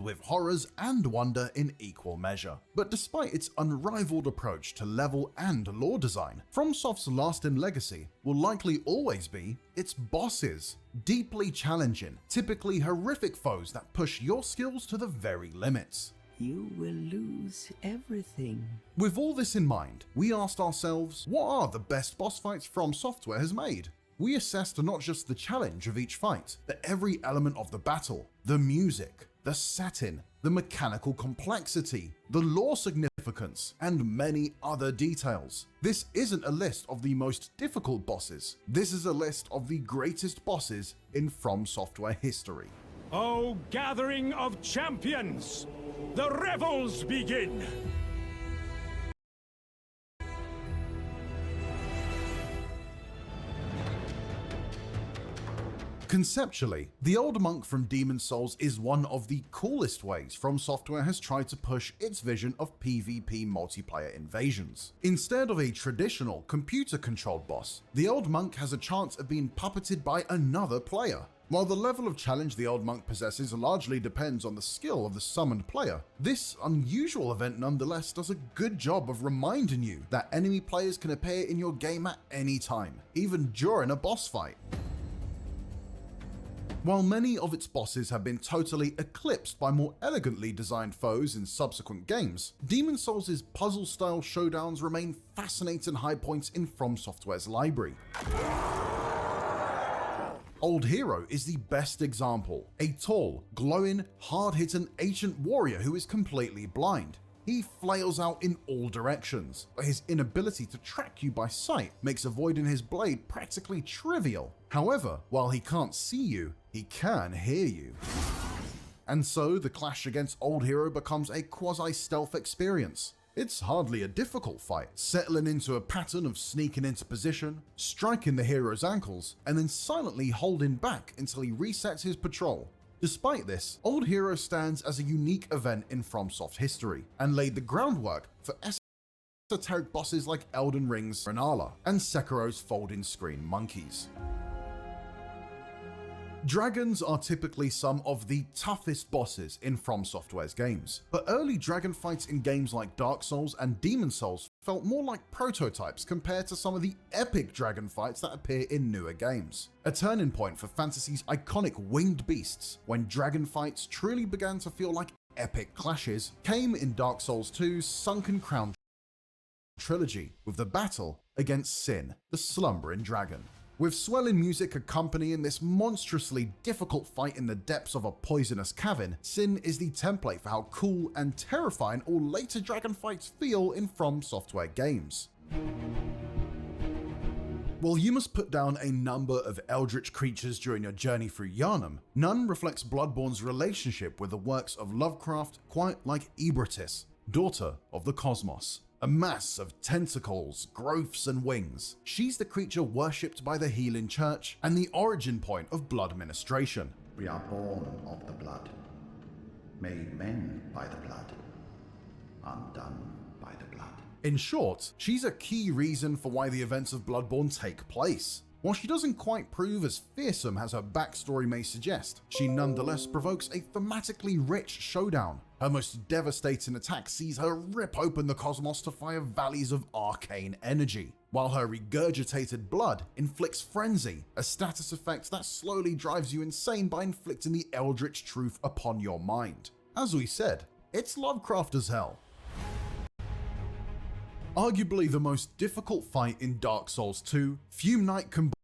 with horrors and wonder in equal measure. But despite its unrivaled approach to level and lore design, FromSoft's lasting legacy will likely always be its bosses. Deeply challenging, typically horrific foes that push your skills to the very limits. You will lose everything. With all this in mind, we asked ourselves, what are the best boss fights From Software has made? We assessed not just the challenge of each fight, but every element of the battle, the music, the setting, the mechanical complexity, the lore significance, and many other details. This isn't a list of the most difficult bosses, this is a list of the greatest bosses in From Software history. O gathering of champions, the revels begin! Conceptually, the Old Monk from Demon's Souls is one of the coolest ways From Software has tried to push its vision of PvP multiplayer invasions. Instead of a traditional computer-controlled boss, the Old Monk has a chance of being puppeted by another player. While the level of challenge the Old Monk possesses largely depends on the skill of the summoned player, this unusual event nonetheless does a good job of reminding you that enemy players can appear in your game at any time, even during a boss fight. While many of its bosses have been totally eclipsed by more elegantly designed foes in subsequent games, Demon's Souls' puzzle-style showdowns remain fascinating high points in From Software's library. Old Hero is the best example, a tall, glowing, hard-hitting ancient warrior who is completely blind. He flails out in all directions, but his inability to track you by sight makes avoiding his blade practically trivial. However, while he can't see you, he can hear you. And so the clash against Old Hero becomes a quasi-stealth experience. It's hardly a difficult fight, settling into a pattern of sneaking into position, striking the hero's ankles, and then silently holding back until he resets his patrol. Despite this, Old Hero stands as a unique event in FromSoft history, and laid the groundwork for esoteric bosses like Elden Ring's Renala and Sekiro's folding screen monkeys. Dragons are typically some of the toughest bosses in From Software's games, but early dragon fights in games like Dark Souls and Demon's Souls felt more like prototypes compared to some of the epic dragon fights that appear in newer games. A turning point for fantasy's iconic winged beasts, when dragon fights truly began to feel like epic clashes, came in Dark Souls 2's Sunken Crown trilogy with the battle against Sin, the slumbering dragon. With swelling music accompanying this monstrously difficult fight in the depths of a poisonous cavern, Sin is the template for how cool and terrifying all later dragon fights feel in From Software games. While you must put down a number of eldritch creatures during your journey through Yharnam, none reflects Bloodborne's relationship with the works of Lovecraft quite like Ebritis, daughter of the cosmos. A mass of tentacles, growths, and wings, she's the creature worshipped by the Healing Church and the origin point of blood ministration. We are born of the blood, made men by the blood, undone by the blood. In short, she's a key reason for why the events of Bloodborne take place. While she doesn't quite prove as fearsome as her backstory may suggest, she nonetheless provokes a thematically rich showdown. Her most devastating attack sees her rip open the cosmos to fire valleys of arcane energy, while her regurgitated blood inflicts frenzy, a status effect that slowly drives you insane by inflicting the eldritch truth upon your mind. As we said, it's Lovecraft as hell. Arguably the most difficult fight in Dark Souls 2, Fume Knight combined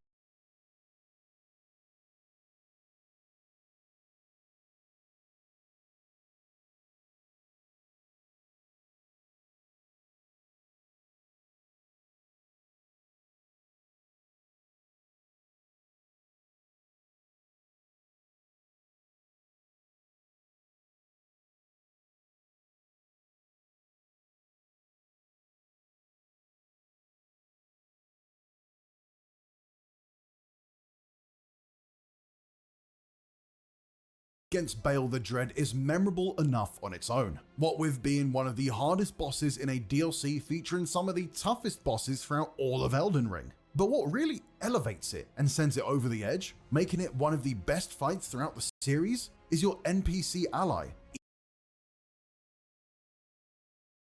against Bale the Dread is memorable enough on its own, what with being one of the hardest bosses in a DLC featuring some of the toughest bosses throughout all of Elden Ring. But what really elevates it and sends it over the edge, making it one of the best fights throughout the series, is your NPC ally,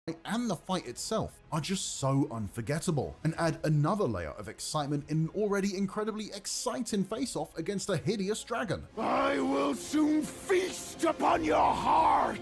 and the fight itself are just so unforgettable and add another layer of excitement in an already incredibly exciting face-off against a hideous dragon. I will soon feast upon your heart!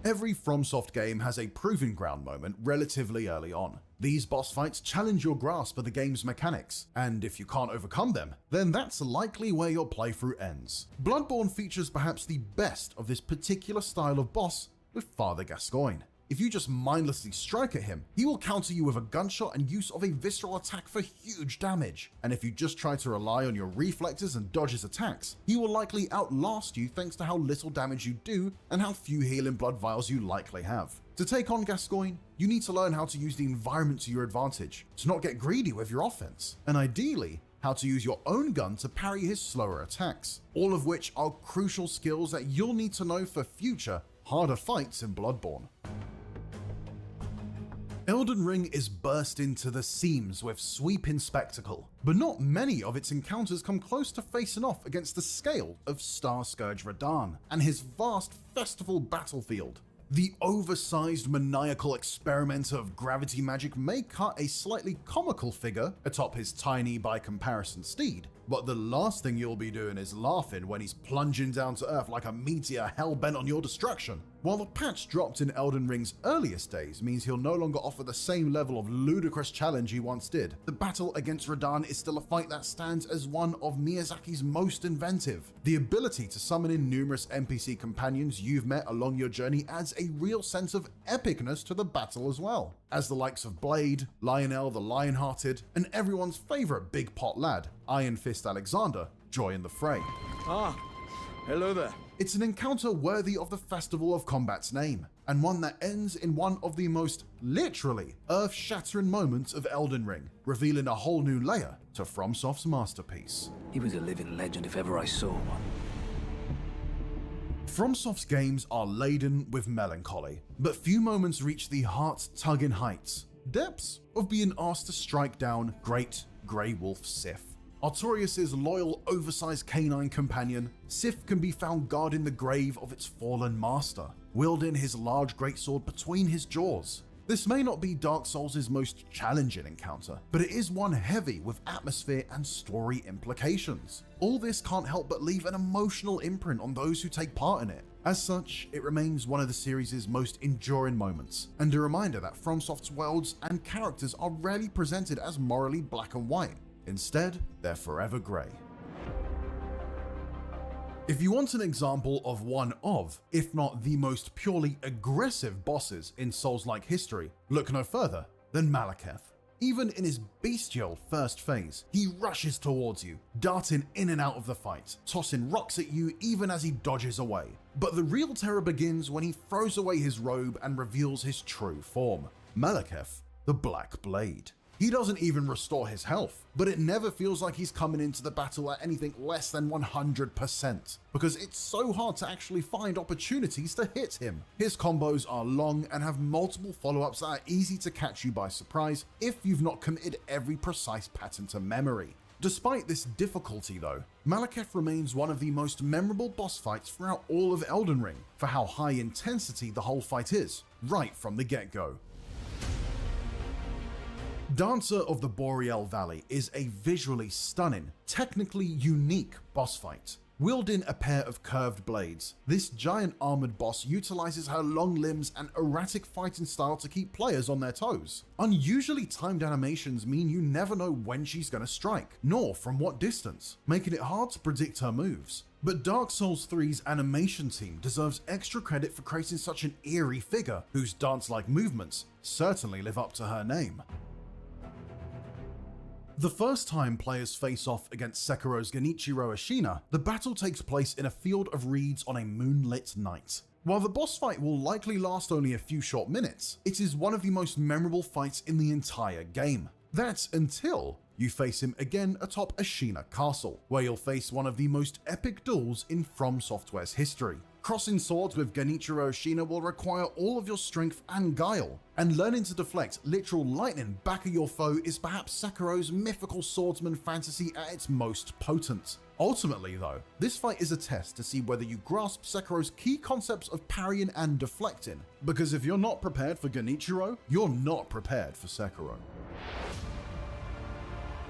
Every FromSoft game has a proving ground moment relatively early on. These boss fights challenge your grasp of the game's mechanics, and if you can't overcome them, then that's likely where your playthrough ends. Bloodborne features perhaps the best of this particular style of boss with Father Gascoigne. If you just mindlessly strike at him, he will counter you with a gunshot and use of a visceral attack for huge damage. And if you just try to rely on your reflexes and dodge his attacks, he will likely outlast you thanks to how little damage you do and how few healing blood vials you likely have. To take on Gascoigne, you need to learn how to use the environment to your advantage, to not get greedy with your offense, and ideally, how to use your own gun to parry his slower attacks, all of which are crucial skills that you'll need to know for future, harder fights in Bloodborne. Elden Ring is bursting to the seams with sweeping spectacle, but not many of its encounters come close to facing off against the scale of Star Scourge Radahn and his vast festival battlefield. The oversized maniacal experimenter of gravity magic may cut a slightly comical figure atop his tiny by comparison steed, but the last thing you'll be doing is laughing when he's plunging down to earth like a meteor hell-bent on your destruction. While the patch dropped in Elden Ring's earliest days means he'll no longer offer the same level of ludicrous challenge he once did, the battle against Radahn is still a fight that stands as one of Miyazaki's most inventive. The ability to summon in numerous NPC companions you've met along your journey adds a real sense of epicness to the battle as well, as the likes of Blade, Lionel the Lionhearted, and everyone's favourite big pot lad, Iron Fist Alexander, join the fray. Ah, hello there. It's an encounter worthy of the Festival of Combat's name, and one that ends in one of the most, literally, earth-shattering moments of Elden Ring, revealing a whole new layer to FromSoft's masterpiece. He was a living legend if ever I saw one. FromSoft's games are laden with melancholy, but few moments reach the heart-tugging heights, depths of being asked to strike down Great Grey Wolf Sif. Artorias' loyal, oversized canine companion, Sif can be found guarding the grave of its fallen master, wielding his large greatsword between his jaws. This may not be Dark Souls' most challenging encounter, but it is one heavy with atmosphere and story implications. All this can't help but leave an emotional imprint on those who take part in it. As such, it remains one of the series' most enduring moments, and a reminder that FromSoft's worlds and characters are rarely presented as morally black and white. Instead, they're forever grey. If you want an example of one of, if not the most purely aggressive bosses in Souls-like history, look no further than Malekith. Even in his bestial first phase, he rushes towards you, darting in and out of the fight, tossing rocks at you even as he dodges away. But the real terror begins when he throws away his robe and reveals his true form, Malekith, the Black Blade. He doesn't even restore his health, but it never feels like he's coming into the battle at anything less than 100%, because it's so hard to actually find opportunities to hit him. His combos are long and have multiple follow-ups that are easy to catch you by surprise if you've not committed every precise pattern to memory. Despite this difficulty though, Malekith remains one of the most memorable boss fights throughout all of Elden Ring for how high intensity the whole fight is, right from the get-go. Dancer of the Boreal Valley is a visually stunning, technically unique boss fight. Wielding a pair of curved blades, this giant armored boss utilizes her long limbs and erratic fighting style to keep players on their toes. Unusually timed animations mean you never know when she's gonna strike, nor from what distance, making it hard to predict her moves. But Dark Souls 3's animation team deserves extra credit for creating such an eerie figure, whose dance-like movements certainly live up to her name. The first time players face off against Sekiro's Genichiro Ashina, the battle takes place in a field of reeds on a moonlit night. While the boss fight will likely last only a few short minutes, it is one of the most memorable fights in the entire game. That's until you face him again atop Ashina Castle, where you'll face one of the most epic duels in From Software's history. Crossing swords with Genichiro Oshina will require all of your strength and guile, and learning to deflect literal lightning back at your foe is perhaps Sekiro's mythical swordsman fantasy at its most potent. Ultimately though, this fight is a test to see whether you grasp Sekiro's key concepts of parrying and deflecting, because if you're not prepared for Genichiro, you're not prepared for Sekiro.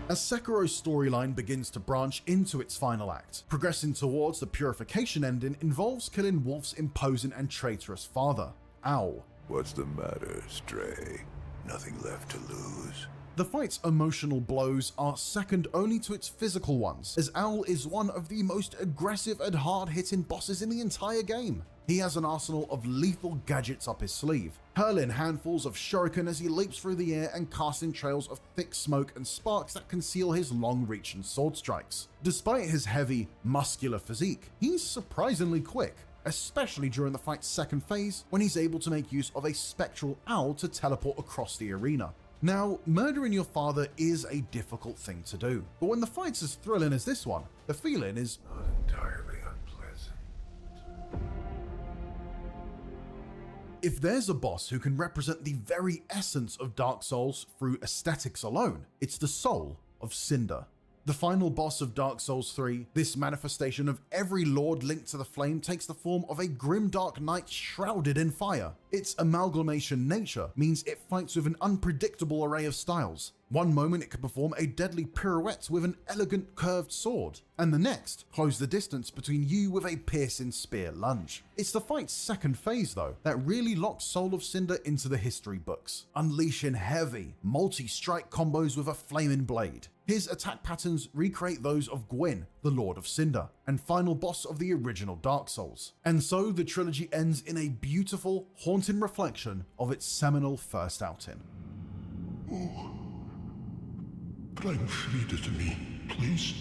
As Sekiro's storyline begins to branch into its final act, progressing towards the purification ending involves killing Wolf's imposing and traitorous father, Owl. What's the matter, Stray? Nothing left to lose? The fight's emotional blows are second only to its physical ones, as Owl is one of the most aggressive and hard-hitting bosses in the entire game. He has an arsenal of lethal gadgets up his sleeve, hurling handfuls of shuriken as he leaps through the air and casting trails of thick smoke and sparks that conceal his long-reaching sword strikes. Despite his heavy, muscular physique, he's surprisingly quick, especially during the fight's second phase when he's able to make use of a spectral owl to teleport across the arena. Now, murdering your father is a difficult thing to do, but when the fight's as thrilling as this one, the feeling is Not entirely unpleasant. if there's a boss who can represent the very essence of Dark Souls through aesthetics alone, it's the soul of Cinder. The final boss of Dark Souls 3, this manifestation of every lord linked to the flame takes the form of a grimdark knight shrouded in fire. Its amalgamation nature means it fights with an unpredictable array of styles. One moment it can perform a deadly pirouette with an elegant curved sword, and the next close the distance between you with a piercing spear lunge. It's the fight's second phase though that really locks Soul of Cinder into the history books, unleashing heavy, multi-strike combos with a flaming blade. His attack patterns recreate those of Gwyn, the Lord of Cinder, and final boss of the original Dark Souls. And so the trilogy ends in a beautiful, haunting reflection of its seminal first outing. Bring Frida to me, please.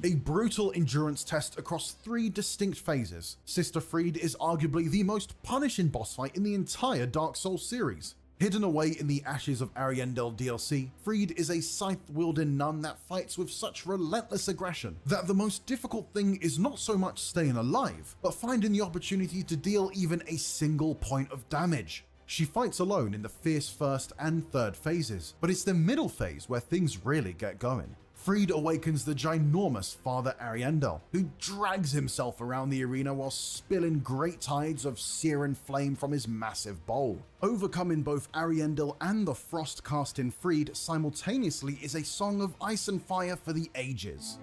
A brutal endurance test across 3 distinct phases, Sister Fried is arguably the most punishing boss fight in the entire Dark Souls series. Hidden away in the ashes of Ariandel DLC, Fried is a scythe-wielding nun that fights with such relentless aggression that the most difficult thing is not so much staying alive, but finding the opportunity to deal even a single point of damage. She fights alone in the fierce first and third phases, but it's the middle phase where things really get going. Fried awakens the ginormous Father Ariandel, who drags himself around the arena while spilling great tides of searing flame from his massive bowl. Overcoming both Ariandel and the frost-casting Fried simultaneously is a song of ice and fire for the ages.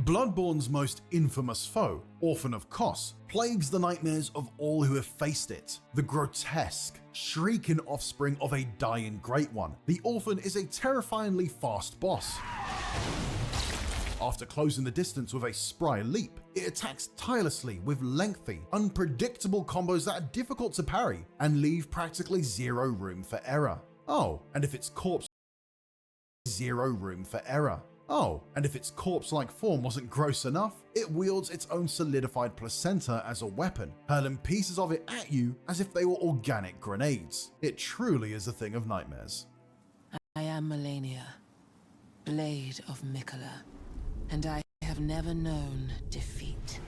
Bloodborne's most infamous foe, Orphan of Kos, plagues the nightmares of all who have faced it. The grotesque, shrieking offspring of a dying Great One, the Orphan is a terrifyingly fast boss. After closing the distance with a spry leap, it attacks tirelessly with lengthy, unpredictable combos that are difficult to parry and leave practically zero room for error. Oh, and if its corpse-like form wasn't gross enough, it wields its own solidified placenta as a weapon, hurling pieces of it at you as if they were organic grenades. It truly is a thing of nightmares. I am Melania, Blade of Mikola, and I have never known defeat.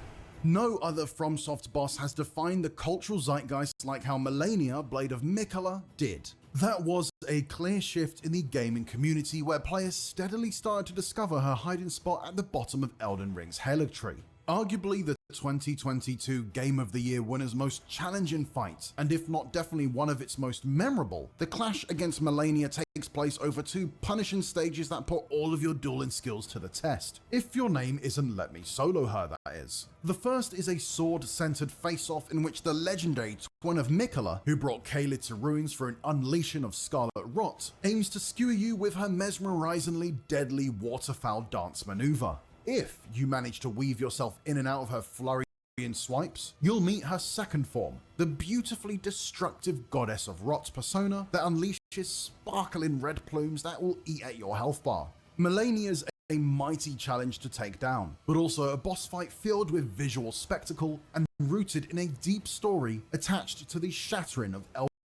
No other FromSoft boss has defined the cultural zeitgeist like how Melania, Blade of Mikola, did. That was a clear shift in the gaming community where players steadily started to discover her hiding spot at the bottom of Elden Ring's Haligtree. Arguably the 2022 Game of the Year winner's most challenging fight, and if not definitely one of its most memorable, the clash against Melania takes place over 2 punishing stages that put all of your dueling skills to the test. If your name isn't Let Me Solo Her, that is. The first is a sword-centered face-off in which the legendary twin of Mikola, who brought Caelid to ruins for an unleashing of Scarlet Rot, aims to skewer you with her mesmerizingly deadly waterfowl dance maneuver. If you manage to weave yourself in and out of her flurry and swipes, you'll meet her second form, the beautifully destructive Goddess of Rot's persona that unleashes sparkling red plumes that will eat at your health bar. Melania's a mighty challenge to take down, but also a boss fight filled with visual spectacle and rooted in a deep story attached to the shattering of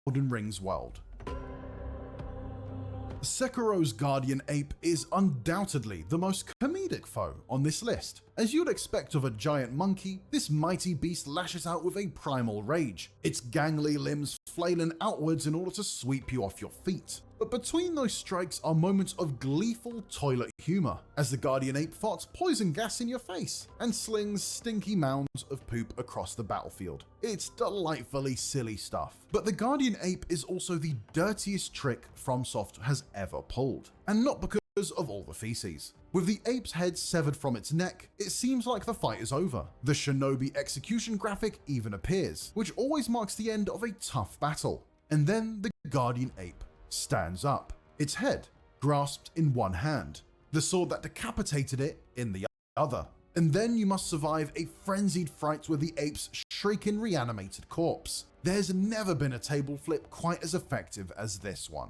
Elden Ring's world. Sekiro's Guardian Ape is undoubtedly the most comedic foe on this list. As you'd expect of a giant monkey, this mighty beast lashes out with a primal rage, its gangly limbs flailing outwards in order to sweep you off your feet. But between those strikes are moments of gleeful toilet humor, as the Guardian Ape farts poison gas in your face and slings stinky mounds of poop across the battlefield. It's delightfully silly stuff. But the Guardian Ape is also the dirtiest trick FromSoft has ever pulled, and not because of all the feces. With the ape's head severed from its neck, it seems like the fight is over. The shinobi execution graphic even appears, which always marks the end of a tough battle. And then the Guardian Ape stands up, its head grasped in one hand, the sword that decapitated it in the other. And then you must survive a frenzied fight with the ape's shrieking reanimated corpse. There's never been a table flip quite as effective as this one.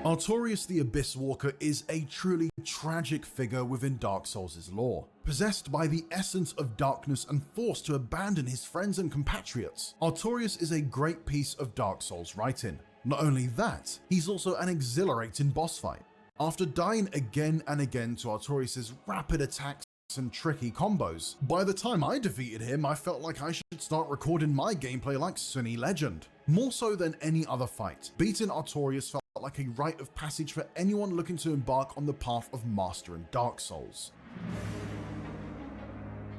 Artorias the Abyss Walker is a truly tragic figure within Dark Souls' lore. Possessed by the essence of darkness and forced to abandon his friends and compatriots, Artorias is a great piece of Dark Souls writing. Not only that, he's also an exhilarating boss fight. After dying again and again to Artorias' rapid attacks and tricky combos, by the time I defeated him, I felt like I should start recording my gameplay like Sunny Legend. More so than any other fight, beating Artorias felt like a rite of passage for anyone looking to embark on the path of mastering Dark Souls.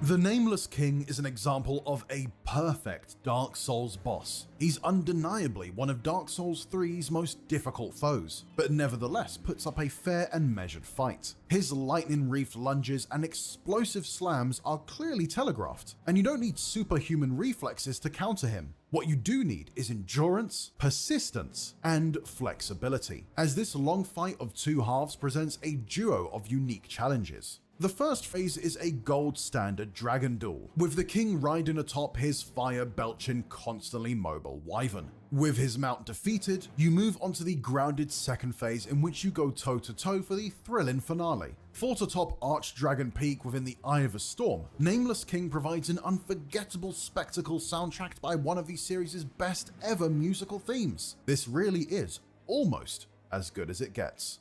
The Nameless King is an example of a perfect Dark Souls boss. He's undeniably one of Dark Souls 3's most difficult foes, but nevertheless puts up a fair and measured fight. His lightning-wreathed lunges and explosive slams are clearly telegraphed, and you don't need superhuman reflexes to counter him. What you do need is endurance, persistence, and flexibility, as this long fight of two halves presents a duo of unique challenges. The first phase is a gold standard dragon duel, with the king riding atop his fire-belching, constantly mobile wyvern. With his mount defeated, you move on to the grounded second phase, in which you go toe-to-toe for the thrilling finale. Fought atop Archdragon Peak within the Eye of a Storm, Nameless King provides an unforgettable spectacle soundtracked by one of the series' best ever musical themes. This really is almost as good as it gets.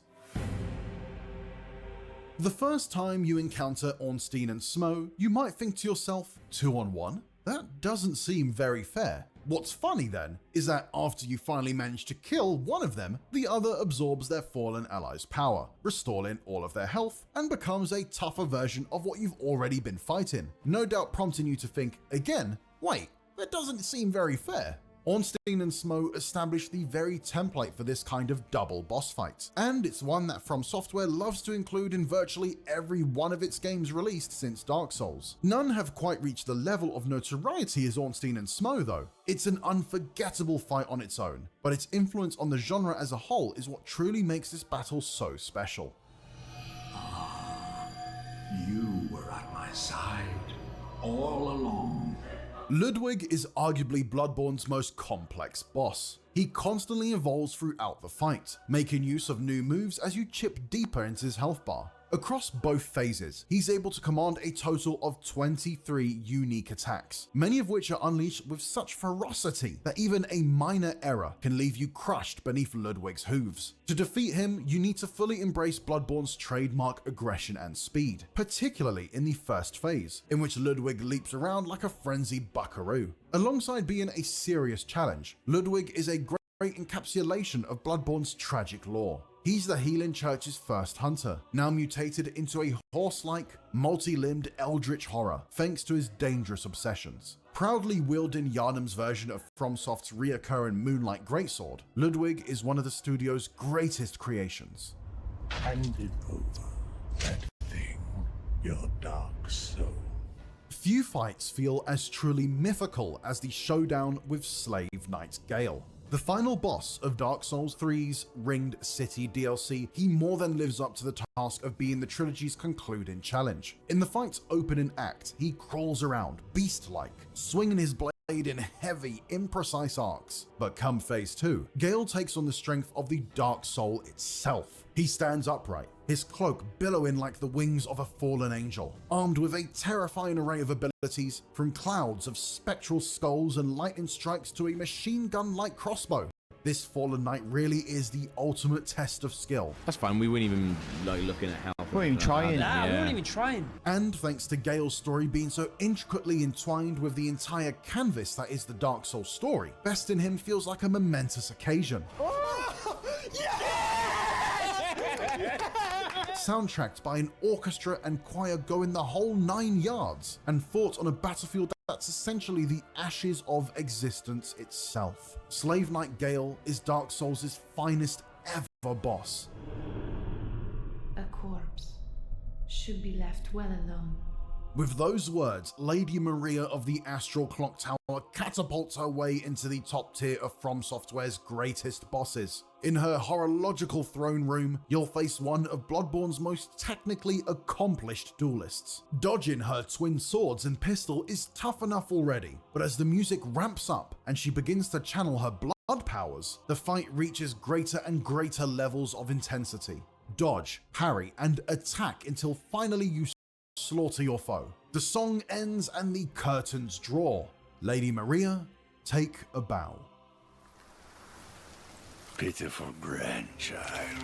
The first time you encounter Ornstein and Smo, you might think to yourself, 2-on-1? That doesn't seem very fair. What's funny then, is that after you finally manage to kill one of them, the other absorbs their fallen allies' power, restoring all of their health, and becomes a tougher version of what you've already been fighting, no doubt prompting you to think, again, wait, that doesn't seem very fair. Ornstein and Smo established the very template for this kind of double boss fight, and it's one that From Software loves to include in virtually every one of its games released since Dark Souls. None have quite reached the level of notoriety as Ornstein and Smo though. It's an unforgettable fight on its own, but its influence on the genre as a whole is what truly makes this battle so special. You were at my side all along. Ludwig is arguably Bloodborne's most complex boss. He constantly evolves throughout the fight, making use of new moves as you chip deeper into his health bar. Across both phases, he's able to command a total of 23 unique attacks, many of which are unleashed with such ferocity that even a minor error can leave you crushed beneath Ludwig's hooves. To defeat him, you need to fully embrace Bloodborne's trademark aggression and speed, particularly in the first phase, in which Ludwig leaps around like a frenzied buckaroo. Alongside being a serious challenge, Ludwig is a great encapsulation of Bloodborne's tragic lore. He's the Healing Church's first hunter, now mutated into a horse-like, multi-limbed eldritch horror thanks to his dangerous obsessions. Proudly wielding Yharnam's version of FromSoft's reoccurring Moonlight Greatsword, Ludwig is one of the studio's greatest creations. Hand it over, that thing, your dark soul. Few fights feel as truly mythical as the showdown with Slave Knight Gale. The final boss of Dark Souls 3's Ringed City DLC, he more than lives up to the task of being the trilogy's concluding challenge. In the fight's opening act, he crawls around, beast-like, swinging his blade in heavy, imprecise arcs. But come phase 2, Gale takes on the strength of the Dark Soul itself. He stands upright, his cloak billowing like the wings of a fallen angel, armed with a terrifying array of abilities, from clouds of spectral skulls and lightning strikes to a machine gun-like crossbow. This fallen knight really is the ultimate test of skill. That's fine. We weren't even like looking at how. We're even trying. Nah, we weren't even trying. And thanks to Gale's story being so intricately entwined with the entire canvas that is the Dark Souls story, besting him feels like a momentous occasion. Soundtracked by an orchestra and choir going the whole 9 yards, and fought on a battlefield that's essentially the ashes of existence itself. Slave Knight Gale is Dark Souls' finest ever boss. A corpse should be left well alone. With those words, Lady Maria of the Astral Clock Tower catapults her way into the top tier of From Software's greatest bosses. In her horological throne room, you'll face one of Bloodborne's most technically accomplished duelists. Dodging her twin swords and pistol is tough enough already, but as the music ramps up and she begins to channel her blood powers, the fight reaches greater and greater levels of intensity. Dodge, parry, and attack until finally you slaughter your foe. The song ends and the curtains draw. Lady Maria, take a bow. Pitiful grandchild.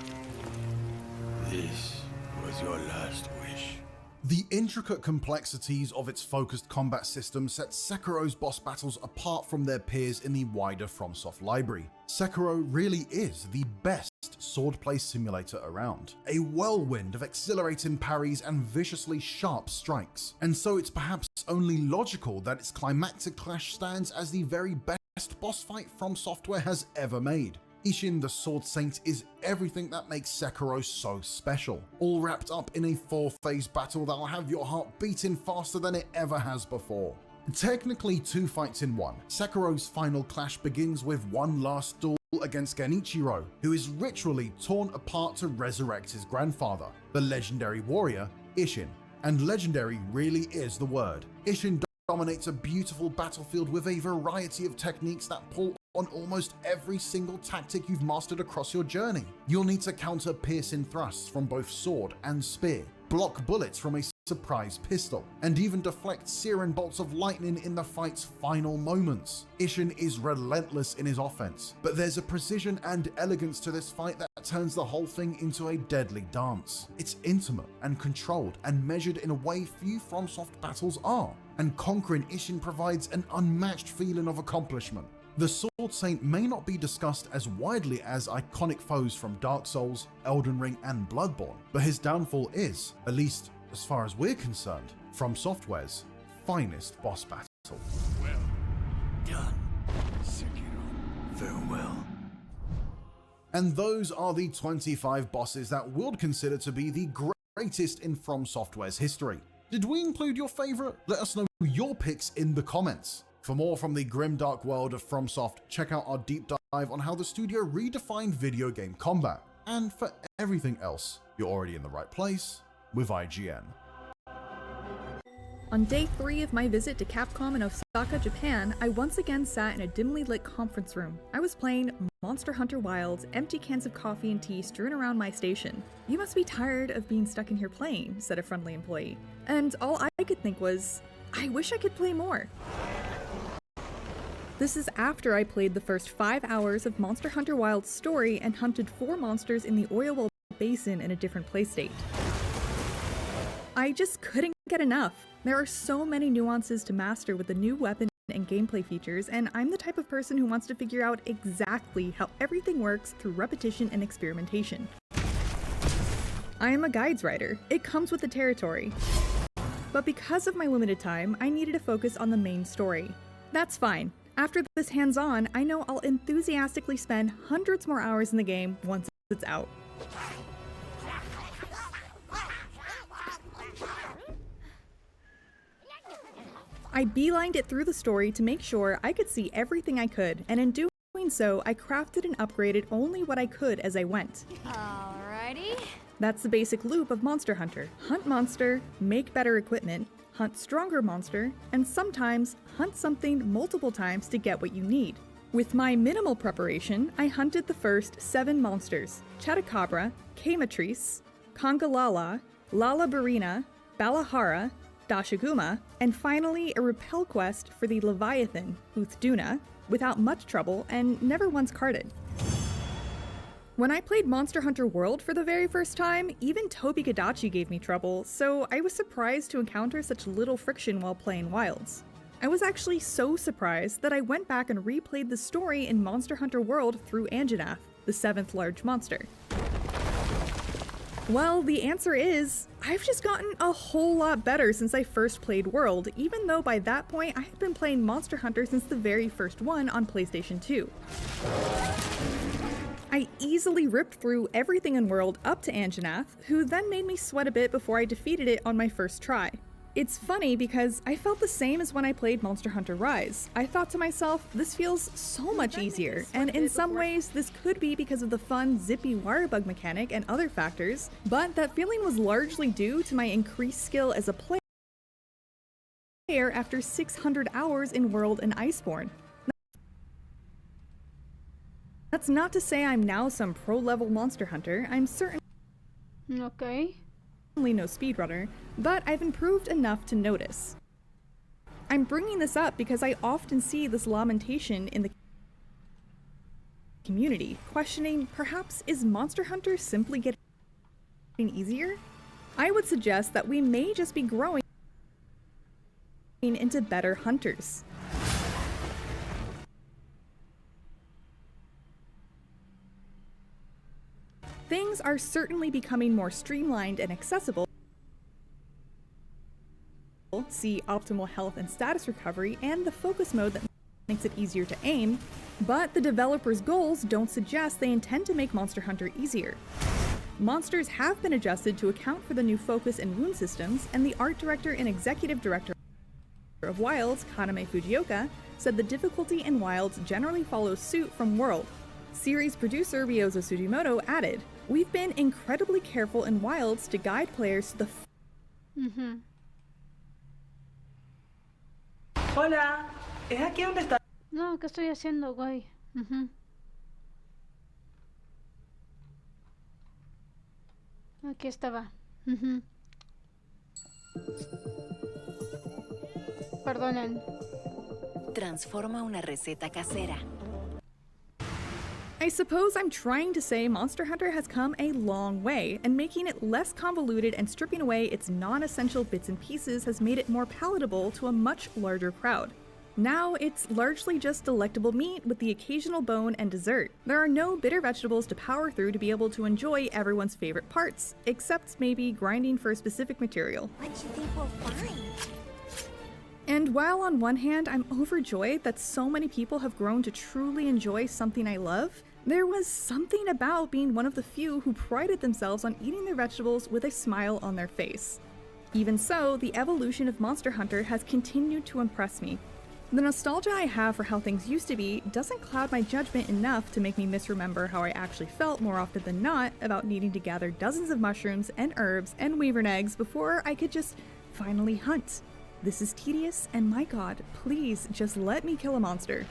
This was your last wish. The intricate complexities of its focused combat system set Sekiro's boss battles apart from their peers in the wider FromSoft library. Sekiro really is the best swordplay simulator around, a whirlwind of exhilarating parries and viciously sharp strikes, and so it's perhaps only logical that its climactic clash stands as the very best boss fight From Software has ever made. Ishin the Sword Saint is everything that makes Sekiro so special, all wrapped up in a 4-phase battle that'll have your heart beating faster than it ever has before. Technically 2 fights in one, Sekiro's final clash begins with one last duel against Genichiro, who is ritually torn apart to resurrect his grandfather, the legendary warrior Ishin. And legendary really is the word. Ishin dominates a beautiful battlefield with a variety of techniques that pull on almost every single tactic you've mastered across your journey. You'll need to counter piercing thrusts from both sword and spear, block bullets from a surprise pistol, and even deflect searing bolts of lightning in the fight's final moments. Ishin is relentless in his offense, but there's a precision and elegance to this fight that turns the whole thing into a deadly dance. It's intimate and controlled and measured in a way few FromSoft battles are, and conquering Ishin provides an unmatched feeling of accomplishment. The Sword Saint may not be discussed as widely as iconic foes from Dark Souls, Elden Ring, and Bloodborne, but his downfall is, at least as far as we're concerned, From Software's finest boss battle. Well done, Sekiro. Farewell. And those are the 25 bosses that we'll consider to be the greatest in From Software's history. Did we include your favorite? Let us know your picks in the comments. For more from the grimdark world of FromSoft, check out our deep dive on how the studio redefined video game combat. And for everything else, you're already in the right place with IGN. On day 3 of my visit to Capcom in Osaka, Japan, I once again sat in a dimly lit conference room. I was playing Monster Hunter Wilds, empty cans of coffee and tea strewn around my station. "You must be tired of being stuck in here playing," said a friendly employee. And all I could think was, I wish I could play more. This is after I played the first 5 hours of Monster Hunter Wilds' story and hunted 4 monsters in the Oilwell Basin in a different playstate. I just couldn't get enough. There are so many nuances to master with the new weapon and gameplay features, and I'm the type of person who wants to figure out exactly how everything works through repetition and experimentation. I am a guides writer. It comes with the territory. But because of my limited time, I needed to focus on the main story. That's fine. After this hands-on, I know I'll enthusiastically spend hundreds more hours in the game once it's out. I beelined it through the story to make sure I could see everything I could, and in doing so, I crafted and upgraded only what I could as I went. Alrighty. That's the basic loop of Monster Hunter. Hunt monster, make better equipment, hunt stronger monster, and sometimes hunt something multiple times to get what you need. With my minimal preparation, I hunted the first 7 monsters: Chetacabra, Kamatrice, Congalala, Lalabarina, Balahara, Dashiguma, and finally a repel quest for the Leviathan, Uthduna, without much trouble and never once carded. When I played Monster Hunter World for the very first time, even Tobi-Kadachi gave me trouble, so I was surprised to encounter such little friction while playing Wilds. I was actually so surprised that I went back and replayed the story in Monster Hunter World through Anjanath, the 7th large monster. Well, the answer is, I've just gotten a whole lot better since I first played World, even though by that point I had been playing Monster Hunter since the very first one on PlayStation 2. I easily ripped through everything in World up to Anjanath, who then made me sweat a bit before I defeated it on my first try. It's funny because I felt the same as when I played Monster Hunter Rise. I thought to myself, this feels so much easier, and in some ways this could be because of the fun zippy wire bug mechanic and other factors, but that feeling was largely due to my increased skill as a player after 600 hours in World and Iceborne. That's not to say I'm now some pro-level Monster Hunter. I'm certainly no speedrunner, but I've improved enough to notice. I'm bringing this up because I often see this lamentation in the community, questioning, perhaps is Monster Hunter simply getting easier? I would suggest that we may just be growing into better hunters. Things are certainly becoming more streamlined and accessible. See optimal health and status recovery and the focus mode that makes it easier to aim, but the developers' goals don't suggest they intend to make Monster Hunter easier. Monsters have been adjusted to account for the new focus and wound systems, and the art director and executive director of Wilds, Kaname Fujioka, said the difficulty in Wilds generally follows suit from World. Series producer Ryozo Sugimoto added, "We've been incredibly careful in Wilds to guide players to the Hola, ¿es aquí donde está? No, ¿qué estoy haciendo, güey? Aquí estaba. Perdonen. Transforma una receta casera. I suppose I'm trying to say Monster Hunter has come a long way, and making it less convoluted and stripping away its non-essential bits and pieces has made it more palatable to a much larger crowd. Now, it's largely just delectable meat with the occasional bone and dessert. There are no bitter vegetables to power through to be able to enjoy everyone's favorite parts, except maybe grinding for a specific material. What do you think we'll find? And while on one hand I'm overjoyed that so many people have grown to truly enjoy something I love, there was something about being one of the few who prided themselves on eating their vegetables with a smile on their face. Even so, the evolution of Monster Hunter has continued to impress me. The nostalgia I have for how things used to be doesn't cloud my judgment enough to make me misremember how I actually felt more often than not about needing to gather dozens of mushrooms and herbs and wyvern eggs before I could just finally hunt. This is tedious, and my god, please just let me kill a monster.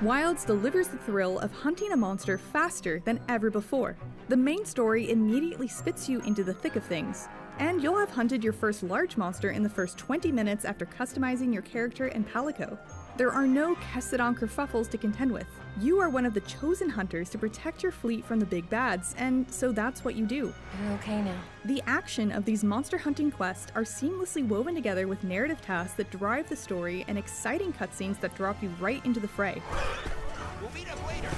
Wilds delivers the thrill of hunting a monster faster than ever before. The main story immediately spits you into the thick of things, and you'll have hunted your first large monster in the first 20 minutes after customizing your character and palico. There are no Kessedon kerfuffles to contend with. You are one of the chosen hunters to protect your fleet from the big bads, and so that's what you do. You're okay now. The action of these monster hunting quests are seamlessly woven together with narrative tasks that drive the story and exciting cutscenes that drop you right into the fray. We'll meet up later.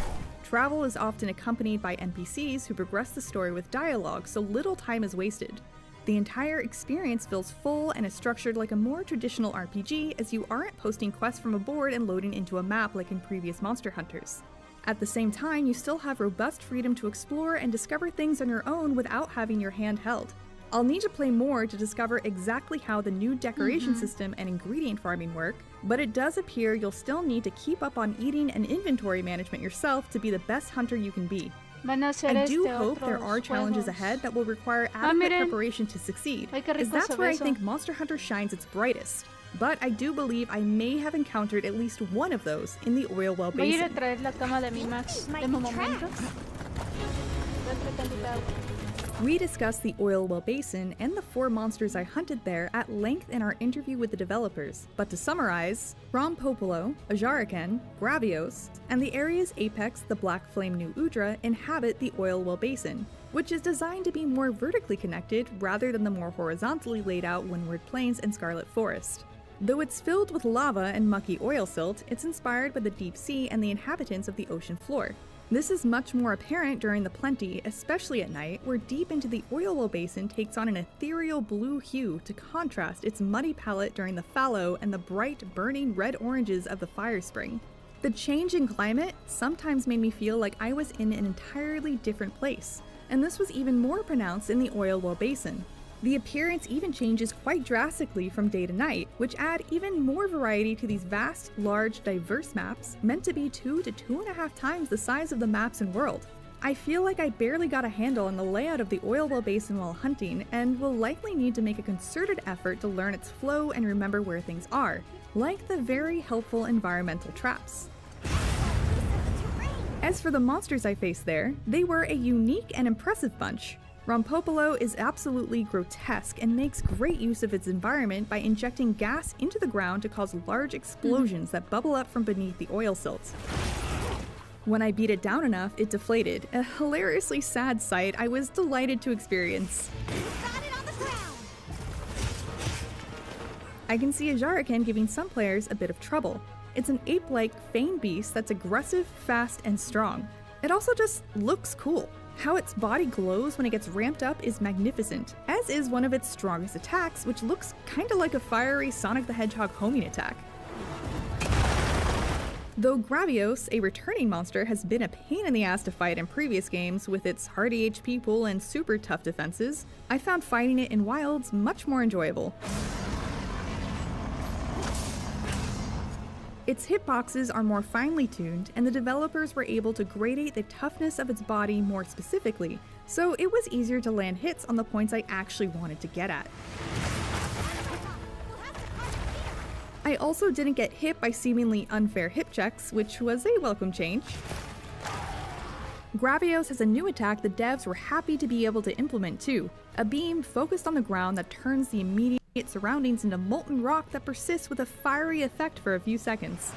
Travel is often accompanied by NPCs who progress the story with dialogue, so little time is wasted. The entire experience feels full and is structured like a more traditional RPG, as you aren't posting quests from a board and loading into a map like in previous Monster Hunters. At the same time, you still have robust freedom to explore and discover things on your own without having your hand held. I'll need to play more to discover exactly how the new decoration system and ingredient farming work, but it does appear you'll still need to keep up on eating and inventory management yourself to be the best hunter you can be. I do hope there are challenges ahead that will require adequate preparation to succeed, as that's where I think Monster Hunter shines its brightest. But I do believe I may have encountered at least one of those in the oil well basin. Voy a ir a traer la cama de mi Max de momento. We discussed the oil well basin and the 4 monsters I hunted there at length in our interview with the developers, but to summarize, Rompopolo, Ajaraken, Gravios, and the area's apex, the Black Flame New Udra, inhabit the oil well basin, which is designed to be more vertically connected rather than the more horizontally laid out Windward Plains and Scarlet Forest. Though it's filled with lava and mucky oil silt, it's inspired by the deep sea and the inhabitants of the ocean floor. This is much more apparent during the plenty, especially at night, where deep into the oil well basin takes on an ethereal blue hue to contrast its muddy palette during the fallow and the bright, burning red-oranges of the fire spring. The change in climate sometimes made me feel like I was in an entirely different place, and this was even more pronounced in the oil well basin. The appearance even changes quite drastically from day to night, which add even more variety to these vast, large, diverse maps, meant to be 2 to 2.5 times the size of the maps in World. I feel like I barely got a handle on the layout of the oil well basin while hunting, and will likely need to make a concerted effort to learn its flow and remember where things are, like the very helpful environmental traps. As for the monsters I faced there, they were a unique and impressive bunch. Rompopolo is absolutely grotesque and makes great use of its environment by injecting gas into the ground to cause large explosions that bubble up from beneath the oil silt. When I beat it down enough, it deflated, a hilariously sad sight I was delighted to experience. I can see Ajaraken giving some players a bit of trouble. It's an ape-like fang beast that's aggressive, fast, and strong. It also just looks cool. How its body glows when it gets ramped up is magnificent, as is one of its strongest attacks, which looks kinda like a fiery Sonic the Hedgehog homing attack. Though Gravios, a returning monster, has been a pain in the ass to fight in previous games with its hardy HP pool and super tough defenses, I found fighting it in Wilds much more enjoyable. Its hitboxes are more finely tuned, and the developers were able to gradate the toughness of its body more specifically, so it was easier to land hits on the points I actually wanted to get at. I also didn't get hit by seemingly unfair hip checks, which was a welcome change. Gravios has a new attack the devs were happy to be able to implement too, a beam focused on the ground that turns the immediate surroundings into molten rock that persists with a fiery effect for a few seconds.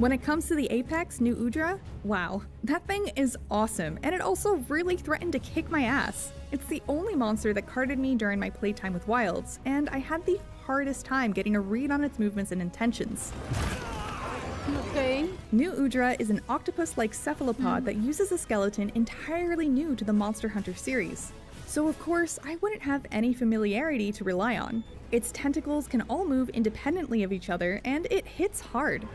When it comes to the Apex New Udra, wow, that thing is awesome, and it also really threatened to kick my ass. It's the only monster that carded me during my playtime with Wilds, and I had the hardest time getting a read on its movements and intentions. Okay. New Udra is an octopus-like cephalopod that uses a skeleton entirely new to the Monster Hunter series. So of course, I wouldn't have any familiarity to rely on. Its tentacles can all move independently of each other, and it hits hard.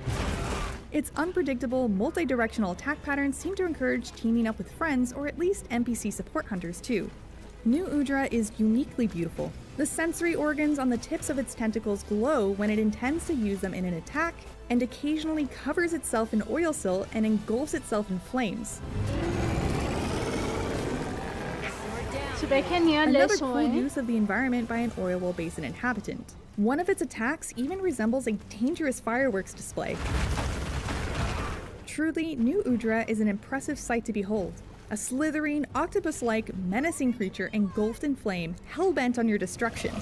Its unpredictable, multi-directional attack patterns seem to encourage teaming up with friends or at least NPC support hunters too. New Udra is uniquely beautiful. The sensory organs on the tips of its tentacles glow when it intends to use them in an attack, and occasionally covers itself in oil silt and engulfs itself in flames. Se ve genial Another eso, cool use of the environment by an oil well basin inhabitant. One of its attacks even resembles a dangerous fireworks display. Truly, New Udra is an impressive sight to behold. A slithering, octopus-like, menacing creature engulfed in flame, hell-bent on your destruction.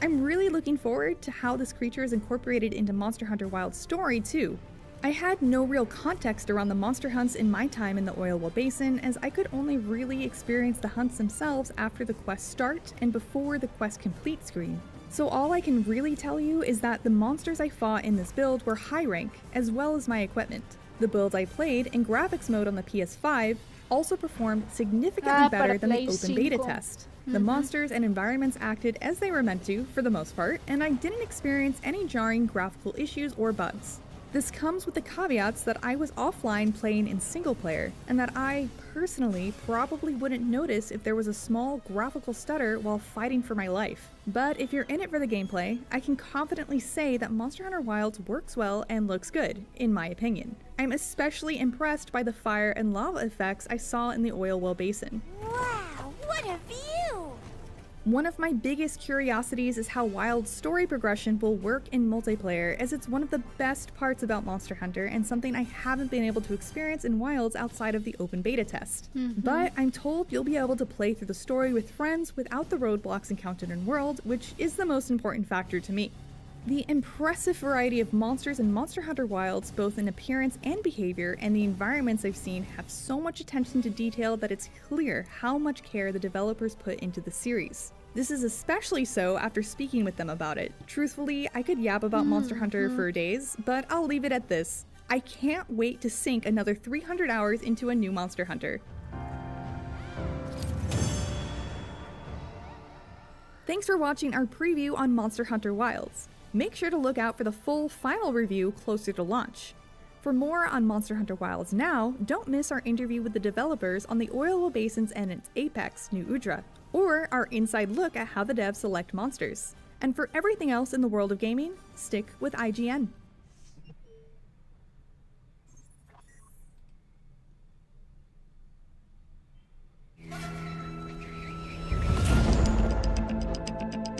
I'm really looking forward to how this creature is incorporated into Monster Hunter Wilds' story too. I had no real context around the monster hunts in my time in the oil well basin, as I could only really experience the hunts themselves after the quest start and before the quest complete screen. So all I can really tell you is that the monsters I fought in this build were high rank, as well as my equipment. The build I played in graphics mode on the PS5 also performed significantly better than the open beta test. The monsters and environments acted as they were meant to, for the most part, and I didn't experience any jarring graphical issues or bugs. This comes with the caveats that I was offline playing in single player, and that I, personally, probably wouldn't notice if there was a small graphical stutter while fighting for my life. But if you're in it for the gameplay, I can confidently say that Monster Hunter Wilds works well and looks good, in my opinion. I'm especially impressed by the fire and lava effects I saw in the oil well basin. Wow, what a view! One of my biggest curiosities is how Wild's story progression will work in multiplayer, as it's one of the best parts about Monster Hunter and something I haven't been able to experience in Wilds outside of the open beta test. But I'm told you'll be able to play through the story with friends without the roadblocks encountered in World, which is the most important factor to me. The impressive variety of monsters in Monster Hunter Wilds, both in appearance and behavior, and the environments I've seen have so much attention to detail that it's clear how much care the developers put into the series. This is especially so after speaking with them about it. Truthfully, I could yap about Monster Hunter for days, but I'll leave it at this. I can't wait to sink another 300 hours into a new Monster Hunter. Thanks for watching our preview on Monster Hunter Wilds. Make sure to look out for the full final review closer to launch. For more on Monster Hunter Wilds now, don't miss our interview with the developers on the Oilwell Basins and its apex, New Udra, or our inside look at how the devs select monsters. And for everything else in the world of gaming, stick with IGN.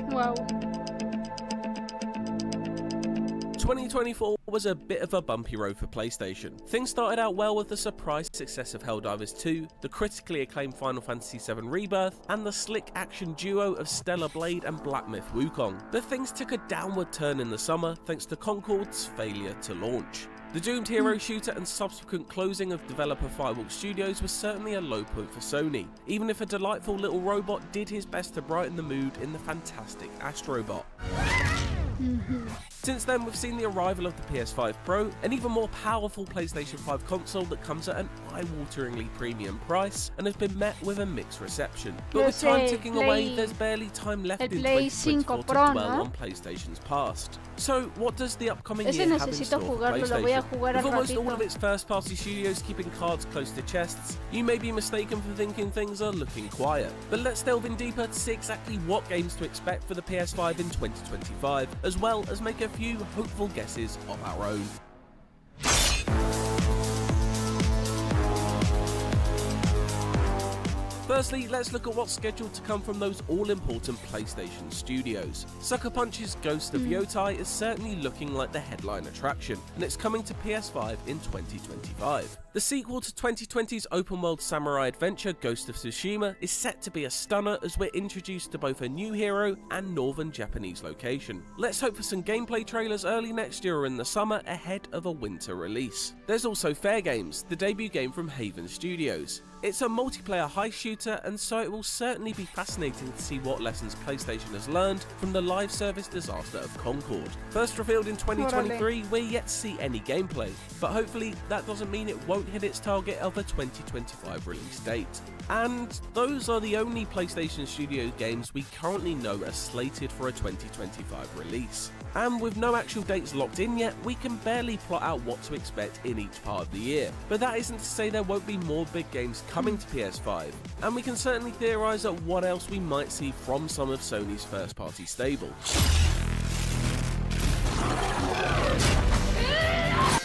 Wow. 2024 was a bit of a bumpy road for PlayStation. Things started out well with the surprise success of Helldivers 2, the critically acclaimed Final Fantasy VII Rebirth, and the slick action duo of Stellar Blade and Black Myth Wukong. But things took a downward turn in the summer thanks to Concord's failure to launch. The doomed hero shooter and subsequent closing of developer Firewalk Studios was certainly a low point for Sony, even if a delightful little robot did his best to brighten the mood in the fantastic Astrobot. Since then, we've seen the arrival of the PS5 Pro, an even more powerful PlayStation 5 console that comes at an eye-wateringly premium price and has been met with a mixed reception. But with time ticking away, there's barely time left in 2024 to dwell on PlayStation's past. So, what does the upcoming year have in store for PlayStation? With almost all of its first-party studios keeping cards close to chests, you may be mistaken for thinking things are looking quiet. But let's delve in deeper to see exactly what games to expect for the PS5 in 2025, as well as make a few hopeful guesses of our own. Firstly, let's look at what's scheduled to come from those all-important PlayStation studios. Sucker Punch's Ghost of Yotai is certainly looking like the headline attraction, and it's coming to PS5 in 2025. The sequel to 2020's open-world samurai adventure Ghost of Tsushima is set to be a stunner as we're introduced to both a new hero and northern Japanese location. Let's hope for some gameplay trailers early next year or in the summer ahead of a winter release. There's also Fair Games, the debut game from Haven Studios. It's a multiplayer heist shooter, and so it will certainly be fascinating to see what lessons PlayStation has learned from the live service disaster of Concord. First revealed in 2023, we're yet to see any gameplay, but hopefully that doesn't mean it won't hit its target of a 2025 release date. And those are the only PlayStation Studios games we currently know are slated for a 2025 release. And with no actual dates locked in yet, we can barely plot out what to expect in each part of the year. But that isn't to say there won't be more big games coming to PS5, and we can certainly theorise at what else we might see from some of Sony's first-party stable.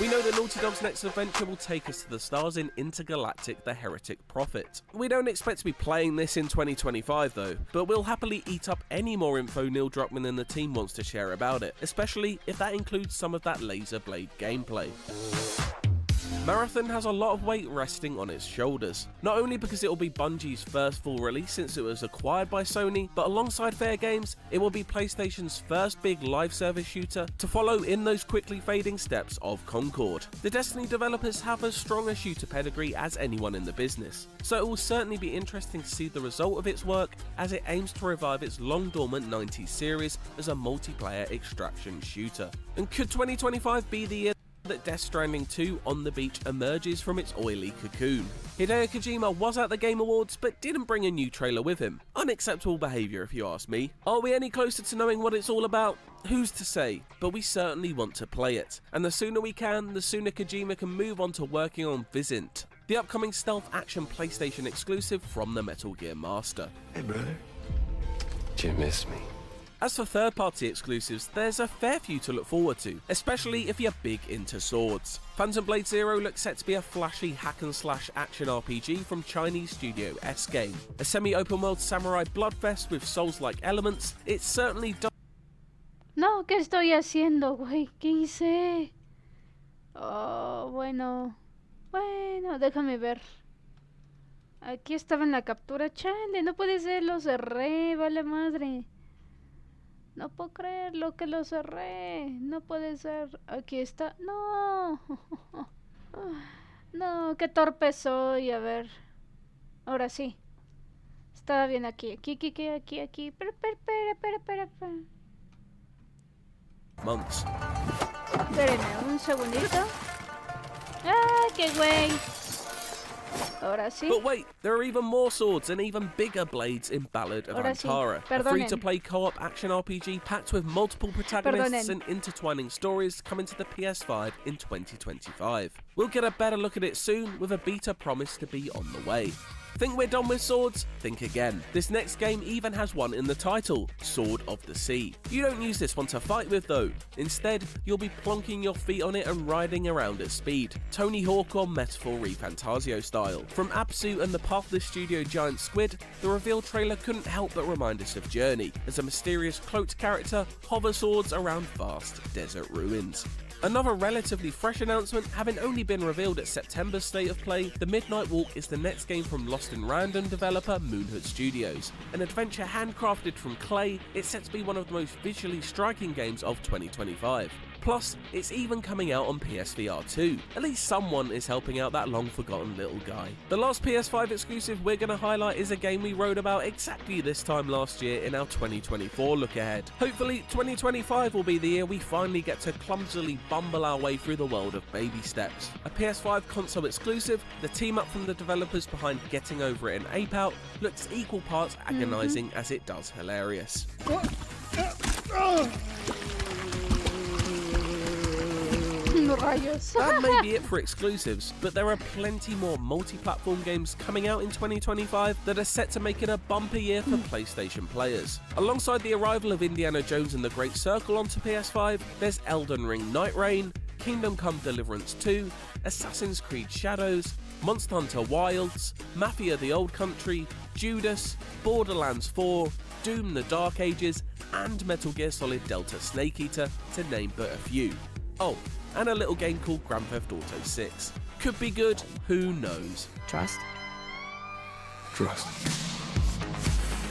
We know that Naughty Dog's next adventure will take us to the stars in Intergalactic: The Heretic Prophet. We don't expect to be playing this in 2025 though, but we'll happily eat up any more info Neil Druckmann and the team wants to share about it, especially if that includes some of that laser blade gameplay. Marathon has a lot of weight resting on its shoulders, not only because it will be Bungie's first full release since it was acquired by Sony, but alongside Fair Games, it will be PlayStation's first big live service shooter to follow in those quickly fading steps of Concord. The Destiny developers have as strong a shooter pedigree as anyone in the business, so it will certainly be interesting to see the result of its work as it aims to revive its long dormant 90s series as a multiplayer extraction shooter. And could 2025 be the year that Death Stranding 2 On the Beach emerges from its oily cocoon? Hideo Kojima was at the Game Awards but didn't bring a new trailer with him. Unacceptable behaviour if you ask me. Are we any closer to knowing what it's all about? Who's to say, but we certainly want to play it. And the sooner we can, the sooner Kojima can move on to working on Viscint, the upcoming stealth action PlayStation exclusive from the Metal Gear master. Hey brother, did you miss me? As for third-party exclusives, there's a fair few to look forward to, especially if you're big into swords. Phantom Blade Zero looks set to be a flashy hack-and-slash action RPG from Chinese studio S-Game. A semi-open world samurai bloodfest with Souls-like elements, it certainly does. No, ¿qué estoy haciendo, güey? ¿Qué hice? Oh, bueno, déjame ver. Aquí estaba en la captura. Chale, no puede ser, lo cerré, vale madre. No puedo creerlo que lo cerré. No puede ser. Aquí está. No. No, qué torpe soy. A ver. Ahora sí. Estaba bien aquí. Aquí. Espera. Months. Espérenme un segundito. ¡Ah, qué güey! Ahora sí. But wait, there are even more swords and even bigger blades in Ballad of Ahora sí. Antara. A Perdonen. free-to-play co-op action RPG packed with multiple protagonists and intertwining stories coming to the PS5 in 2025. We'll get a better look at it soon, with a beta promised to be on the way. Think we're done with swords? Think again. This next game even has one in the title, Sword of the Sea. You don't use this one to fight with though. Instead, you'll be plonking your feet on it and riding around at speed. Tony Hawk or Metaphor Refantasio style. From Absu and the Pathless Studio giant Squid, the reveal trailer couldn't help but remind us of Journey, as a mysterious cloaked character hovers swords around vast desert ruins. Another relatively fresh announcement, having only been revealed at September's State of Play, The Midnight Walk is the next game from Lost in Random developer Moonhood Studios. An adventure handcrafted from clay, it's set to be one of the most visually striking games of 2025. Plus, it's even coming out on PSVR 2. At least someone is helping out that long-forgotten little guy. The last PS5 exclusive we're going to highlight is a game we wrote about exactly this time last year in our 2024 look ahead. Hopefully, 2025 will be the year we finally get to clumsily bumble our way through the world of baby steps. A PS5 console exclusive, the team up from the developers behind Getting Over It and Ape Out looks equal parts agonizing as it does hilarious. That may be it for exclusives, but there are plenty more multi-platform games coming out in 2025 that are set to make it a bumper year for PlayStation players. Alongside the arrival of Indiana Jones and the Great Circle onto PS5, there's Elden Ring Night Reign, Kingdom Come Deliverance 2, Assassin's Creed Shadows, Monster Hunter Wilds, Mafia the Old Country, Judas, Borderlands 4, Doom the Dark Ages, and Metal Gear Solid Delta Snake Eater, to name but a few. Oh, and a little game called Grand Theft Auto 6. Could be good, who knows? Trust? Trust.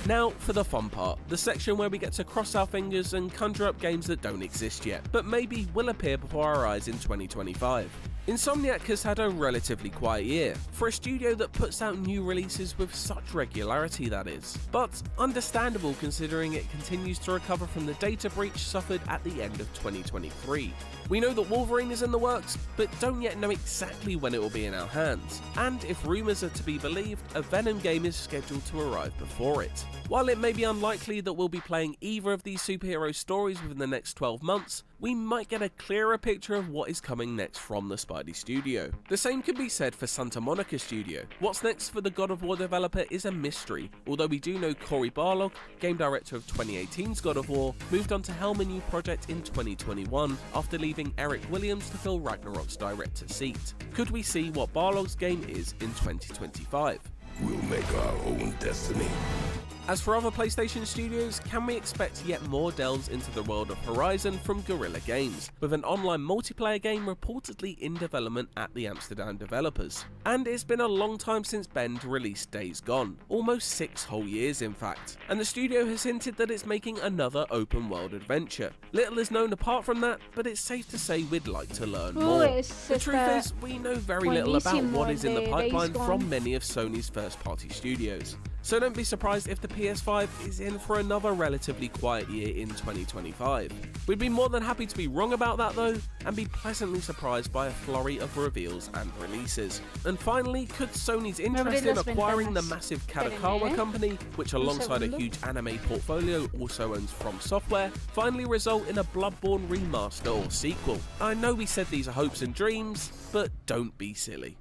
Now for the fun part, the section where we get to cross our fingers and conjure up games that don't exist yet, but maybe will appear before our eyes in 2025. Insomniac has had a relatively quiet year, for a studio that puts out new releases with such regularity, that is. But understandable considering it continues to recover from the data breach suffered at the end of 2023. We know that Wolverine is in the works, but don't yet know exactly when it will be in our hands. And if rumours are to be believed, a Venom game is scheduled to arrive before it. While it may be unlikely that we'll be playing either of these superhero stories within the next 12 months, we might get a clearer picture of what is coming next from the Spidey studio. The same can be said for Santa Monica Studio. What's next for the God of War developer is a mystery, although we do know Cory Barlog, game director of 2018's God of War, moved on to helm a new project in 2021 after leaving Eric Williams to fill Ragnarok's director seat. Could we see what Barlog's game is in 2025? We'll make our own destiny. As for other PlayStation studios, can we expect yet more delves into the world of Horizon from Guerrilla Games, with an online multiplayer game reportedly in development at the Amsterdam developers? And it's been a long time since Bend released Days Gone, almost 6 whole years in fact, and the studio has hinted that it's making another open world adventure. Little is known apart from that, but it's safe to say we'd like to learn more. The truth is, we know very little about what is in the pipeline from many of Sony's first party studios. So don't be surprised if the PS5 is in for another relatively quiet year in 2025. We'd be more than happy to be wrong about that though, and be pleasantly surprised by a flurry of reveals and releases. And finally, could Sony's interest in acquiring the massive Kadokawa company, which alongside a huge anime portfolio also owns From Software, finally result in a Bloodborne remaster or sequel? I know we said these are hopes and dreams, but don't be silly.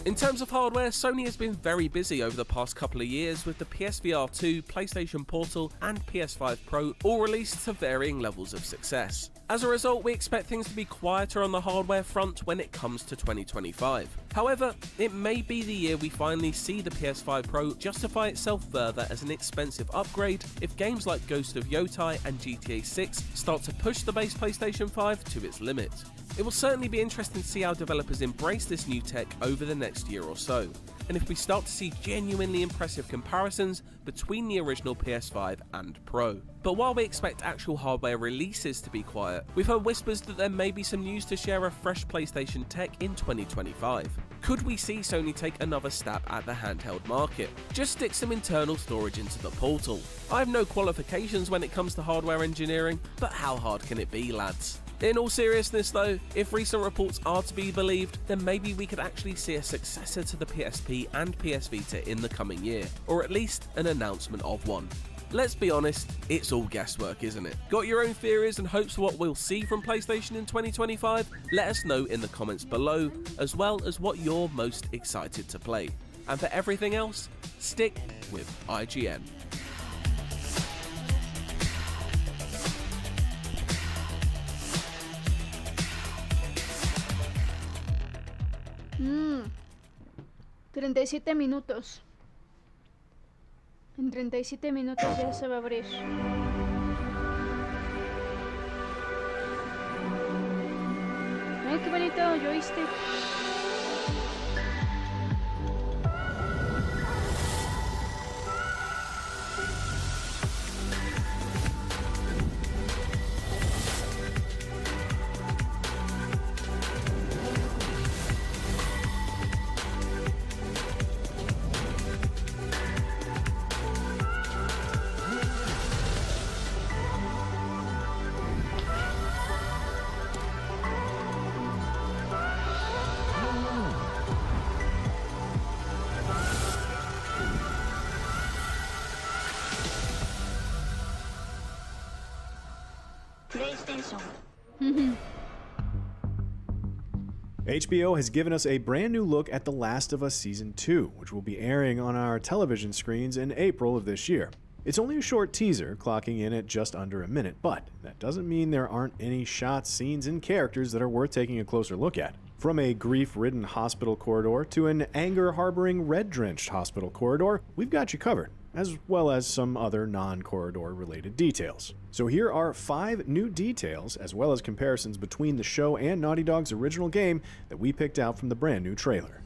In terms of hardware, Sony has been very busy over the past couple of years with the PSVR 2, PlayStation Portal and PS5 Pro all released to varying levels of success. As a result, we expect things to be quieter on the hardware front when it comes to 2025. However, it may be the year we finally see the PS5 Pro justify itself further as an expensive upgrade if games like Ghost of Yotai and GTA 6 start to push the base PlayStation 5 to its limit. It will certainly be interesting to see how developers embrace this new tech over the next year or so, and if we start to see genuinely impressive comparisons between the original PS5 and Pro. But while we expect actual hardware releases to be quiet, we've heard whispers that there may be some news to share of fresh PlayStation tech in 2025. Could we see Sony take another stab at the handheld market? Just stick some internal storage into the Portal. I have no qualifications when it comes to hardware engineering, but how hard can it be, lads? In all seriousness though, if recent reports are to be believed, then maybe we could actually see a successor to the PSP and PS Vita in the coming year, or at least an announcement of one. Let's be honest, it's all guesswork, isn't it? Got your own theories and hopes for what we'll see from PlayStation in 2025? Let us know in the comments below, as well as what you're most excited to play. And for everything else, stick with IGN. Mmm. 37 minutos. En 37 minutos ya se va a abrir. Ay, qué bonito joystick. HBO has given us a brand new look at The Last of Us Season 2, which will be airing on our television screens in April of this year. It's only a short teaser, clocking in at just under a minute, but that doesn't mean there aren't any shots, scenes, and characters that are worth taking a closer look at. From a grief-ridden hospital corridor to an anger-harboring, red-drenched hospital corridor, we've got you covered, as well as some other non-corridor related details. So here are 5 new details, as well as comparisons between the show and Naughty Dog's original game that we picked out from the brand new trailer.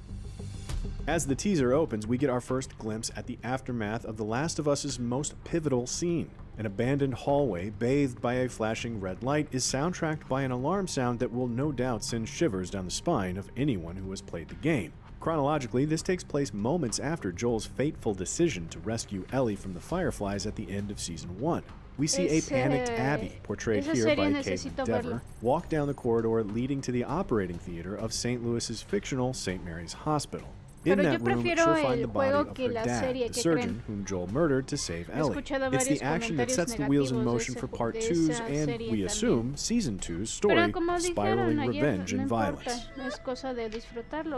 As the teaser opens, we get our first glimpse at the aftermath of The Last of Us's most pivotal scene. An abandoned hallway bathed by a flashing red light is soundtracked by an alarm sound that will no doubt send shivers down the spine of anyone who has played the game. Chronologically, this takes place moments after Joel's fateful decision to rescue Ellie from the Fireflies at the end of Season 1. We see a panicked Abby, portrayed here by Caitlin Dever, walk down the corridor leading to the operating theater of St. Louis's fictional St. Mary's Hospital. In that room, she'll find the body of her dad, the surgeon whom Joel murdered to save Ellie. It's the action that sets the wheels in motion for Part 2's and, we assume, Season 2's story, spiraling revenge and violence.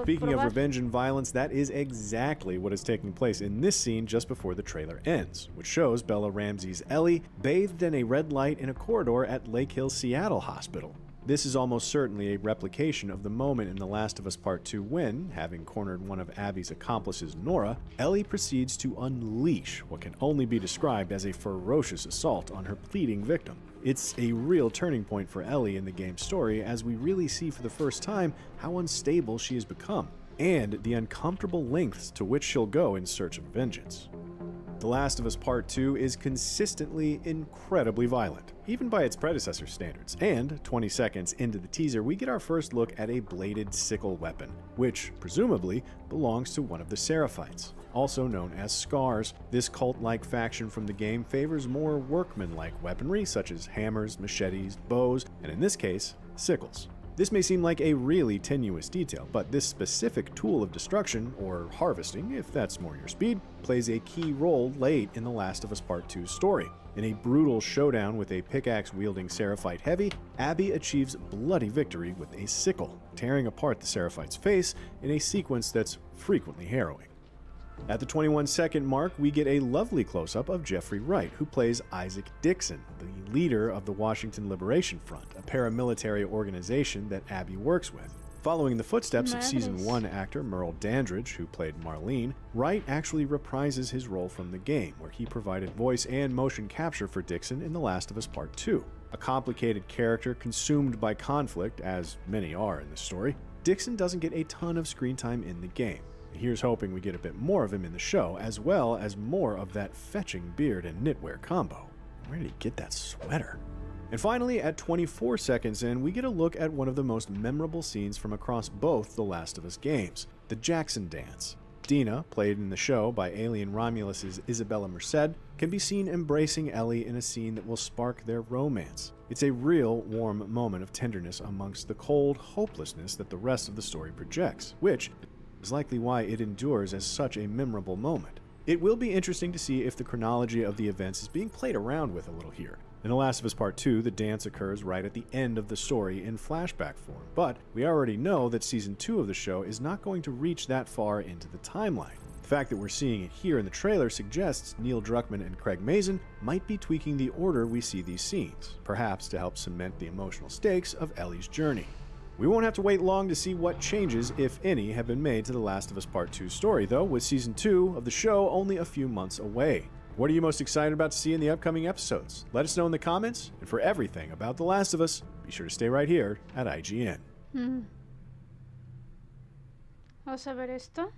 Speaking of revenge and violence, that is exactly what is taking place in this scene just before the trailer ends, which shows Bella Ramsey's Ellie bathed in a red light in a corridor at Lake Hill Seattle Hospital. This is almost certainly a replication of the moment in The Last of Us Part 2 when, having cornered one of Abby's accomplices, Nora, Ellie proceeds to unleash what can only be described as a ferocious assault on her pleading victim. It's a real turning point for Ellie in the game's story as we really see for the first time how unstable she has become, and the uncomfortable lengths to which she'll go in search of vengeance. The Last of Us Part 2 is consistently incredibly violent, even by its predecessor standards, and 20 seconds into the teaser we get our first look at a bladed sickle weapon, which, presumably, belongs to one of the Seraphites, also known as Scars. This cult-like faction from the game favors more workman-like weaponry such as hammers, machetes, bows, and in this case, sickles. This may seem like a really tenuous detail, but this specific tool of destruction, or harvesting if that's more your speed, plays a key role late in The Last of Us Part 2's story. In a brutal showdown with a pickaxe-wielding Seraphite heavy, Abby achieves bloody victory with a sickle, tearing apart the Seraphite's face in a sequence that's frequently harrowing. At the 21-second mark, we get a lovely close-up of Jeffrey Wright, who plays Isaac Dixon, the leader of the Washington Liberation Front, a paramilitary organization that Abby works with. Following the footsteps of Season 1 actor Merle Dandridge, who played Marlene, Wright actually reprises his role from the game, where he provided voice and motion capture for Dixon in The Last of Us Part 2. A complicated character consumed by conflict, as many are in this story, Dixon doesn't get a ton of screen time in the game. Here's hoping we get a bit more of him in the show, as well as more of that fetching beard and knitwear combo. Where did he get that sweater? And finally, at 24 seconds in, we get a look at one of the most memorable scenes from across both The Last of Us games, the Jackson Dance. Dina, played in the show by Alien Romulus' Isabella Merced, can be seen embracing Ellie in a scene that will spark their romance. It's a real warm moment of tenderness amongst the cold hopelessness that the rest of the story projects, which is likely why it endures as such a memorable moment. It will be interesting to see if the chronology of the events is being played around with a little here. In The Last of Us Part 2, the dance occurs right at the end of the story in flashback form, but we already know that Season 2 of the show is not going to reach that far into the timeline. The fact that we're seeing it here in the trailer suggests Neil Druckmann and Craig Mazin might be tweaking the order we see these scenes, perhaps to help cement the emotional stakes of Ellie's journey. We won't have to wait long to see what changes, if any, have been made to The Last of Us Part 2's story, though, with Season 2 of the show only a few months away. What are you most excited about to see in the upcoming episodes? Let us know in the comments, and for everything about The Last of Us, be sure to stay right here at IGN. Vamos a ver esto.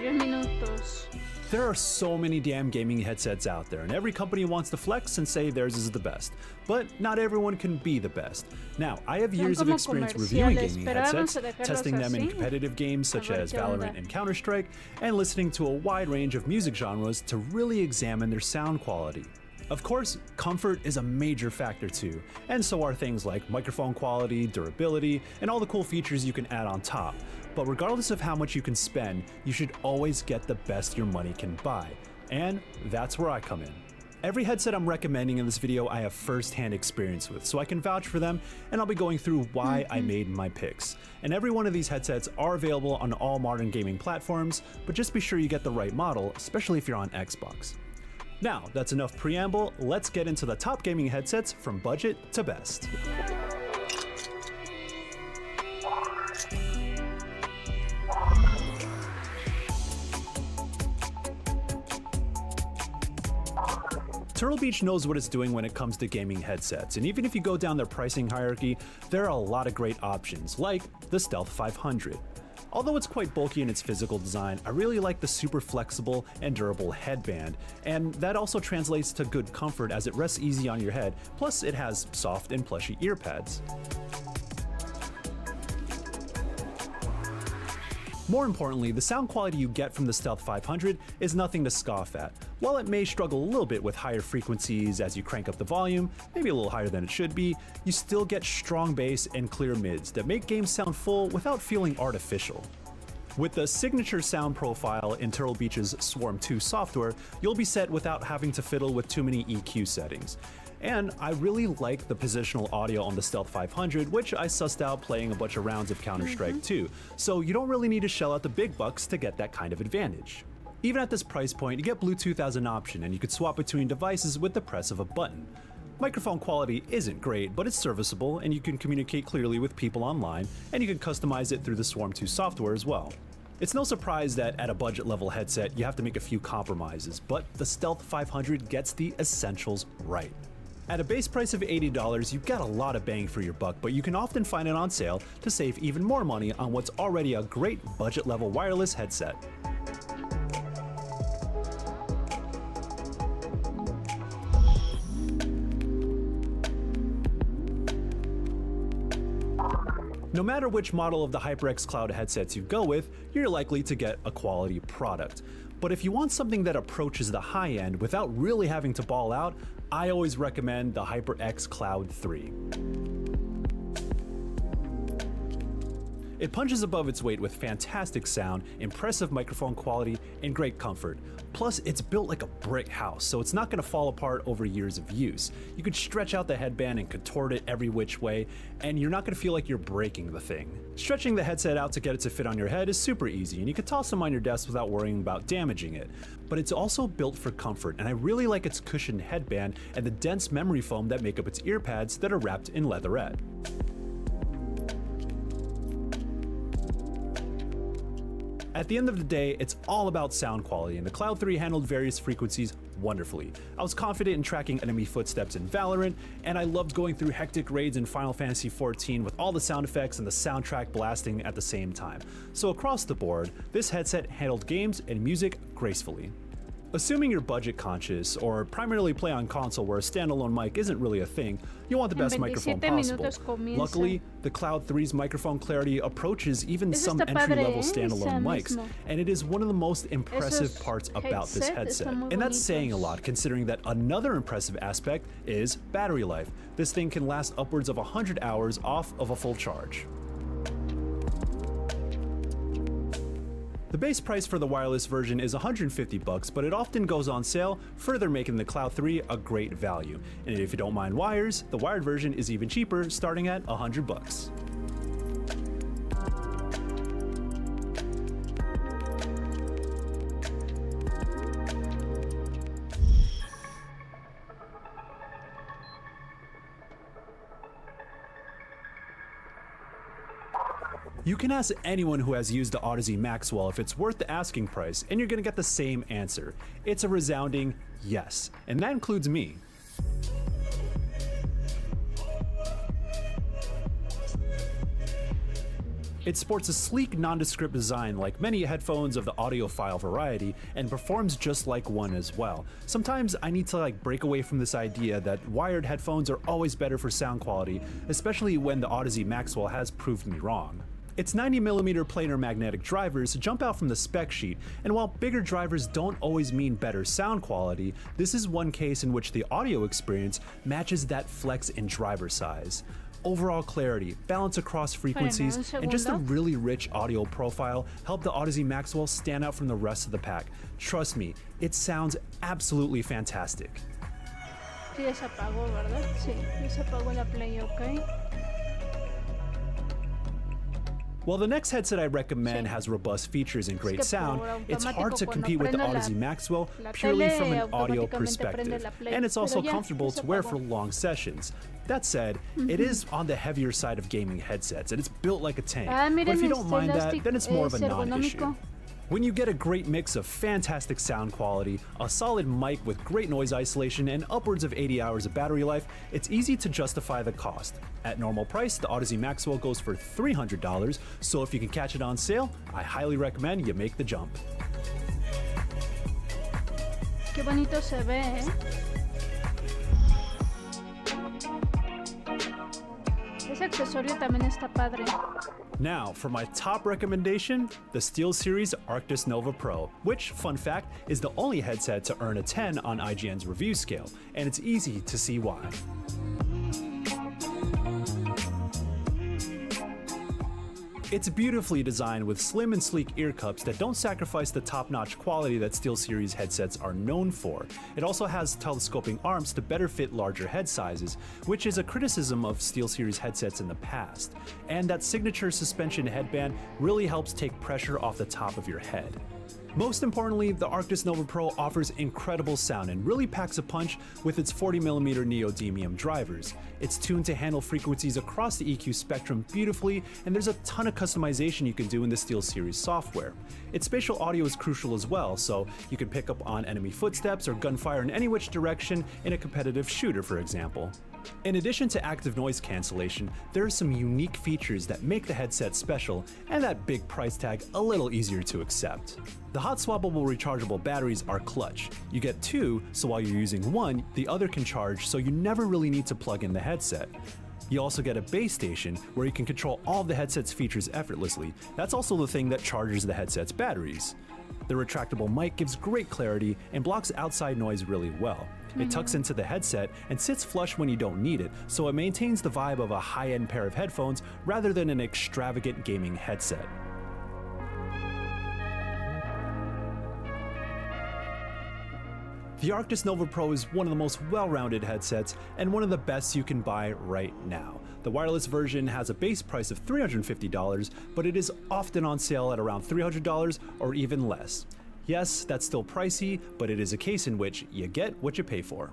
Minutos. There are so many damn gaming headsets out there, and every company wants to flex and say theirs is the best. But not everyone can be the best. Now, I have years of experience reviewing gaming headsets, testing them in competitive games such as Valorant and Counter-Strike, and listening to a wide range of music genres to really examine their sound quality. Of course, comfort is a major factor too, and so are things like microphone quality, durability, and all the cool features you can add on top. But regardless of how much you can spend, you should always get the best your money can buy. And that's where I come in. Every headset I'm recommending in this video I have first-hand experience with, so I can vouch for them, and I'll be going through why I made my picks. And every one of these headsets are available on all modern gaming platforms, but just be sure you get the right model, especially if you're on Xbox. Now, that's enough preamble, let's get into the top gaming headsets from budget to best. Turtle Beach knows what it's doing when it comes to gaming headsets, and even if you go down their pricing hierarchy, there are a lot of great options, like the Stealth 500. Although it's quite bulky in its physical design, I really like the super flexible and durable headband, and that also translates to good comfort as it rests easy on your head, plus it has soft and plushy ear pads. More importantly, the sound quality you get from the Stealth 500 is nothing to scoff at. While it may struggle a little bit with higher frequencies as you crank up the volume, maybe a little higher than it should be, you still get strong bass and clear mids that make games sound full without feeling artificial. With the signature sound profile in Turtle Beach's Swarm 2 software, you'll be set without having to fiddle with too many EQ settings. And I really like the positional audio on the Stealth 500, which I sussed out playing a bunch of rounds of Counter-Strike 2, so you don't really need to shell out the big bucks to get that kind of advantage. Even at this price point, you get Bluetooth as an option, and you could swap between devices with the press of a button. Microphone quality isn't great, but it's serviceable, and you can communicate clearly with people online, and you can customize it through the Swarm 2 software as well. It's no surprise that at a budget level headset, you have to make a few compromises, but the Stealth 500 gets the essentials right. At a base price of $80, you get a lot of bang for your buck, but you can often find it on sale to save even more money on what's already a great budget level wireless headset. No matter which model of the HyperX Cloud headsets you go with, you're likely to get a quality product. But if you want something that approaches the high end without really having to ball out, I always recommend the HyperX Cloud 3. It punches above its weight with fantastic sound, impressive microphone quality, and great comfort. Plus, it's built like a brick house, so it's not going to fall apart over years of use. You could stretch out the headband and contort it every which way, and you're not going to feel like you're breaking the thing. Stretching the headset out to get it to fit on your head is super easy, and you can toss them on your desk without worrying about damaging it. But it's also built for comfort, and I really like its cushioned headband and the dense memory foam that make up its ear pads that are wrapped in leatherette. At the end of the day, it's all about sound quality, and the Cloud 3 handled various frequencies wonderfully. I was confident in tracking enemy footsteps in Valorant, and I loved going through hectic raids in Final Fantasy XIV with all the sound effects and the soundtrack blasting at the same time. So across the board, this headset handled games and music gracefully. Assuming you're budget conscious or primarily play on console where a standalone mic isn't really a thing, you'll want the best microphone possible. Luckily, the Cloud 3's microphone clarity approaches even some entry-level standalone mics, and it is one of the most impressive parts about this headset. And that's saying a lot, considering that another impressive aspect is battery life. This thing can last upwards of 100 hours off of a full charge. The base price for the wireless version is $150, but it often goes on sale, further making the Cloud 3 a great value. And if you don't mind wires, the wired version is even cheaper, starting at $100. You can ask anyone who has used the Odyssey Maxwell if it's worth the asking price, and you're gonna get the same answer. It's a resounding yes, and that includes me. It sports a sleek, nondescript design like many headphones of the audiophile variety, and performs just like one as well. Sometimes I need to break away from this idea that wired headphones are always better for sound quality, especially when the Odyssey Maxwell has proved me wrong. Its 90mm planar magnetic drivers jump out from the spec sheet, and while bigger drivers don't always mean better sound quality, this is one case in which the audio experience matches that flex in driver size. Overall clarity, balance across frequencies, and just a really rich audio profile help the Odyssey Maxwell stand out from the rest of the pack. Trust me, it sounds absolutely fantastic. Sí, desapagó, ¿verdad? Sí, desapagó la Play, ok. While the next headset I recommend has robust features and great sound, it's hard to compete with the Odyssey Maxwell purely from an audio perspective, and it's also comfortable to wear for long sessions. That said, it is on the heavier side of gaming headsets, and it's built like a tank, but if you don't mind that, then it's more of a non-issue. When you get a great mix of fantastic sound quality, a solid mic with great noise isolation, and upwards of 80 hours of battery life, it's easy to justify the cost. At normal price, the Odyssey Maxwell goes for $300, so if you can catch it on sale, I highly recommend you make the jump. Qué bonito se ve, ¿eh? Ese accesorio también está padre. Now, for my top recommendation, the SteelSeries Arctis Nova Pro, which, fun fact, is the only headset to earn a 10 on IGN's review scale, and it's easy to see why. It's beautifully designed with slim and sleek ear cups that don't sacrifice the top-notch quality that SteelSeries headsets are known for. It also has telescoping arms to better fit larger head sizes, which is a criticism of SteelSeries headsets in the past. And that signature suspension headband really helps take pressure off the top of your head. Most importantly, the Arctis Nova Pro offers incredible sound and really packs a punch with its 40mm neodymium drivers. It's tuned to handle frequencies across the EQ spectrum beautifully, and there's a ton of customization you can do in the SteelSeries software. Its spatial audio is crucial as well, so you can pick up on enemy footsteps or gunfire in any which direction in a competitive shooter, for example. In addition to active noise cancellation, there are some unique features that make the headset special and that big price tag a little easier to accept. The hot swappable rechargeable batteries are clutch. You get two, so while you're using one, the other can charge, so you never really need to plug in the headset. You also get a base station where you can control all of the headset's features effortlessly. That's also the thing that charges the headset's batteries. The retractable mic gives great clarity and blocks outside noise really well. It tucks into the headset and sits flush when you don't need it, so it maintains the vibe of a high-end pair of headphones rather than an extravagant gaming headset. The Arctis Nova Pro is one of the most well-rounded headsets and one of the best you can buy right now. The wireless version has a base price of $350, but it is often on sale at around $300 or even less. Yes, that's still pricey, but it is a case in which you get what you pay for.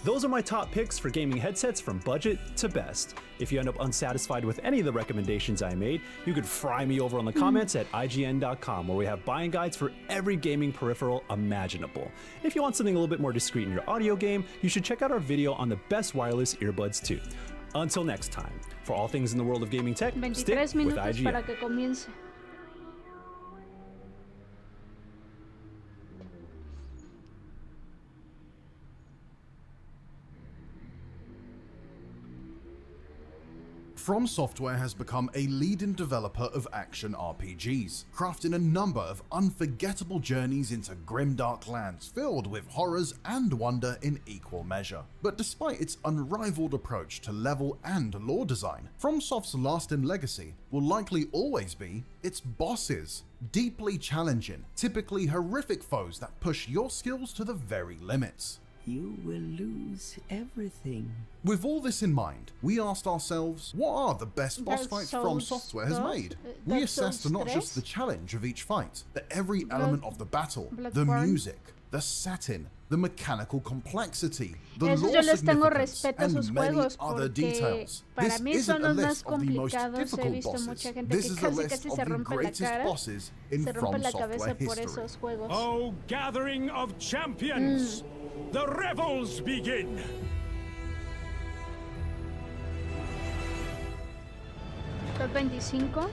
Those are my top picks for gaming headsets from budget to best. If you end up unsatisfied with any of the recommendations I made, you could fry me over on the comments at IGN.com, where we have buying guides for every gaming peripheral imaginable. If you want something a little bit more discreet in your audio game, you should check out our video on the best wireless earbuds too. Until next time, for all things in the world of gaming tech, stick with IGN. Para que comience. From Software has become a leading developer of action RPGs, crafting a number of unforgettable journeys into grimdark lands filled with horrors and wonder in equal measure. But despite its unrivaled approach to level and lore design, FromSoft's lasting legacy will likely always be its bosses. Deeply challenging, typically horrific foes that push your skills to the very limits. You will lose everything. With all this in mind, we asked ourselves, what are the best boss fights From Software has made? We assessed not just the challenge of each fight, but every element of the battle, the music, the setting, the mechanical complexity, the lore significance, and many other details. This isn't a list of the most difficult bosses. This is a list of the greatest bosses in From Software history. Oh, gathering of champions! The revels begin! Top 25.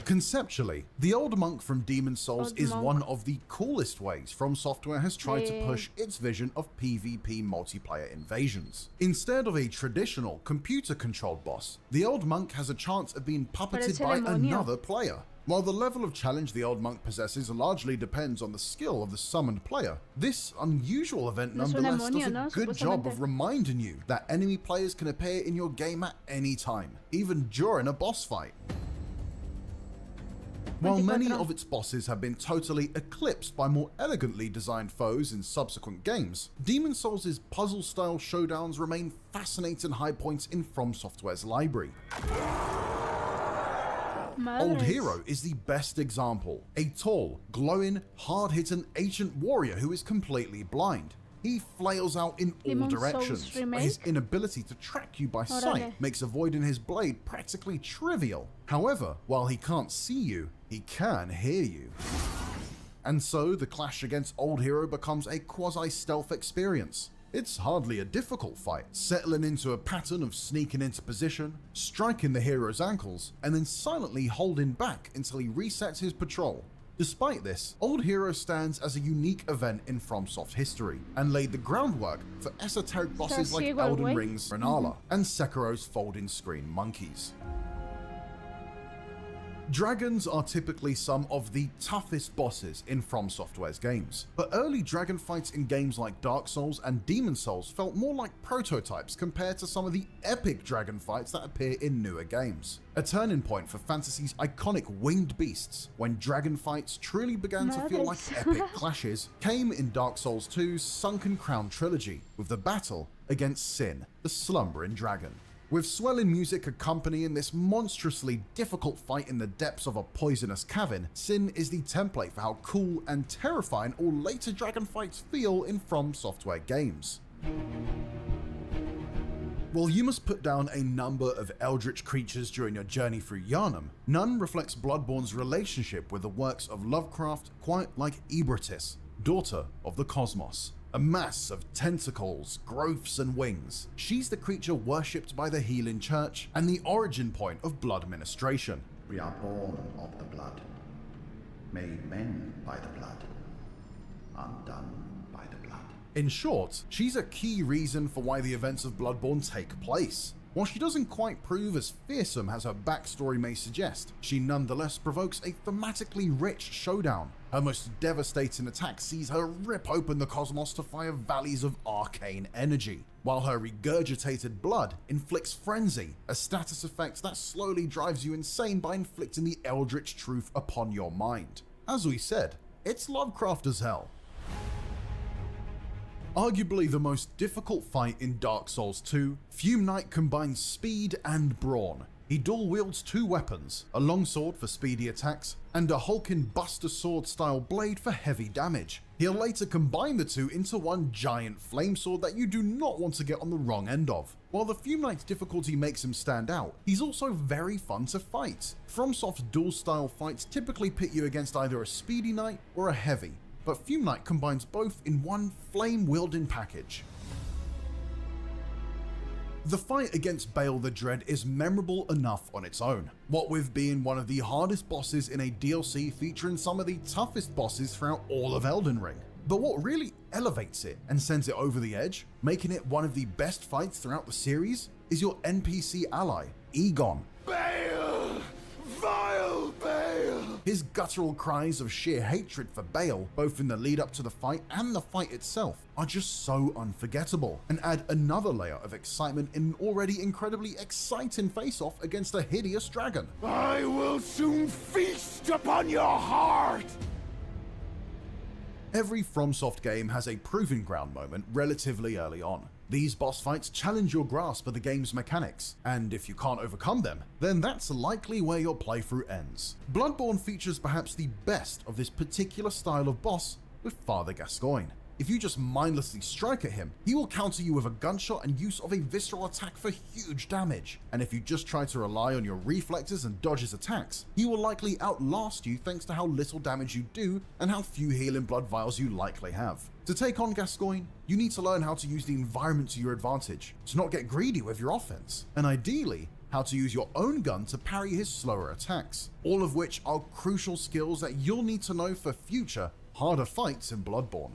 Conceptually, the Old Monk from Demon's Souls is one of the coolest ways From Software has tried to push its vision of PvP multiplayer invasions. Instead of a traditional computer-controlled boss, the Old Monk has a chance of being puppeted by another player. While the level of challenge the Old Monk possesses largely depends on the skill of the summoned player, this unusual event nonetheless does a good job of reminding you that enemy players can appear in your game at any time, even during a boss fight. While many of its bosses have been totally eclipsed by more elegantly designed foes in subsequent games, Demon's Souls' puzzle-style showdowns remain fascinating high points in From Software's library. Old Hero is the best example. A tall, glowing, hard-hitting ancient warrior who is completely blind. He flails out in all directions, but his inability to track you by sight makes avoiding his blade practically trivial. However, while he can't see you, he can hear you. And so the clash against Old Hero becomes a quasi-stealth experience. It's hardly a difficult fight, settling into a pattern of sneaking into position, striking the hero's ankles, and then silently holding back until he resets his patrol. Despite this, Old Hero stands as a unique event in FromSoft history, and laid the groundwork for esoteric bosses like Elden Ring's Renala and Sekiro's folding screen monkeys. Dragons are typically some of the toughest bosses in From Software's games, but early dragon fights in games like Dark Souls and Demon's Souls felt more like prototypes compared to some of the epic dragon fights that appear in newer games. A turning point for fantasy's iconic winged beasts, when dragon fights truly began to feel like epic clashes, came in Dark Souls 2's Sunken Crown trilogy, with the battle against Sin, the slumbering dragon. With swelling music accompanying this monstrously difficult fight in the depths of a poisonous cavern, Sin is the template for how cool and terrifying all later dragon fights feel in From Software games. While you must put down a number of eldritch creatures during your journey through Yharnam, none reflects Bloodborne's relationship with the works of Lovecraft quite like Ebritis, daughter of the cosmos. A mass of tentacles, growths, and wings, she's the creature worshipped by the Healing Church and the origin point of blood ministration. We are born of the blood, made men by the blood, undone by the blood. In short, she's a key reason for why the events of Bloodborne take place. While she doesn't quite prove as fearsome as her backstory may suggest, she nonetheless provokes a thematically rich showdown. Her most devastating attack sees her rip open the cosmos to fire valleys of arcane energy, while her regurgitated blood inflicts frenzy, a status effect that slowly drives you insane by inflicting the eldritch truth upon your mind. As we said, it's Lovecraft as hell. Arguably the most difficult fight in Dark Souls 2, Fume Knight combines speed and brawn. He dual wields two weapons, a longsword for speedy attacks, and a hulking Buster Sword style blade for heavy damage. He'll later combine the two into one giant flame sword that you do not want to get on the wrong end of. While the Fume Knight's difficulty makes him stand out, he's also very fun to fight. FromSoft's dual style fights typically pit you against either a speedy knight or a heavy, but Fume Knight combines both in one flame-wielding package. The fight against Bale the Dread is memorable enough on its own, what with being one of the hardest bosses in a DLC featuring some of the toughest bosses throughout all of Elden Ring. But what really elevates it and sends it over the edge, making it one of the best fights throughout the series, is your NPC ally, Egon. Bale! Vile Bale! His guttural cries of sheer hatred for Bale, both in the lead up to the fight and the fight itself, are just so unforgettable, and add another layer of excitement in an already incredibly exciting face-off against a hideous dragon. I will soon feast upon your heart! Every FromSoft game has a proving ground moment relatively early on. These boss fights challenge your grasp of the game's mechanics, and if you can't overcome them, then that's likely where your playthrough ends. Bloodborne features perhaps the best of this particular style of boss with Father Gascoigne. If you just mindlessly strike at him, he will counter you with a gunshot and use of a visceral attack for huge damage. And if you just try to rely on your reflexes and dodge his attacks, he will likely outlast you thanks to how little damage you do and how few healing blood vials you likely have. To take on Gascoigne, you need to learn how to use the environment to your advantage, to not get greedy with your offense, and ideally, how to use your own gun to parry his slower attacks, all of which are crucial skills that you'll need to know for future, harder fights in Bloodborne.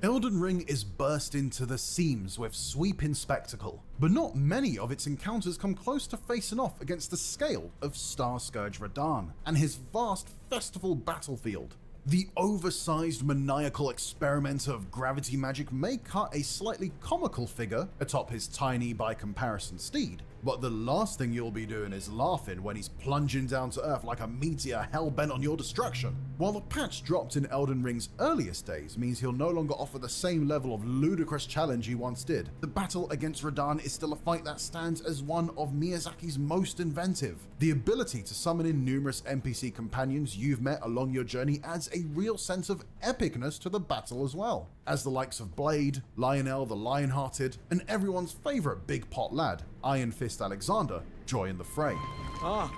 Elden Ring is bursting to the seams with sweeping spectacle, but not many of its encounters come close to facing off against the scale of Star Scourge Radahn and his vast festival battlefield. The oversized maniacal experimenter of gravity magic may cut a slightly comical figure atop his tiny by comparison steed, but the last thing you'll be doing is laughing when he's plunging down to earth like a meteor hell-bent on your destruction. While the patch dropped in Elden Ring's earliest days means he'll no longer offer the same level of ludicrous challenge he once did, the battle against Radahn is still a fight that stands as one of Miyazaki's most inventive. The ability to summon in numerous NPC companions you've met along your journey adds a real sense of epicness to the battle as well, as the likes of Blade, Lionel the Lionhearted, and everyone's favourite big pot lad, Iron Fist Alexander, join the fray. Ah,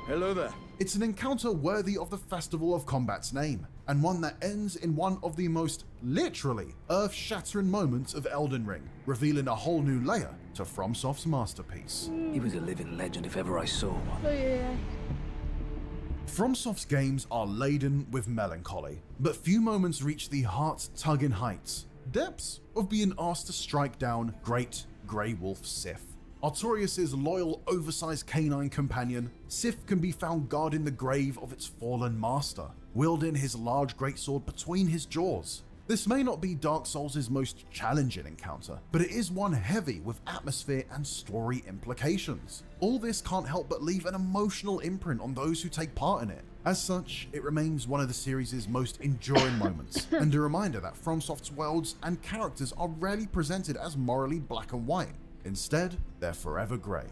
hello there. It's an encounter worthy of the Festival of Combat's name, and one that ends in one of the most, literally, earth-shattering moments of Elden Ring, revealing a whole new layer to FromSoft's masterpiece. He was a living legend if ever I saw one. Oh, yeah. FromSoft's games are laden with melancholy, but few moments reach the heart-tugging heights, depths of being asked to strike down Great Grey Wolf Sif. Artorias' loyal, oversized canine companion, Sif can be found guarding the grave of its fallen master, wielding his large greatsword between his jaws. This may not be Dark Souls' most challenging encounter, but it is one heavy with atmosphere and story implications. All this can't help but leave an emotional imprint on those who take part in it. As such, it remains one of the series' most enduring moments, and a reminder that FromSoft's worlds and characters are rarely presented as morally black and white. Instead, they're forever grey.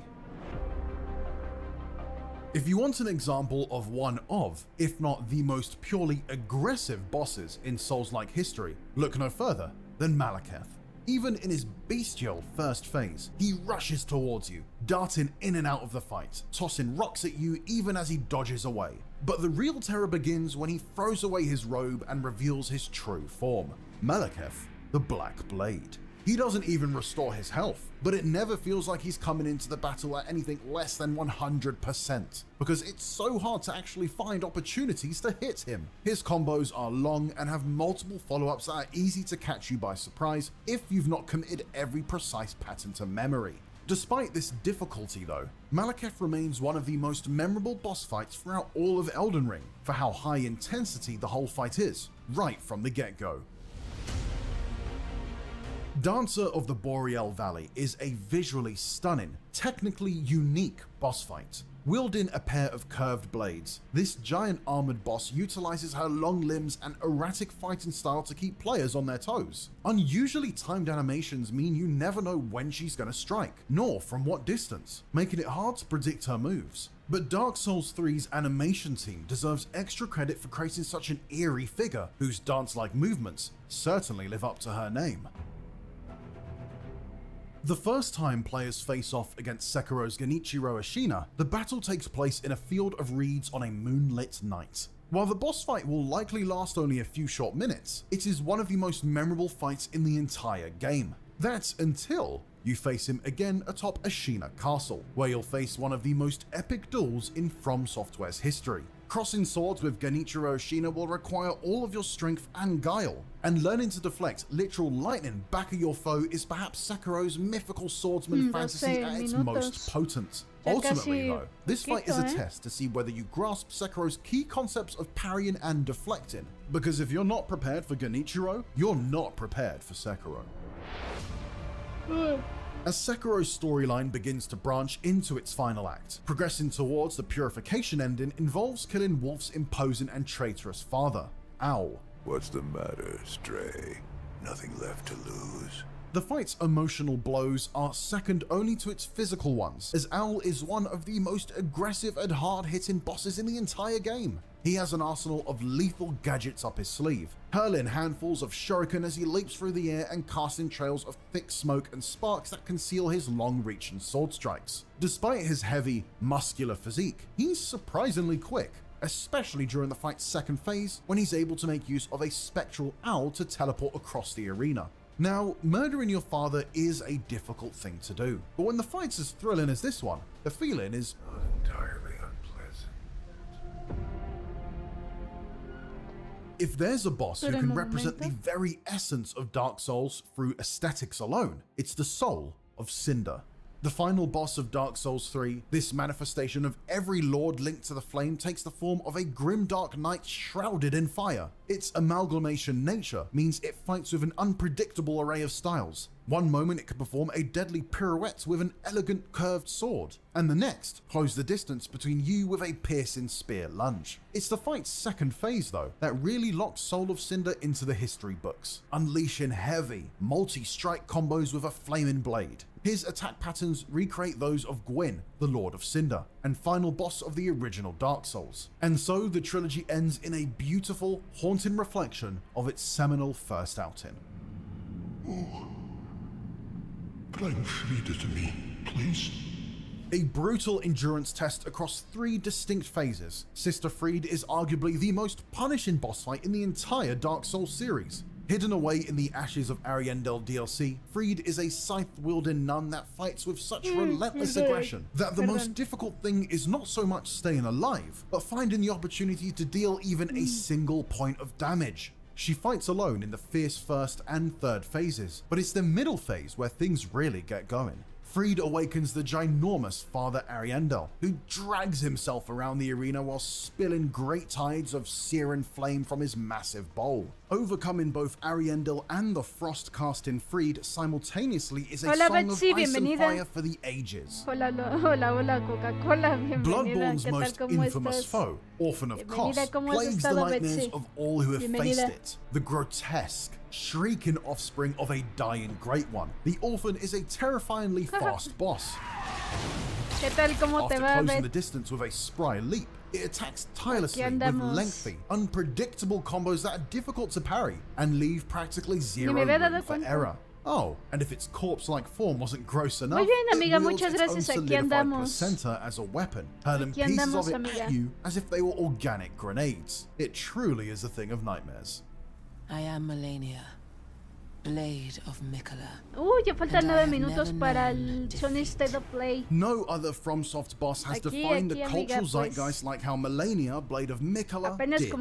If you want an example of one of, if not the most purely aggressive bosses in Souls-like history, look no further than Malekith. Even in his bestial first phase, he rushes towards you, darting in and out of the fight, tossing rocks at you even as he dodges away. But the real terror begins when he throws away his robe and reveals his true form, Malekith, the Black Blade. He doesn't even restore his health, but it never feels like he's coming into the battle at anything less than 100%, because it's so hard to actually find opportunities to hit him. His combos are long and have multiple follow-ups that are easy to catch you by surprise if you've not committed every precise pattern to memory. Despite this difficulty though, Malekith remains one of the most memorable boss fights throughout all of Elden Ring for how high intensity the whole fight is, right from the get-go. Dancer of the Boreal Valley is a visually stunning, technically unique boss fight. Wielding a pair of curved blades, this giant armored boss utilizes her long limbs and erratic fighting style to keep players on their toes. Unusually timed animations mean you never know when she's gonna strike, nor from what distance, making it hard to predict her moves. But Dark Souls 3's animation team deserves extra credit for creating such an eerie figure whose dance-like movements certainly live up to her name. The first time players face off against Sekiro's Genichiro Ashina, the battle takes place in a field of reeds on a moonlit night. While the boss fight will likely last only a few short minutes, it is one of the most memorable fights in the entire game. That's until you face him again atop Ashina Castle, where you'll face one of the most epic duels in From Software's history. Crossing swords with Genichiro Ashina will require all of your strength and guile, and learning to deflect literal lightning back at your foe is perhaps Sekiro's mythical swordsman fantasy at its most potent. Ultimately though, this fight is a test to see whether you grasp Sekiro's key concepts of parrying and deflecting, because if you're not prepared for Genichiro, you're not prepared for Sekiro. As Sekiro's storyline begins to branch into its final act, progressing towards the purification ending involves killing Wolf's imposing and traitorous father, Owl. What's the matter, Stray? Nothing left to lose? The fight's emotional blows are second only to its physical ones, as Owl is one of the most aggressive and hard-hitting bosses in the entire game. He has an arsenal of lethal gadgets up his sleeve, hurling handfuls of shuriken as he leaps through the air and casting trails of thick smoke and sparks that conceal his long-reaching sword strikes. Despite his heavy, muscular physique, he's surprisingly quick, especially during the fight's second phase when he's able to make use of a spectral owl to teleport across the arena. Now, murdering your father is a difficult thing to do, but when the fight's as thrilling as this one, the feeling is not entirely unpleasant. If there's a boss who can represent the very essence of Dark Souls through aesthetics alone, it's the soul of Cinder. The final boss of Dark Souls 3, this manifestation of every lord linked to the flame takes the form of a grimdark knight shrouded in fire. Its amalgamation nature means it fights with an unpredictable array of styles. One moment it can perform a deadly pirouette with an elegant curved sword, and the next close the distance between you with a piercing spear lunge. It's the fight's second phase though that really locks Soul of Cinder into the history books, unleashing heavy, multi-strike combos with a flaming blade. His attack patterns recreate those of Gwyn, the Lord of Cinder, and final boss of the original Dark Souls. And so the trilogy ends in a beautiful, haunting reflection of its seminal first outing. Oh. Bring Frida to me, please. A brutal endurance test across 3 distinct phases, Sister Fried is arguably the most punishing boss fight in the entire Dark Souls series. Hidden away in the ashes of Ariandel DLC, Fried is a scythe-wielding nun that fights with such relentless aggression that the most difficult thing is not so much staying alive, but finding the opportunity to deal even a single point of damage. She fights alone in the fierce first and third phases, but it's the middle phase where things really get going. Fried awakens the ginormous Father Ariandel, who drags himself around the arena while spilling great tides of searing flame from his massive bowl. Overcoming both Ariandel and the frost-casting Fried simultaneously is a song of ice and fire for the ages. Hola, hola, Coca-Cola, bienvenida. Bloodborne's most infamous foe, Orphan of Kos, plagues the nightmares of all who have faced it. The grotesque, shrieking offspring of a dying Great One, the Orphan is a terrifyingly fast boss. After closing the distance with a spry leap, it attacks tirelessly with lengthy, unpredictable combos that are difficult to parry and leave practically zero room for error. Oh, and if its corpse-like form wasn't gross enough, it wields its own solidified placenta as a weapon, hurling pieces of it at you as if they were organic grenades. It truly is a thing of nightmares. I am Melania, Blade of Mikola. Ya faltan 9 minutos para el Sony State of Play. No other FromSoft boss has defined the cultural zeitgeist like how Melania, Blade of Mikola, did.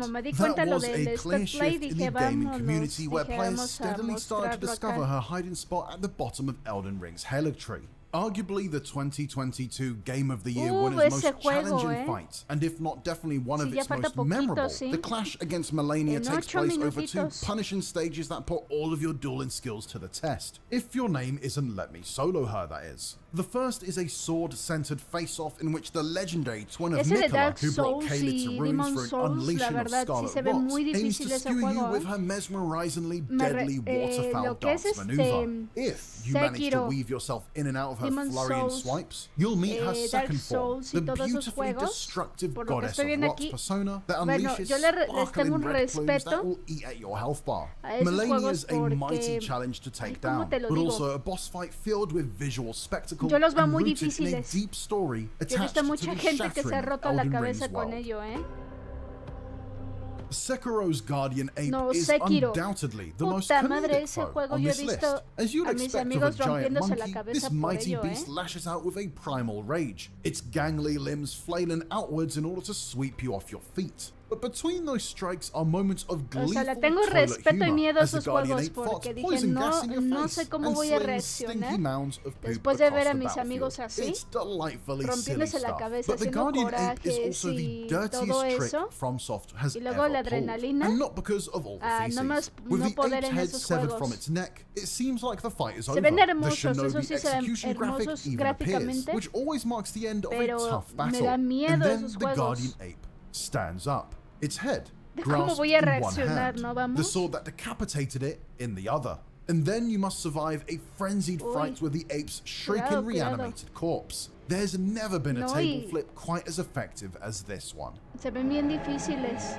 That was a clear shift in the gaming community where players steadily started to discover her hiding spot at the bottom of Elden Ring's Halig tree. Arguably the 2022 Game of the Year winner's most challenging fight, and if not definitely one of its most memorable, the clash against Melania takes place over 2 punishing stages that put all of your dueling skills to the test. If your name isn't Let Me Solo Her, that is. The first is a sword-centered face-off in which the legendary twin of Mikola, who brought Caelid to ruins for an unleashing of Scarlet Rot, aims to skew you with her mesmerizingly deadly waterfowl dance maneuver. If you manage to weave yourself in and out of her flurrying swipes, you'll meet her second form, the beautifully destructive goddess of rocks persona that unleashes sparkling red plumes that will eat at your health bar. Melania is a mighty challenge to take down, but also a boss fight filled with visual spectacle and rooted in a deep story attached to the shattering Elden Ring's world. Sekiro's Guardian Ape is undoubtedly the most comedic foe on this list. As you'd expect of a giant monkey, this mighty beast lashes out with a primal rage, its gangly limbs flailing outwards in order to sweep you off your feet. But between those strikes are moments of gleeful toilet humor as the Guardian Ape farts poison gas in your face and slings stinky mounds of poop across the battlefield. It's delightfully silly stuff, but the Guardian Ape is also the dirtiest trick FromSoft has ever pulled, and not because of all the feces. With the ape's head severed from its neck, it seems like the fight is over. The shinobi execution graphic even appears, which always marks the end of a tough battle, and then the Guardian Ape stands up, its head grasped in one hand, the sword that decapitated it in the other. And then you must survive a frenzied fight with the ape's shrieking reanimated corpse. There's never been a table flip quite as effective as this one. Se ven bien difíciles.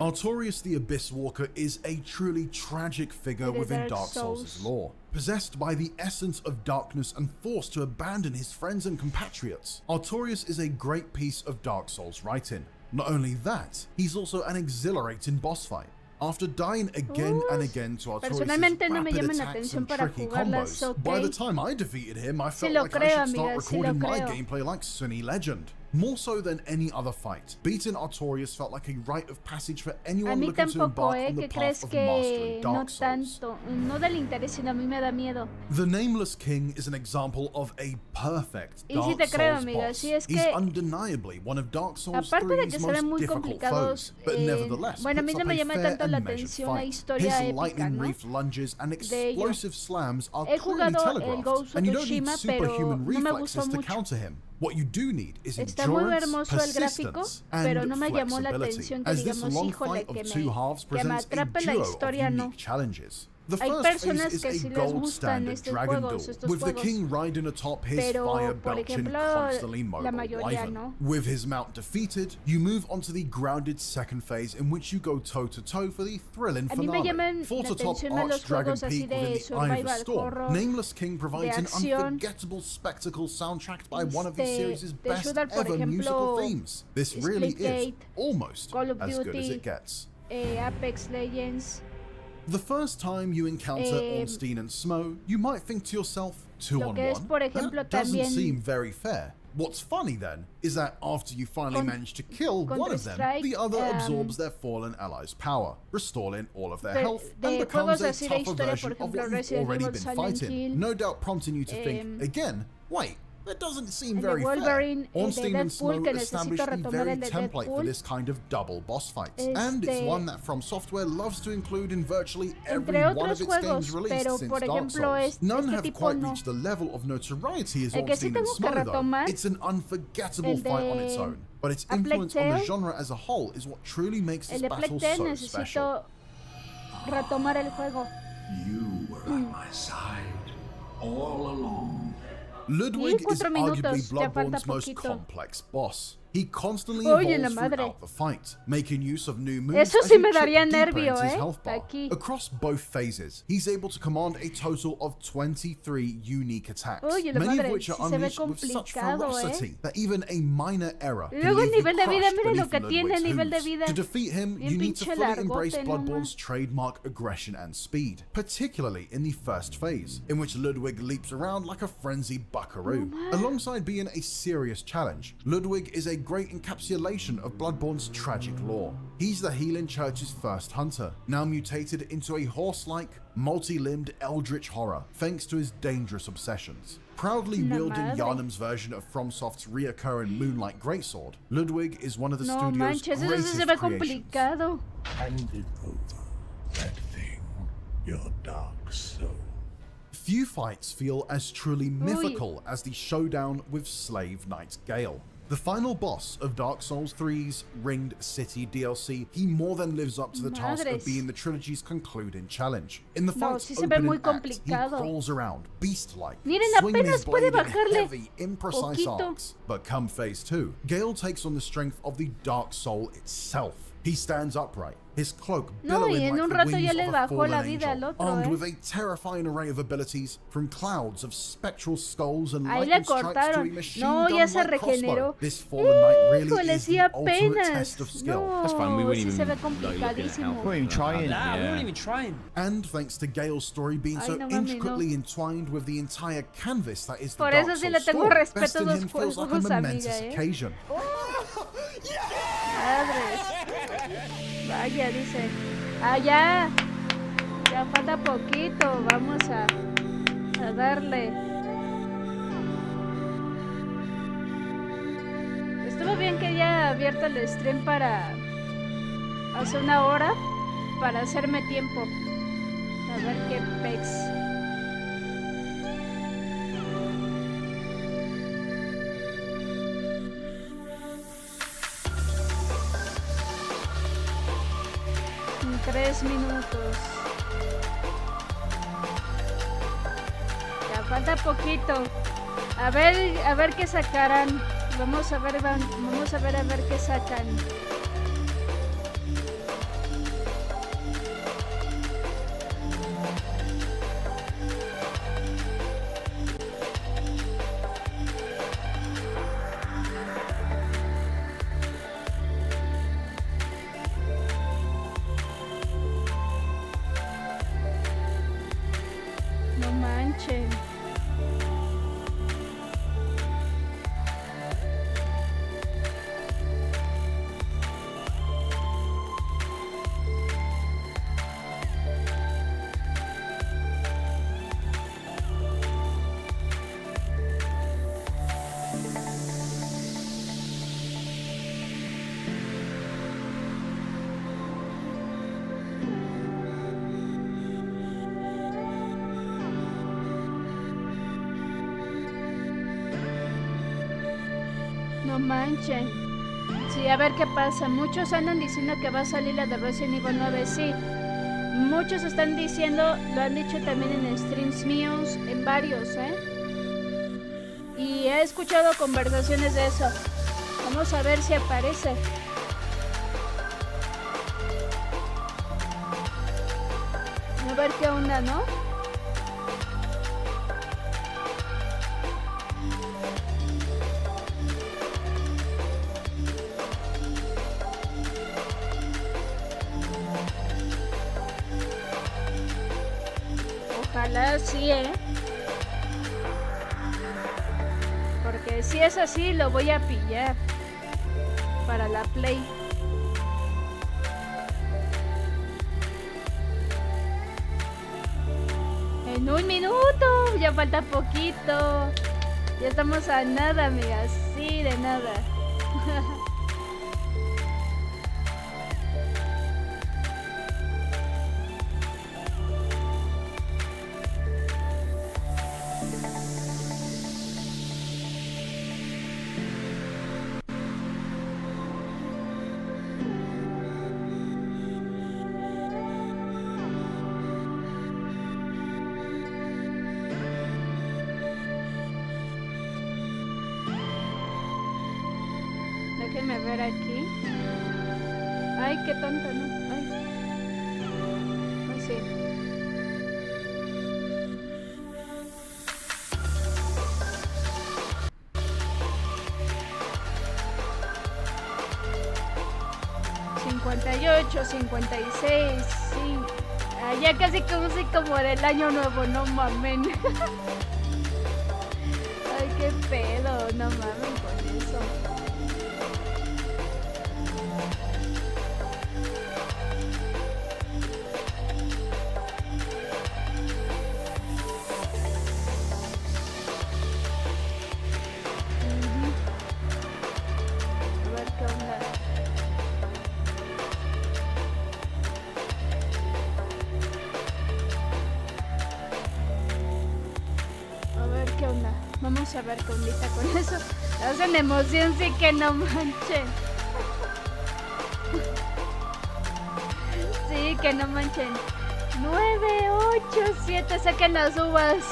Artorias the Abyss Walker is a truly tragic figure within Dark Souls' lore. Possessed by the essence of darkness and forced to abandon his friends and compatriots, Artorias is a great piece of Dark Souls writing. Not only that, he's also an exhilarating boss fight. After dying again and again to Artorias' rapid attacks and tricky combos, by the time I defeated him, I felt like I should start recording my gameplay like Sunny Legend. More so than any other fight, beating Artorias felt like a rite of passage for anyone looking to embark on the path of mastering Dark Souls. No del interés, sino a mí me da miedo. The Nameless King is an example of a perfect Dark Souls boss. He's undeniably one of Dark Souls 3's most difficult foes, but nevertheless puts up a fair and measured fight. His lightning-reefed lunges and explosive slams are clearly telegraphed, and you don't need superhuman reflexes to counter him. What you do need is endurance, persistence, and flexibility, as this long fight of two halves presents a duo of unique challenges. The first phase is a gold standard dragon duel, with the king riding atop his fire-belching, constantly mobile wyvern. With his mount defeated, you move on to the grounded second phase, in which you go toe-to-toe for the thrilling finale. Fought atop Archdragon Peak within the Eye of the Storm, Nameless King provides an unforgettable spectacle soundtracked by one of the series' best ever musical themes. This really is almost as good as it gets. Apex Legends. The first time you encounter Ornstein and Smo, you might think to yourself, 2-on-1? That doesn't seem very fair. What's funny then, is that after you finally manage to kill one of them, the other absorbs their fallen allies' power, restoring all of their health, and becomes a tougher version of what you've already been fighting, no doubt prompting you to think, again, wait, that doesn't seem very fair. Ornstein and Smo established the very template for this kind of double boss fight, and it's one that From Software loves to include in virtually every one of its games released since Dark Souls. None have quite reached the level of notoriety as Ornstein and Smo though. It's an unforgettable fight on its own, but its influence on the genre as a whole is what truly makes this battle so special. You were at my side all along. Ludwig is arguably Bloodborne's most complex boss. He constantly Oye, la evolves madre. throughout the fight, making use of new moves Eso as sí he me chip daría deeper nervio, into his health bar. Aquí. Across both phases, he's able to command a total of 23 unique attacks, Oye, la many madre, of which are sí se ve unleashed with such complicado, ferocity that even a minor error Y can luego el leave you nivel de vida, crushed mire lo beneath que tiene, Ludwig's nivel de hooves. vida. To defeat him, Bien you need to pinche fully embrace largote, no Bloodborne's trademark aggression and speed, particularly in the first phase, in which Ludwig leaps around like a frenzied buckaroo. Alongside being a serious challenge, Ludwig is a great encapsulation of Bloodborne's tragic lore. He's the Healing Church's first hunter, now mutated into a horse-like, multi-limbed eldritch horror thanks to his dangerous obsessions. Proudly La wielding madre. Yharnam's version of FromSoft's reoccurring Moonlight Greatsword, Ludwig is one of the No studio's manches, eso sí greatest se ve creations. complicado. Handed over that thing, your dark soul. Few fights feel as truly mythical as the showdown with Slave Knight Gale. The final boss of Dark Souls 3's Ringed City DLC, he more than lives up to the task of Madres. being the trilogy's concluding challenge. In the No, fight's sí se ve muy opening act, he complicado. crawls around, beast-like, Miren, swinging his apenas puede blade in bajarle heavy, imprecise poquito. arcs. But come phase 2, Gale takes on the strength of the Dark Soul itself. He stands upright, his cloak No, billowing y en like un the rato wings ya of le a bajó fallen la vida angel, al otro, armed ¿eh? with a terrifying array of abilities from clouds of spectral skulls and Ahí le lightning strikes to a cortaron. machine No, ya se gun-like crossbow. regeneró. This fallen knight really Híjole, is sí the ultimate apenas. test of skill. No, That's fine. We weren't sí even se ve like, looking at complicadísimo. how. We weren't even trying. Nah, we weren't even trying. And thanks to Gale's story being Ay, so no mami, intricately entwined with the entire canvas that is the Por Dark eso sí Souls le tengo story, respeto a besting los him feels like a juegos, momentous amiga, ¿eh? occasion. Madres. Vaya, dice. Ah, ya. Ya falta poquito. Vamos a darle. Estuvo bien que haya abierto el stream para hace una hora para hacerme tiempo. A ver qué pex. En 3 minutos. Ya falta poquito. A ver qué sacarán. Vamos a ver qué sacan. No manchen. No manchen. Sí, a ver qué pasa. Muchos andan diciendo que va a salir la de Resident Evil 9, sí. Muchos están diciendo, lo han dicho también en streams míos, en varios, ¿eh? Y he escuchado conversaciones de eso. Vamos a ver si aparece. A ver qué onda, ¿no? Ojalá sí, porque si es así lo voy a pillar para la Play. En 1 minuto, ya falta poquito. Ya estamos a nada, amigas, sí, de nada. Déjame ver aquí. Ay, qué tonta, ¿no? Ay. Oh, sí. $58, 56, sí. Ah, ya casi como del año nuevo, no mamen. Ay, qué pedo, no mamen con eso. A ver qué onda. A ver qué onda. Vamos a ver qué ondita con eso. Hacen emoción, sí que no manchen. Sí, que no manchen. 9, 8, 7, saquen las uvas.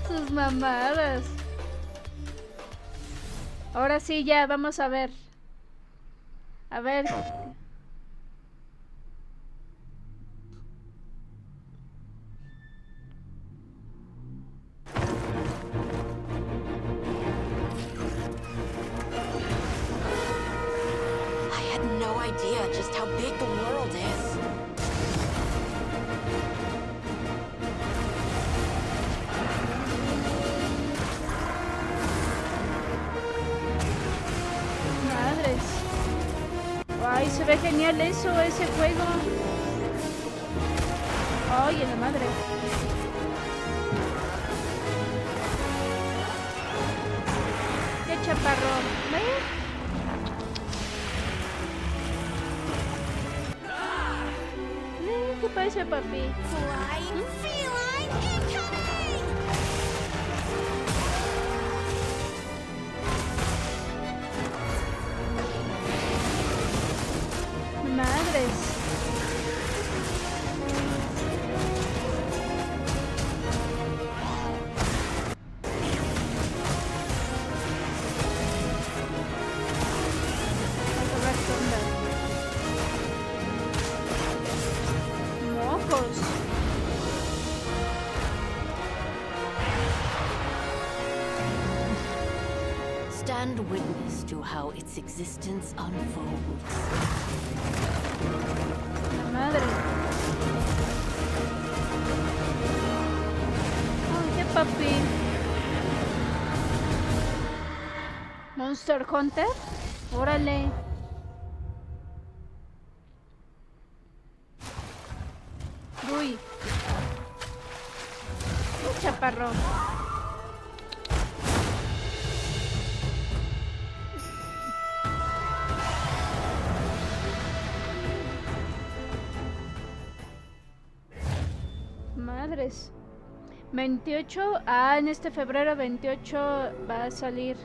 Sus mamadas. Ahora sí, ya, vamos a ver. A ver. I had no idea just how big the world is. Madres. Ay, se ve genial eso, ese juego. Ay, en la madre. Qué chaparrón. ¿Qué pasa, papi? Flying feline incoming! Madres. Vamos a ver qué onda. Mocos. Stand witness to how its existence unfolds. La madre. Ay, qué papi. Monster Hunter. Órale. Uy. Un chaparrón. Madres. 28. Ah, en este febrero 28 va a salir.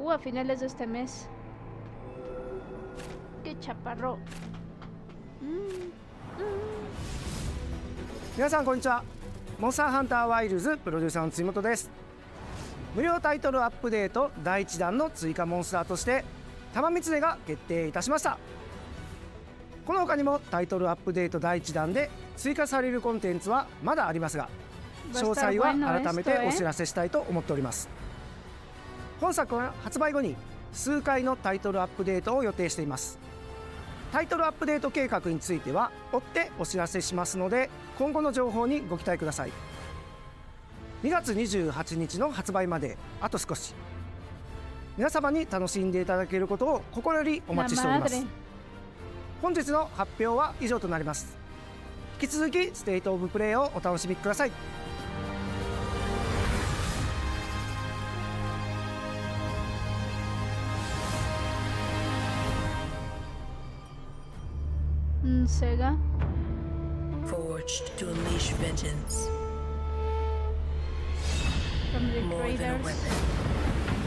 A finales de este mes. Qué chaparro. 皆さんこんにちは。モンスターハンターワイルズプロデューサーの辻本です。無料タイトルアップデート第1弾の追加モンスターとして玉三つが決定いたしました。この他にもタイトルアップデート第1弾で追加されるコンテンツはまだありますが、詳細は改めてお知らせしたいと思っております。本作は発売後に数回のタイトルアップデートを予定しています。タイトルアップデート計画については追ってお知らせしますので、今後の情報にご期待ください。2月28日の発売まであと少し。皆様に楽しんでいただけることを心よりお待ちしております。本日の発表は以上となります。引き続きステートオブプレイをお楽しみください。Sega. Forged to unleash vengeance. From the More than a traders. weapon,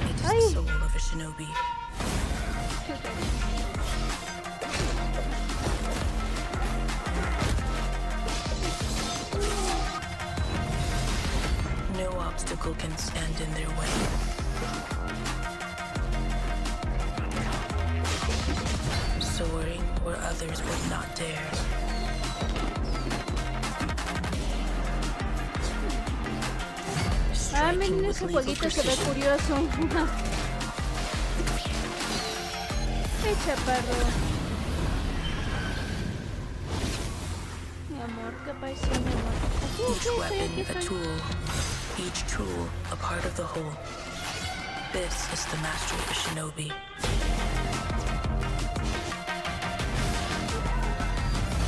it is the soul of a shinobi. No obstacle can stand in their way. where others would not dare. Ah, miren, ese jueguito se ve curioso. ¡Qué chaparro! Mi amor, ¿qué pasó, mi amor? Each weapon a tool, each tool a part of the whole. This is the mastery of a shinobi.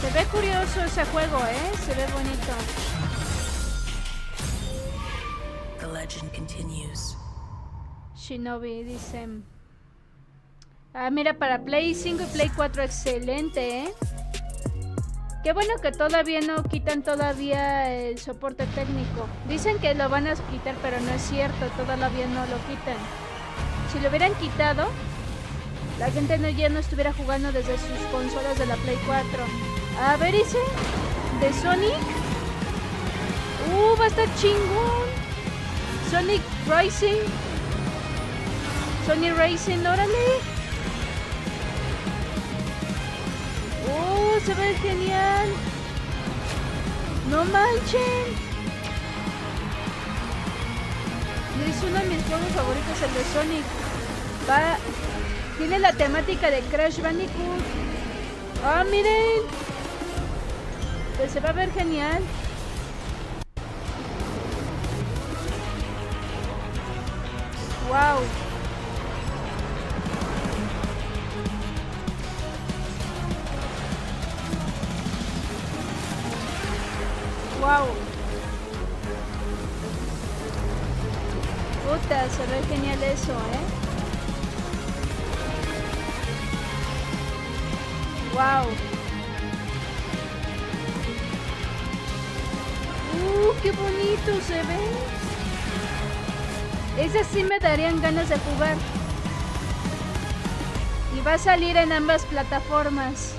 Se ve curioso ese juego, se ve bonito. The legend continues. Shinobi, dice. Ah, mira, para Play 5 y Play 4, excelente, Qué bueno que todavía no quitan todavía el soporte técnico. Dicen que lo van a quitar, pero no es cierto, todavía no lo quitan. Si lo hubieran quitado, la gente ya no estuviera jugando desde sus consolas de la Play 4. A ver, ese de Sonic. Va a estar chingón. Sonic Racing. Sonic Racing, órale. Se ve genial. No manchen. Es uno de mis juegos favoritos, el de Sonic. Tiene la temática de Crash Bandicoot. Ah, miren. Pues se va a ver genial. Wow. Wow. Puta, se ve genial eso, Wow. Qué bonito se ve. Esas sí me darían ganas de jugar. Y va a salir en ambas plataformas.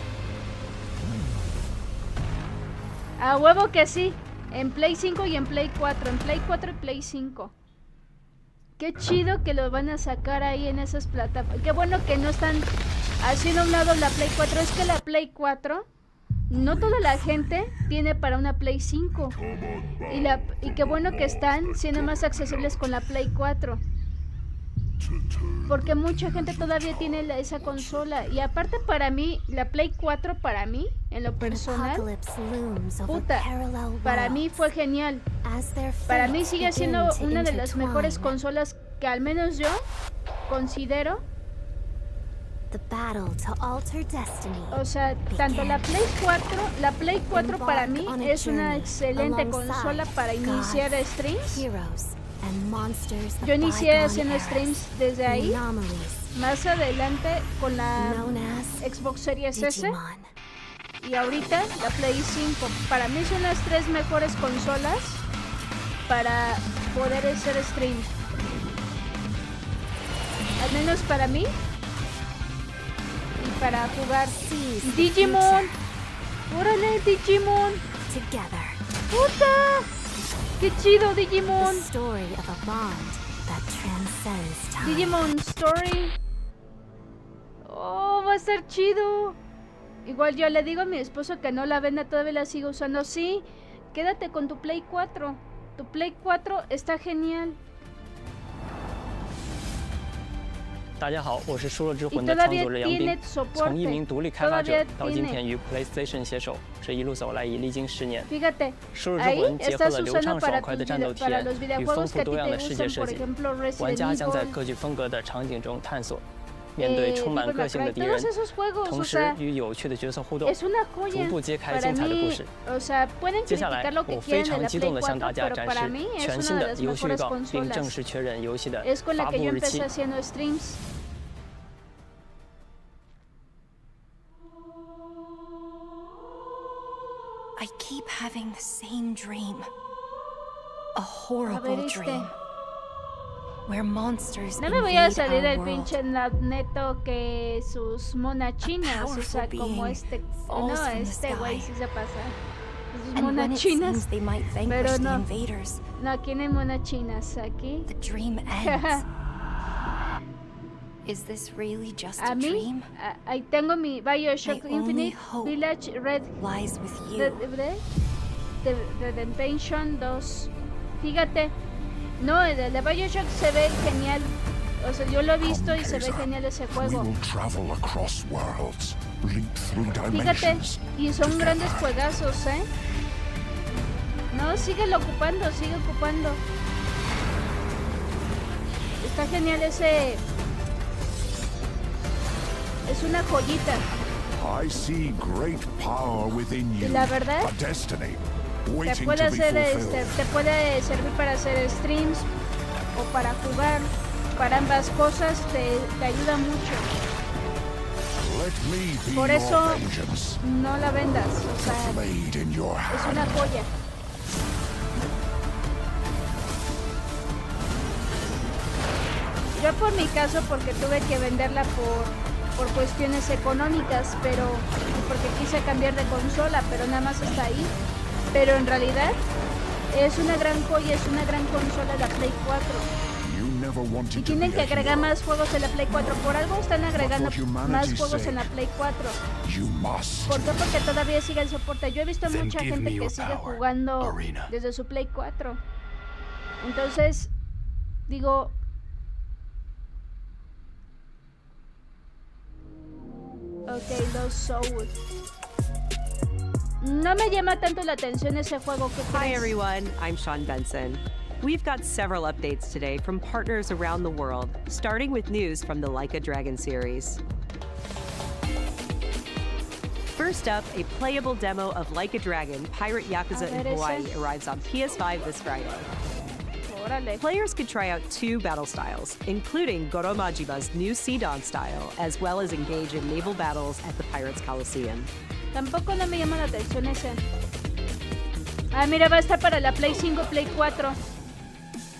A huevo que sí. En Play 5 y en Play 4. En Play 4 y Play 5. Qué chido que lo van a sacar ahí en esas plataformas. Qué bueno que no están haciendo a un lado la Play 4. Es que la Play 4, no toda la gente tiene para una Play 5. Y qué bueno que están siendo más accesibles con la Play 4. Porque mucha gente todavía tiene esa consola. Y aparte, para mí, la Play 4 para mí, en lo personal, puta, para mí fue genial. Para mí sigue siendo una de las mejores consolas que al menos yo considero. O sea, tanto la Play 4 para mí es una excelente consola para iniciar streams. Yo inicié haciendo streams desde ahí. Más adelante con la Xbox Series S. Y ahorita la Play 5. Para mí son las tres mejores consolas para poder hacer streams. Al menos para mí. Y para jugar Digimon. ¡Órale, Digimon! ¡Puta! ¡Qué chido, Digimon! Digimon Story. Oh, va a estar chido. Igual yo le digo a mi esposo que no la venda, todavía la sigo usando. Sí, quédate con tu Play 4. Tu Play 4 está genial. 大家好，我是输了之魂的创作者杨斌。从一名独立开发者到今天与 PlayStation 携手，这一路走来已历经10年。输了之魂结合了流畅爽快的战斗体验与丰富多样的世界设计，玩家将在各具风格的场景中探索，面对充满个性的敌人，同时与有趣的角色互动，逐步揭开精彩的故事。接下来，我非常激动地向大家展示全新的游戏预告，并正式确认游戏的发布日期。 I keep having the same dream. A horrible dream. Where monsters no me voy a salir del pinche neto que sus monachinas, o sea, como este güey sí se pasa. Sus monachinas, pero no. No, aquí no hay monachinas, aquí. The dream ends. Is this really just a dream? Ahí tengo mi BioShock Infinite Village Red lies with you. The Redemption 2. Fíjate, no, el de BioShock se ve genial. O sea, yo lo he visto y se ve genial ese juego. Fíjate, y son grandes juegazos, ¿eh? No, síguelo ocupando, sigue ocupando. Está genial ese. Es una joyita. Y la verdad, te puede hacer te puede servir para hacer streams o para jugar. Para ambas cosas te ayuda mucho. Por eso no la vendas. O sea, es una joya. Yo por mi caso, porque tuve que venderla por cuestiones económicas, pero porque quise cambiar de consola, pero nada más está ahí. Pero en realidad es una gran joya, es una gran consola la Play 4. Y tienen que agregar más juegos en la Play 4. Por algo están agregando más juegos en la Play 4. ¿Por qué? Porque todavía sigue el soporte. Yo he visto mucha gente que sigue jugando desde su Play 4. Entonces, digo... Ok, Lost Soul. No me llama tanto la atención ese juego. ¿Qué crees? Hi everyone, I'm Sean Benson. We've got several updates today from partners around the world, starting with news from the Like a Dragon series. First up, a playable demo of Like a Dragon, Pirate Yakuza in Hawaii arrives on PS5 this Friday. Players could try out 2 battle styles, including Goro Majiba's new Sidon style, as well as engage in naval battles at the Pirates Coliseum. Tampoco no me llama la atención ese. Ah, mira, va a estar para la Play 5, Play 4.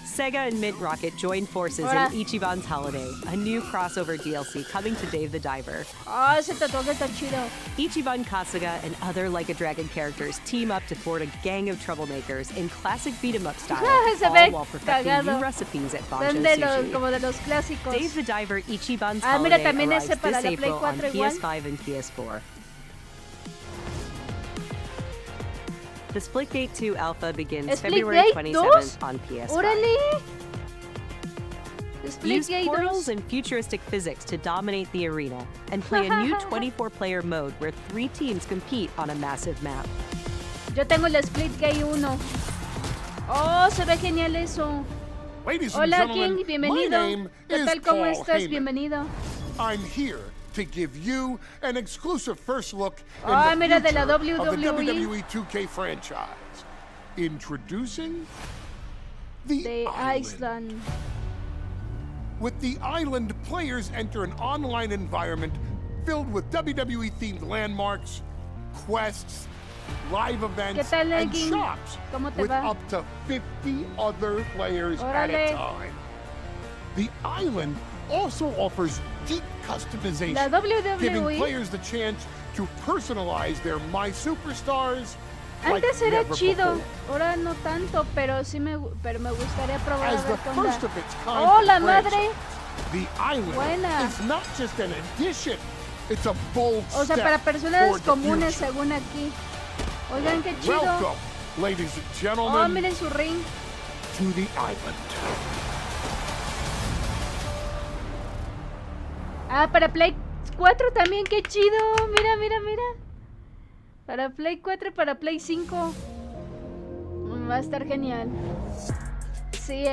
Sega and Mint Rocket joined forces in Ichiban's Holiday, a new crossover DLC coming to Dave the Diver. Ah, ese tatuaje está chido. Ichiban Kasuga and other Like a Dragon characters team up to thwart a gang of troublemakers in classic beat-em-up style, all while perfecting new recipes at Banjo Sushi. Como de los clásicos. Dave the Diver Ichiban's mira, Holiday también arrives ese para this la Play April 4 on igual. PS5 and PS4. The Splitgate 2 alpha begins February 27th on PS5. ¡Órale! Use portals and futuristic physics to dominate the arena and play a new 24-player mode where 3 teams compete on a massive map. Yo tengo el Splitgate 1. Oh, se ve genial eso. Hola, King, bienvenido. ¿Qué tal? ¿Cómo estás? Bienvenido. I'm here to give you an exclusive first look in the mira, de la future of the WWE. WWE 2K franchise. Introducing the Island. With the island, players enter an online environment filled with WWE-themed landmarks, quests, live events, and shops with up to 50 other players at a time. The island also offers deep customization, giving players the chance to personalize their My Superstars. Antes era chido, ahora no tanto, pero me gustaría probar a ver cómo anda. ¡Oh, la madre! The island is not just an addition, it's a bold o sea, para personas comunes, según aquí. Oigan, qué chido. Welcome, ladies and gentlemen, oh, miren su ring. To the island. Ah, para Play 4 también, qué chido. Mira, mira, mira. Para Play 4 y para Play 5. Va a estar genial. Sí,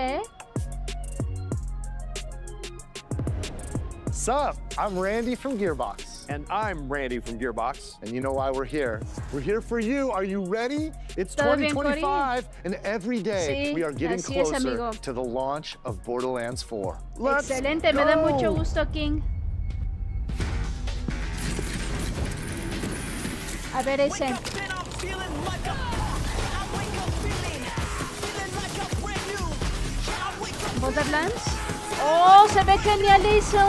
Sup? I'm Randy from Gearbox. And I'm Randy from Gearbox. And you know why we're here. We're here for you. Are you ready? It's 2025, and every day we are getting closer to the launch of Borderlands 4. Let's Excelente, go. Me da mucho gusto, King. A ver ese. Borderlands. Oh, se ve genial eso.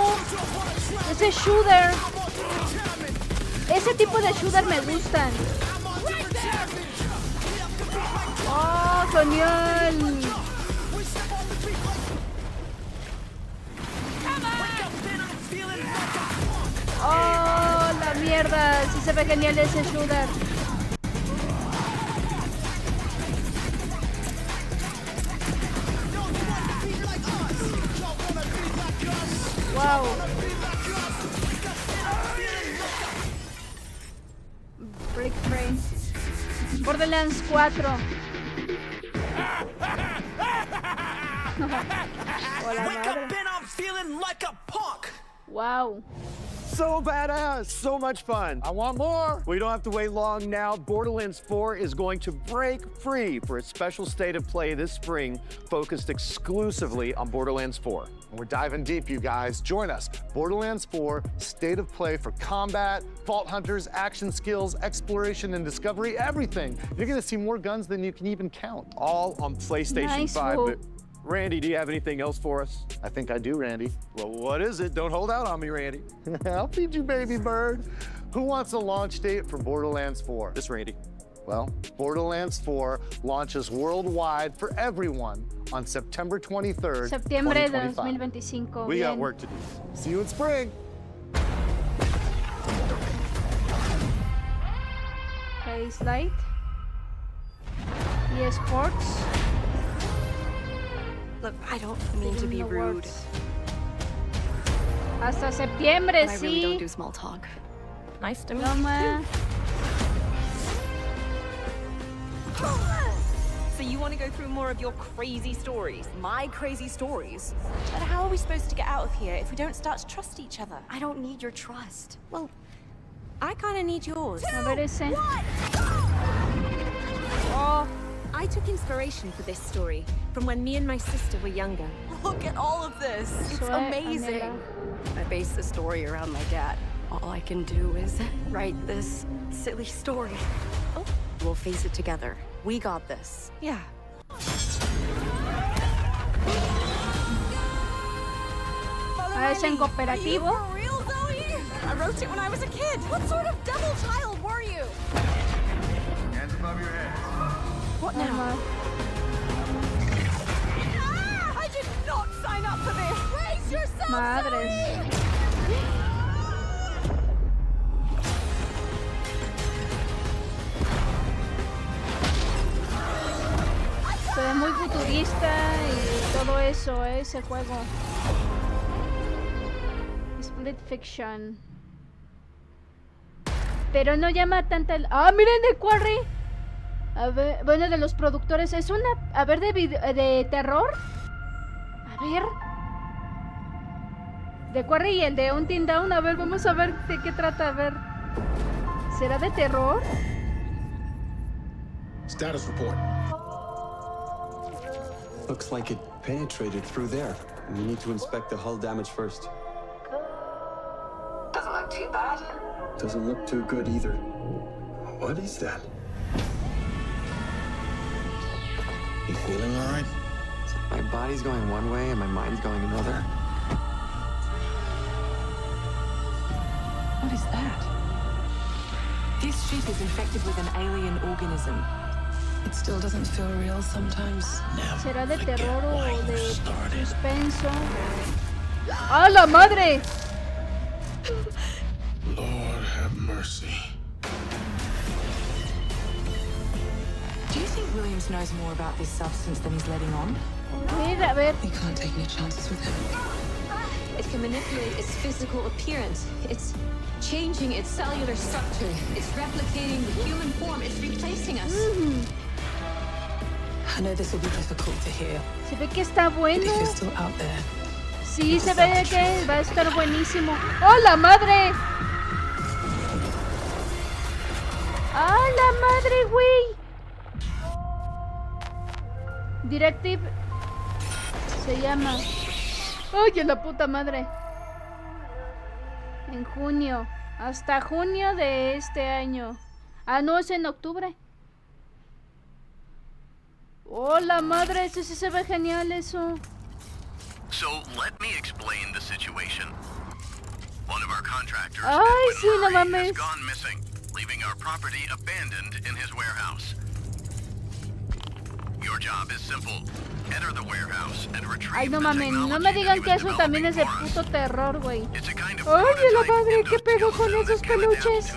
Ese shooter. Ese tipo de shooter me gustan. Oh, genial. mierda! Sí se ve genial ese shooter. Wow. Break frame. Borderlands 4. Wake up and I'm feeling like a punk. Wow. So badass, so much fun. I want more. We don't have to wait long now. Borderlands 4 is going to break free for a special state of play this spring, focused exclusively on Borderlands 4. And we're diving deep, you guys. Join us. Borderlands 4, state of play for combat, vault hunters, action skills, exploration and discovery, everything. You're gonna see more guns than you can even count. All on PlayStation 5. But Randy, do you have anything else for us? I think I do, Randy. Well, what is it? Don't hold out on me, Randy. I'll feed you, baby bird. Who wants a launch date for Borderlands 4? This Randy. Well, Borderlands 4 launches worldwide for everyone on September 23rd, Septiembre de 2025. 2025. We got work to do. See you in spring. Place light. eSports. Look, I don't mean to be rude. Hasta septiembre, I really sí. don't do small talk. Nice to meet you. So you want to go through more of your crazy stories? My crazy stories? But how are we supposed to get out of here if we don't start to trust each other? I don't need your trust. Well, I kind of need yours. Oh. I took inspiration for this story from when me and my sister were younger. Look at all of this. It's amazing. I base the story around my dad. All I can do is write this silly story. Oh. We'll face it together. We got this. Yeah. Es en cooperativo. For real, Zoe? I wrote it when I was a kid. What sort of devil child were you? Hands above your head. What now? Ah, I did not sign up for this. Brace yourself, Madres. Se ve muy futurista y todo eso, ese juego. Split Fiction. Pero no llama tanta el... ¡Ah, miren The Quarry! A ver, bueno, de los productores. Es una... A ver, de terror. A ver. The Quarry y el de Until Dawn. A ver, vamos a ver de qué trata. A ver. ¿Será de terror? Status report. Looks like it penetrated through there. We need to inspect the hull damage first. Doesn't look too bad. Doesn't look too good either. What is that? You feeling all right? My body's going one way and my mind's going another. What is that? This ship is infected with an alien organism. It still doesn't feel real sometimes. ¿Será de terror o de suspenso? ¡Ah, la madre! Lord have mercy. Do you think Williams knows more about this substance than he's letting on? Mira, a ver. We can't take any chances with him. It can manipulate its physical appearance. It's changing its cellular structure. It's replicating the human form. It's replacing us. I know this will be difficult to hear. Se ve que está bueno. But if you're still out there, sí, se ve que va a estar buenísimo. ¡Oh, la madre! ¡Ah, la madre, güey! Directive se llama. ¡Oye, la puta madre! En junio. Hasta junio de este año. Ah, no, es en octubre. ¡Oh, la madre! Eso sí se ve genial, eso. So let me explain the situation. One of our contractors Ay, sí, no has mames. gone missing, leaving our property abandoned in his warehouse. Your Your job is simple. Enter the warehouse and retrieve. Ay, no mames, no me digan que eso también es de puto terror, güey. Oye, la madre, ¿qué pedo con esos peluches?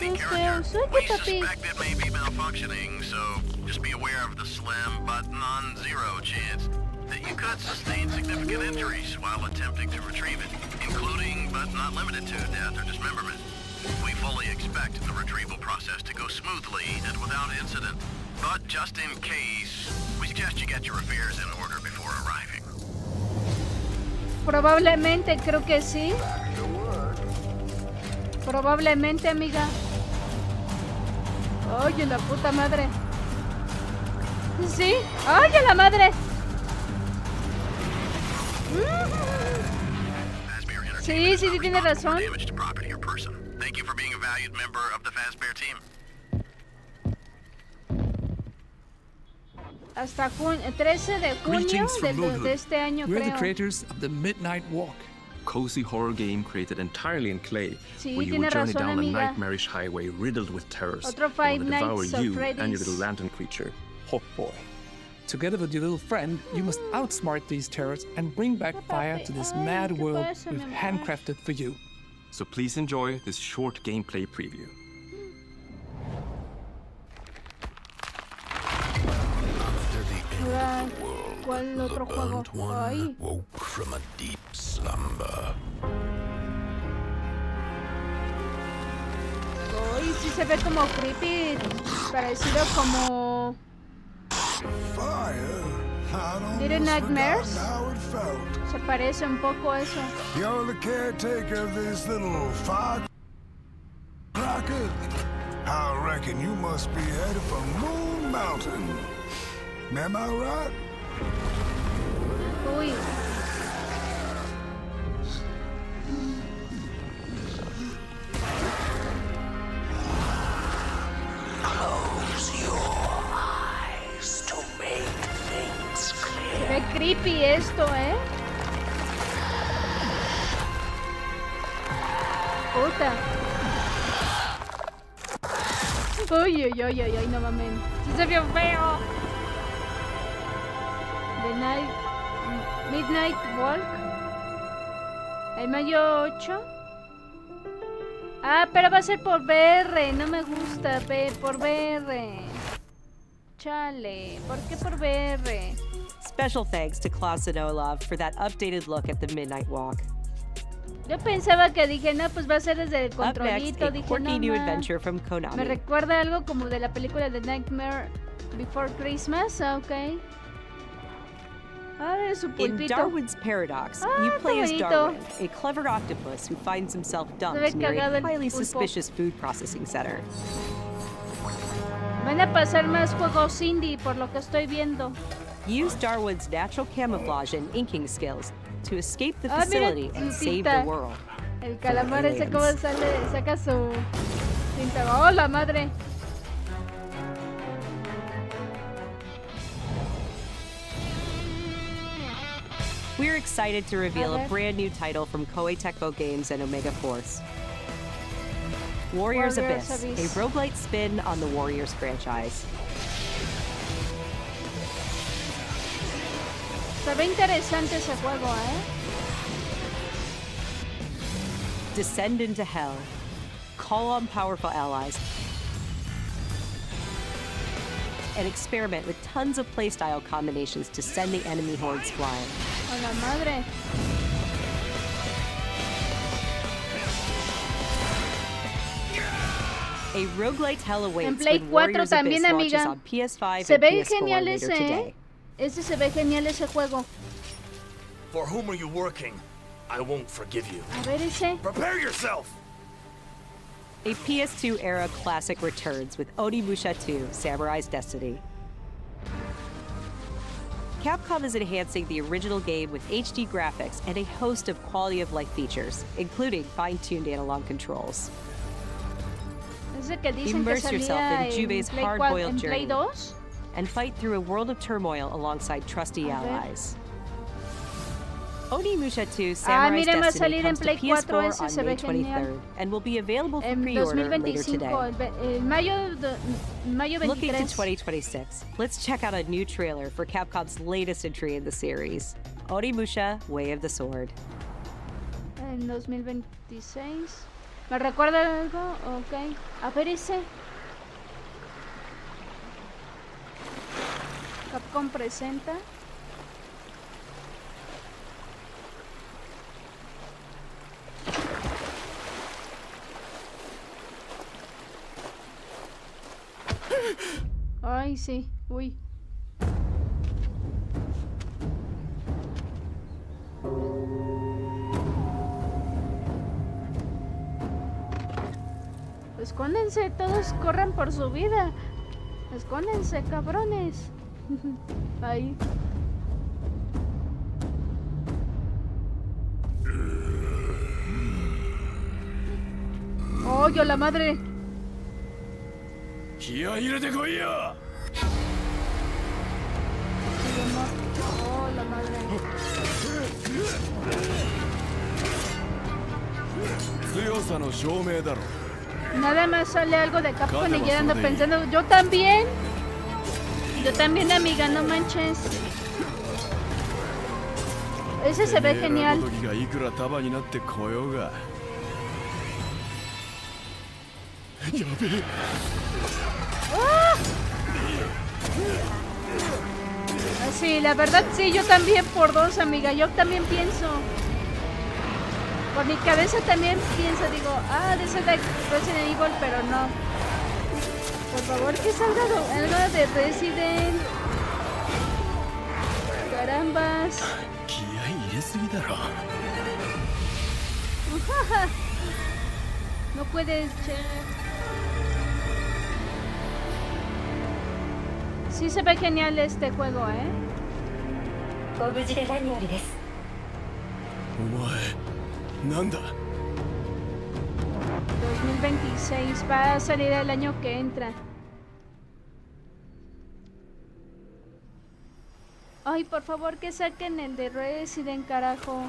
Qué feos. Oye, papi. It may be malfunctioning, so just be aware of the slim but non-zero chance that you could sustain significant injuries while attempting to retrieve it, including but not limited to death or dismemberment. We fully expect the retrieval process to go smoothly and without incident. But just in case, we suggest you get your affairs in order before arriving. Probablemente, creo que sí. Probablemente, amiga. Oye, la puta madre. ¿Sí? ¡Oye, la madre! Sí, sí, tiene razón. Thank you for being a valued member of the Fazbear team. Hasta 13 de junio de este año, We're creo. the creators of the Midnight Walk. Cozy horror game created entirely in clay, Sí, where you will journey razón, down amiga. a nightmarish highway riddled with terrors Otro that Five will devour Nights of you and your Freddy's. little lantern creature. Oh boy. Together with your little friend, you must outsmart these terrors and bring back fire to this mad world we've handcrafted for you. So please enjoy this short gameplay preview. Ahora, ¿cuál otro juego? Ay. Woke from a deep slumber. Uy, sí se ve como creepy, parecido como Little Nightmares. Se parece un poco a eso. You're the caretaker of this little firecracker. I reckon you must be headed for Moon Mountain. Am I right? Uy. Close your eyes to make things clear. Se ve creepy esto, ¿eh? Puta. Uy, uy, uy, uy, uy, no mames. Sí se vio feo. The Midnight Walk. El mayo 8. Ah, pero va a ser por VR. No me gusta por VR. Chale, ¿por qué por VR? Special thanks to Klaus and Olaf for that updated look at the Midnight Walk. Yo pensaba que dije, no, pues va a ser desde el Up next, controlito. a Dije, quirky no, new ma. adventure from Konami. Me recuerda algo como de la película de Nightmare Before Christmas. Ah, ok. Ah, es su In pulpito. Darwin's Paradox, Ah, you está play as bonito. Darwin, a clever octopus who finds himself dumped near cagado a el highly pulpo. suspicious food processing center. Van a pasar más juegos indie por lo que estoy viendo. Use Darwin's natural camouflage and inking skills to escape the Ah, mira, facility and su save the tinta. world. El calamar ese aliens. como sale, saca su tinta. ¡Oh, la madre! We're excited to reveal a ver. brand new title from Koei Tecmo Games and Omega Force. Warriors Abyss, a roguelite spin on the Warriors franchise. Se ve interesante ese juego, ¿eh? Descend into hell. Call on powerful allies. And experiment with tons of playstyle combinations to send the enemy hordes flying. ¡A la madre! A roguelite hell awaits En Play when 4 Warriors también, Abyss launches amiga. on PS5 Se and ve PS4 genial later ese, today. ¿eh? Ese se ve genial ese juego. For whom are you working? I won't forgive you. A ver ese. Prepare yourself! A PS2 era classic returns with Onimusha 2: Samurai's Destiny. Capcom is enhancing the original game with HD graphics and a host of quality of life features, including fine-tuned analog controls. Ese que dicen que Immerse yourself salía in Jube's Play hard-boiled en Play journey 2. and fight through a world of turmoil alongside trusty A ver. allies. Onimusha 2 Samurai's mira, va a Destiny salir en comes to Play 4 PS4 ese, on se May ve genial. 23rd and will be available for En pre-order later 2025, today. mayo 23. Looking to 2026, let's check out a new trailer for Capcom's latest entry in the series, Onimusha Way of the Sword. En 2026. ¿Me recuerda algo? Ok. A ver ese. Capcom presenta. Ay, sí. Uy. Escóndense, todos corran por su vida. Escóndense, cabrones. Ahí. ¡Oh, yo la madre! ¡Oh, la madre! Nada más sale algo de Capcom y ya ando pensando, yo también, amiga, no manches. Ese se ve genial. ¡Ah! Sí, la verdad sí, yo también por dos, amiga, yo también pienso. Por mi cabeza también pienso, digo, de ser de Resident Evil, pero no. Por favor, que salga algo de Resident. Carambas. No puedes, che. Sí se ve genial este juego, ¿eh? 2026 va a salir el año que entra. Ay, por favor, que saquen el de Resident, carajo.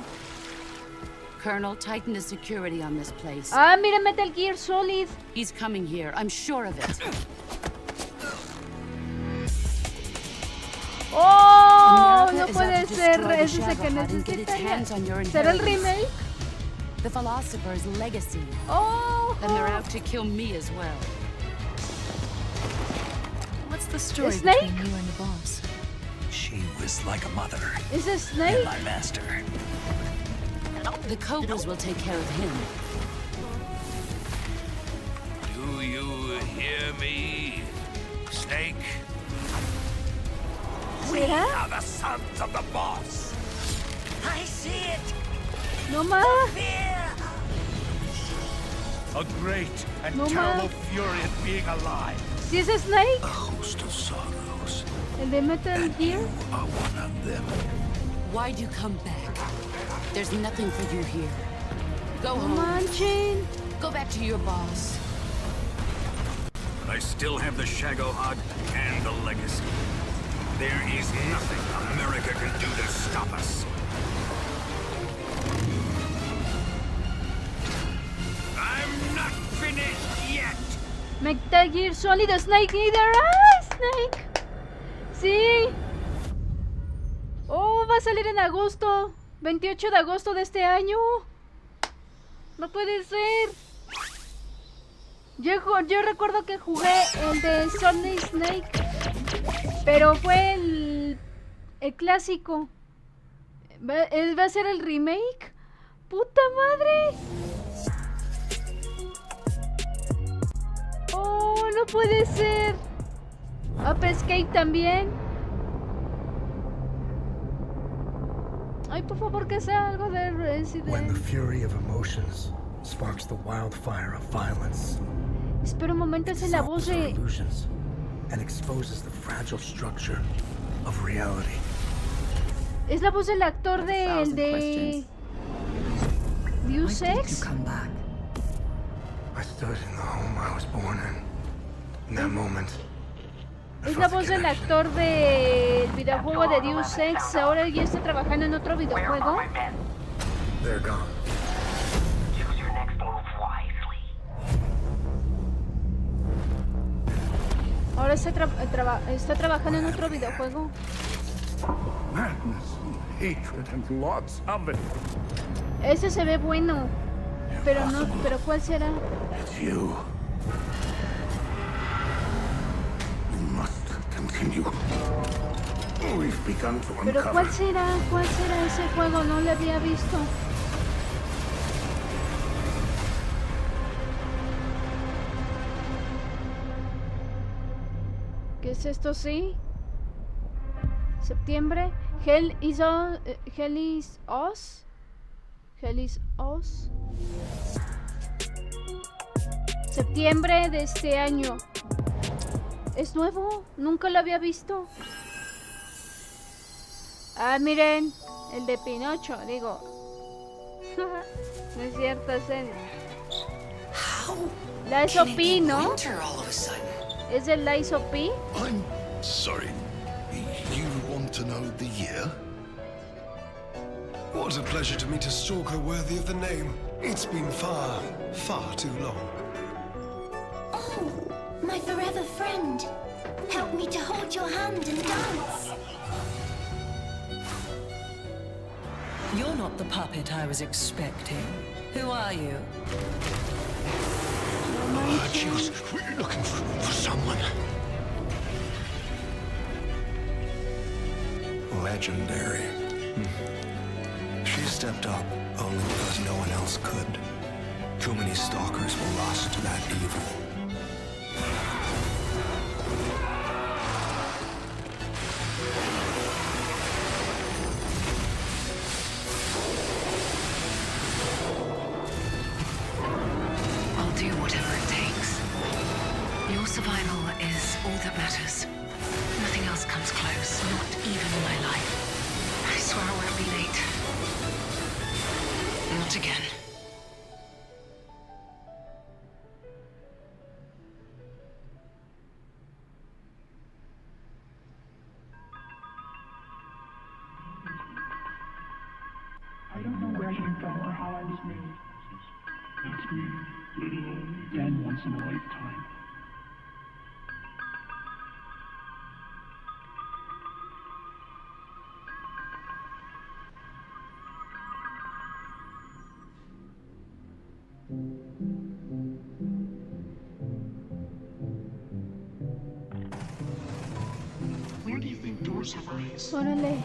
Colonel, tighten the security on this place. Mira, Metal Gear Solid. He's coming here, I'm sure of it. Oh, no puede ser. Ese es el que necesitaría. ¿Será el remake? The philosopher's legacy. Oh, and they're out to kill me as well. What's the story Snake? between you and the boss? She was like a mother. Is it Snake? And my master. The Cobras will take care of him. Do you hear me, Snake? We are the sons of the boss. I see it. No más. A great and terrible fury at being alive. ¿Sí es Snake? A host of sorrows. ¿El de Metal Gear? You are one of them. Why'd you come back? There's nothing for you here. Go home. Manching. Go back to your boss. I still have the Shagohod and the legacy. There is nothing America can do to stop us. I'm not finished yet. Metal Gear Solid, Snake Leader. Snake. Sí. Oh, va a salir en agosto. 28 de agosto de este año. No puede ser. Yo recuerdo que jugué el de Solid Snake, pero fue el clásico. ¿Va a ser el remake? ¡Puta madre! ¡Oh, no puede ser! Up Escape también. Ay, por favor, que sea algo de Resident. When the fury of emotions sparks the wildfire of violence. Espera un momento, esa es la voz de... illusions and exposes the fragile structure of reality. Es la voz del actor de Deus Ex. I stood in the home I was born in. In that moment, Es la voz del actor del videojuego de Deus Ex. Ahora ya está trabajando en otro videojuego. They're gone. Choose your next move wisely. Ahora está trabajando en otro videojuego. Madness and hatred and lots of it. Ese se ve bueno. Pero no, pero ¿cuál será? It's you. We must continue. We've begun to uncover. Pero ¿cuál será? ¿Cuál será ese juego? No lo había visto. ¿Qué es esto? Sí. Septiembre. Hell is Us. Hell is Us. Septiembre de este año. Es nuevo. Nunca lo había visto. Ah, miren. El de Pinocho, digo. No es cierto, es el... La SOP, ¿no? ¿Es el la SOP? I'm sorry. You want to know the year? What a pleasure to meet a stalker worthy of the name. It's been far, far too long. Oh, my forever friend. Help me to hold your hand and dance. You're not the puppet I was expecting. Who are you? She was looking for someone. Legendary. She stepped up only because no one else could. Too many stalkers were lost to that evil. I'll do whatever it takes. Your survival is all that matters. Nothing else comes close, not even my life. I swear I won't be late. Not again. I don't know where I came from or how I was made. That's me, little old again once in a lifetime. Where do you think doors have eyes? Órale.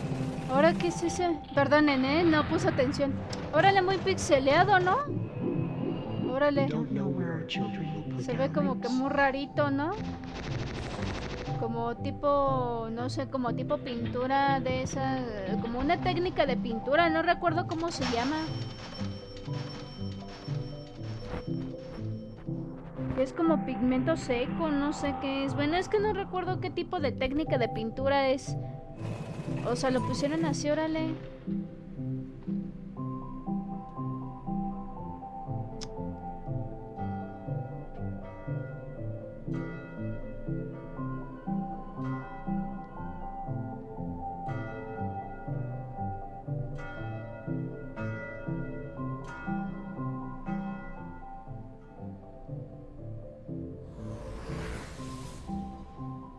¿Ahora qué es ese? Perdonen, no puse atención. Órale, muy pixeleado, ¿no? Órale. Se ve como que muy rarito, ¿no? Como tipo, no sé, como tipo pintura de esa... Como una técnica de pintura, no recuerdo cómo se llama. Es como pigmento seco, no sé qué es. Bueno, es que no recuerdo qué tipo de técnica de pintura es. O sea, lo pusieron así, órale.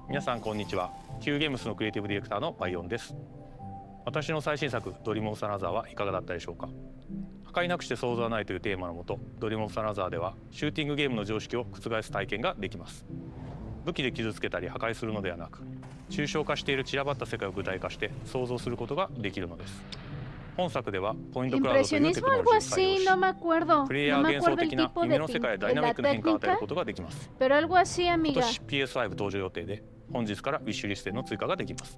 皆さんこんにちは。Qゲームスのクリエイティブディレクターのバイオンです。私の最新作ドリームオブサナザーはいかがだったでしょうか。破壊なくして想像はないというテーマのもと、ドリームオブサナザーではシューティングゲームの常識を覆す体験ができます。武器で傷つけたり破壊するのではなく、抽象化している散らばった世界を具体化して想像することができるのです。本作ではポイントクラウドというテクノロジーを採用し、プレイヤー幻想的な夢の世界へダイナミックな変化を与えることができます。今年 PS5 登場予定で、本日からウィッシュリストへの追加ができます。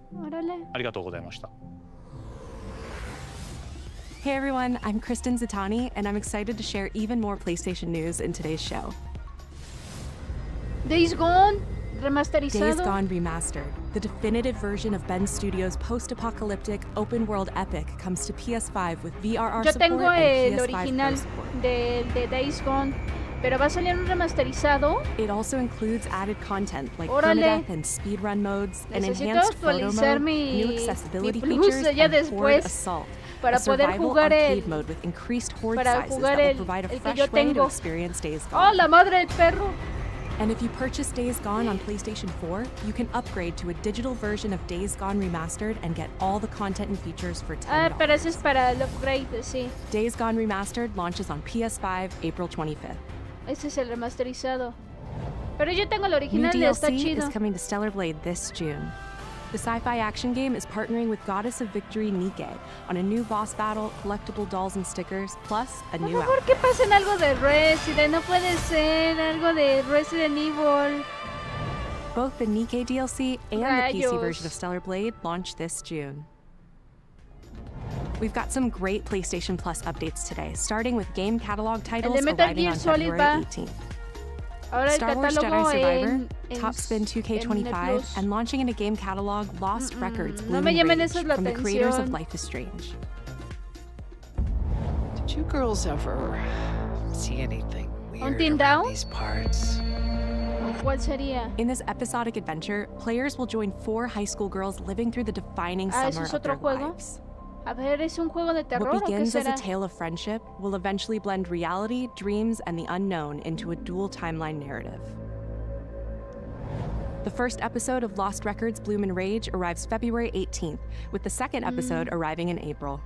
ありがとうございました。Hey everyone, I'm Kristen Zatani, and I'm excited to share even more PlayStation news in today's show. Days Gone remasterizado. Days Gone Remastered, the definitive version of Ben Studios' post-apocalyptic open-world epic, comes to PS5 with VRR Yo support tengo and el PS5 original Pro support. de Days Gone. Pero va a salir un remasterizado. It also includes added content like Órale. permadeath and speedrun modes, an Necesito enhanced photo actualizar mode, mi new accessibility plus features, ya and Horde después Assault, para a poder survival jugar arcade el mode with increased horde para sizes jugar that will el provide a que fresh yo way to tengo. experience Days ¡Oh, Gone. la madre del perro! And if you purchase Days Gone on PlayStation 4, you can upgrade to a digital version of Days Gone Remastered and get all the content and features for $10. Ah, pero ese es para el upgrade, sí. Days Gone Remastered launches on PS5 April 25th. Ese es el remasterizado. Pero yo tengo el New original y está DLC chido. is coming to Stellar Blade this June. The sci-fi action game is partnering with Goddess of Victory Nike on a new boss battle, collectible dolls and stickers, plus a new Por favor, que pasen algo de Resident. No puede ser algo de Resident Evil. Both the Nike DLC and the PC Rayos. version of Stellar Blade launch this June. We've got some great PlayStation Plus updates today, starting with game catalog titles Metal arriving Gear on Solid February va. 18th. Ahora el Star Wars Jedi catálogo Survivor, en Top Spin en 2K25, el Plus. and launching in a game catalog Lost Records No Bloom me and llamen Rage esas la from the creators of atención. Life is Strange. Did you girls ever see anything weird Team around Down? these parts? ¿Cuál sería? In this episodic adventure, players will join 4 high school girls living through the defining Ah, ¿eso summer es of their otro juego? lives. A ver, ¿es un juego de terror What o qué begins as será? a tale of friendship will eventually blend reality, dreams, and the unknown into a dual timeline narrative. The first episode of Lost Records Bloom and Rage arrives February 18th, with the second episode arriving in April.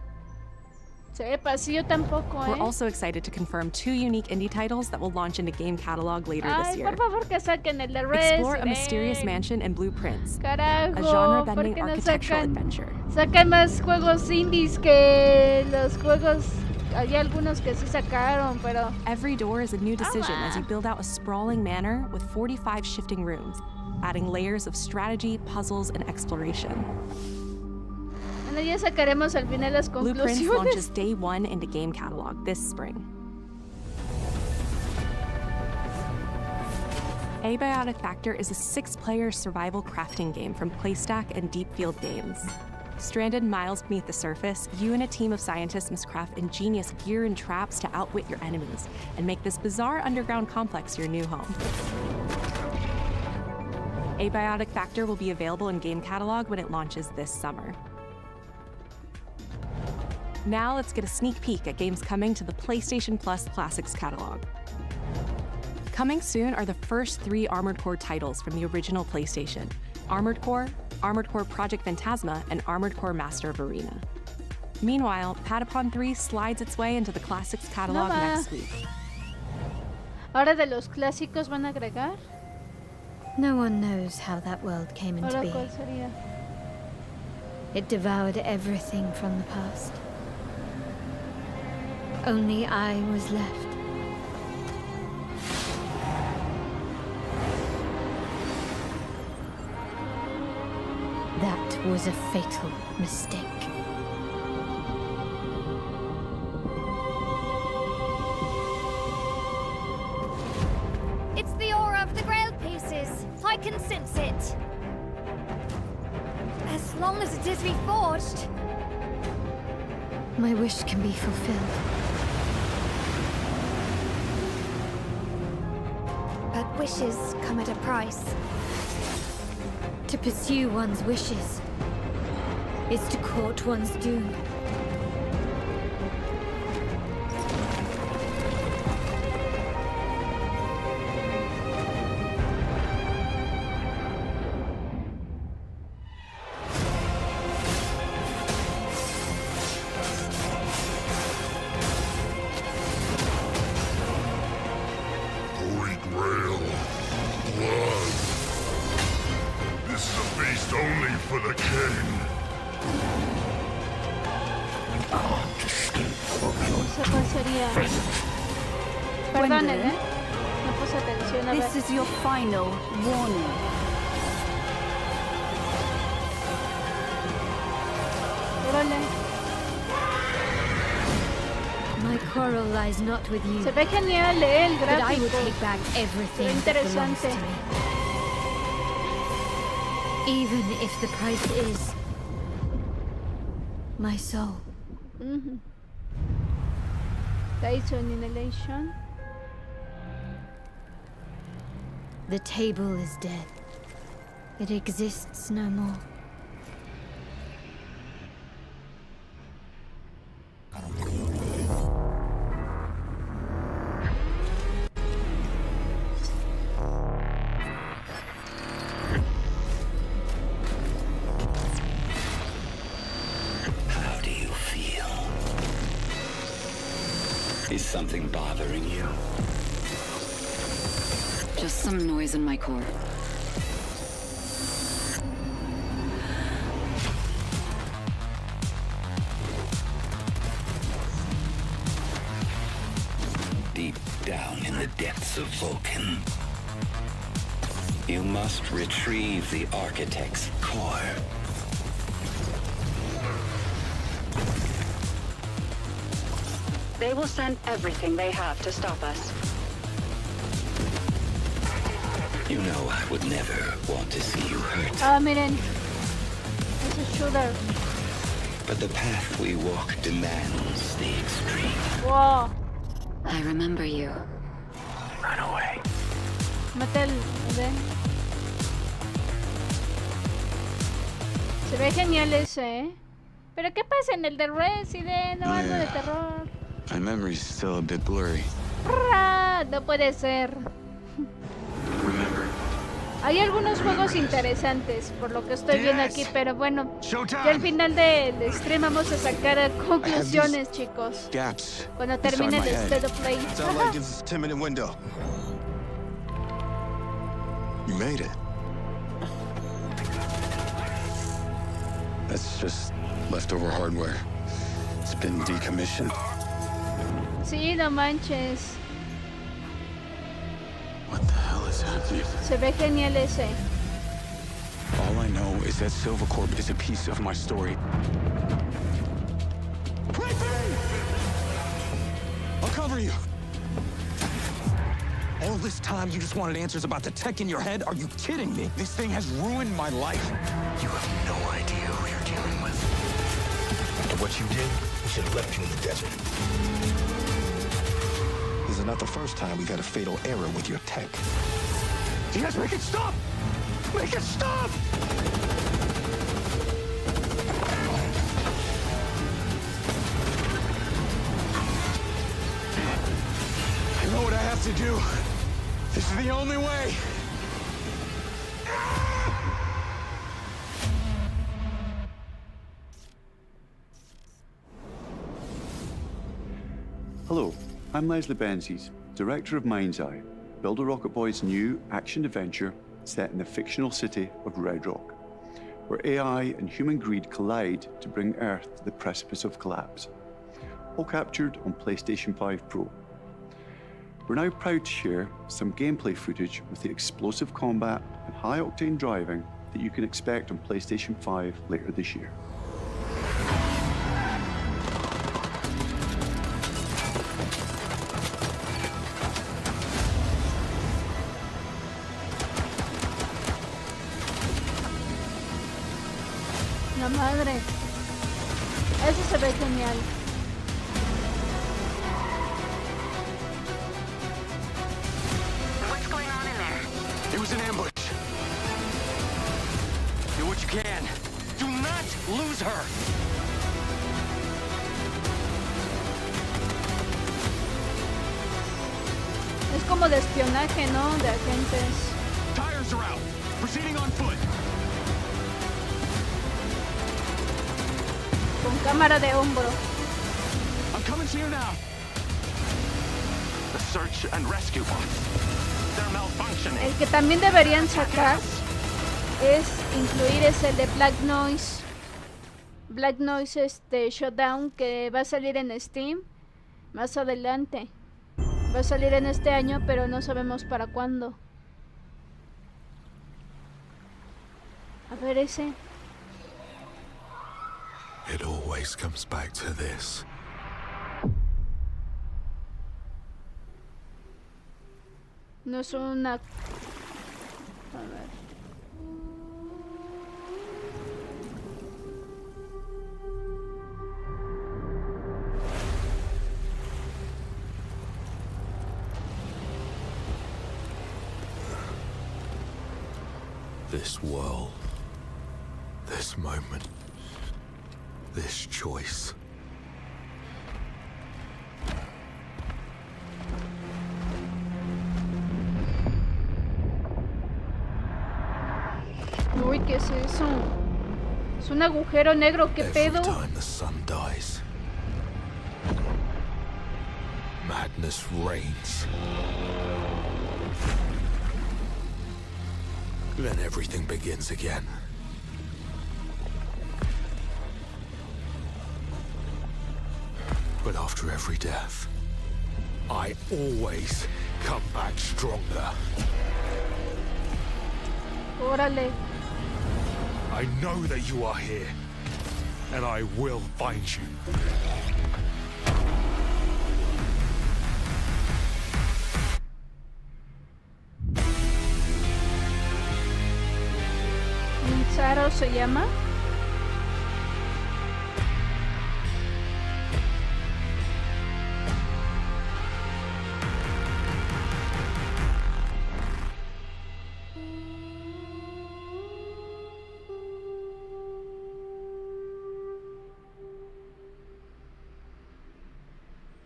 Sepa, sí, yo tampoco, We're also excited to confirm 2 unique indie titles that will launch into game catalog later this Ay, year. por favor, que saquen el de Resident. Explore a mysterious mansion and blueprints, Carajo, a ¿por genre-bending qué no architectural sacan, adventure. sacan más juegos indies que los juegos? Hay algunos que sí sacaron, pero... Every door is a new decision as you build out a sprawling manor with 45 shifting rooms, adding layers of strategy, puzzles, and exploration. Bueno, ya sacaremos al final las Blueprints conclusiones. launches day 1 into game catalog this spring. Abiotic Factor is a 6-player survival crafting game from Playstack and Deep Field Games. Stranded miles beneath the surface, you and a team of scientists must craft ingenious gear and traps to outwit your enemies and make this bizarre underground complex your new home. Abiotic Factor will be available in game catalog when it launches this summer. Now let's get a sneak peek at games coming to the PlayStation Plus Classics catalog. Coming soon are the first 3 Armored Core titles from the original PlayStation: Armored Core Project Phantasma, and Armored Core Master of Arena. Meanwhile, Patapon 3 slides its way into the Classics catalog No va. next week. Ahora de los clásicos van a agregar. No one knows how that world came into Ahora being. cuál sería. It devoured everything from the past. Only I was left. That was a fatal mistake. It's the aura of the Grail pieces. I can sense it. As long as it is reforged. My wish can be fulfilled. But wishes come at a price. To pursue one's wishes is to court one's doom. Holy Grail. Blood. This is a feast only for the king. No sé cuál sería. Perdonen, no puse atención a ver. This is your final warning. Órale. My quarrel lies not with you. Se ve genial, el But I will gráfico. take back Se ve everything that belongs to interesante. me. Even if the price is my soul. Ujú. Tyson Inhalation. The table is dead. It exists no more. How do you feel? Is something bothering you? Just some noise in my core. Deep down in the depths of Vulcan, you must retrieve the Architect's core. They will send everything they have to stop us. You know I would never want to see you hurt. Ah, miren. Es a shooter. But the path we walk demands the extreme. Wow. I remember you. Run away. Mate el... ¿ven? Se ve genial ese, ¿eh? Pero ¿qué pasa en el de Resident o algo de terror? My memory's still a bit blurry. No puede ser. Hay algunos juegos interesantes, por lo que estoy viendo aquí, pero bueno, ya al final del stream vamos a sacar conclusiones, chicos. Cuando termine el State of Play. Sounds like it's a 10-minute window. You made it. That's just leftover hardware. It's been decommissioned. Sí, no manches. What the hell is happening? Se ve genial ese. All I know is that Silvercorp is a piece of my story. I'll cover you. All this time you just wanted answers about the tech in your head? Are you kidding me? This thing has ruined my life. You have no idea who you're dealing with. And what you did, we should have left you in the desert. This is not the first time we've had a fatal error with your tech. Yes, make it stop! Make it stop! I know what I have to do. This is the only way. Hello, I'm Leslie Benzies, director of Mind's Eye, Builder Rocket Boy's new action-adventure set in the fictional city of Red Rock, where AI and human greed collide to bring Earth to the precipice of collapse. All captured on PlayStation 5 Pro. We're now proud to share some gameplay footage with the explosive combat and high-octane driving that you can expect on PlayStation 5 later this year. La madre. Ese se ve genial. What's going on in there? It was an ambush. Do what you can. Do not lose her. Es como de espionaje, ¿no? De agentes. Tires are out. Proceeding on foot. Con cámara de hombro. I'm coming to you now. The search and rescue bots. They're malfunctioning. El que también deberían sacar es incluir el de Black Noise. Black Noise Shutdown, que va a salir en Steam más adelante. Va a salir en este año, pero no sabemos para cuándo. A ver ese. It always comes back to this. No es una... A ver. This world, this moment, this choice. Uy, ¿qué es eso? Es un agujero negro, ¿qué pedo? Every time the sun dies, madness reigns. Then everything begins again. But after every death, I always come back stronger. Órale. I know that you are here, and I will find you. ¿Saro se llama?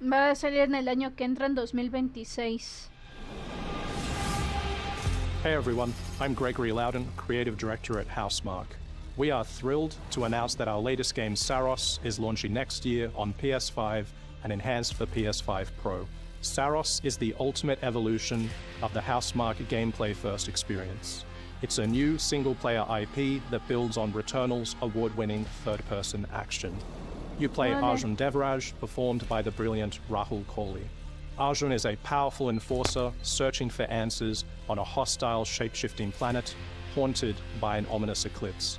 Va a salir en el año que entra, en 2026. Hey everyone, I'm Gregory Loudon, Creative Director at Housemarque. We are thrilled to announce that our latest game, Saros, is launching next year on PS5 and enhanced for PS5 Pro. Saros is the ultimate evolution of the Housemarque gameplay first experience. It's a new single-player IP that builds on Returnal's award-winning third-person action. You play Arjun Devraj, performed by the brilliant Rahul Kohli. Arjun is a powerful enforcer searching for answers on a hostile shape-shifting planet haunted by an ominous eclipse.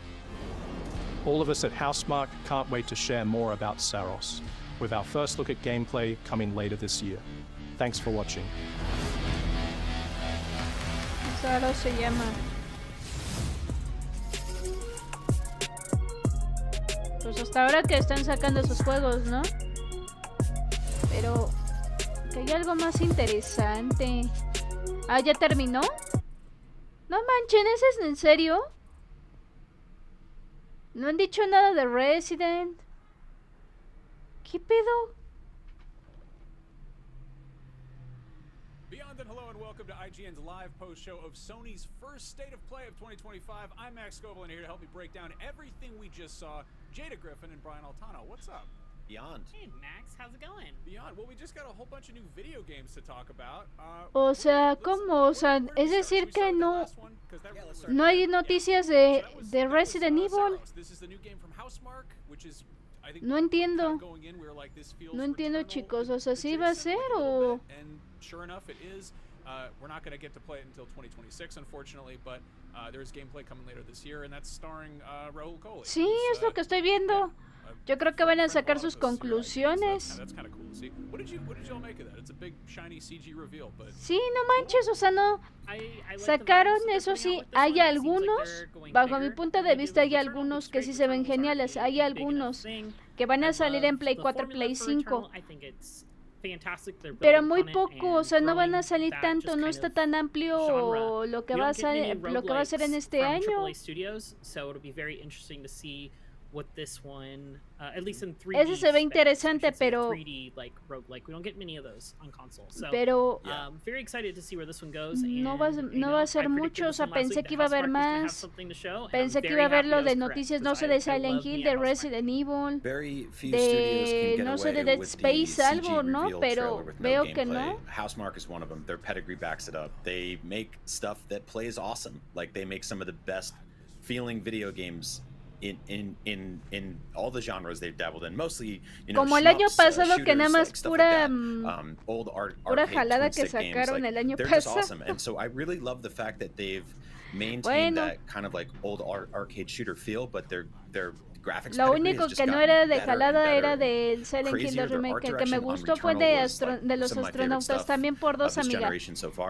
All of us at Housemarque can't wait to share more about Saros, with our first look at gameplay coming later this year. Thanks for watching. Saros se llama. Pues hasta ahora que están sacando esos juegos, ¿no? Pero que hay algo más interesante. Ah, ¿ya terminó? No manchen, ¿ese es en serio? No han dicho nada de Resident. ¿Qué pedo? Beyond and hello and welcome to IGN's live post show of Sony's first State of Play of 2025. I'm Max Scovel, and here to help me break down everything we just saw, Jada Griffin and Brian Altano. What's up? Beyond. Hey Max, how's it going? Beyond. Well, we just got a whole bunch of new video games to talk about. O sea, ¿cómo? O sea, es decir que no hay noticias de Resident Evil. No entiendo. No entiendo, chicos. O sea, ¿sí va a ser o...? Sure enough, it is. We're not going to get to play it until 2026, unfortunately, but there's gameplay coming later this year, and that's starring Rahul Kohli. Sí, es lo que estoy viendo. Yo creo que van a sacar sus conclusiones. That's kind of cool to see. What did you all make of that? It's a big shiny CG reveal, but sí, no manches, o sea, no sacaron, eso sí, hay algunos, bajo mi punto de vista hay algunos que sí se ven geniales, hay algunos que van a salir en Play 4, Play 5. Pero muy poco, o sea, no van a salir tanto, no está tan amplio lo que va a ser en este año. Ese se ve interesante, pero no va a ser mucho, o sea, pensé que iba a haber más. Pensé que iba a haber lo de noticias, no sé, de Silent Hill, de Resident Evil, de, no sé, de Dead Space, algo, ¿no? Pero veo que no. Housemarque is one of them. Their pedigree backs it up. They make stuff that plays awesome. Like, they make some of the best feeling video games in all the genres they've dabbled in, mostly, you know, como el año pasado, que nada más like pura pura jalada que sacaron el año pasado. Awesome. And so I really love the fact that they've maintained that kind of like old arcade shooter feel, but their graphics. Lo único que no era de jalada era del Silent Hill Remake. El que me gustó fue de los astronautas, también por dos, amiga.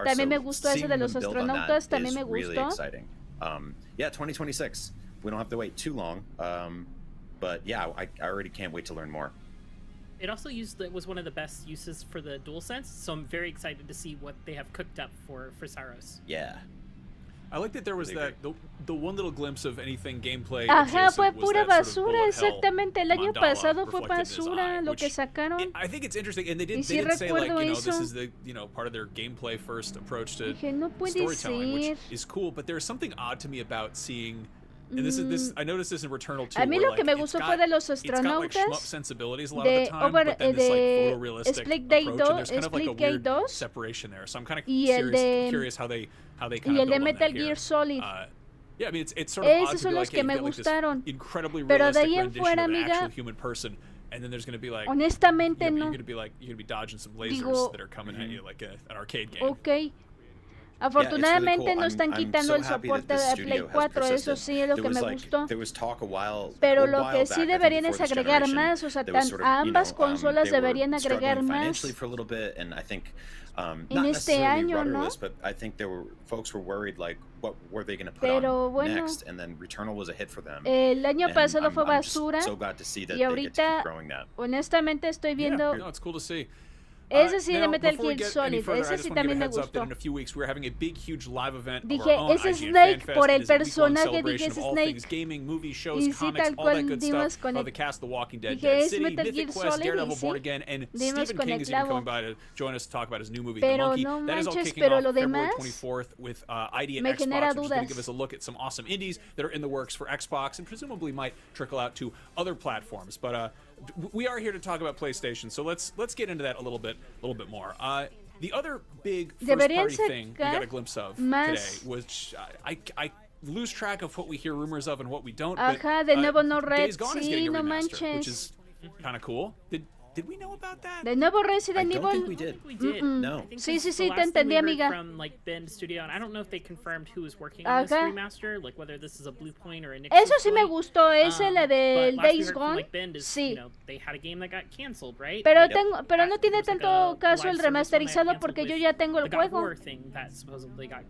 También me gustó ese de los astronautas, también me gustó. Yeah, 2026. We don't have to wait too long, but yeah, I already can't wait to learn more. It also was one of the best uses for the DualSense, so I'm very excited to see what they have cooked up for Saros. Yeah. I like that there was the one little glimpse of anything gameplay. Ajá, fue was pura that sort of basura, bullet hell exactamente. El año mandala pasado fue reflected in his basura eye, lo which que sacaron. I think it's interesting, and they Y did sí say like, recuerdo this eso. is the part of their gameplay first approach to Dije, no puede storytelling, which ser. is cool. But there's something odd to me about seeing. And this I noticed this in Returnal too. A mí where, lo que me gustó fue de los it's got like shmup astronautas sensibilities a lot of the time, but then this like photorealistic approach, and there's kind of like a weird separation there. So I'm kind of curious how they kind of y el de build on Metal that Gear here. Solid. Yeah, I mean it's sort of odd Esos to son be los like, que me you get, like, this gustaron. incredibly Pero de realistic ahí en rendition fuera, of an amiga, actual human person, and then there's going to be like honestamente you're no. going to be dodging some lasers Digo, that are coming at you like an arcade game. Ok. Afortunadamente really cool. no están I'm quitando so el happy soporte that the de studio Play has 4, eso persisted. sí es lo There que was, me like, gustó. There was talk a while Pero a lo while que back, sí I think deberían before es this agregar generation, más, o sea, there was tan, sort of, a ambas consolas they were deberían agregar struggling más. financially for a little bit, and I think En not este necessarily año, ¿no? rudderless, but I think folks were worried like what were they going to put Pero on bueno, next, and then Returnal was a hit for them. El año and pasado I'm fue just basura so glad to see that y they get to keep ahorita growing that. honestamente estoy viendo No, it's cool to see. ese sí de Now, Metal before we Gear get any Solid, further, I ese just sí want to give también a me heads up that gustó. in a few weeks we're having a big, huge live event of Dije, our own es IGN Snake Fan Fest. por el It is a week-long personaje, celebration dije, es of all Snake. things gaming, movies, shows, Y sí, comics, tal all that cual good dimos stuff. con The cast, The Walking Dead, Dije, Dead es City, Metal Mythic Gear Quest, Solid, Daredevil, y Born sí, Again, and dimos Stephen con King el is even clavo. coming by to join us to talk about his new movie, The Pero Monkey. no That is all manches, kicking pero off lo February demás 24th with ID me and genera Xbox, which is going to dudas. give us a look at some awesome indies that are in the works for Xbox and presumably might trickle out to other platforms. But we are here to talk about PlayStation, so let's get into that a little bit more. The other big first-party thing we got a glimpse of today, which I lose track of what we hear rumors of and what we don't. Ajá, but, de nuevo no Red, Days Gone is sí, getting a no remaster, which manches. is kind of cool. Did we know about that? De nuevo Resident I Evil. don't think we did. We did. No. I think Sí, this sí, is the sí, last te thing we entendí, heard amiga. From like Bend Studio, and I don't know if they confirmed who was working on this Ajá. remaster, like whether this is a Blue Point or a Nixon Eso sí me Point. gustó, ese la But del last we Days heard from, Gone. like, Bend is, Sí. you know, they had a game that got canceled, right? Pero Like, pero no tiene it was like tanto a caso live el service one that remasterizado canceled porque yo with ya tengo the el God of juego. War thing that supposedly got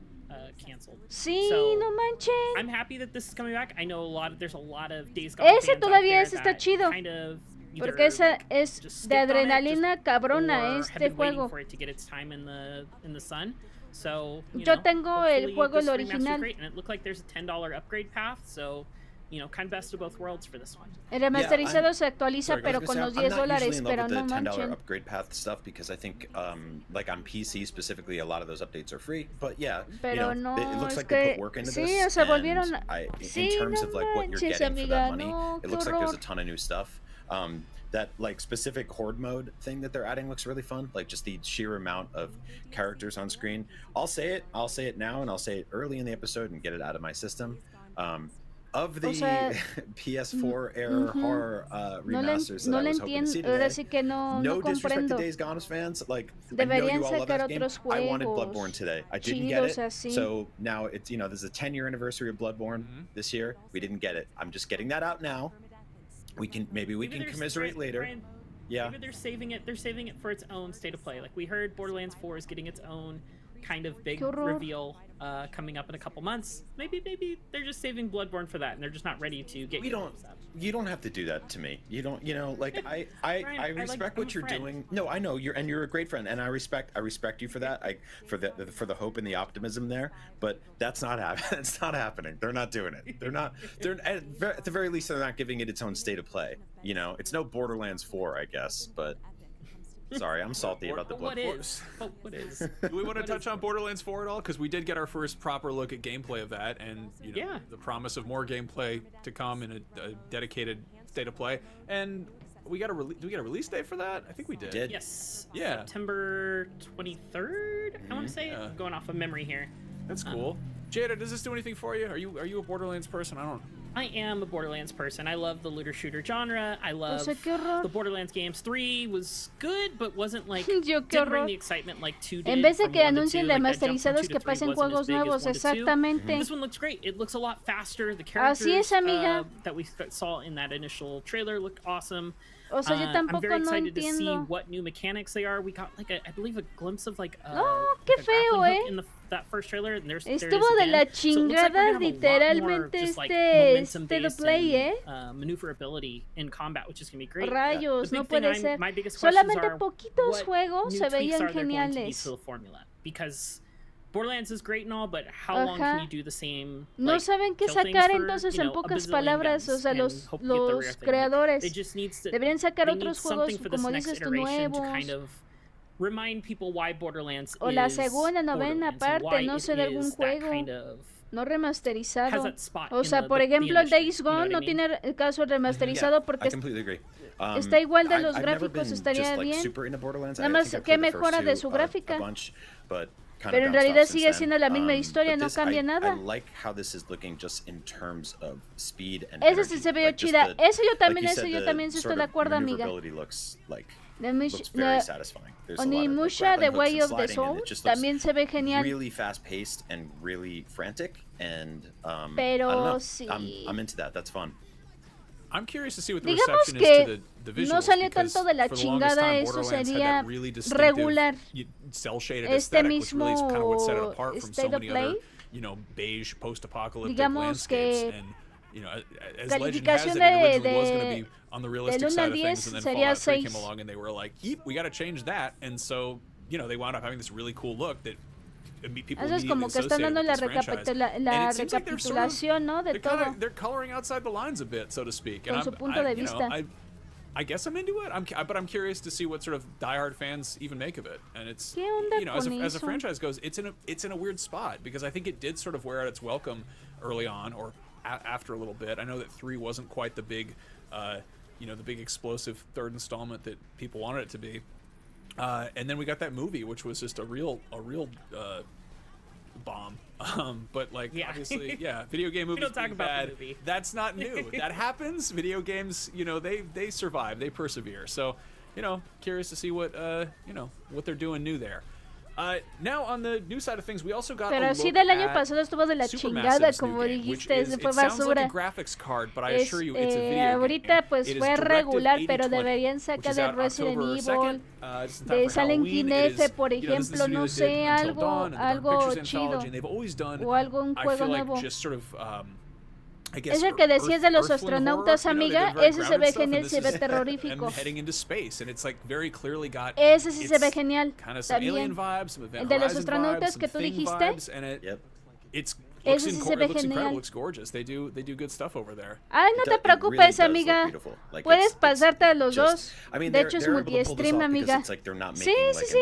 canceled. Sí, So, no manches. I'm happy that this is coming back. I know there's a lot of Days Gone Ese fans out todavía there ese está that chido. kind of Porque esa like, es just de skipped on it, adrenalina cabrona or have este been waiting juego. for it to get its time in the sun. So, Yo know, tengo el hopefully juego this el remaster's original. great, and it looked like there's a $10 upgrade path, so kind of best of both worlds for this one. El remasterizado se actualiza Sorry, pero con los $10, pero no I'm not usually in love with the $10 manchen. upgrade path stuff because I think, like on PC specifically, a lot of those updates are free. But yeah, Pero no, it looks es like they que put work into sí, this. o sea, and volvieron. in terms no of like what you're manches, getting for that amiga, money, no, it qué looks like there's a horror. ton of new stuff. That like specific horde mode thing that they're adding looks really fun. Like just the sheer amount of characters on screen. I'll say it now, and I'll say it early in the episode and get it out of my system. Of the PS4 era horror remasters that I was hoping to see today, ahora sí que no disrespect to comprendo. Days Gone fans, like Deberían I know you all love sacar that game. otros I wanted juegos Bloodborne today. I didn't get it. chidos así. So now it's there's a 10-year anniversary of Bloodborne this year. We didn't get it. I'm just getting that out now. Maybe we can commiserate later. Brian, yeah. Maybe they're saving it for its own state of play. Like we heard Borderlands 4 is getting its own kind of big reveal coming up in a couple months. Maybe they're just saving Bloodborne for that, and they're just not ready to get. You don't have to do that to me. You don't. Like I respect what you're doing. No, I know you're a great friend, and I respect you for that. For the hope and the optimism there. But that's not happening. It's not happening. They're not doing it. They're at the very least they're not giving it its own state of play. It's no Borderlands 4, I guess, but. Sorry, I'm salty about the Bloodborne. What is? Do we want to touch on Borderlands 4 at all? Because we did get our first proper look at gameplay of that, and the promise of more gameplay to come in a dedicated state of play. And we got do we get a release date for that? I think we did. Yes. Yeah. September 23rd. I want to say. I'm going off of memory here. That's cool. Jada, does this do anything for you? Are you a Borderlands person? I am a Borderlands person. I love the looter shooter genre. I love the Borderlands games. 3 was good, but wasn't like didn't bring the excitement like 2 did. En vez de from que 1 to 2, anuncien like, remasterizados que pasen juegos nuevos, exactamente. This one looks great. It looks a lot faster. The characters Así es, amiga. That we saw in that initial trailer look awesome. O sea, yo tampoco I'm very no excited to see entiendo. what new mechanics they are. We got like I believe a glimpse of like qué feo, in that first trailer. And Estuvo de la chingada literalmente este play, maneuverability in combat, which is gonna be great. Rayos, no puede ser. Solamente poquitos juegos se veían geniales. Because Borderlands is great and all, but how long can you do the same? No like, saben qué kill things sacar for, entonces you en know, a pocas bazillion palabras, o guns sea, and los hope to get the rare thing. Like, creadores they just needs to, deberían sacar they need otros something juegos, for this como next dices tú, iteration to nuevos. kind of remind people why Borderlands O la is segunda, novena Borderlands and why parte, no it sé, de algún is that juego. kind of No has remasterizado. that spot O in sea, the- por the ejemplo, el industry, Days you know Gone what I no mean? tiene el caso remasterizado I porque completely agree. está igual de los I've never gráficos, been estaría just, like, bien. super into Borderlands. Nada I más think I've que played the first mejora de two su a gráfica. bunch, but kind Pero of en bounced realidad off since sigue then. siendo la misma historia, But no this, cambia I nada. like how this is looking just in terms of speed and Esa sí energy. se ve Like, just chida. the- Eso yo like también, you eso said, yo the también sí estoy sort de of acuerdo, amiga. maneuverability looks Mish- very la- satisfying. There's a lot of, like, Onimusha, The grappling hooks Way and of the sliding, and Soul, it just looks también se ve genial. really fast paced and really frantic, and I Pero don't know. sí. I'm into that. That's fun. I'm curious to see what the Digamos reception is que to the visuals, no salió because tanto de la for the longest chingada, time, eso Borderlands had sería that really distinctive, regular. cel-shaded Este aesthetic, which really is kind of what set it mismo apart from so State of many other, Play. beige post-apocalyptic Digamos landscapes. que And, as legend has calificación it, it originally was going to de be on the del realistic 1 side al of 10 things, and then sería Fallout 3 came 6. along, and they were like, "Yep, we got to change that." And so, they wound up having this really cool look that people Eso es como que están dando la recapitulación, ¿no? De todo. They're coloring outside the lines a bit, so to speak. Con su punto de vista. I guess I'm into it. But I'm curious to see what sort of diehard fans even make of it. And it's ¿Qué onda as a con franchise goes, it's in a weird spot because I think it did sort of wear out its welcome early on, or after a little bit. I know that 3 wasn't quite the big, the big explosive third installment that people wanted it to be. And then we got that movie, which was just a real bomb. But like, obviously, video game movies don't talk being about the bad, movie. that's not new. That happens. Video games, they survive, they persevere. So, curious to see what they're doing new there. Now on the new side of things, we also got Pero a sí look del año at pasado estuvo de la chingada, Supermassive's como new game, which dijiste, is, fue it sounds like basura. a graphics card, but I assure you it's a video Ahorita game. pues It is fue Directive regular, pero 8020, deberían which sacar is de out Resident October Evil, 2nd, just in time de for Silent Halloween. King It is, F, por this is the ejemplo, studio no that did sé, Until Dawn and the Dark algo Pictures chido. Anthology, and they've always done, O algún I juego feel like, nuevo. just sort of, I guess, Es el que decías de los Earthling astronautas, horror. They've amiga, done very ese se grounded ve stuff, and genial, this se ve is terrorífico. them heading into space, and it's like very clearly got Ese sí se ve it's genial, kind of some alien también. vibes, some Event El de los Horizon astronautas vibes, que some tú Thing dijiste. vibes, and it Ese looks sí se ve incredible, genial. looks gorgeous. They do good stuff over there. Ay, no te preocupes, amiga. Puedes pasarte a los dos. De hecho, es multi-stream, amiga. Sí, sí, sí.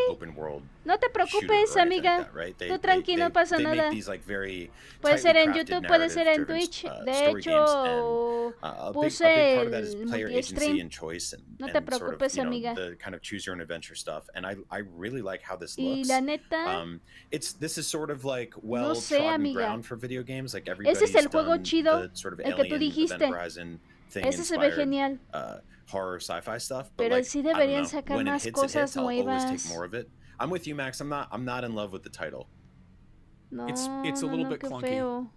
No te preocupes, amiga. Tú tranquilo, no pasa nada. Puede ser en YouTube, puede ser en Twitch. De hecho, puse el multi-stream. No te preocupes, amiga. The kind of choose your own adventure stuff, and I really like how this Y looks. la neta, This is sort of like no sé, well-trodden amiga. ground for video games. Like Ese es el juego done chido, the sort of el que tú Alien, dijiste. Event Horizon thing Ese se ve inspired, genial. horror sci-fi stuff. But Pero like, sí I don't deberían know, sacar when it más hits, cosas I'll always nuevas. take more of it. I'm with you, Max. I'm not in love with the title. No, It's a no, little no, bit qué clunky. feo.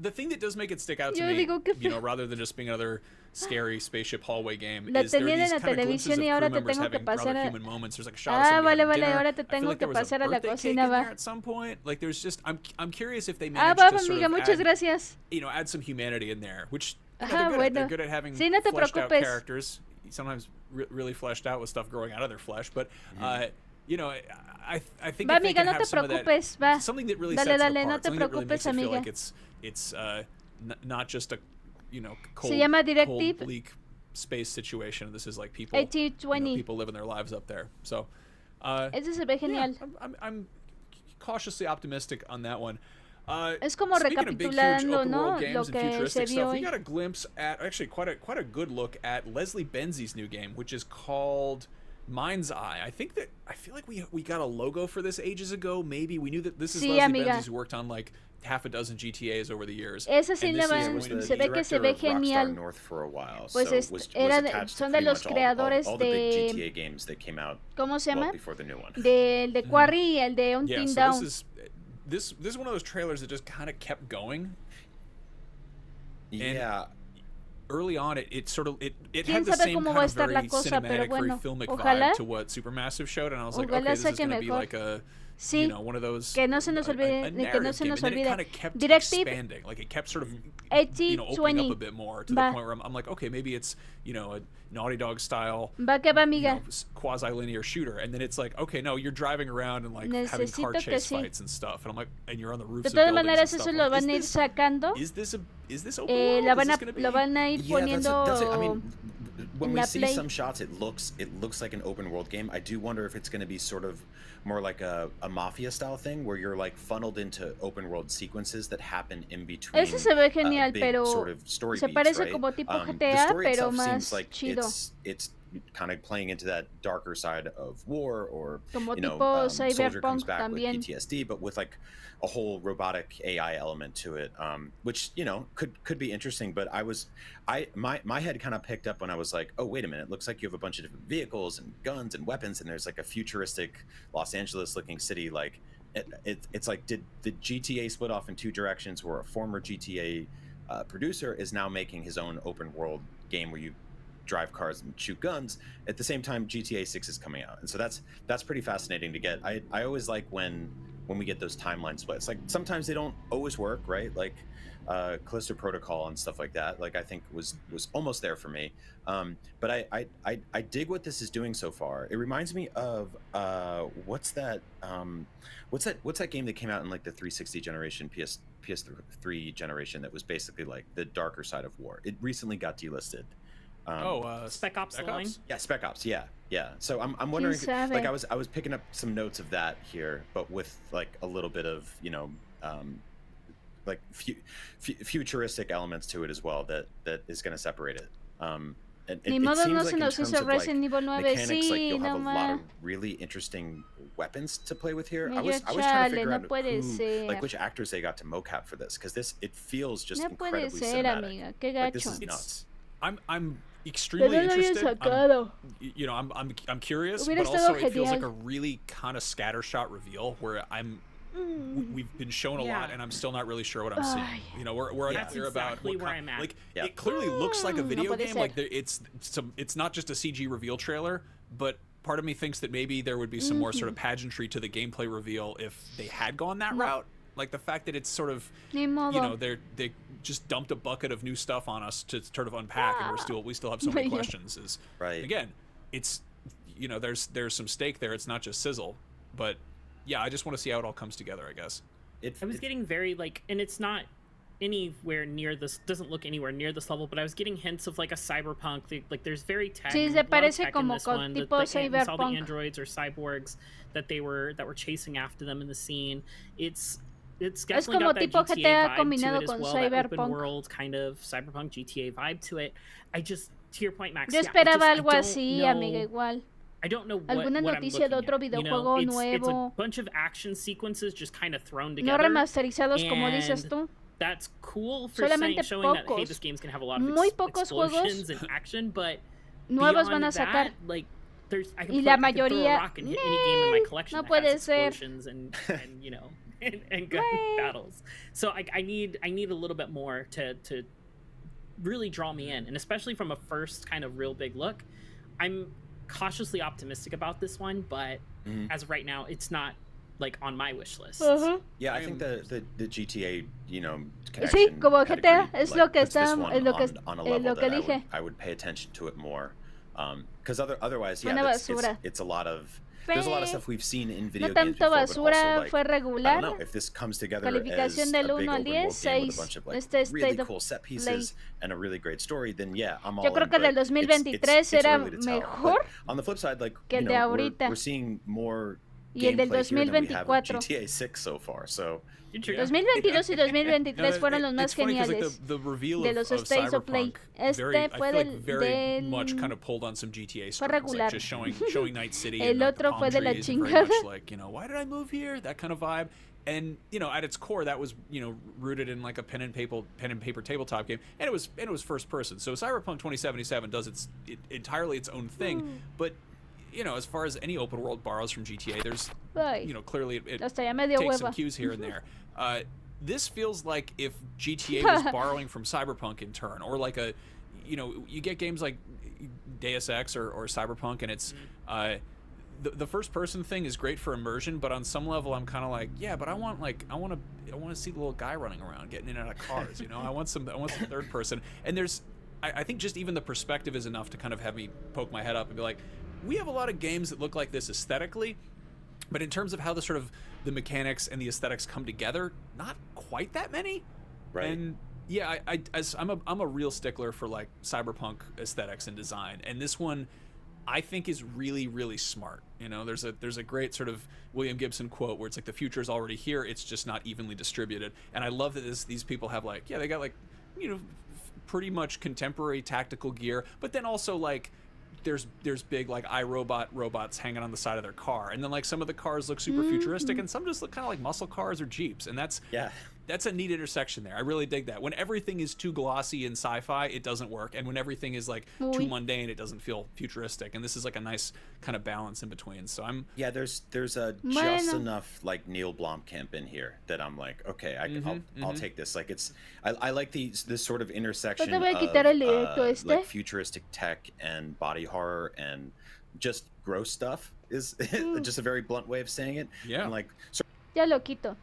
The thing that does make it stick out to Yo me, digo, qué feo. rather than just being another scary spaceship hallway game, La is there are tenían en these la kind of glimpses televisión of y crew ahora te members tengo que having pasar rather a... human moments. There's like a shot of Ah, somebody vale, having vale, dinner. ahora te I feel tengo like que there was a pasar a la birthday cake cocina, in va. there at some point. Like there's just, I'm curious if they Ah, managed va, to sort amiga, of muchas add, gracias. add some humanity in there, which Ajá, they're good at. bueno. They're good at having Sí, no te fleshed out preocupes. characters, sometimes really fleshed out with stuff growing out of their flesh, but I think Va, if they amiga, can no have te some of that, preocupes, va. something that really Dale, sets it dale, apart, no te something that really preocupes, makes it feel amiga. like it's not just a cold, Se llama cold, Directive bleak space situation. This is like people 8020. people living their lives up there. So Ese se ve genial. I'm cautiously optimistic on that one. Es como Speaking of big, huge recapitulando, open ¿no? world games Lo and que se futuristic vio stuff. We hoy. got a glimpse at actually quite a good look at Leslie Benzi's new game, which is called Mind's Eye. I feel like we got a logo for this ages ago. Maybe we knew that this is Sí, Leslie amiga. Benzi's who worked on like half a dozen GTAs over the years. Esa sí And la this is van, going to se ve que se ve genial. North for a while, Pues so es- was era attached to son de pretty los much creadores all the big de- GTA games that came out ¿Cómo se llama? well before the new one. Del de Quarry y el de Yeah, Until so Dawn. this is one of those trailers that just kind of kept going. Yeah. Early on, it sort of it ¿Quién had the sabe same cómo kind va a of estar la very cosa? Pero cinematic, very bueno, filmic ojalá- vibe to what Supermassive showed, and I was like, ojalá okay, this is saque going to be mejor. like a Sí, you know, one of those que no se nos olvide, que no se nos olvide. Kind of kept Directive expanding, like it kept sort of, 80, you know, opening 20. up a bit more to the point where I'm like, okay, maybe it's, you know, a Naughty Dog style, Va que va, amiga. you know, quasi-linear shooter, and then it's like, okay, no, you're driving around and like having car chase fights and stuff, and I'm like, and you're on the roofs de of todas buildings maneras and eso stuff. lo Like, van a ir sacando. Is this open world? Lo van a ir poniendo that's it. I mean, when we see Play. some shots, it looks like an open world game. I do wonder if it's going to be sort of more like a mafia style thing where you're like funneled into open world sequences that happen in between. Eso se ve genial, big pero sort of story se beats, parece right? como tipo The GTA, story pero itself más seems like chido. it's kind of playing into that darker side of war, or Como you know, tipo soldier comes Cyberpunk back también. with PTSD, but with like a whole robotic AI element to it, which, you know, could be interesting. But my head kind of picked up when I was like, oh wait a minute, it looks like you have a bunch of different vehicles and guns and weapons, and there's like a futuristic Los Angeles looking city. Like it's like, did the GTA split off in two directions, where a former GTA producer is now making his own open world game where you drive cars and shoot guns at the same time GTA 6 is coming out? And so that's pretty fascinating to get. I always like when we get those timeline splits. Like sometimes they don't always work, right? Like Callisto Protocol and stuff like that, like I think was almost there for me. But I dig what this is doing so far. It reminds me of what's that game that came out in like the 360 generation, PS3 generation, that was basically like the darker side of war. It recently got delisted. Spec Ops: The Line. Yeah, Spec Ops. Yeah. So I'm wondering, like I was picking up some notes of that here, but with like a little bit of, you know, like futuristic elements to it as well that is going to separate it. And Ni it modo seems no like se in nos terms hizo of like Resident Evil 9, mechanics, like sí, you'll have no a lot of más. really interesting weapons to play with here. I Medio was trying to chale, figure no out puede who, ser. like which actors they got to mocap for this, because it feels just No puede incredibly ser, cinematic. amiga, qué Like, this gacho. is nuts. I'm extremely Pero no lo habían interested. sacado. You know, I'm curious, Hubiera but also estado it feels like genial. a really kind of scattershot reveal where we've been shown a lot, and I'm still not really sure what I'm seeing. You know, we're unclear about exactly where I'm at. Like it clearly looks like a video puede game. ser. Like it's not just a CG reveal trailer, but part of me thinks that maybe there would be some more sort of pageantry to the gameplay reveal if they had gone that route. Like the fact that it's sort of, Ni modo. you know, they just dumped a bucket of new stuff on us to sort of unpack, and we still have so many Yeah. questions. Is right. Again, it's, you know, there's some stake there. It's not just sizzle, but yeah, I just want to see how it all comes together, I guess. I was getting very like, and it's not anywhere near this, doesn't look anywhere near this level, but I was getting hints of like a cyberpunk. Like there's very tech. Sí, a se lot of parece tech in como this con one. tipo All the cyberpunk. androids or cyborgs that were chasing after them in the scene. It's Es definitely como got that tipo GTA GTA vibe combinado to it as con well, that open cyberpunk. world kind of cyberpunk GTA vibe to it. I just, to your point, Max. Yo yeah, esperaba I algo don't así, know- amiga, igual. I don't know what, Alguna what I'm noticia de looking otro at, you know? videojuego It's a nuevo. bunch of action sequences just kind of thrown No together. remasterizados como and dices tú. That's cool for Solamente showing that, hey, pocos. this game's gonna have a lot of Muy pocos explosions juegos and action, but nuevos beyond van a that, sacar. like, I can Y put, la I can throw a mayoría, rock and hit any game in my collection no that puede has ser. explosions and you know and gun battles. So I need a little bit more to really draw me in, and especially from a first kind of real big look. I'm cautiously optimistic about this one, but as of right now, it's not like on my wish list. Yeah, I think the GTA, you know, Sí, connection como pedigree, GTA, es like, lo que puts this está, one es lo que, on a level lo que that dije. I would pay attention to it more, because otherwise, yeah, Una that's, basura. it's a lot of. There's a lot of stuff we've seen in video No games tanto before, but also basura, like, fue I regular. don't know if this comes together Calificación as del a big 1 al open world 10, game with a 6. bunch of like Este really State of cool set Play. pieces and a really great story, then yeah, I'm all Yo creo in, que but el del 2023 it's era early to tell. mejor But on the flip side, like, que el you de know, ahorita. we're seeing more Y el del gameplay here than we have of 2024. GTA 6 so far, so 2022 y 2023 fueron los más it's funny 'cause, geniales like, the reveal de of los States of Play. Cyberpunk Este very, fue I feel like del, very much del... kind of pulled on some GTA Fue strings, regular. like just showing Night City El and like, the otro palm fue de la trees, and very chingada. much like, you know, why did I move here? That kind of vibe. And you know, at its core, that was, you know, rooted in like a pen and paper tabletop game, and it was first person. So Cyberpunk 2077 does entirely its own thing, but you know, as far as any open world borrows from GTA, there's, you know, clearly it Hasta ya me dio takes some hueva. cues here and there. This feels like if GTA was borrowing from Cyberpunk in turn, or like a, you know, you get games like Deus Ex or Cyberpunk, and it's the first person thing is great for immersion, but on some level I'm kind of like, yeah, but I want to see the little guy running around getting in and out of cars, you know. I want some third person. And I think just even the perspective is enough to kind of have me poke my head up and be like, we have a lot of games that look like this aesthetically, but in terms of how the mechanics and the aesthetics come together, not quite that many. Right. And yeah, I'm a real stickler for like cyberpunk aesthetics and design, and this one I think is really, really smart. You know, there's a great sort of William Gibson quote where it's like the future is already here, it's just not evenly distributed. And I love that these people have like, yeah, they got like, you know, pretty much contemporary tactical gear, but then also like there's big like iRobot robots hanging on the side of their car, and then like some of the cars look super futuristic, and some just look kind of like muscle cars or Jeeps, and that's a neat intersection there. I really dig that. When everything is too glossy and sci-fi, it doesn't work, and when everything is like too mundane, it doesn't feel futuristic. And this is like a nice kind of balance in between. So there's just enough like Neil Blomkamp in here that I'm like, okay, I'll take this. Like I like this sort of intersection of like futuristic tech and body horror and just gross stuff is just a very blunt way of saying it. Yeah. And like ya lo quito.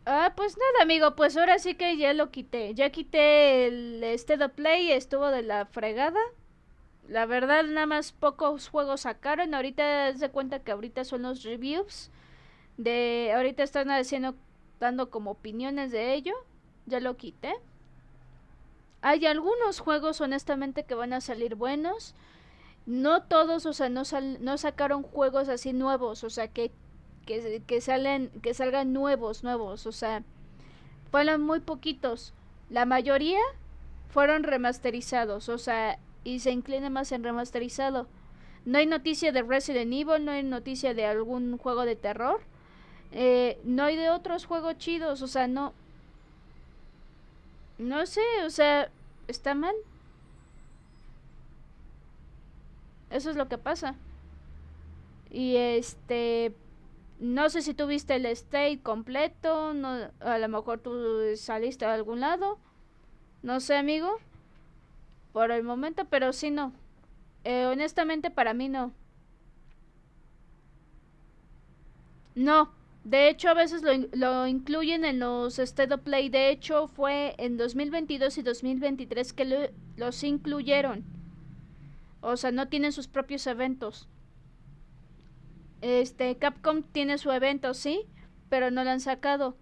Ah, pues nada, amigo, pues ahora sí que ya lo quité. Ya quité el State of Play, estuvo de la fregada. La verdad, nada más pocos juegos sacaron. Ahorita se cuenta que ahorita son los reviews. Ahorita están dando como opiniones de ello. Ya lo quité. Hay algunos juegos, honestamente, que van a salir buenos. No todos, o sea, no sacaron juegos así nuevos, o sea, que salgan nuevos, o sea, fueron muy poquitos. La mayoría fueron remasterizados, o sea, y se inclina más en remasterizado. No hay noticia de Resident Evil, no hay noticia de algún juego de terror, no hay de otros juegos chidos, o sea, no sé, o sea, está mal. Eso es lo que pasa. Y no sé si tú viste el state completo, no, a lo mejor tú saliste a algún lado, no sé, amigo, por el momento, pero sí no. Honestamente, para mí no. No, de hecho a veces lo incluyen en los State of Play. De hecho fue en 2022 y 2023 que los incluyeron. O sea, no tienen sus propios eventos. Capcom tiene su evento, sí, pero no lo han sacado.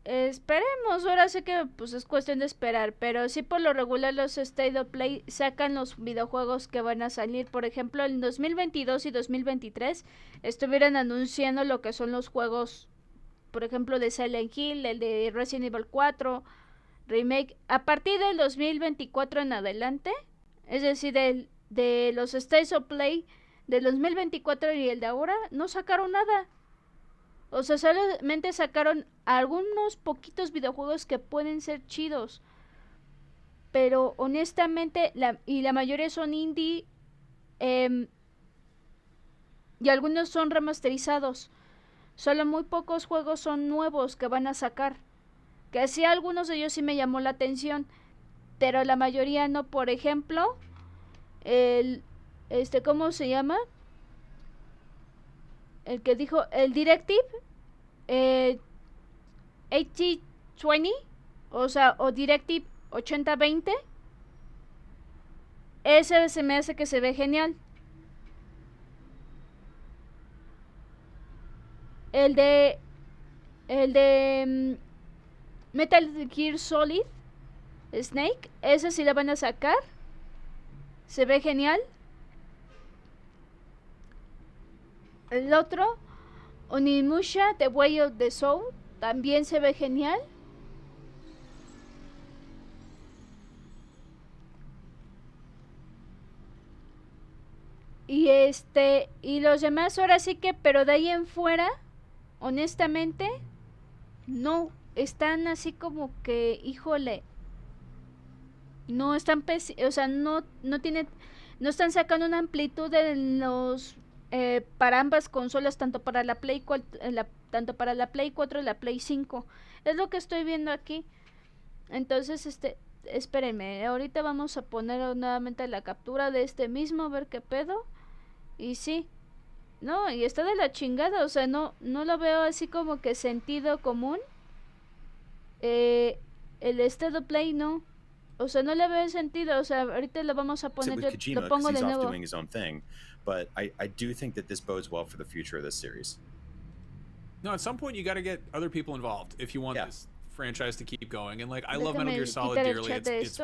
Esperemos, ahora sí que pues es cuestión de esperar, pero sí por lo regular los State of Play sacan los videojuegos que van a salir. Por ejemplo, en 2022 y 2023 estuvieron anunciando lo que son los juegos, por ejemplo, de Silent Hill, el de Resident Evil 4 Remake. A partir del 2024 en adelante, es decir, de los State of Play del 2024 y el de ahora, no sacaron nada. O sea, solamente sacaron algunos poquitos videojuegos que pueden ser chidos. Pero honestamente, la mayoría son indie. Y algunos son remasterizados. Solo muy pocos juegos son nuevos que van a sacar. Que sí, algunos de ellos sí me llamó la atención, pero la mayoría no. Por ejemplo, ¿cómo se llama? El que dijo, el Directive 8020, o sea, o Directive 8020. Ese se me hace que se ve genial. El de Metal Gear Solid Snake, ese sí la van a sacar. Se ve genial. El otro, Onimusha The Way of the Soul, también se ve genial. Y y los demás ahora sí que, pero de ahí en fuera, honestamente, no, están así como que, híjole, no están, o sea, no están sacando una amplitud en los para ambas consolas, tanto para la Play 4 y la Play 5. Es lo que estoy viendo aquí. Entonces, espérenme, ahorita vamos a poner nuevamente la captura de este mismo, a ver qué pedo. Y sí, no, y está de la chingada, o sea, no lo veo así como que sentido común. El State of Play no. O sea, no le veo sentido, o sea, ahorita lo vamos a poner, yo Kojima, lo pongo he's de off nuevo. doing his own thing, but I do think that this bodes well for the future of this series. No, at some point you got to get other people involved if you want this franchise to keep going. And like, I love Metal Gear Solid dearly. It's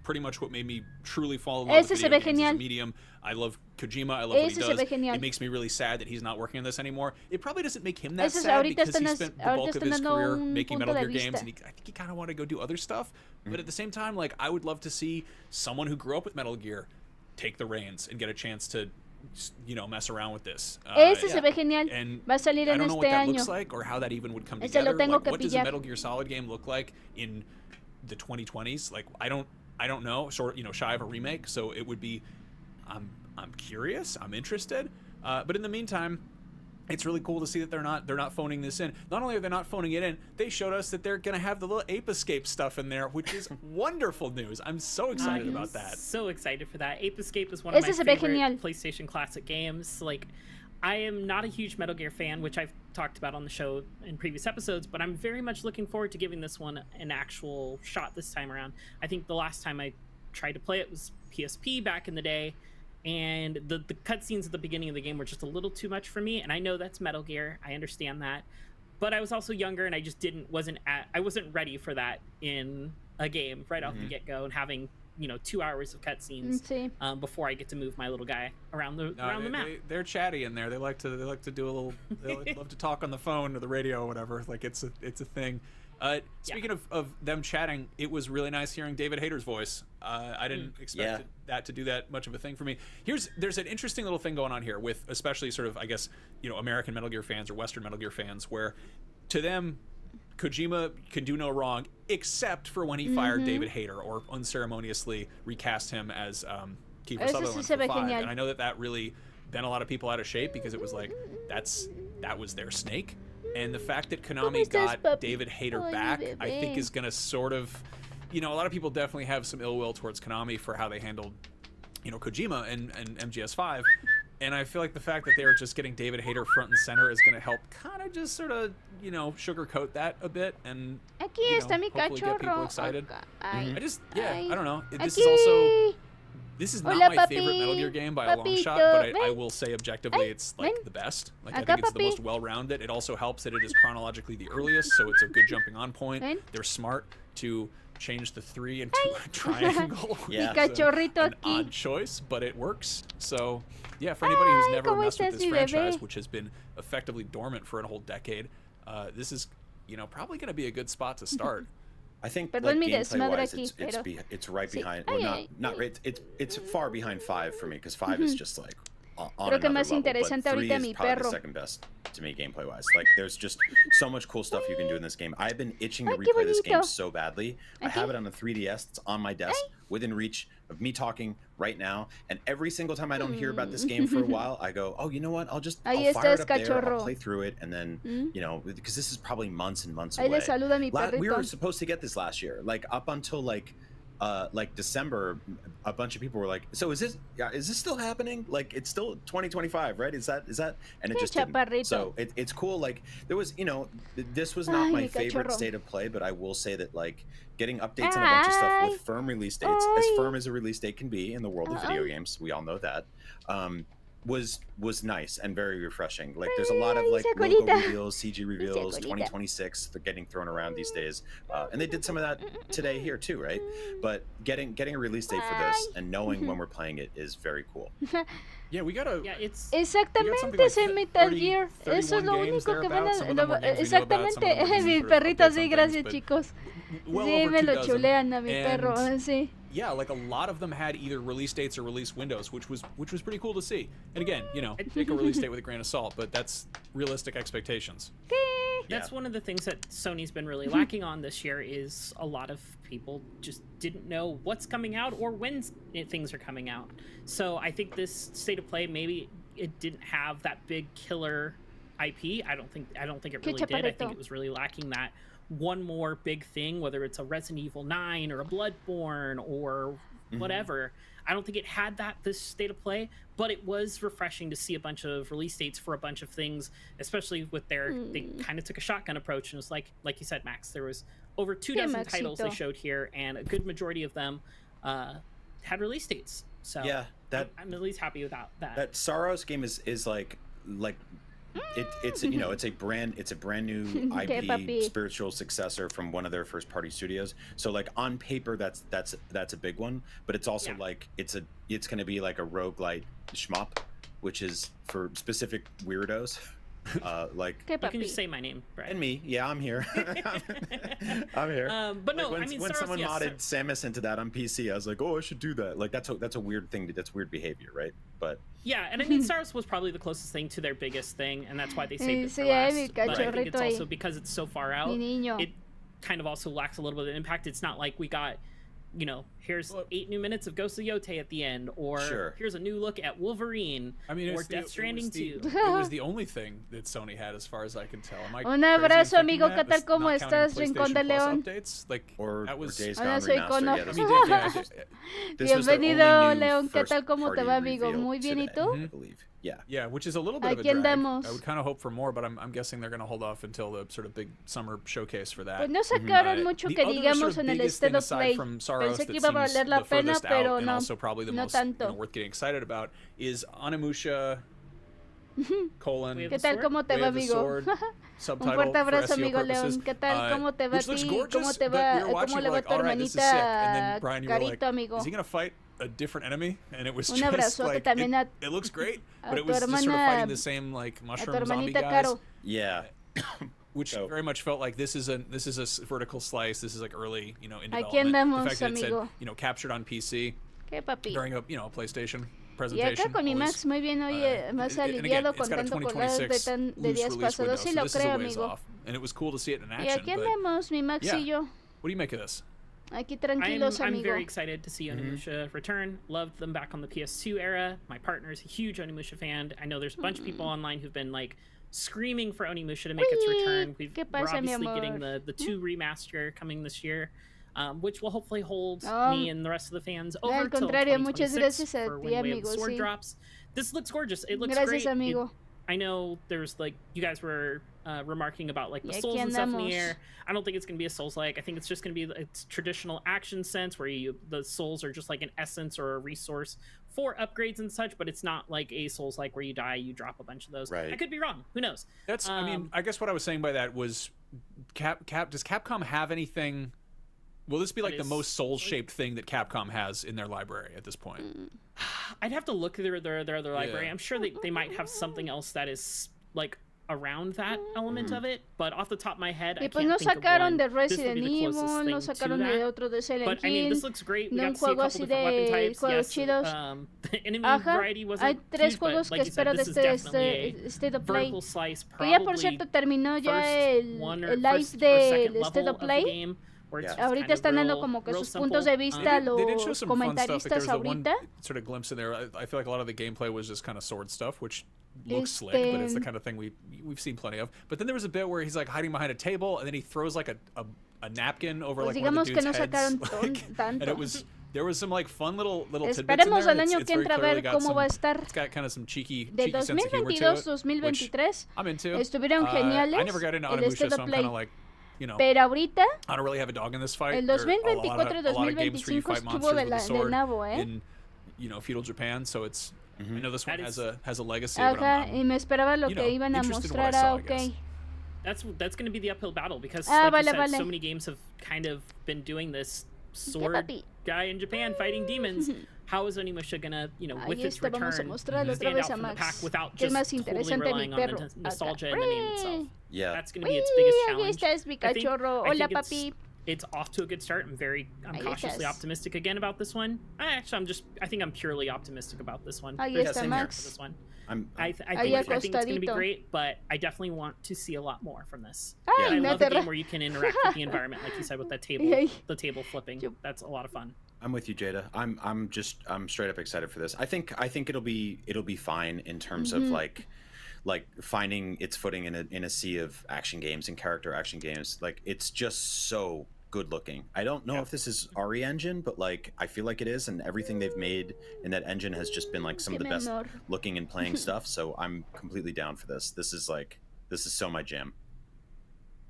pretty much what made me truly fall in love with video games as a medium. I love Kojima. I love what he does. It makes me really sad that he's not working on this anymore. It probably doesn't make him that sad because he spent the bulk of his career making Metal Gear games, and I think he kind of wanted to go do other stuff. But at the same time, like, I would love to see someone who grew up with Metal Gear take the reins and get a chance to, you know, mess around with this. Se ve genial. And va a salir I en don't know what that año. looks like or how that even would come Lo together. tengo Like, que what does a pillar. Metal Gear Solid game look like in the 2020s? Like, I don't know. Sort of, you know, shy of a remake. So it would be. I'm curious. I'm interested. But in the meantime, it's really cool to see that they're not phoning this in. Not only are they not phoning it in, they showed us that they're gonna have the little Ape Escape stuff in there, which is wonderful news. I'm so excited about that. So excited for that. Ape Escape is one of my favorite PlayStation classic games. Like, I am not a huge Metal Gear fan, which I've talked about on the show in previous episodes, but I'm very much looking forward to giving this one an actual shot this time around. I think the last time I tried to play it was PSP back in the day, and the cutscenes at the beginning of the game were just a little too much for me, and I know that's Metal Gear, I understand that, but I was also younger and I just wasn't ready for that in a game right off the get-go, and having, you know, 2 hours of cutscenes before I get to move my little guy around the map. They're chatty in there. They like to do a little. They love to talk on the phone or the radio or whatever. Like, it's a thing. Speaking of them chatting, it was really nice hearing David Hayter's voice. I didn't expect that to do that much of a thing for me. There's an interesting little thing going on here with, especially sort of, I guess, you know, American Metal Gear fans or Western Metal Gear fans, where to them, Kojima can do no wrong except for when he fired David Hayter or unceremoniously recast him as Kiefer Sutherland for 5. And I know that really bent a lot of people out of shape because it was like, that was their snake. And the fact that Konami got David Hayter back, I think, is going to sort of, you know, a lot of people definitely have some ill will towards Konami for how they handled, you know, Kojima and MGS5. And I feel like the fact that they're just getting David Hayter front and center is going to help kind of just sort of, you know, sugarcoat that a bit and, you know, hopefully get people excited. I don't know. This is not my favorite Metal Gear game by a long shot, but I will say objectively it's like the best. Like, I think it's the most well-rounded. It also helps that it is chronologically the earliest, so it's a good jumping on point. They're smart to change the 3 into a triangle. An odd choice, but it works. So yeah, for anybody who's never messed with this franchise, which has been effectively dormant for a whole decade, this is, you know, probably going to be a good spot to start. I think, like, gameplay-wise, it's right behind. Well, not right. It's far behind 5 for me, because 5 is just like on another level. But 3 is probably the second best to me gameplay-wise. Like, there's just so much cool stuff you can do in this game. I've been itching to replay this game so badly. I have it on the 3DS. It's on my desk, within reach of me talking right now. And every single time I don't hear about this game for a while, I go, oh, you know what? I'll fire it up there. I'll play through it, and then you know, because this is probably months and months away. We were supposed to get this last year, like up until like December. A bunch of people were like, so is this still happening? Like, it's still 2025, right? Is that and it just didn't. So it's cool. Like, there was, you know, this was not my favorite state of play, but I will say that, like, getting updates and a bunch of stuff with firm release dates, as firm as a release date can be in the world of video games, we all know that, was nice and very refreshing. Like, there's a lot of, like, logo reveals, CG reveals, 2026 they're getting thrown around these days, and they did some of that today here too, right? But getting a release date for this and knowing when we're playing it is very cool. Yeah, we gotta. Yeah, it's exactamente ese Metal Gear. Eso es lo único que van a. Exactamente. Mi perrito, sí, gracias, chicos. Sí, me lo chulean a mi perro, sí. Yeah, like, a lot of them had either release dates or release windows, which was pretty cool to see. And again, you know, take a release date with a grain of salt, but that's realistic expectations. That's one of the things that Sony's been really lacking on this year, is a lot of people just didn't know what's coming out or when things are coming out. So I think this state of play, maybe it didn't have that big killer IP. I don't think it really did. I think it was really lacking that. one more big thing, whether it's a Resident Evil 9 or a Bloodborne or whatever. I don't think it had that this state of play, but it was refreshing to see a bunch of release dates for a bunch of things, especially with they kind of took a shotgun approach, and it was like you said, Max, there was over 2 dozen titles they showed here, and a good majority of them had release dates. So yeah, I'm at least happy with that. That Saros game is like it's you know, it's a brand new IP spiritual successor from one of their first party studios. So like on paper that's a big one, but it's also like it's going to be like a roguelite shmup, which is for specific weirdos. Like you can just say my name, right? And me, yeah, I'm here. I'm here. But no, like I mean, when Saros, someone modded Samus into that on PC, I was like, oh, I should do that. Like that's a weird thing. That's weird behavior, right? But yeah, and I mean, Saros was probably the closest thing to their biggest thing, and that's why they saved it for last. But I think it's also because it's so far out, it kind of also lacks a little bit of impact. It's not like we got, you know, here's 8 new minutes of Ghost of Yotei at the end, or here's a new look at Wolverine, or Death Stranding 2. It was the only thing that Sony had, as far as I can tell. Un abrazo, amigo. ¿Qué tal? ¿Cómo estás, Rincón de León? Hola, soy Connor. Bienvenido, León. ¿Qué tal? ¿Cómo te va, amigo? Muy bien, ¿y tú? Yeah, which is a little bit of a drag. I would kind of hope for more, but I'm guessing they're going to hold off until the sort of big summer showcase for that. Pues no sacaron mucho que digamos en el State of Play. Pensé que iba a valer la pena, pero no. Also probably the most worth getting excited about is Onimusha : ¿Qué tal? ¿Cómo te va, amigo? Un fuerte abrazo, amigo León. ¿Qué tal? ¿Cómo te va a ti? ¿Cómo te va? ¿Cómo le va a tu hermanita Carito, amigo? Is he going to fight a different enemy? And it was Un just abrazote like también a it looks great, but it tu was just sort of hermana, fighting the same like a tu mushroom zombie hermanita guys. Caro. Yeah. Which very much felt like this is a vertical slice. This is like early, you know, in Aquí development. andamos, The fact that it said, amigo. you know, captured on PC ¿Qué, papi? during a PlayStation Y presentation. acá con mi Max muy bien, oye, más aliviado, contento con las de días pasados. Sí lo creo, amigo. And it was cool to see it in Y action. aquí andamos, mi Max y yo. What do you make of this? Aquí tranquilos, I'm amigo. very excited to see Onimusha return. Loved them back on the PS2 era. My partner's a huge Onimusha fan. I know there's a bunch of people online who've been like screaming for Onimusha to make its return. We're obviously getting the 2 remaster coming this year, which will hopefully hold me and the rest of the fans over Al contrario, muchas 2026 gracias a for ti, when Way of amigo. the Sword Sí. drops. This looks gorgeous. It looks Gracias, great. amigo. I know there's like you guys were remarking about like the Y souls aquí and stuff in the andamos. air. I don't think it's gonna be a Souls-like. I think it's just gonna be its traditional action sense where the souls are just like an essence or a resource for upgrades and such, but it's not like a Souls-like where you die, you drop a bunch of those. Right. I could be wrong. Who knows? That's I mean, I guess what I was saying by that was does Capcom have anything? Will this be like the most Souls-shaped thing that Capcom has in their library at this point? I'd have to look through their other library. Yeah. I'm sure they might have something else that is like around that element of it, but off the top of my head, Y I pues can't no think of sacaron one. de This would Resident be the Evil, closest no thing sacaron to de that. otro de Silent But I mean, Hill, this looks great. We de un got to see a juego couple así different weapon de types. juegos Yes, chidos. the enemy Ajá, variety wasn't hay 3 huge, but juegos like que you said, espero de this is definitely este a State of Play. vertical slice, Que ya por probably cierto terminó ya first one or el live first or second del State level of of the Play. game, where it's just Ahorita kind of están dando real- como que real sus puntos de simple. vista They did show los some fun stuff. Like there was comentaristas that one ahorita. sort of glimpse in there. I feel like a lot of the gameplay was just kind of sword stuff, which looks slick, but it's the kind of thing we've seen plenty of. But then there was a bit where he's like hiding behind a table, and then he throws like a napkin over Pues like one of the digamos que dude's no heads. sacaron And tanto. it was there was some like fun little tidbits in Esperemos there. el año It's que very entra a clearly ver got cómo some, va a estar. It's got kind of some cheeky De sense of humor to it, 2022-2023 I'm into. estuvieron geniales I never got into el Onimusha, State so of I'm Play. kind of like, you know, Pero ahorita, I don't really have a dog in this fight. el There are a lot of 2024-2025 games where you fight estuvo monsters de with a sword nabo, in, you know, feudal Japan, so it's. I know this one has a legacy, but ajá, I'm y me esperaba lo you que know, iban a interested in what I mostrar, saw, I ok. guess. That's going to be the uphill battle because Ah, like you vale, said, vale. so many games have kind of been doing this sword papi? guy in Japan fighting demons. How is Onimusha gonna, you know, with Ahí its está, vamos a return, mostrarle otra stand vez out a from the pack Max. without Que es just más totally interesante relying mi on perro. the nostalgia Acá. and the name itself? Yeah, That's gonna be its biggest Ahí challenge. estás, mi I think- cachorro. I Hola, think papi. it's off to a good start. I'm Ahí cautiously estás. optimistic again about this one. I think I'm purely optimistic about this one. Ahí Pretty está, same Max. for this one. I think it's going to be acostadito. great, but I definitely want to see a lot more from this. Ay, And I me love a aterra. game where you can interact with the environment, like you said, with that table, Yay. the table flipping. That's a lot of fun. I'm with you, Jada. I'm straight up excited for this. I think it'll be fine in terms of like like finding its footing in a sea of action games and character action games. Like it's just so good looking. I don't know if this is RE Engine, but like I feel like it is, and everything they've made in that engine has just been like some of the best looking and playing stuff. So I'm completely down for this. This is so my jam.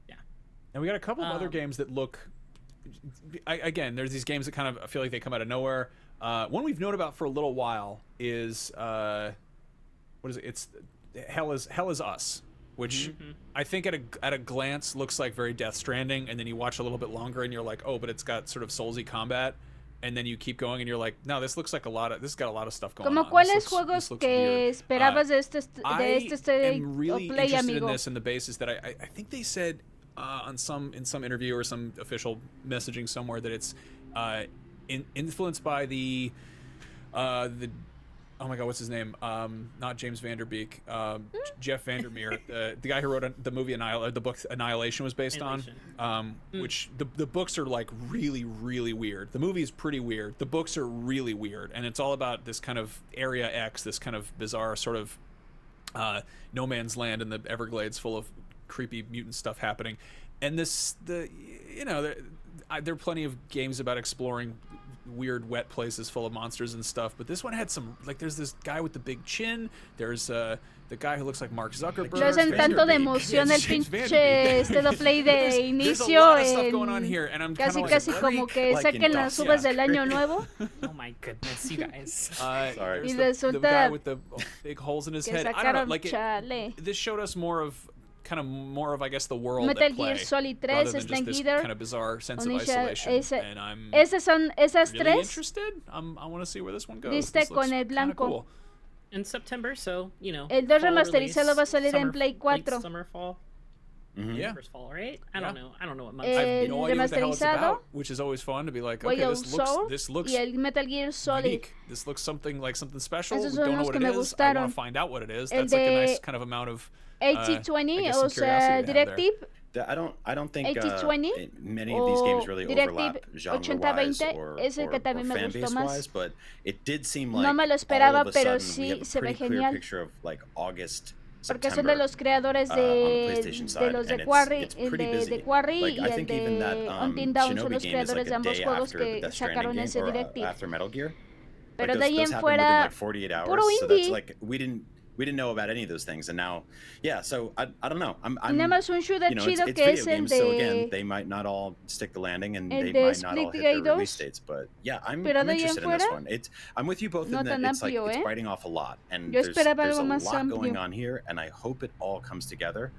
Yeah, and we got a couple of other games that look. Again, there's these games that kind of feel like they come out of nowhere. One we've known about for a little while is what is it? It's Hell is Us, which I think at a glance looks like very Death Stranding, and then you watch a little bit longer and you're like, oh, but it's got sort of Soulsy combat, and then you keep going and you're like, no, this looks like this has got a lot of stuff going on. ¿Cuáles juegos que esperabas de este I'm really play, interested amigo? in this, in the basis that I think they said in some interview or some official messaging somewhere that it's influenced by the oh my god, what's his name? Not James Vanderbeek. Jeff Vandermeer, the guy who wrote the movie the book Annihilation was based on. Which the books are like really, really weird. The movie is pretty weird. The books are really weird, and it's all about this kind of Area X, this kind of bizarre sort of no man's land in the Everglades, full of creepy mutant stuff happening. And there are plenty of games about exploring weird wet places full of monsters and stuff, but this one had some, like, there's this guy with the big chin, there's the guy who looks like Mark Zuckerberg. Le hacen tanto de emoción el pinche play de inicio en casi como que saquen las uvas del año nuevo. Oh my goodness, you guys. Y resulta the guy with the big holes in his head. I don't know, like this showed us more of I guess the world Metal that play, Gear Solid 3, rather than Snake just Eater, this kind of bizarre sense of isolation. And I'm esas really tres. interested. I want to see where this one goes. Viste con el blanco. Cool. In September, so El 2 remasterizado va a salir en Play 4. Summer, fall. Yeah. First fall, right? I don't know what month. I have no idea what the hell it's about, which is always fun to be like, okay, this looks y el Metal Gear Solid. Unique. This looks something special. Esos Don't know what it is. I want to find out what it is. That's like a nice kind of amount of 8020, o sea, Directive. I don't think 8020 many of these games really overlap genre-wise or fan base-wise, but it did seem like no me lo esperaba, pero sí se ve genial. Picture of like August, porque son de los creadores de los de Quarry, de Quarry y el de Until Dawn son los creadores de ambos juegos que sacaron ese Directive. Pero de ahí en fuera, puro indie. We didn't know about any of those things, and now, yeah. So I don't know. I'm nada más un shooter chido it's que video es el games, de. so again, they might not all stick the landing, and they might not all hit their release dates. But yeah, I'm interested in this one. I'm with you both in that it's like it's biting off a lot, and there's a lot going on here, and I hope it all comes together.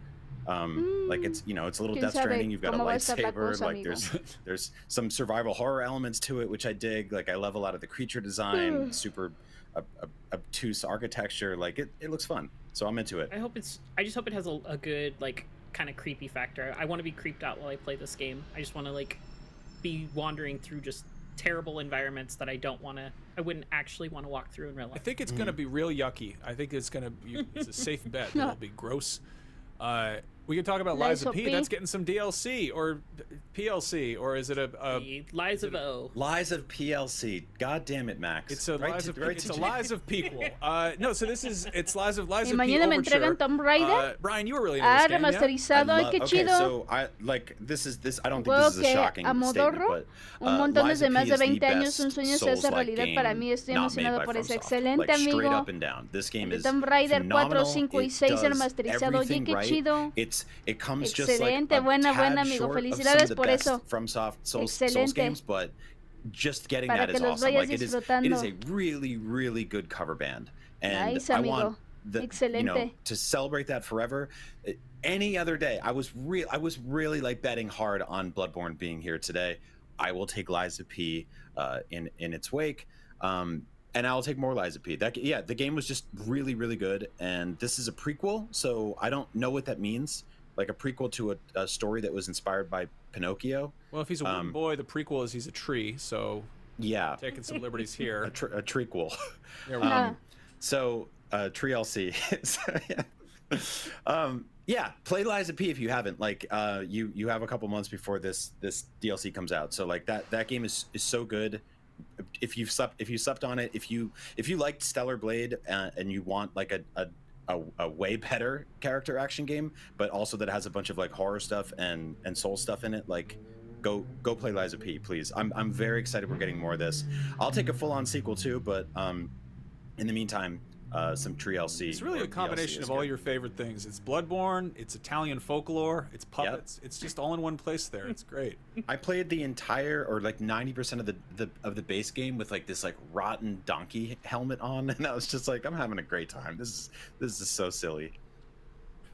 Like it's it's a little Death Stranding. You've got a lightsaber. Like there's some survival horror elements to it, which I dig. Like I love a lot of the creature design, super obtuse architecture. Like it looks fun, so I'm into it. I just hope it has a good like kind of creepy factor. I want to be creeped out while I play this game. I just want to like be wandering through just terrible environments that I wouldn't actually want to walk through in real life. I think it's gonna be real yucky. I think it's a safe bet that it'll be gross. We can talk about Lies of P. That's getting some DLC or PLC, or is it Lies of O? Lies of PLC. God damn it, Max. It's a Lies of Prequel. No, so it's Lies of P. Mañana me entregan Tomb Raider. Brian, you were really into this game, remasterizado. Ay, qué chido. So I don't think this is a shocking statement, but un montón Lies de of más P de is the 20 años best un sueño se hace Souls-like realidad para mí. Estoy emocionado por ese excelente amigo. Straight up and down. This game is Tomb Raider 4, phenomenal. 5 y 6 remasterizado. Oye, qué chido. It comes excelente, just like buena amigo. Felicidades por eso. FromSoft Souls Excelente. games, but just getting Para that is que los awesome. vayas Like disfrutando. it is a really, really good cover band, and Nice, I amigo. want Excelente. to celebrate that forever. Any other day, I was really like betting hard on Bloodborne being here today. I will take Lies of P in its wake. And I'll take more Lies of P. The game was just really, really good, and this is a prequel, so I don't know what that means. Like a prequel to a story that was inspired by Pinocchio. Well, if he's a wooden boy, the prequel is he's a tree, so yeah, taking some liberties here. a trequel. Yeah, Tree LC. Yeah, play Lies of P if you haven't. Like you have a couple months before this DLC comes out, so like that game is so good. If you slept on it, if you liked Stellar Blade and you want like a a way better character action game, but also that has a bunch of like horror stuff and soul stuff in it. Like, go play Liza P, please. I'm very excited we're getting more of this. I'll take a full-on sequel too, but in the meantime, some TLC. It's really a combination of all your favorite things. It's Bloodborne, it's Italian folklore, it's puppets. Yep. It's just all in one place there. It's great. I played the entire, or like 90% of the base game with like this like rotten donkey helmet on, and I was just like, I'm having a great time. This is so silly.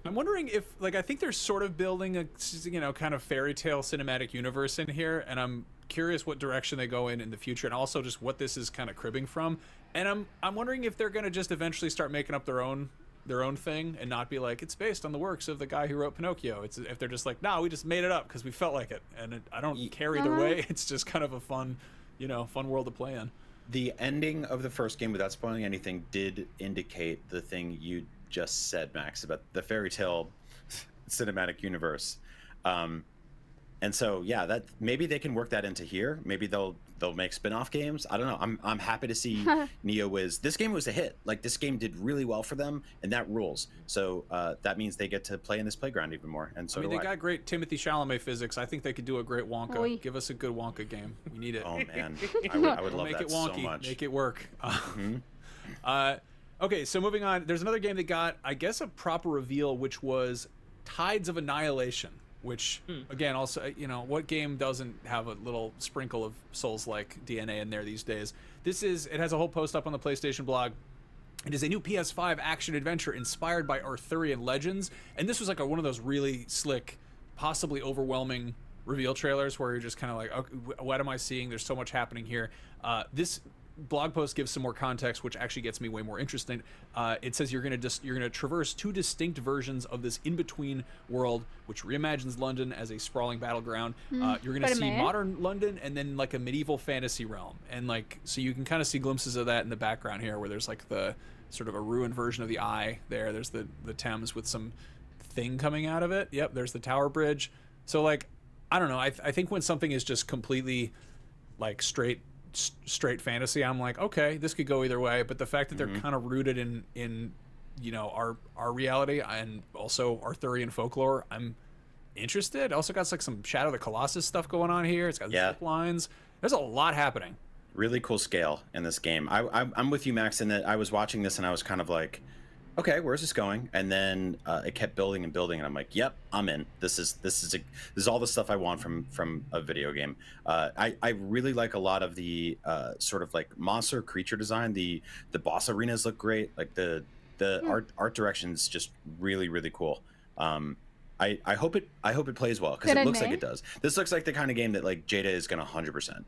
I'm wondering if, like, I think they're sort of building a, you know, kind of fairy tale cinematic universe in here, and I'm curious what direction they go in the future, and also just what this is kind of cribbing from. And I'm wondering if they're going to just eventually start making up their own thing and not be like, it's based on the works of the guy who wrote Pinocchio. It's if they're just like, no, we just made it up because we felt like it, and I don't care either way. It's just kind of a fun, you know, fun world to play in. The ending of the first game, without spoiling anything, did indicate the thing you just said, Max, about the fairy tale cinematic universe. And so, yeah, that maybe they can work that into here. Maybe they'll make spin-off games. I don't know. I'm happy to see NeoWiz. This game was a hit. Like, this game did really well for them, and that rules. So that means they get to play in this playground even more. And so they got great Timothy Chalamet physics. I think they could do a great Wonka. Oy. Give us a good Wonka game. We need it. Oh man, I would love make that it wonky, so much. Make it work. Okay, so moving on. There's another game that got, I guess, a proper reveal, which was Tides of Annihilation. Which, again, also, you know, what game doesn't have a little sprinkle of Souls-like DNA in there these days? It has a whole post up on the PlayStation blog. It is a new PS5 action-adventure inspired by Arthurian legends. And this was like one of those really slick, possibly overwhelming reveal trailers where you're just kind of like, okay, what am I seeing? There's so much happening here. This blog post gives some more context, which actually gets me way more interested. It says you're gonna traverse two distinct versions of this in-between world, which reimagines London as a sprawling battleground. You're gonna see modern London and then like a medieval fantasy realm, and like so you can kind of see glimpses of that in the background here, where there's like the sort of a ruined version of the Eye there. There's the Thames with some thing coming out of it. Yep, there's the Tower Bridge. So like, I don't know. I think when something is just completely like straight fantasy, I'm like, okay, this could go either way. But the fact that they're kind of rooted in you know, our reality and also Arthurian folklore, I'm interested. Also got like some Shadow of the Colossus stuff going on here. It's got zip lines. There's a lot happening. Really cool scale in this game. I'm with you, Max, in that I was watching this and I was kind of like, okay, where's this going? And then it kept building and building, and I'm like, yep, I'm in. This is all the stuff I want from a video game. I really like a lot of the sort of like monster creature design. The boss arenas look great. Like the art direction's just really, really cool. I hope it plays well, because it looks like it does. This looks like the kind of game that like Jada is gonna 100%.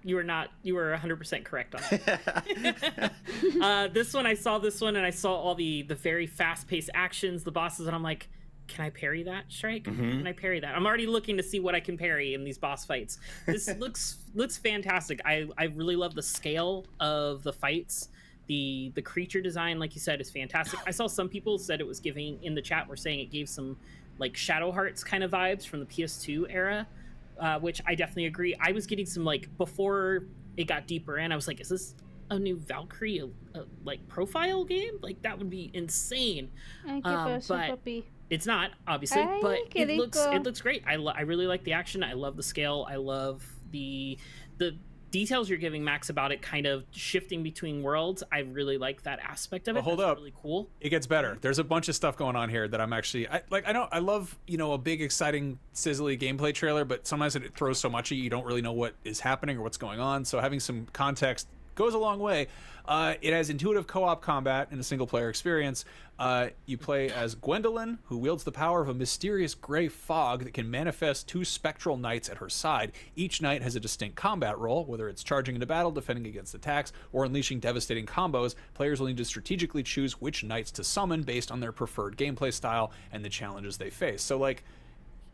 You were 100% correct on it. This one, I saw this one and I saw all the very fast-paced actions, the bosses, and I'm like, can I parry that strike? Can I parry that? I'm already looking to see what I can parry in these boss fights. This looks fantastic. I really love the scale of the fights. The creature design, like you said, is fantastic. I saw some people said it was giving, in the chat, were saying it gave some like Shadow Hearts kind of vibes from the PS2 era. Which I definitely agree. I was getting some, like, before it got deeper in, I was like, is this a new Valkyrie like profile game? Like, that would be insane. But it's not, obviously. But it looks great. I really like the action. I love the scale. I love the details you're giving, Max, about it kind of shifting between worlds. I really like that aspect of it. Hold up, really cool. It gets better. There's a bunch of stuff going on here that I'm actually I love, you know, a big exciting sizzly gameplay trailer, but sometimes it throws so much at you, you don't really know what is happening or what's going on. So having some context goes a long way. It has intuitive co-op combat in a single-player experience. You play as Gwendolyn, who wields the power of a mysterious gray fog that can manifest two spectral knights at her side. Each knight has a distinct combat role, whether it's charging into battle, defending against attacks, or unleashing devastating combos. Players will need to strategically choose which knights to summon based on their preferred gameplay style and the challenges they face. So, like,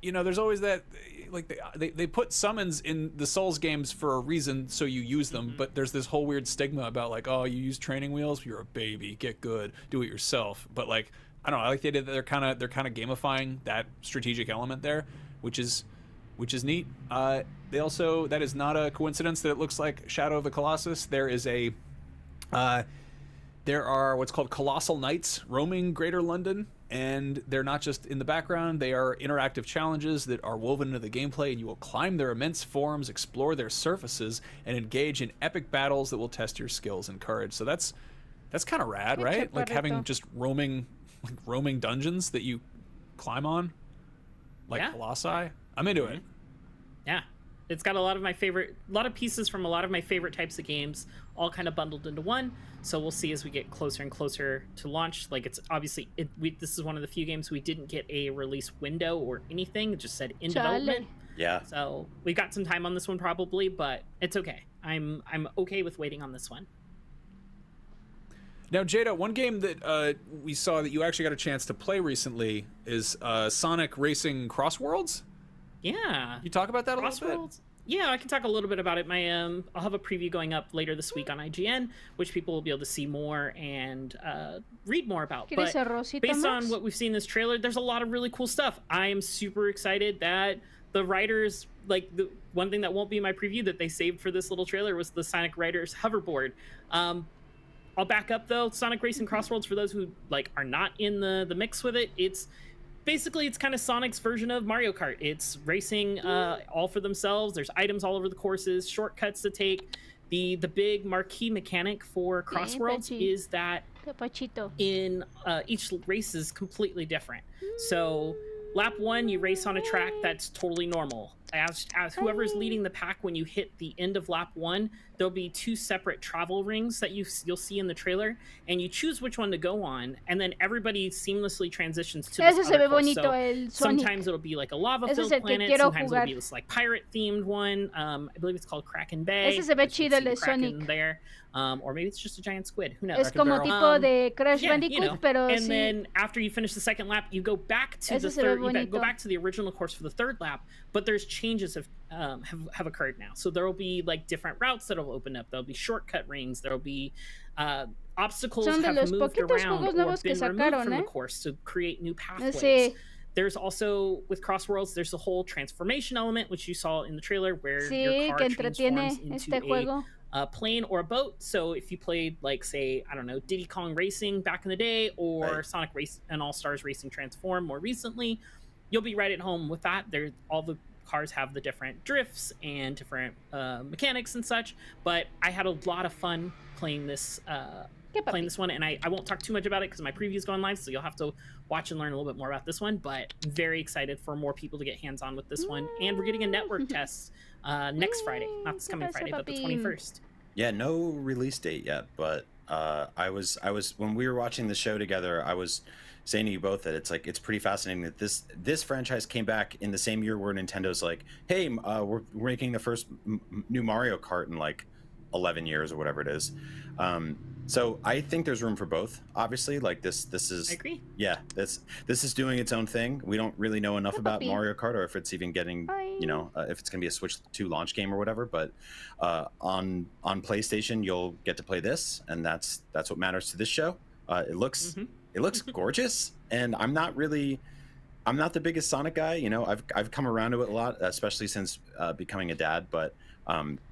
you know, there's always that, like, they put summons in the Souls games for a reason, so you use them, but there's this whole weird stigma about, like, oh, you use training wheels, you're a baby, get good, do it yourself. But, like, I don't know, I like the idea that they're kind of gamifying that strategic element there, which is neat. They also, that is not a coincidence that it looks like Shadow of the Colossus. There is a there are what's called Colossal Knights roaming Greater London, and they're not just in the background, they are interactive challenges that are woven into the gameplay, and you will climb their immense forums, explore their surfaces, and engage in epic battles that will test your skills and courage. So that's kind of rad, right? Like having just roaming dungeons that you climb on, like Colossi. I'm into it. Yeah. It's got a lot of pieces from a lot of my favorite types of games, all kind of bundled into one. So we'll see as we get closer and closer to launch. Like, it's obviously this is one of the few games we didn't get a release window or anything. It just said in development. Yeah. So we got some time on this one probably, but it's okay. I'm okay with waiting on this one. Now, Jada, one game that we saw that you actually got a chance to play recently is Sonic Racing Crossworlds. Yeah. You talk about that a little bit? Yeah, I can talk a little bit about it. I'll have a preview going up later this week on IGN, which people will be able to see more and read more about. But based on what we've seen in this trailer, there's a lot of really cool stuff. I am super excited that the writers, like the one thing that won't be in my preview that they saved for this little trailer was the Sonic Riders hoverboard. I'll back up though. Sonic Racing Crossworlds, for those who are not in the mix with it, it's kind of Sonic's version of Mario Kart. It's racing all for themselves. There's items all over the courses, shortcuts to take. The big marquee mechanic for Crossworlds is that in each race is completely different. So lap 1, you race on a track that's totally normal. As whoever's leading the pack, when you hit the end of lap 1, there'll be 2 separate travel rings that you'll see in the trailer, and you choose which one to go on, and then everybody seamlessly transitions to this other course. So sometimes it'll be like a lava-filled planet, sometimes it'll be this like pirate-themed one. I believe it's called Kraken Bay. Ese se ve chido, el de Sonic. There. Or maybe it's just a giant squid. Who knows? Es como tipo de Crash Bandicoot, pero and then after you finish the second lap, you go back to the third. You go back to the original course for the third lap, but there's changes have occurred now. So there will be like different routes that will open up. There'll be shortcut rings. There'll be obstacles have moved around or been removed from the course to create new pathways. There's also, with Crossworlds, there's the whole transformation element, which you saw in the trailer, where your car transforms into a plane or a boat. So if you played, like, say, I don't know, Diddy Kong Racing back in the day, or Sonic Race and All-Stars Racing Transform more recently, you'll be right at home with that. All the cars have the different drifts and different mechanics and such. But I had a lot of fun playing this one, and I won't talk too much about it because my preview's going live, so you'll have to watch and learn a little bit more about this one. But I'm very excited for more people to get hands-on with this one, and we're getting a network test next Friday, not this coming Friday, but the 21st. Yeah, no release date yet, but I was when we were watching the show together, I was saying to you both that it's pretty fascinating that this franchise came back in the same year where Nintendo's like, hey, we're making the first new Mario Kart in like 11 years or whatever it is. So I think there's room for both. Obviously, like this is. I agree. Yeah, this is doing its own thing. We don't really know enough about Mario Kart, or if it's even getting, if it's gonna be a Switch 2 launch game or whatever. But on PlayStation, you'll get to play this, and that's what matters to this show. It looks gorgeous, and I'm not the biggest Sonic guy. I've come around to it a lot, especially since becoming a dad. But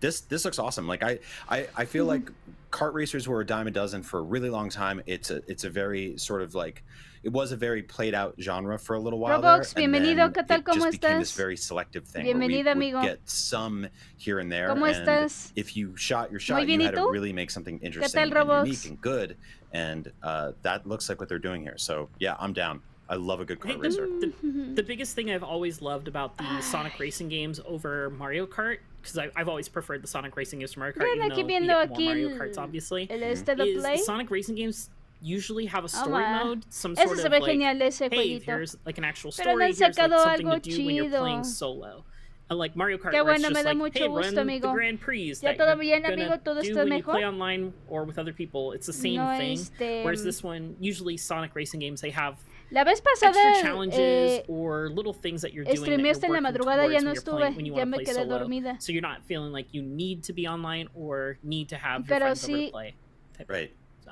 this looks awesome. Like I feel like kart racers were a dime a dozen for a really long time. It's a very sort of like, it was a very played out genre for a little while. Roblox, there, bienvenido. ¿Qué tal? ¿Cómo just became estás? this very selective thing. Bienvenido, where we amigo. would get some here and there. ¿Cómo and estás? if you shot your shot, you had to really make something interesting and unique and good. And that looks like what they're doing here. So yeah, I'm down. I love a good kart racer. The biggest thing I've always loved about the Sonic racing games over Mario Kart, because I've always preferred the Sonic racing games to Mario Kart, even though we get more Mario Karts, obviously, is the Sonic racing games usually have a story mode, some sort of like, hey, here's like an actual story, here's like something to do when you're playing solo. Like Mario Kart, where it's just like, hey, run the Grand Prix that you're gonna do when you play online or with other people. It's the same thing. Whereas this one, usually Sonic racing games, they have La vez pasada, extra challenges or little things that you're doing that you're en la madrugada, ya no estuve, when you ya want to me play quedé solo. dormida. So you're not feeling like you need to be online or need to have your friends over to play. Right. So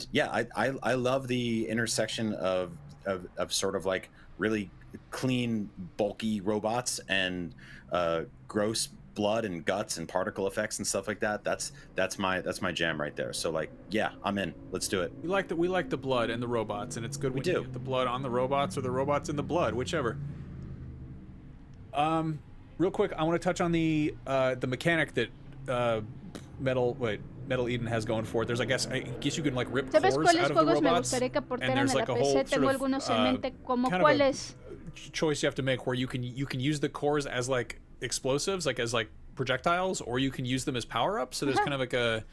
And yeah, I love the intersection of of sort of like really clean, bulky robots and gross blood and guts and particle effects and stuff like that. That's my jam right there. So like, yeah, I'm in. Let's do it. We like the blood and the robots, and it's good when you get the blood on the robots or the robots in the blood, whichever. Real quick, I want to touch on the mechanic that Metal Eden has going for it. There's, I guess you can like rip cores out of the robots, and there's like a whole sort of choice you have to make where you can use the cores as like explosives, like as like projectiles, or you can use them as power-ups. So there's kind of like a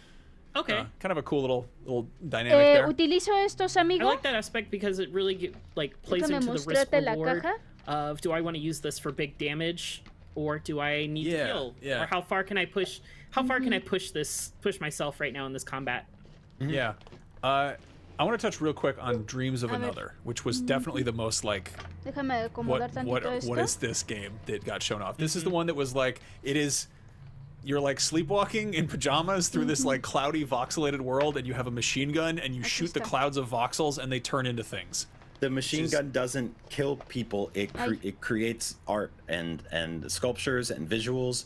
kind of a cool little dynamic there. Utilizo estos, amigo. I like that aspect because it really plays into the risk reward of, do I want to use this for big damage, or do I need to heal? Or how far can I push? How far can I push myself right now in this combat? Yeah. I want to touch real quick on Dreams of Another, which was definitely the most like, what is this game that got shown off? This is the one that was like, you're like sleepwalking in pajamas through this like cloudy voxelated world, and you have a machine gun and you shoot the clouds of voxels and they turn into things. The machine gun doesn't kill people. It creates art and sculptures and visuals.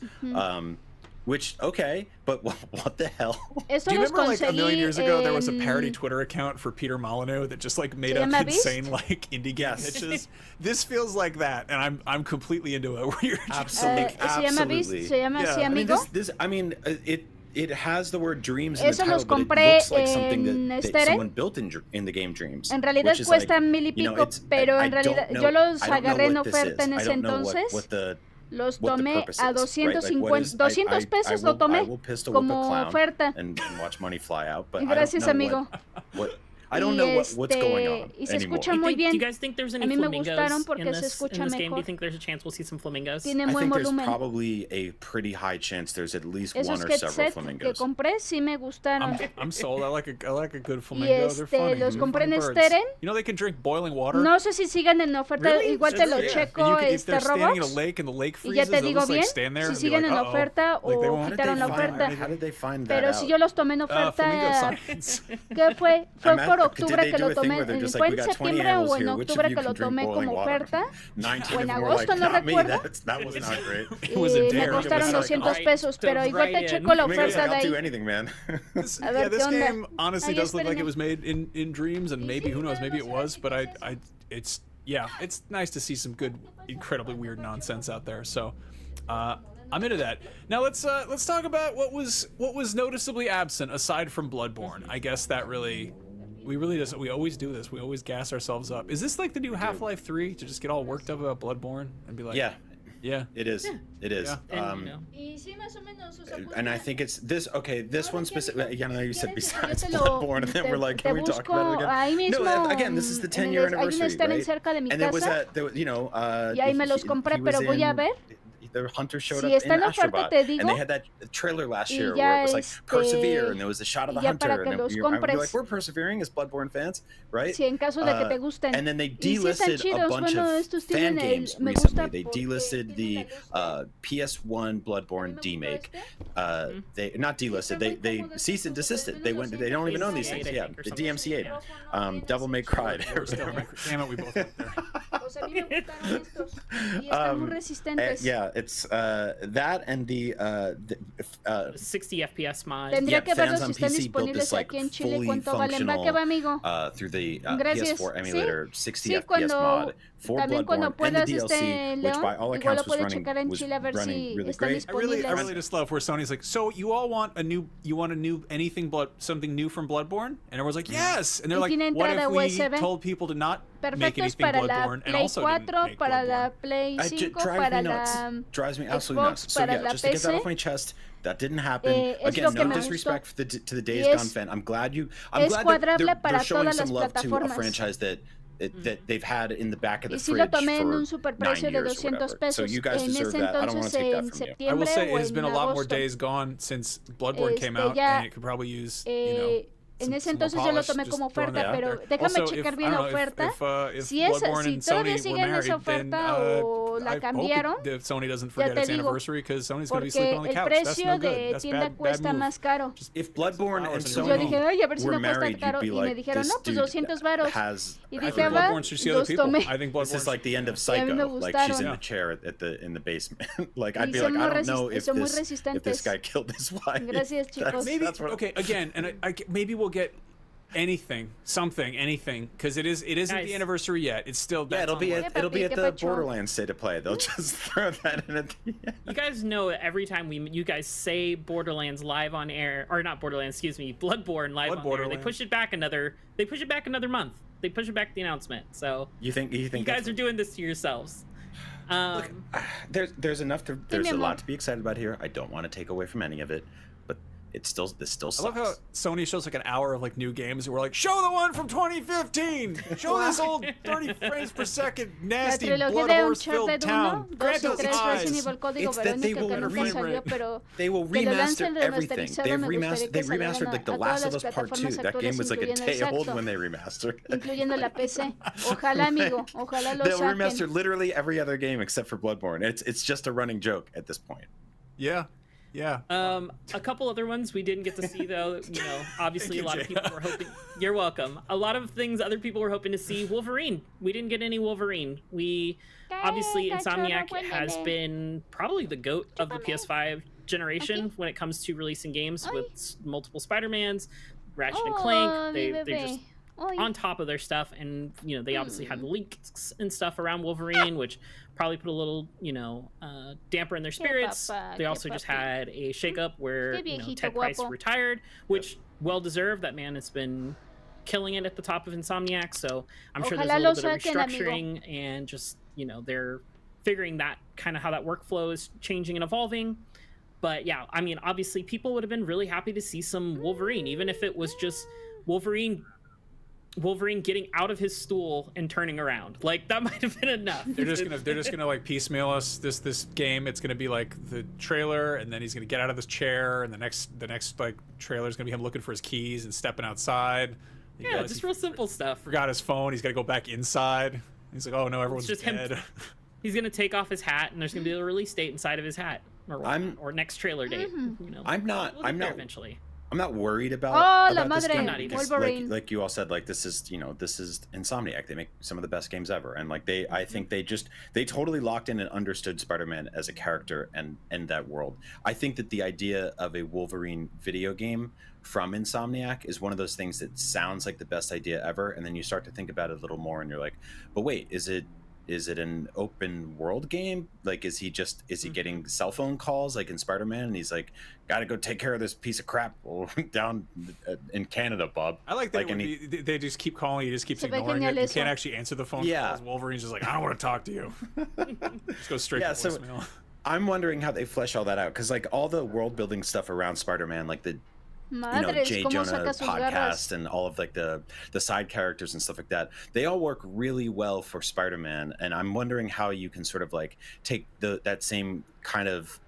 Which, okay, but what the hell? Do you remember like a million years ago there was a parody Twitter account for Peter Molyneux that just like made up insane like indie game pitches? This feels like that, and I'm completely into it. Where you're absolutely. Se llama así, amigo. I mean, it has the word dreams in the title, but it looks like something that someone built in the game Dreams. En realidad cuesta mil y pico, pero en realidad yo los agarré en oferta en ese entonces. Los tomé a 200 pesos, lo tomé como oferta. Gracias, amigo. I don't know what's going on y se escucha muy bien. Do you guys think there's any flamingos in this game? Do you think there's a chance we'll see some flamingos? Tiene I buen think there's volumen. probably a pretty high chance there's at least one Esos or several headset flamingos. que compré sí me gustaron. I'm sold. I like a good flamingo. They're funny. Los compré en Birds. Steren. You know they can drink boiling water. No sé si sigan en oferta. Really? Igual te lo checo, if they're standing in a robots. lake and the lake Y ya freezes, te they'll digo just like bien stand there si and be siguen like, en uh-oh. oferta Like, they o won't. quitaron la oferta. How did they find that Pero out? si yo los tomé en Flamingo oferta, science. ¿qué fue? Fue por octubre they que do lo a thing tomé. where they're just Fue like, en we got 20 septiembre o animals en here, which of octubre you que lo can drink tomé boiling como water? oferta. 19 O en of them were agosto, like, no not me, recuerdo. that was not great. Y me costaron 200 pesos, pero igual te checo la Flamingos, oferta de I'll do ahí. anything, man. This A ver, this ¿qué onda? game honestly Ay, does look like espérenme. it was made in Dreams, and maybe, who knows, maybe it was, but it's nice to see some good, incredibly weird nonsense out there. So I'm into that. Now let's talk about what was noticeably absent aside from Bloodborne. I guess that we always do this. We always gas ourselves up. Is this like the new Half-Life 3 to just get all worked up about Bloodborne and be like, yeah, it is. It is. Yeah. And I think it's this. Okay, this one specific. I know you said besides Bloodborne, and then we're like, can we talk about it again? No, again, this is the 10-year anniversary, right? And there was you know, y ahí me los compré, pero voy a ver. The hunter showed Si up está in en oferta, Astrobot, te digo, and they had that trailer last y year ya where it was like persevere, and there was a shot of the y ya hunter, para que and los we were compres. like, we're persevering as Bloodborne fans, right? Si en caso de que te gusten. And then they Y sí están delisted chidos. a bunch Bueno, of estos fan tienen games me recently. gusta They porque delisted the PS1 Bloodborne demake. They not delisted. They ceased and desisted. They don't even own these things. Yeah, the DMCA. Devil May Cry. Damn it, we both went there. Pues a mí me gustaron estos. Y están muy resistentes. Yeah, it's that and the 60 FPS mod. Tendría que verlos fans si on están PC built disponibles this like aquí en Chile. fully ¿Cuánto valen? ¿Va que va, amigo? through the Gracias. PS4 emulator 60 Sí, FPS cuando, mod for también cuando Bloodborne and the puedas, DLC, which by all igual lo accounts was puedes checar en running Chile a ver si really están great. disponibles. I really just love where Sony's like, so you all want something new from Bloodborne? And everyone's like, yes. And they're like, what if we USB? told people to not make Perfectos anything para la Bloodborne and Play also 4, didn't make para Bloodborne? la Play 5, para la Drives me absolutely Xbox, nuts. So para yeah, la just to get that PC. off my chest, that didn't happen. Es Again, lo que no me disrespect gustó. to the Days Y Gone es- fan. I'm glad es that cuadrable para they're showing todas some las love to a plataformas. franchise that they've had in the back of the Y sí fridge lo tomé en for un superprecio 9 de years or 200 whatever. So pesos. you guys En deserve ese that. I don't want to entonces, take that en from you. I will septiembre say o it has been a en lot more agosto. days gone since Bloodborne came out, and it could probably use, en ese entonces yo lo tomé como oferta, pero déjame checar bien la oferta. Si todavía siguen esa oferta o la cambiaron, Sony doesn't ya forget te its digo, anniversary because Sony's going to be sleeping on porque the el couch. That's precio no good. de That's tienda bad cuesta move. más caro. If Bloodborne and Yo Sony dije, oye, a ver si were no cuesta married, caro. you'd be Y me like, dijeron, this no, pues dude 200 varos. has. Y I dije, think va, Bloodborne should see other los people. tomé. I think This is Bloodborne like the end of Y a mí me Psycho. Like she's in gustaron. the chair at the basement. Like Y I'd be son like, muy I don't know son muy if this resistentes. guy killed his wife. Gracias, chicos. Maybe, That's what okay, again, and maybe we'll get anything, because it isn't Guys. the anniversary yet. It's still Yeah, it'll be Yeah, it'll be papi, at ¿qué the pacho? Borderlands State of Play. They'll just throw that in at the end. You guys know every time you guys say Borderlands live on air, or not Borderlands, excuse me, Bloodborne live on air, they push it back another month. They push it back the announcement. So You think you guys are doing this to yourselves. Look, there's a lot to be excited about here. I don't want to take away from any of it, but this still sucks. I love how Sony shows like an hour of like new games and we're like, show the one from 2015. Show this old 30 frames per second nasty blood horse filled town. Grant us eyes. It's that they will remaster everything. They remastered like The Last of Us Part 2. That game was like a day old when they remastered it. Incluyendo la PC. Ojalá, amigo. Ojalá lo They'll saquen. remaster literally every other game except for Bloodborne. It's just a running joke at this point. Yeah. Yeah. A couple other ones we didn't get to see though. You know, obviously a lot of people were hoping. You're welcome. A lot of things other people were hoping to see. Wolverine. We didn't get any Wolverine. Obviously Insomniac has been probably the GOAT of the PS5 generation when it comes to releasing games with multiple Spider-Mans, Ratchet and Clank. They're just on top of their stuff, and you know they obviously had the leaks and stuff around Wolverine, which probably put a little damper in their spirits. They also just had a shakeup where Ted Price retired, which well deserved. That man has been killing it at the top of Insomniac, so I'm sure there's a little bit of restructuring and just they're figuring that kind of how that workflow is changing and evolving. But yeah, I mean, obviously people would have been really happy to see some Wolverine, even if it was just Wolverine getting out of his stool and turning around. Like that might have been enough. They're just gonna like piecemeal us this game. It's gonna be like the trailer, and then he's gonna get out of this chair, and the next like trailer is gonna be him looking for his keys and stepping outside. Yeah, just real simple stuff. Forgot his phone. He's gotta go back inside. He's like, oh no, everyone's just dead. He's gonna take off his hat, and there's gonna be a release date inside of his hat, or next trailer date. I'm not eventually. I'm not worried about this game. Wolverine. Like you all said, like this is Insomniac. They make some of the best games ever, and like I think they totally locked in and understood Spider-Man as a character and that world. I think that the idea of a Wolverine video game from Insomniac is one of those things that sounds like the best idea ever, and then you start to think about it a little more, and you're like, but wait, is it an open world game? Like, is he getting cell phone calls like in Spider-Man, and he's like, gotta go take care of this piece of crap down in Canada, Bob? I like that they just keep calling you, just keeps ignoring it. You can't actually answer the phone calls. Wolverine's just like, I don't want to talk to you. Just go straight to voicemail. I'm wondering how they flesh all that out, because like all the world building stuff around Spider-Man, like the Jay Jonah podcast and all of like the side characters and stuff like that, they all work really well for Spider-Man, and I'm wondering how you can sort of like take that same kind of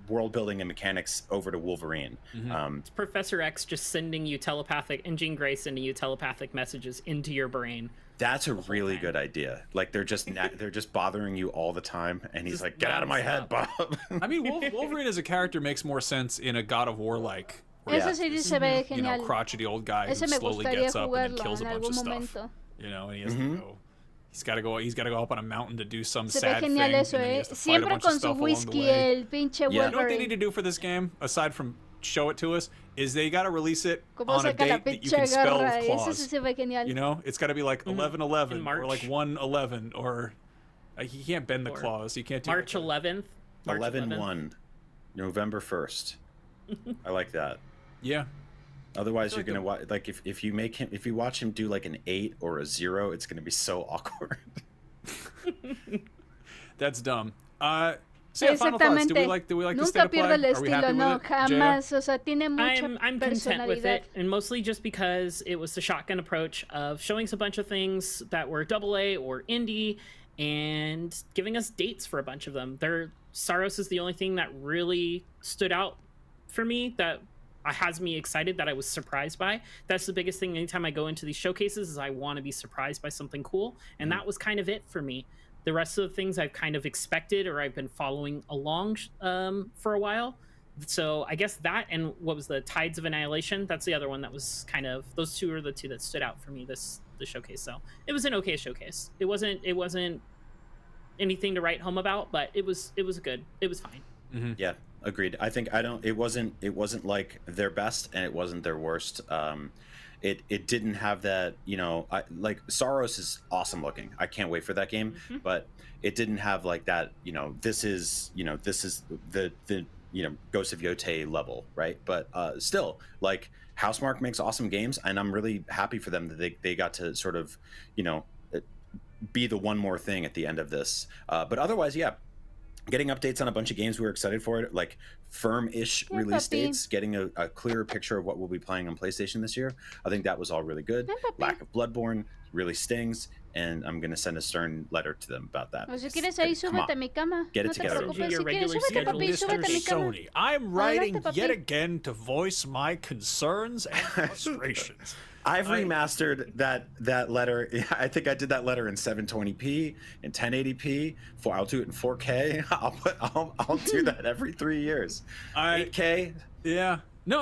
world building and mechanics over to Wolverine. It's Professor X just sending you telepathic, and Jean Grey sending you telepathic messages into your brain. That's a really good idea. Like they're just bothering you all the time, and he's like, "Get out of my head, Bob." I mean, Wolverine as a character makes more sense in a God of War like. Ese sí se ve genial. Crotchety old guy who slowly gets up and then kills a bunch of stuff. And he has to go. He's got to go up on a mountain to do some sad thing. Se ve genial eso, Siempre con su whisky, el pinche Wolverine. You know what they need to do for this game, aside from show it to us, is they got to release it on a date that you can spell with claws. You know, it's got to be like 11/11 or like 1/11, or you can't bend the claws. You can't do March 11th. 11/1, November 1st. I like that. Yeah. Otherwise, you're gonna watch, like if you watch him do like an 8 or a 0, it's gonna be so awkward. That's dumb. So yeah, final thoughts. Do we like the state of play? Are we happy with it? Jamás. O sea, tiene mucha I'm content with it, and mostly just because it was the shotgun approach of showing us a bunch of things that were AA or indie, and giving us dates for a bunch of them. Saros is the only thing that really stood out for me that has me excited that I was surprised by. That's the biggest thing anytime I go into these showcases is I want to be surprised by something cool, and that was kind of it for me. The rest of the things I've kind of expected or I've been following along for a while. So I guess that, and what was the Tides of Annihilation? That's the other one that was kind of, those two are the two that stood out for me the showcase. So it was an okay showcase. It wasn't anything to write home about, but it was good. It was fine. Yeah, agreed. I think it wasn't like their best and it wasn't their worst. It didn't have that, like Saros is awesome looking. I can't wait for that game, but it didn't have like that, this is the Ghost of Yotei level, right? But still, like Housemarque makes awesome games, and I'm really happy for them that they got to sort of, be the one more thing at the end of this. But otherwise, yeah, getting updates on a bunch of games we were excited for, like firm-ish release dates, getting a clearer picture of what we'll be playing on PlayStation this year. I think that was all really good. Lack of Bloodborne really stings, and I'm going to send a stern letter to them about that. O si quieres ahí, súbete a mi cama. Get it No te together. preocupes. Si quieres, súbete, papi, súbete a mi cama. Sony, I'm writing Adelante, papi. yet again to voice my concerns and frustrations. I've remastered that letter. I think I did that letter in 720p, in 1080p. I'll do it in 4K. I'll do that every 3 years. 8K. Yeah. No.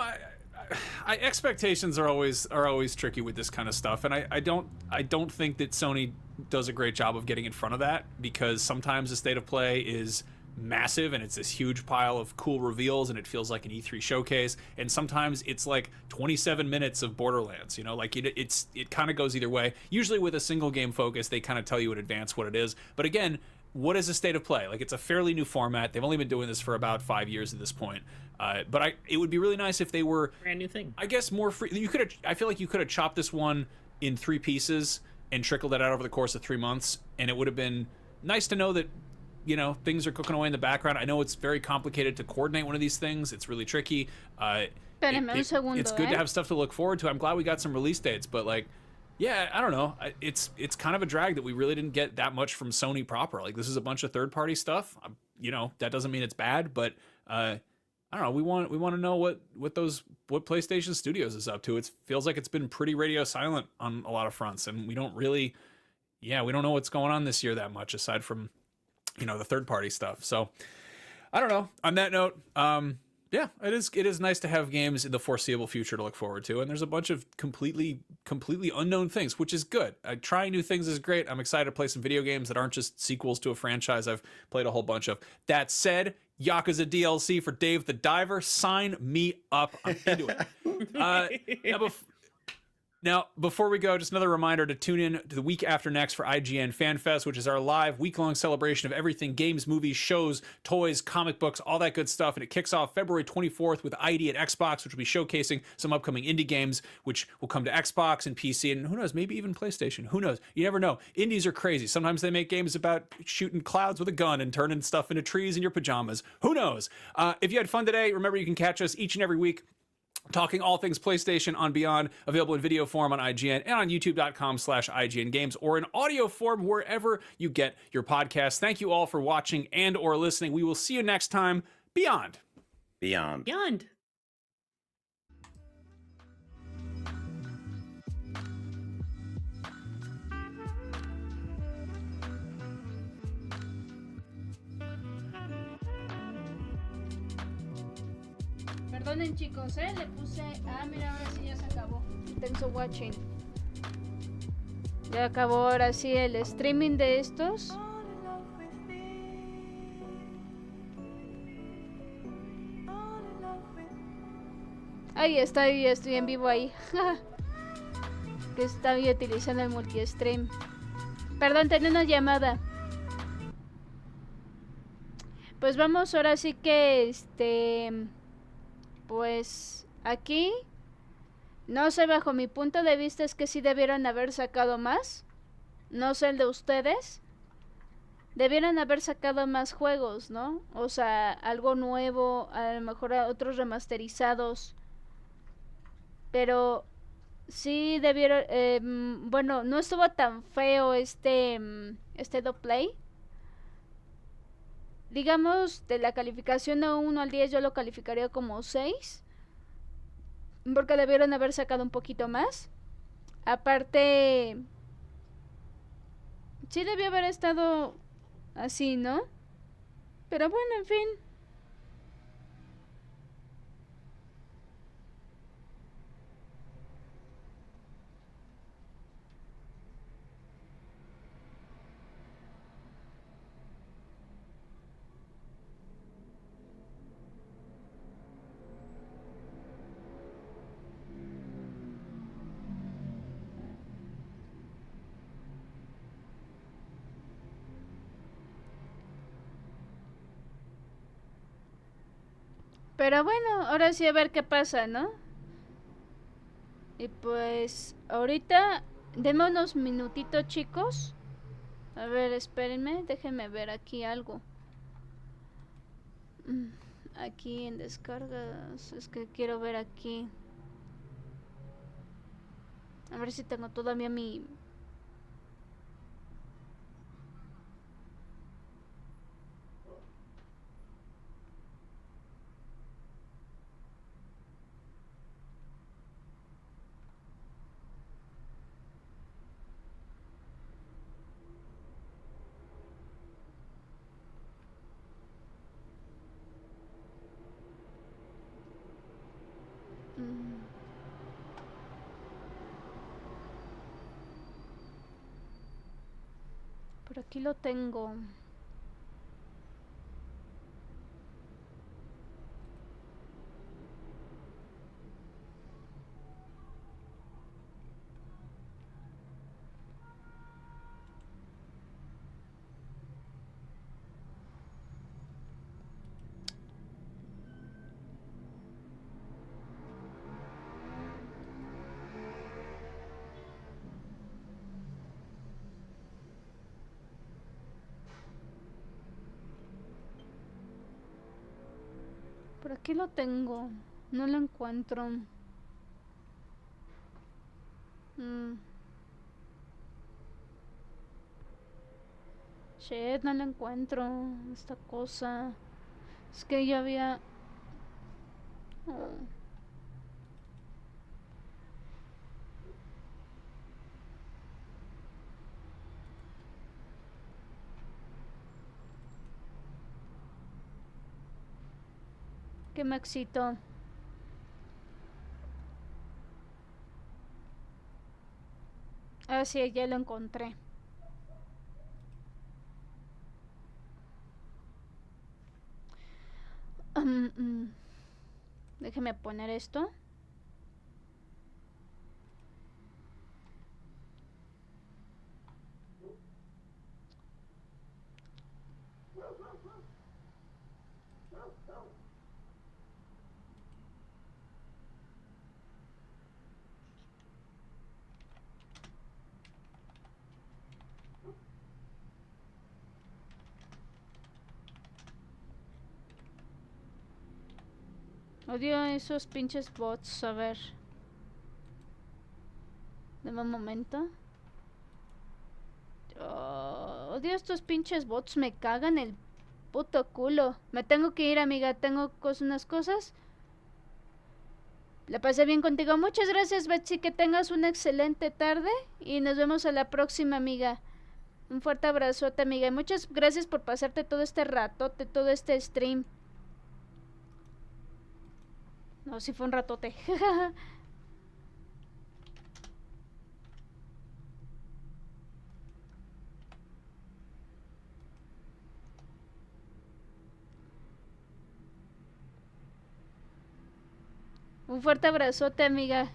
I expectations are always tricky with this kind of stuff, and I don't think that Sony does a great job of getting in front of that, because sometimes the state of play is massive and it's this huge pile of cool reveals and it feels like an E3 showcase, and sometimes it's like 27 minutes of Borderlands, like it kind of goes either way. Usually with a single game focus, they kind of tell you in advance what it is, but again, what is a state of play? Like, it's a fairly new format. They've only been doing this for about 5 years at this point. But it would be really nice if they were brand new thing. I guess more free. I feel like you could have chopped this one in 3 pieces and trickled it out over the course of 3 months, and it would have been nice to know that things are cooking away in the background. I know it's very complicated to coordinate one of these things. It's really tricky. Espérame un segundo, it's good to have stuff to look forward to. I'm glad we got some release dates, but like, yeah, I don't know. It's kind of a drag that we really didn't get that much from Sony proper. Like, this is a bunch of third-party stuff. That doesn't mean it's bad, but I don't know. We want to know what PlayStation Studios is up to. It feels like it's been pretty radio silent on a lot of fronts, and we don't know what's going on this year that much, aside from the third-party stuff. So I don't know. On that note, yeah, it is nice to have games in the foreseeable future to look forward to, and there's a bunch of completely unknown things, which is good. Trying new things is great. I'm excited to play some video games that aren't just sequels to a franchise I've played a whole bunch of. That said, Yakuza DLC for Dave the Diver. Sign me up. I'm into it. Now, before we go, just another reminder to tune in to the week after next for IGN Fan Fest, which is our live week-long celebration of everything games, movies, shows, toys, comic books, all that good stuff. And it kicks off February 24th with ID at Xbox, which will be showcasing some upcoming indie games, which will come to Xbox and PC, and who knows, maybe even PlayStation. Who knows? You never know. Indies are crazy. Sometimes they make games about shooting clouds with a gun and turning stuff into trees in your pajamas. Who knows? If you had fun today, remember you can catch us each and every week talking all things PlayStation on Beyond, available in video form on IGN and on youtube.com/IGN Games, or in audio form wherever you get your podcasts. Thank you all for watching and or listening. We will see you next time. Beyond. Perdonen, chicos, le puse... mira, ahora sí ya se acabó. Thanks for watching. Ya acabó ahora sí el streaming de estos. Ahí está, ya estoy en vivo ahí. Que estoy utilizando el multi-stream. Perdón, tenía una llamada. Pues vamos ahora sí que pues aquí, no sé, bajo mi punto de vista es que sí debieron haber sacado más. No sé el de ustedes. Debieron haber sacado más juegos, ¿no? O sea, algo nuevo, a lo mejor otros remasterizados. Pero sí debieron, bueno, no estuvo tan feo este doplay. Digamos, de la calificación de 1 al 10 yo lo calificaría como 6. Porque debieron haber sacado un poquito más. Aparte, sí debió haber estado así, ¿no? Pero bueno, en fin. Pero bueno, ahora sí a ver qué pasa, ¿no? Y pues ahorita, denme unos minutitos, chicos. A ver, espérenme, déjenme ver aquí algo. Aquí en descargas, es que quiero ver aquí. A ver si tengo todavía mi... Por aquí lo tengo. Por aquí lo tengo. No lo encuentro. Shit, no lo encuentro. Esta cosa. Es que ya había... Que me excitó. Ah, sí, ya lo encontré. Déjeme poner esto. Odio esos pinches bots. A ver. Dame un momento. Odio estos pinches bots. Me cagan el puto culo. Me tengo que ir, amiga. Tengo unas cosas. La pasé bien contigo. Muchas gracias, Betsy. Que tengas una excelente tarde. Y nos vemos a la próxima, amiga. Un fuerte abrazote, amiga. Y muchas gracias por pasarte todo este ratote, todo este stream. No, sí fue un ratote. Un fuerte abrazote, amiga.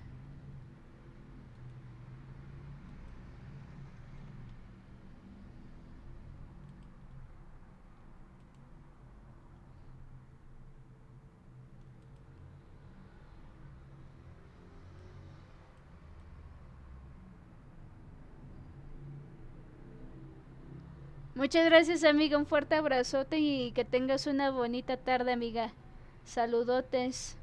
Muchas gracias, amiga. Un fuerte abrazote y que tengas una bonita tarde, amiga. Saludotes.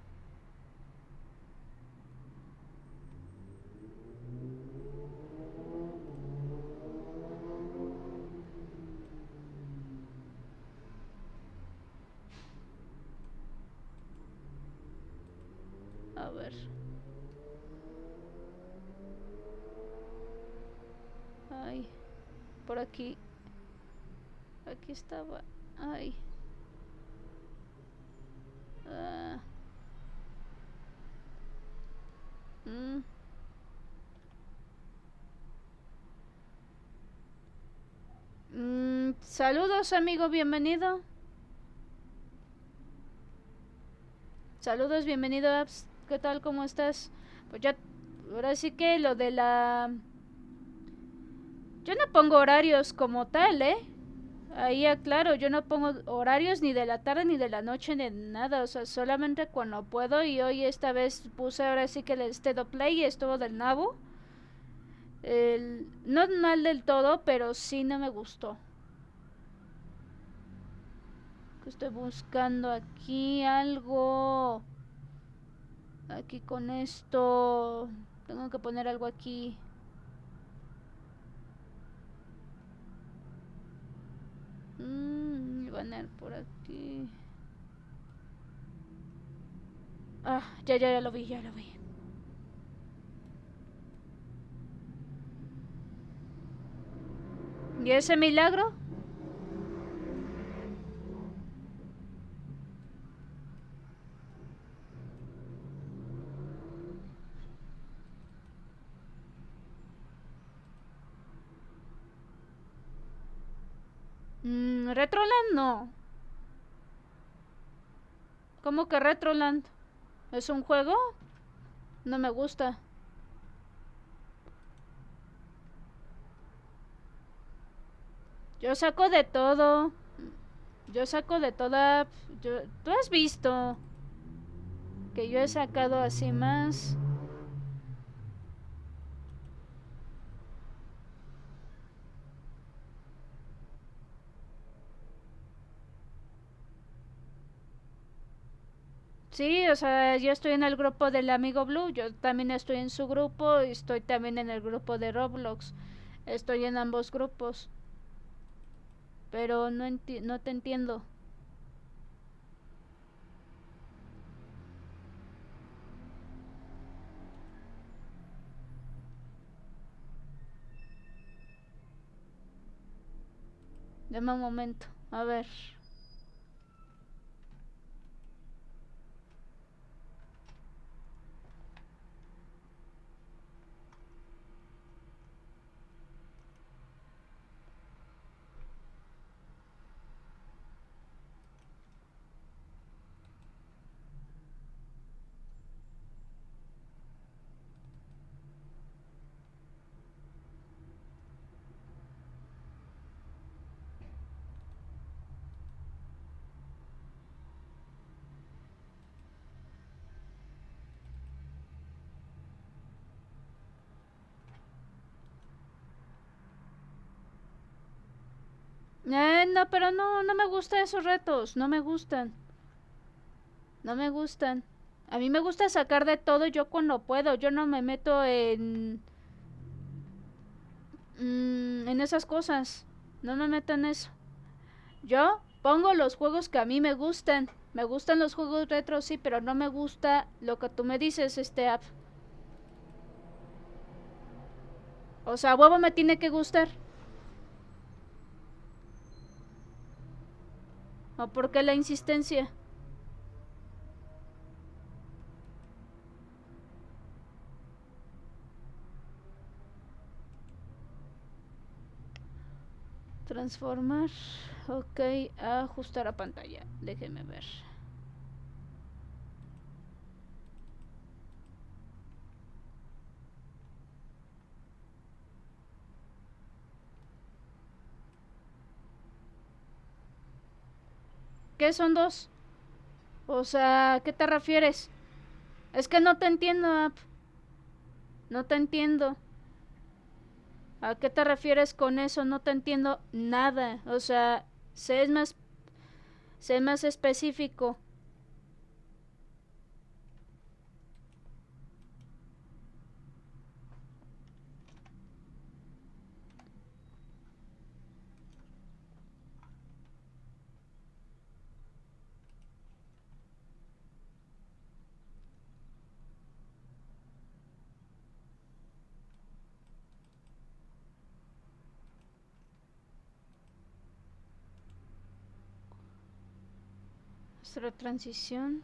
A ver. por aquí. Aquí estaba. Ay. Saludos, amigo, bienvenido. Saludos, bienvenido, Abs. ¿Qué tal? ¿Cómo estás? Pues ya, ahora sí que lo de la... Yo no pongo horarios como tal, ¿eh? Ahí aclaro, yo no pongo horarios ni de la tarde ni de la noche ni nada, o sea, solamente cuando puedo. Y hoy esta vez puse ahora sí que el State of Play y estuvo del nabo. No mal del todo, pero sí no me gustó. Estoy buscando aquí algo. Aquí con esto. Tengo que poner algo aquí. Banner por aquí. Ah, ya lo vi, ya lo vi. ¿Y ese milagro? Retroland no. ¿Cómo que Retroland? ¿Es un juego? No me gusta. Yo saco de todo. Yo saco de toda... Tú has visto que yo he sacado así más. Sí, o sea, yo estoy en el grupo del amigo Blue, yo también estoy en su grupo y estoy también en el grupo de Roblox. Estoy en ambos grupos. Pero no te entiendo. Dame un momento, a ver. No, pero no me gustan esos retos, no me gustan. No me gustan. A mí me gusta sacar de todo yo cuando puedo. Yo no me meto en esas cosas. No me meto en eso. Yo pongo los juegos que a mí me gustan. Me gustan los juegos retro, sí, pero no me gusta lo que tú me dices, este app. O sea, a huevo me tiene que gustar. ¿O por qué la insistencia? Transformar. Ok, ajustar a pantalla. Déjeme ver. ¿Qué son dos? O sea, ¿a qué te refieres? Es que no te entiendo, app. No te entiendo. ¿A qué te refieres con eso? No te entiendo nada. O sea, sé más específico. Nuestra transición.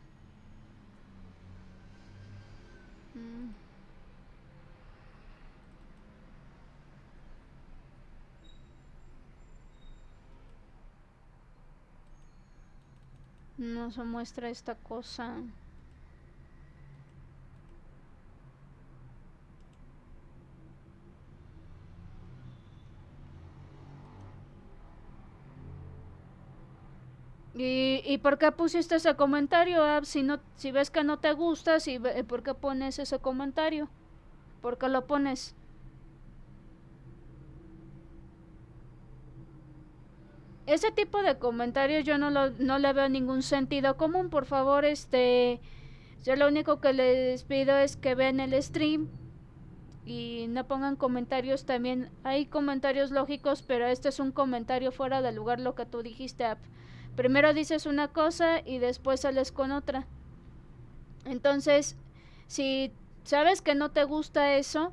No se muestra esta cosa. ¿Y por qué pusiste ese comentario, Ab? Si ves que no te gusta, ¿por qué pones ese comentario? ¿Por qué lo pones? Ese tipo de comentarios yo no le veo ningún sentido común. Por favor, yo lo único que les pido es que vean el stream y no pongan comentarios. También hay comentarios lógicos, pero este es un comentario fuera de lugar, lo que tú dijiste, Ab. Primero dices una cosa y después sales con otra. Entonces, si sabes que no te gusta eso,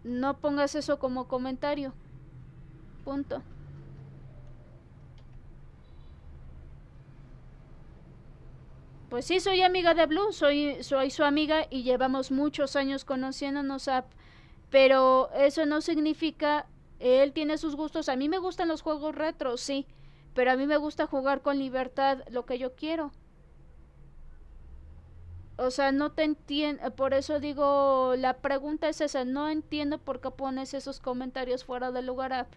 no pongas eso como comentario. Punto. Pues sí, soy amiga de Blue, soy su amiga y llevamos muchos años conociéndonos, pero eso no significa, él tiene sus gustos. A mí me gustan los juegos retro, sí, pero a mí me gusta jugar con libertad lo que yo quiero. O sea, no te entiendo, por eso digo, la pregunta es esa, no entiendo por qué pones esos comentarios fuera de lugar,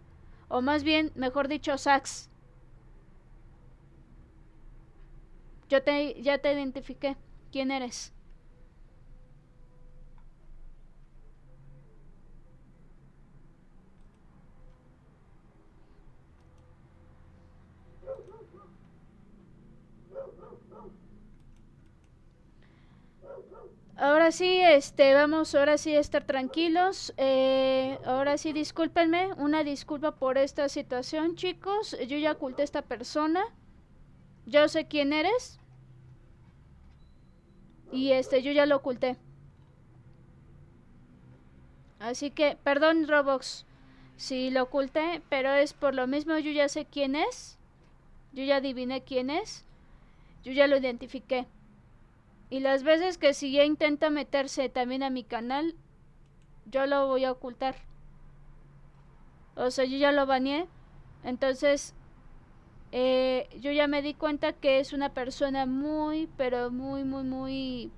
o más bien, mejor dicho, Sax. Ya te identifiqué. ¿Quién eres? Ahora sí, vamos ahora sí a estar tranquilos. Ahora sí, discúlpenme, una disculpa por esta situación, chicos. Yo ya oculté a esta persona. Yo sé quién eres. Y yo ya lo oculté. Así que, perdón, Roblox, si lo oculté, pero es por lo mismo, yo ya sé quién es. Yo ya adiviné quién es. Yo ya lo identifiqué. Y las veces que si ya intenta meterse también a mi canal, yo lo voy a ocultar. O sea, yo ya lo baneé. Entonces, yo ya me di cuenta que es una persona muy, pero muy...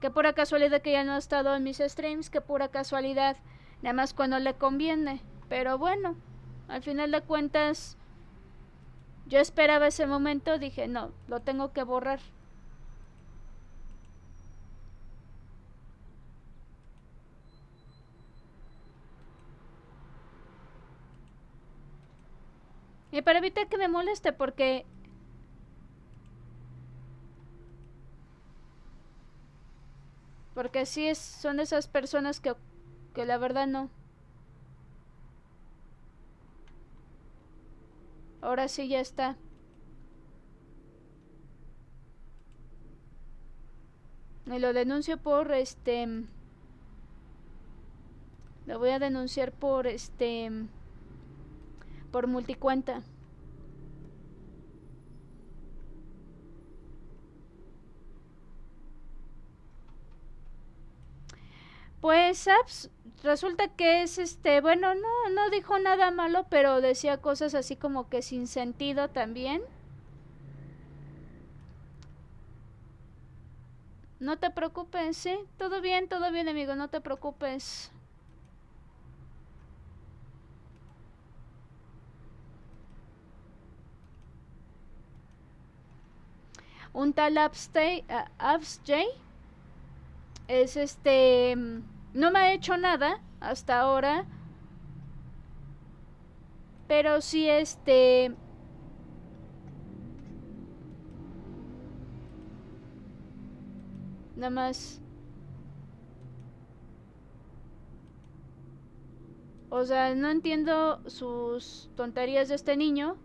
Que pura casualidad que ya no ha estado en mis streams, que pura casualidad, nada más cuando le conviene. Pero bueno, al final de cuentas, yo esperaba ese momento, dije, no, lo tengo que borrar. Y para evitar que me moleste, porque sí son de esas personas que la verdad no. Ahora sí ya está. Y lo denuncio por lo voy a denunciar por por multicuenta. Pues resulta que es bueno, no dijo nada malo, pero decía cosas así como que sin sentido también. No te preocupes, sí, todo bien, amigo, no te preocupes. Un tal AbsJ es no me ha hecho nada hasta ahora, pero sí nada más, o sea, no entiendo sus tonterías de este niño.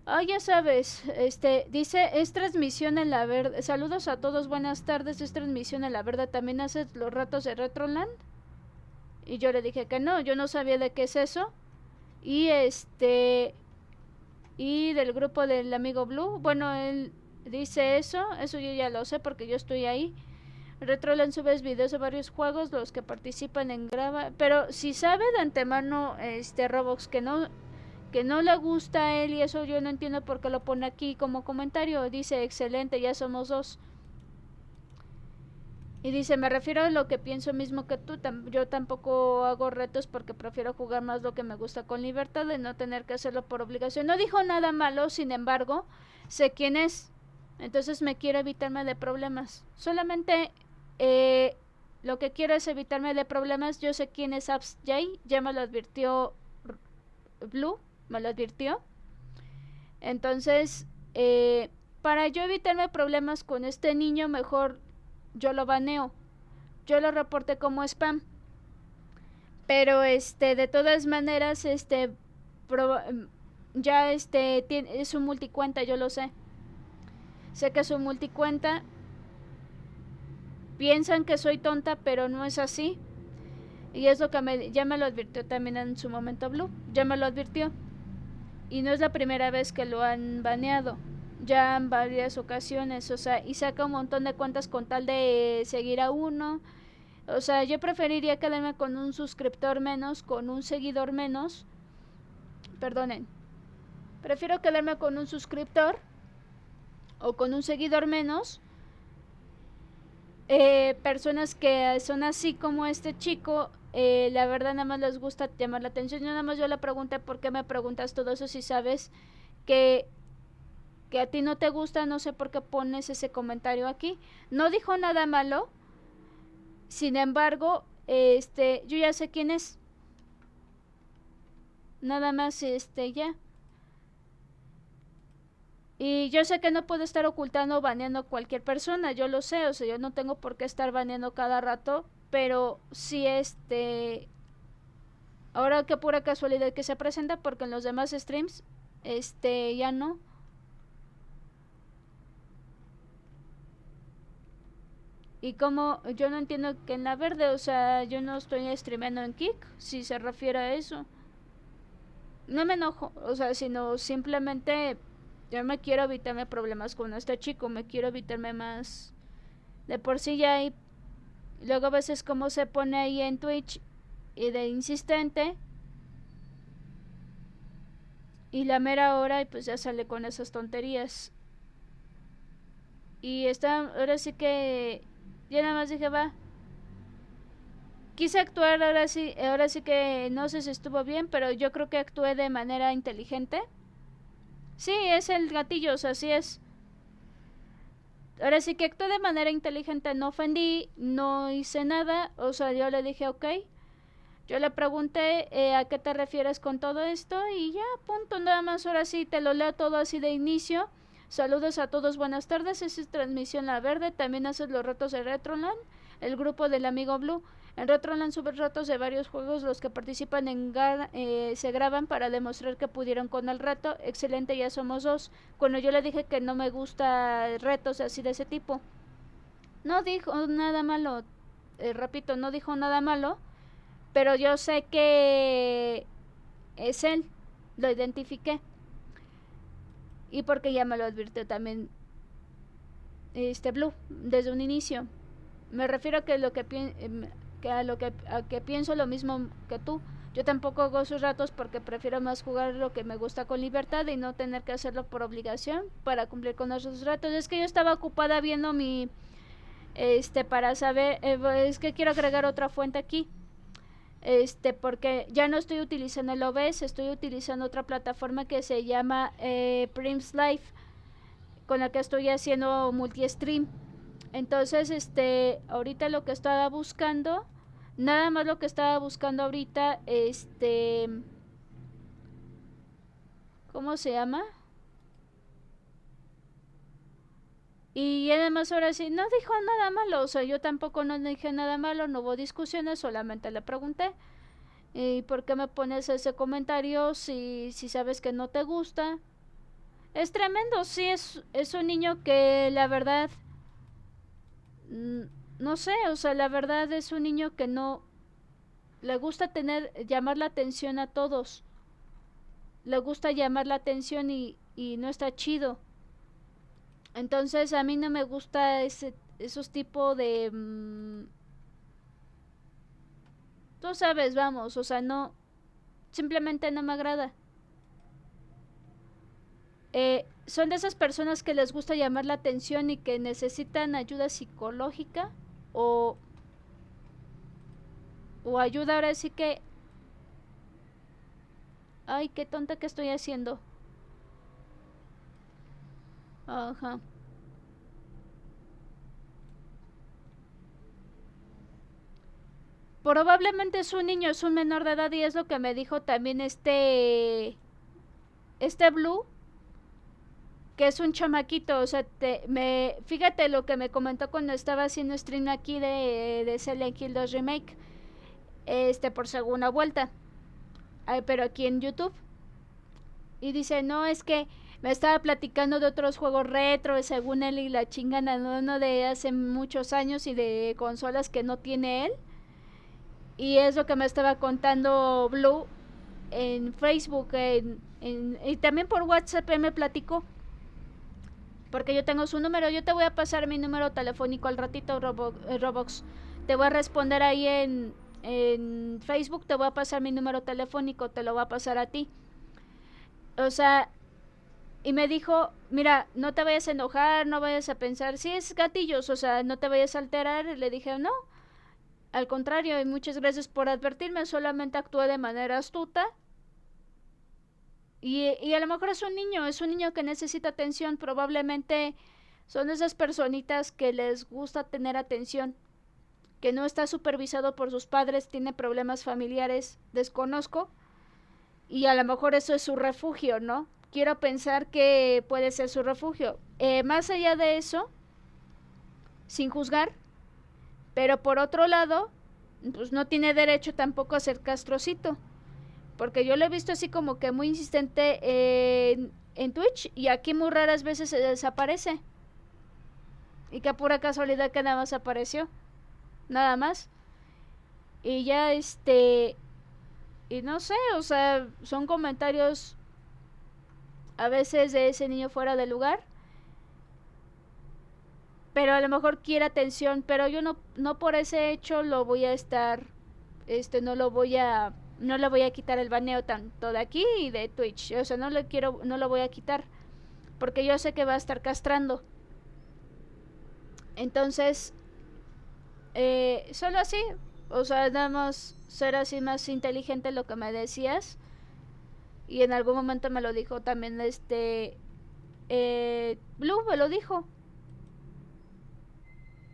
Ah, ya sabes, dice, es transmisión en la verde. Saludos a todos, buenas tardes, es transmisión en la verde. ¿También haces los ratos de Retroland? Y yo le dije que no, yo no sabía de qué es eso. Y Y del grupo del amigo Blue, bueno, él dice eso yo ya lo sé porque yo estoy ahí. Retrolan subes videos de varios juegos, los que participan en graba, pero si sabe de antemano Robox que no le gusta a él y eso yo no entiendo por qué lo pone aquí como comentario. Dice excelente, ya somos dos. Y dice, me refiero a lo que pienso mismo que tú, yo tampoco hago retos porque prefiero jugar más lo que me gusta con libertad y no tener que hacerlo por obligación. No dijo nada malo, sin embargo, sé quién es, entonces me quiero evitarme de problemas. Solamente lo que quiero es evitarme de problemas. Yo sé quién es Abs Jay, ya me lo advirtió Blue, me lo advirtió. Entonces, para yo evitarme problemas con este niño, mejor yo lo baneo. Yo lo reporté como spam. Pero de todas maneras, ya es su multicuenta, yo lo sé. Sé que es su multicuenta. Piensan que soy tonta, pero no es así. Y es lo que ya me lo advirtió también en su momento Blue. Ya me lo advirtió. Y no es la primera vez que lo han baneado. Ya en varias ocasiones, o sea, y saca un montón de cuentas con tal de seguir a uno. O sea, yo preferiría quedarme con un suscriptor menos, con un seguidor menos. Perdonen. Prefiero quedarme con un suscriptor o con un seguidor menos. Personas que son así como este chico, la verdad nada más les gusta llamar la atención. Yo nada más yo le pregunté por qué me preguntas todo eso si sabes que a ti no te gusta, no sé por qué pones ese comentario aquí. No dijo nada malo. Sin embargo, yo ya sé quién es. Nada más, ya. Y yo sé que no puedo estar ocultando o baneando a cualquier persona, yo lo sé, o sea, yo no tengo por qué estar baneando cada rato, pero sí, ahora qué pura casualidad que se presenta, porque en los demás streams, ya no. Y como yo no entiendo que en la verde, o sea, yo no estoy streameando en Kick, si se refiere a eso. No me enojo, o sea, sino simplemente yo me quiero evitarme problemas con este chico, me quiero evitarme más. De por sí ya hay, luego a veces como se pone ahí en Twitch y de insistente. Y la mera hora y pues ya sale con esas tonterías. Y ahora sí que yo nada más dije, va. Quise actuar ahora sí que no sé si estuvo bien, pero yo creo que actué de manera inteligente. Sí, es el gatillo, o sea, sí es. Ahora sí que actué de manera inteligente, no ofendí, no hice nada, o sea, yo le dije, ok. Yo le pregunté a qué te refieres con todo esto y ya, punto, nada más, ahora sí te lo leo todo así de inicio. Saludos a todos, buenas tardes, esta es transmisión La Verde, también haces los retos de Retroland, el grupo del amigo Blue. En Retroland sube retos de varios juegos, los que participan se graban para demostrar que pudieron con el reto. Excelente, ya somos dos. Cuando yo le dije que no me gusta retos así de ese tipo, no dijo nada malo, repito, no dijo nada malo, pero yo sé que es él, lo identifiqué. Y porque ya me lo advirtió también Blue desde un inicio. Me refiero a que a que pienso lo mismo que tú. Yo tampoco hago sus ratos porque prefiero más jugar lo que me gusta con libertad y no tener que hacerlo por obligación para cumplir con esos ratos. Es que yo estaba ocupada viendo mi para saber, es que quiero agregar otra fuente aquí. Porque ya no estoy utilizando el OBS, estoy utilizando otra plataforma que se llama Prims Live, con la que estoy haciendo multi-stream. Entonces, ahorita lo que estaba buscando, nada más lo que estaba buscando ahorita, ¿cómo se llama? Y además ahora sí, no dijo nada malo, o sea, yo tampoco no dije nada malo, no hubo discusiones, solamente le pregunté. ¿Y por qué me pones ese comentario si sabes que no te gusta? Es tremendo, sí, es un niño que la verdad, no sé, o sea, la verdad es un niño que no le gusta llamar la atención a todos. le gusta llamar la atención y no está chido. Entonces a mí no me gusta esos tipos de... tú sabes, vamos, o sea, no... simplemente no me agrada. Son de esas personas que les gusta llamar la atención y que necesitan ayuda psicológica o ayuda ahora sí que... ay, qué tonta que estoy haciendo. Ajá. Probablemente es un niño, es un menor de edad y es lo que me dijo también este Blue, que es un chamaquito, o sea, fíjate lo que me comentó cuando estaba haciendo stream aquí de Silent Hill 2 Remake, por segunda vuelta, pero aquí en YouTube. Y dice, no, es que me estaba platicando de otros juegos retro, según él, y la chingana, no de hace muchos años y de consolas que no tiene él. Y es lo que me estaba contando Blue en Facebook, y también por WhatsApp él me platicó. Porque yo tengo su número, yo te voy a pasar mi número telefónico al ratito, Roblox. Te voy a responder ahí en Facebook, te voy a pasar mi número telefónico, te lo voy a pasar a ti. O sea, y me dijo, mira, no te vayas a enojar, no vayas a pensar, si es gatillos, o sea, no te vayas a alterar. Y le dije, no, al contrario, y muchas gracias por advertirme, solamente actué de manera astuta. Y a lo mejor es un niño que necesita atención, probablemente son esas personitas que les gusta tener atención, que no está supervisado por sus padres, tiene problemas familiares, desconozco, y a lo mejor eso es su refugio, ¿no? Quiero pensar que puede ser su refugio. Más allá de eso, sin juzgar, pero por otro lado, pues no tiene derecho tampoco a ser castrocito. Porque yo lo he visto así como que muy insistente en Twitch y aquí muy raras veces se desaparece. Y que pura casualidad que nada más apareció. Nada más. Y ya y no sé, o sea, son comentarios a veces de ese niño fuera de lugar. Pero a lo mejor quiere atención, pero yo no por ese hecho lo voy a estar, no le voy a quitar el baneo tanto de aquí y de Twitch. O sea, no lo voy a quitar. Porque yo sé que va a estar castrando. Entonces, solo así. O sea, nada más ser así más inteligente lo que me decías. Y en algún momento me lo dijo también Blue me lo dijo.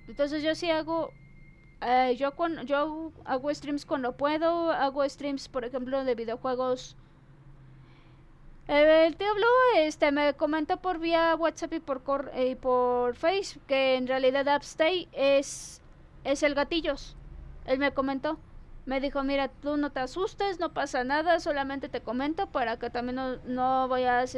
Entonces yo sí hago... yo hago streams cuando puedo. Hago streams, por ejemplo, de videojuegos. El tío Blue me comentó por vía WhatsApp y por Face que en realidad Upstay es el gatillos. Él me comentó. Me dijo, mira, tú no te asustes, no pasa nada, solamente te comento para que también no vayas,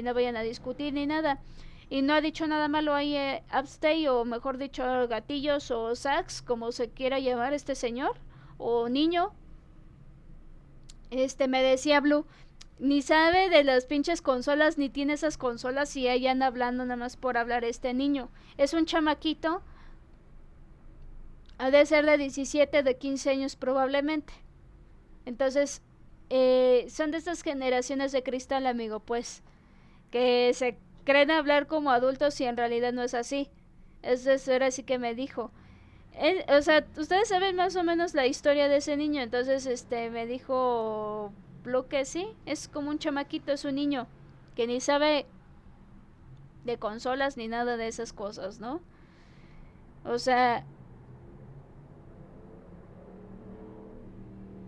no vayan a discutir ni nada. Y no ha dicho nada malo ahí Upstay, o mejor dicho, gatillos o sax, como se quiera llamar este señor, o niño. Me decía Blue, ni sabe de las pinches consolas, ni tiene esas consolas y ahí anda hablando nada más por hablar este niño. Es un chamaquito, ha de ser de 17, de 15 años probablemente. Entonces, son de estas generaciones de cristal, amigo, pues, que se creen hablar como adultos y en realidad no es así. Eso era así que me dijo. O sea, ustedes saben más o menos la historia de ese niño, entonces me dijo Blue que sí, es como un chamaquito, es un niño que ni sabe de consolas ni nada de esas cosas, ¿no? O sea,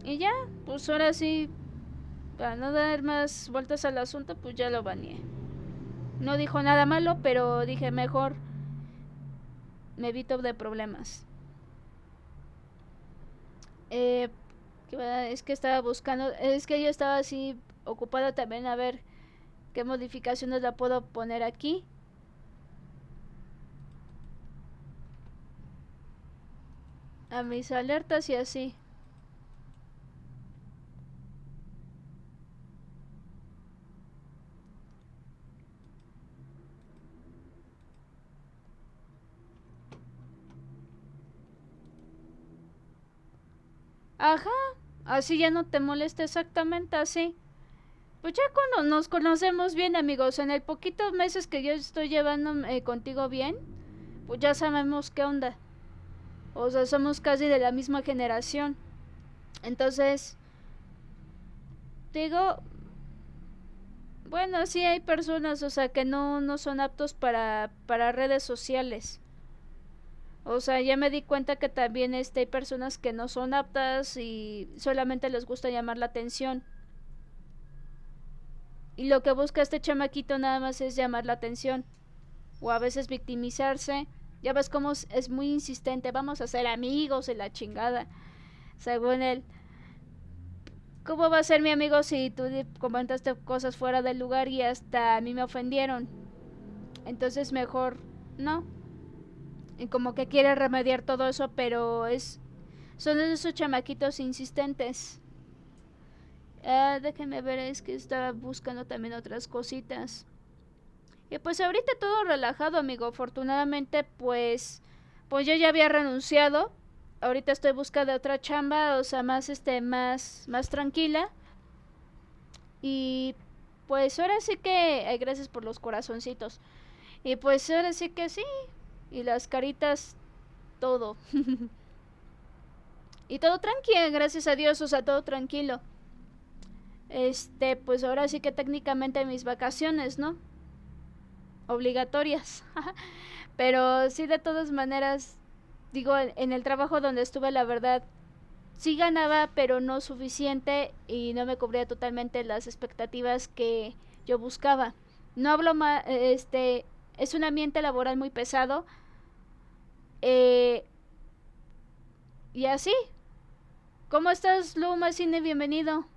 y ya, pues ahora sí, para no dar más vueltas al asunto, pues ya lo baneé. No dijo nada malo, pero dije mejor me evito de problemas. Es que estaba buscando, es que yo estaba así ocupada también a ver qué modificaciones la puedo poner aquí. A mis alertas y así. Ajá, así ya no te molesta exactamente así. Pues ya cuando nos conocemos bien, amigos, en el poquito meses que yo estoy llevando contigo bien, pues ya sabemos qué onda. O sea, somos casi de la misma generación. Entonces, digo, bueno, sí hay personas, o sea, que no son aptos para redes sociales. O sea, ya me di cuenta que también hay personas que no son aptas y solamente les gusta llamar la atención. Y lo que busca este chamaquito nada más es llamar la atención. O a veces victimizarse. Ya ves cómo es muy insistente. Vamos a ser amigos en la chingada. Según él. ¿Cómo va a ser mi amigo si tú comentaste cosas fuera del lugar y hasta a mí me ofendieron? Entonces mejor no. Y como que quiere remediar todo eso, pero son de esos chamaquitos insistentes. Déjenme ver, es que estaba buscando también otras cositas. Y pues ahorita todo relajado, amigo. Afortunadamente, pues yo ya había renunciado. Ahorita estoy buscando otra chamba, o sea, más tranquila. Y pues ahora sí que, ay, gracias por los corazoncitos. Y pues ahora sí que sí. Y las caritas, todo. Y todo tranquilo, gracias a Dios, o sea, todo tranquilo. Pues ahora sí que técnicamente mis vacaciones, ¿no? Obligatorias. Pero sí, de todas maneras, digo, en el trabajo donde estuve, la verdad, sí ganaba, pero no suficiente y no me cubría totalmente las expectativas que yo buscaba. No hablo más, es un ambiente laboral muy pesado. Y así. ¿Cómo estás, Luma Cine? Bienvenido.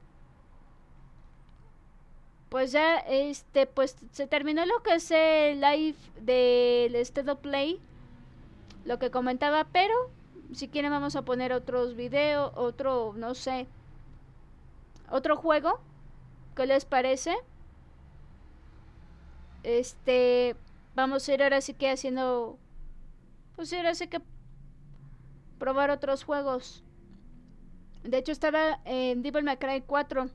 Pues ya, pues se terminó lo que es el live del State of Play, lo que comentaba, pero si quieren vamos a poner otros videos, no sé, otro juego, ¿qué les parece? Vamos a ir ahora sí que haciendo, pues ahora sí que probar otros juegos. De hecho estaba en Devil May Cry 4.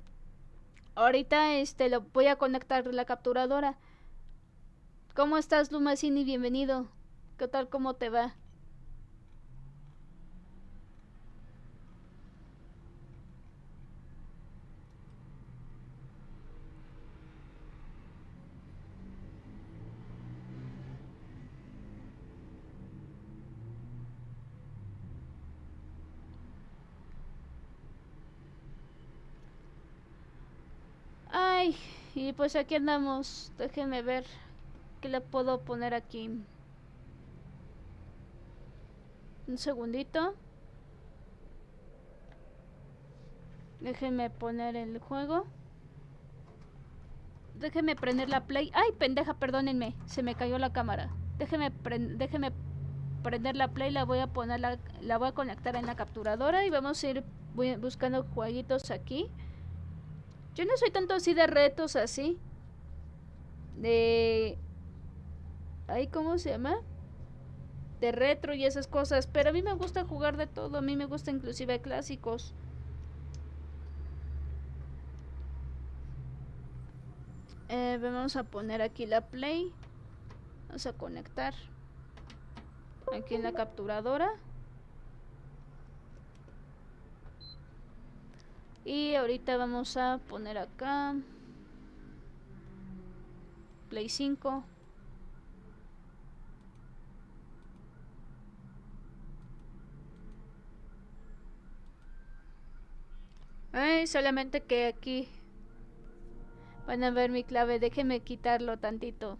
Ahorita lo voy a conectar la capturadora. ¿Cómo estás, Lumacini? Bienvenido. ¿Qué tal? ¿Cómo te va? Ay, y pues aquí andamos. Déjenme ver qué le puedo poner aquí. Un segundito. Déjenme poner el juego. Déjenme prender la play. Ay, pendeja, perdónenme. Se me cayó la cámara. Déjenme prender la play. La voy a poner, la voy a conectar en la capturadora y vamos a ir buscando jueguitos aquí. Yo no soy tanto así de retos así. Ay, ¿cómo se llama? De retro y esas cosas. Pero a mí me gusta jugar de todo. A mí me gusta inclusive clásicos. Vamos a poner aquí la play. Vamos a conectar aquí en la capturadora. Y ahorita vamos a poner acá Play 5. Ay, solamente que aquí van a ver mi clave. Déjenme quitarlo tantito.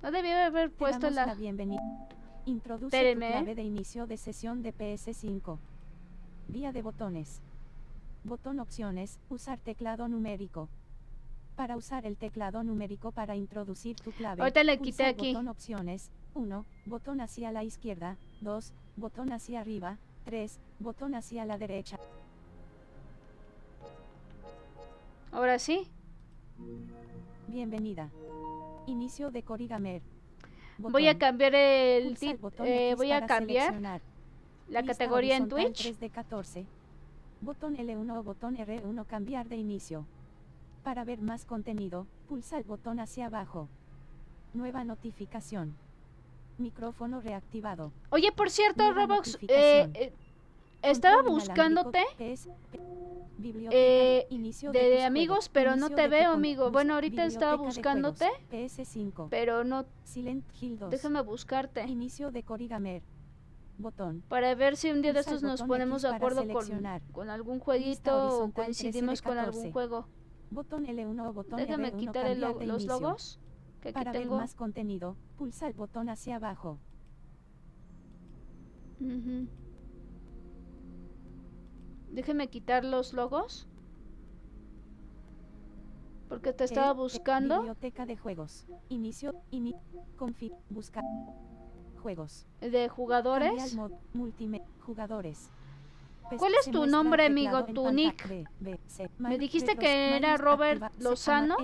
No debía haber puesto la bienvenida. Introduce tu clave de inicio de sesión de PS5. Vía de botones. Botón opciones, usar teclado numérico. Para usar el teclado numérico para introducir tu clave, ahorita le quité aquí. Botón opciones, 1, botón hacia la izquierda, 2, botón hacia arriba, 3, botón hacia la derecha. Ahora sí. Bienvenida. Inicio de Corigamer. Voy a cambiar voy a cambiar. la Lista categoría en horizontal Twitch. 3 de 14. Botón L1 o botón R1 cambiar de inicio. Para ver más contenido, pulsa el botón hacia abajo. Nueva notificación. Micrófono reactivado. Oye, por cierto, Nueva Roblox, notificación. estaba Control inalámbrico, buscándote biblioteca, inicio de tus amigos, juegos, pero no inicio te de tu veo, con- amigo. bus- Bueno, ahorita estaba biblioteca de juegos, buscándote, PS5. pero no. Silent Hill 2. Déjame buscarte. Inicio de Corigamer. Botón. Para ver si un día de Pulsa el estos nos botón ponemos X de para acuerdo seleccionar. con algún Lista jueguito o horizontal 13 de coincidimos con algún 14. juego. Botón L1 o botón Déjame R1 quitar cambiar de los inicio. logos que aquí Para ver tengo. más contenido, pulsa el botón hacia abajo. Ujú. Déjame quitar los logos. Porque te estaba buscando. Biblioteca de juegos. Inicio, config, buscar. Juegos. De jugadores. Jugadores. ¿Cuál es Se tu muestra nombre, el amigo? teclado en Tu pantalla. nick. Me dijiste que era Robert Lozano.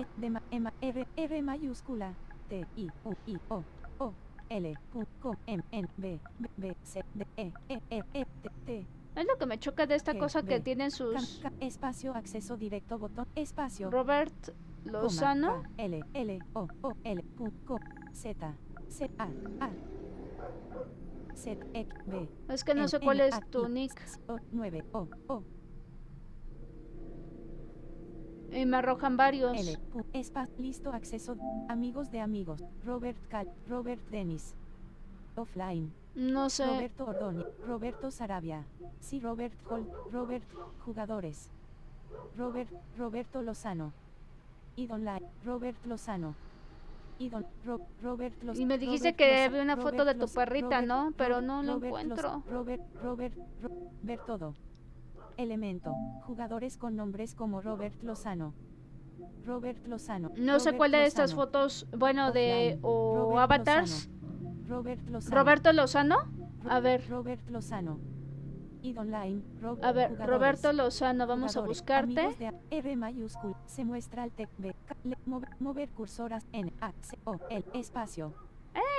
R mayúscula. T I U I O L Q M N B B C D E T T. Es lo que me choca de esta cosa que tienen sus. Espacio, acceso directo, botón, espacio. Robert Lozano. K, L O L Q Z C A Z X B. Es que no sé cuál es tu nick. 9 O. Y me arrojan varios. L listo, acceso, amigos de amigos. Robert Dennis. Offline. No sé. Roberto Ordóñez, Roberto Sarabia. Sí, Robert Hall, Robert, jugadores. Roberto Lozano. Id Online, Robert Lozano. Robert Lozano. Y me dijiste que había una foto de tu perrita, ¿no? Pero no lo encuentro. Ver todo. Elemento. Jugadores con nombres como Robert Lozano. No sé cuál de estas fotos, bueno, de o avatars. Roberto Lozano. A ver. Robert Lozano. Id Online. A ver, Roberto Lozano, vamos a buscarte. R mayúscula. Se muestra el tec B. Mover cursoras N A C O L espacio.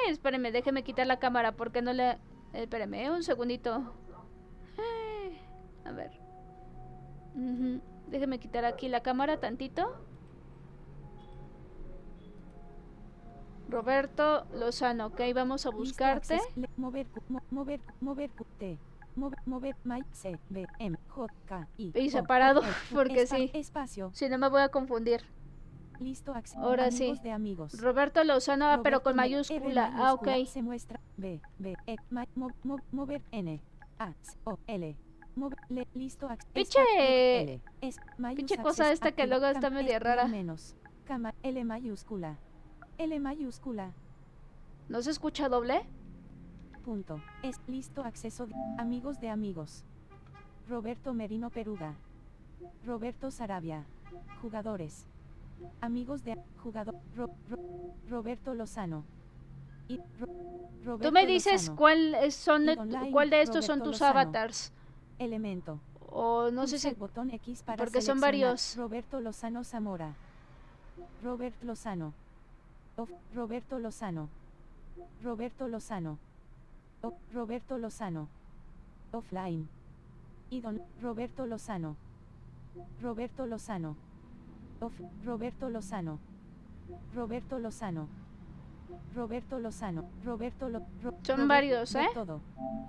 Espérame, déjeme quitar la cámara porque no le. Espérame, un segundito. A ver. Déjeme quitar aquí la cámara tantito. Roberto Lozano, ok, vamos a buscarte. Mover T. Mover my C B M J K I. Y separado, porque sí. Espacio. Si no me voy a confundir. Listo, ahora sí. De amigos. Roberto Lozano, pero con mayúscula. Ok. Se muestra B mover N A C O L. Listo, Pinche cosa esta que luego está media rara. Menos. L mayúscula. L mayúscula. ¿No se escucha doble? Punto. Es listo, acceso. Amigos de amigos. Roberto Merino Peruga. Roberto Sarabia. Jugadores. Amigos de jugador. Roberto Lozano. Tú me dices cuál de estos son tus avatars. Elemento. O no sé si botón X para porque son varios. Roberto Lozano Zamora. Robert Lozano. Roberto Lozano. Roberto Lozano. Roberto Lozano. Offline. Roberto Lozano. Roberto Lozano. Roberto Lozano. Roberto Lozano. Roberto Lozano. Son varios, ¿eh? Todo.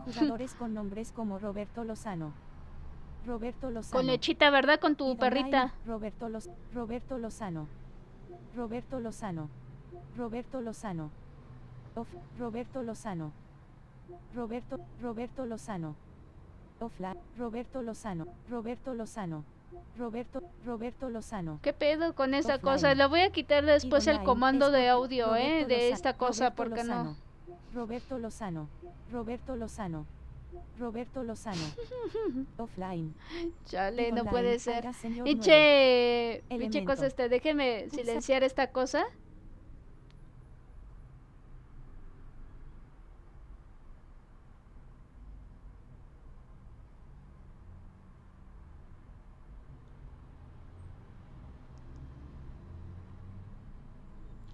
Jugadores con nombres como Roberto Lozano. Roberto Lozano. Con lechita, ¿verdad? Con tu perrita. Roberto Lozano. Roberto Lozano. Roberto Lozano. Roberto Lozano. Roberto Lozano. Roberto Lozano. Offline. Roberto Lozano. Roberto Lozano. Roberto Lozano. ¿Qué pedo con esa Offline. cosa? Le voy a quitar después el comando de audio, Roberto de Lozano. esta cosa, Roberto porque Lozano. no. Roberto Lozano. Roberto Lozano. Roberto Lozano. Offline. Chale, no Online. puede ser. Haga señor Pinche Elemento. cosa déjeme silenciar esta cosa.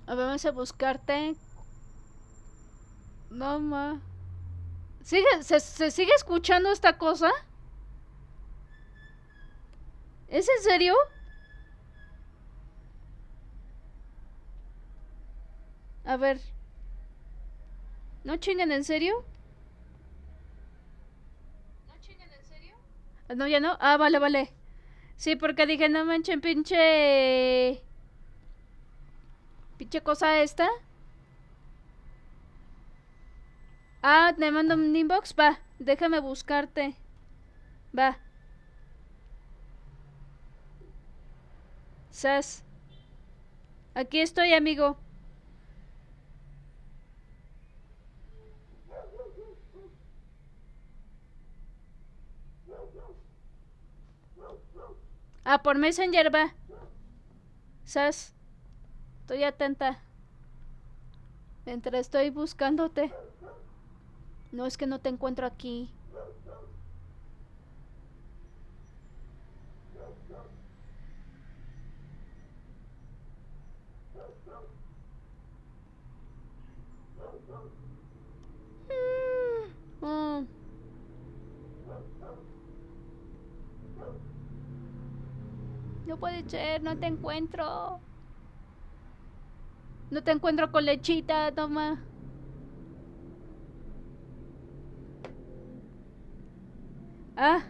Vamos a buscarte. No, ¿Se sigue escuchando esta cosa? ¿Es en serio? A ver. ¿No chingan en serio? No, ya no. Ah, vale, vale. Sí, porque dije, no manchen, pinche cosa esta. Ah, te mando un inbox. Va, déjame buscarte. Va. Sas. Aquí estoy, amigo. Ah, por Messenger va. Sas. Estoy atenta. Mientras estoy buscándote. No, es que no te encuentro aquí. Mm. No puede ser, no te encuentro. No te encuentro con lechita, toma. Ah.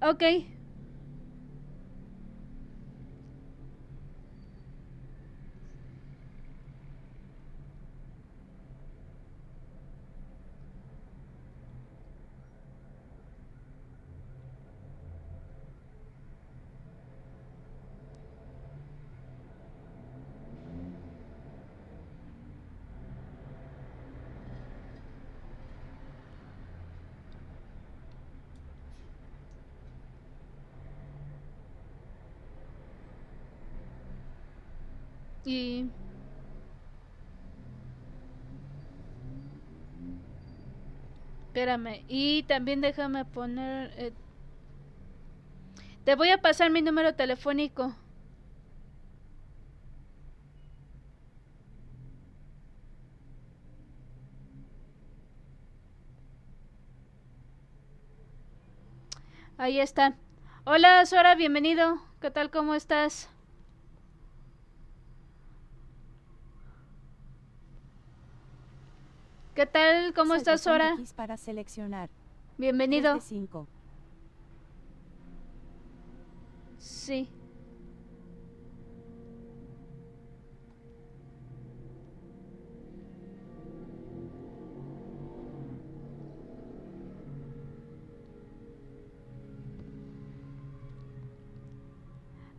Ok. Y... espérame. Y también déjame poner... te voy a pasar mi número telefónico. Ahí está. Hola, Sora, bienvenido. ¿Qué tal? ¿Cómo estás? ¿Qué tal? ¿Cómo estás, Sora? Para seleccionar. Bienvenido. 5. Sí.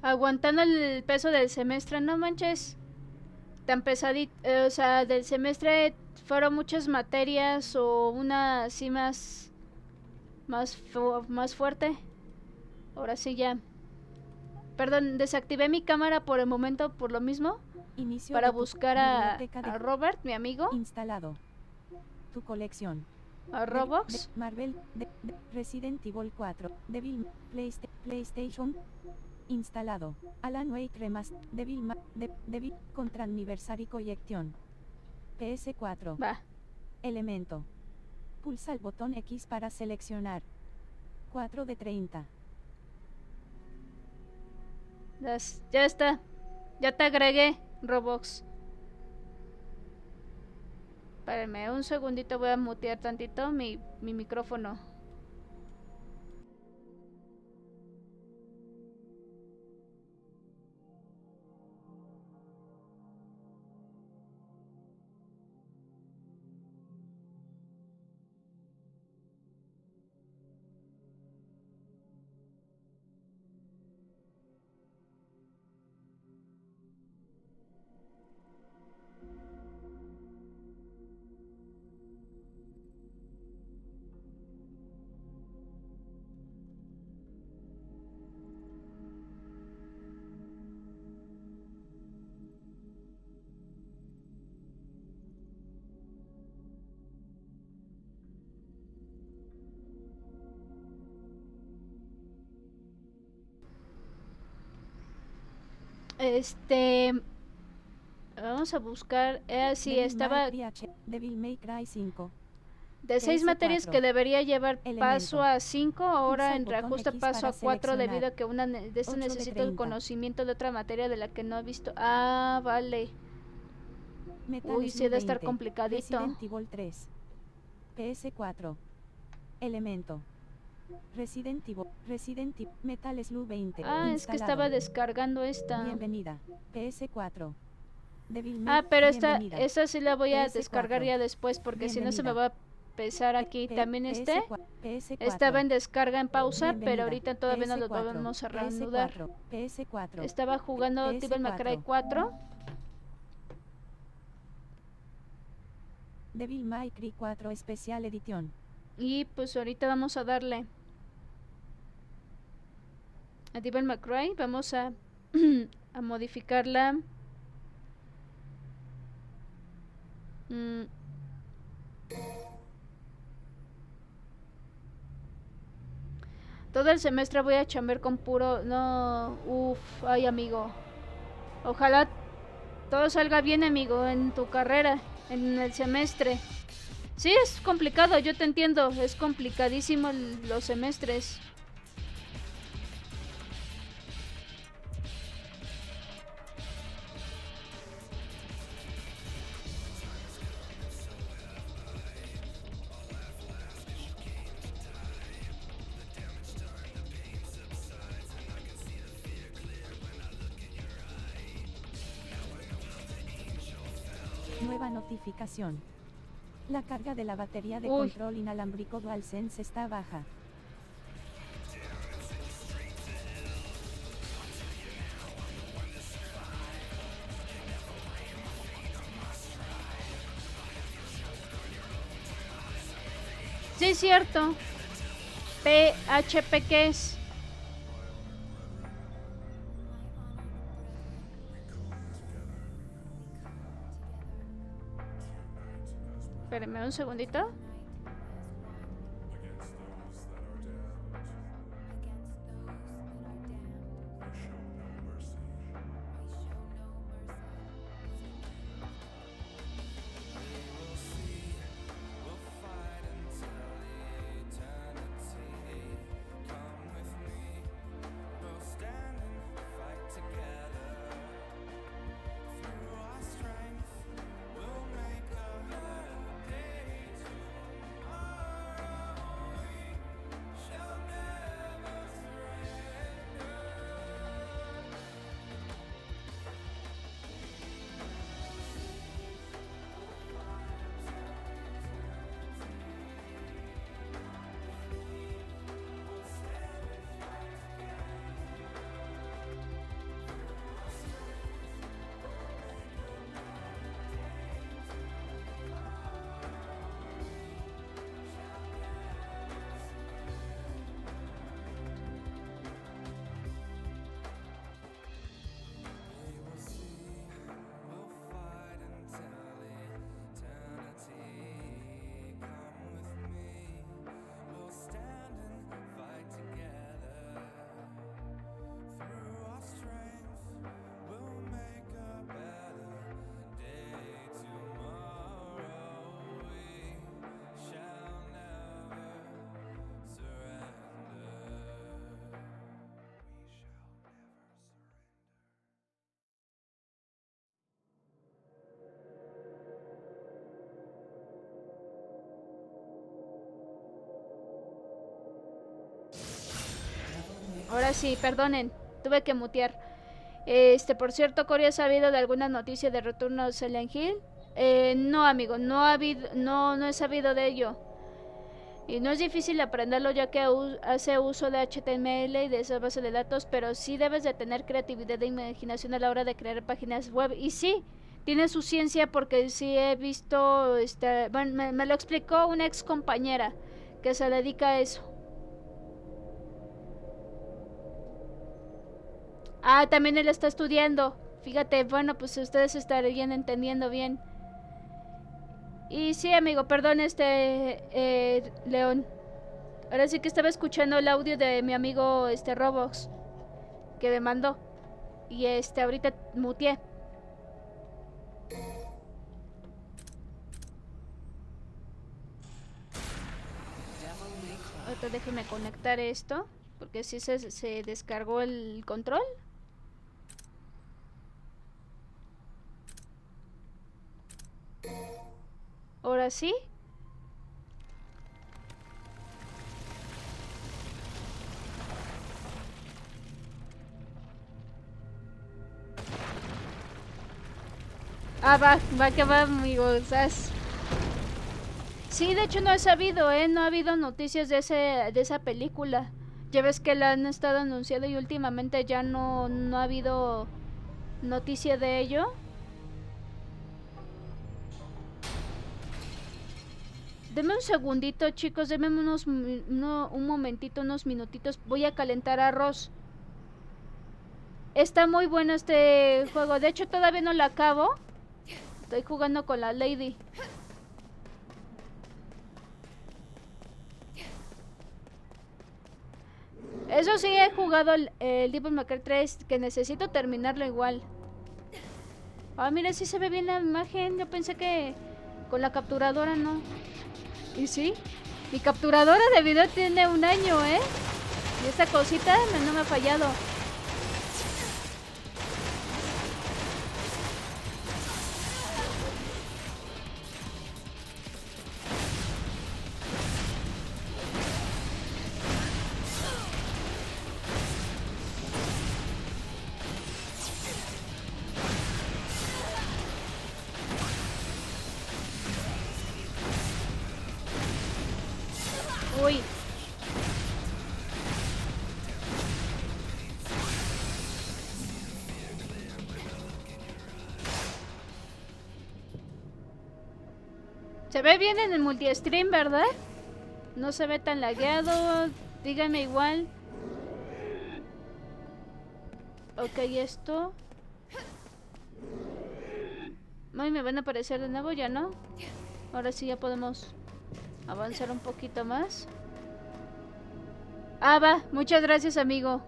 Aguantando el peso del semestre, no manches. Tan pesadito, o sea, del semestre fueron muchas materias o una así más fuerte. Ahora sí ya. Perdón, desactivé mi cámara por el momento por lo mismo. Inicio para de tu buscar a Robert, mi amigo. Instalado. Tu colección. A Roblox. Marvel, Resident Evil 4, Devil, PlayStation. Instalado. Alan Wake Remastered, Devil contra Anniversary Collection. PS4. Va. Elemento. Pulsa el botón X para seleccionar. 4 de 30. Ya está. Ya te agregué, Roblox. Espérenme un segundito, voy a mutear tantito mi micrófono. Vamos a buscar. Sí, Devil estaba. May Cry Devil May Cry 5. De 6 PS4. materias que debería llevar paso Elemento. a 5, ahora Pulsa el en botón reajuste X paso para a 4 seleccionar. debido a que una de estas 8 de necesita el 30. conocimiento de otra materia de la que no he visto. Ah, vale. Metal Uy, sí Slug debe estar 20. complicadito. Resident Evil 3. PS4. Elemento. Resident Evil. Metal Slug 20. Ah, es que estaba descargando esta. Bienvenida. PS4. Devil May. Ah, pero Bienvenida. esta sí la voy a PS4. descargar ya después porque si no se me va a pesar aquí. También PS4. estaba en descarga en pausa, Bienvenida. pero ahorita todavía no lo PS4. volvemos a reanudar. PS4. Estaba jugando Devil May Cry 4. Devil May Cry 4 Especial Edición. Y pues ahorita vamos a darle a Devil May Cry. Vamos a, a modificarla. Todo el semestre voy a chambear con puro... No... Uf, ay amigo. Ojalá todo salga bien, amigo, en tu carrera, en el semestre. Sí, es complicado, yo te entiendo. Es complicadísimo los semestres. Nueva notificación. La carga de la batería de Uy. control inalámbrico DualSense está baja. Sí, es cierto. PHP, ¿qué es? Espérenme un segundito. Ahora sí, perdonen, tuve que mutear. Por cierto, Cory, ¿has sabido de alguna noticia de retorno de Silent Hill? No, amigo, no he sabido de ello. Y no es difícil aprenderlo ya que hace uso de HTML y de esa base de datos, pero sí debes de tener creatividad e imaginación a la hora de crear páginas web. Y sí, tiene su ciencia porque sí he visto, bueno, me lo explicó una ex compañera que se dedica a eso. Ah, también él está estudiando. Fíjate, bueno, pues ustedes estarían entendiendo bien. Y sí, amigo, perdón, León. Ahora sí que estaba escuchando el audio de mi amigo, Robox, que me mandó. Y ahorita muteé. Ahorita déjeme conectar esto, porque si se descargó el control. Ahora sí. Ah, va que va, amigos. Sí, de hecho no he sabido, no ha habido noticias de esa película. Ya ves que la han estado anunciando y últimamente ya no ha habido noticia de ello. Deme un segundito, chicos, denme un momentito, unos minutitos. Voy a calentar arroz. Está muy bueno este juego. De hecho, todavía no lo acabo. Estoy jugando con la Lady. Eso sí, he jugado el Devil May Cry 3, que necesito terminarlo igual. Ah, mira, sí se ve bien la imagen. Yo pensé que con la capturadora no. ¿Y sí? Mi capturadora de video tiene 1 año, Y esta cosita no me ha fallado. Uy. Se ve bien en el multi-stream, ¿verdad? No se ve tan lagueado. Díganme igual. Ok, esto. Ay, me van a aparecer de nuevo, ya no. Ahora sí ya podemos avanzar un poquito más. Ah, va. Muchas gracias, amigo.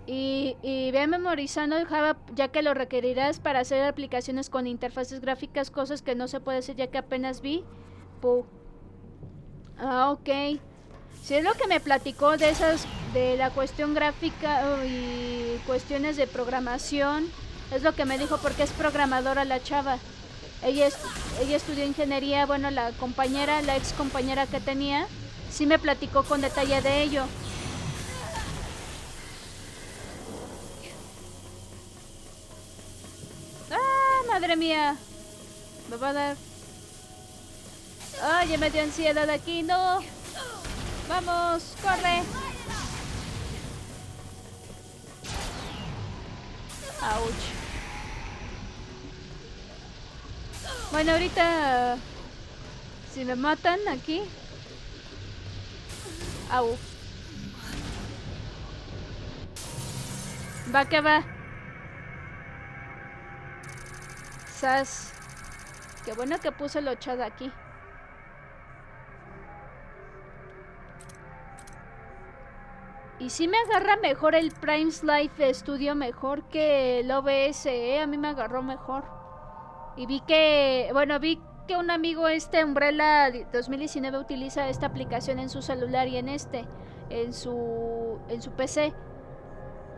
Y ve memorizando el Java, ya que lo requerirás para hacer aplicaciones con interfaces gráficas, cosas que no se puede hacer ya que apenas vi. Ah, ok. Si es lo que me platicó de la cuestión gráfica y cuestiones de programación, es lo que me dijo porque es programadora la chava. Ella estudió ingeniería, bueno, la ex compañera que tenía, sí me platicó con detalle de ello. ¡Ah, madre mía! Me va a dar... ¡Ah, ya me dio ansiedad aquí! ¡No! ¡Vamos! ¡Corre! ¡Auch! Bueno, ahorita... si me matan aquí... ¡Au! Va que va. ¡Sas! Qué bueno que puse el ochada aquí. Y sí me agarra mejor el Prime's Life Studio, mejor que el OBS, A mí me agarró mejor. Y vi que un amigo Umbrella 2019 utiliza esta aplicación en su celular y en su PC.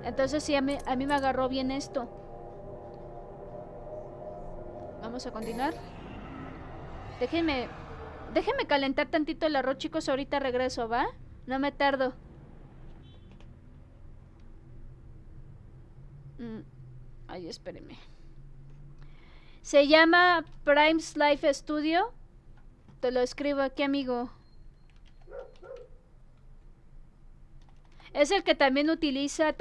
Entonces sí, a mí me agarró bien esto. Vamos a continuar. Déjenme calentar tantito el arroz, chicos, ahorita regreso, ¿va? No me tardo. Ay, espérenme. Se llama Prime's Life Studio. Te lo escribo aquí, amigo. Es el que también utiliza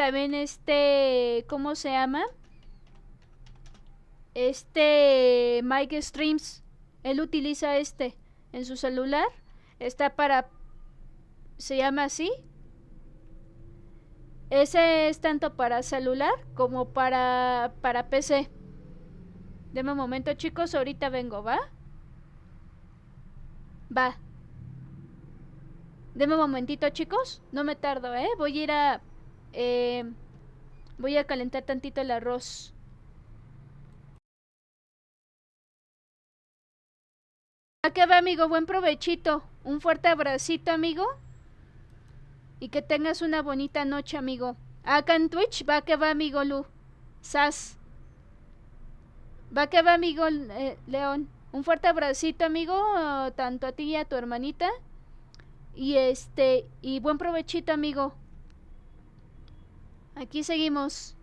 ¿cómo se llama? Mike Streams. Él utiliza en su celular. Se llama así. Ese es tanto para celular como para PC. Deme un momento, chicos, ahorita vengo, ¿va? Va. Deme un momentito, chicos. No me tardo, Voy a ir voy a calentar tantito el arroz. que va, amigo, buen provechito. Un fuerte abracito, amigo. Y que tengas una bonita noche, amigo. Acá en Twitch, va que va, amigo Lu. Sas. Va que va, amigo León. Un fuerte abracito, amigo, tanto a ti y a tu hermanita. Y buen provechito, amigo. Aquí seguimos.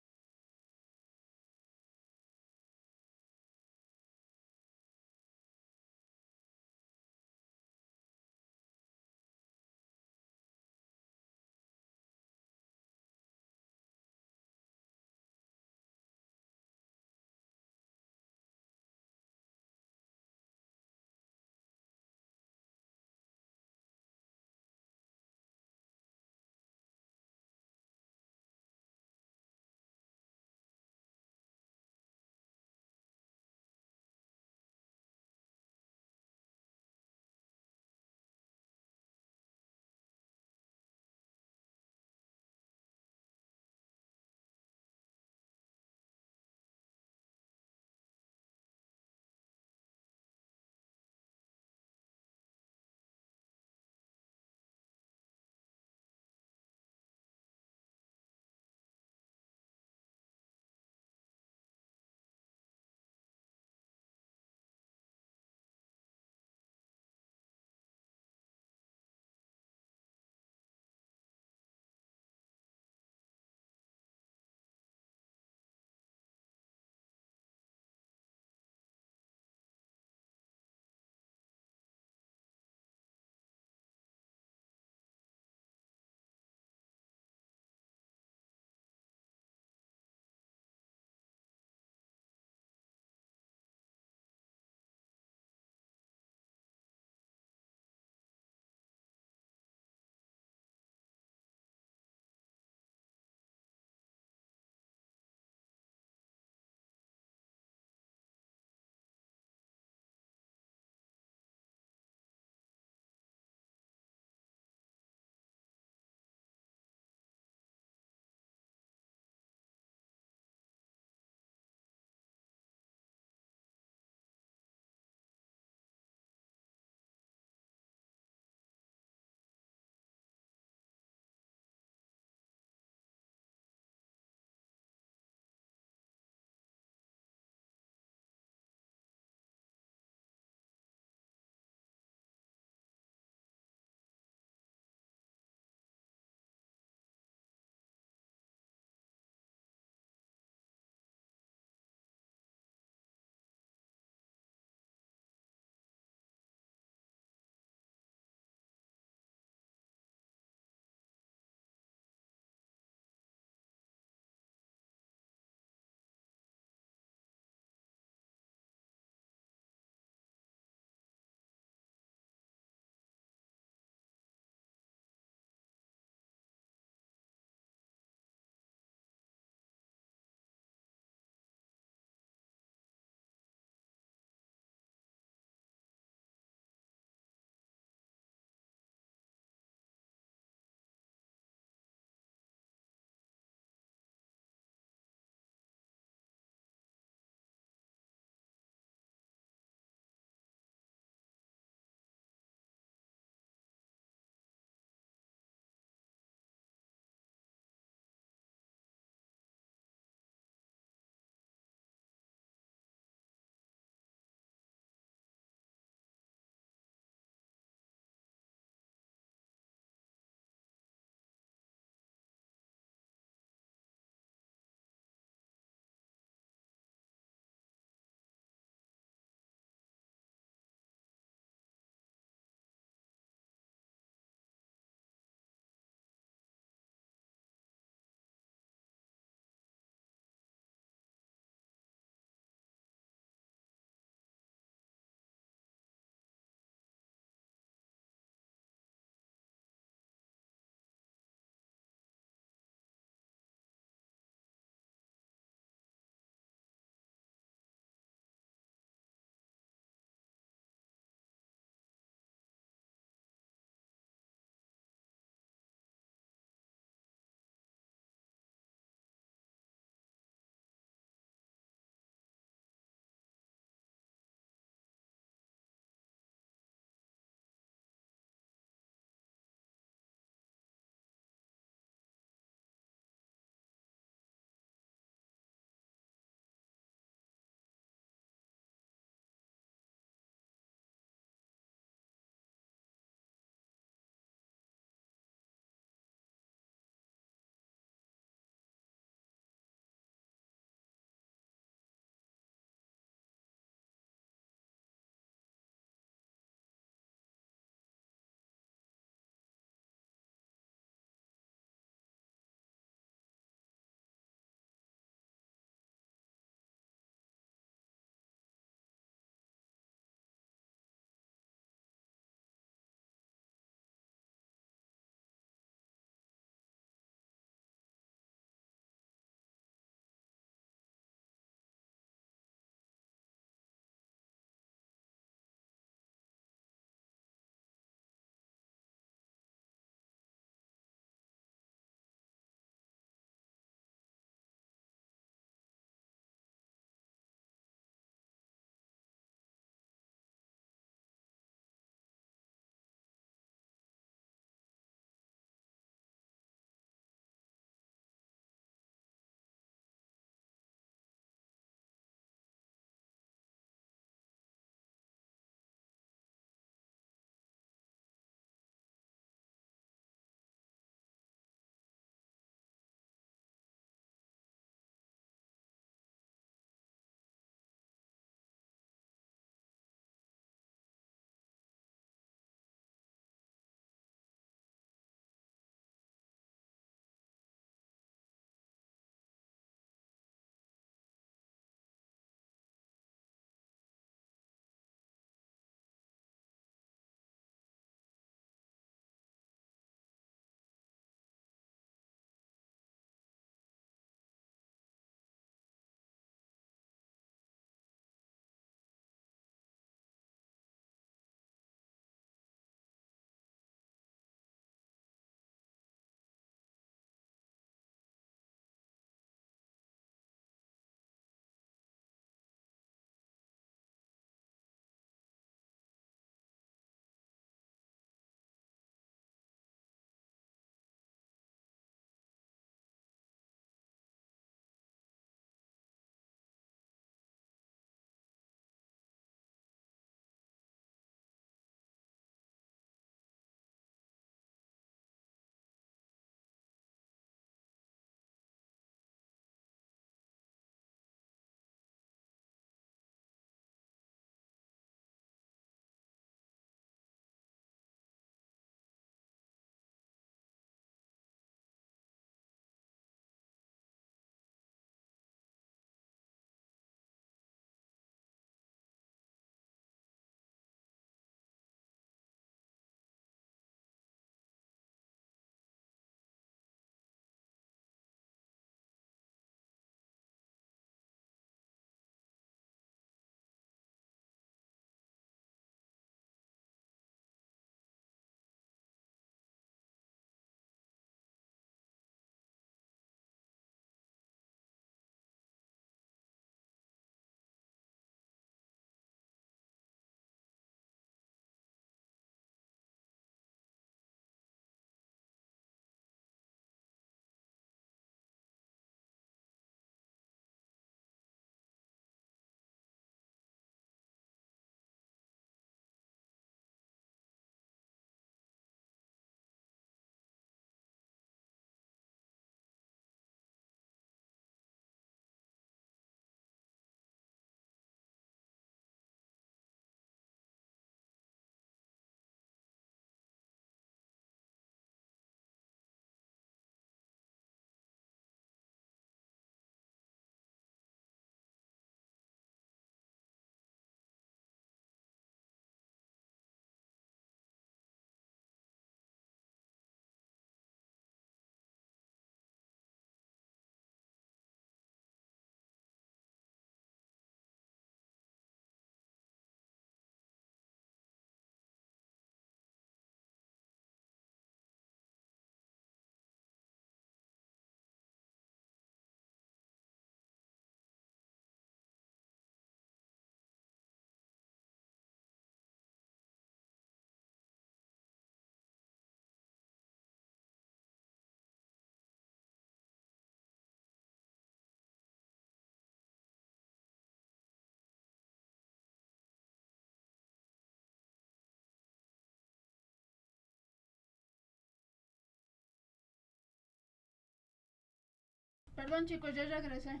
Perdón, chicos, ya regresé.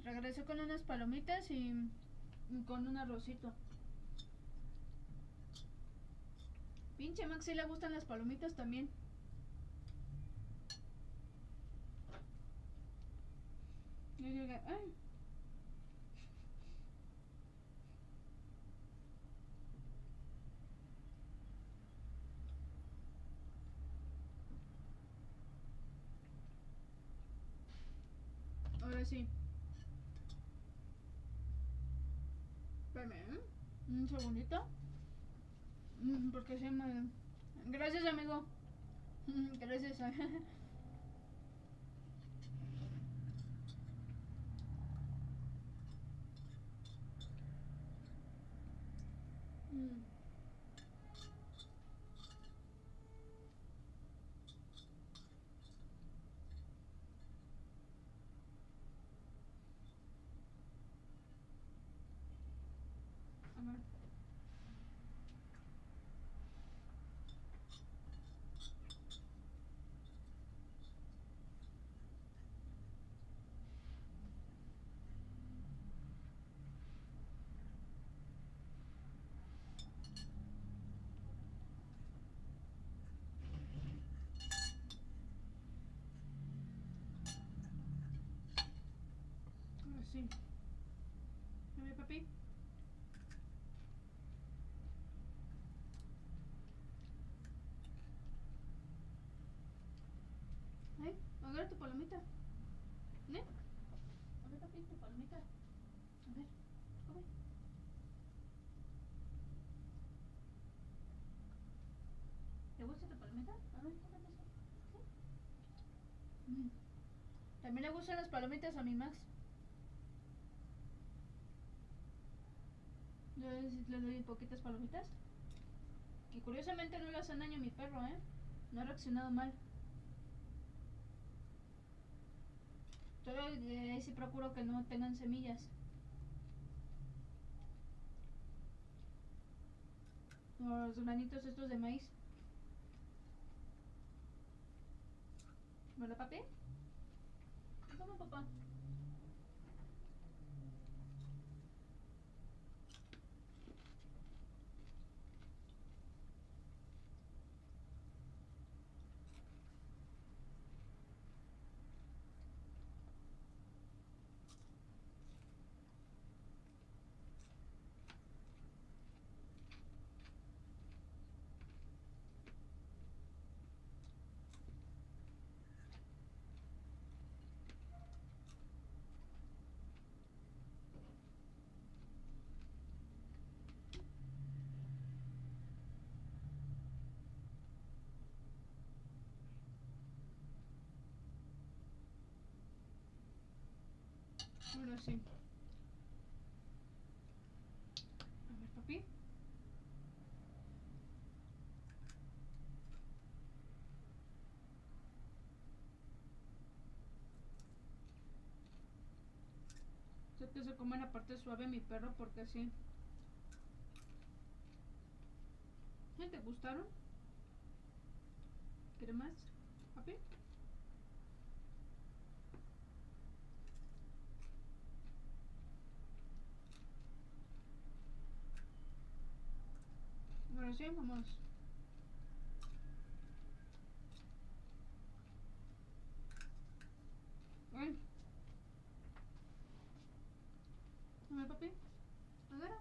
Regresé con unas palomitas y con un arrocito. Pinche Max, sí le gustan las palomitas también. Yo llegué, ay. Ahora sí. Espérame, un segundito. Porque se me... Gracias, amigo. Gracias. A ver. Ahora sí. A ver, papi. Ay, agarra tu palomita. ¿Eh? A ver, papi, tu palomita. A ver, come. ¿Te gusta tu palomita? A ver, cómete eso. ¿Sí? También le gustan las palomitas a mi Max. Le doy poquitas palomitas. Y curiosamente no le hacen daño a mi perro, ¿eh? No ha reaccionado mal. Solo sí procuro que no tengan semillas. O los granitos estos de maíz. ¿Verdad, papi? Toma, papá. Ahora sí. A ver, papi. Sé que se come la parte suave mi perro porque sí. ¿Te gustaron? ¿Quieres más, papi? Ahora sí, vamos. Ay. A ver, papi. Agarra.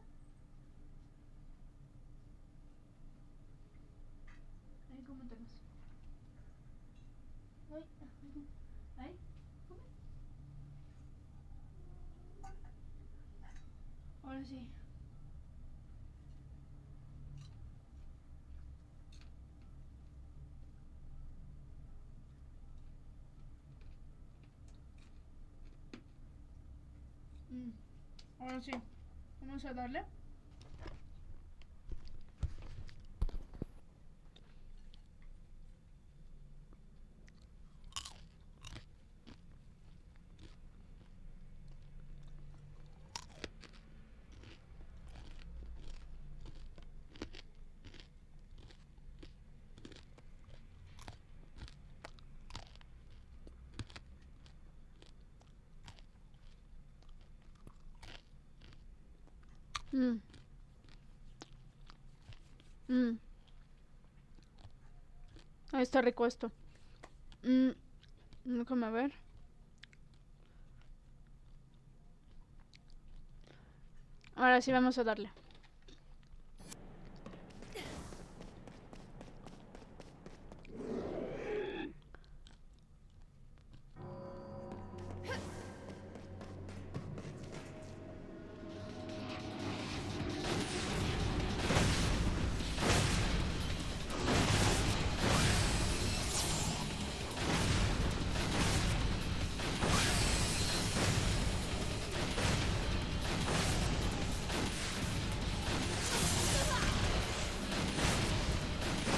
Ay, ¿cómo te vas? Ay, ay, come. Ahora sí. Ahora sí. Vamos a darle. Ahí está rico esto. Déjame ver. Ahora sí vamos a darle.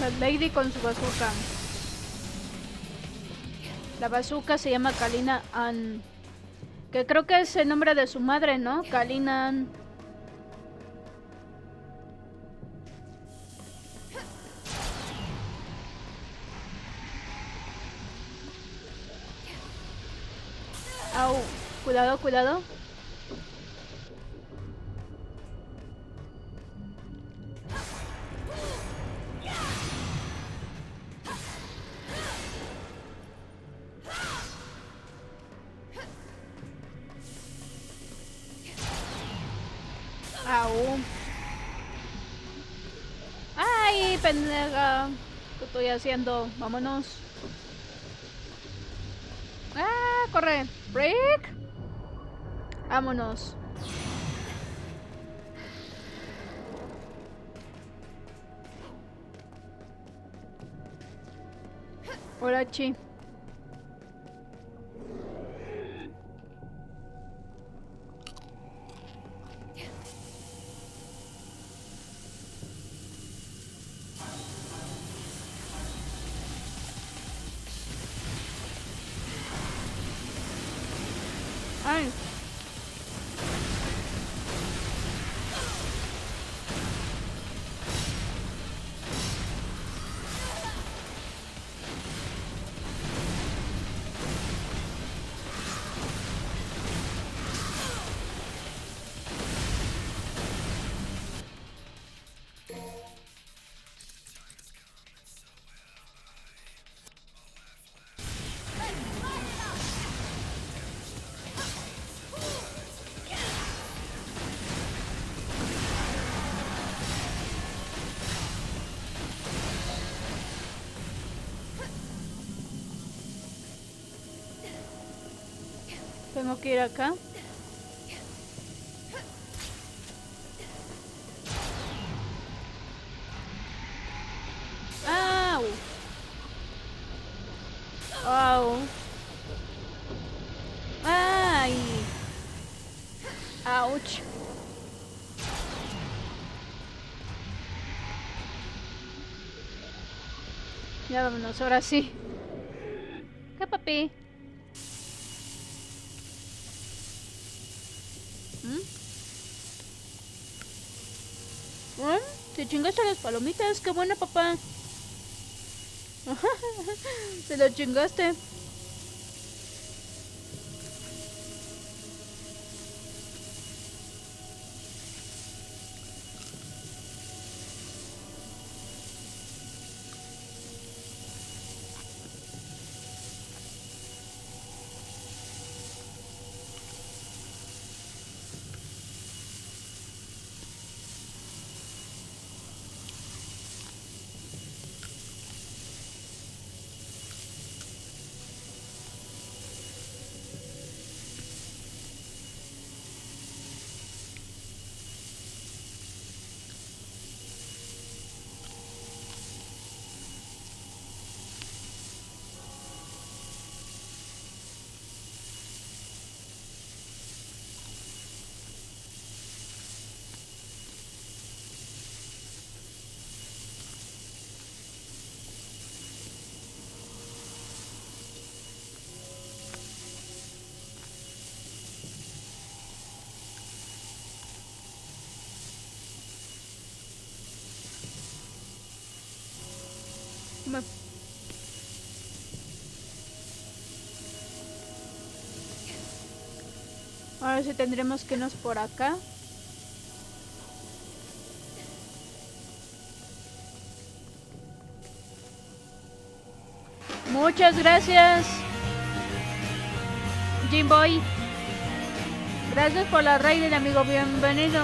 La Lady con su bazooka. La bazooka se llama Kalina Ann. Que creo que es el nombre de su madre, ¿no? Kalina Ann. Au. Cuidado, cuidado. Au. Ay, pendeja. ¿Qué estoy haciendo? Vámonos. Ah, corre. Break. Vámonos. Hola, chi. Ay. Tengo que ir acá. ¡Au! ¡Au! ¡Ay! ¡Auch! Ya vámonos, ahora sí. ¿Qué, papi? ¿Te chingaste las palomitas? ¡Qué buena, papá! Te lo chingaste. Ahora sí tendremos que irnos por acá. Muchas gracias, Jimboy. Gracias por la raid, amigo. Bienvenido.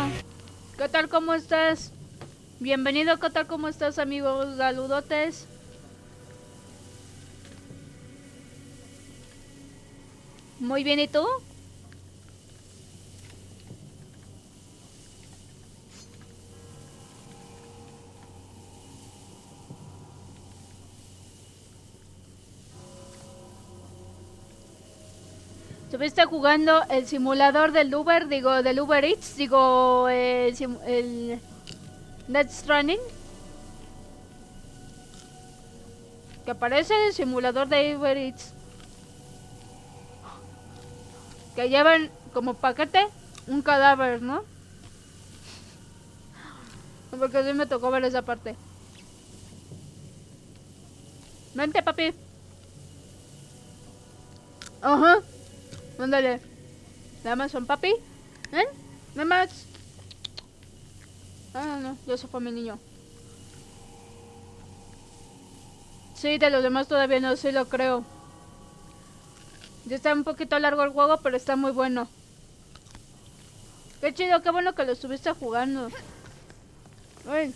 ¿Qué tal? ¿Cómo estás? Bienvenido. ¿Qué tal? ¿Cómo estás, amigo? Saludotes. Muy bien, ¿y tú? ¿Estuviste jugando el simulador del Uber, del Uber Eats, el Death Stranding? Que aparece el simulador de Uber Eats. Que llevan como paquete un cadáver, ¿no? Porque sí me tocó ver esa parte. Vente, papi. Ajá. Ándale. De Amazon, papi. ¿Ven? Ven más. Ah, no, ya se fue mi niño. Sí, de los demás todavía no, sí lo creo. Ya está un poquito largo el juego, pero está muy bueno. Qué chido, qué bueno que lo estuviste jugando. Uy.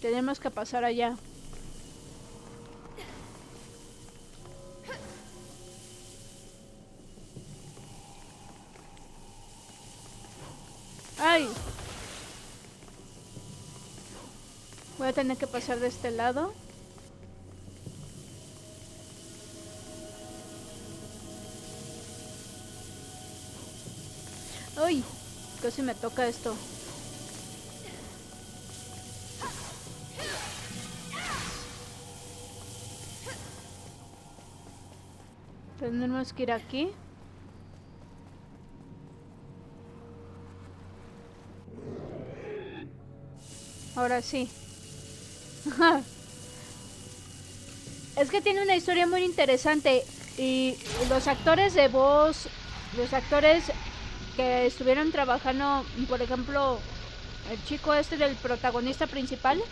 Tenemos que pasar allá. ¡Ay! Voy a tener que pasar de este lado. ¡Ay! Casi me toca esto. Tenemos que ir aquí. Ahora sí. Es que tiene una historia muy interesante. Y los actores de voz, los actores que estuvieron trabajando, por ejemplo, el chico este del protagonista principal,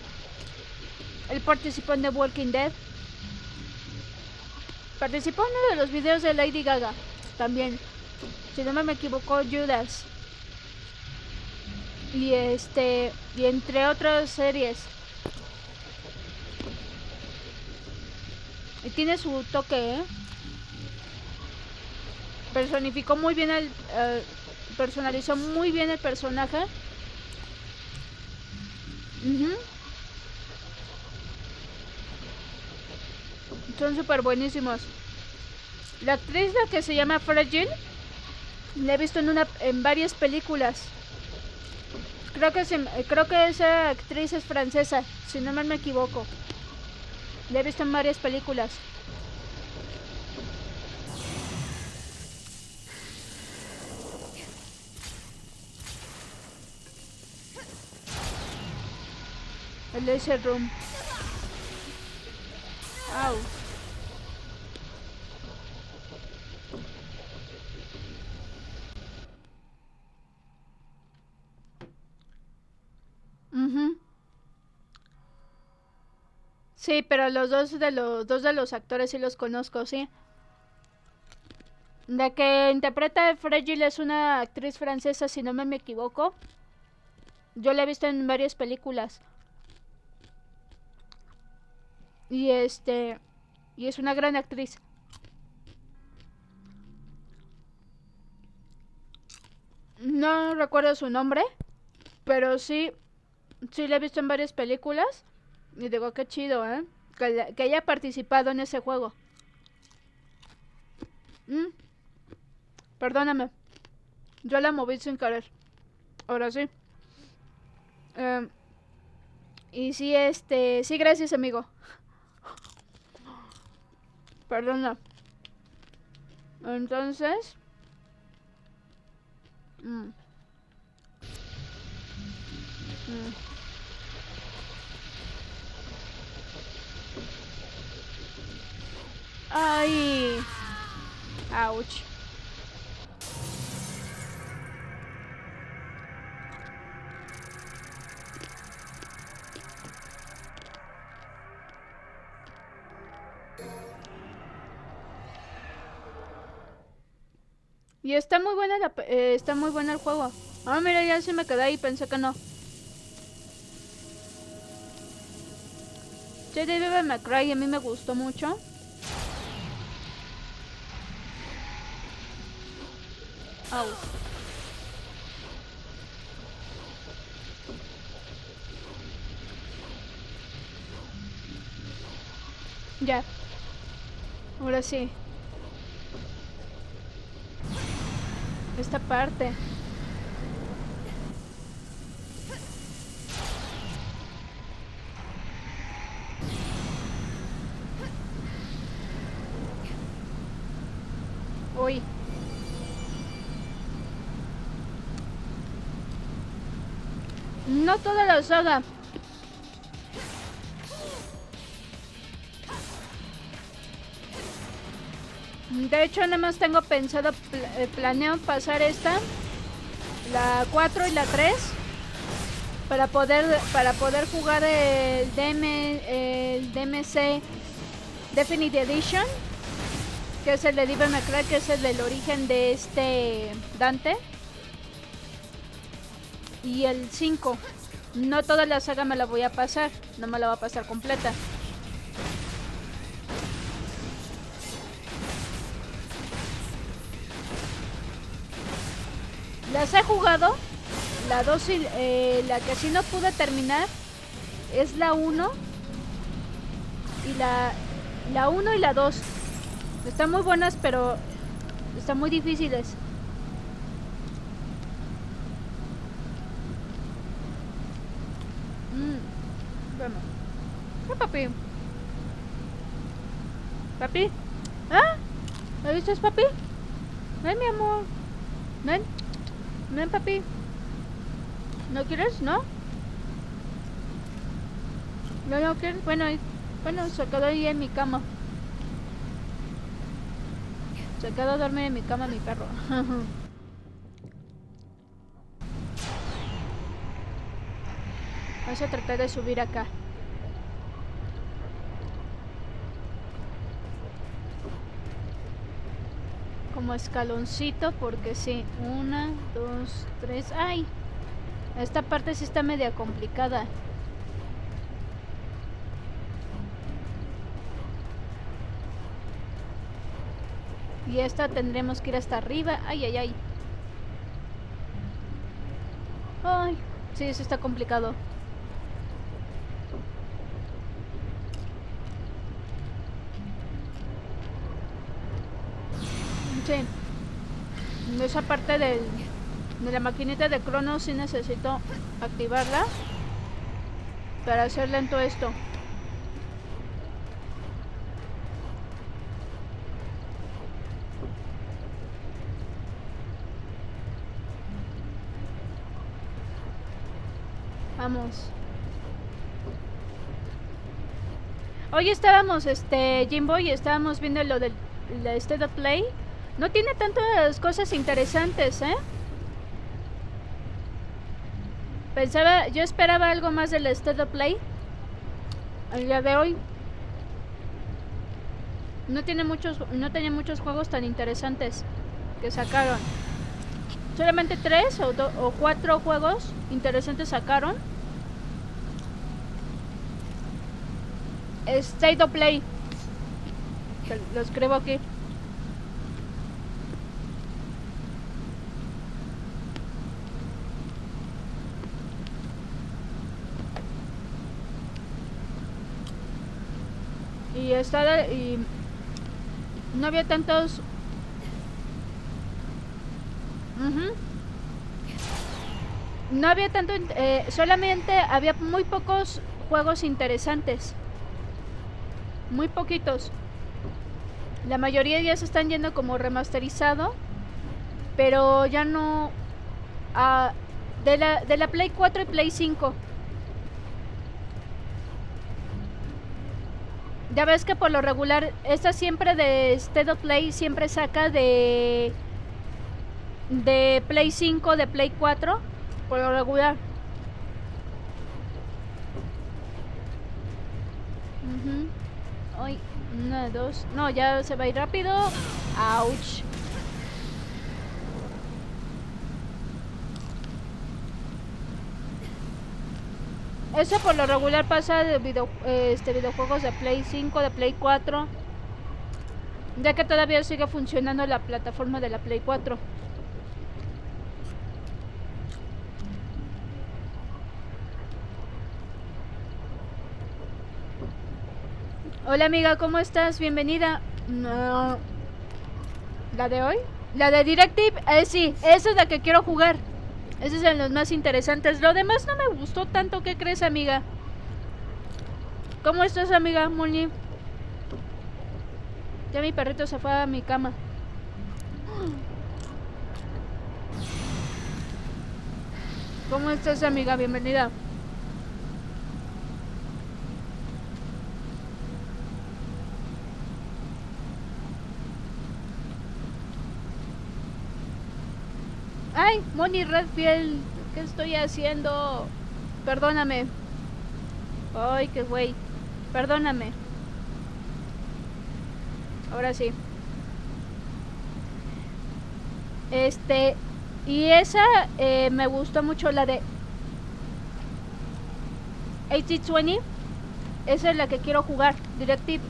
él participó en The Walking Dead. Participó en uno de los videos de Lady Gaga también, si no me equivoco, Judas. Y y entre otras series. Y tiene su toque, ¿eh? Personificó muy bien personalizó muy bien el personaje. Son súper buenísimos. La actriz, la que se llama Fragile, la he visto en varias películas. Creo que esa actriz es francesa, si no mal me equivoco. La he visto en varias películas. El laser room. Au. Sí, pero los dos de los actores sí los conozco, sí. La que interpreta a Fragile es una actriz francesa, si no me equivoco. Yo la he visto en varias películas. Y y es una gran actriz. No recuerdo su nombre, pero sí la he visto en varias películas. Y digo, qué chido, ¿eh? Que haya participado en ese juego. Perdóname. Yo la moví sin querer. Ahora sí. Y sí, sí, gracias, amigo. Perdona. Entonces... Ay. Ouch. Y está muy buena está muy buena el juego. Ah, mira, ya se me quedé ahí, pensé que no. Sí, Devil May Cry a mí me gustó mucho. Au. Ya. Ahora sí. Esta parte. Uy. No toda la saga. De hecho, nada más tengo pensado, planeo pasar esta, la 4 y la 3, para poder jugar el DMC Definitive Edition, que es el de Devil May Cry, que es el del origen de este Dante. Y el 5. No toda la saga me la voy a pasar, no me la voy a pasar completa. Las he jugado, la 2 y la que sí no pude terminar es la 1 y la 1 y la 2. Están muy buenas, pero están muy difíciles. Vamos. ¿Qué, papi? ¿Papi? ¿Ah? ¿Ahí estás, papi? Ven, mi amor. Ven. Ven, papi. ¿No quieres? ¿No? ¿No quieres? Bueno, se quedó ahí en mi cama. Se quedó a dormir en mi cama mi perro. Vamos a tratar de subir acá. Como escaloncito, porque sí. 1, 2, 3. ¡Ay! Esta parte sí está media complicada. Y esta tendremos que ir hasta arriba. ¡Ay, ay, ay! ¡Ay! Sí, eso está complicado. Sí. Esa parte de la maquinita de crono sí necesito activarla para hacer lento esto. Vamos. Hoy estábamos, Jimboy, estábamos viendo lo del State of Play. No tiene tantas cosas interesantes, ¿eh? Yo esperaba algo más del State of Play el día de hoy. No tenía muchos juegos tan interesantes que sacaron. Solamente 3 o 4 juegos interesantes sacaron. State of Play. Lo escribo aquí. Y no había tantos. No había tanto, solamente había muy pocos juegos interesantes. Muy poquitos. La mayoría ya se están yendo como remasterizado, pero ya no. De la Play 4 y Play 5. Ya ves que por lo regular, esta siempre de State of Play siempre saca de Play 5, de Play 4, por lo regular. Ay, 1, 2. No, ya se va a ir rápido. Ouch. Eso por lo regular pasa de videojuegos de Play 5, de Play 4. Ya que todavía sigue funcionando la plataforma de la Play 4. Hola amiga, ¿cómo estás? Bienvenida. No. ¿La de hoy? La de Directive, sí, esa es la que quiero jugar. Ese es de los más interesantes. Lo demás no me gustó tanto. ¿Qué crees, amiga? ¿Cómo estás, amiga Molly? Ya mi perrito se fue a mi cama. ¿Cómo estás, amiga? Bienvenida. Ay, Moni Redfield, ¿qué estoy haciendo? Perdóname. Ay, qué güey. Perdóname. Ahora sí. Y esa me gustó mucho, la de 8020. Esa es la que quiero jugar. Directive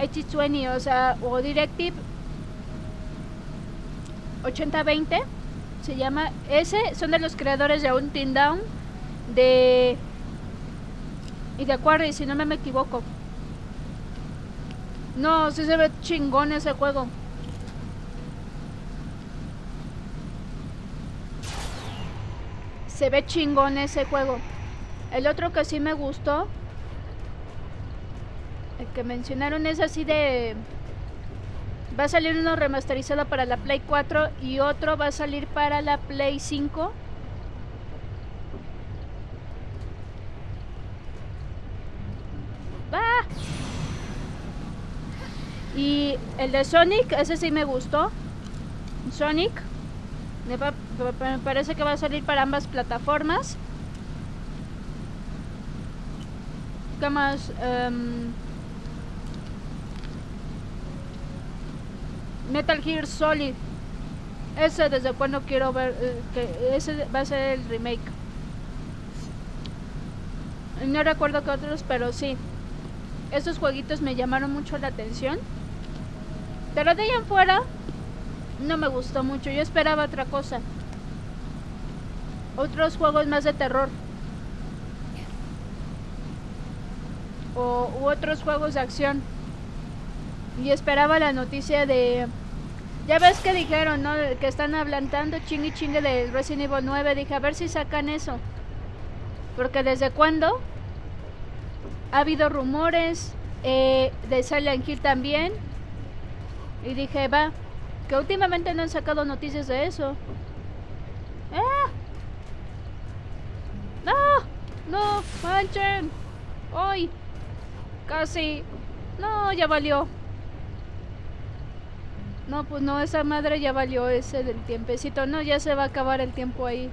8020, o sea, o Directive 8020 se llama. Ese son de los creadores de Until Dawn y de Quarry, si no me equivoco. No, sí se ve chingón ese juego. Se ve chingón ese juego. El otro que sí me gustó, el que mencionaron, es así de... Va a salir uno remasterizado para la Play 4 y otro va a salir para la Play 5. ¡Ah! Y el de Sonic, ese sí me gustó. Sonic me parece que va a salir para ambas plataformas. ¿Qué más? Metal Gear Solid. Ese desde cuando quiero ver que ese va a ser el remake. No recuerdo que otros, pero sí. Esos jueguitos me llamaron mucho la atención. Pero de ahí en fuera no me gustó mucho. Yo esperaba otra cosa. Otros juegos más de terror. U otros juegos de acción. Y esperaba la noticia de... Ya ves que dijeron, ¿no? Que están hablando chingue del Resident Evil 9. Dije, a ver si sacan eso. Porque desde cuándo ha habido rumores de Silent Hill también. Y dije, va, que últimamente no han sacado noticias de eso. ¡Ah! ¡No! ¡No! ¡Manchen! ¡Ay! Casi. No, ya valió. No, pues no, esa madre ya valió ese del tiempecito. No, ya se va a acabar el tiempo ahí.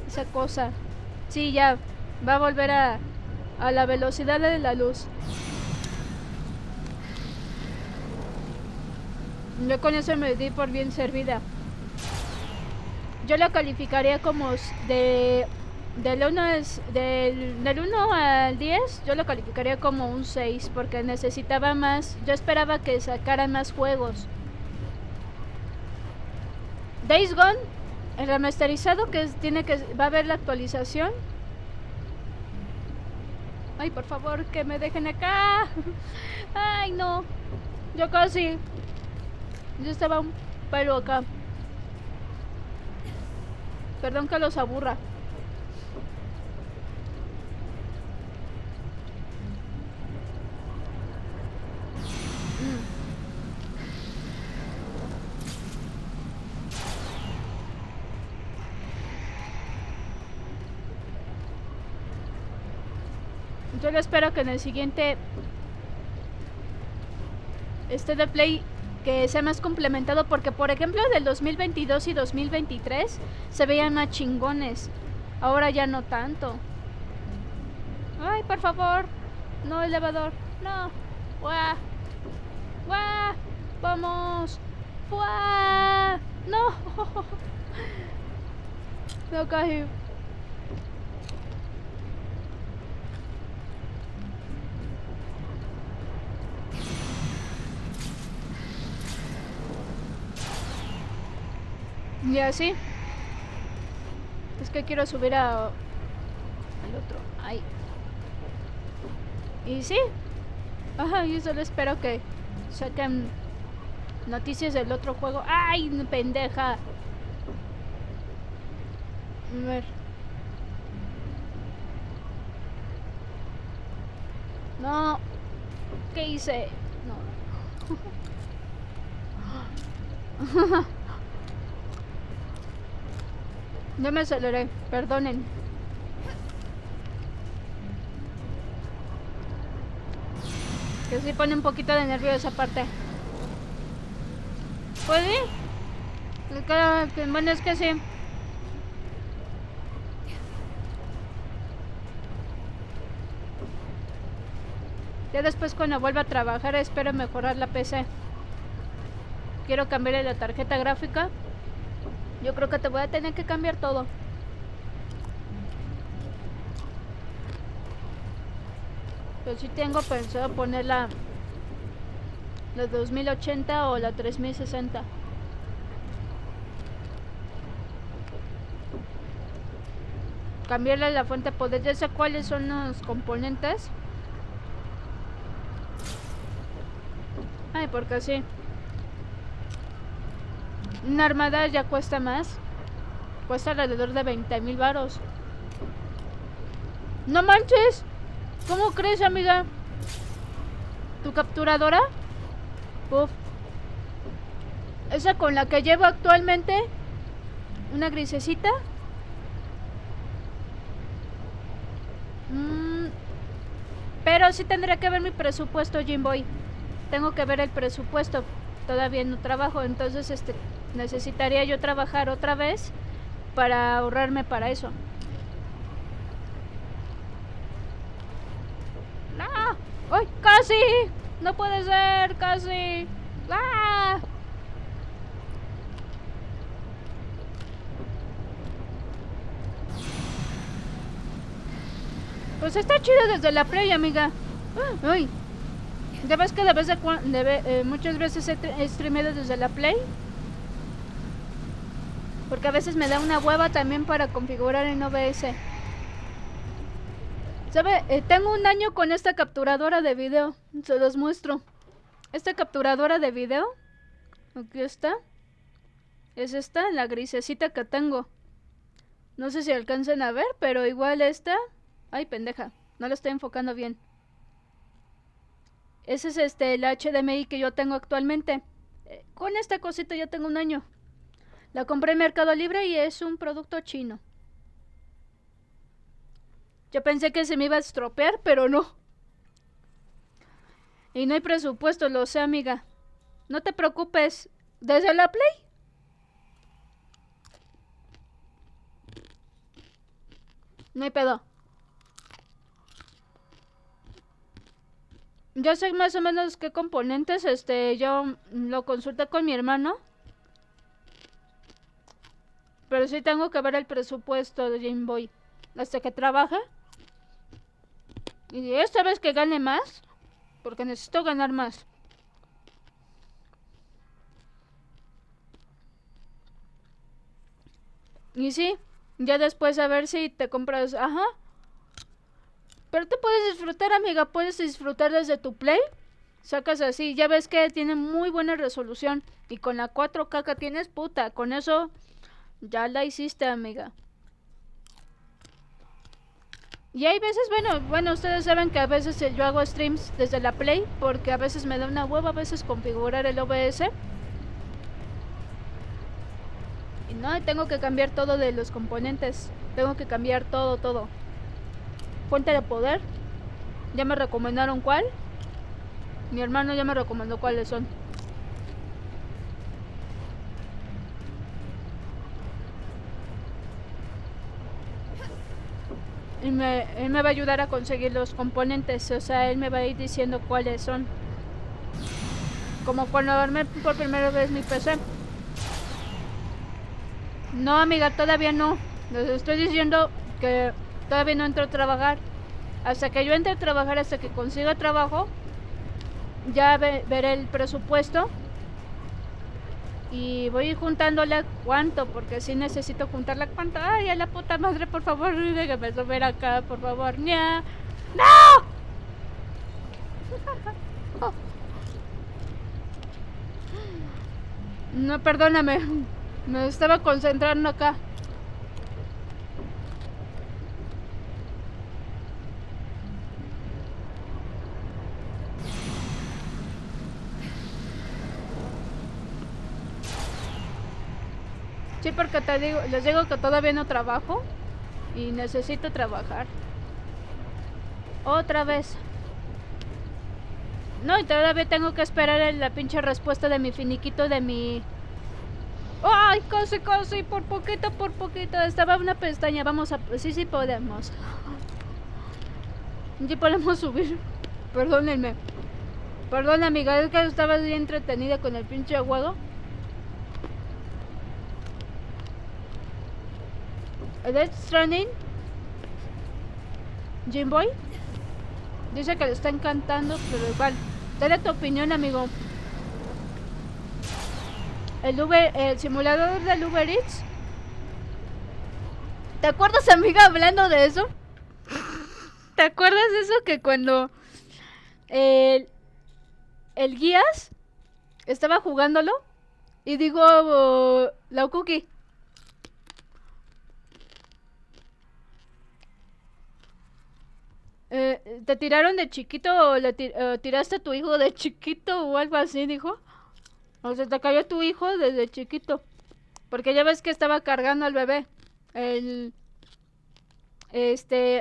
Esa cosa. Sí, ya. Va a volver a la velocidad de la luz. Yo con eso me di por bien servida. Yo lo calificaría como del 1 al 10, yo lo calificaría como un 6, porque necesitaba más. Yo esperaba que sacaran más juegos. Days Gone, el remasterizado que va a haber la actualización. Ay, por favor, que me dejen acá. Ay, no. Yo casi. Yo estaba un pelo acá. Perdón que los aburra. Yo lo espero que en el siguiente de Play que sea más complementado, porque por ejemplo del 2022 y 2023 se veían más chingones. Ahora ya no tanto. Ay, por favor. No, elevador. No. ¡Guau! ¡Guau! ¡Vamos! ¡Guau! ¡No! No caí. Y así. Es que quiero subir al otro. Ahí. Y sí. Ajá, yo solo espero que saquen noticias del otro juego. ¡Ay, pendeja! A ver. No. ¿Qué hice? No. Ya me aceleré, perdonen. Que sí pone un poquito de nervio esa parte. Pues sí. Bueno, es que sí. Ya después cuando vuelva a trabajar espero mejorar la PC. Quiero cambiarle la tarjeta gráfica. Yo creo que te voy a tener que cambiar todo. Pero sí tengo pensado poner la 2080 o la 3060. Cambiarle la fuente de poder. Ya sé cuáles son los componentes. Ay, porque sí. Una armada ya cuesta más. Cuesta alrededor de 20,000 varos. ¡No manches! ¿Cómo crees, amiga? ¿Tu capturadora? Uf. Esa con la que llevo actualmente. Una grisecita. Pero sí tendría que ver mi presupuesto, Jimboy. Tengo que ver el presupuesto. Todavía no trabajo, entonces necesitaría yo trabajar otra vez para ahorrarme para eso. ¡No! ¡Ay, casi! ¡No puede ser! ¡Casi! ¡Ah! Pues está chido desde la Play, amiga. ¡Ay! ¿Ya ves que muchas veces he streameado desde la Play? Porque a veces me da una hueva también para configurar en OBS. ¿Sabe? Tengo un año con esta capturadora de video. Se los muestro. Esta capturadora de video. Aquí está. Es esta, la grisecita que tengo. No sé si alcancen a ver, pero igual esta. Ay, pendeja. No la estoy enfocando bien. Ese es el HDMI que yo tengo actualmente. Con esta cosita ya tengo un año. La compré en Mercado Libre y es un producto chino. Yo pensé que se me iba a estropear, pero no. Y no hay presupuesto, lo sé, amiga. No te preocupes. ¿Desde la Play? No hay pedo. Yo sé más o menos qué componentes, yo lo consulté con mi hermano. Pero sí tengo que ver el presupuesto de Game Boy. Hasta que trabaje. Y esta vez que gane más. Porque necesito ganar más. Y sí, ya después a ver si te compras. Ajá. Pero tú puedes disfrutar, amiga. Puedes disfrutar desde tu Play. Sacas así. Ya ves que tiene muy buena resolución. Y con la 4K que tienes, puta. Con eso ya la hiciste, amiga. Y hay veces, bueno, ustedes saben que a veces yo hago streams desde la Play. Porque a veces me da una hueva a veces configurar el OBS. Y no, tengo que cambiar todo de los componentes. Tengo que cambiar todo. Fuente de poder. Ya me recomendaron cuál. Mi hermano ya me recomendó cuáles son. Y él me va a ayudar a conseguir los componentes. O sea, él me va a ir diciendo cuáles son. Como cuando armé por primera vez mi PC. No, amiga, todavía no. Les estoy diciendo que todavía no entro a trabajar. Hasta que yo entre a trabajar, hasta que consiga trabajo, ya veré el presupuesto. Y voy juntándola cuánto, porque sí necesito juntarla cuánto. Ay, a la puta madre, por favor, déjame subir acá, por favor. ¡No! ¡No! No, perdóname. Me estaba concentrando acá. Sí, porque les digo que todavía no trabajo y necesito trabajar. Otra vez. No, y todavía tengo que esperar la pinche respuesta de mi finiquito de mi... ¡Ay, casi, casi! Por poquito, por poquito. Estaba una pestaña. Vamos a... Sí podemos. Sí podemos subir. Perdónenme. Perdón, amiga, es que estaba bien entretenida con el pinche juego. Death Stranding. Jim Boy dice que le está encantando, pero igual. Dale tu opinión, amigo. El simulador del Uber Eats. ¿Te acuerdas, amiga, hablando de eso? ¿Te acuerdas de eso que cuando el guías estaba jugándolo y digo la cookie? ¿Te tiraron de chiquito o tiraste a tu hijo de chiquito o algo así, dijo? O se te cayó tu hijo desde chiquito. Porque ya ves que estaba cargando al bebé.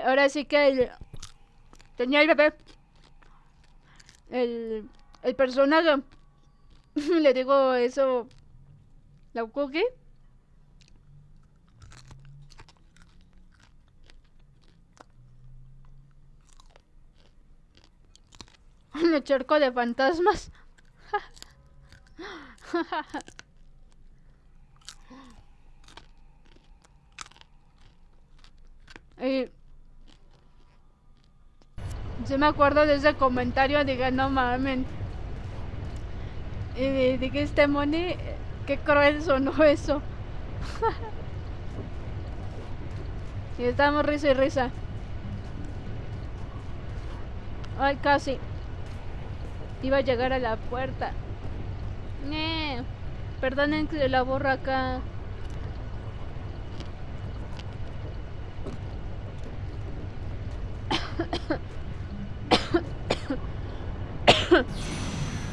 Ahora sí que tenía el bebé. El personaje. Le digo eso. La cookie. Un charco de fantasmas. Yo me acuerdo de ese comentario, diga, no mamen. Y dije, este Moni, qué cruel sonó eso. Y estábamos risa y risa. Ay, casi. Iba a llegar a la puerta. Perdonen que la borro acá.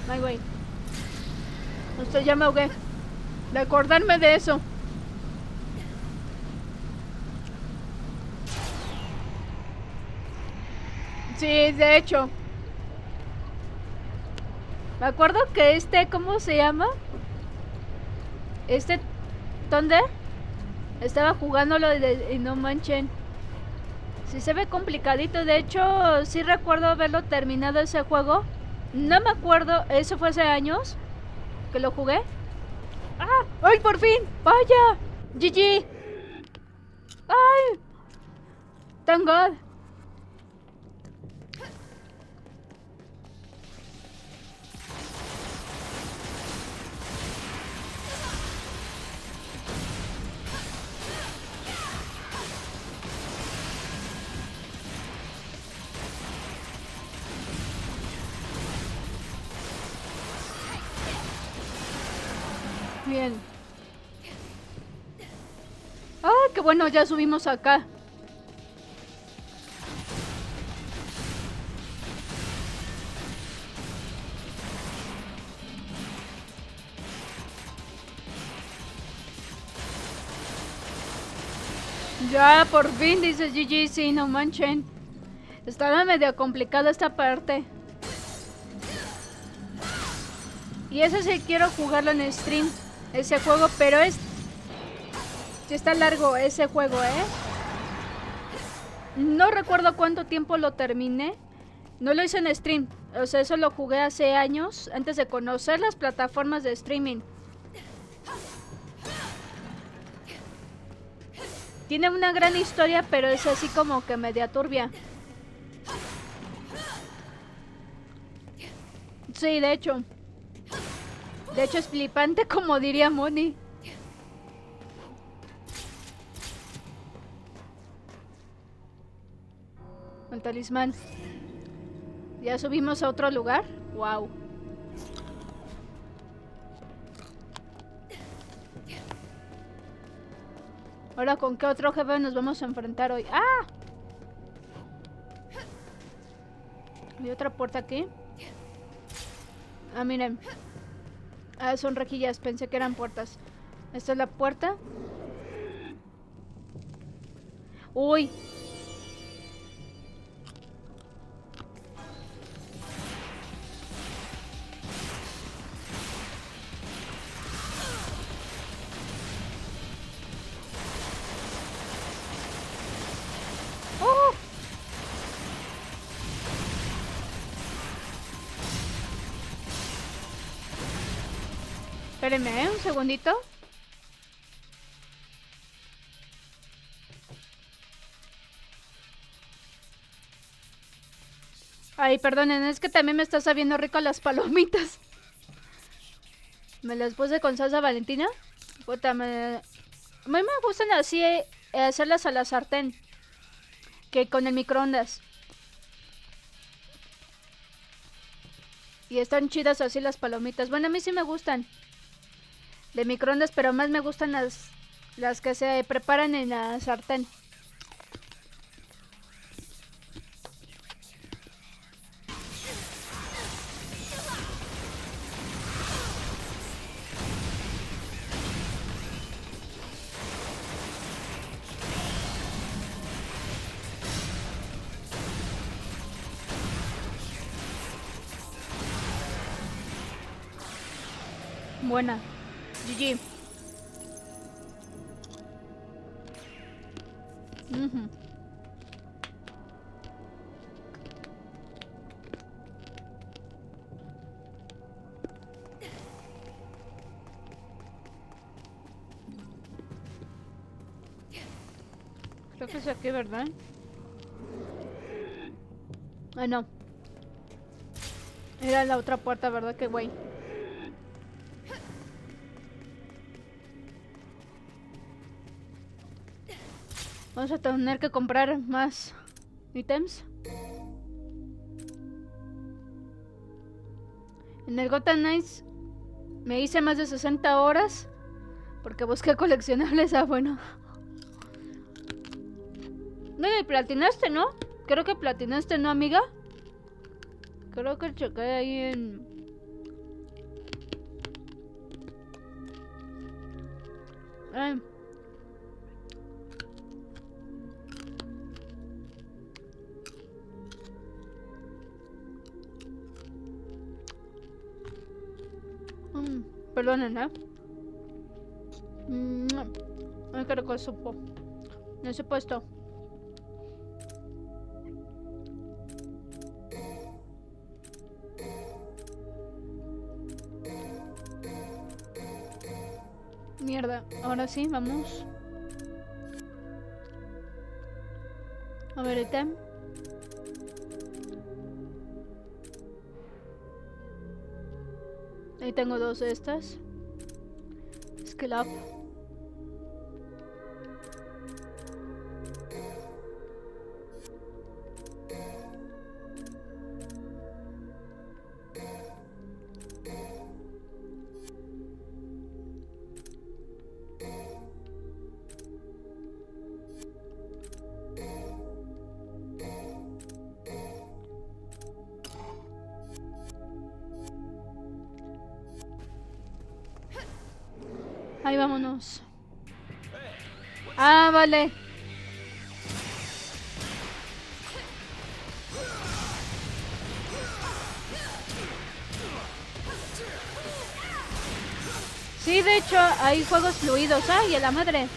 Ay, güey. Usted ya me ahogué. De acordarme de eso. Sí, de hecho. Me acuerdo que ¿cómo se llama? Thunder estaba jugándolo y no manchen. Sí se ve complicadito. De hecho, sí recuerdo haberlo terminado ese juego. No me acuerdo, eso fue hace años que lo jugué. ¡Ah! ¡Ay, por fin! ¡Vaya! ¡GG! ¡Ay! ¡Thank God! Bien. Ah, qué bueno, ya subimos acá. Ya, por fin, dice GG, sí, no manchen. Estaba medio complicada esta parte. Y ese sí quiero jugarlo en stream, ese juego, pero sí está largo ese juego, No recuerdo cuánto tiempo lo terminé. No lo hice en stream, o sea, eso lo jugué hace años, antes de conocer las plataformas de streaming. Tiene una gran historia, pero es así como que media turbia. Sí, de hecho. De hecho es flipante, como diría Moni. El talismán. ¿Ya subimos a otro lugar? Wow. Ahora, ¿con qué otro jefe nos vamos a enfrentar hoy? ¡Ah! Hay otra puerta aquí. Ah, miren. Ah, son rejillas. Pensé que eran puertas. Esta es la puerta. ¡Uy! ¡Oh! Espérenme, un segundito. Ay, perdonen, es que también me está sabiendo rico las palomitas. Me las puse con salsa Valentina. Puta, a mí me gustan así hacerlas a la sartén que con el microondas. Y están chidas así las palomitas. Bueno, a mí sí me gustan de microondas, pero más me gustan las que se preparan en la sartén. Buena. GG. Creo que es aquí, ¿verdad? Ah, no. Era la otra puerta, ¿verdad? Qué güey. Vamos a tener que comprar más ítems. En el Gotham Knights me hice más de 60 horas porque busqué coleccionables. Ah, bueno. No, y platinaste, ¿no? Creo que platinaste, ¿no, amiga? Creo que chequé ahí en... Ay. Perdonen, ¿eh? Ay, qué rico supo. No se puesto. Mierda, ahora sí, vamos. A ver, ítem. Ahí tengo dos de estas. Skill up. Ahí vámonos. Ah, vale. Sí, de hecho, hay juegos fluidos. ¡Ay, a la madre!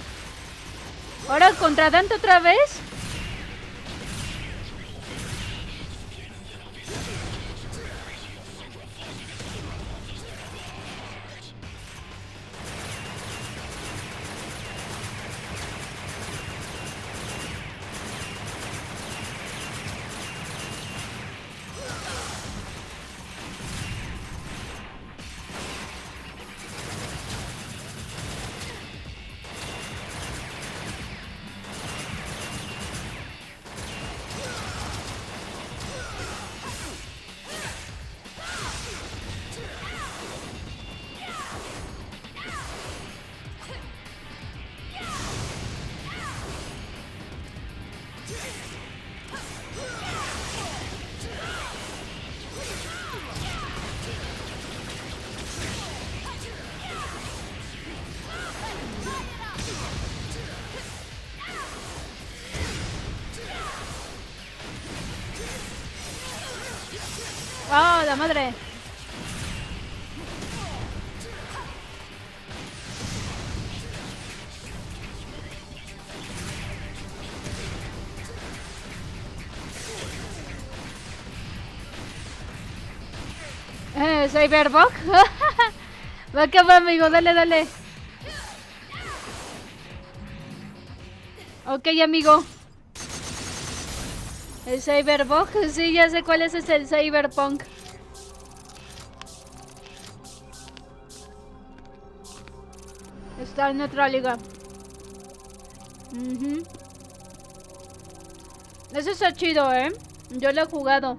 ¿Ahora contra Dante otra vez? ¡Ah, la madre! Cyberbug. Va que va, amigo, dale, dale. Ok, amigo. El Cyberbug, sí, ya sé cuál es el Cyberpunk. Está en otra liga. Eso está chido, ¿eh? Yo lo he jugado.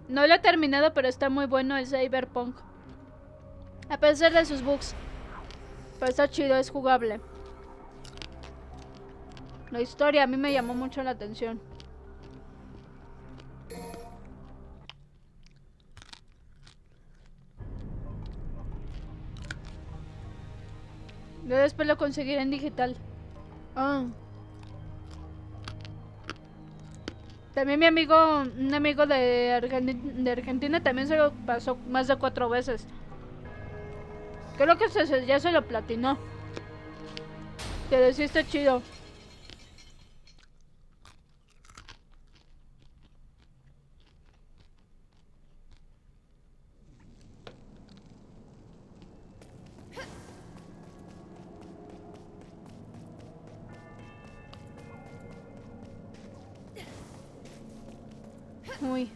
No lo he terminado, pero está muy bueno el Cyberpunk. A pesar de sus bugs. Pero está chido, es jugable. La historia a mí me llamó mucho la atención. Yo después lo conseguiré en digital. También mi amigo, un amigo de Argentina también se lo pasó más de 4 veces. Creo que ya se lo platinó. Pero sí está chido. Uy.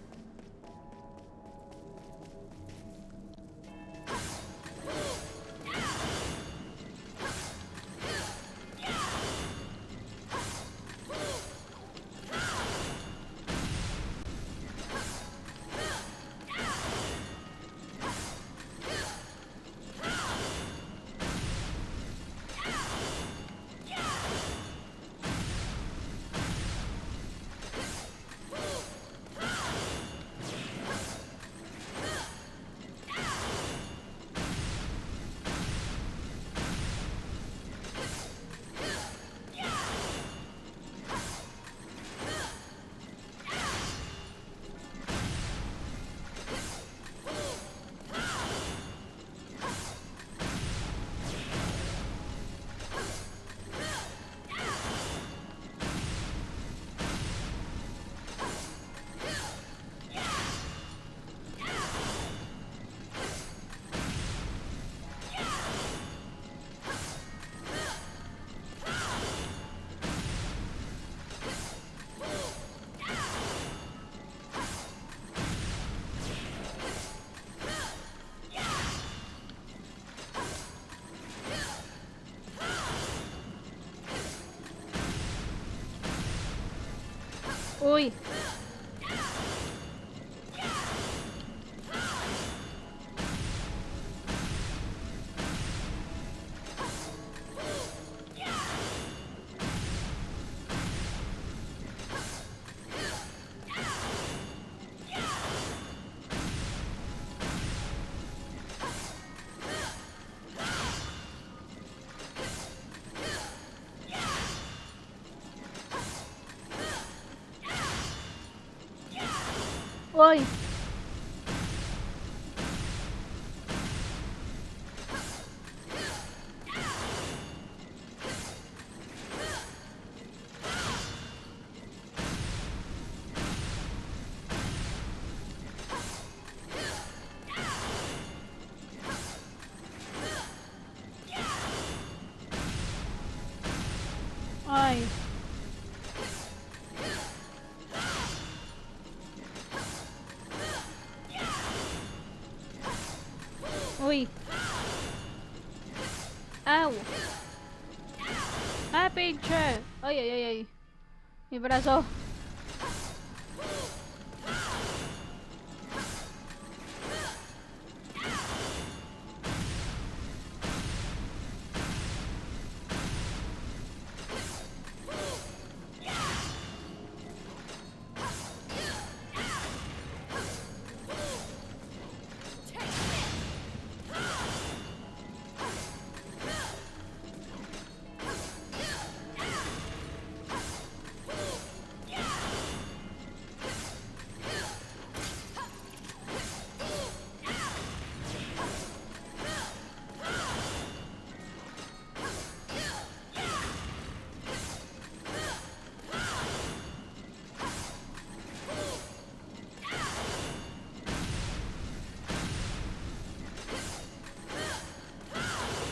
Uy. Uy. Ay. Uy. Au. Ah, pinche. Ay, ay, ay, ay. Mi brazo.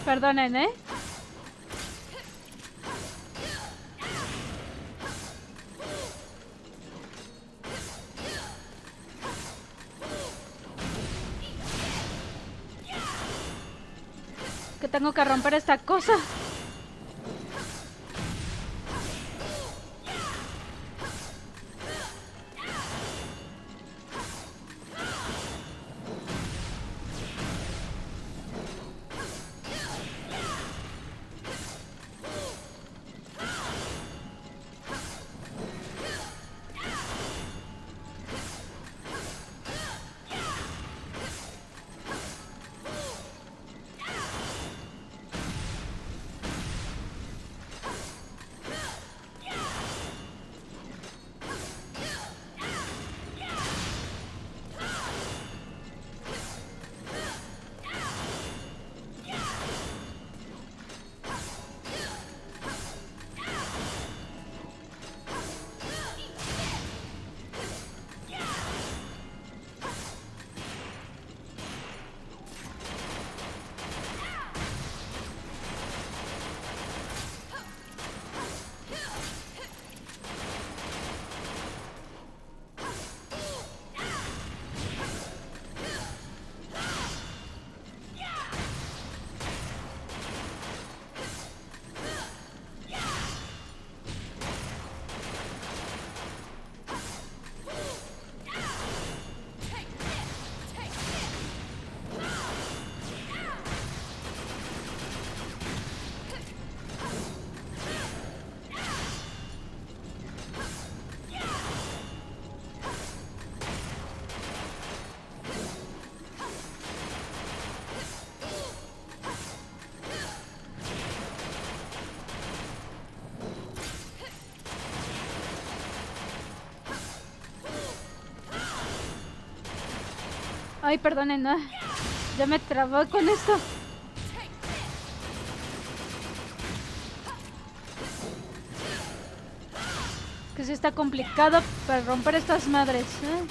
Perdonen, ¿eh? Que tengo que romper esta cosa. Ay, perdonen, ¿no? Ya me trabó con esto. Que sí está complicado para romper estas madres, ¿eh?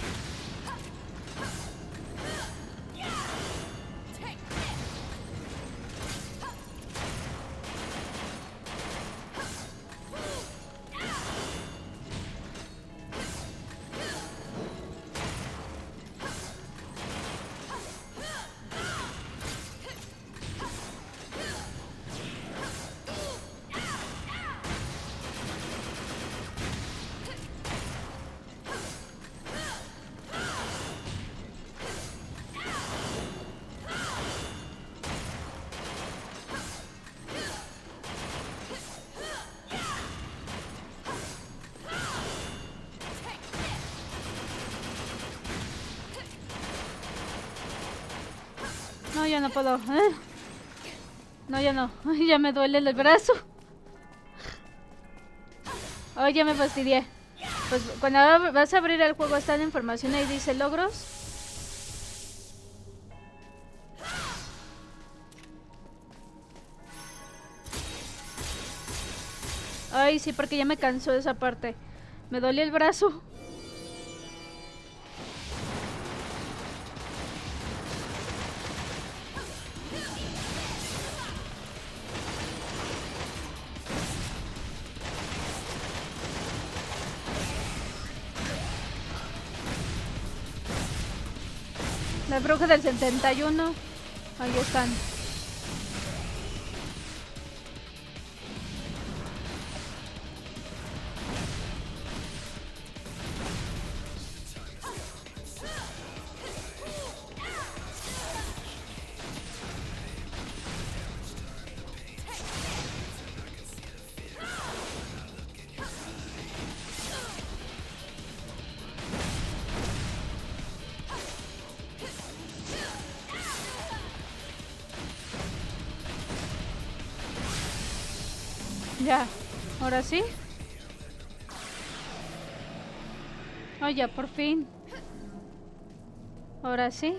No, ya no puedo, ¿eh? No, ya no. Ay, ya me duele el brazo. Ay, ya me fastidié. Pues cuando vas a abrir el juego está la información ahí, dice logros. Ay, sí, porque ya me cansó esa parte. Me dolió el brazo. La bruja del 71. Ahí están. Ya, ahora sí. Oh, ya, por fin. Ahora sí.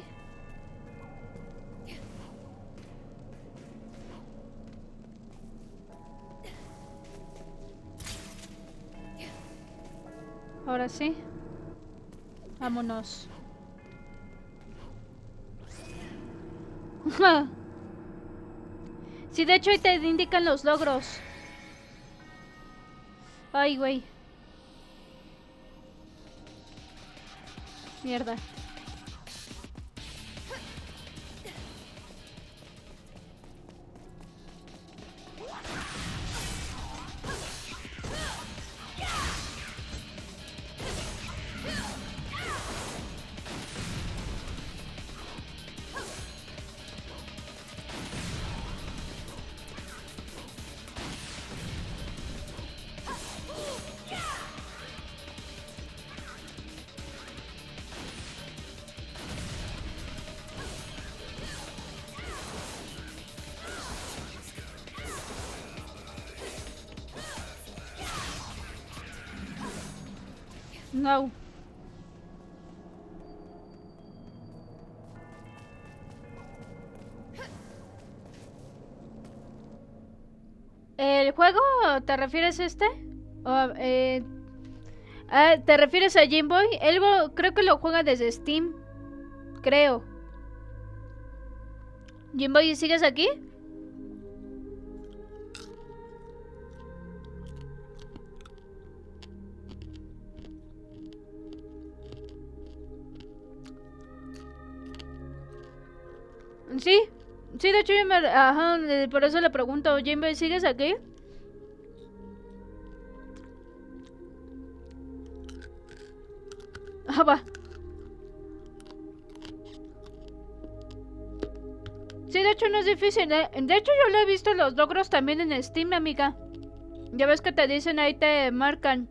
Ahora sí. Vámonos. Sí, de hecho ahí te indican los logros. Ay, güey. Mierda. No. ¿El juego te refieres a este? O, ¿te refieres a Game Boy? Creo que lo juega desde Steam. Creo. Game Boy, ¿sigues aquí? Sí, sí, de hecho yo ajá, por eso le pregunto, Jimbe, ¿sigues aquí? Ah, va. Sí, de hecho no es difícil, ¿eh? De hecho yo le he visto los logros también en Steam, amiga. Ya ves que te dicen, ahí te marcan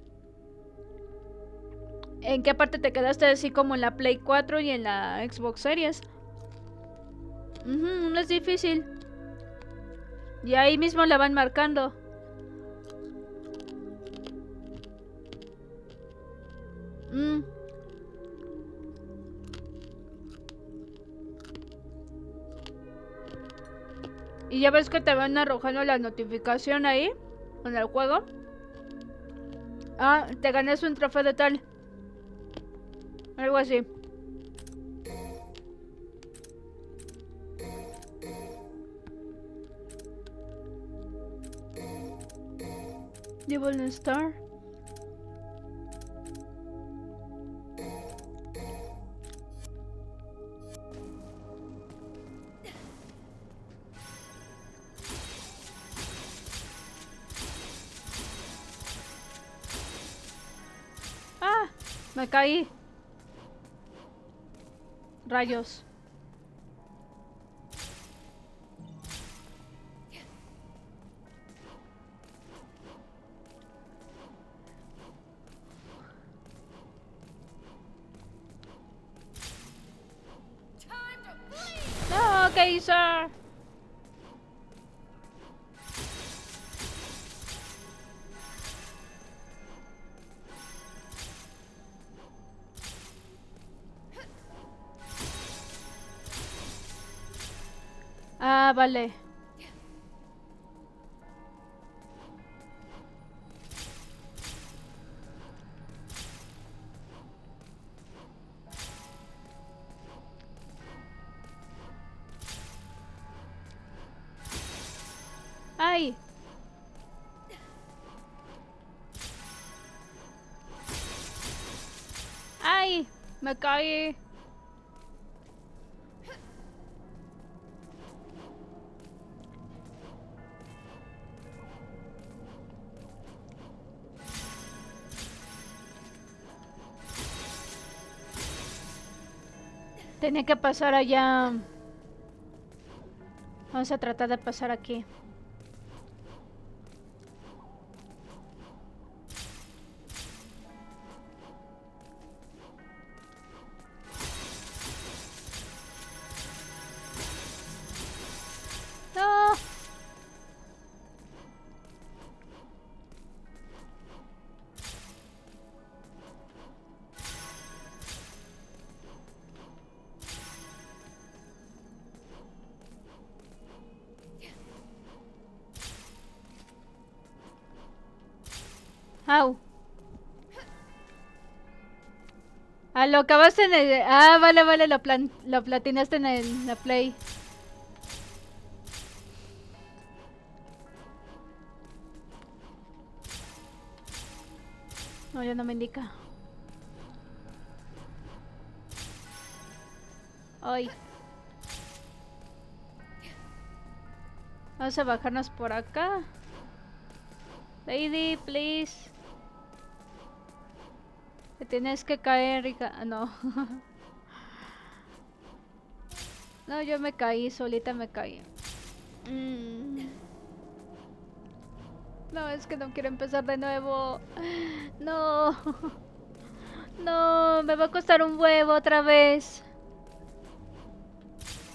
en qué parte te quedaste, así como en la Play 4 y en la Xbox Series. No es difícil. Y ahí mismo la van marcando. Y ya ves que te van arrojando la notificación ahí, en el juego. Ah, te ganas un trofeo de tal. Algo así. Llevo el Star. Ah, me caí. Rayos. No, ¿qué hizo? Ah, vale. Ay. Ay, me caí. Tenía que pasar allá. Vamos a tratar de pasar aquí. No. Au. Ah, lo acabaste en el... Ah, vale, vale, lo platinaste en la Play. No, ya no me indica. Ay. Vamos a bajarnos por acá. Lady, please. Te tienes que caer, hija. Ah, no. No, yo me caí, solita me caí. No, es que no quiero empezar de nuevo. No. No, me va a costar un huevo otra vez.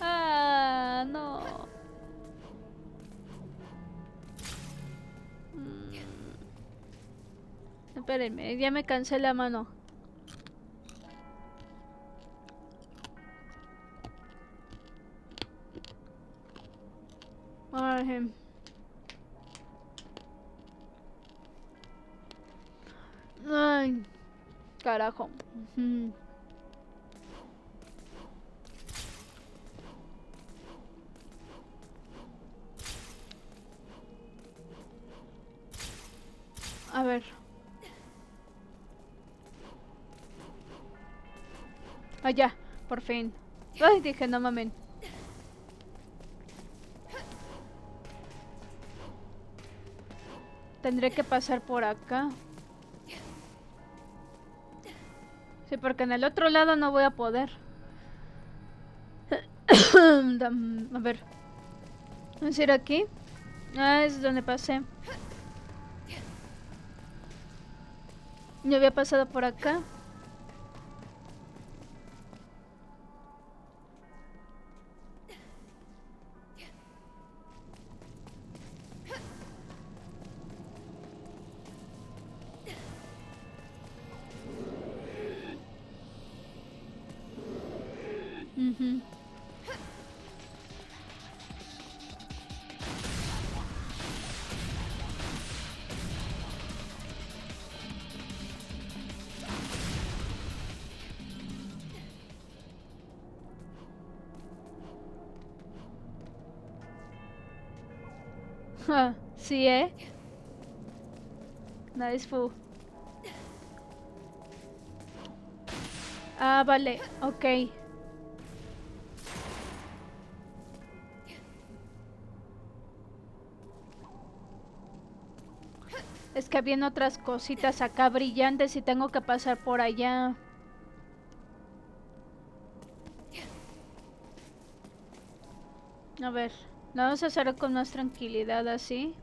Ah, no. Espérenme, ya me cansé la mano. Ay, ay, carajo. A ver. Allá, por fin. Ay, dije, no mamen. Tendré que pasar por acá. Sí, porque en el otro lado no voy a poder. A ver. ¿Vamos a ir aquí? Ah, es donde pasé. Yo había pasado por acá. Sí, Nice fu. Ah, vale, ok. Es que habían otras cositas acá brillantes y tengo que pasar por allá. A ver, lo vamos a hacer con más tranquilidad así.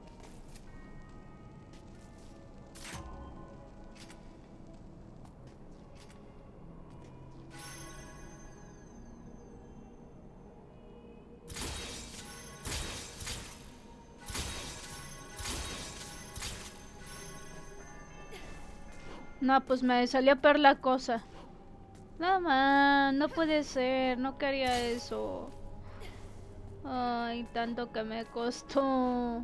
No, pues me salió peor la cosa. No, man, no puede ser, no quería eso. Ay, tanto que me costó.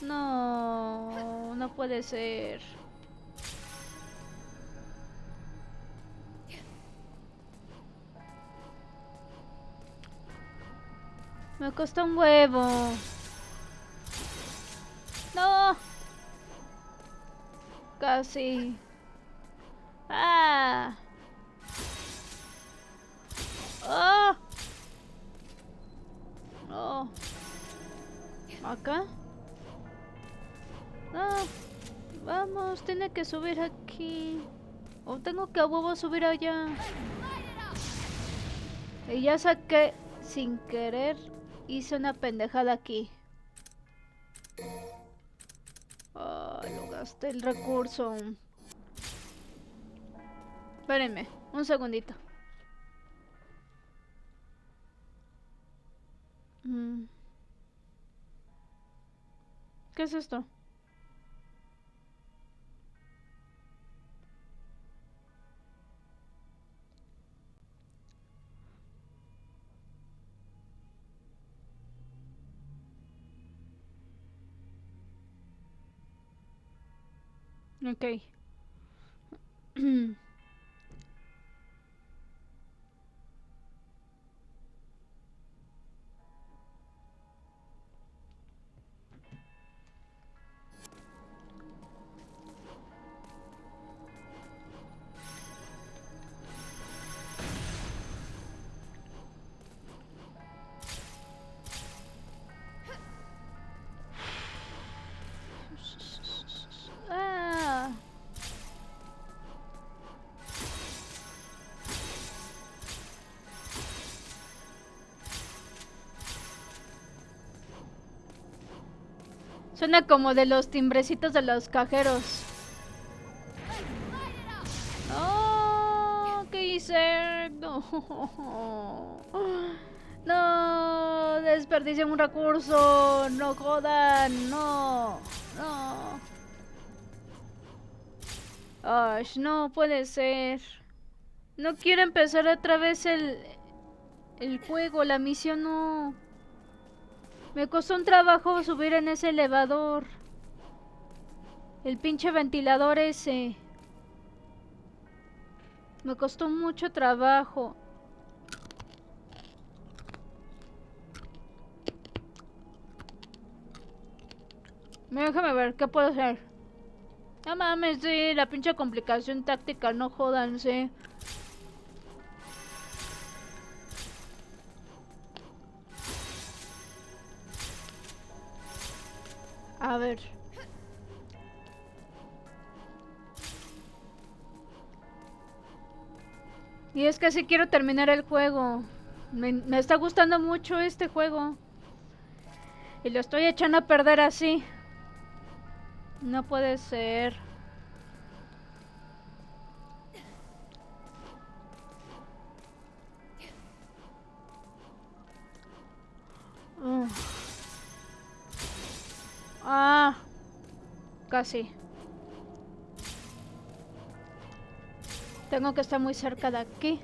No, no puede ser. Me costó un huevo. No. Casi. Ah. Oh. No. ¿Acá? No. Vamos, tiene que subir aquí. O tengo que a huevo subir allá. Y ya saqué sin querer. Hice una pendejada aquí. Ay, lo gasté el recurso. Espérenme, un segundito. ¿Qué es esto? Ok. Suena como de los timbrecitos de los cajeros. No, ¿qué hice? No. No, desperdicié un recurso. No jodan, no. No. Ay, no puede ser. No quiero empezar otra vez el juego, la misión no. Me costó un trabajo subir en ese elevador. El pinche ventilador ese. Me costó mucho trabajo. Déjame ver, ¿qué puedo hacer? No mames, sí, la pinche complicación táctica, no jodan, sí. A ver. Y es que sí quiero terminar el juego. Me está gustando mucho este juego. Y lo estoy echando a perder así. No puede ser. Ah, casi. Tengo que estar muy cerca de aquí.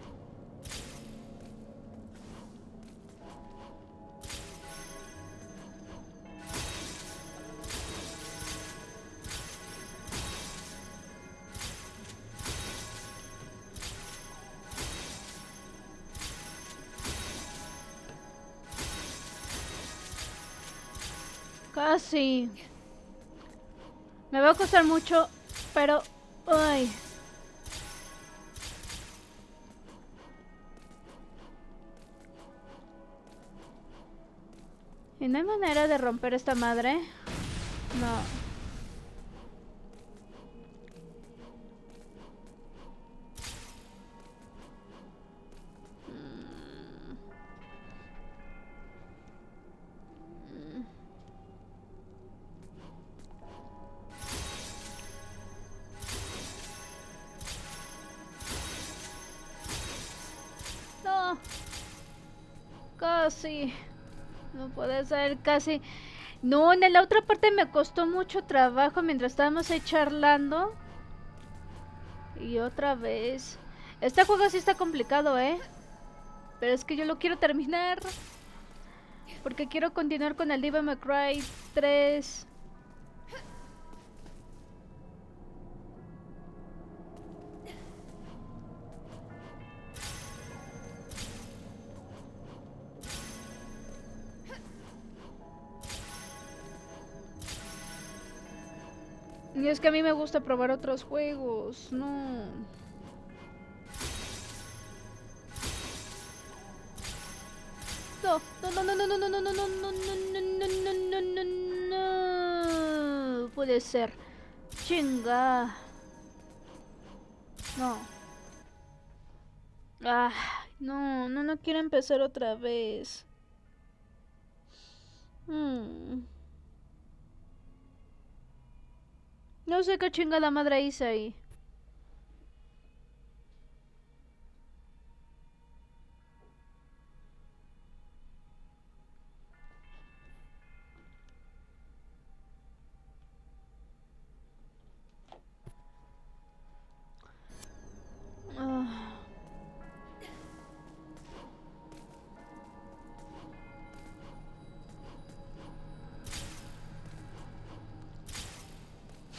Casi. Me va a costar mucho, pero... Ay. ¿Y no hay manera de romper esta madre? No. No. Casi. No puede ser, casi. No, en la otra parte me costó mucho trabajo mientras estábamos ahí charlando. Y otra vez. Este juego sí está complicado, ¿eh? Pero es que yo lo quiero terminar. Porque quiero continuar con el Devil May Cry 3. Y es que a mí me gusta probar otros juegos. No. No, no, no, no, no, no, no, no, no, no, no, no, no, no, no, no. Puede ser. Chinga. No. Ah, no, no quiero empezar otra vez. No sé qué chingada madre hice ahí.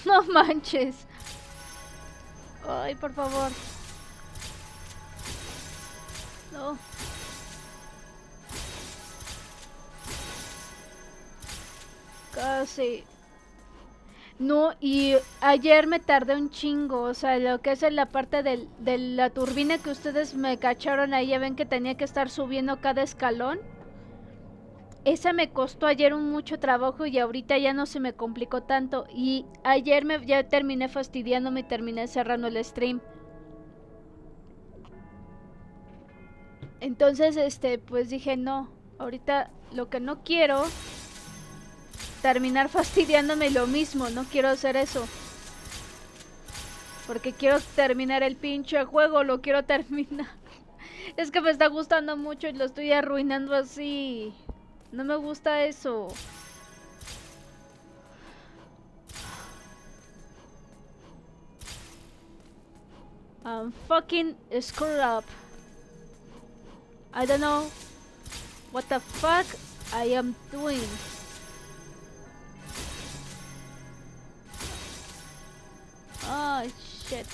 No manches. Ay, por favor. No. Casi. No, y ayer me tardé un chingo, o sea, lo que es en la parte de la turbina que ustedes me cacharon ahí, ya ven que tenía que estar subiendo cada escalón. Esa me costó ayer mucho trabajo y ahorita ya no se me complicó tanto. Y ayer ya terminé fastidiándome y terminé cerrando el stream. Entonces, pues dije, no, ahorita lo que no quiero terminar fastidiándome lo mismo. No quiero hacer eso. Porque quiero terminar el pinche juego. Lo quiero terminar. Es que me está gustando mucho y lo estoy arruinando así. No me gusta eso. I'm fucking screwed up. I don't know what the fuck I am doing. Oh shit.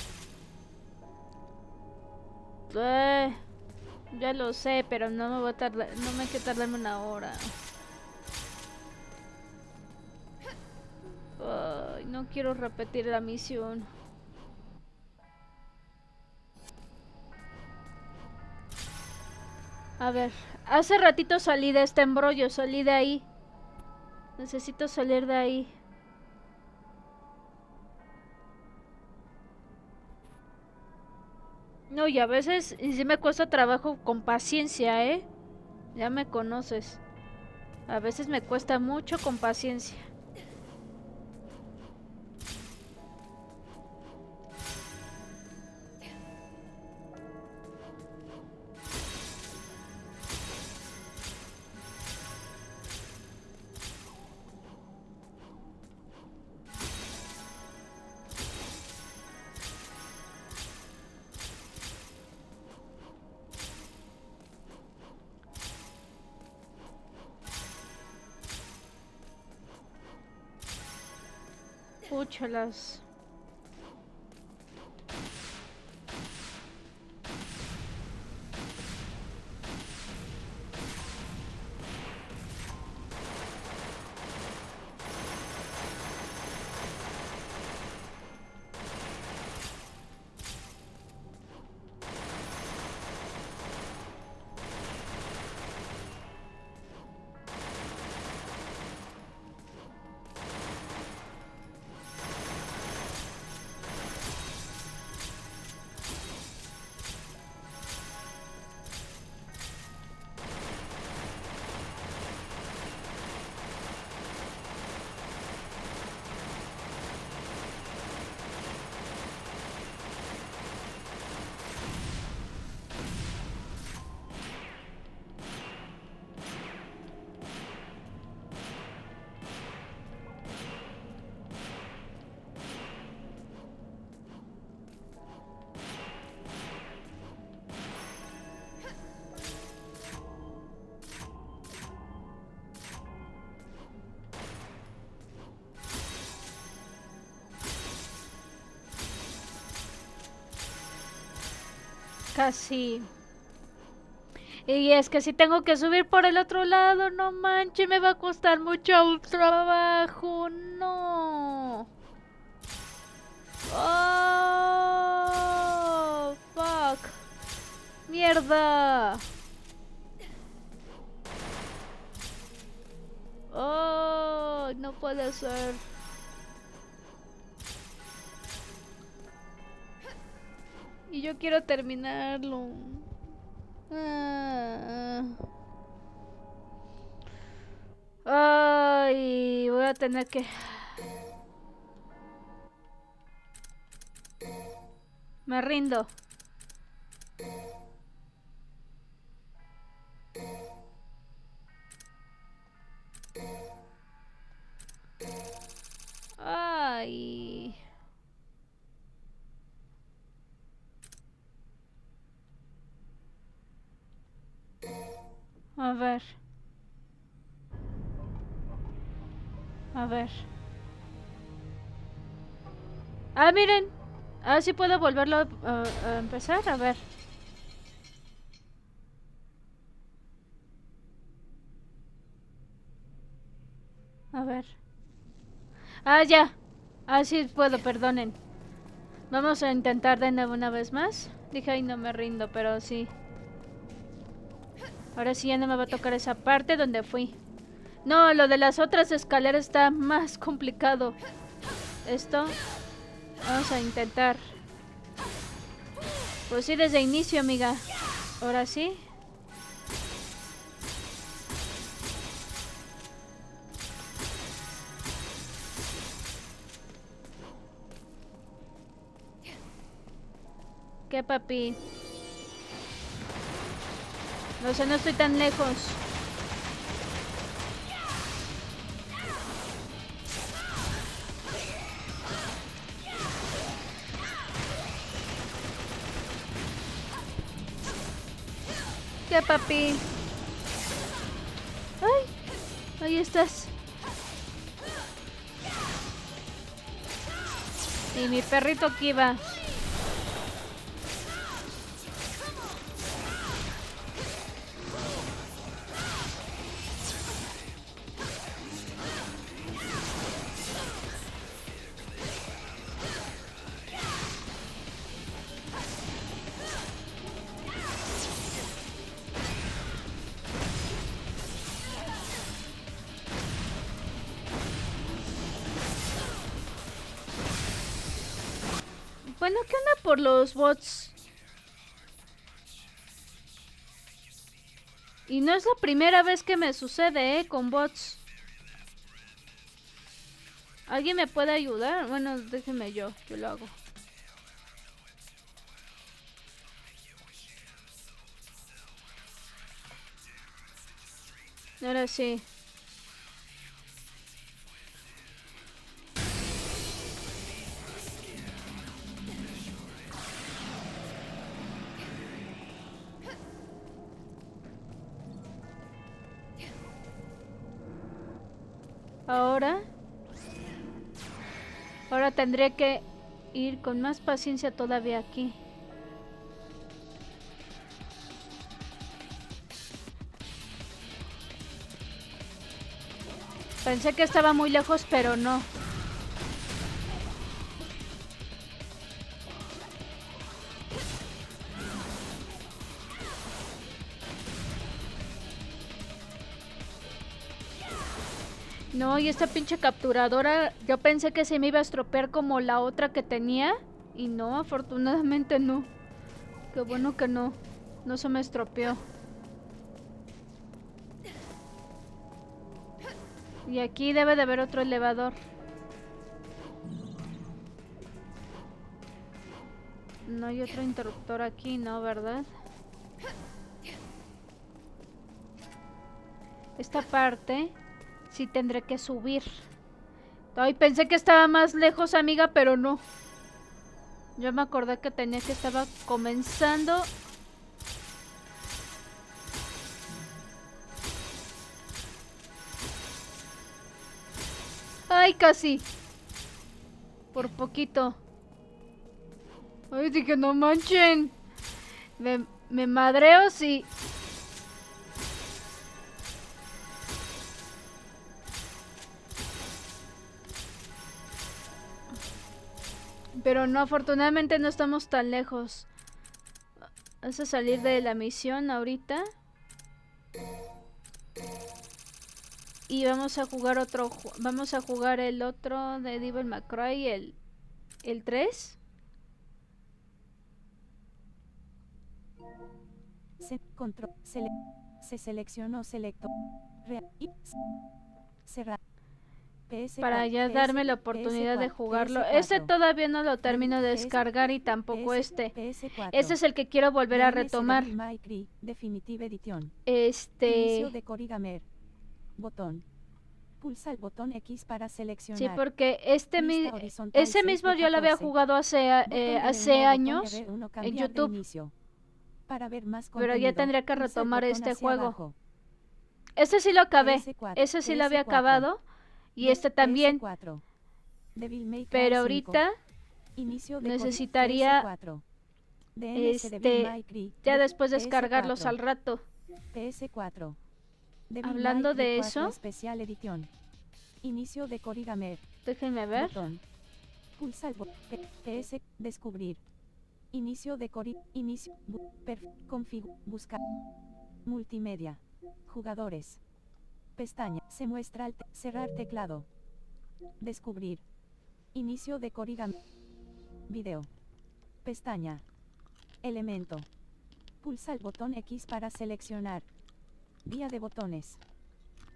Ya lo sé, pero no me voy a tardar, no me hay que tardarme una hora. Ay, no quiero repetir la misión. A ver, hace ratito salí de este embrollo, salí de ahí. Necesito salir de ahí. No, y a veces sí me cuesta trabajo con paciencia, ¿eh? Ya me conoces. A veces me cuesta mucho con paciencia. Púchalas. Casi. Y es que si tengo que subir por el otro lado, no manches, me va a costar mucho trabajo. No. Oh, fuck. Mierda. Oh, no puede ser. Y yo quiero terminarlo. Ay, voy a tener que... Me rindo. Ay. A ver. A ver. Ah, miren. Ah, sí puedo volverlo a empezar. A ver. A ver. Ah, ya. Ah, sí puedo, perdonen. Vamos a intentar de nuevo una vez más. Dije, ay, no me rindo, pero sí. Ahora sí ya no me va a tocar esa parte donde fui. No, lo de las otras escaleras está más complicado. Esto. Vamos a intentar. Pues sí, desde inicio, amiga. Ahora sí. ¿Qué, papi? No sé, no estoy tan lejos. ¿Qué, papi? ¡Ay! Ahí estás. Y mi perrito aquí va. Bueno, ¿qué onda por los bots? Y no es la primera vez que me sucede, con bots. ¿Alguien me puede ayudar? Bueno, déjeme yo lo hago. Ahora sí. Ahora tendría que ir con más paciencia todavía aquí. Pensé que estaba muy lejos, pero no. No, y esta pinche capturadora, yo pensé que se me iba a estropear como la otra que tenía. Y no, afortunadamente no. Qué bueno que no. No se me estropeó. Y aquí debe de haber otro elevador. No hay otro interruptor aquí, ¿no? ¿Verdad? Esta parte sí tendré que subir. Ay, pensé que estaba más lejos, amiga, pero no. Yo me acordé que tenía que estaba comenzando. Ay, casi. Por poquito. Ay, dije, no manchen. Me madreo, sí. Pero no, afortunadamente no estamos tan lejos. Vamos a salir de la misión ahorita. Y vamos a jugar otro. Vamos a jugar el otro de Devil May Cry, el 3. Se seleccionó selecto. Cerrar. Para ya darme la oportunidad de jugarlo. Este todavía no lo termino de descargar y tampoco este. Este es el que quiero volver a retomar. Definitive Edition. Inicio de Corigamer. Botón. Pulsa el botón X para seleccionar. Sí, porque ese mismo yo lo había jugado hace años en YouTube. Para ver más pero ya tendría que retomar este juego. Abajo. Este sí lo acabé. Ese sí lo había acabado. Y este también. Pero ahorita necesitaría ya después descargarlos al rato. PS4. Hablando de eso, especial edición. Inicio de Corigamer. Déjenme ver. Botón. Pulsa el botón. PS. Descubrir. Inicio de inicio. Buscar. Multimedia. Jugadores. Pestaña. Se muestra cerrar teclado. Descubrir. Inicio de Corigamer. Video. Pestaña. Elemento. Pulsa el botón X para seleccionar. Guía de botones.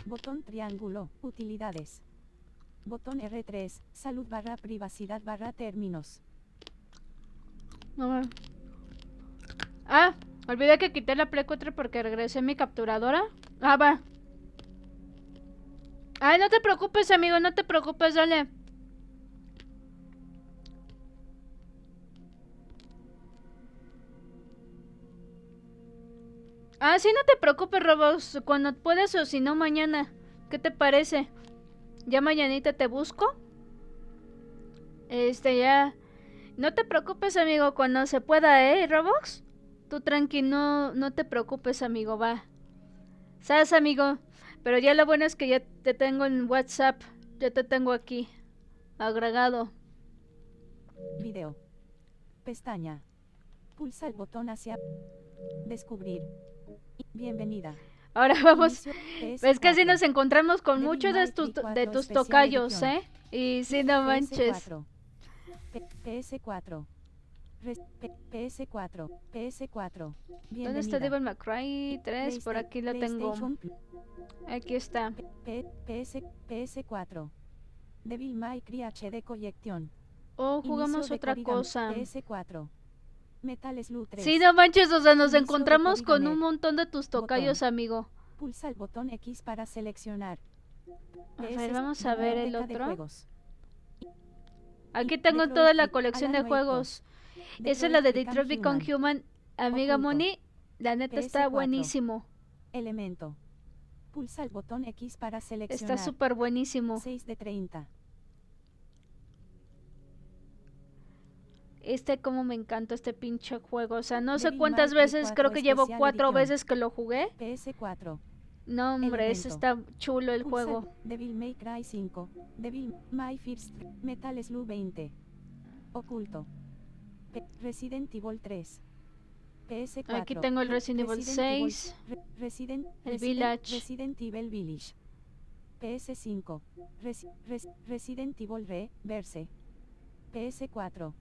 Botón triángulo. Utilidades. Botón R3. Salud / privacidad / términos. Ah, olvidé que quité la Play 4 porque regresé mi capturadora. Ah, va. Ay, no te preocupes, amigo, no te preocupes, dale. Ah, sí, no te preocupes, Robos. Cuando puedas o si no, mañana. ¿Qué te parece? Ya mañanita te busco. Ya. No te preocupes, amigo, cuando se pueda, Roblox. Tú tranqui, no te preocupes, amigo, va. ¿Sabes, amigo? Pero ya lo bueno es que ya te tengo en WhatsApp. Ya te tengo aquí. Agregado. Video. Pestaña. Pulsa el botón hacia... Descubrir. Bienvenida. Ahora vamos. Inicio Es que así PS4. nos encontramos con Devil muchos May de Cry 4 tus Special tocayos, Edition. Y sí, no manches. PS4. PS4. PS4. PS4. Bienvenida. ¿Dónde está Devil May Cry 3? Por aquí lo tengo. PlayStation Plus. Aquí está. PS4. Devil May Cry HD Collection. Oh, jugamos Inicio de otra Corrigan. cosa. PS4. Metal Slug 3. Sí, no manches, o sea, nos Inicio de encontramos con Corrigan. un montón de tus tocayos, Botón. amigo. Pulsa el botón X para seleccionar. A ver, vamos a ver el Biblioteca de otro. juegos. Aquí tengo Detroit toda la Be- colección de Alan Wake juegos. 2. Esa es la de Become Detroit Become Human. Amiga Oculto. Moni, la neta está PS4. buenísimo. Elemento. Pulsa el botón X para seleccionar. Está súper buenísimo. 6 de 30. Como me encanta este pinche juego. O sea, no sé Devil cuántas May Cry veces, 4 creo que llevo Special 4 Edition. veces que lo jugué. PS4. No, hombre, ese Elemento. está chulo el Pulsa juego. Devil May Cry 5. Devil May First. Metal Slug 20. Oculto. Resident Evil 3. PS4. Aquí tengo el Resident Evil 6. El Village. Resident Evil Village. PS5. Resident Evil Reverse. PS4.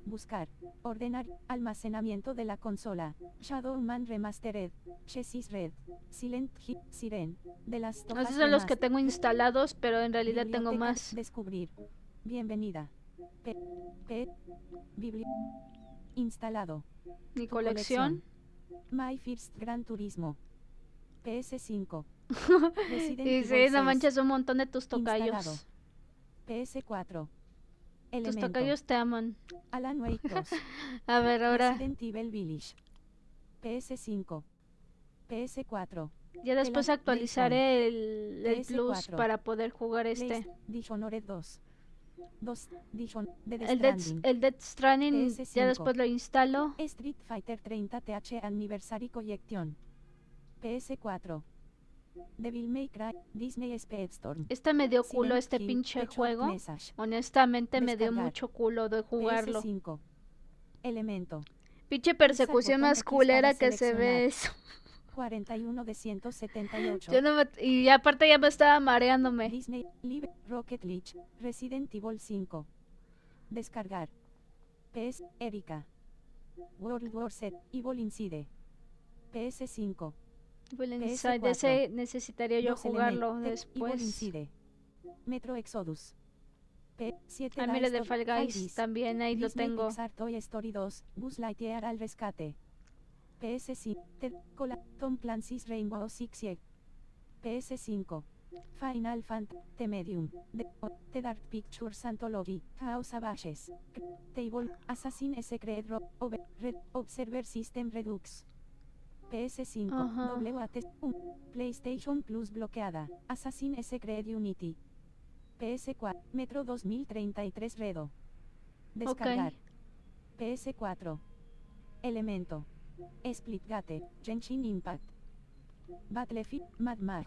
Buscar. Ordenar. Almacenamiento de la consola. Shadowman Remastered. Chassis Red. Silent Hill. Siren. De las topas. Esos son los que tengo instalados, pero en realidad tengo Biblioteca más. Descubrir. Bienvenida. Instalado. Mi Tu colección. My First Gran Turismo. PS5. Y sí, no manches, un montón de tus tocayos. Instalado. PS4. Tus Elemento. tocayos te aman. Alan Wake 2. A ver, ahora. Resident Evil Village. PS5. PS4. Ya después actualizaré el Plus PS4. para poder jugar este. Dishonored 2. Death El Death Stranding, PS5. ya después lo instalo. Street Fighter 30 TH Anniversary Collection. PS4. Devil May Cry, Disney Speedstorm. Me dio culo Silent este Hill, pinche The Short juego. Message. Honestamente me dio Descargar. mucho culo de jugarlo. PS5. Elemento. Pinche persecución botón más X culera para que se ve eso. 41 de 178. Yo no me, y aparte ya me estaba mareándome. Disney, Live, Rocket League, Resident Evil 5. Descargar. PS, Erika. World War Z, Evil Inside. PS5. Evil Inside, PS4. ese necesitaría yo 2 jugarlo Element, Evil después. Inside. Metro Exodus. P7 Ah, mire, de Fall Guys, también ahí lo Disney tengo. Pixar Toy Story 2, Buzz Lightyear al rescate. PS5, Tom Clancy's Rainbow Six Siege. PS5. Final Fantasy, The Medium, The Dark Pictures Anthology, Chaos Abaches, Table, Assassin's Creed Red Observer System Redux. PS5, Ajá. WAT1, PlayStation Plus bloqueada, Assassin's Creed Unity. PS4, Metro 2033 Redo. Descargar. PS4. Elemento. Splitgate, Genshin Impact. Battlefield, Mad Mag.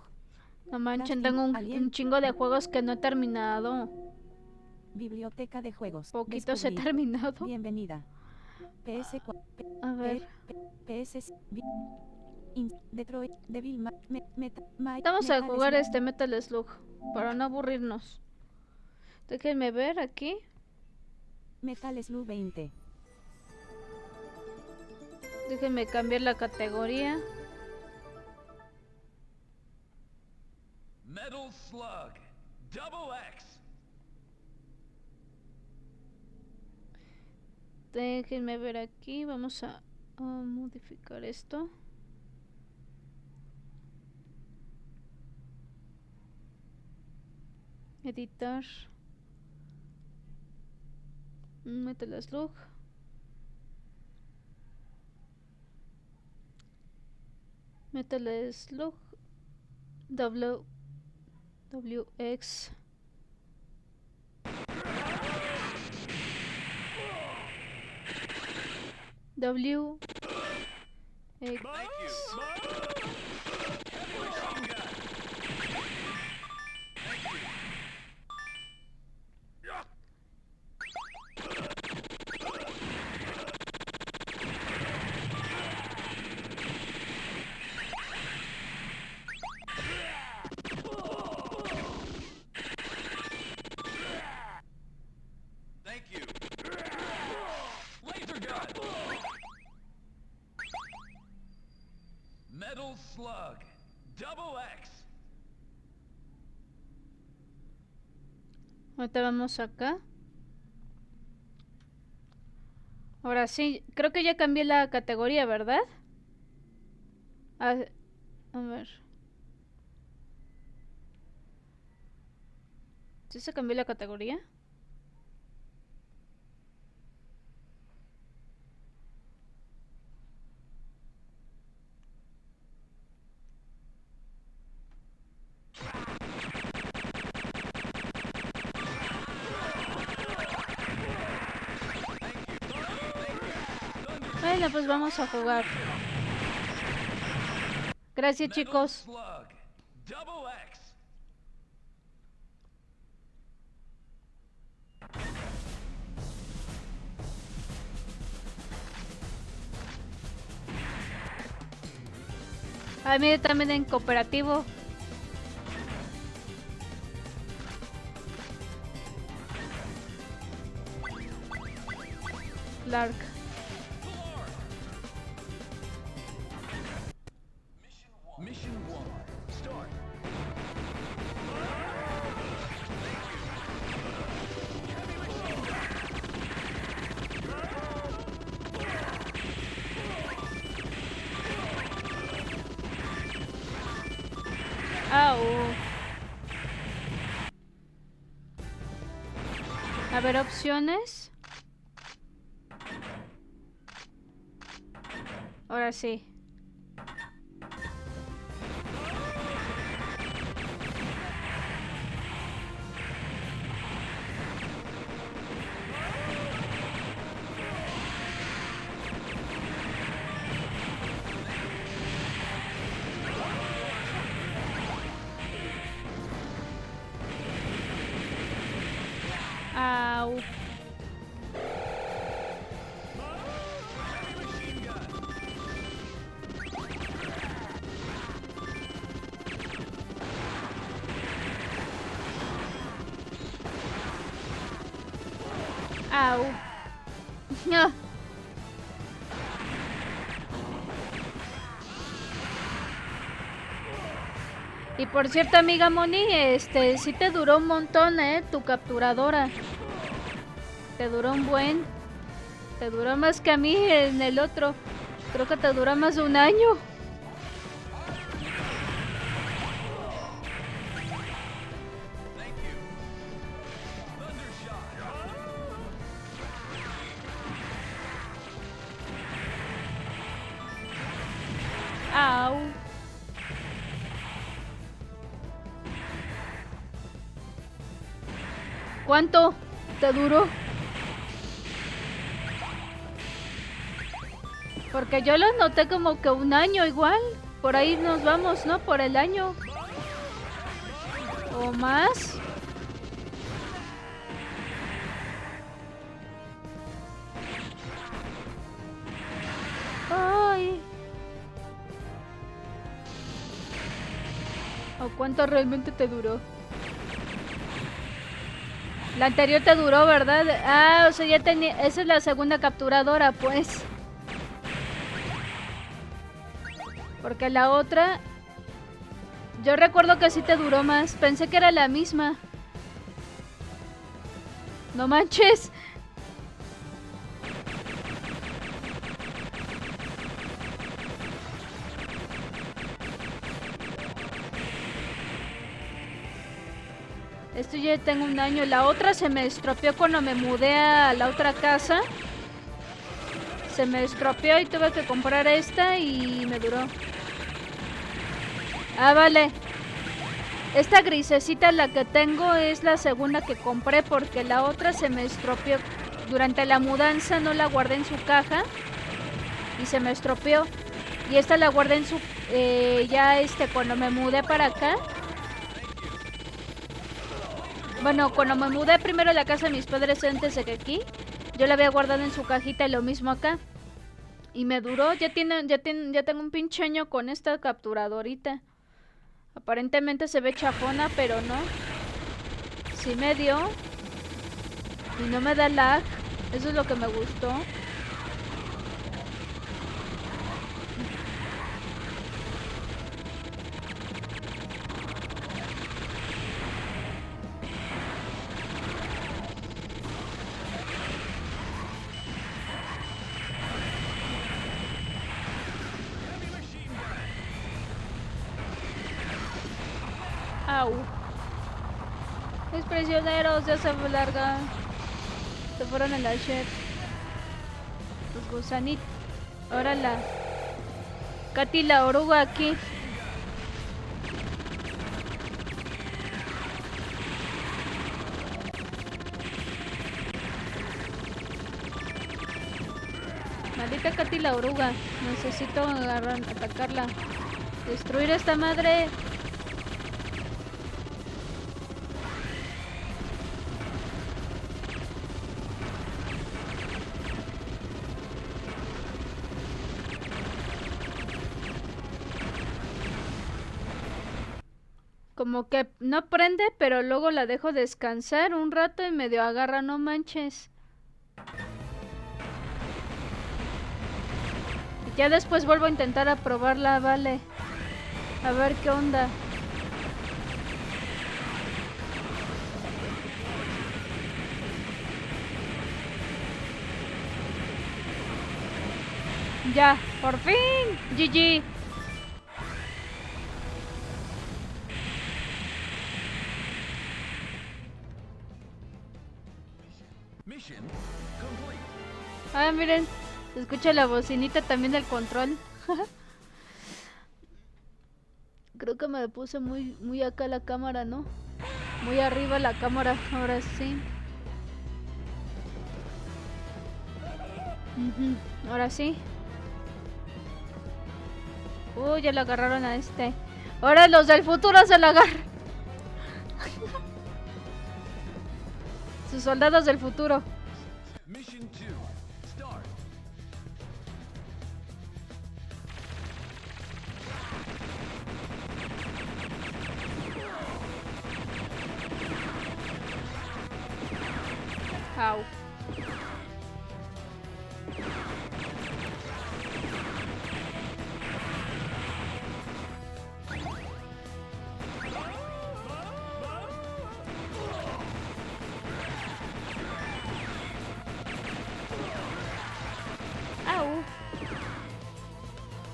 No manchen, Crafting, tengo un Alien. chingo de juegos que no he terminado. Biblioteca de juegos. Poquitos he Descubrir. terminado. Bienvenida. PS4. A ver. PS. Detroit. Devil May. Vamos a Metal jugar Slug. Metal Slug para no aburrirnos. Déjenme ver aquí. Metal Slug 20. Déjenme cambiar la categoría. Metal Slug, Double X. Déjenme ver aquí. Vamos a modificar esto. Editar. Metal slug. Metal slug. WX. W X. Thank you. Laser gun. Metal slug. Double X. Ahorita vamos acá. Ahora sí, creo que ya cambié la categoría, ¿verdad? A ver. ¿Sí se cambió la categoría? Bueno, pues vamos a jugar. Gracias, chicos. Double X. A mí también en cooperativo. Lark. Mission 1. Start. Au. A ver, opciones. Ahora sí. Au. Au. No. Y por cierto, amiga Moni, sí te duró un montón, tu capturadora. Te duró un buen. Te duró más que a mí en el otro. Creo que te duró más de un año. Au. ¿Cuánto te duró? Porque yo lo noté como que un año igual. Por ahí nos vamos, ¿no? Por el año. ¿O más? Ay. ¿O cuánto realmente te duró? La anterior te duró, ¿verdad? Ah, o sea, ya tenía... Esa es la segunda capturadora, pues. Porque la otra... Yo recuerdo que sí te duró más. Pensé que era la misma. No manches. Esto ya tengo un año. La otra se me estropeó cuando me mudé a la otra casa. Se me estropeó y tuve que comprar esta y me duró. Ah, vale. Esta grisecita, la que tengo, es la segunda que compré porque la otra se me estropeó. Durante la mudanza no la guardé en su caja y se me estropeó. Y esta la guardé en su... cuando me mudé para acá. Bueno, cuando me mudé primero a la casa de mis padres antes de que aquí, yo la había guardado en su cajita y lo mismo acá. Y me duró, ya tengo un pinche año con esta capturadorita. Aparentemente se ve chafona, pero no. Sí me dio. Y no me da lag. Eso es lo que me gustó. Au. Mis prisioneros ya se largan. Se fueron en la shed. Los gusanitos. Ahora la Katy la oruga aquí. Maldita Katy la oruga. Necesito atacarla. Destruir esta madre. Como que no prende, pero luego la dejo descansar un rato y medio agarra, no manches. Y ya después vuelvo a intentar a probarla, vale. A ver qué onda. Ya, por fin. GG. Ah, miren, se escucha la bocinita también del control. Creo que me puse muy acá la cámara, ¿no? Muy arriba la cámara, ahora sí. Ahora sí. Ya lo agarraron a este. Ahora los del futuro se lo agarran. Sus soldados del futuro. Au. Au.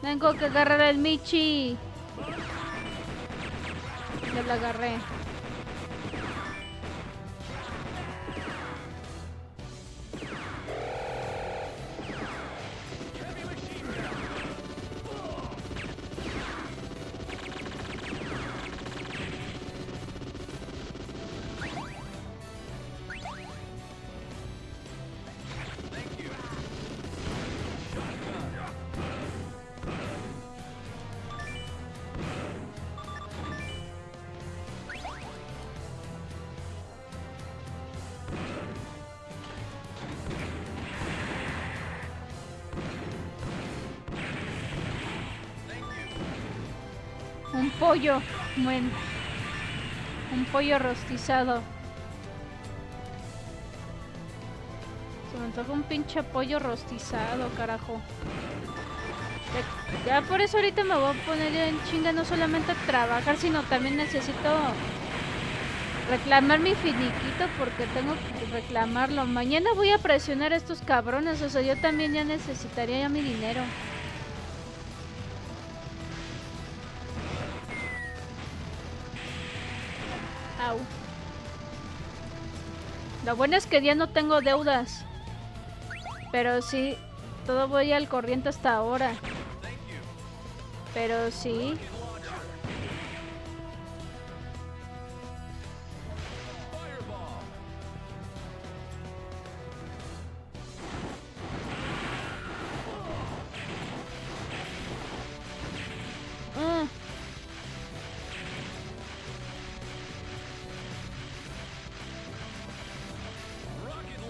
Tengo que agarrar al Michi. Ya lo agarré. Un pollo, un pollo rostizado. Se me antoja un pinche pollo rostizado, carajo. Ya por eso ahorita me voy a poner en chinga no solamente a trabajar, sino también necesito reclamar mi finiquito porque tengo que reclamarlo. Mañana voy a presionar a estos cabrones, o sea, yo también ya necesitaría ya mi dinero. Au. Lo bueno es que ya no tengo deudas. Pero sí, todo voy al corriente hasta ahora. Pero sí.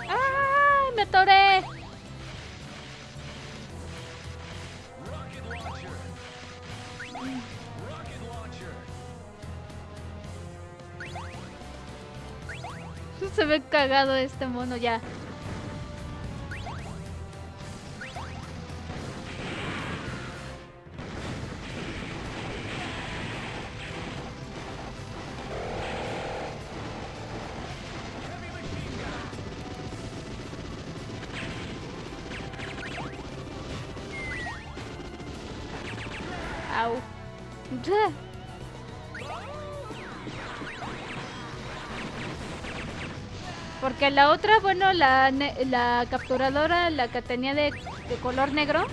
¡Ay! ¡Me atoré! Se ve cagado este mono ya. Au. Porque la otra, bueno, la capturadora, la que tenía de color negro,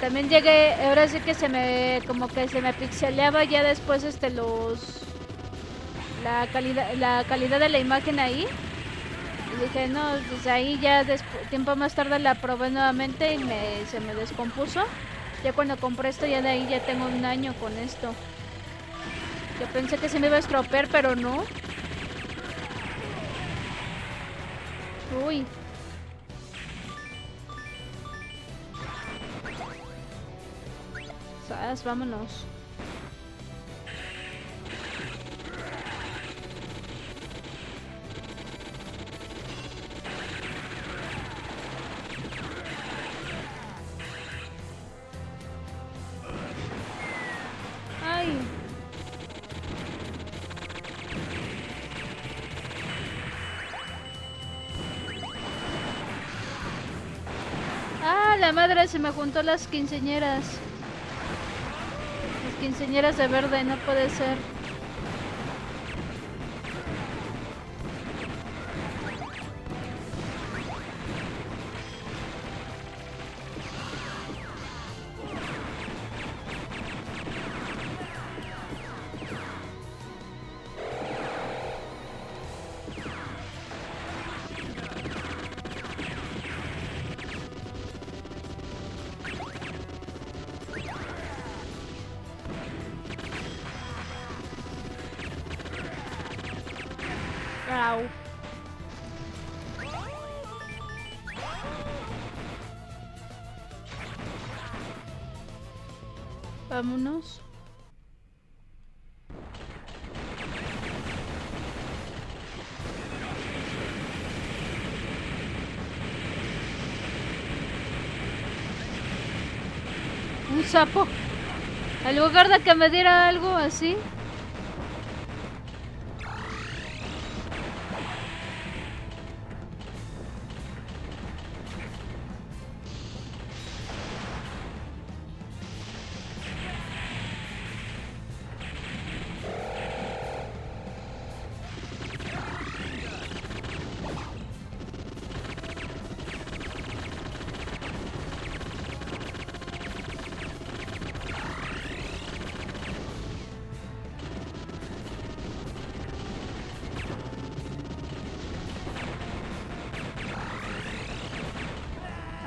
también llegué, ahora sí que como que se me pixeleaba ya después la calidad de la imagen ahí. Y dije, no, pues ahí ya tiempo más tarde la probé nuevamente y se me descompuso. Ya cuando compré esto, ya de ahí ya tengo un año con esto. Yo pensé que se me iba a estropear, pero no. Uy. ¿Sabes? Vámonos. Ay. Ah, la madre, se me juntó las quinceañeras. Las quinceañeras de verde, no puede ser. Au. Vámonos. Un sapo. En lugar de que me diera algo así.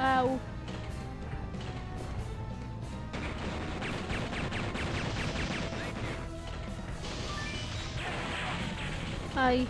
Au. Ay.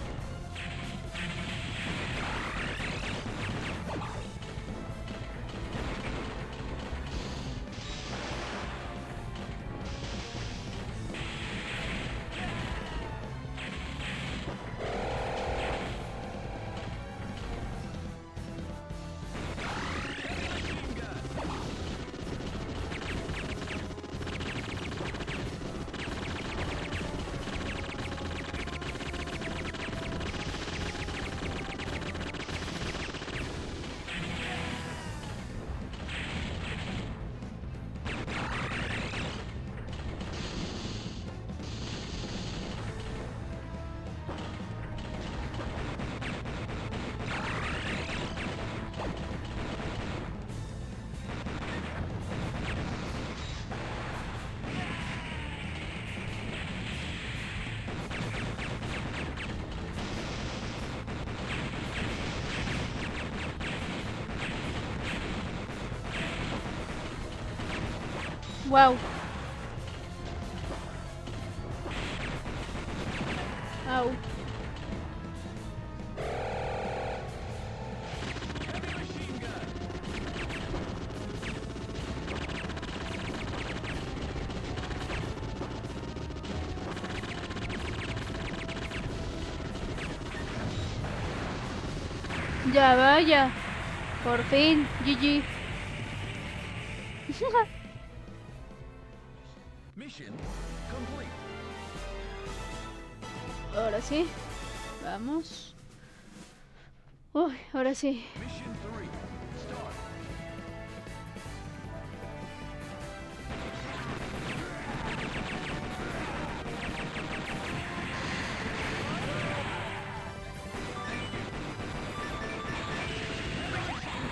Wow. Au. Ya vaya. Por fin, GG. Mission complete. Ahora sí. Vamos. Uy, ahora sí. Mission 3. Start.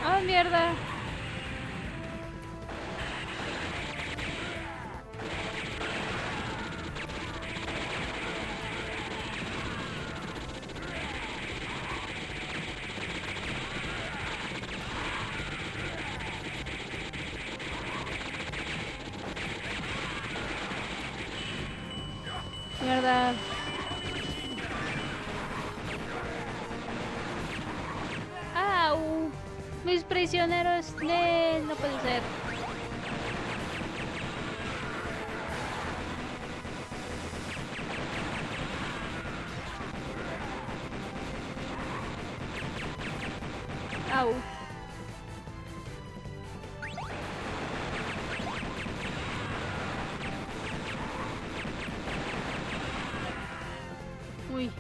¡Ah, mierda! Mierda. ¡Au! Mis prisioneros. No puede ser. Au. Uy.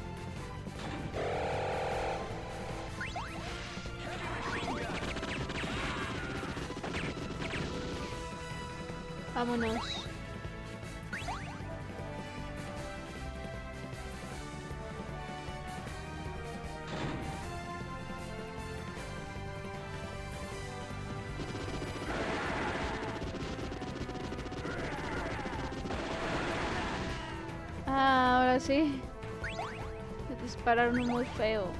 Vámonos. Ah, ahora sí. Me dispararon muy feo.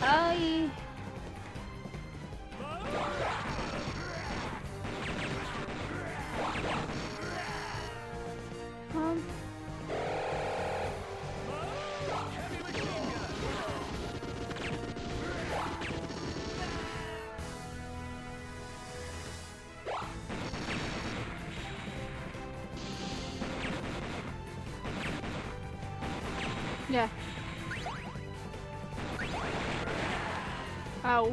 Ay. Ya. Au.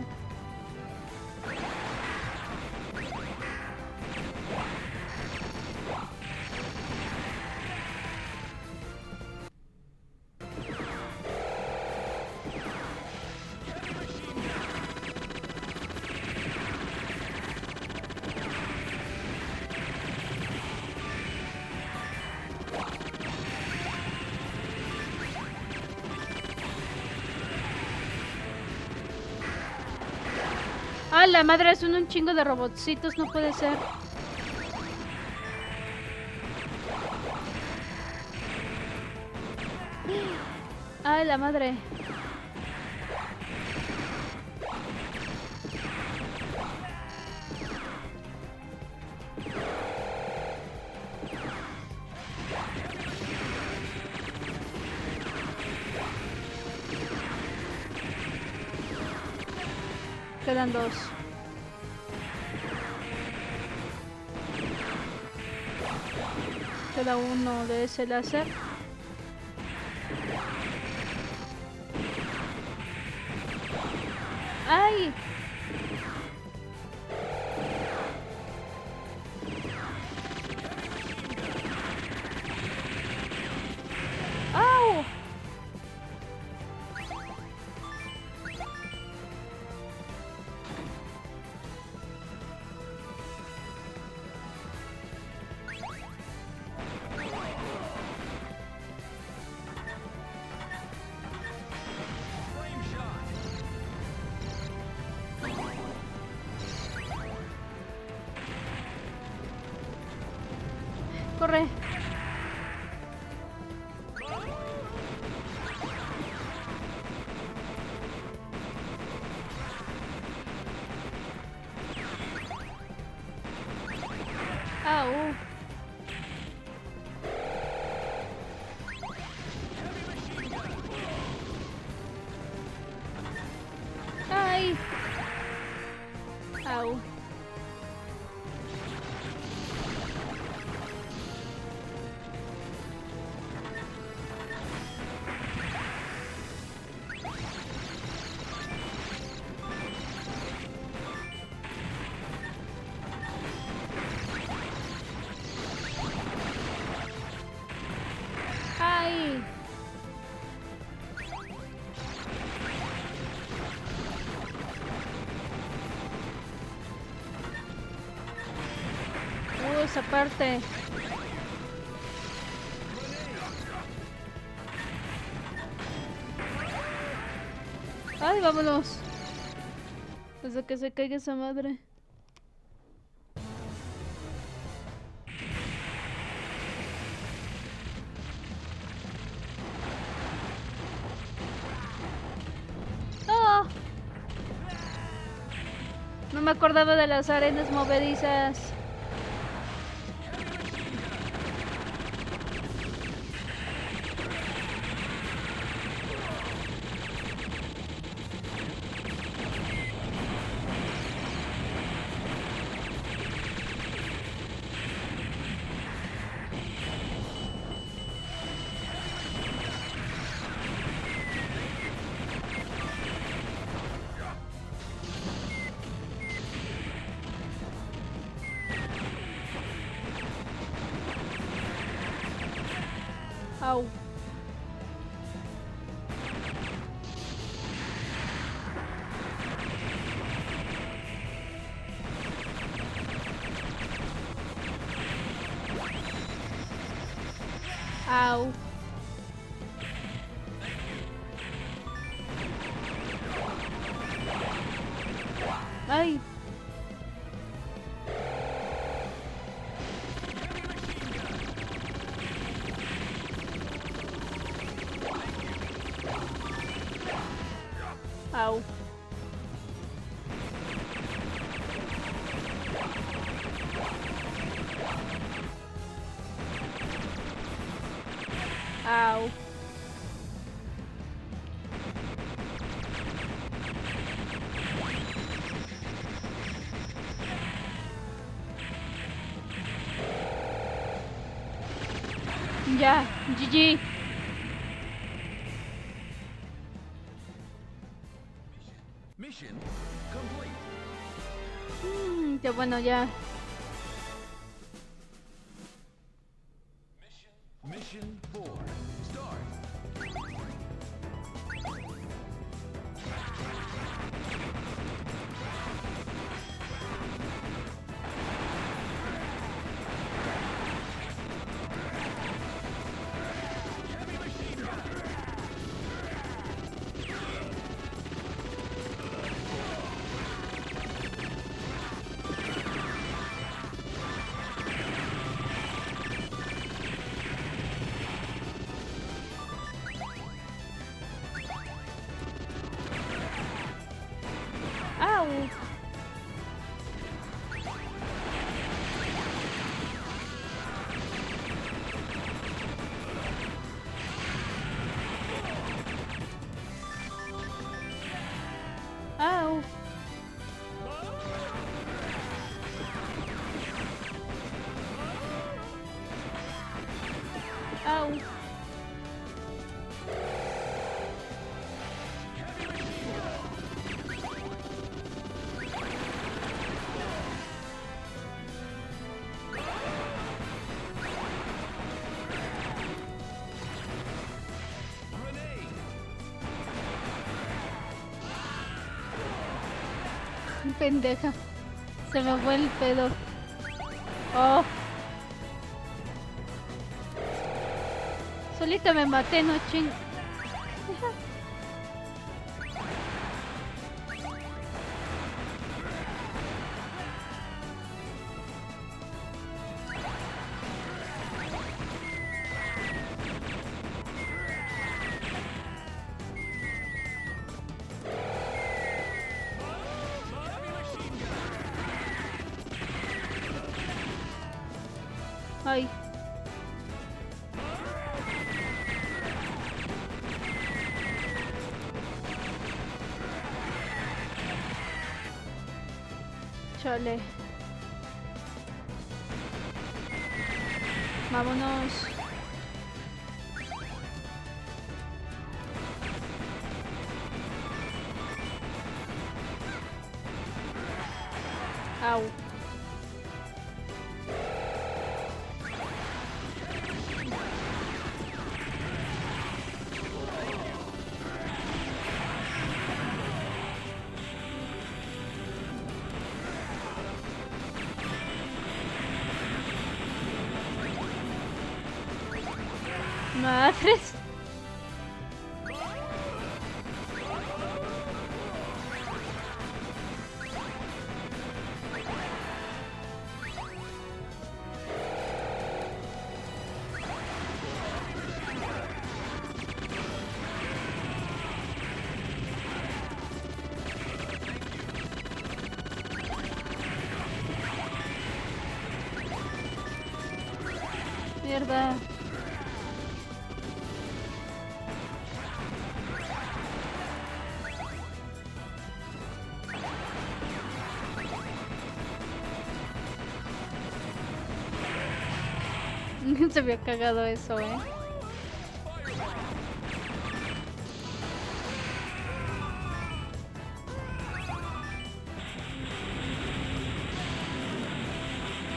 ¡Ah, la madre! Son un chingo de robotcitos, no puede ser. ¡Ah, la madre! Quedan dos. Queda uno de ese láser. ¡Ay! ¡Au! Corre. Au. Ay. Au. Ay. Esa parte. Ay, vámonos. Hasta que se caiga esa madre. ¡Oh! No me acordaba de las arenas movedizas. Au. Au. Ay. Au. Au. Ya, GG. Mission complete. Ya bueno, ya. Mission 4. Start. Au. Au. Au. Pendeja. Se me fue el pedo. Oh. Solita me maté, no ching. Ay. Chale. Vámonos. Au. Madres. Mierda. Se había cagado eso,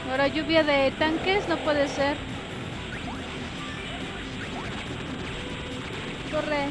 Ahora lluvia de tanques, no puede ser. Corre.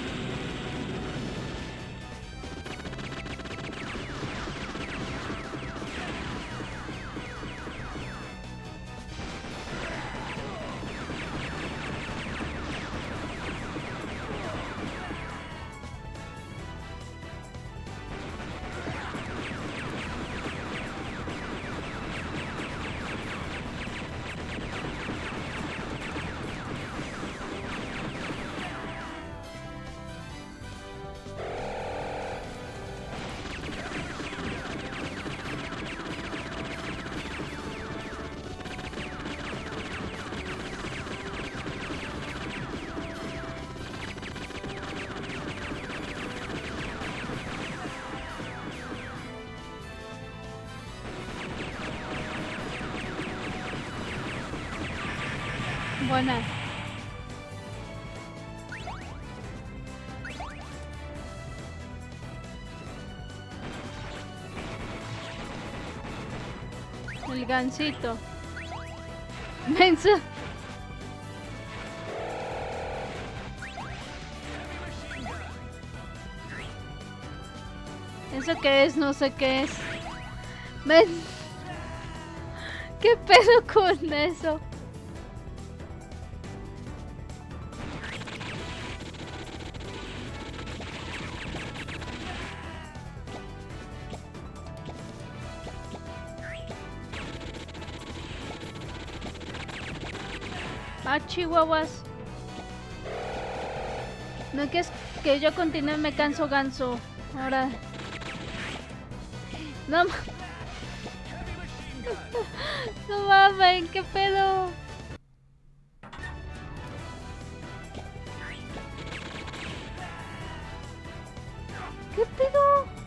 Buena. El gansito. Mensa. ¿Eso qué es? No sé qué es. Men. ¿Qué pedo con eso? Ah, chihuahuas. No que es que yo continúe, me canso ganso. Ahora. No. No mames, qué pedo. ¿Qué pedo?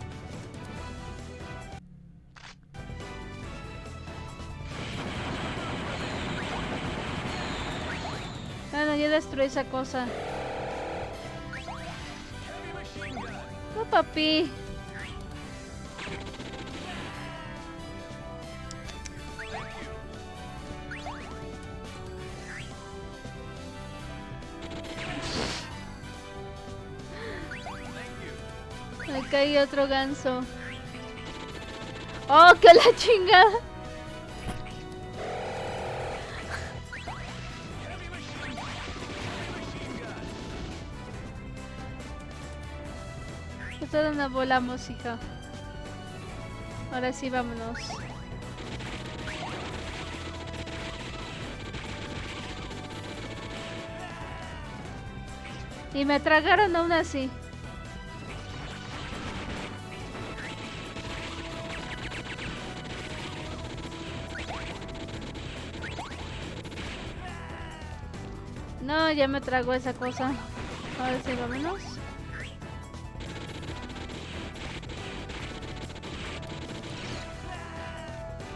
Bueno, ya destruí esa cosa. No, papi. Acá hay otro ganso. ¡Oh, que la chingada! ¿Hasta dónde volamos, hija? Ahora sí, vámonos. Y me tragaron aún así. No, ya me trago esa cosa. A ver si vámonos.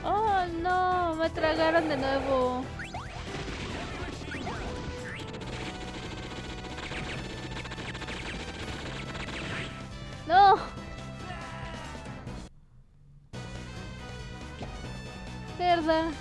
Oh, no, me tragaron de nuevo. No. Mierda.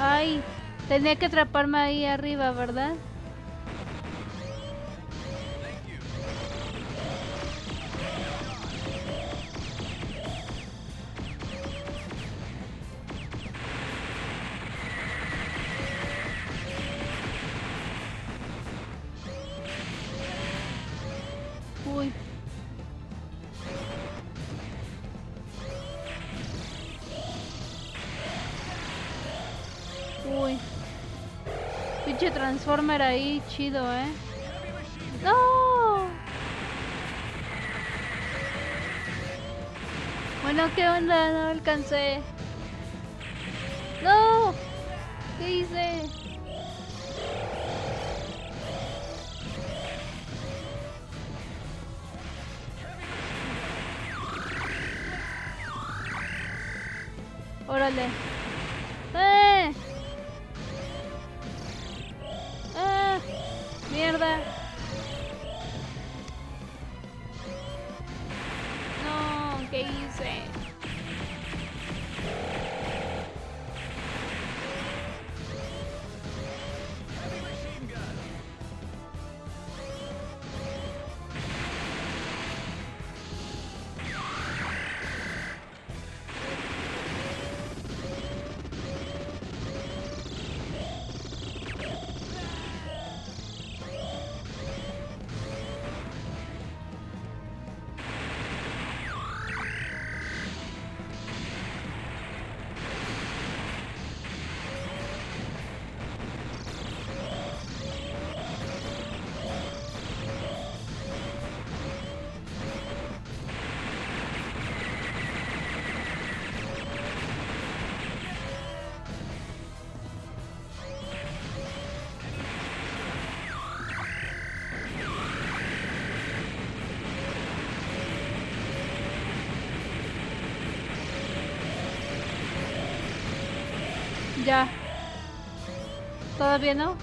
Ay, tenía que atraparme ahí arriba, ¿verdad? Uy. Uy. Pinche Transformer ahí, chido, ¡No! Bueno, ¿qué onda? No alcancé. ¡No! ¿Qué hice? Órale. ¡Eh! ¡Ah! ¡Mierda! No, ¿qué hice? Ya. ¿Todavía no?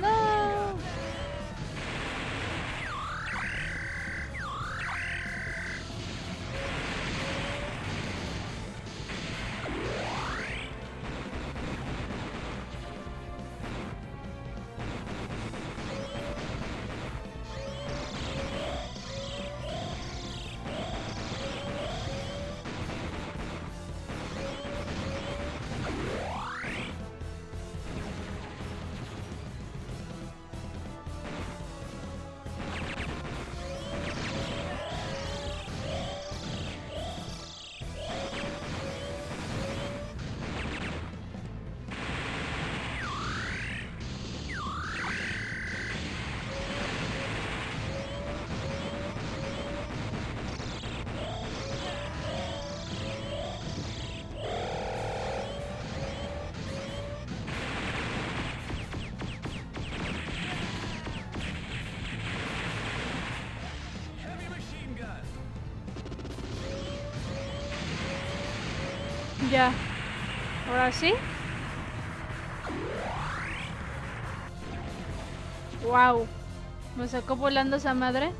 No. Ya. Ahora sí. Wow. Me sacó volando esa madre.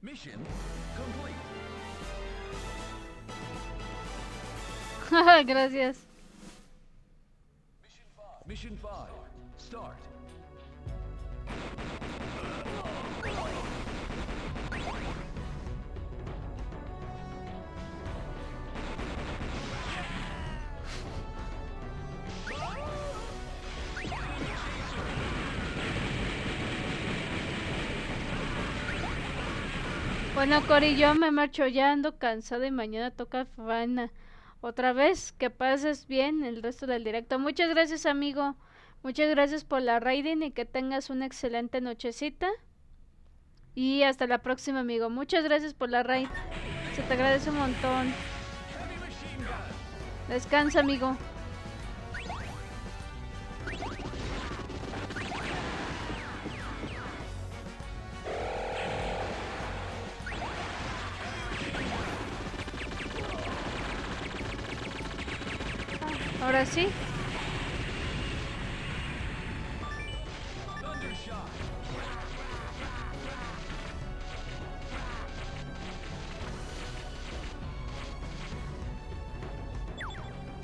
Mission complete. Gracias. Mission 5. Start. Bueno, Cori, yo me marcho, ya ando cansada y mañana toca faena. Otra vez, que pases bien el resto del directo. Muchas gracias, amigo. Muchas gracias por la raiding y que tengas una excelente nochecita. Y hasta la próxima, amigo. Muchas gracias por la raid. Se te agradece un montón. Descansa, amigo. Ahora sí.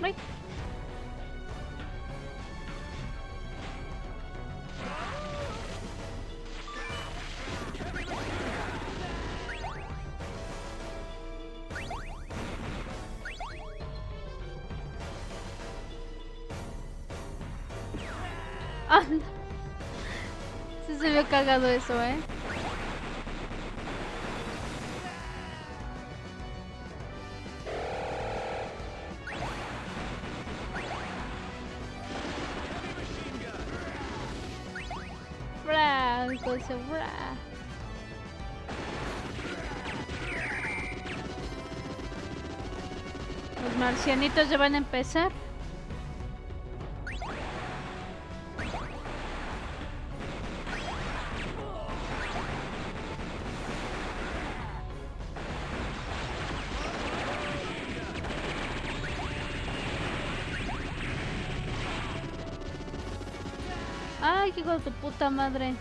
Ay. Ah, sí se ve cagado eso, ¿eh? Bra, entonces, bra. Los marcianitos ya van a empezar. Ay, hijo de tu puta madre.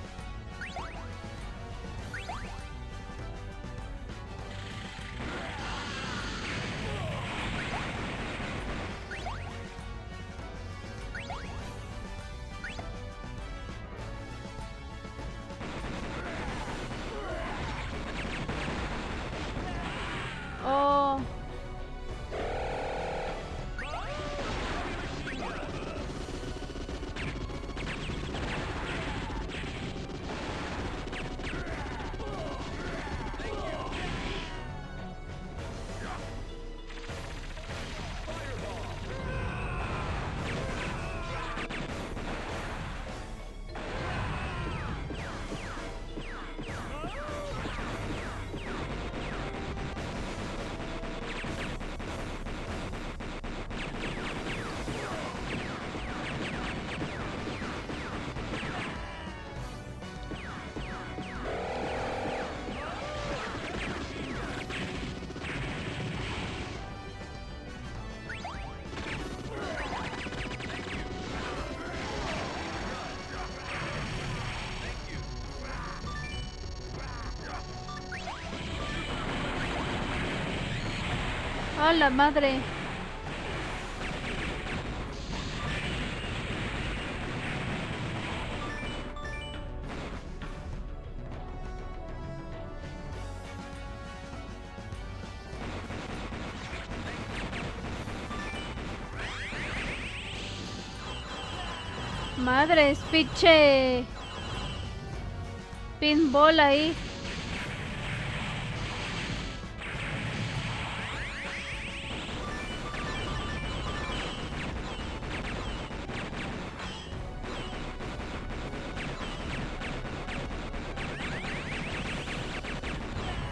Oh. ¡A la madre! Madres, pinche pinball ahí.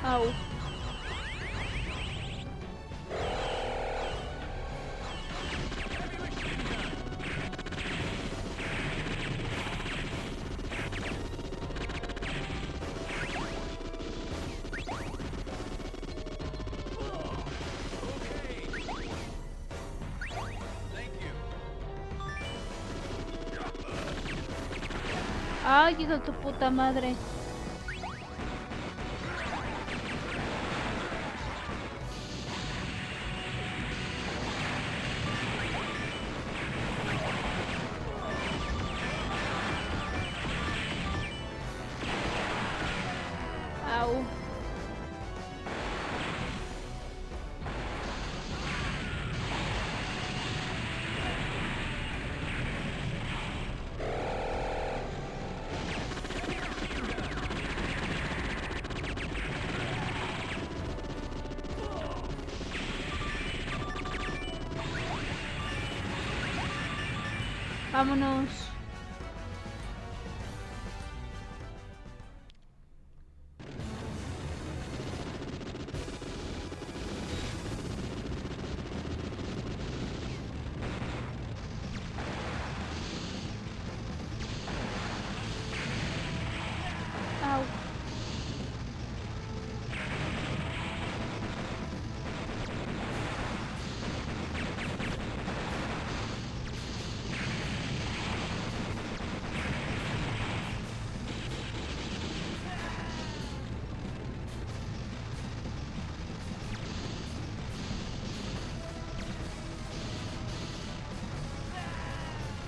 Au. Ay, hijo de tu puta madre. Au. Vámonos. Au.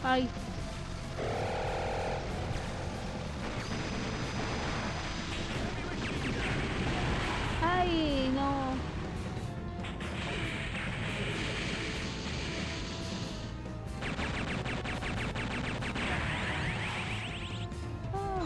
Ay. Ay, no. Ah.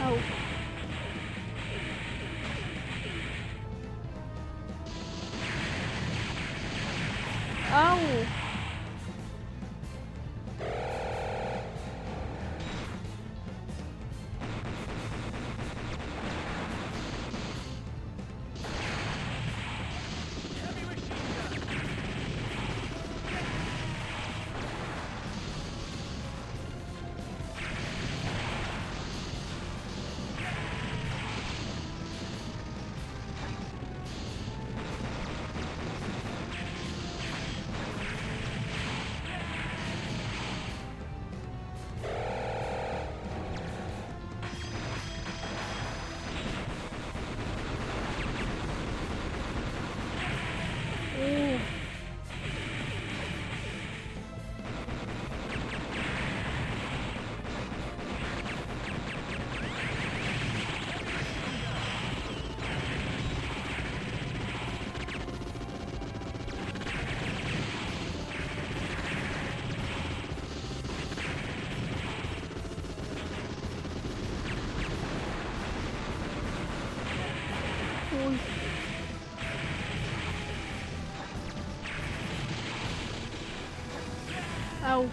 Au. Au. Uy. Au.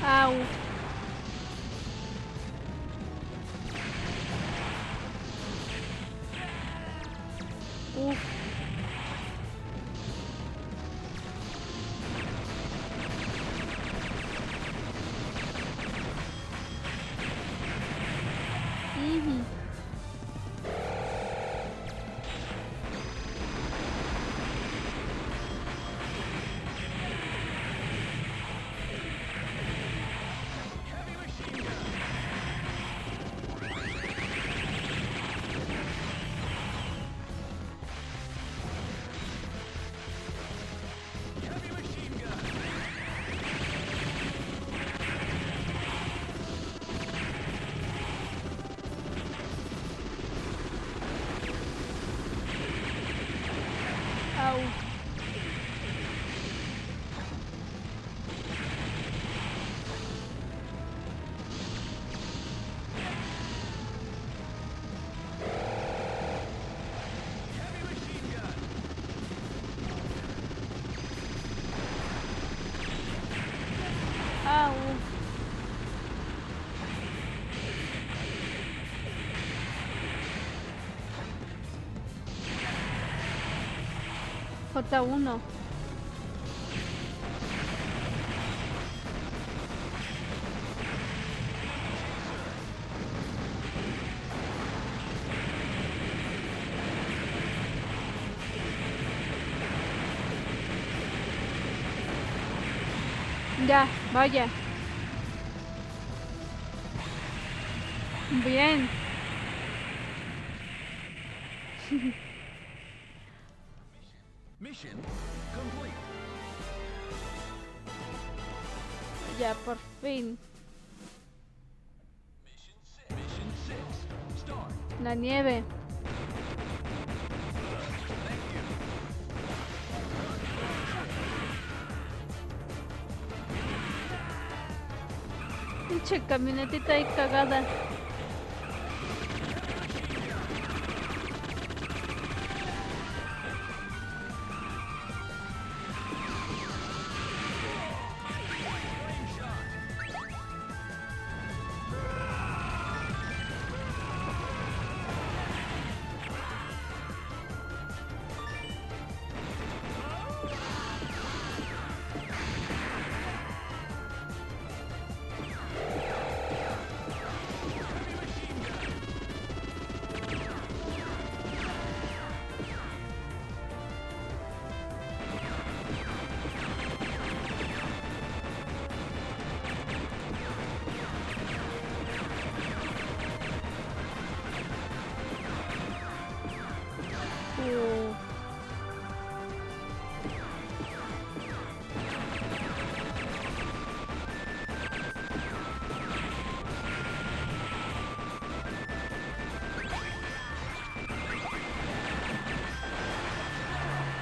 Au. Uf. J1. Ya, vaya. Bien. Mission complete. Ya, por fin. Mission 6. Start. La nieve. Pinche camionetita ahí cagada.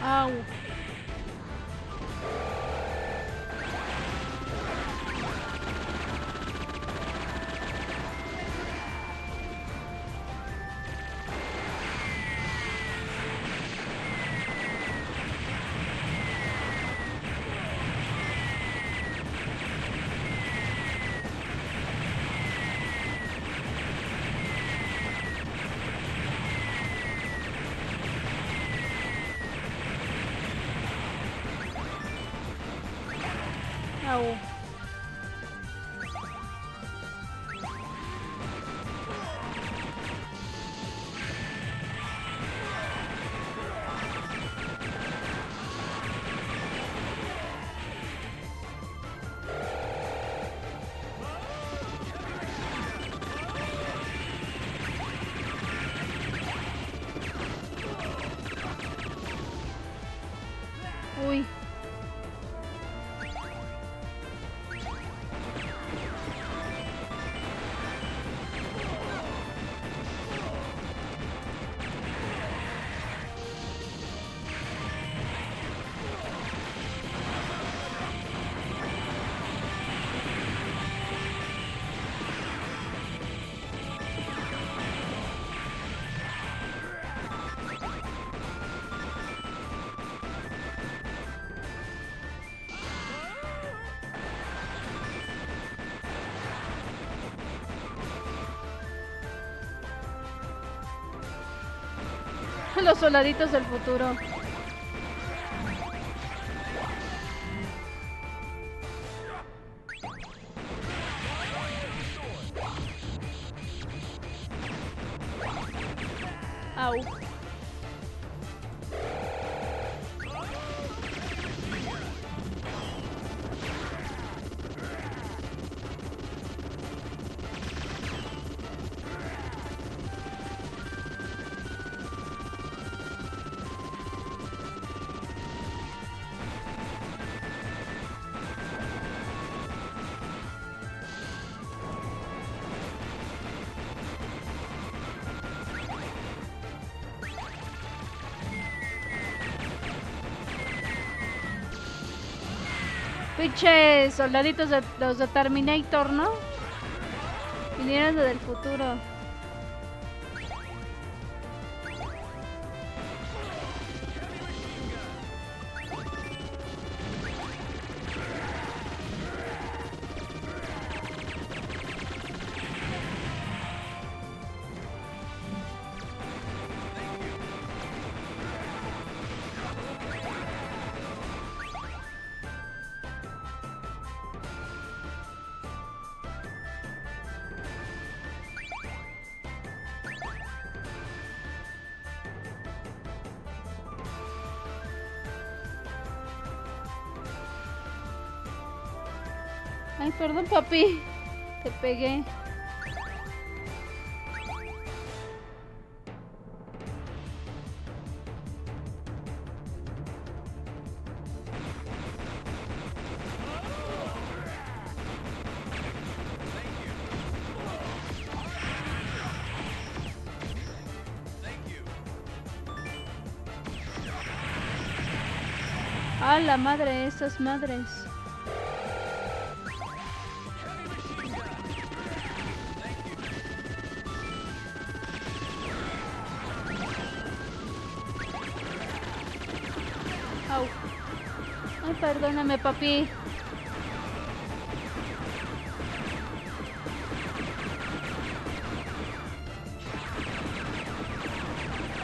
Au. Au. Uy. Los soldaditos del futuro. Au. Pinches soldaditos de los de Terminator, ¿no? Vinieron del futuro. Ay, perdón, papi. Te pegué. ¡Ah, la madre! Estas madres. Au. Ay, perdóname, papi.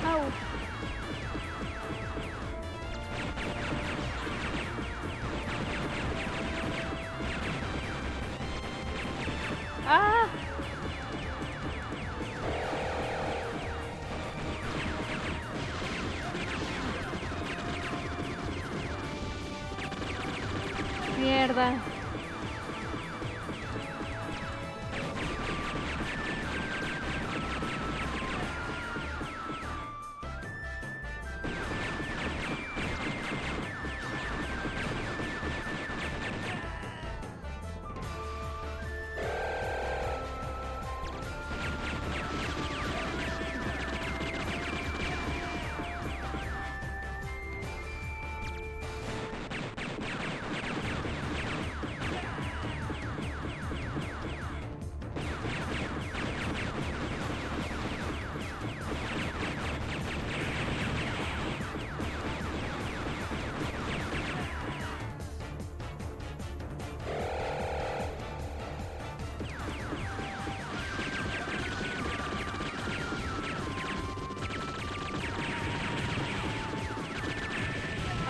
Au. ¡Ah! Mierda.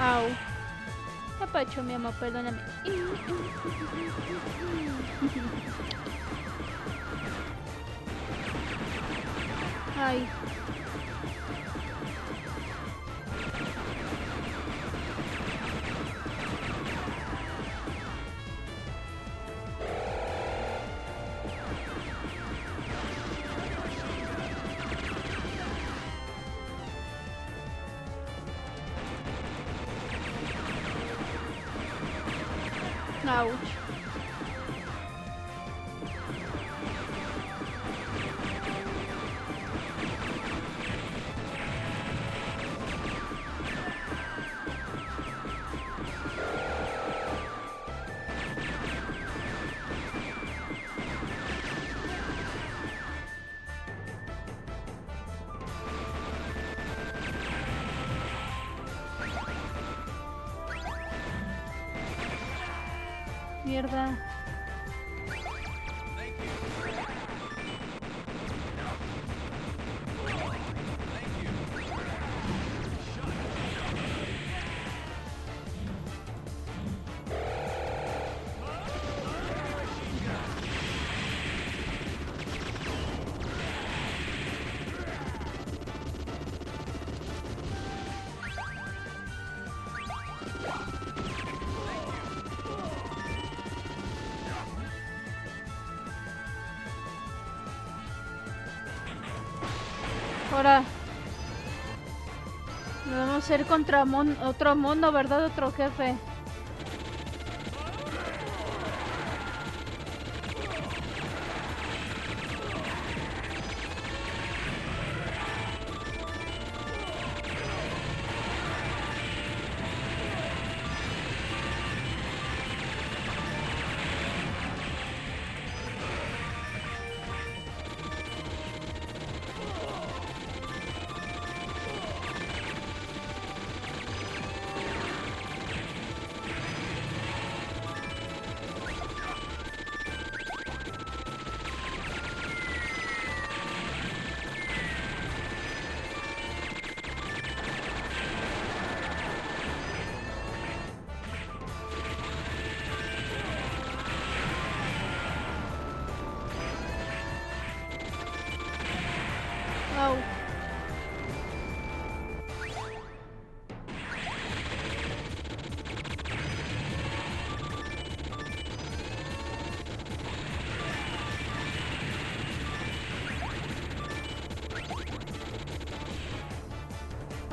Au. Capacho, mi amor, perdóname. Ay. Ouch. Mierda. Ahora nos vamos a ir contra otro mundo, ¿verdad? Otro jefe.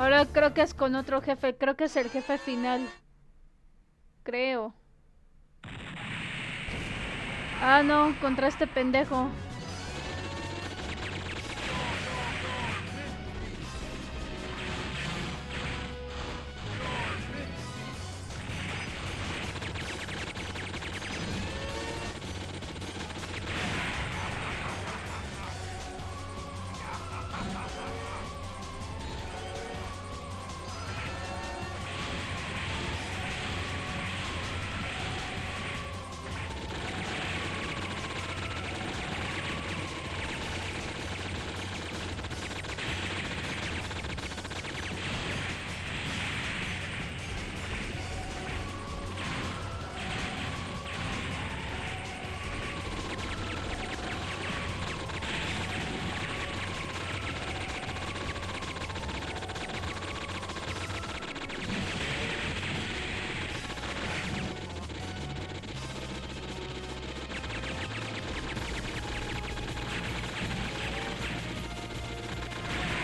Ahora creo que es con otro jefe. Creo que es el jefe final. Creo. Ah, no, contra este pendejo.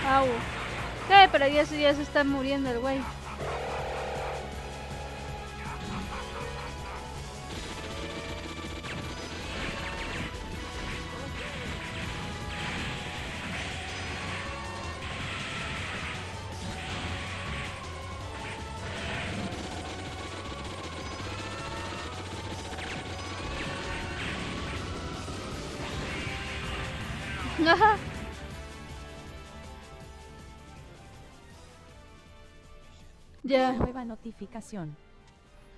Au. Pero ya se está muriendo el güey. Ajá. Ya. Nueva notificación.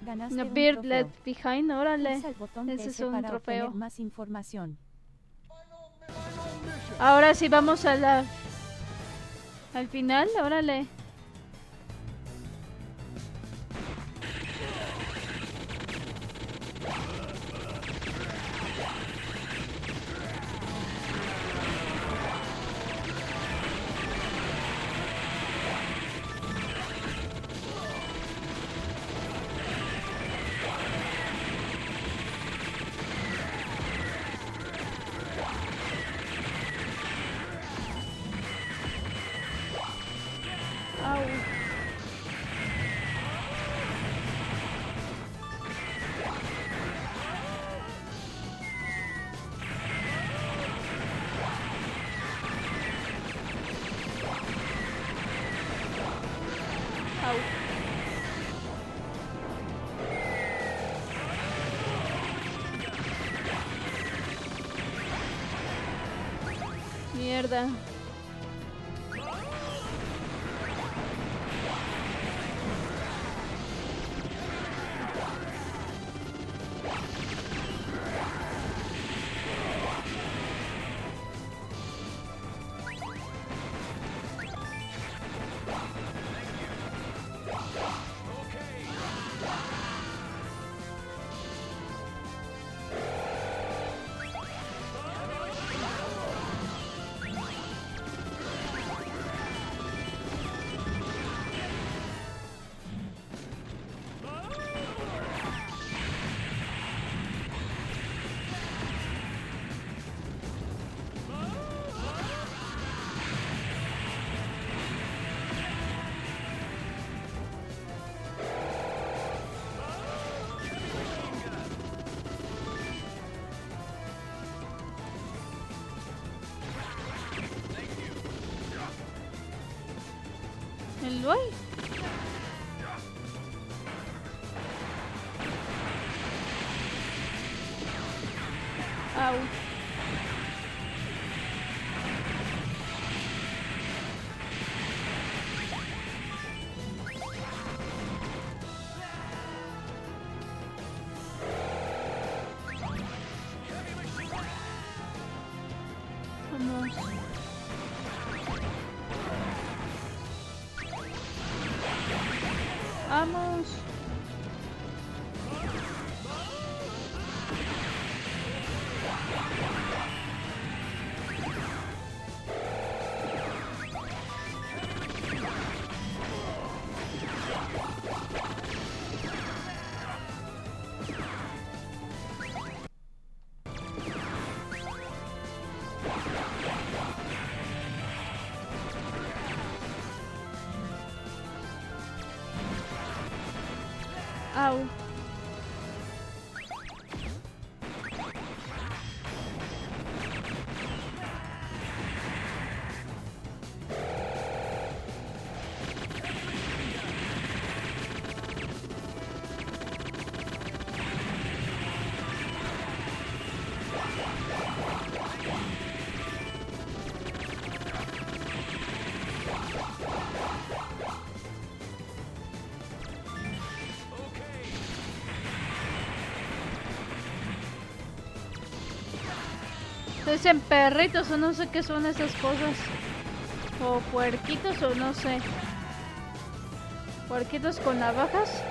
Ganaste The un Beard trofeo. Left Behind, órale. Pulsa el botón Ese S es un para trofeo. obtener más información. Ahora sí vamos a la... al final, órale. Au. Au. Mierda. El güey. Au. Vamos. Vamos. Dicen perritos o no sé qué son esas cosas. O puerquitos o no sé. Puerquitos con navajas.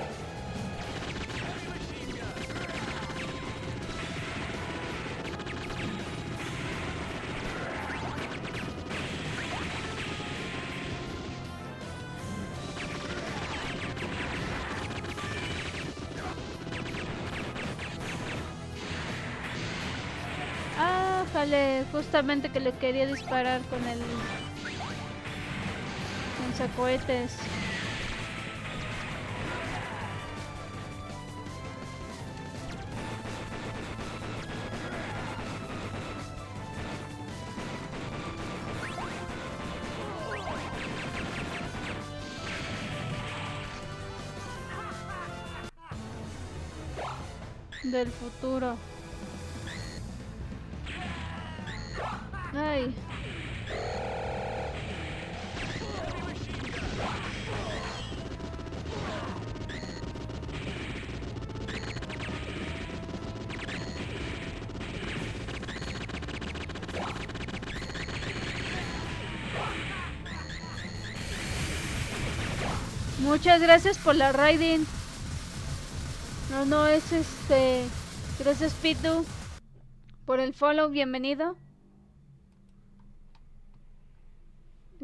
Justamente que le quería disparar con el lanzacohetes. Del futuro. Ay. Muchas gracias por la raiding. No es Gracias Pitu por el follow, bienvenido.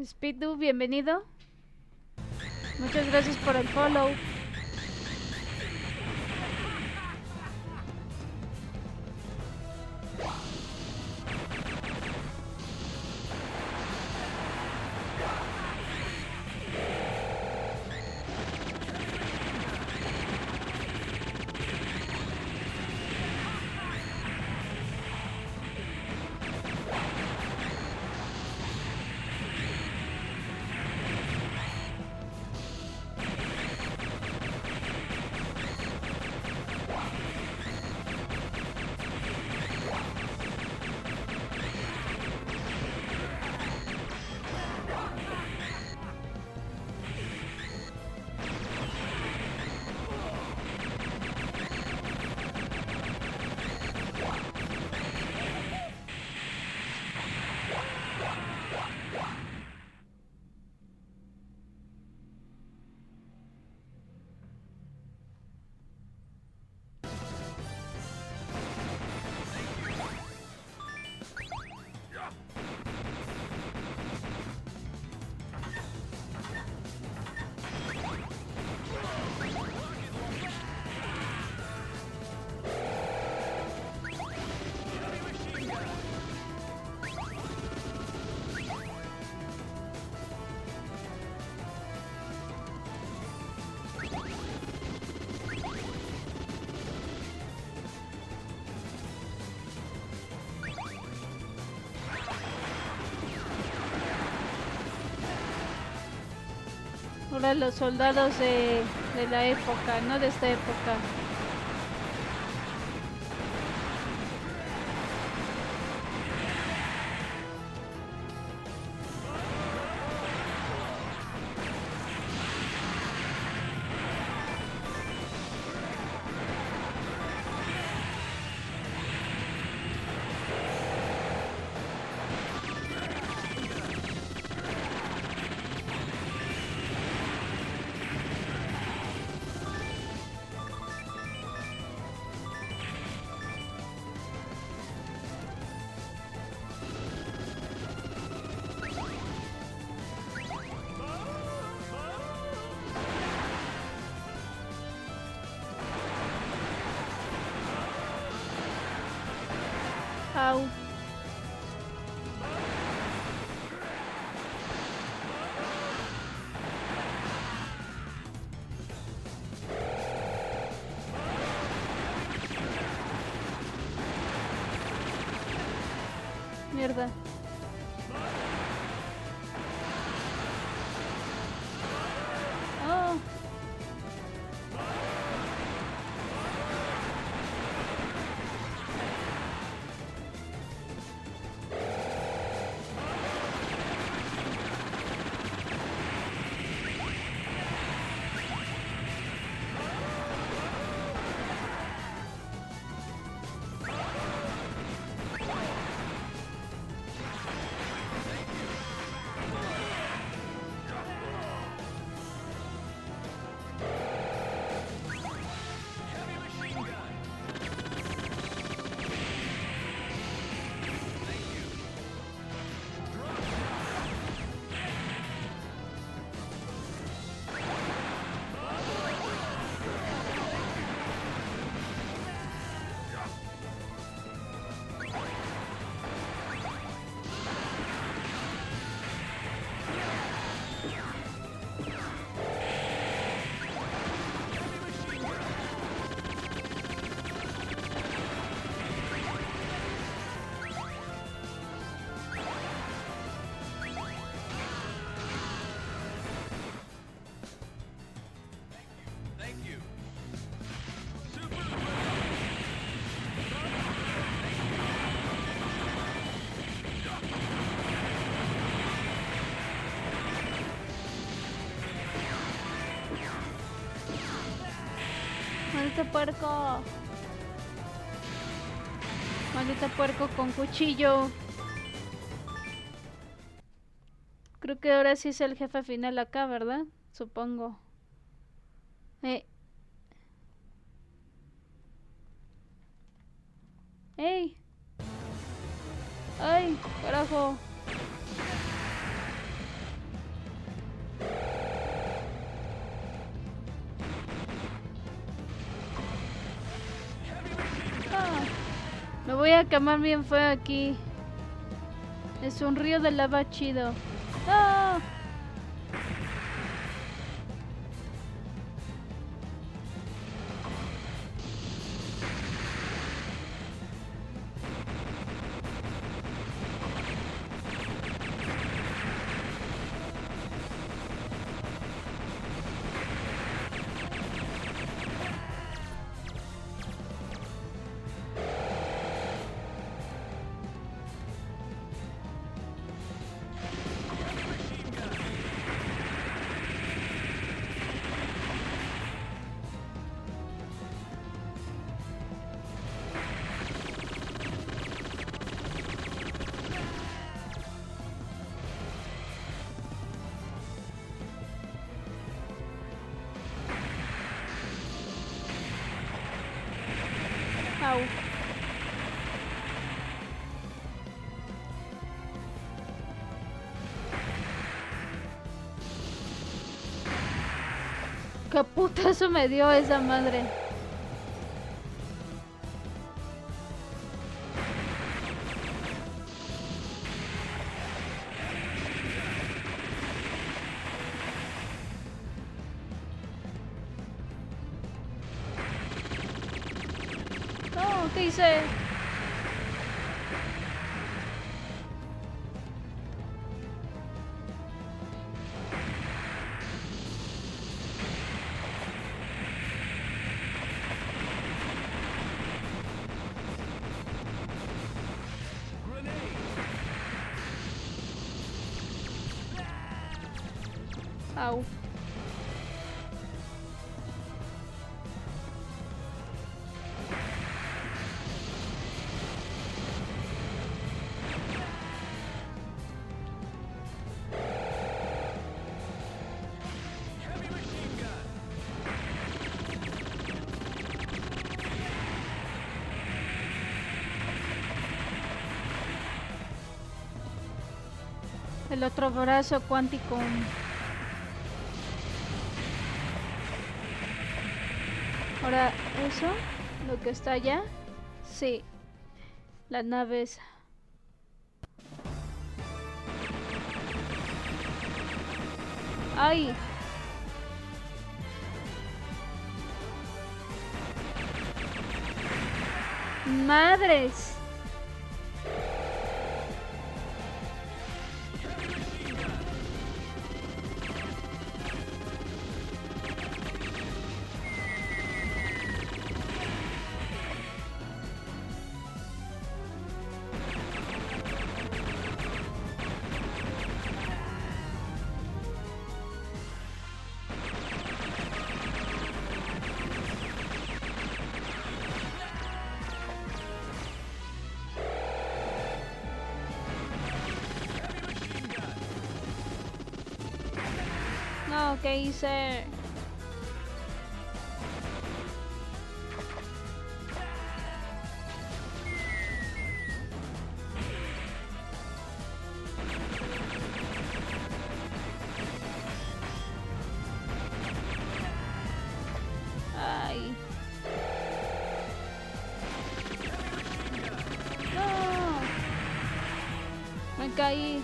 Speedu, bienvenido. Muchas gracias por el follow. Ahora los soldados de la época, no de esta época. Au. Mierda. Oh. este puerco. Maldito puerco con cuchillo. Creo que ahora sí es el jefe final acá, ¿verdad? Supongo. ¡Ey! ¡Ay, carajo! Me voy a quemar bien feo aquí. Es un río de lava chido. ¡Ah! Au. ¿Qué putazo me dio esa madre? No, ¿qué hice? Au. El otro brazo cuántico. Ahora, ¿eso? ¿Lo que está allá? Sí. La nave esa. ¡Ay! ¡Madres! No, ¿qué hice? Ay. No. Me caí.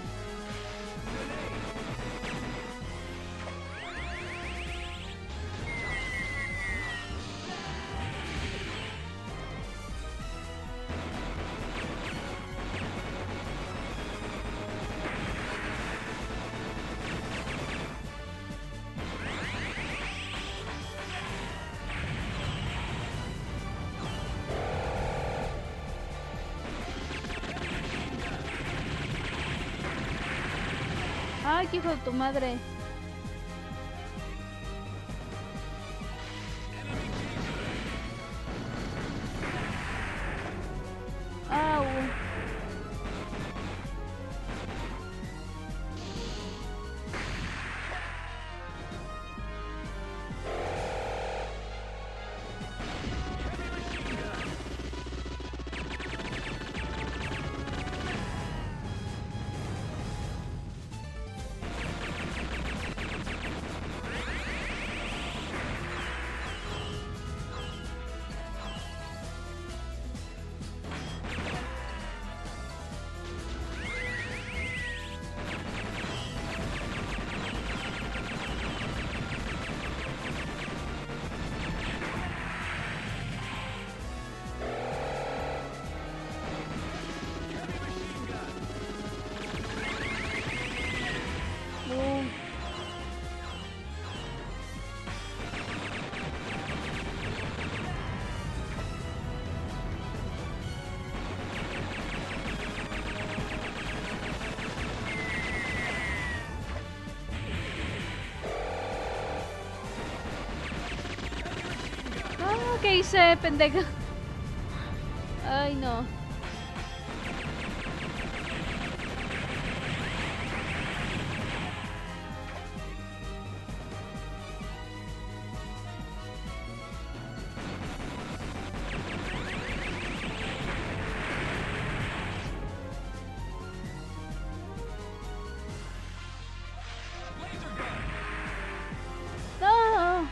Ay, qué hijo de tu madre. ¿Qué hice, pendeja? Ay, no. No.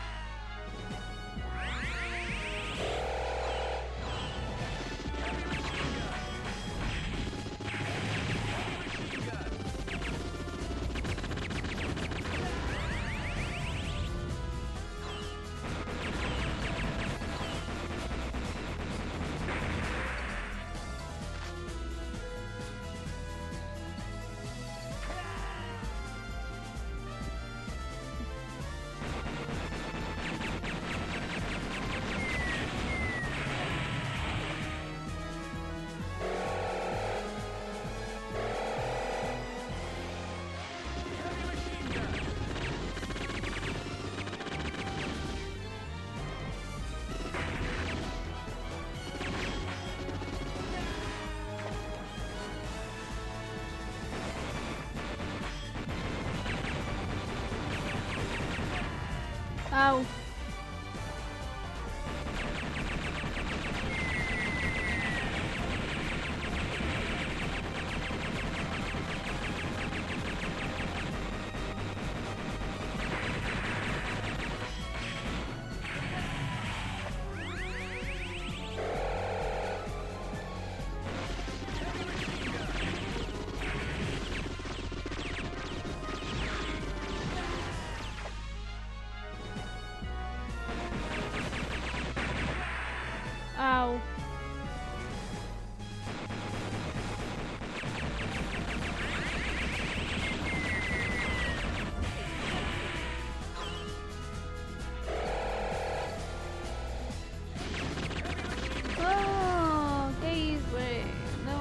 Au. Au. Oh, ¿qué hice? No.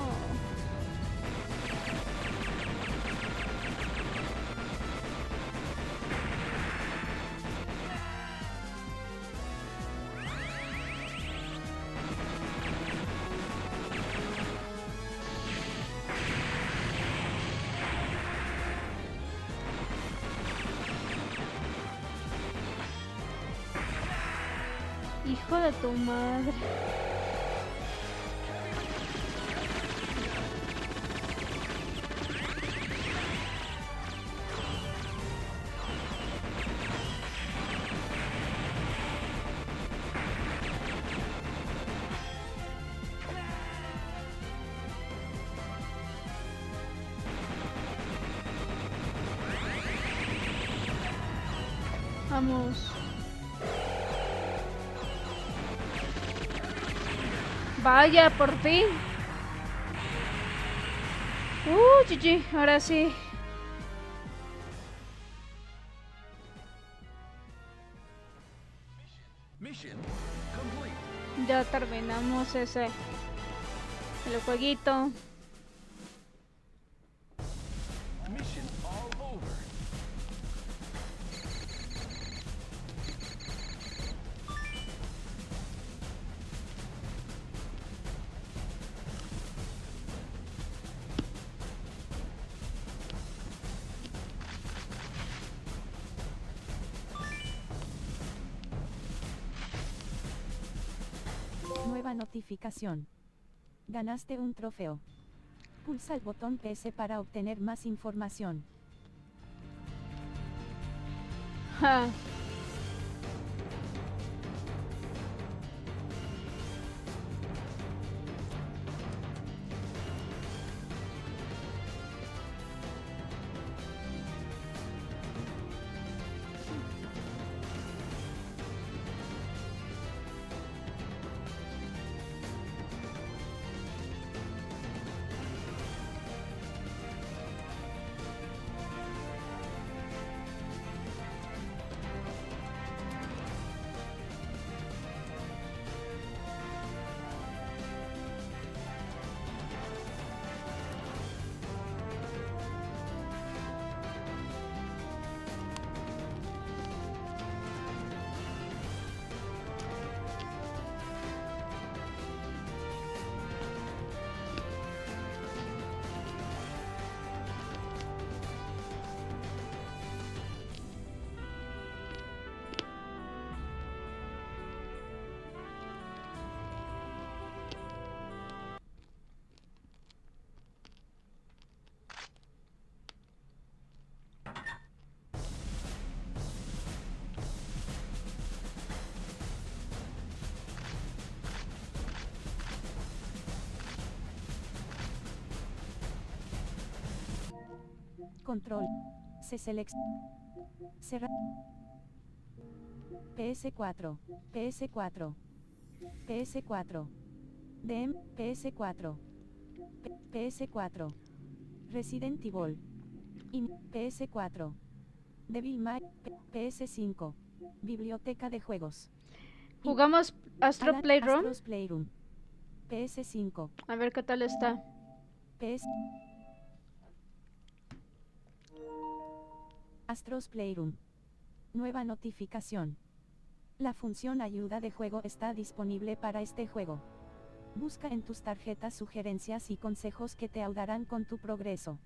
Hijo de tu madre. Vamos. Vaya, por fin. GG, ahora sí. Ya terminamos el jueguito. Nueva notificación. Ganaste un trofeo. Pulsa el botón PS para obtener más información. Ja. Control. Se selecciona. Cerrar. PS4. PS4. PS4. DM. PS4. PS4. Resident Evil. PS4. Devil May. PS5. Biblioteca de juegos. Jugamos Astro Alan Playroom. Astro's Playroom. PS5. A ver qué tal está. Astro's Playroom. Nueva notificación. La función ayuda de juego está disponible para este juego. Busca en tus tarjetas sugerencias y consejos que te ayudarán con tu progreso.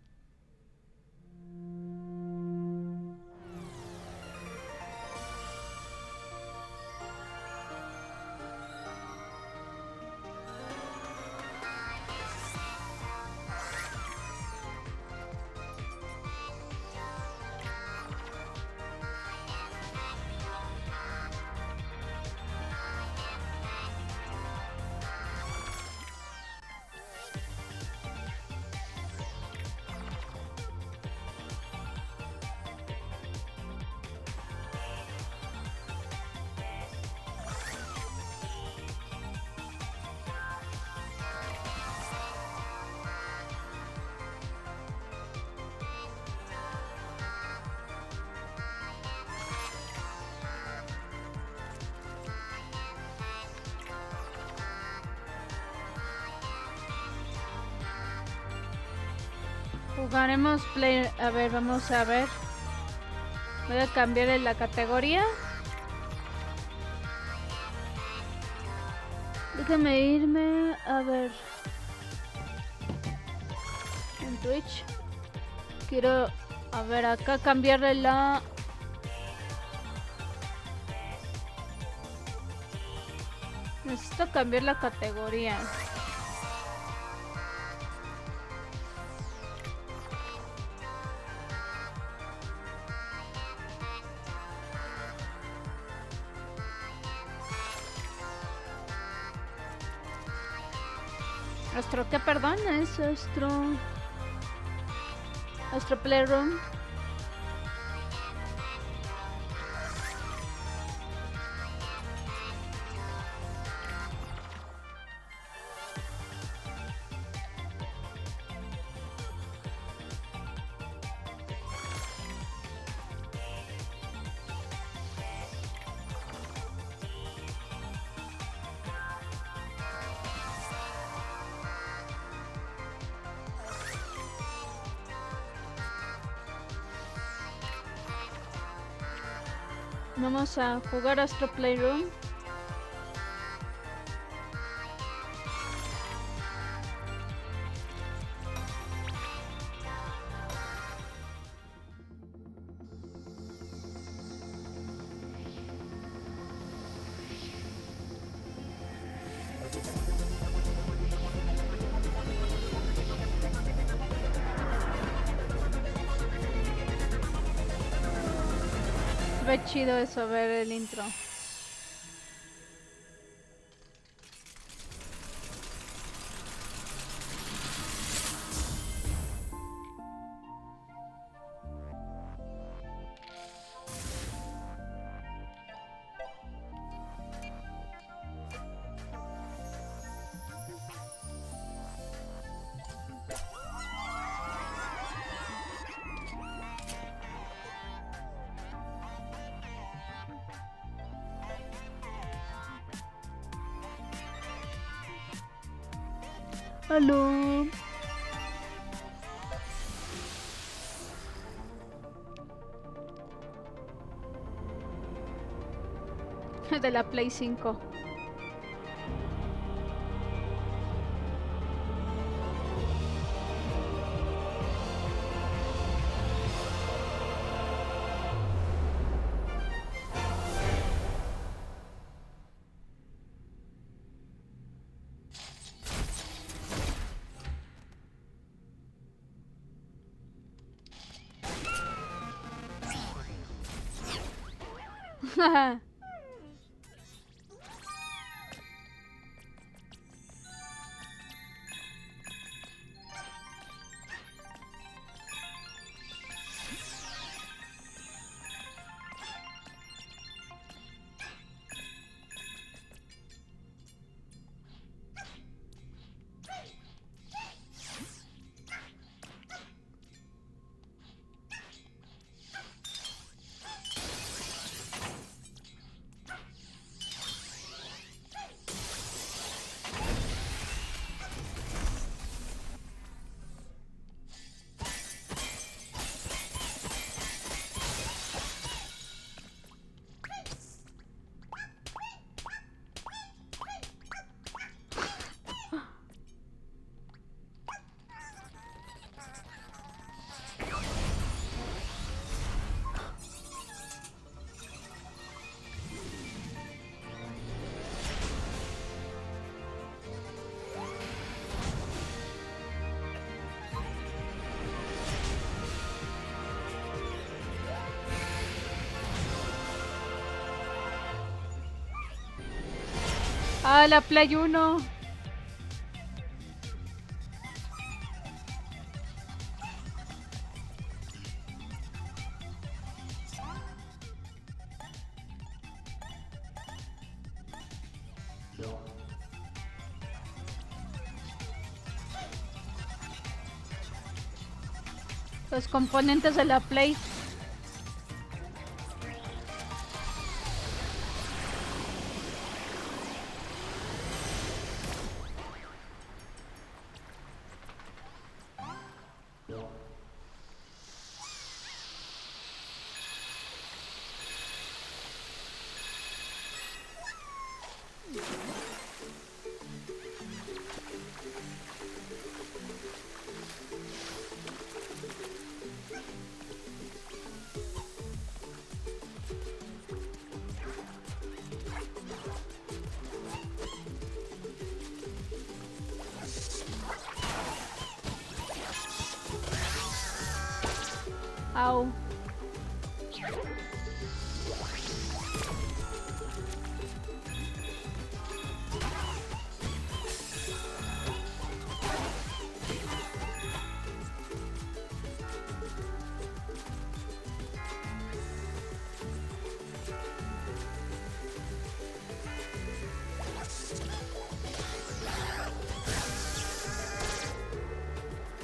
Jugaremos play. A ver, vamos a ver. Voy a cambiarle la categoría. Déjame irme. A ver. En Twitch. Quiero. A ver, acá cambiarle la. Necesito cambiar la categoría. ¿Astro qué, perdón? Es Astro Playroom. Vamos a jugar Astro Playroom. Ve chido eso, ver el intro. Aló. De la Play 5. Ah, la Play 1. Los componentes de la Play. Au.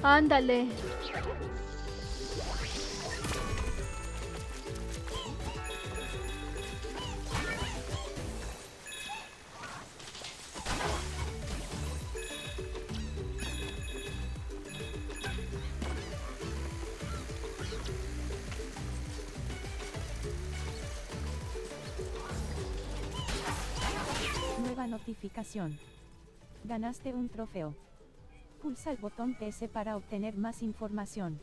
Ándale. Nueva notificación. Ganaste un trofeo. Pulsa el botón PS para obtener más información.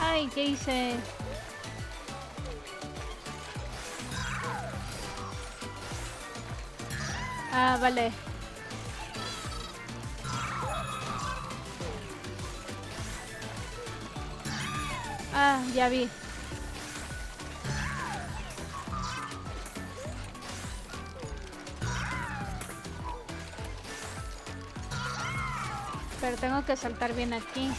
Ay, ¿qué hice? Ah, vale. Ah, ya vi. Pero tengo que saltar bien aquí.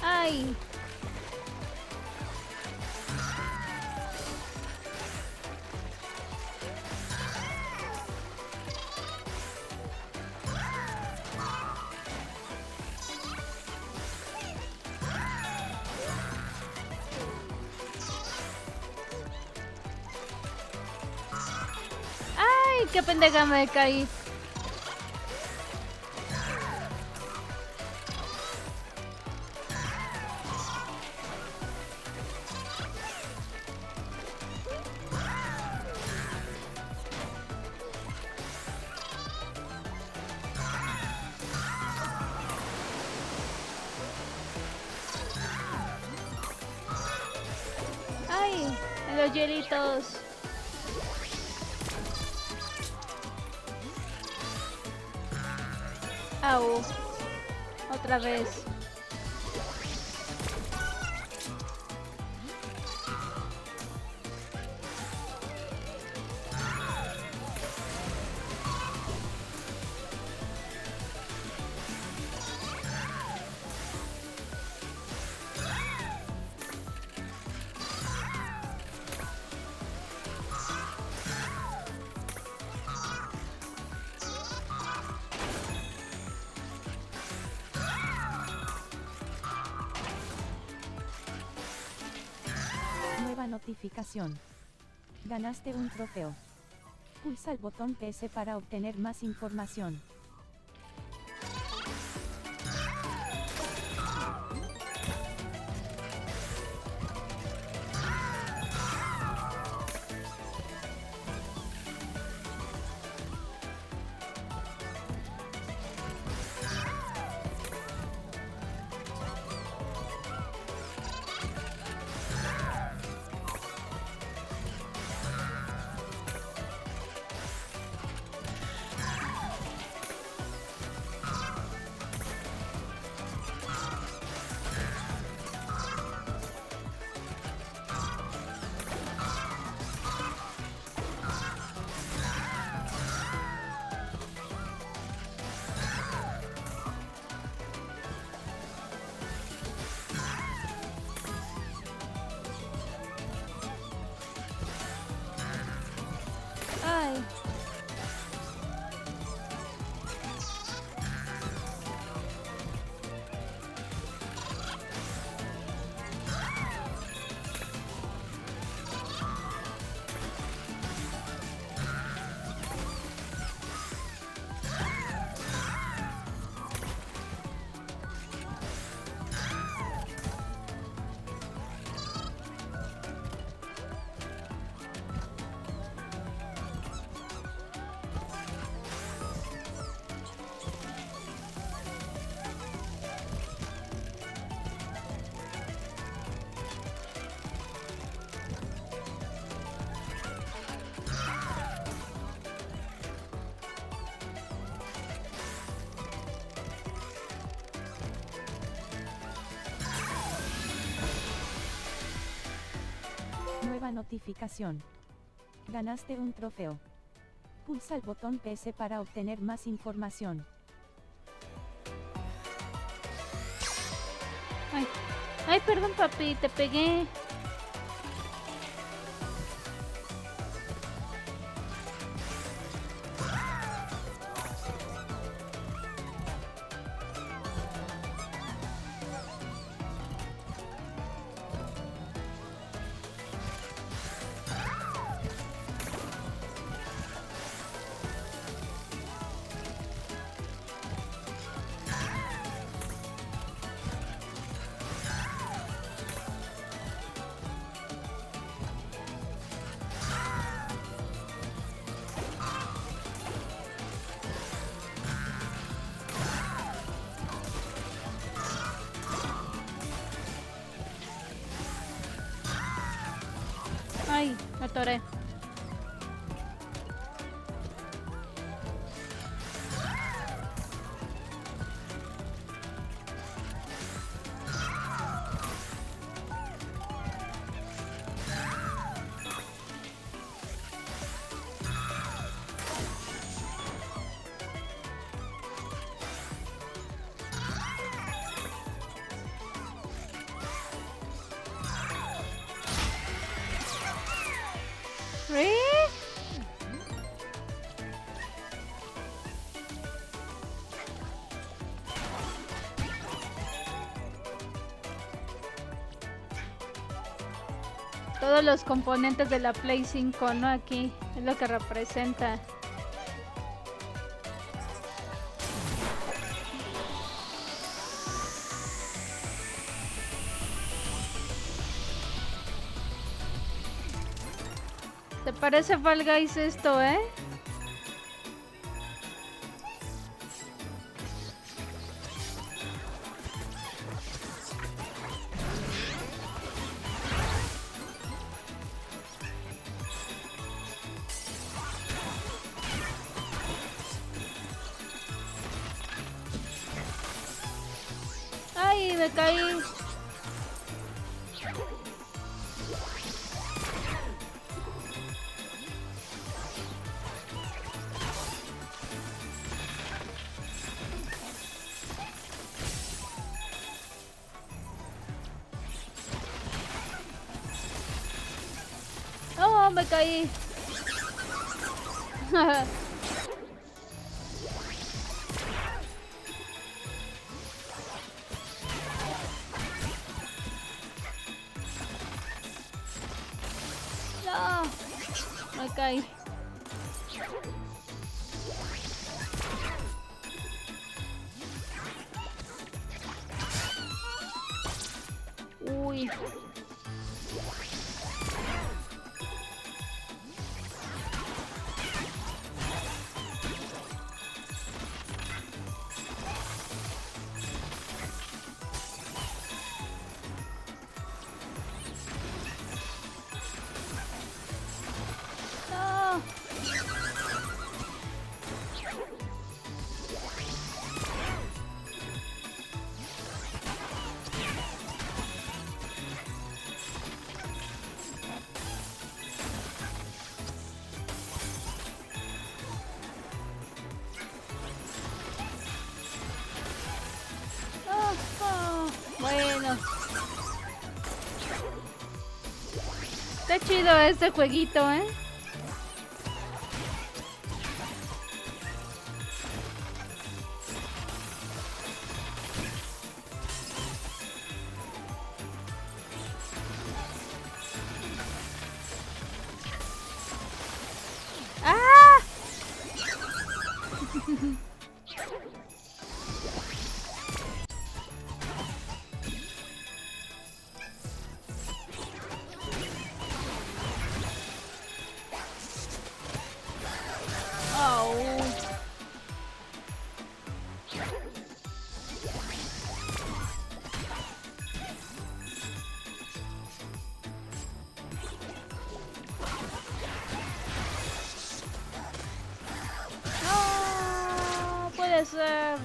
Ay. Ay, qué pendeja me caí. Ay, los hielitos. Au. Otra vez. Nueva notificación. Ganaste un trofeo. Pulsa el botón PS para obtener más información. Ay. Nueva notificación. Ganaste un trofeo. Pulsa el botón PS para obtener más información. Ay. Ay, perdón, papi, te pegué. Ay, me atoré. ¿Really? Todos los componentes de la Play 5, ¿no? Aquí es lo que representa. Parece Fall Guys esto, ¿eh? ¡Ay, me caí! ¡Oh, me caí! ¡No! Me caí. Uy. No. Bueno. Está chido este jueguito, ¿eh? ¡Ah! No puede ser.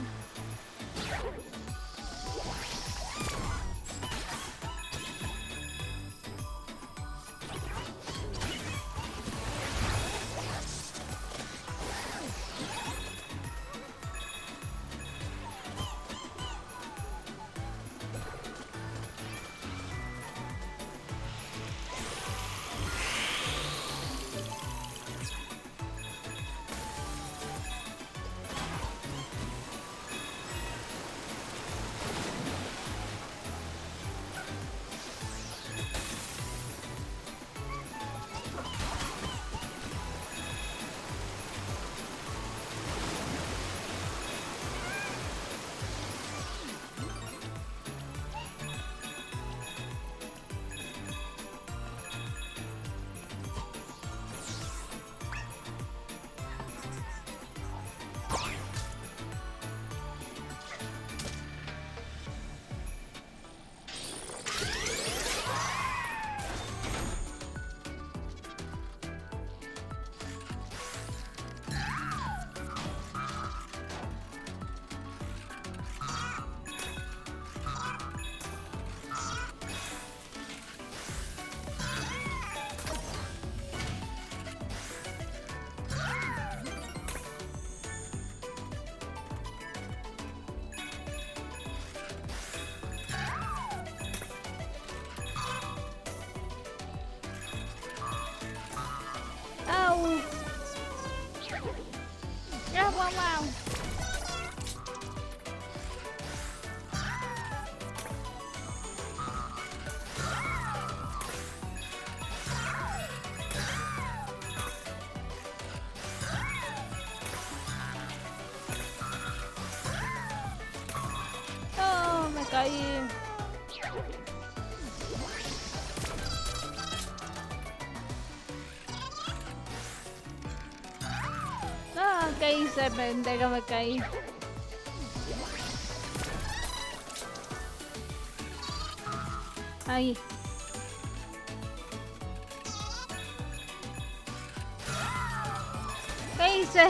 Au. Ya, wow, wow. Oh, me caí. ¿qué hice, pendeja? Me caí. Ahí. ¿Qué hice?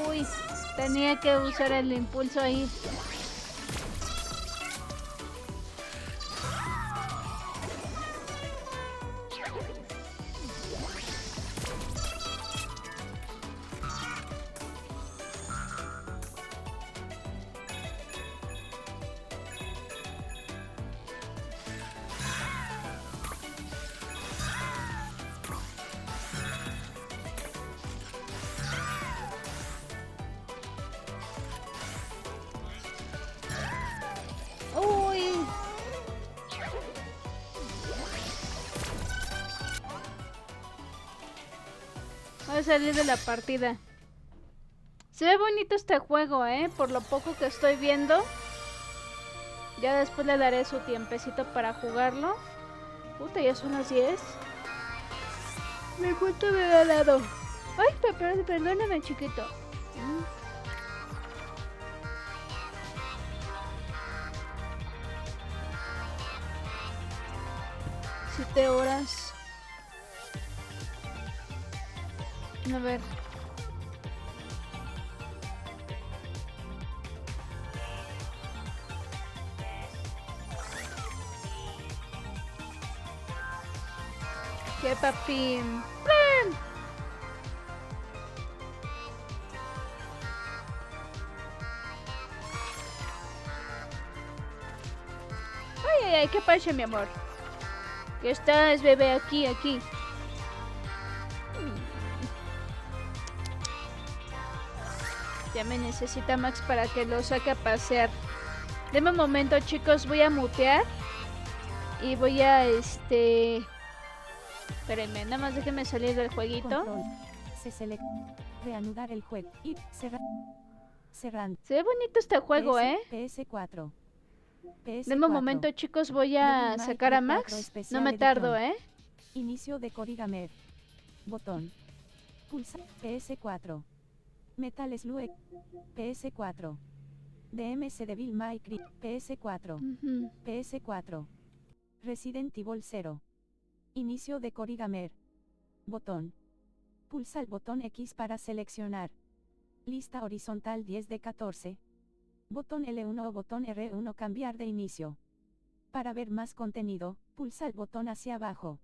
Uy, tenía que usar el impulso ahí. Uy. Voy a salir de la partida. Se ve bonito este juego, por lo poco que estoy viendo. Ya después le daré su tiempecito para jugarlo. Puta, ya son las 10. Me cuento me ha dado. Ay, perdóname, chiquito. 7 horas. A ver. ¿Qué, papi? ¡Ven! Ay, ¿qué pasa, mi amor? ¿Qué estás, bebé? Aquí. Ya me necesita Max para que lo saque a pasear. Deme un momento, chicos, voy a mutear. Y voy a, Espérenme, nada más déjenme salir del jueguito. Control. Reanudar el juego. Y cerrando. Se ve bonito este juego, PS4. Deme un momento, chicos, voy a sacar a Max. No me tardo, Inicio de Korigamer. Botón. Pulsa. PS4. Metal Slug. PS4. DMC Devil May Cry. PS4. PS4. Resident Evil 0. Inicio de Korigamer. Botón. Pulsa el botón X para seleccionar. Lista horizontal 10 de 14. Botón L1 o botón R1 cambiar de inicio. Para ver más contenido, pulsa el botón hacia abajo.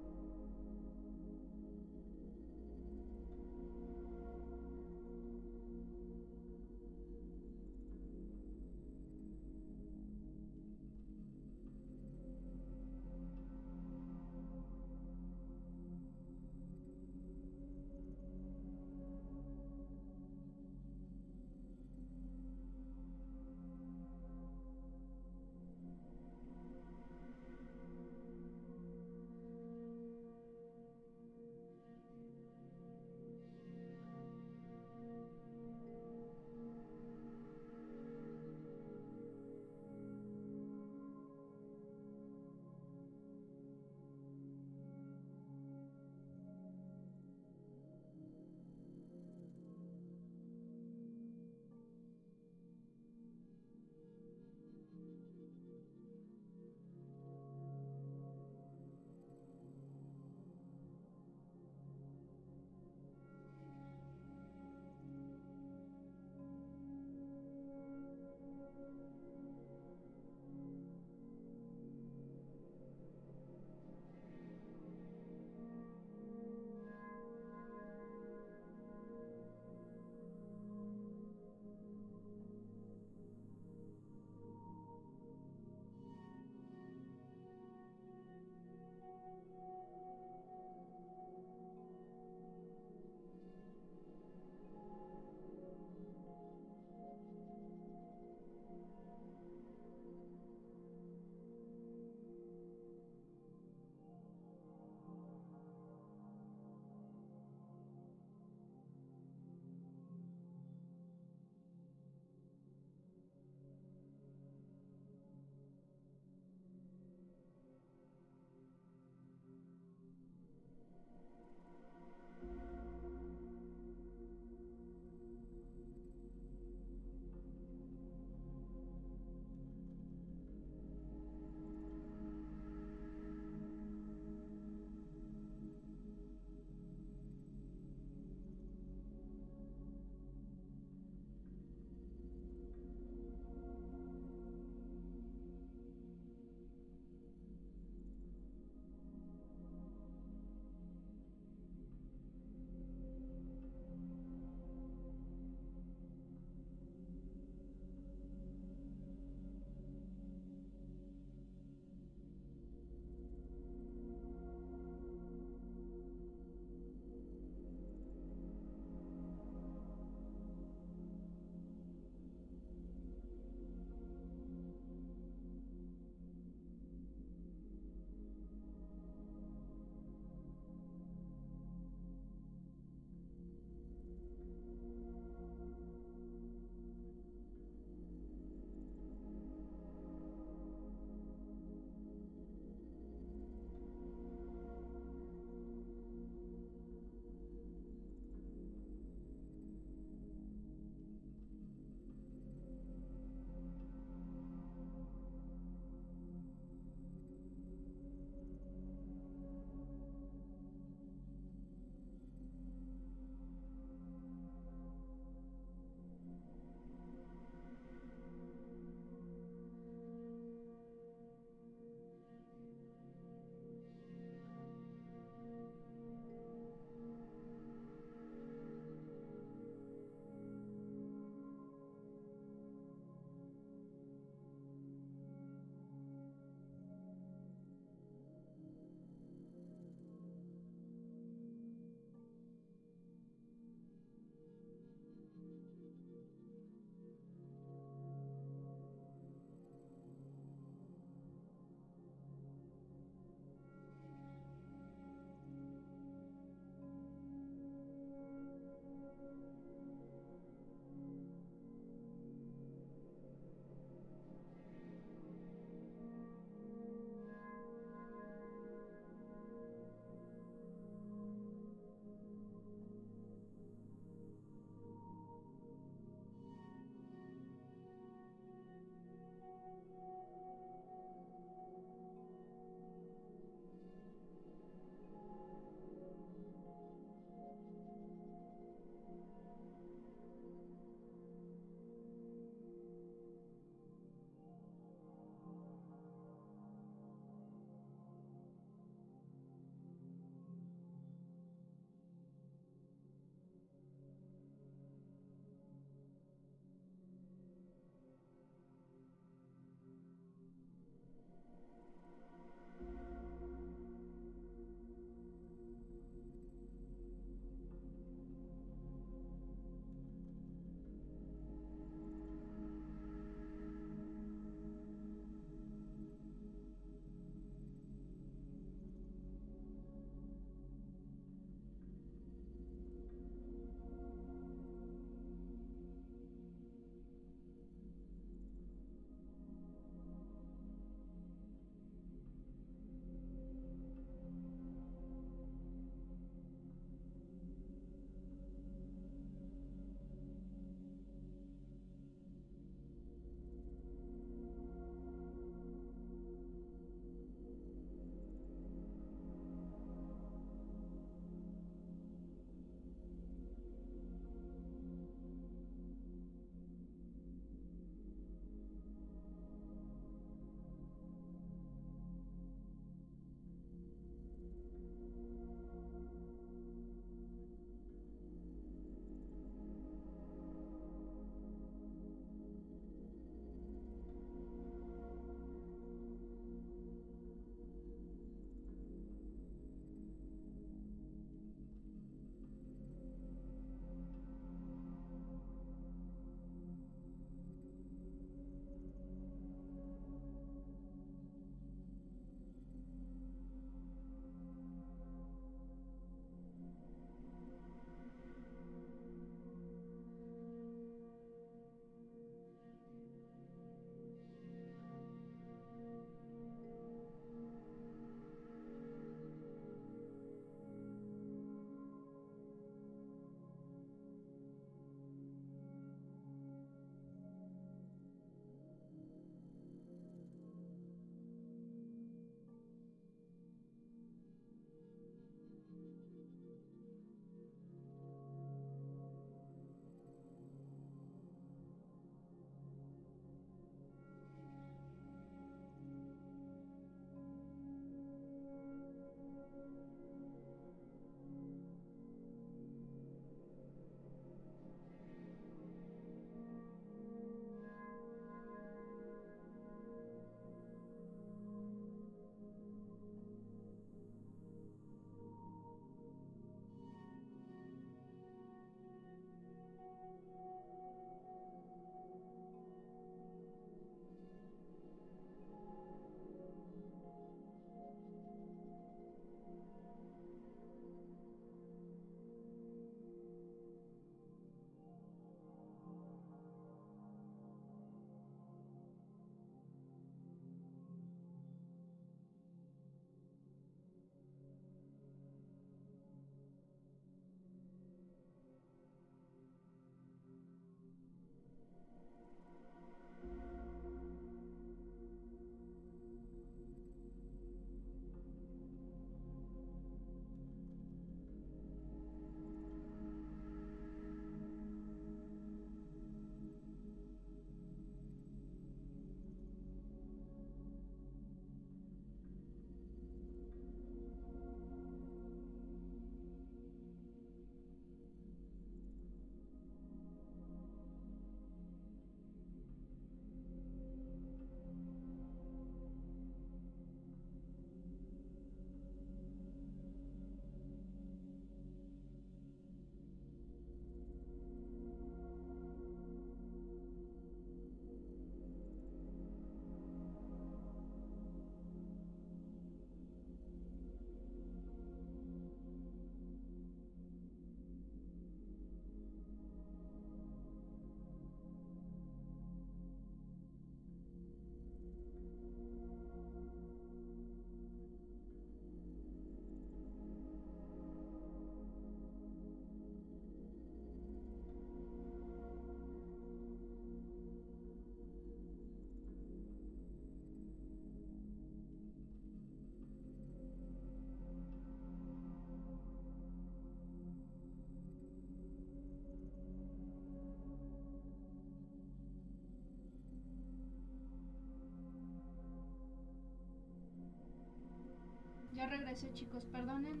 Ya regresé, chicos. Perdonen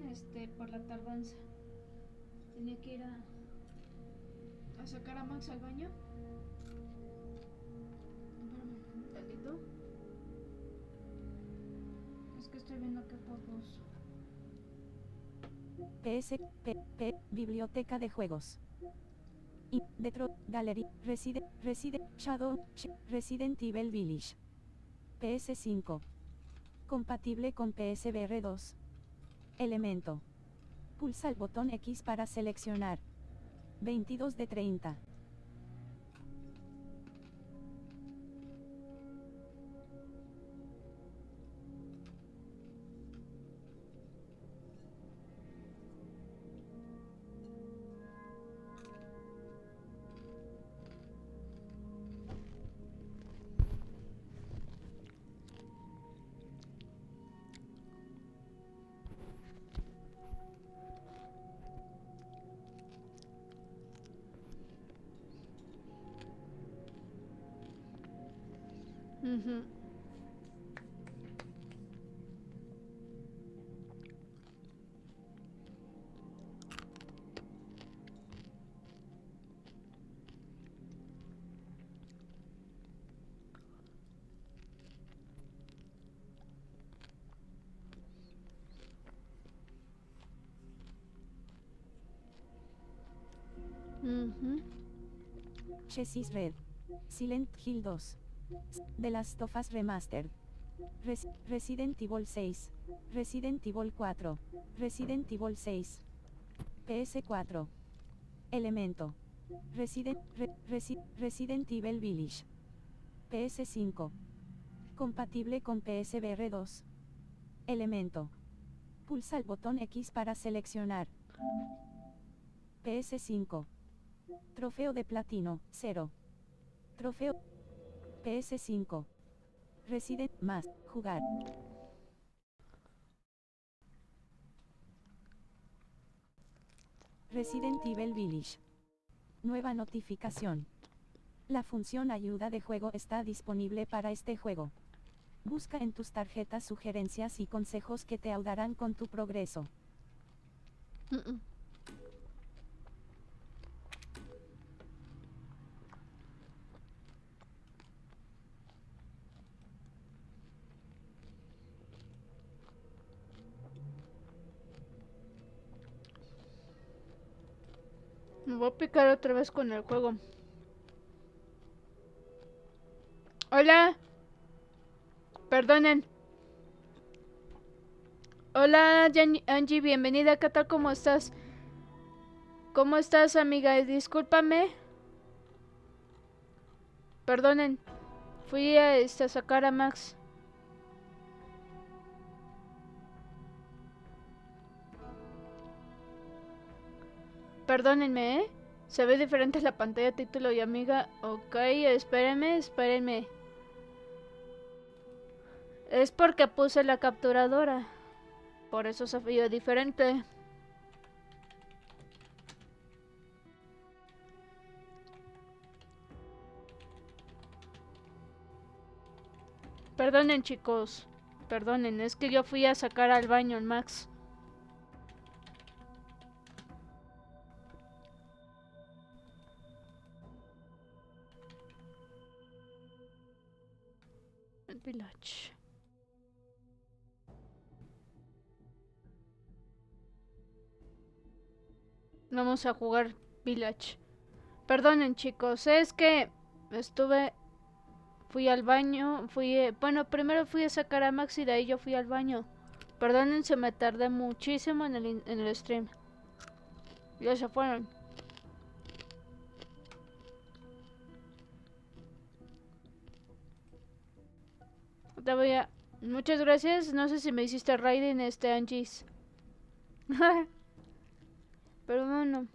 por la tardanza. Tenía que ir a sacar a Max al baño. Espérame un tantito. Es que estoy viendo qué juegos. Biblioteca de juegos. Detro, Gallery, Resident Evil Village. PS5. Compatible con PSVR 2. Elemento. Pulsa el botón X para seleccionar. 22 de 30. Chassis Red. Silent Hill 2. The Last of Us Remastered. Resident Evil 6. Resident Evil 4. Resident Evil 6. PS4. Elemento. Resident Evil Village. PS5. Compatible con PSVR 2. Elemento. Pulsa el botón X para seleccionar. PS5. Trofeo de platino, 0. Trofeo. PS5. Resident más, jugar. Resident Evil Village. Nueva notificación. La función ayuda de juego está disponible para este juego. Busca en tus tarjetas sugerencias y consejos que te ayudarán con tu progreso. Me voy a picar otra vez con el juego. Hola. Perdonen. Hola, Angie, bienvenida. ¿Qué tal? ¿Cómo estás? ¿Cómo estás, amiga? Discúlpame. Perdonen. Fui a sacar a Max. Perdónenme, ¿eh? Se ve diferente la pantalla, título y amiga. Ok, espérenme. Es porque puse la capturadora. Por eso se veía diferente. Perdonen, chicos. Perdonen, es que yo fui a sacar al baño al Max. El village. Vamos a jugar Village. Perdonen, chicos, es que fui al baño, bueno, primero fui a sacar a Max y de ahí yo fui al baño. Perdonen, se me tardé muchísimo en el stream. Ya se fueron. Te voy a... Muchas gracias, no sé si me hiciste raiding Angis. Pero bueno.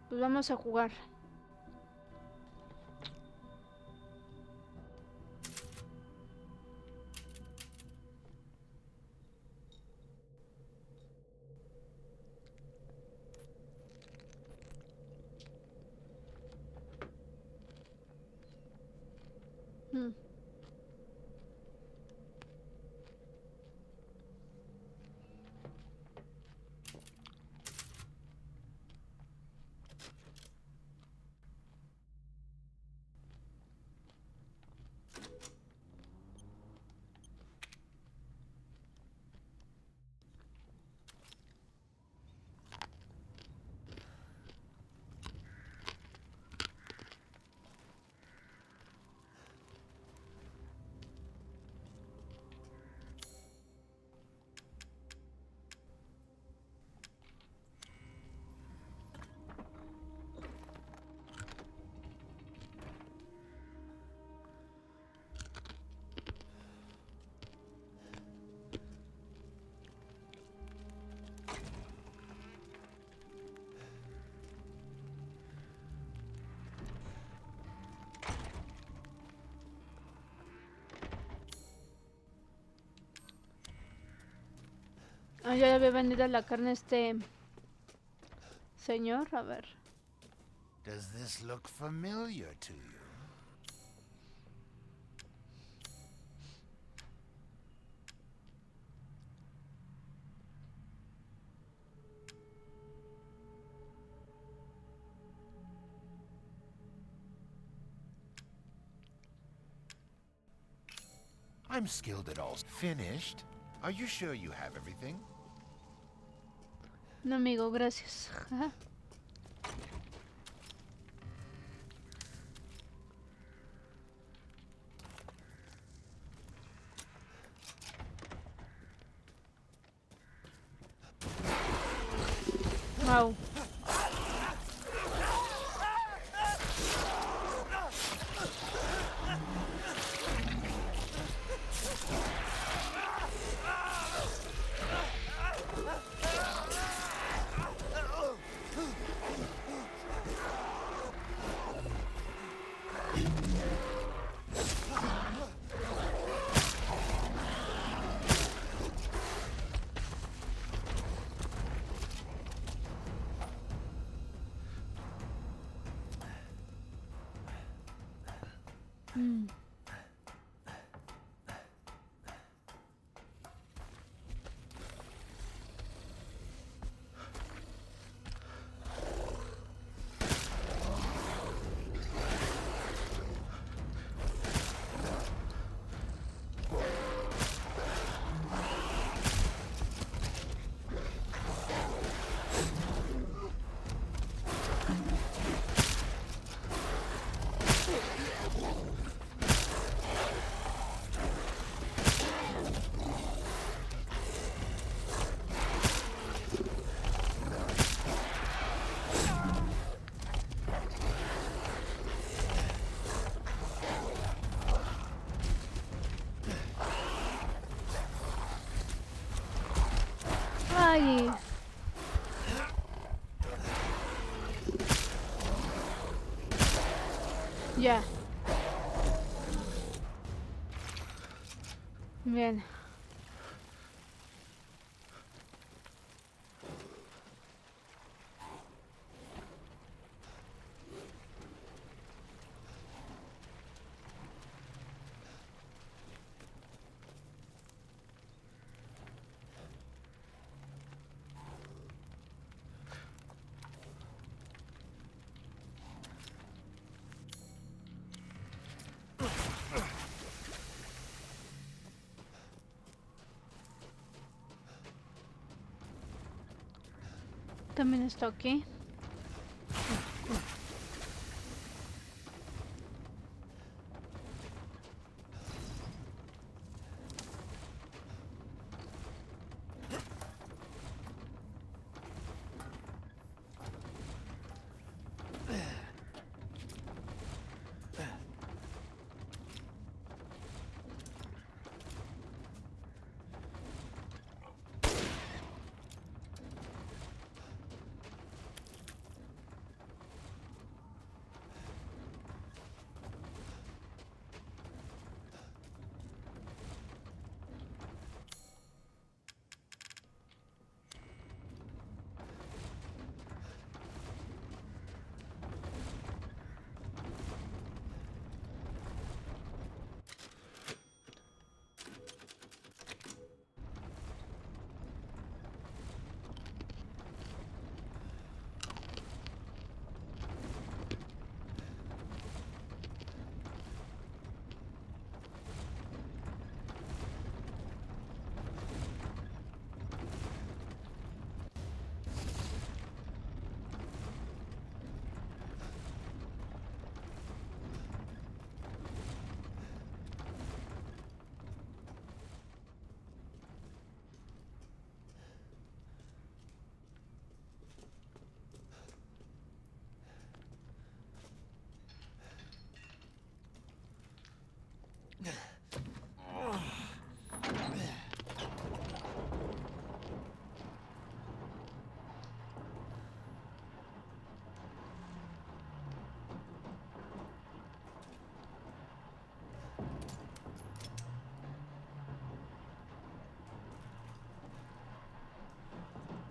Pues vamos a jugar. Ah, ya le había vendido la carne a este señor, a ver. Does this look familiar to you? I'm skilled at all. Finished? Are you sure you have everything? No, amigo, gracias. Ajá. Wow. Ay. Ya. Bien. También está aquí.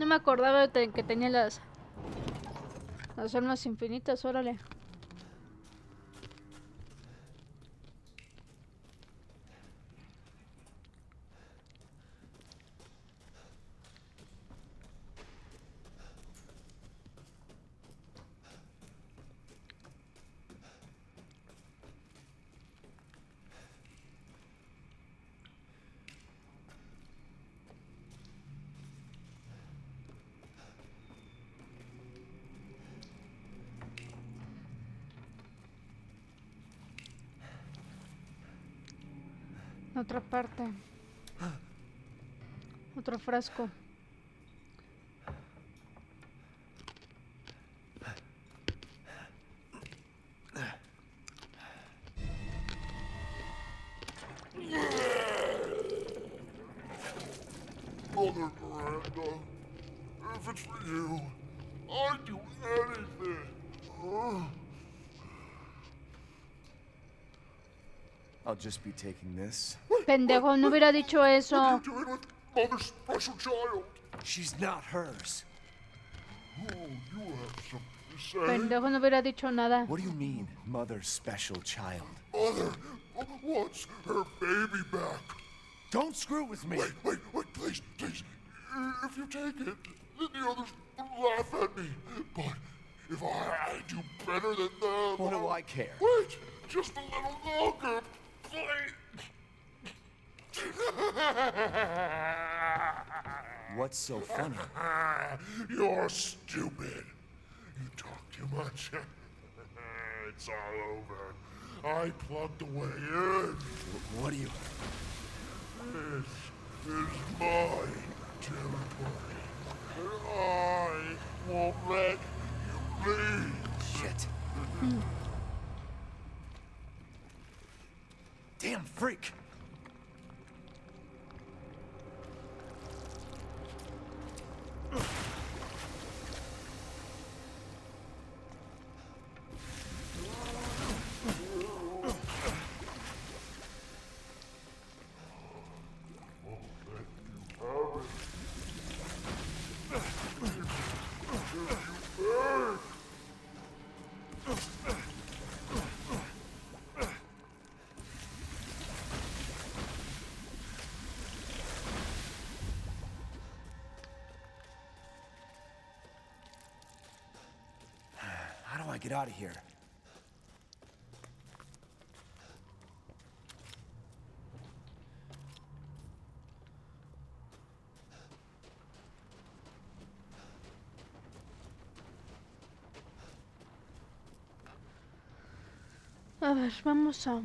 me acordaba que tenía las almas infinitas, órale. Otra parte. Otro frasco. Mother Miranda, if it's for you, I'd do anything. I'll just be taking this. Pendejo, no hubiera dicho eso. What are you doing with Mother's special child? She's not hers. Oh, you have something to say? Pendejo, no hubiera dicho nada. What do you mean, mother's special child? Mother wants her baby back. Don't screw with me. Wait, please. If you take it, then the others laugh at me. But if I do better than them... What do I care? Wait, just a little longer, please. What's so funny? You're stupid. You talk too much. It's all over. I plugged the way in. What do you... This is my territory. And I won't let you leave. Shit. Damn freak. How do I get out of here? A ver, vamos a...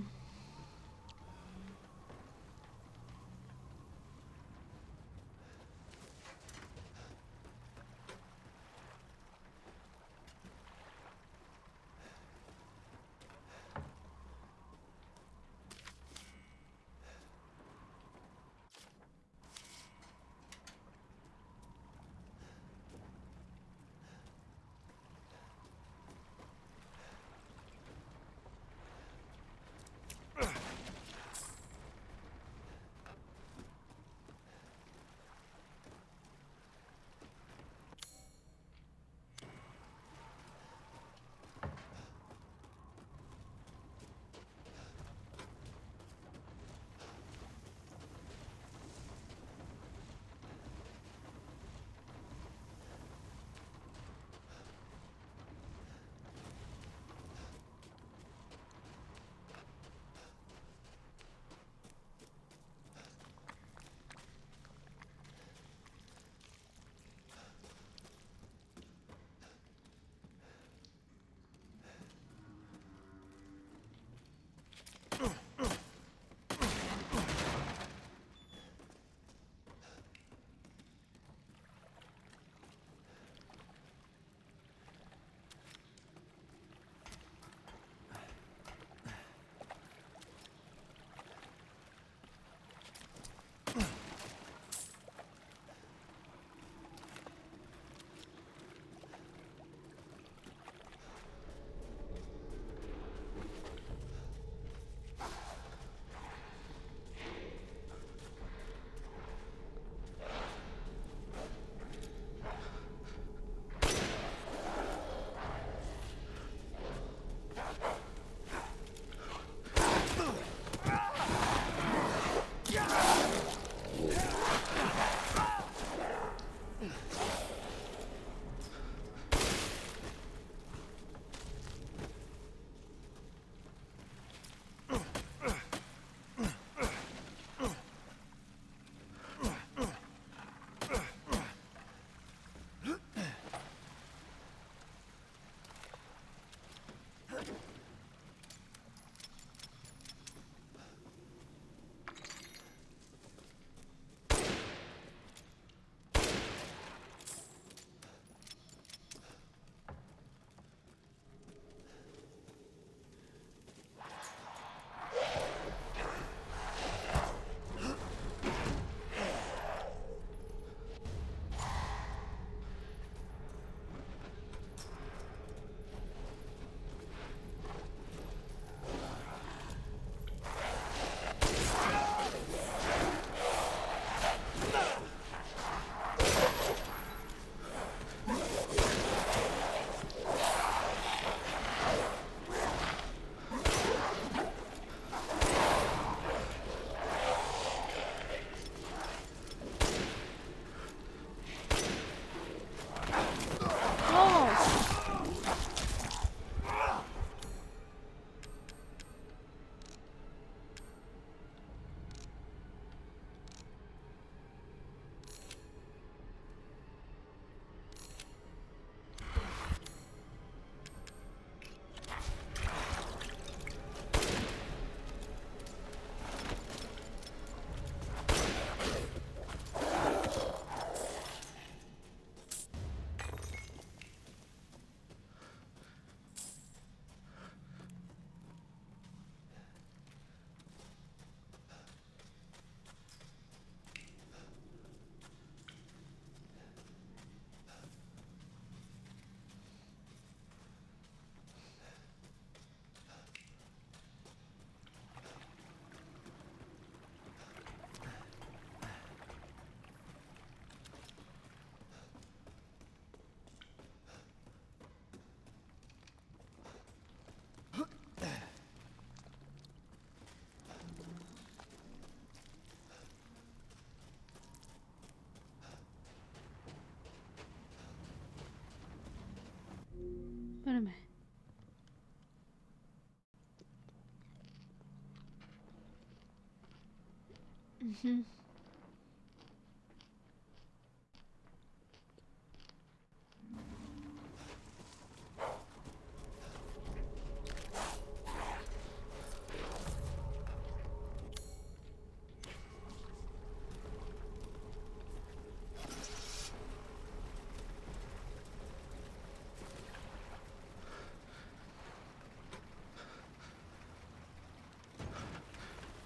Ujú.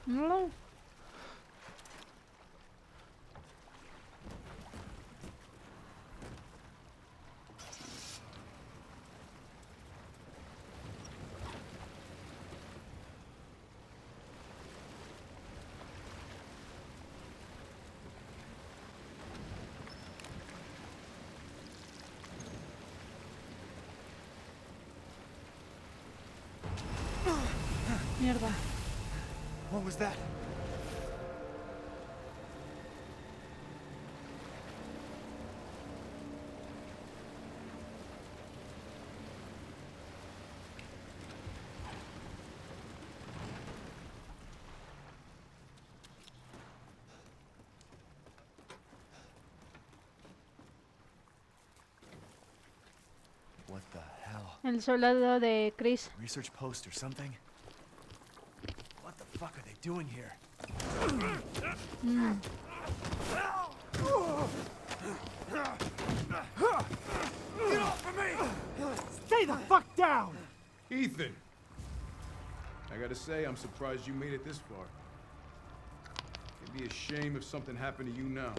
No. Mierda. What was that? What the hell? El soldado de Chris. Research post or something? What the fuck are they doing here? Mm. Get off of me! Stay the fuck down! Ethan! I gotta say, I'm surprised you made it this far. It'd be a shame if something happened to you now.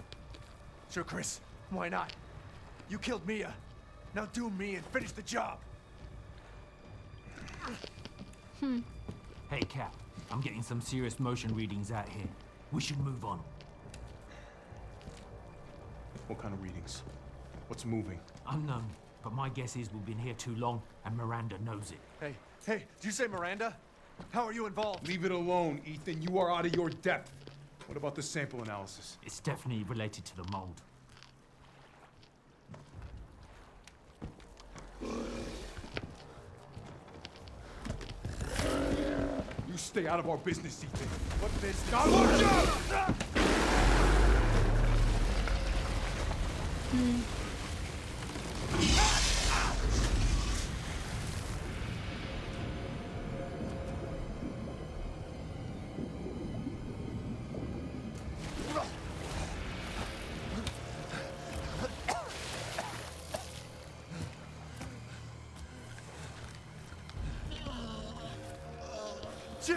Sure, Chris. Why not? You killed Mia. Now do me and finish the job. Hey, Cap. I'm getting some serious motion readings out here. We should move on. What kind of readings? What's moving? Unknown, but my guess is we've been here too long, and Miranda knows it. Hey, did you say Miranda? How are you involved? Leave it alone, Ethan. You are out of your depth. What about the sample analysis? It's definitely related to the mold. You stay out of our business, Ethan. What business? Now look out!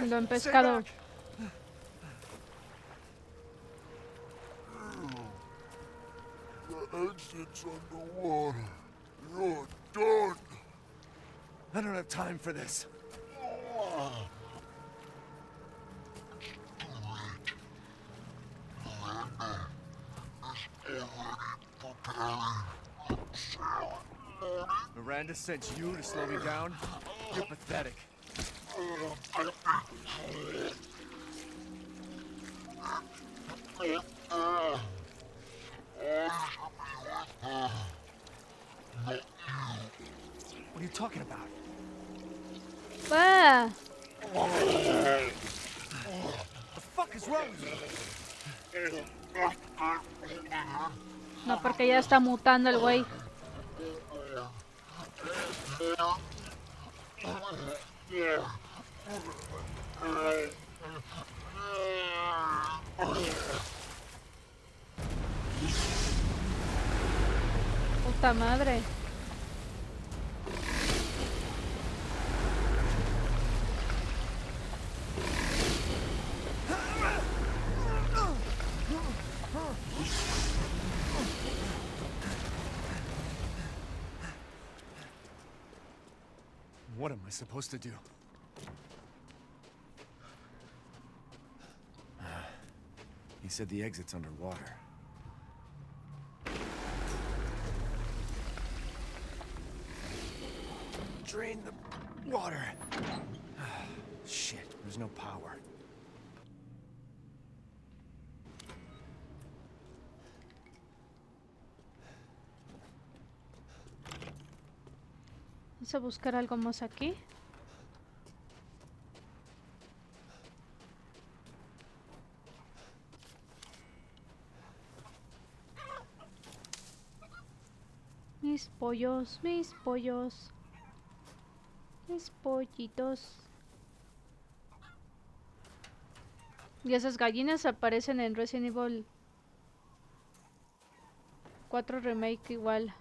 Lo han pescado. The exit's underwater. You're done. I don't have time for this. Miranda sent you to slow me down? You're pathetic. What are you talking about? Ah. The fuck is wrong with you? No, porque ya está mutando el güey. Puta madre. What am I supposed to do? He said the exit's underwater. Drain the water. Shit, there's no power. Vamos a buscar algo más aquí. pollos, mis pollos. Mis pollitos. Y esas gallinas aparecen en Resident Evil 4 Remake igual.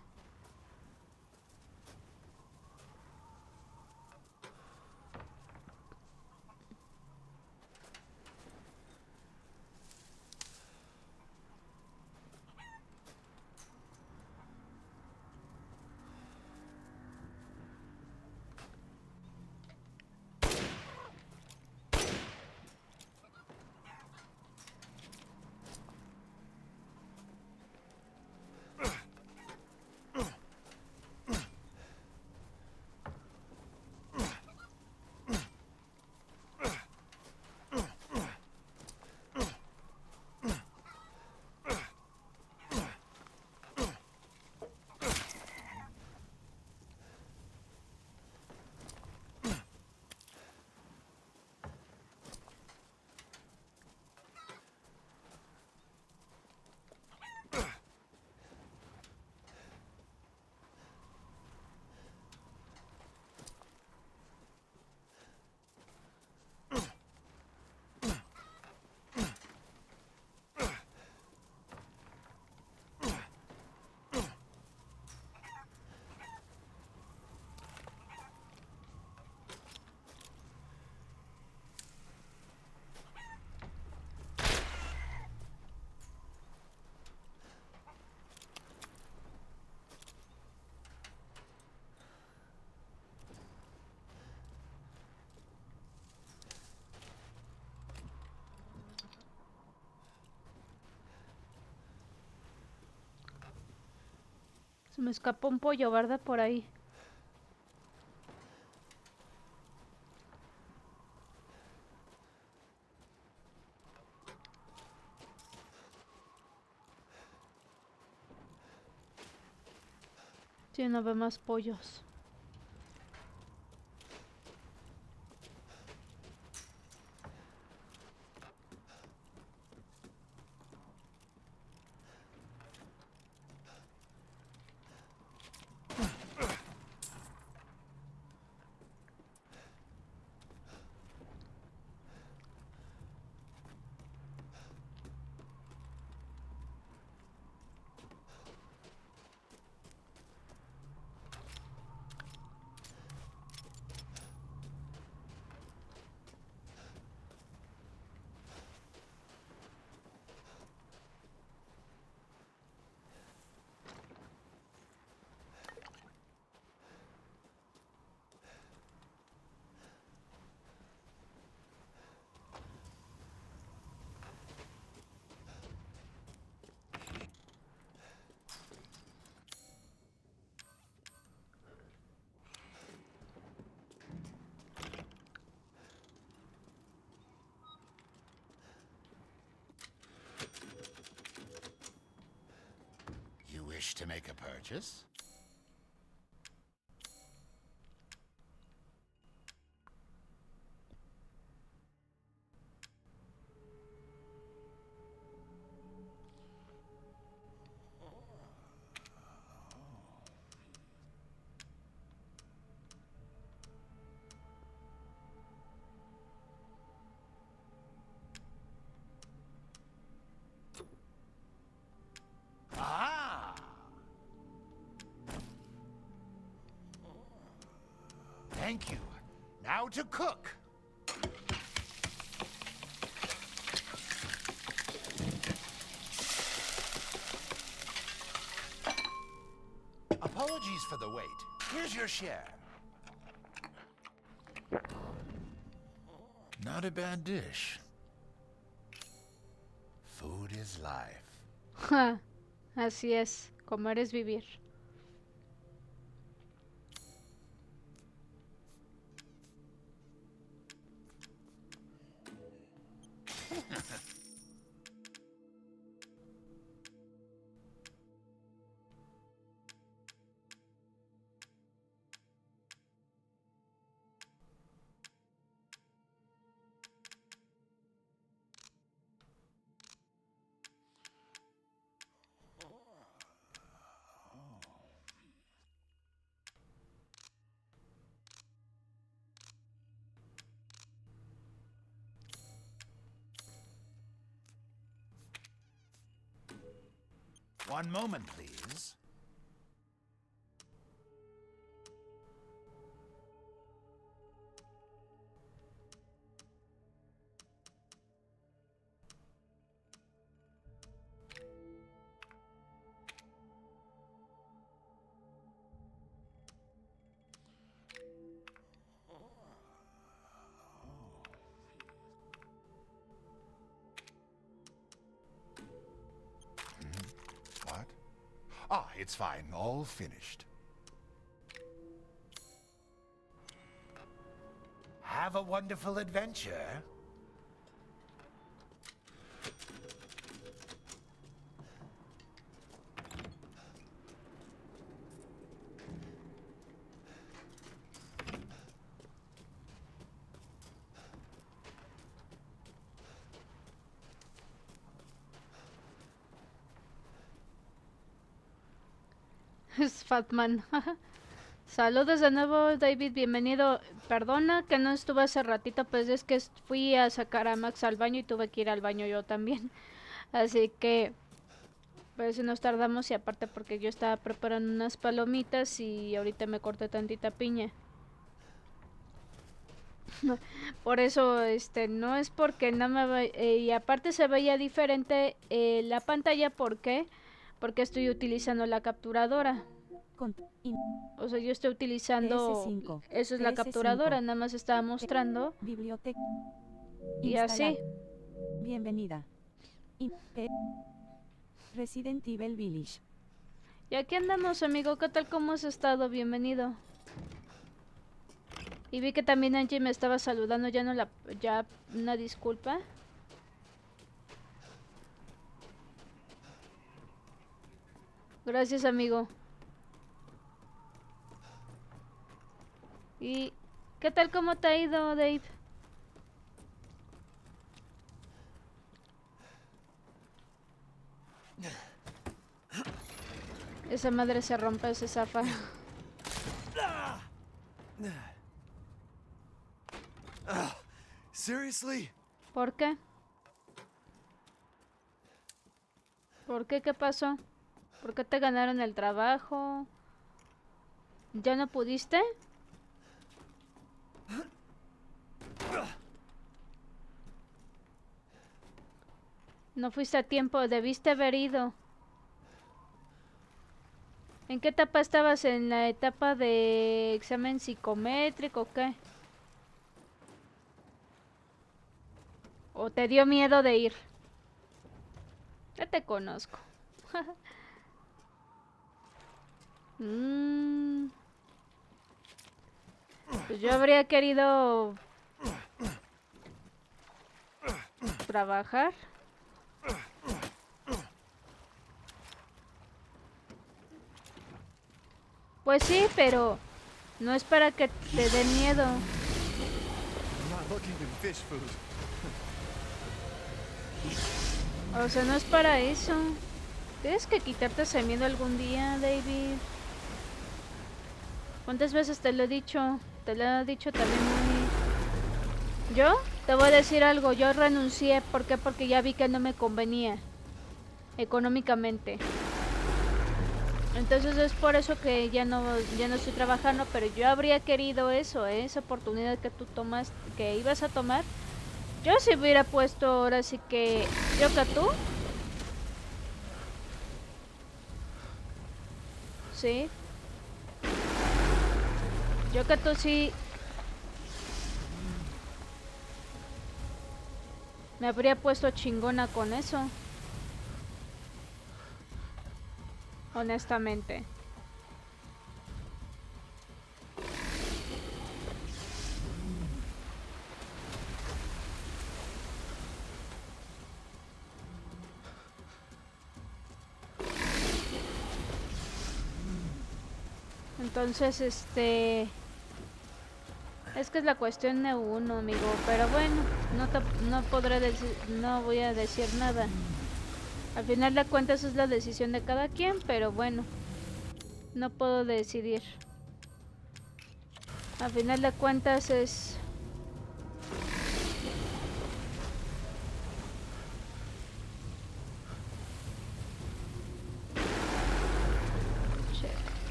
Se me escapó un pollo, ¿verdad? Por ahí. Sí, no ve más pollos. You wish to make a purchase? Ah! Thank you. Now to cook. Apologies for the wait. Here's your share. Not a bad dish. Food is life. Ja, así es. Comer es vivir. One moment, please. What? Ah, it's fine. All finished. Have a wonderful adventure. Es Fatman. Saludos de nuevo, David, bienvenido. Perdona que no estuve hace ratito, pues es que fui a sacar a Max al baño y tuve que ir al baño yo también. Así que pues nos tardamos y aparte porque yo estaba preparando unas palomitas y ahorita me corté tantita piña. Por eso, no es porque no me y aparte se veía diferente la pantalla, ¿por qué? Porque estoy utilizando la capturadora. O sea, yo estoy utilizando PS5, eso es la PS5. capturadora, nada más estaba mostrando Biblioteca. y así. Bienvenida. Resident Evil Village. Y aquí andamos, amigo, ¿qué tal? ¿Cómo has estado? Bienvenido. Y vi que también Angie me estaba saludando, ya una disculpa. Gracias, amigo. ¿Y qué tal? ¿Cómo te ha ido, Dave? Esa madre se rompe, se zafa. Seriously? ¿Por qué? ¿Por qué? ¿Qué pasó? ¿Por qué te ganaron el trabajo? ¿Ya no pudiste? No fuiste a tiempo, debiste haber ido. ¿En qué etapa estabas? ¿En la etapa de examen psicométrico o qué? ¿O te dio miedo de ir? Ya te conozco. Pues yo habría querido trabajar. Pues sí, pero no es para que te dé miedo. O sea, no es para eso. Tienes que quitarte ese miedo algún día, David. ¿Cuántas veces te lo he dicho? Te lo he dicho también muy... ¿Yo? Te voy a decir algo. Yo renuncié. ¿Por qué? Porque ya vi que no me convenía económicamente. Entonces es por eso que ya no estoy trabajando, pero yo habría querido eso, esa oportunidad que tú tomas, que ibas a tomar. Yo si hubiera puesto ahora sí que yo que tú. Sí. Yo que tú sí. Me habría puesto chingona con eso. Honestamente. Entonces, es que es la cuestión de uno, amigo, pero bueno, no podré decir, no voy a decir nada. Al final de cuentas es la decisión de cada quien, pero bueno, no puedo decidir. Al final de cuentas es...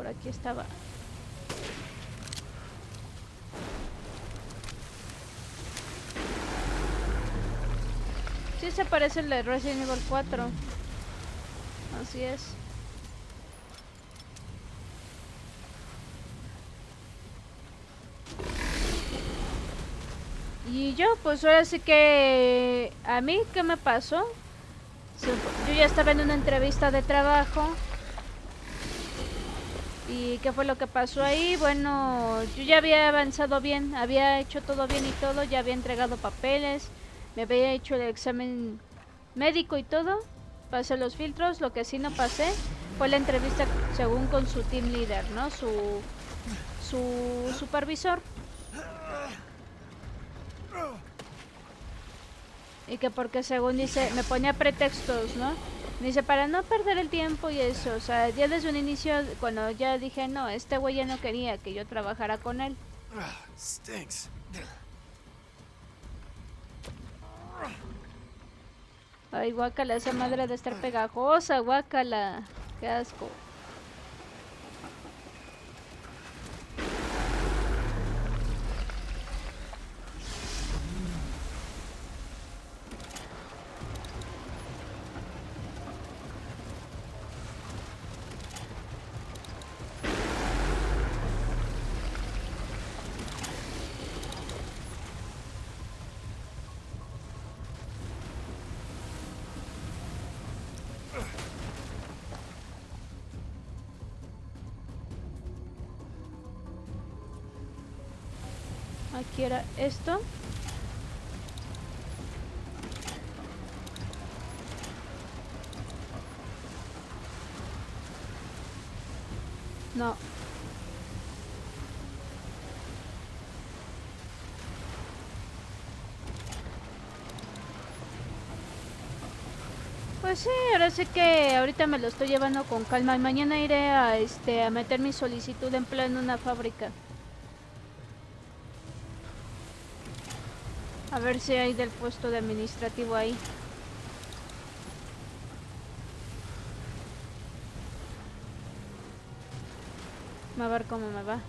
por aquí estaba. Sí se parece el de Resident Evil 4. Así es. Y yo, pues ahora sí que... ¿A mí qué me pasó? Yo ya estaba en una entrevista de trabajo. ¿Y qué fue lo que pasó ahí? Bueno, yo ya había avanzado bien, había hecho todo bien y todo, ya había entregado papeles, me había hecho el examen médico y todo, pasé los filtros, lo que sí no pasé fue la entrevista según con su team leader, ¿no? Su supervisor. Y que porque según dice, me ponía pretextos, ¿no? Me dice, para no perder el tiempo y eso, o sea, ya desde un inicio, cuando ya dije, no, este güey ya no quería que yo trabajara con él. Stinks. Ay, guácala, esa madre de estar pegajosa, guácala. Qué asco. Aquí era esto. No. Pues sí, ahora sí que ahorita me lo estoy llevando con calma. Mañana iré a a meter mi solicitud de empleo en una fábrica. A ver si hay del puesto de administrativo ahí. A ver cómo me va.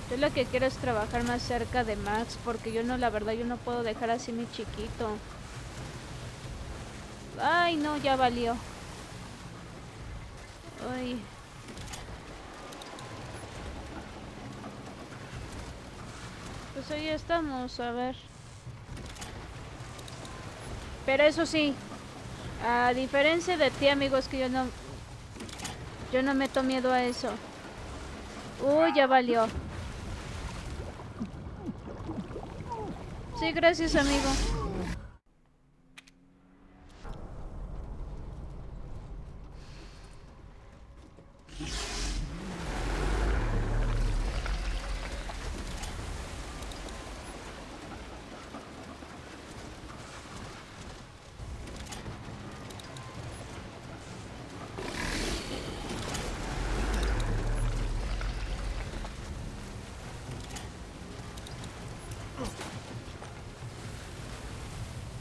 Yo lo que quiero es trabajar más cerca de Max, porque yo no, la verdad, yo no puedo dejar así mi chiquito. Ay, no, ya valió. Ay. Pues ahí estamos, a ver. Pero eso sí, a diferencia de ti, amigo, es que yo no meto miedo a eso. Uy, ya valió. Sí, gracias, amigo.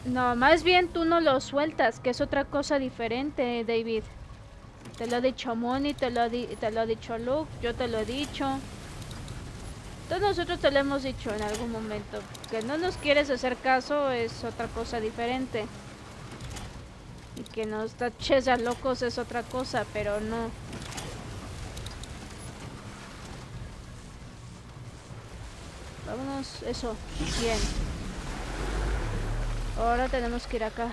No, más bien tú no lo sueltas, que es otra cosa diferente, David. Te lo ha dicho Moni, te lo ha dicho Luke, yo te lo he dicho. Todos nosotros te lo hemos dicho en algún momento. Que no nos quieres hacer caso es otra cosa diferente. Y que nos taches a locos es otra cosa, pero no. Vámonos, eso, bien. Ahora tenemos que ir acá.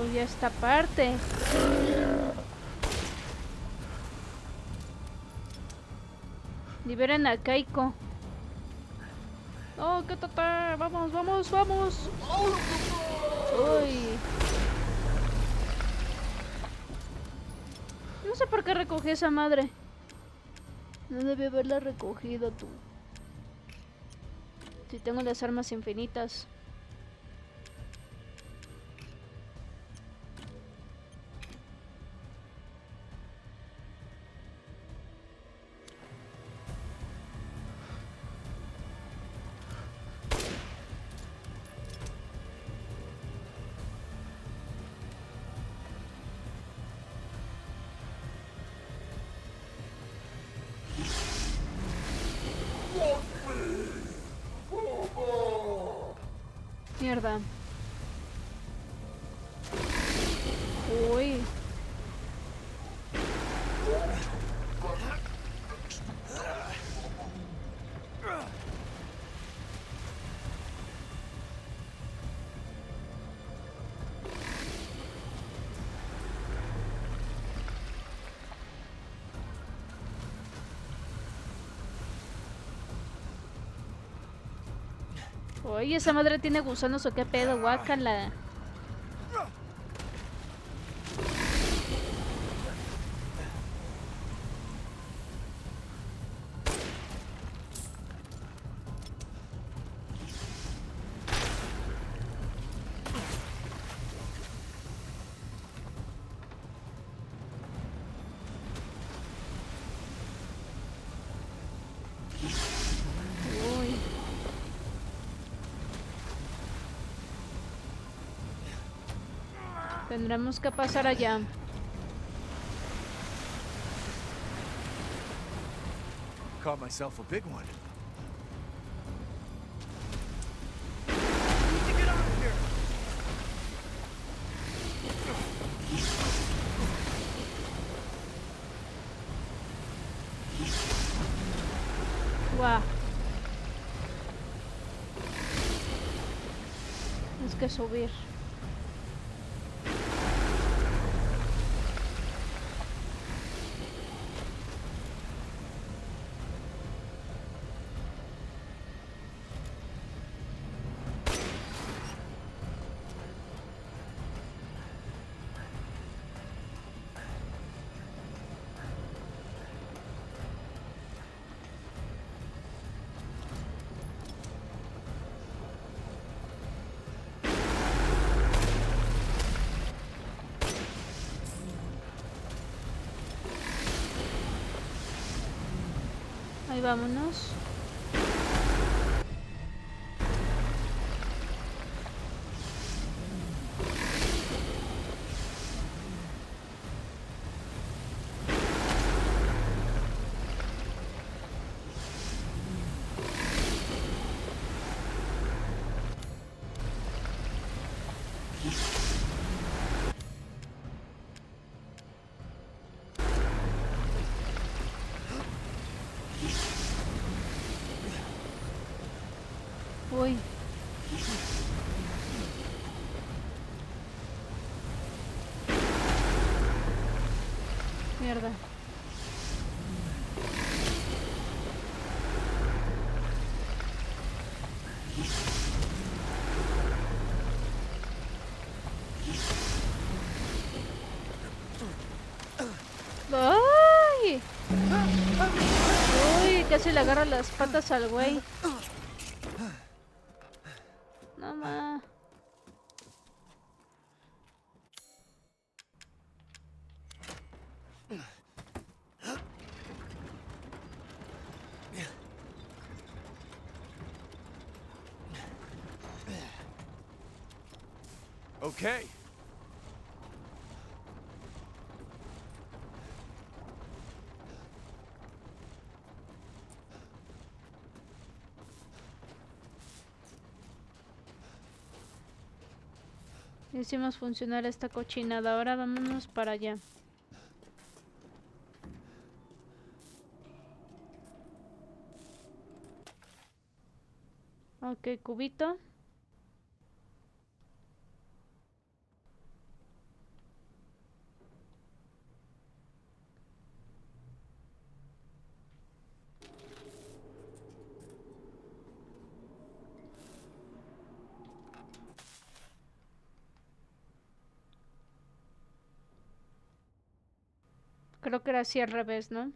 Uy, esta parte. Liberen a Keiko. ¡Oh, qué tata! ¡Vamos, vamos, vamos! ¡Uy! No sé por qué recogí esa madre. No debí haberla recogido tú. Si tengo las armas infinitas. Mierda. Uy. Oye, esa madre tiene gusanos o qué pedo, guácala. Uy. Tendremos que pasar allá. Caught myself a big one. Guau. Es que subir. Ahí vámonos. Uy. Mierda. ¡Ay! Uy, casi le agarra las patas al güey. No ma. Okay. Hicimos funcionar esta cochinada. Ahora vámonos para allá. Ok, cubito. Creo que era así al revés, ¿no?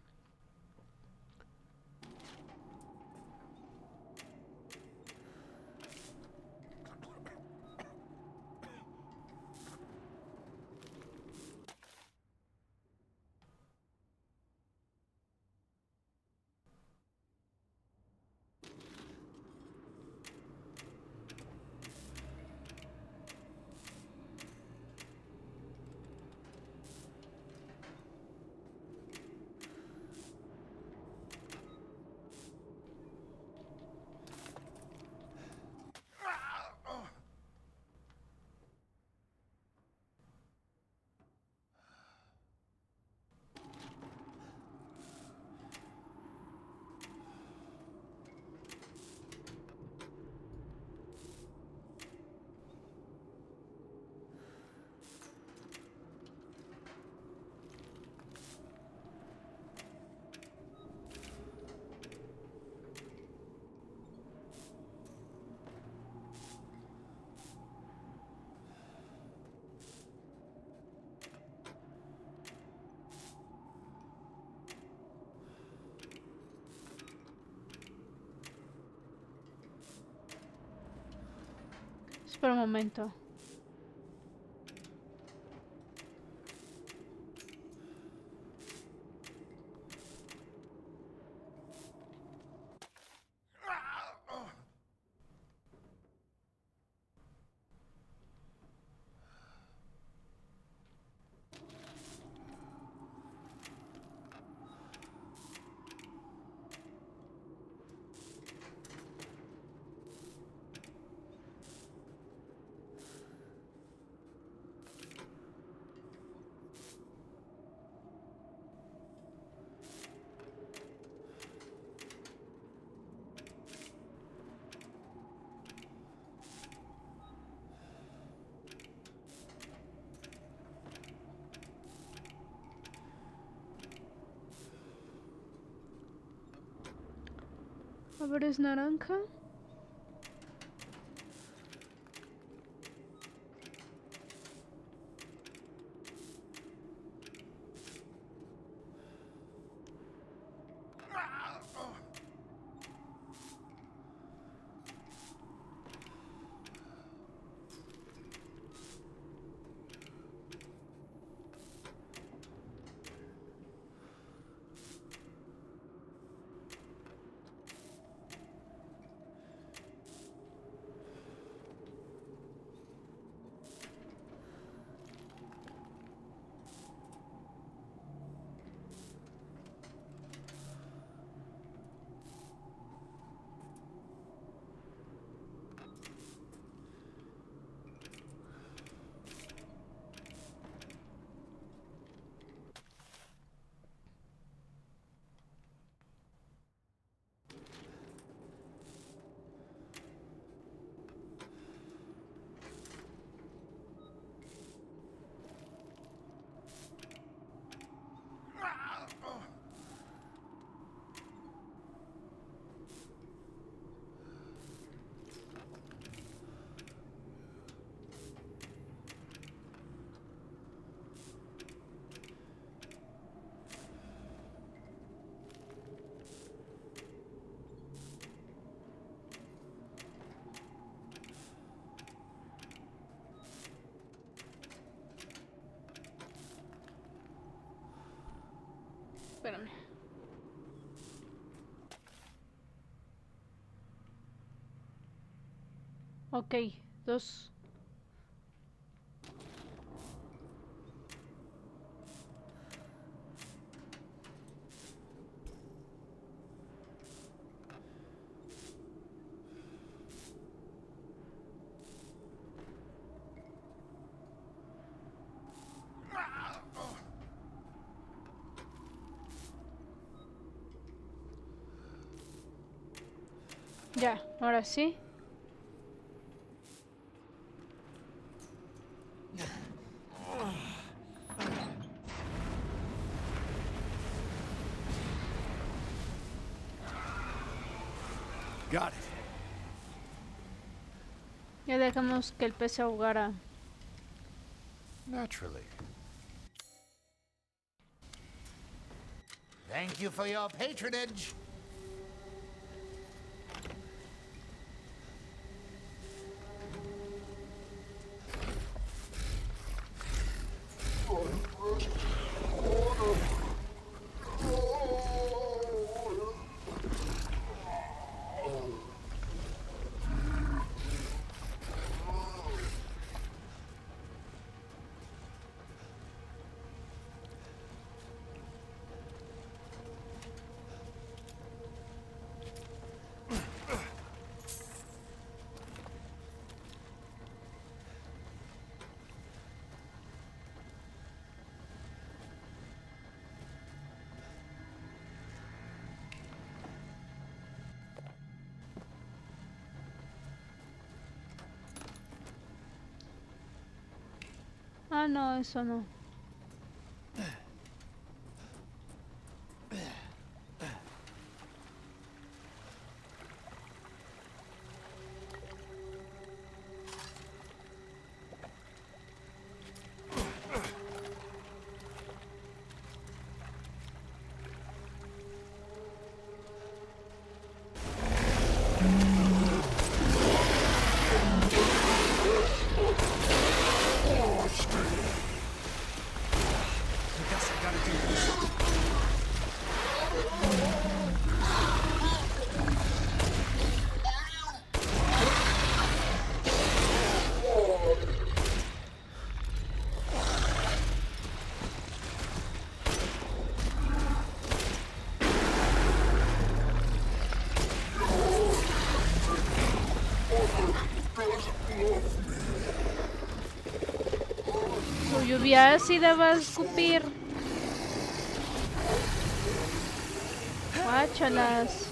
Espera un momento. A ver, es naranja. Espérame. Ok, 2. Ya, ahora sí. Got it. Ya dejamos que el pez se ahogara. Naturally. Thank you for your patronage. Ah, no, eso no. lluvia ácida va a escupir. Guáchalas.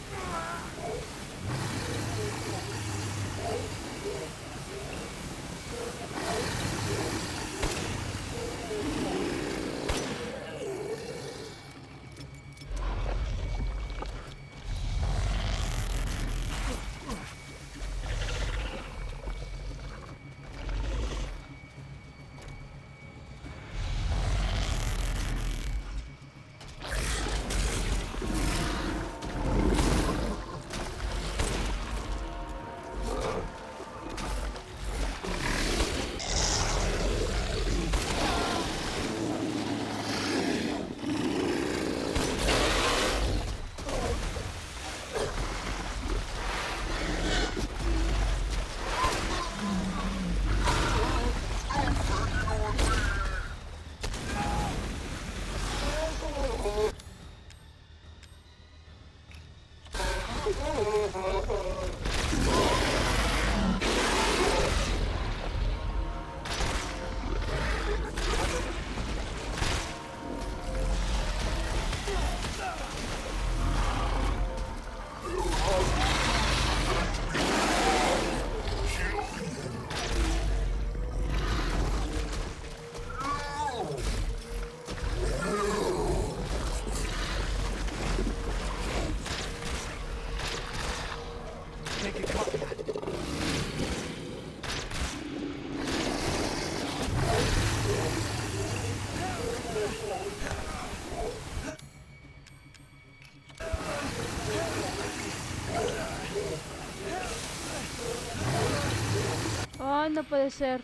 Oh, no puede ser.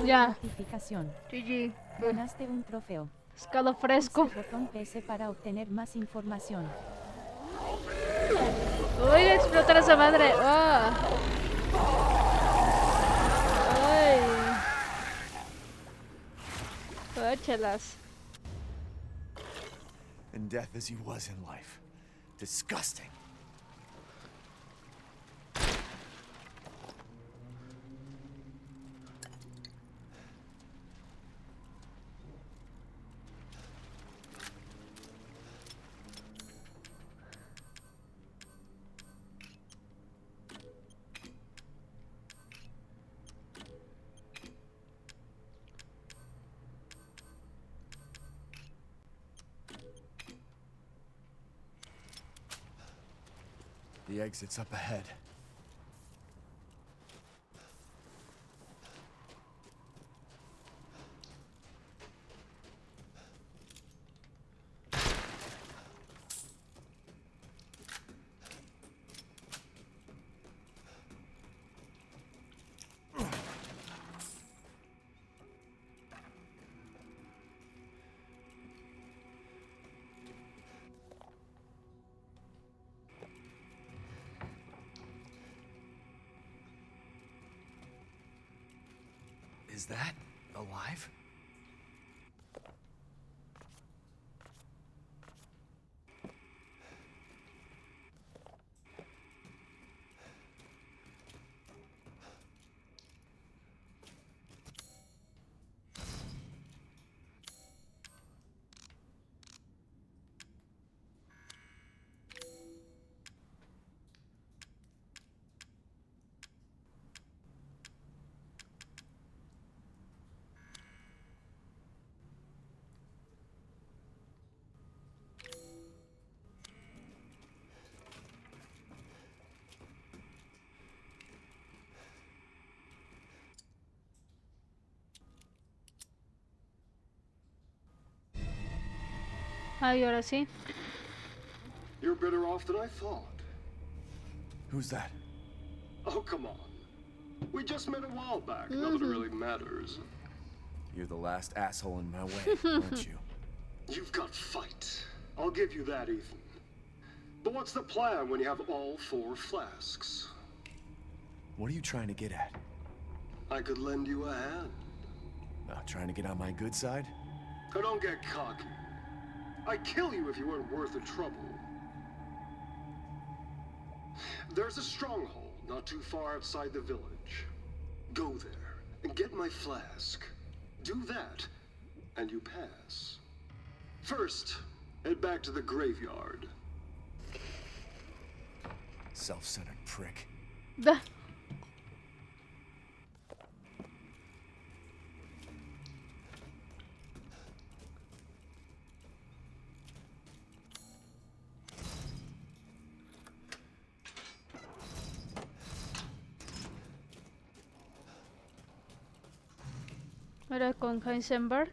Ya. Notificación. GG. Ganaste un trofeo. Pescado fresco. Usa el botón PS para obtener más información. Uy, a explotar esa madre. Oh. Ay. Guáchalas. In death as he was in life. Disgusting. The exit's up ahead. Is that alive? Ay, ahora sí. You're better off than I thought. Who's that? Oh, come on. We just met a while back. Not that it really matters. You're the last asshole in my way, aren't you? You've got fight. I'll give you that, Ethan. But what's the plan when you have all 4 flasks? What are you trying to get at? I could lend you a hand. Trying to get on my good side? Oh, don't get cocky. I'd kill you if you weren't worth the trouble. There's a stronghold not too far outside the village. Go there and get my flask. Do that, and you pass. First, head back to the graveyard. Self-centered prick. Da. Ahora con Heisenberg.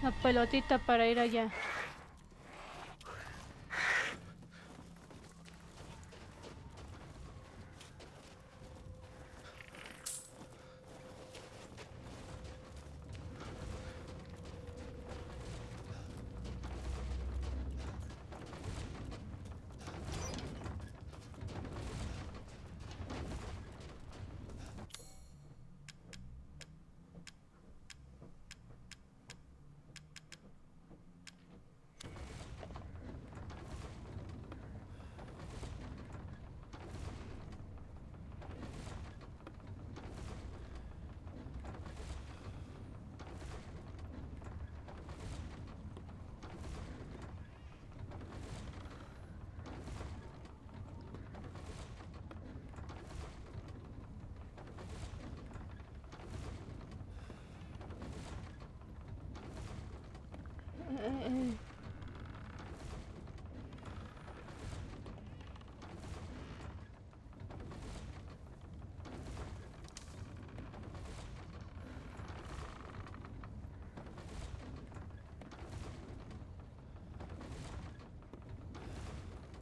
La pelotita para ir allá.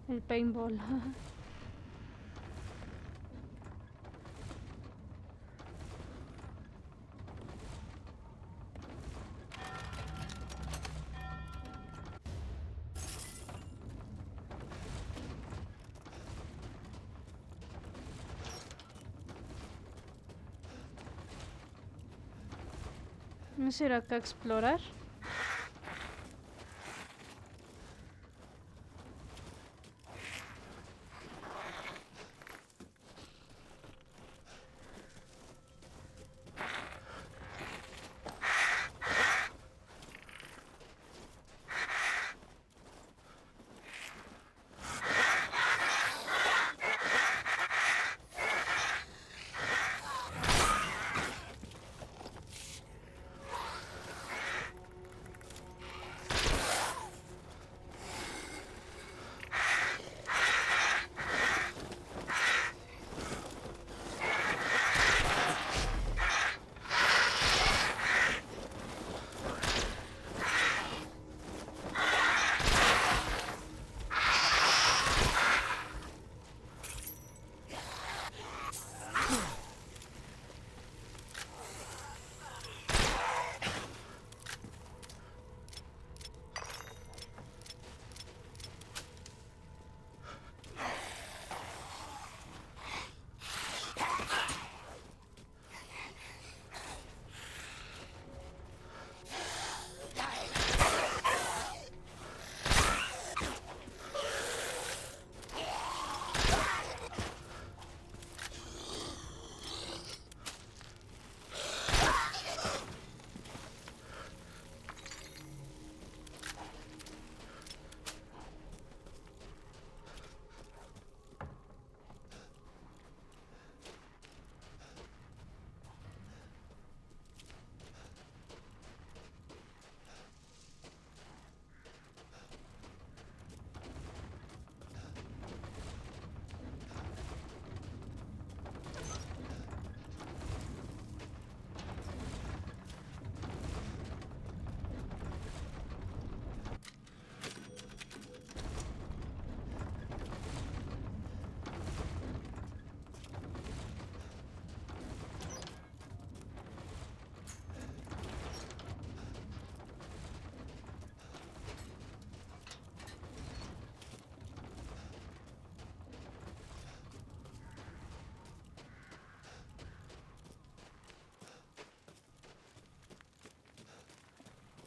El paintball. ¿No será acá explorar?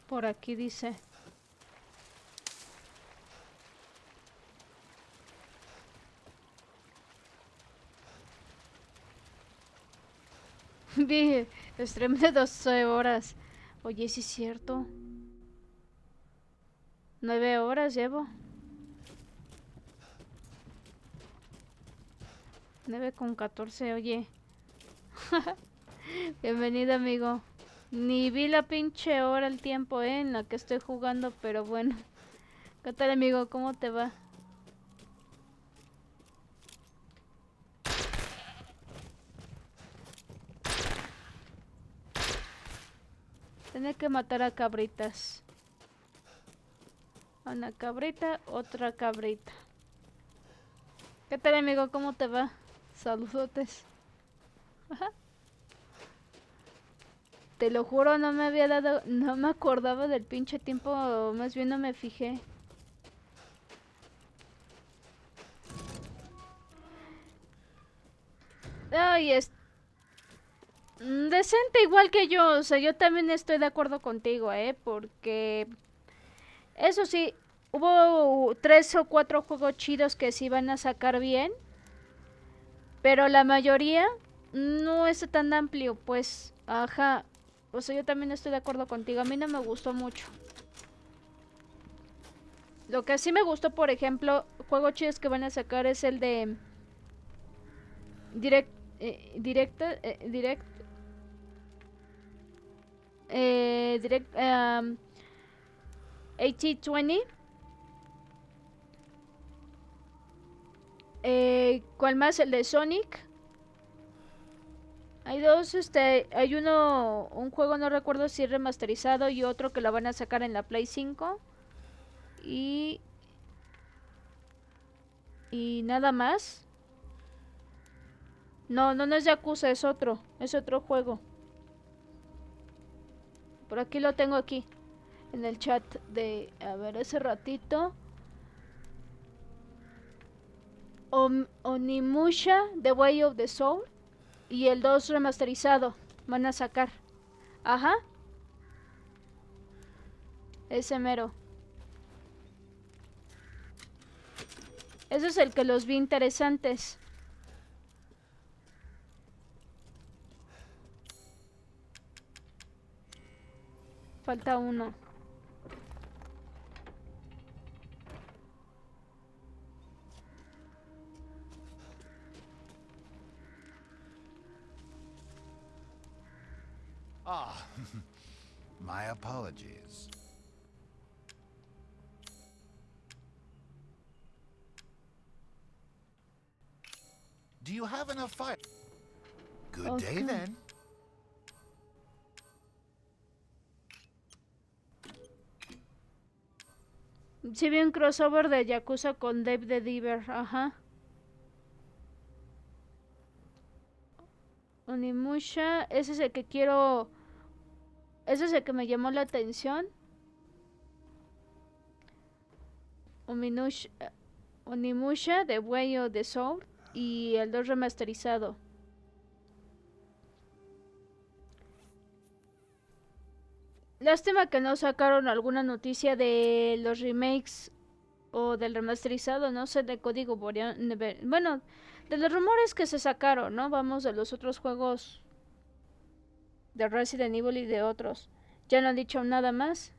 Por aquí dice. Vi stream de 12 horas. Oye, sí es cierto. 9 horas llevo. 9:14, oye. Bienvenido, amigo. Ni vi la pinche hora, el tiempo, en la que estoy jugando, pero bueno. ¿Qué tal, amigo? ¿Cómo te va? Tenía que matar a cabritas. Una cabrita, otra cabrita. ¿Qué tal, amigo? ¿Cómo te va? Saludotes. Ajá. Te lo juro, no me había dado... No me acordaba del pinche tiempo, más bien no me fijé. Ay, es... decente igual que yo, o sea, yo también estoy de acuerdo contigo, porque... Eso sí, hubo 3 o 4 juegos chidos que sí van a sacar bien, pero la mayoría no es tan amplio, pues, ajá. O sea, yo también estoy de acuerdo contigo, a mí no me gustó mucho. Lo que sí me gustó, por ejemplo, juegos chidos que van a sacar es el de... Direct... Direct... 8020. ¿Cuál más? El de Sonic. Hay dos, hay un juego, no recuerdo si es remasterizado, y otro que lo van a sacar en la Play 5. Y nada más. No es Yakuza, es otro juego. Por aquí lo tengo aquí, en el chat de, a ver, ese ratito. Onimusha, The Way of the Soul. Y el 2 remasterizado van a sacar. Ajá. Ese mero. Ese es el que los vi interesantes. Falta uno. Ah, my apologies. Do you have enough fire? Good day then. Sí vi un crossover de Yakuza con Dave the Diver, ajá. Onimusha, ese es el que quiero... Ese es el que me llamó la atención. Onimusha, The Way of the Soul. Y el 2 remasterizado. Lástima que no sacaron alguna noticia de los remakes o del remasterizado, no sé, de código bueno, de los rumores que se sacaron, ¿no? Vamos, de los otros juegos de Resident Evil y de otros. Ya no han dicho nada más.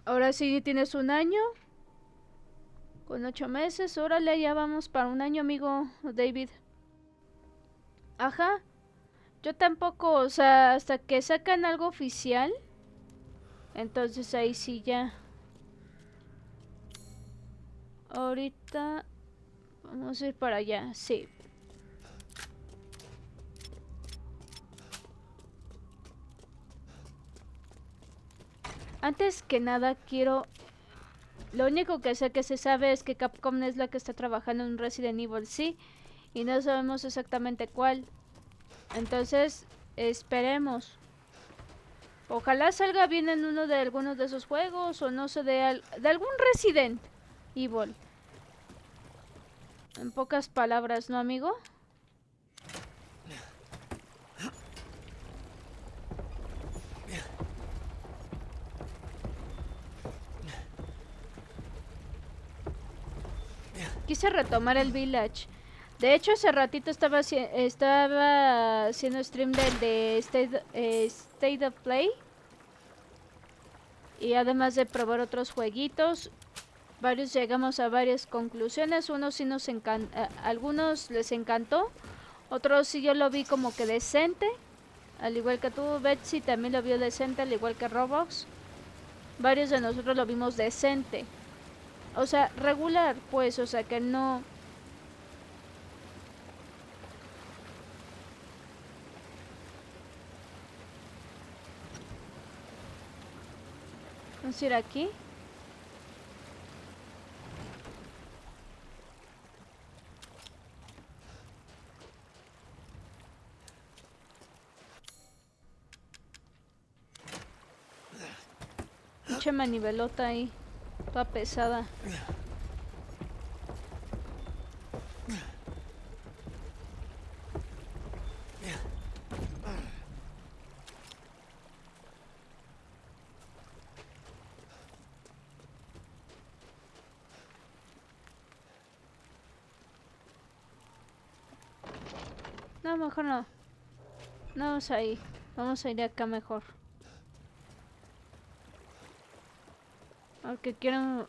Ahora sí tienes un año. Con 8 meses. Órale, ya vamos para un año, amigo David. Ajá. Yo tampoco, o sea, hasta que sacan algo oficial. Entonces ahí sí ya. Ahorita vamos a ir para allá, sí. Antes que nada quiero... Lo único que sé que se sabe es que Capcom es la que está trabajando en Resident Evil, sí. Y no sabemos exactamente cuál. Entonces, esperemos. Ojalá salga bien en uno de algunos de esos juegos. O no sé, de algún Resident Evil. En pocas palabras, ¿no, amigo? Quise retomar el Village. De hecho, hace ratito estaba haciendo stream del de State of Play. Y además de probar otros jueguitos, varios llegamos a varias conclusiones. Unos sí nos algunos les encantó, otros sí yo lo vi como que decente, al igual que tú, Betsy también lo vio decente, al igual que Roblox. Varios de nosotros lo vimos decente, o sea, regular, pues, o sea, que no... Vamos a ir aquí. Pinche manivelota ahí, toda pesada. No, mejor no. No vamos ahí. Vamos a ir acá mejor. Aunque quiero...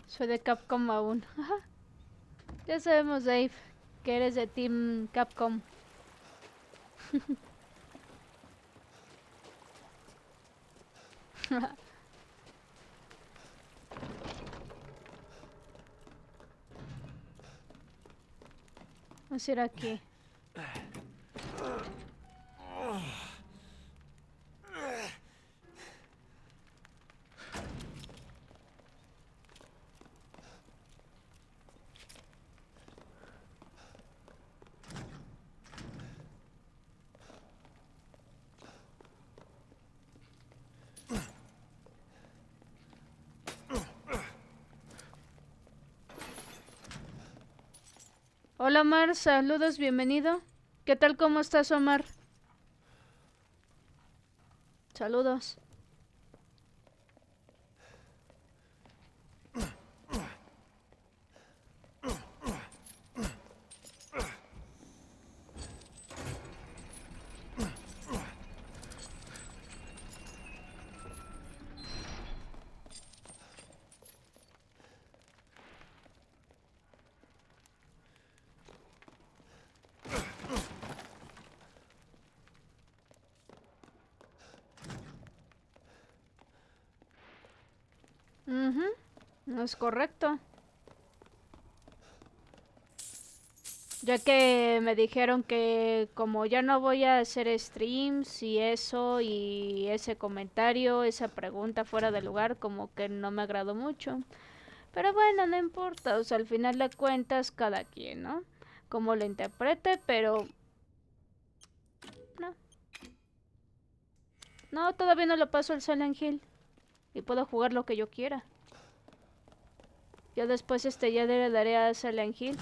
Soy de Capcom aún. Ya sabemos, Dave, que eres de Team Capcom. Vamos a ir aquí. Hola Omar, saludos, bienvenido. ¿Qué tal, cómo estás, Omar? Saludos. No es correcto. Ya que me dijeron que como ya no voy a hacer streams y eso, y ese comentario, esa pregunta fuera de lugar, como que no me agradó mucho. Pero bueno, no importa, o sea, al final de cuentas cada quien, ¿no? Como lo interprete, pero... No. No, todavía no lo paso el Silent Hill. Y puedo jugar lo que yo quiera. Yo después ya le daré a Silent Hill.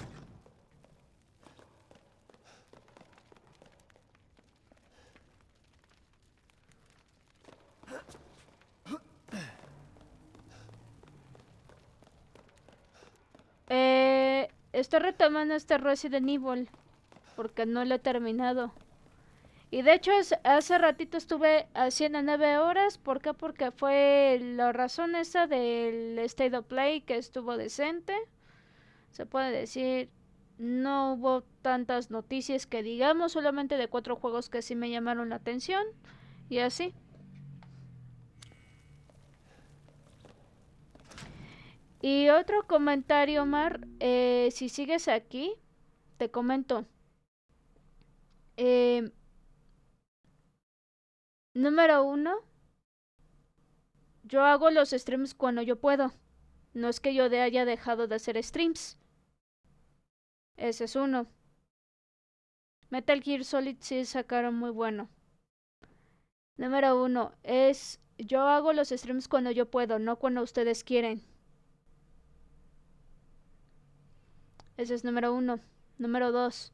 Estoy retomando este Resident Evil porque no lo he terminado. Y de hecho hace ratito estuve haciendo 9 horas. ¿Por qué? Porque fue la razón esa del State of Play, que estuvo decente. Se puede decir, no hubo tantas noticias que digamos, solamente de 4 juegos que sí me llamaron la atención. Y así. Y otro comentario, Omar, si sigues aquí, te comento. Número 1, yo hago los streams cuando yo puedo. No es que yo haya dejado de hacer streams. Ese es uno. Metal Gear Solid sí sacaron muy bueno. Número 1 es: yo hago los streams cuando yo puedo, no cuando ustedes quieren. Ese es número 1. Número 2,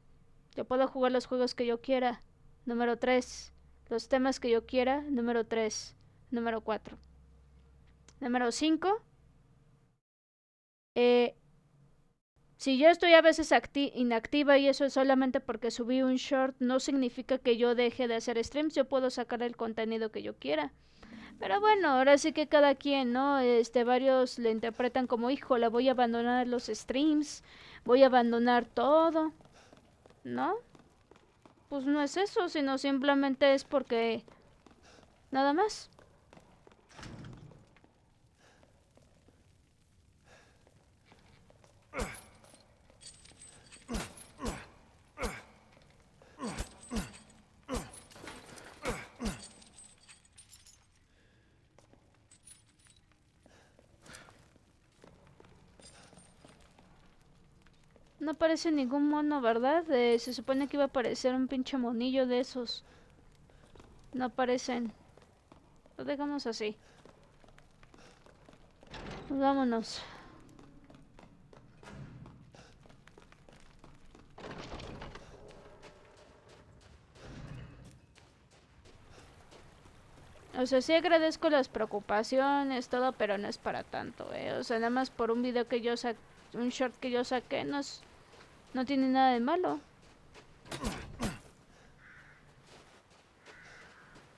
yo puedo jugar los juegos que yo quiera. Número 3, los temas que yo quiera. Número 3. Número 4. Número 5, si yo estoy a veces inactiva y eso es solamente porque subí un short, no significa que yo deje de hacer streams. Yo puedo sacar el contenido que yo quiera. Pero bueno, ahora sí que cada quien, ¿no? Varios le interpretan como: híjole, voy a abandonar los streams, voy a abandonar todo, ¿no? Pues no es eso, sino simplemente es porque nada más. No aparece ningún mono, ¿verdad? Se supone que iba a aparecer un pinche monillo de esos. No aparecen. Lo dejamos así. Pues vámonos. O sea, sí agradezco las preocupaciones, todo, pero no es para tanto, O sea, nada más por un video que yo saqué, un short que yo saqué, no tiene nada de malo.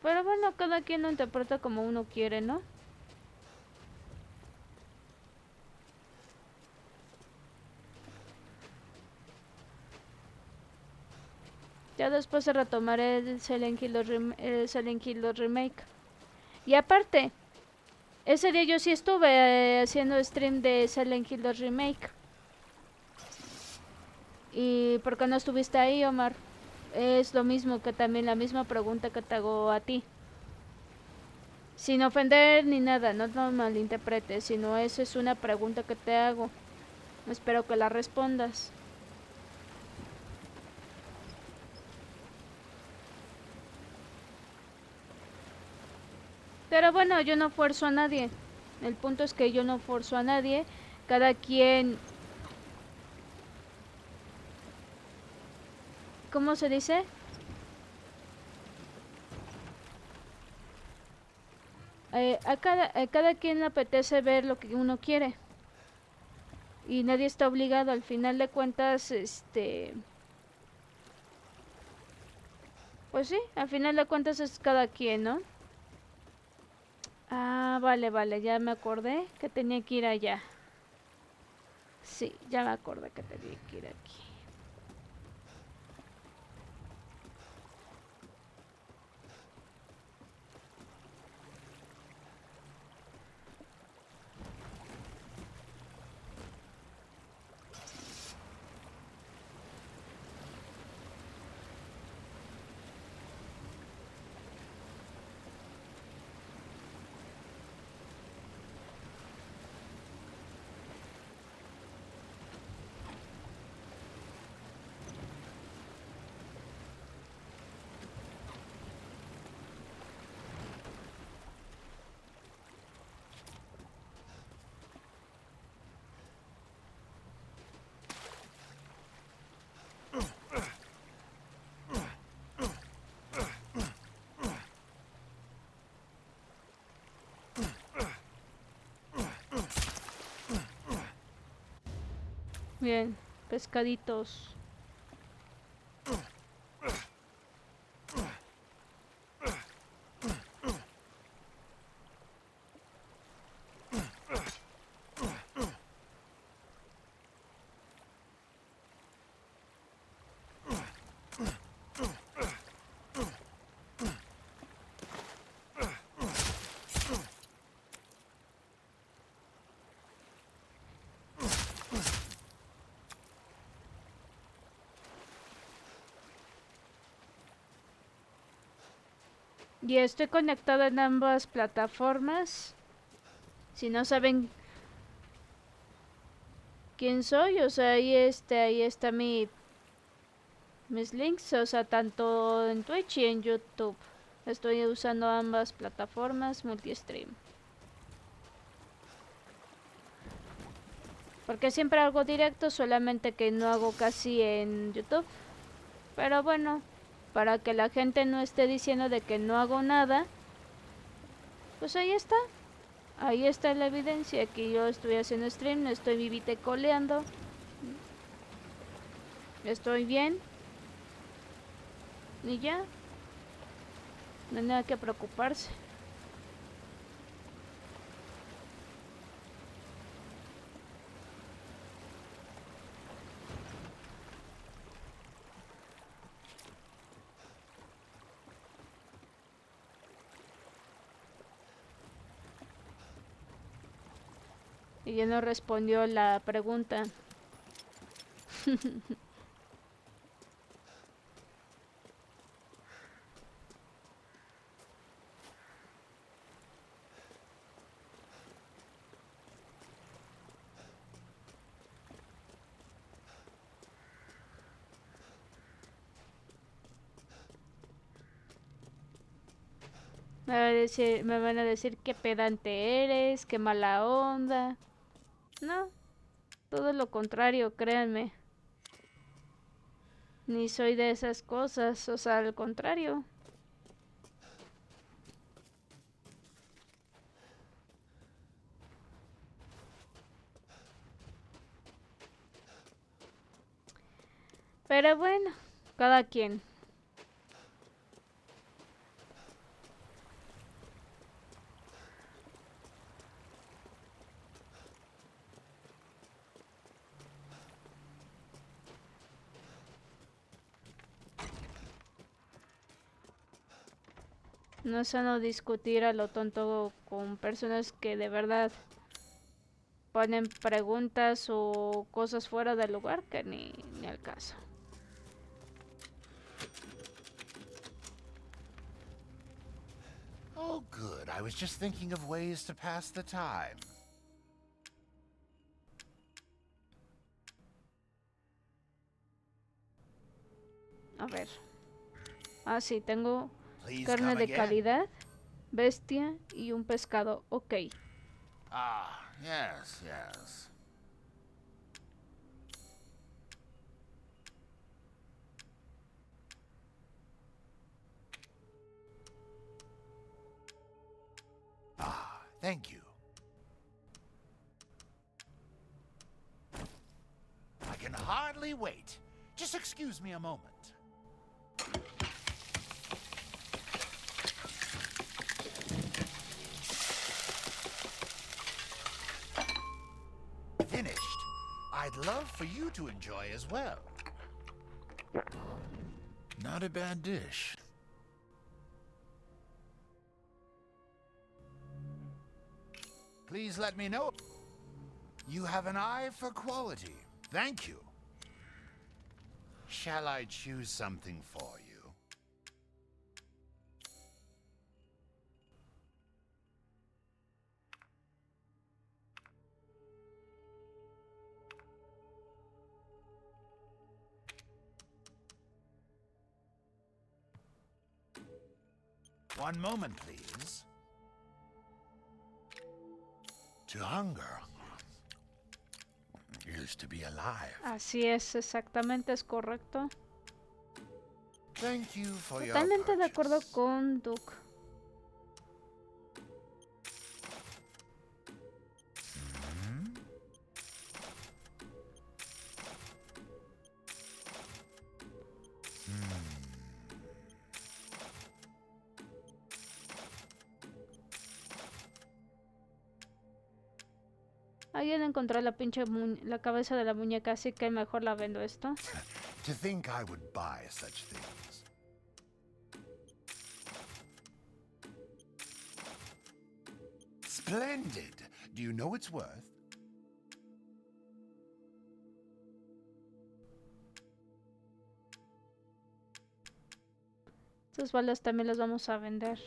Pero bueno, cada quien lo interpreta como uno quiere, ¿no? Ya después se retomaré el Silent Hill 2 Remake. Y aparte, ese día yo sí estuve haciendo stream de Silent Hill 2 Remake. ¿Y por qué no estuviste ahí, Omar? Es lo mismo, que también la misma pregunta que te hago a ti. Sin ofender ni nada, no lo malinterpretes, sino eso es una pregunta que te hago. Espero que la respondas. Pero bueno, yo no fuerzo a nadie. El punto es que yo no forzo a nadie. Cada quien... ¿Cómo se dice? A cada quien le apetece ver lo que uno quiere. Y nadie está obligado. Al final de cuentas, pues sí, al final de cuentas es cada quien, ¿no? Ah, vale, ya me acordé que tenía que ir allá. Sí, ya me acordé que tenía que ir aquí. Bien, pescaditos. Y estoy conectada en ambas plataformas. Si no saben quién soy, o sea, ahí está mis links, o sea, tanto en Twitch y en YouTube. Estoy usando ambas plataformas multi-stream. Porque siempre hago directo, solamente que no hago casi en YouTube. Pero bueno, para que la gente no esté diciendo de que no hago nada, pues ahí está. Ahí está la evidencia que yo estoy haciendo stream, no estoy vivitecoleando. Estoy bien. Y ya. No hay nada que preocuparse. Y ya no respondió la pregunta. Me van a decir qué pedante eres, qué mala onda. No, todo lo contrario, créanme. Ni soy de esas cosas, o sea, al contrario. Pero bueno, cada quien. No es sano discutir a lo tonto con personas que de verdad ponen preguntas o cosas fuera del lugar que ni al caso. Oh, good. I was just thinking of ways to pass the time. A ver. Ah, sí, tengo Please carne come de again. calidad, bestia y un pescado. Ok. Ah, yes, yes. Ah, thank you. I can hardly wait. Just excuse me a moment. Finished. I'd love for you to enjoy as well. Not a bad dish. Please let me know. You have an eye for quality. Thank you. Shall I choose something for you? One moment, please. To hunger is to be alive. Así es, exactamente, es correcto. Thank you for your Totalmente de acuerdo con Duke. Alguien encontró la pinche la cabeza de la muñeca, así que mejor la vendo esto. To think I would buy such things. Splendid. Do you know its worth? Estas balas también las vamos a vender.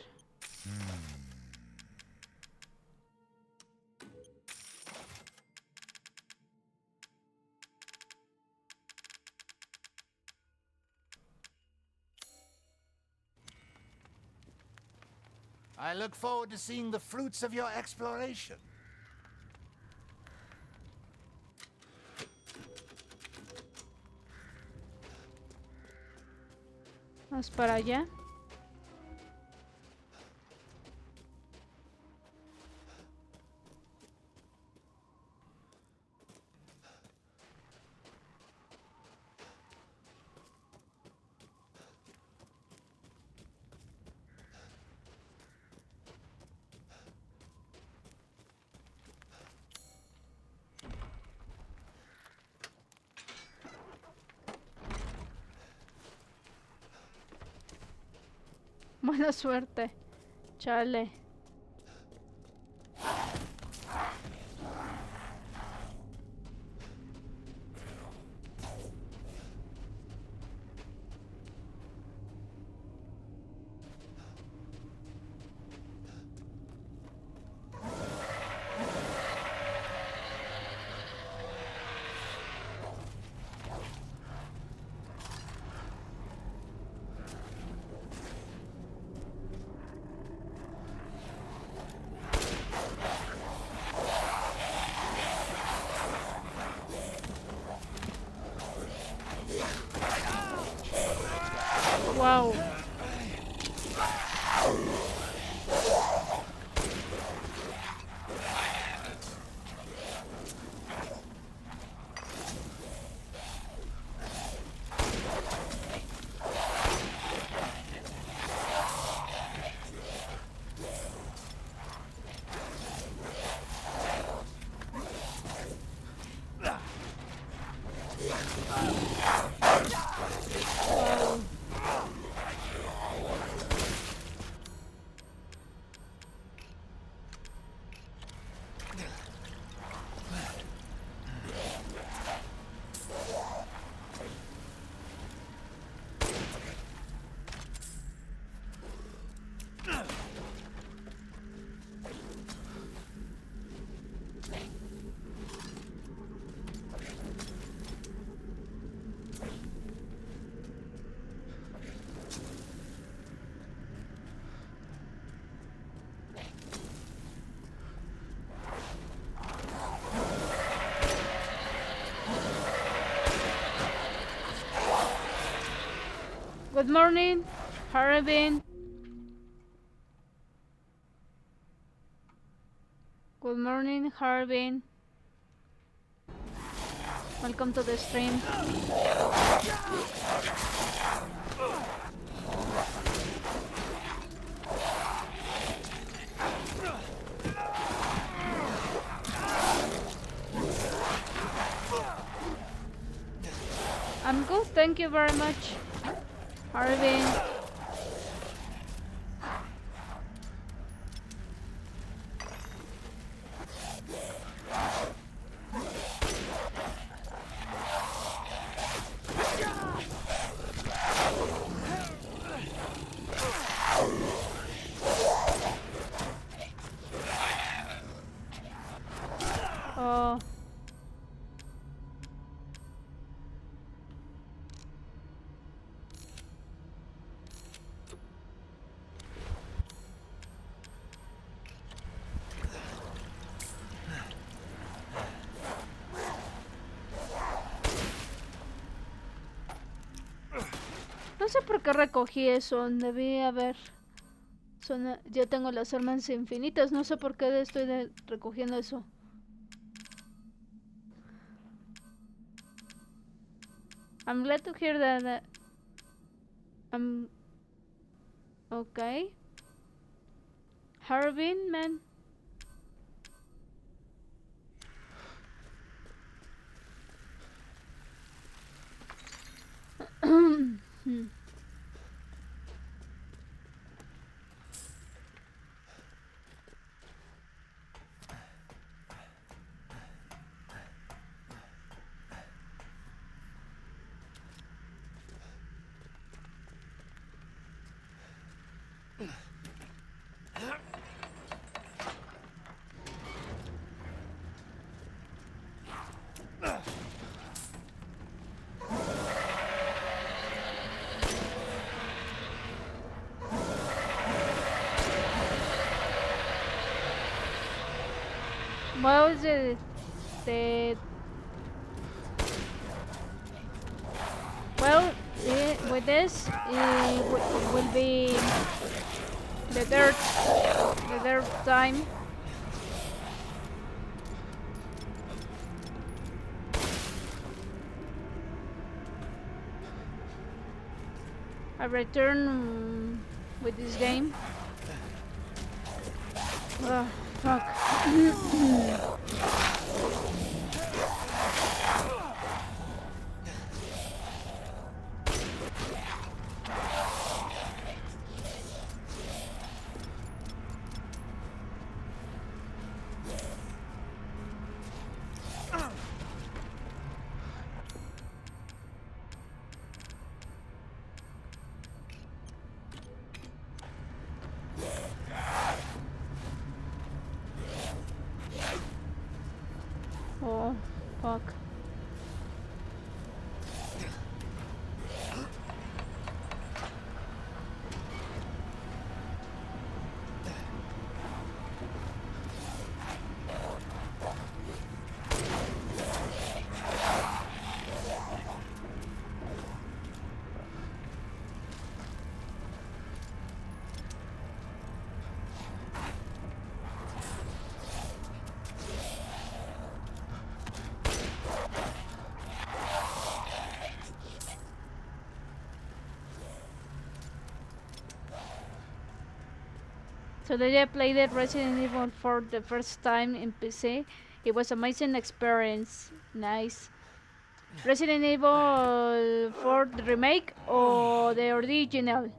I look forward to seeing the fruits of your exploration. Vamos para allá. Buena suerte. Chale. Wow. Good morning, Harbin. Good morning, Harbin. Welcome to the stream. I'm good, thank you very much, Harbin. Oh. No sé por qué recogí eso, debí haber... ya tengo las armas infinitas, no sé por qué estoy recogiendo eso. I'm glad to hear that... okay. Harbin, man. what was the well, with this, it will be the third time. I return with this game. Oh, fuck. Oh, fuck. So did I play the Resident Evil for the first time in PC? It was amazing experience. Nice. Resident Evil 4 the remake or the original?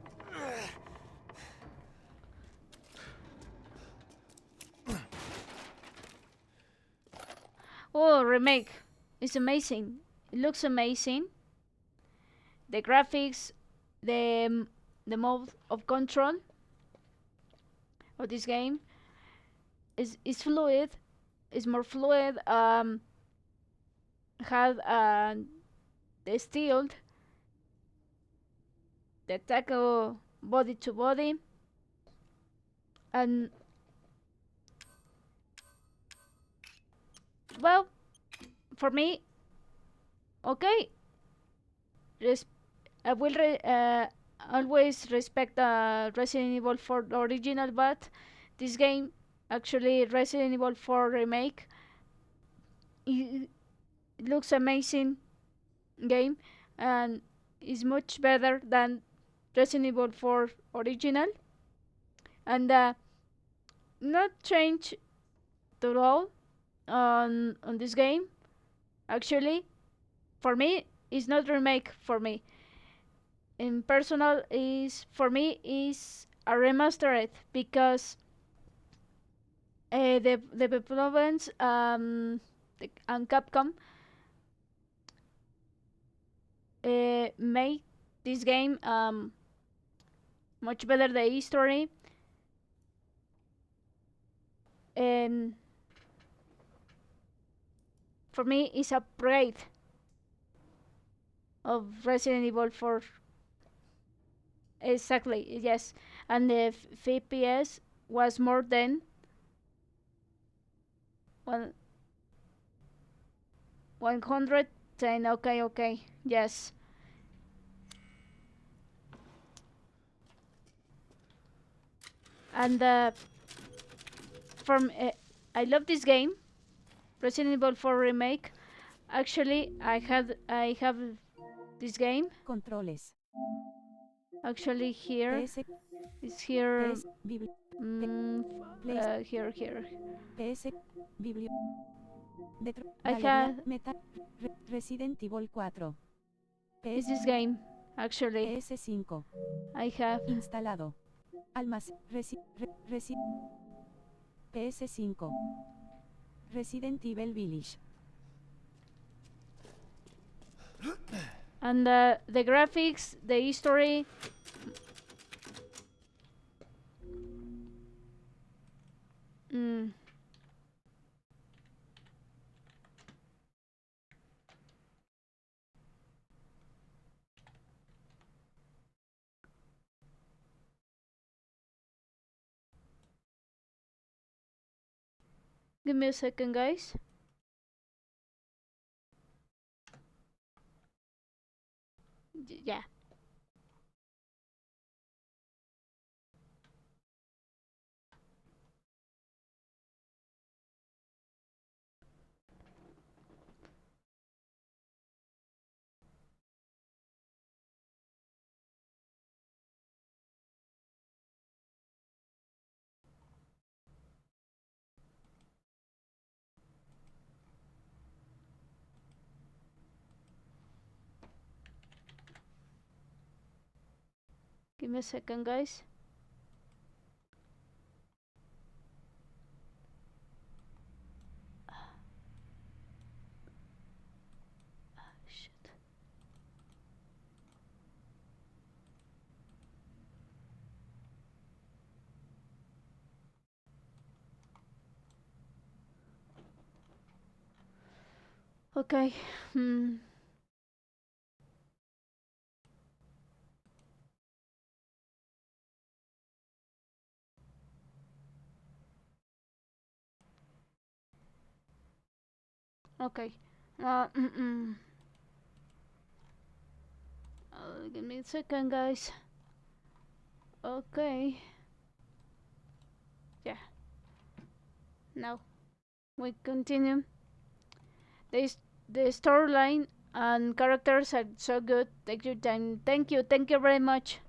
Oh, remake. It's amazing. It looks amazing. The graphics, the mode of control of this game is fluid. It's more fluid. Had the steel, the tackle body to body, and well, for me, okay. I will always respect Resident Evil 4 original, but this game, actually Resident Evil 4 remake, it looks amazing game and is much better than Resident Evil 4 original, and not change at all on this game. Actually, for me, it's not remake for me. In personal, is for me is a remastered because the developments and Capcom made this game much better the history, and for me it's a upgrade of Resident Evil 4. Exactly, yes, and the FPS was more than 110. Okay, yes. And from I love this game, Resident Evil 4 remake. Actually, I have this game. Controles. Actually, here is here. Here. PS Biblio. I have Resident Evil 4. is this game actually. PS5. I have instalado. Almacén. PS5. Resident Evil Village. And the graphics, the history. Give me a second, guys. Yeah. Give me a second, guys. Shit. Okay. Okay. Give me a second, guys. Okay. Yeah. Now we continue. The storyline and characters are so good. Take your time. Thank you very much.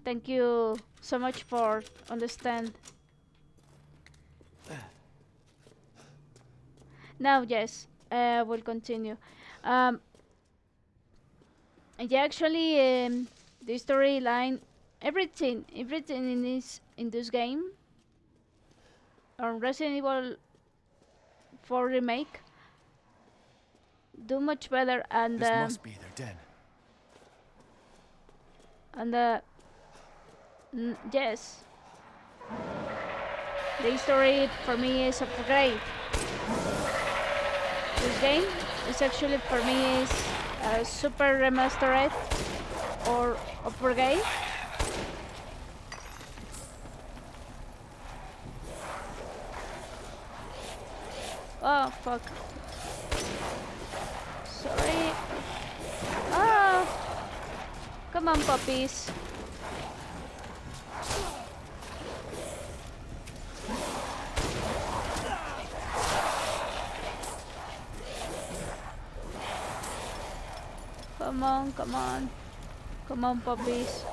Thank you so much for understand. Now, yes, we'll continue. Yeah, actually, the storyline, everything in this game, on Resident Evil 4 remake, do much better, and This must be their den. And yes, the story for me is upgrade. This game is actually for me is a super remastered or upgrade. Oh fuck. Sorry. Ah. Come on, puppies. Come on, come on. Come on, puppies.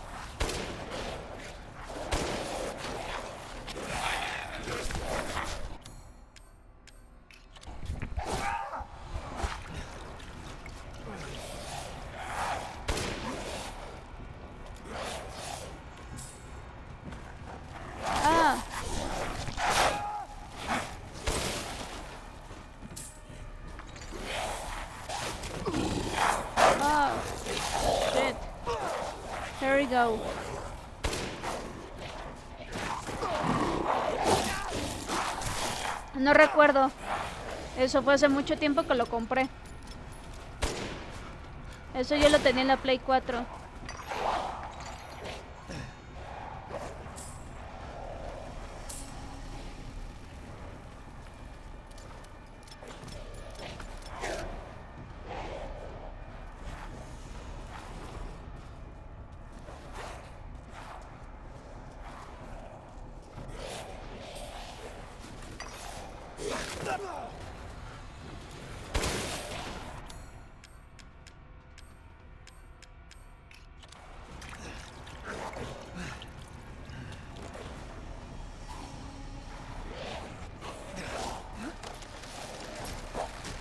Ah. Oh, shit. Here we go. No recuerdo. Eso fue hace mucho tiempo que lo compré. Eso yo lo tenía en la Play 4.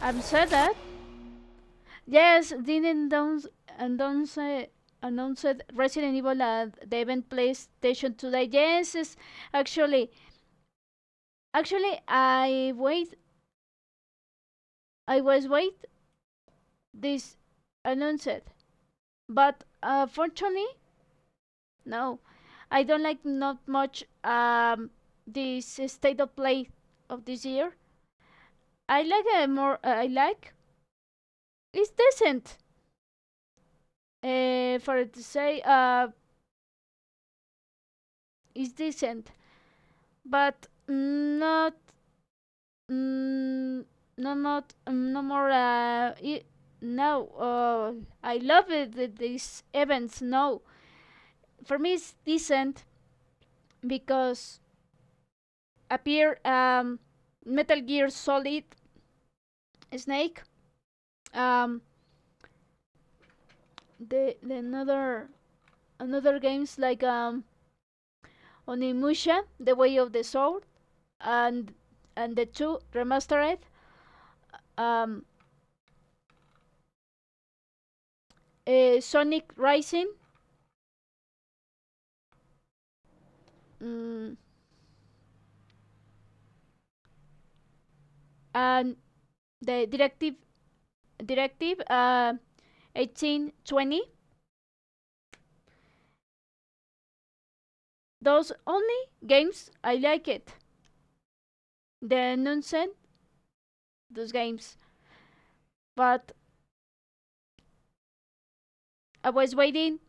I'm sad that. Yes, didn't announced Resident Evil at the event PlayStation today. Yes, it's actually I was wait this announced, but fortunately no. I don't like not much this state of play of this year. I like more. I like it's decent. For it to say, it's decent, but not no more. No, I love it. These events. No, for me it's decent because appear Metal Gear Solid Snake. The another games like Onimusha, The Way of the Sword, and the 2 remastered. Sonic Rising. And the Directive 1820. Those only games I like it. The nonsense, those games. But I was waiting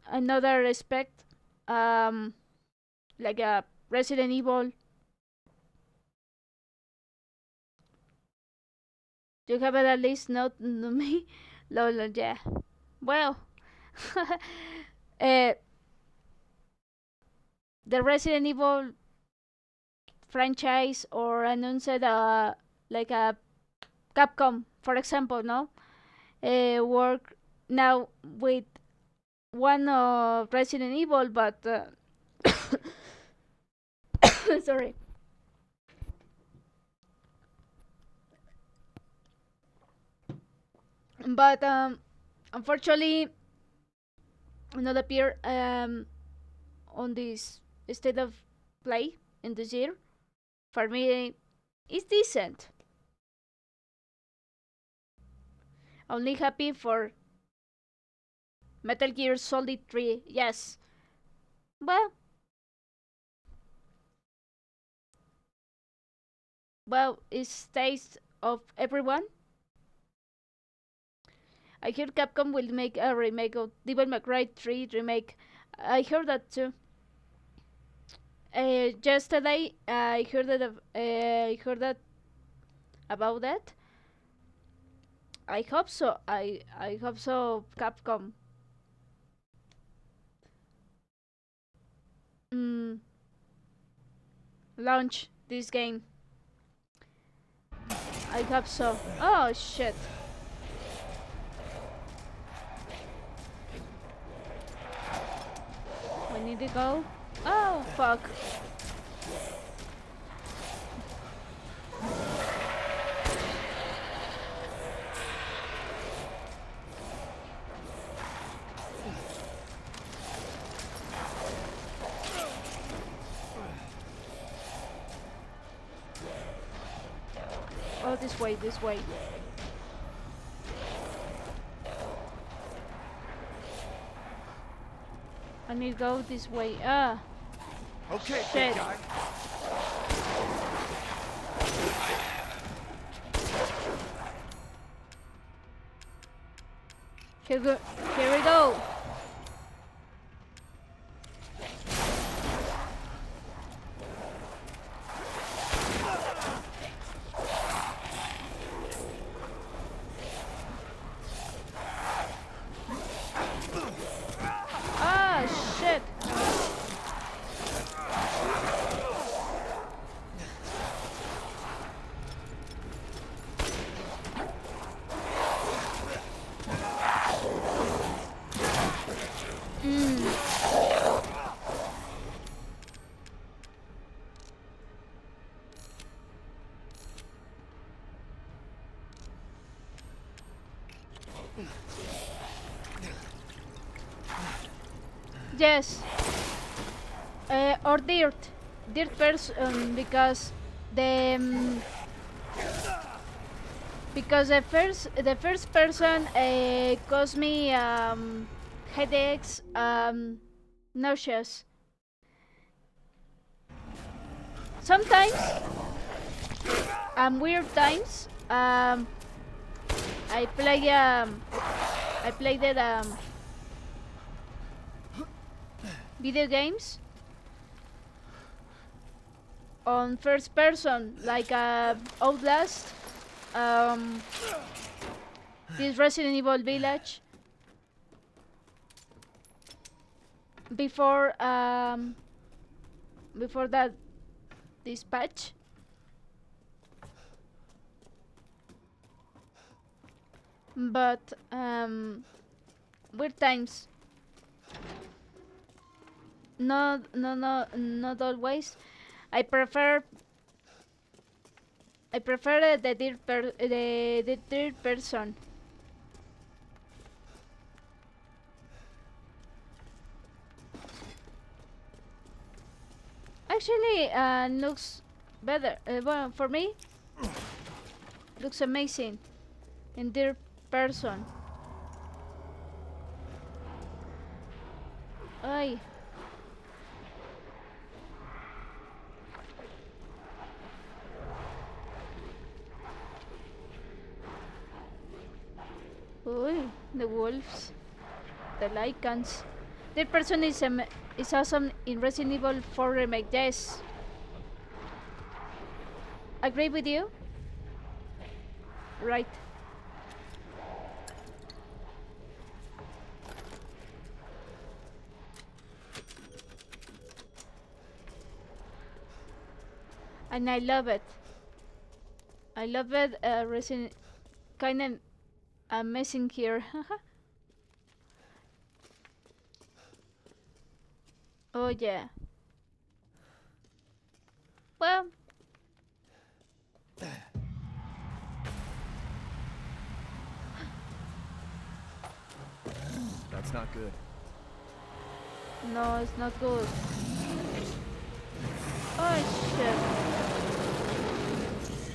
another respect, like a Resident Evil. You have it at least not me. Lol, yeah. Well, the Resident Evil franchise or announced like a Capcom, for example, no, work now with one of Resident Evil, but sorry. But unfortunately, not appear on this state of play in this year. For me, it's decent. Only happy for Metal Gear Solid 3. Yes. Well, it's taste of everyone. I hear Capcom will make a remake of Devil May Cry 3 remake. I heard that too. Yesterday I heard that about that. I hope so. I hope so. Capcom. Launch this game. I hope so. Oh shit. We need to go. Oh fuck. Oh, this way, this way. I need to go this way. Ah. Okay, shit. big guy. Here we go. Ah, shit. Yes. Or dirt. Dirt first, because the first person caused me headaches, nauseous. Sometimes, weird times, I play the video games, on first person, like Outlast, this Resident Evil Village. Before that, this patch. But weird times. Not always. I prefer the third person. Actually, looks better. Well, for me, looks amazing in third person. Ay. Uy, the wolves, the lycans. Third person is awesome in Resident Evil 4 Remake. Yes. Agree with you? Right. And I love it. I love it. Resident, kind of amazing here. Oh yeah. Well. That's not good. No, it's not good. Oh shit.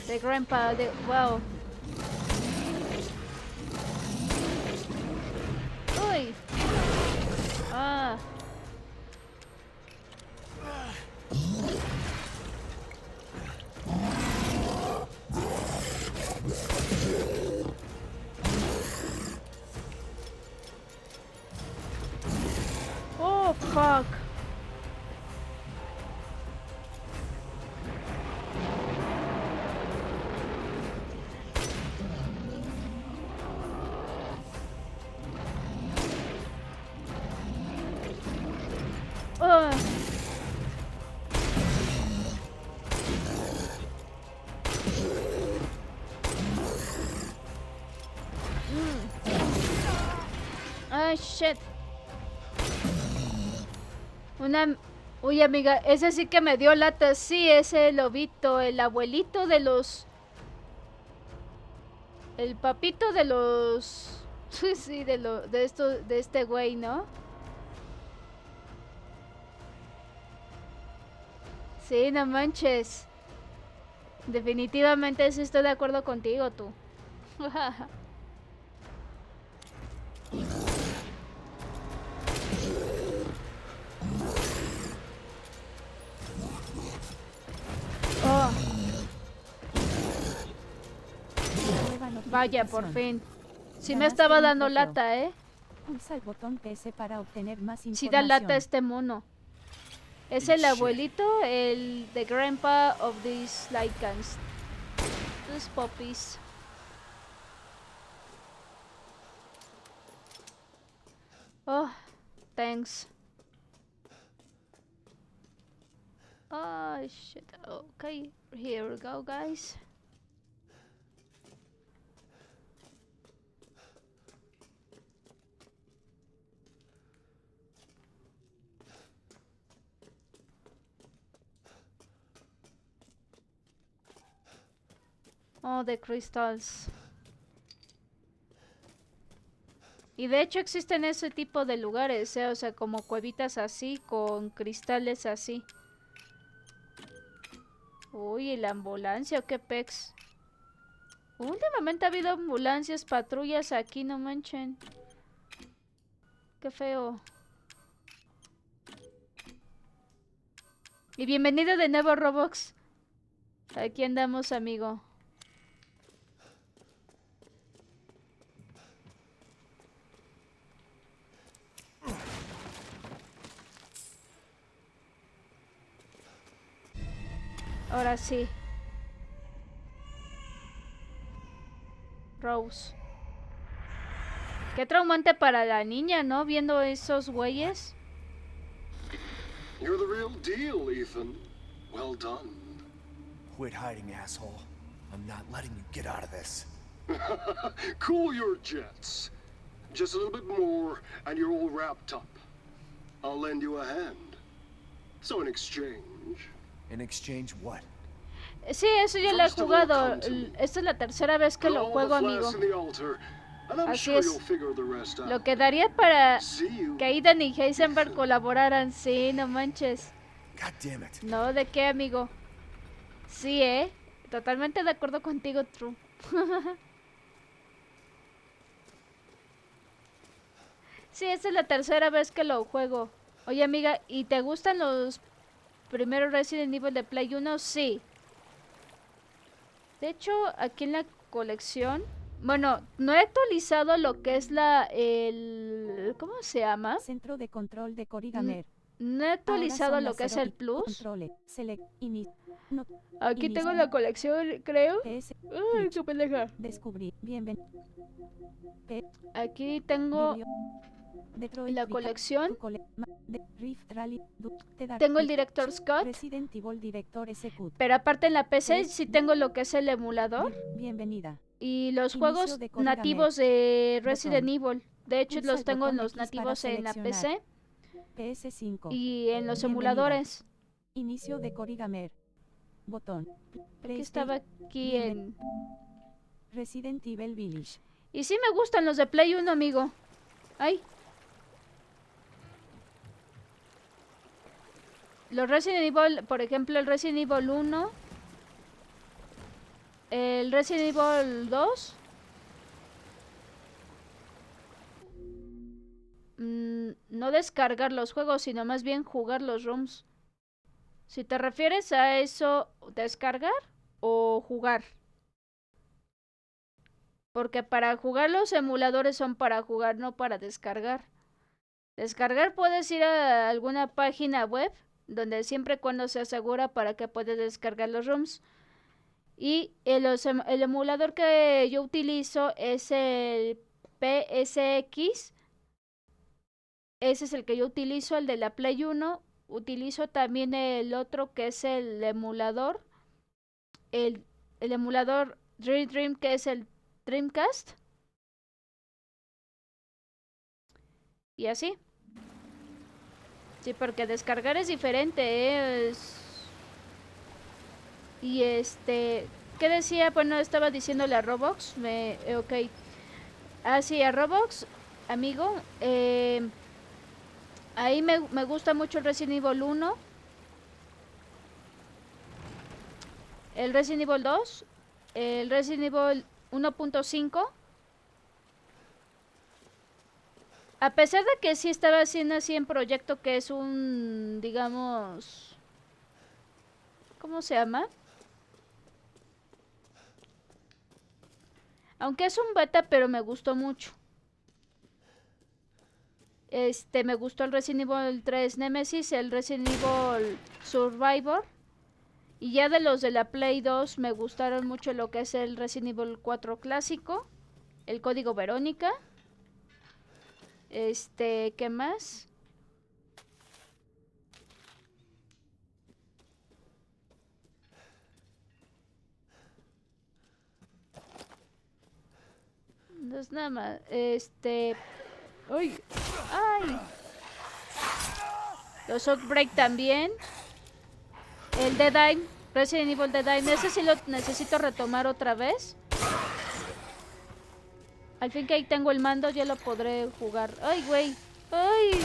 The grandpa, well. Oi. Ah. Oh fuck. Ah, shit. Uy, amiga, ese sí que me dio lata. Sí, ese lobito, el abuelito de los... El papito de los... Sí, de este güey, ¿no? Sí, no manches. Definitivamente sí estoy de acuerdo contigo, tú. Oh. Vaya, por fin. Sí me estaba dando lata, ¿eh? Pulsa el botón PS para obtener más información. Sí da lata este mono. Es el abuelito, el the grandpa of these lycans. These puppies. Oh, thanks. Oh shit. Okay, here we go, guys. Oh, the crystals. Y de hecho existen ese tipo de lugares, o sea, como cuevitas así, con cristales así. Uy, ¿y la ambulancia o qué pex? Últimamente ha habido ambulancias, patrullas aquí, no manchen. Qué feo. Y bienvenido de nuevo, Roblox. Aquí andamos, amigo. Ahora sí. Rose. Qué traumante para la niña, ¿no? Viendo esos güeyes. You're the real deal, Ethan. Well done. Quit hiding, asshole. I'm not letting you get out of this. Cool your jets. Just a little bit more, and you're all wrapped up. I'll lend you a hand. So in exchange... In exchange what? Sí, eso ya lo he jugado. Esta es la tercera vez que lo juego, amigo. Así es. Lo que daría para que Aidan y Heisenberg colaboraran. Sí, no manches. No, ¿de qué, amigo? Sí, totalmente de acuerdo contigo, True. Sí, esta es la tercera vez que lo juego. Oye, amiga, ¿y te gustan los primeros Resident Evil de Play 1? Sí. De hecho, aquí en la colección... Bueno, no he actualizado lo que es ¿cómo se llama? Centro de control de Corigamer. No he actualizado lo que es el Plus. Aquí tengo la colección, creo. Ay, qué pendeja. Descubrí. Bienvenido. Aquí tengo la colección. Tengo el Director's Cut. Resident Evil Director Execute. Pero aparte en la PC sí tengo lo que es el emulador. Bienvenida. Y los juegos nativos de Resident Evil. De hecho, los tengo en los nativos en la PC. PS5. Y en los emuladores. Inicio de Corigamer. Botón. Aquí estaba aquí en Resident Evil Village. Y sí me gustan los de Play 1, amigo. Ay. Los Resident Evil, por ejemplo, el Resident Evil 1. El Resident Evil 2. No descargar los juegos, sino más bien jugar los ROMs. Si te refieres a eso, ¿descargar o jugar? Porque para jugar los emuladores son para jugar, no para descargar. Descargar puedes ir a alguna página web, donde siempre y cuando se asegura para que puedas descargar los ROMs. Y el emulador que yo utilizo es el PSX. Ese es el que yo utilizo, el de la Play 1. Utilizo también el otro que es el emulador. El emulador Dream, que es el Dreamcast. Y así. Sí, porque descargar es diferente, Y ¿qué decía? Bueno, estaba diciéndole a Roblox. Ok. Ah, sí, a Roblox, amigo. Ahí me gusta mucho el Resident Evil 1. El Resident Evil 2. El Resident Evil 1.5. A pesar de que sí estaba haciendo así en proyecto, que es un, digamos... ¿Cómo se llama? Aunque es un beta, pero me gustó mucho. Me gustó el Resident Evil 3 Nemesis, el Resident Evil Survivor. Y ya de los de la Play 2 me gustaron mucho lo que es el Resident Evil 4 clásico. El Código Verónica. ¿Qué más? No es nada más. ¡Uy! ¡Ay! Los Outbreak también. El Deadeye. Resident Evil Deadeye. Ese sí lo necesito retomar otra vez. Al fin que ahí tengo el mando, ya lo podré jugar. ¡Ay, güey! ¡Ay!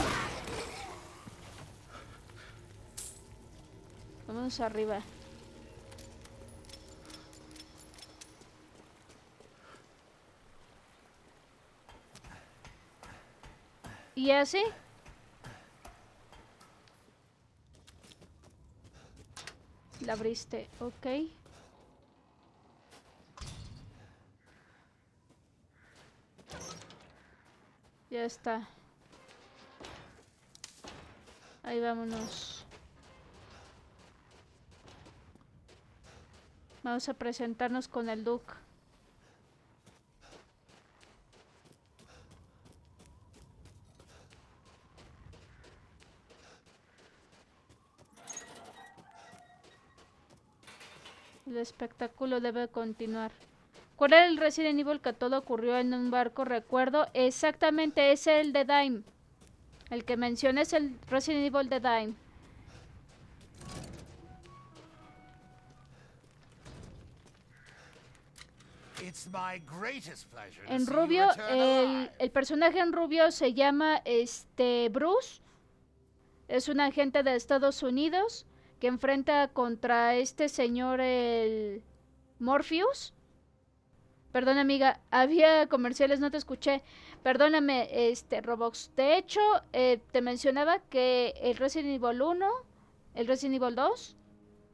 Vamos arriba. Y así. La abriste, ok. Ya está. Ahí vámonos. Vamos a presentarnos con el Duke. El espectáculo debe continuar. ¿Cuál era el Resident Evil que todo ocurrió en un barco? Recuerdo exactamente, es el de Dime. El que mencioné es el Resident Evil de Dime. En rubio, el personaje en rubio se llama Bruce. Es un agente de Estados Unidos que enfrenta contra este señor, el Morpheus. Perdón, amiga, había comerciales, no te escuché. Perdóname, Robox. De hecho, te mencionaba que el Resident Evil 1, el Resident Evil 2,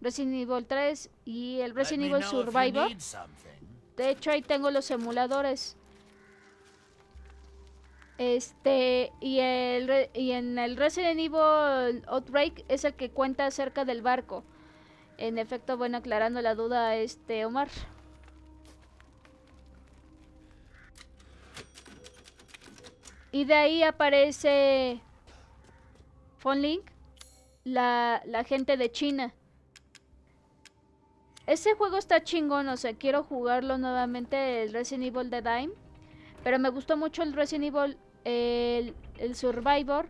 Resident Evil 3 y el Resident Evil Survivor. De hecho, ahí tengo los emuladores. Y en el Resident Evil Outbreak es el que cuenta acerca del barco. En efecto, bueno, aclarando la duda, Omar. Y de ahí aparece Fonlink, la gente de China. Ese juego está chingón, o sea, quiero jugarlo nuevamente, el Resident Evil de Dime. Pero me gustó mucho el Resident Evil, el Survivor.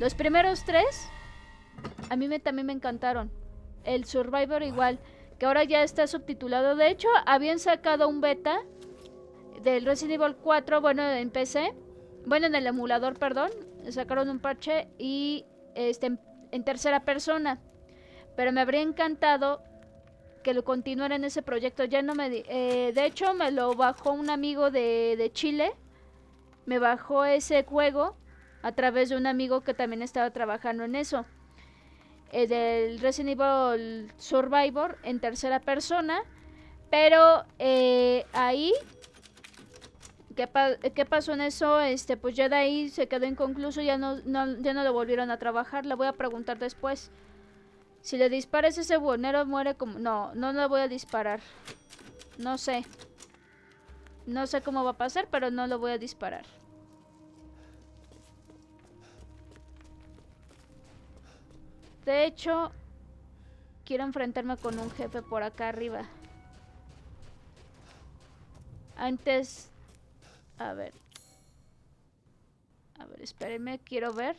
Los primeros 3, a mí también me encantaron. El Survivor igual, que ahora ya está subtitulado. De hecho, habían sacado un beta del Resident Evil 4, bueno, en PC. Bueno, en el emulador, perdón. Sacaron un parche y en tercera persona. Pero me habría encantado que lo continuara en ese proyecto. Ya no me de hecho, me lo bajó un amigo de Chile. Me bajó ese juego a través de un amigo que también estaba trabajando en eso. Del Resident Evil Survivor en tercera persona. Pero ahí... ¿Qué pasó en eso? Pues ya de ahí se quedó inconcluso, ya no lo volvieron a trabajar. Le voy a preguntar después. Si le disparas ese buhonero muere como... No le voy a disparar. No sé. No sé cómo va a pasar, pero no lo voy a disparar. De hecho, quiero enfrentarme con un jefe por acá arriba. Antes... A ver, espérenme, quiero ver.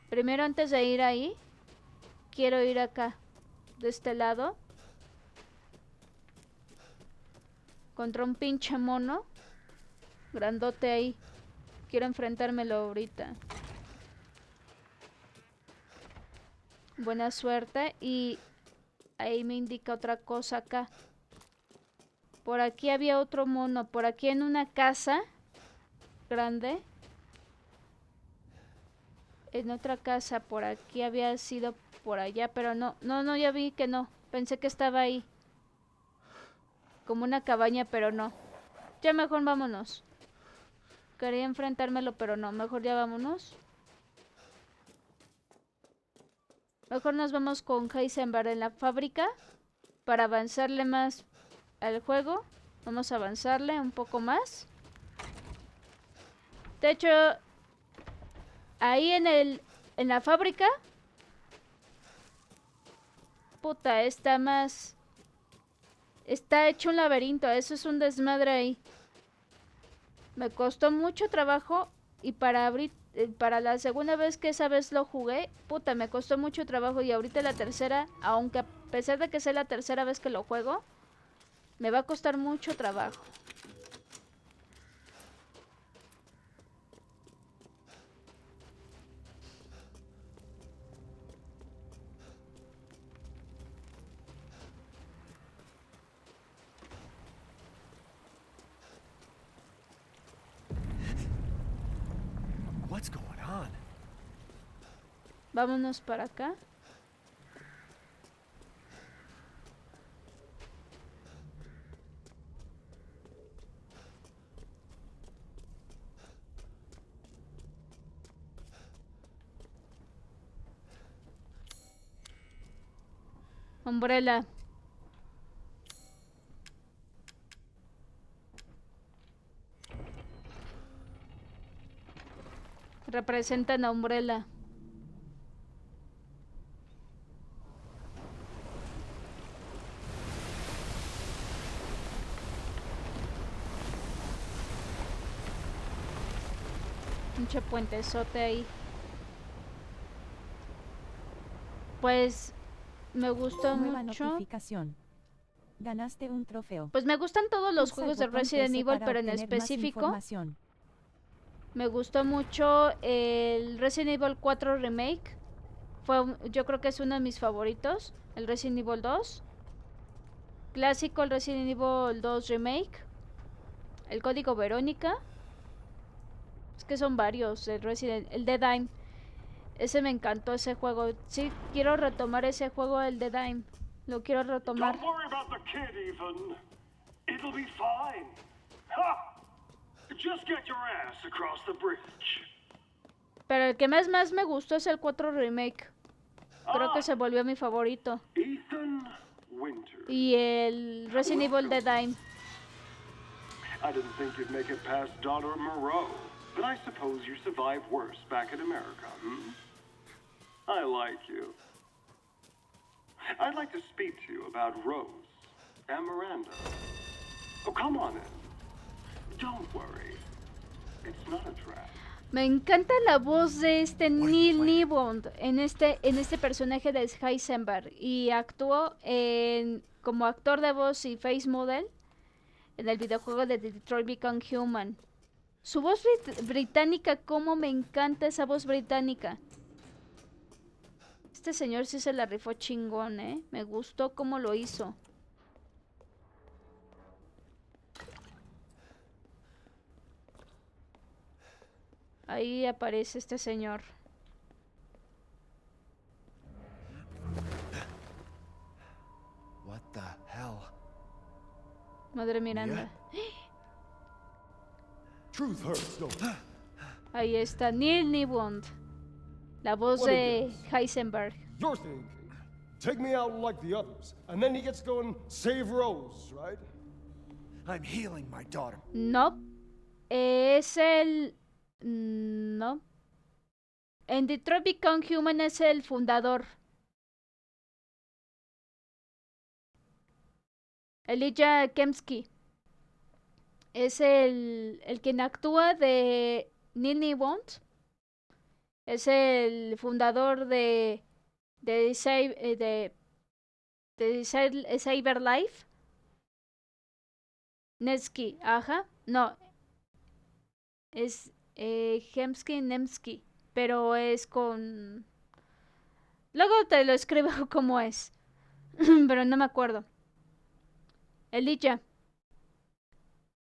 Primero, antes de ir ahí, quiero ir acá, de este lado. Contra un pinche mono grandote ahí. Quiero enfrentármelo ahorita. Buena suerte. Y ahí me indica otra cosa acá. Por aquí había otro mono. Por aquí en una casa grande. En otra casa. Por aquí había sido por allá. Pero no, ya vi que no. Pensé que estaba ahí. Como una cabaña, pero no. Ya mejor vámonos. Quería enfrentármelo, pero no. Mejor ya vámonos. Mejor nos vamos con Heisenberg en la fábrica. Para avanzarle más al juego. Vamos a avanzarle un poco más. De hecho, ahí en la fábrica. Puta, está más... Está hecho un laberinto, eso es un desmadre ahí. Me costó mucho trabajo y para la segunda vez que esa vez lo jugué, puta, me costó mucho trabajo y ahorita la tercera, aunque a pesar de que sea la tercera vez que lo juego, me va a costar mucho trabajo. What's going on? Vámonos para acá. Umbrella. Representan a Umbrella. Pinche puentezote ahí. Pues me gustó Nueva mucho. Notificación. Ganaste un trofeo. Pues me gustan todos los Pulsa juegos el de botón Resident S Evil, para pero en obtener más específico información. me gustó mucho el Resident Evil 4 Remake. Yo creo que es uno de mis favoritos. El Resident Evil 2. Clásico, el Resident Evil 2 Remake. El Código Verónica. Es que son varios. El Dead Time. Ese me encantó, ese juego. Sí, quiero retomar ese juego, el Dead Time. Lo quiero retomar. Don't worry about the kid, Ethan. It'll be fine. Ha! Just get your ass across the bridge. Pero el que más me gustó es el 4 Remake. Creo que se volvió mi favorito. Ethan Winter. Y el Resident Evil Dead Time. I didn't think you'd make it past Daughter Moreau, but I suppose you survived worse back in America, hmm? I like you. I'd like to speak to you about Rose and Miranda. Oh, come on in. Don't worry. It's not a trap. Me encanta la voz de Neil Nibond en este personaje de Heisenberg. Y actuó como actor de voz y face model en el videojuego de Detroit Become Human. Su voz británica, cómo me encanta esa voz británica. Este señor sí se la rifó chingón, Me gustó cómo lo hizo. Ahí aparece este señor. What the hell? Madre Miranda. Truth hurts, don't it? Ahí está Neil Nibond. La voz de Heisenberg. You're thinking, take me out like the others, and then he gets to go and save Rose, right? I'm healing my daughter. No. Es el... No. En Detroit Become Human es el fundador. Elijah Kemsky. Es el quien actúa de Neil Nibond. Es el fundador de Cyberlife. Nevsky, ajá. No. Es Hemsky Nemsky. Pero es con... Luego te lo escribo como es. Pero no me acuerdo. Elijah.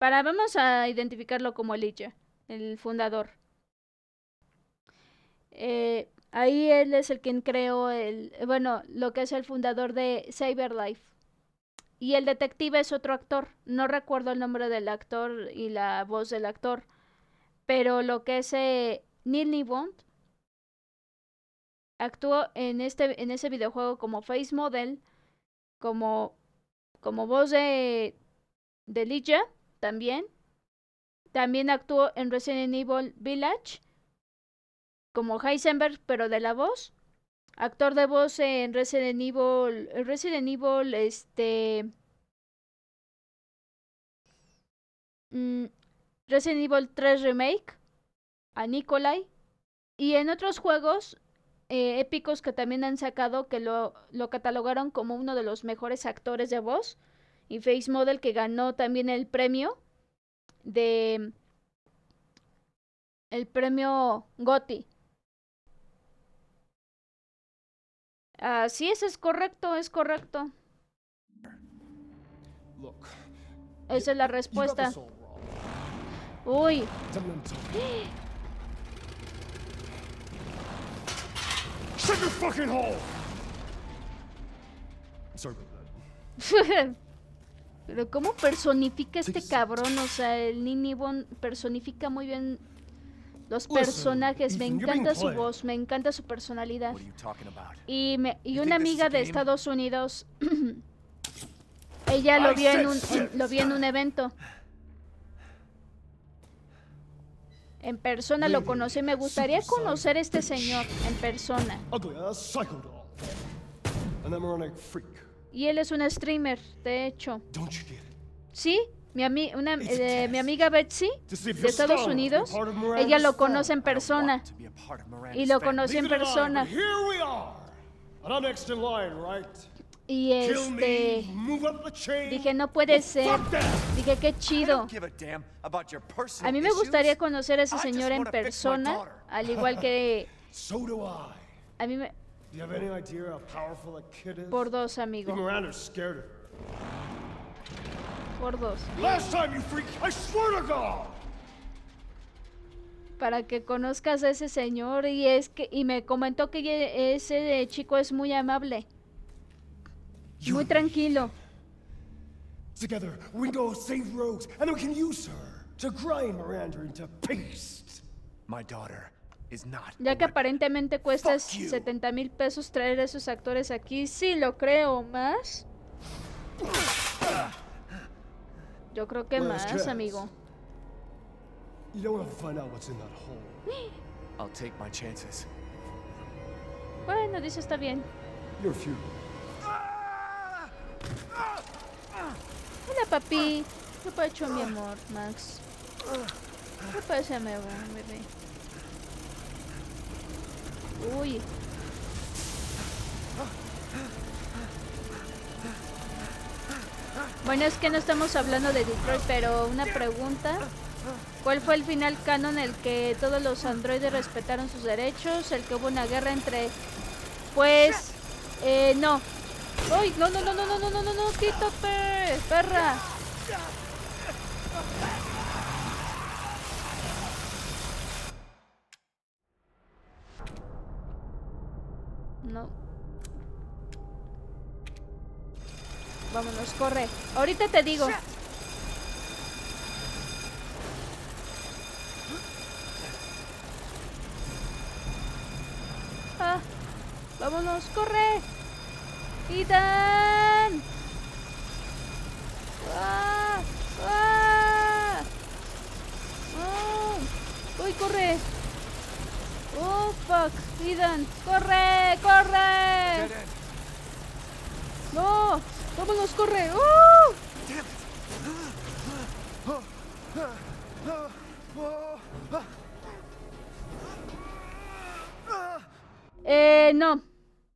Vamos a identificarlo como Elijah, el fundador. Ahí él es el quien creó lo que es el fundador de Cyberlife. Y el detective es otro actor. No recuerdo el nombre del actor y la voz del actor. Pero lo que es Neil Nibond actuó en ese videojuego como face model, como voz de Elijah también. También actuó en Resident Evil Village como Heisenberg, pero de la voz. Actor de voz en Resident Evil Resident Evil 3 Remake, a Nikolai. Y en otros juegos épicos que también han sacado, que lo catalogaron como uno de los mejores actores de voz y face model, que ganó también el premio GOTY. Sí, eso es correcto, Look, esa es la respuesta. Uy. Shut your fucking hole! Sorry about that. Pero cómo personifica este cabrón, o sea, el Neil Nibond personifica muy bien Los personajes, me encanta su voz, me encanta su personalidad. Y una amiga de Estados Unidos, ella lo vio en un evento. En persona lo conocí. Me gustaría conocer a este señor en persona. Y él es un streamer, de hecho. Sí, mi amiga Betsy de Estados Unidos, ella lo conoce en persona. Y lo conocí en persona. Y dije, no puede ser. Dije, qué chido. A mí me gustaría conocer a ese señor en persona, al igual que a mí me... Por dos, amigo. Por dos. Para que conozcas a ese señor, y me comentó que ese chico es muy amable. Muy tranquilo. Together, we go save Rose, and we can use her to grind Miranda into paste. My daughter is not. Ya que aparentemente cuesta 70,000 pesos traer a esos actores aquí, sí lo creo, ¿más? Yo creo que más, amigo. You don't want to find out what's in that hole. I'll take my chances. Bueno, dice está bien. You're few. Hola, papi. ¿Qué pasa, mi amor, Max? ¿Qué pasa, mi amor, bebé? Uy. Bueno, es que no estamos hablando de Detroit, pero una pregunta. ¿Cuál fue el final canon en el que todos los androides respetaron sus derechos? El que hubo una guerra entre... Pues... no. ¡Uy! No, quítate, perra. No. Vámonos, corre. Ahorita te digo. Vámonos, corre. Ethan. Uy, corre. Oh, fuck. Ethan, corre. No, vámonos, corre. No.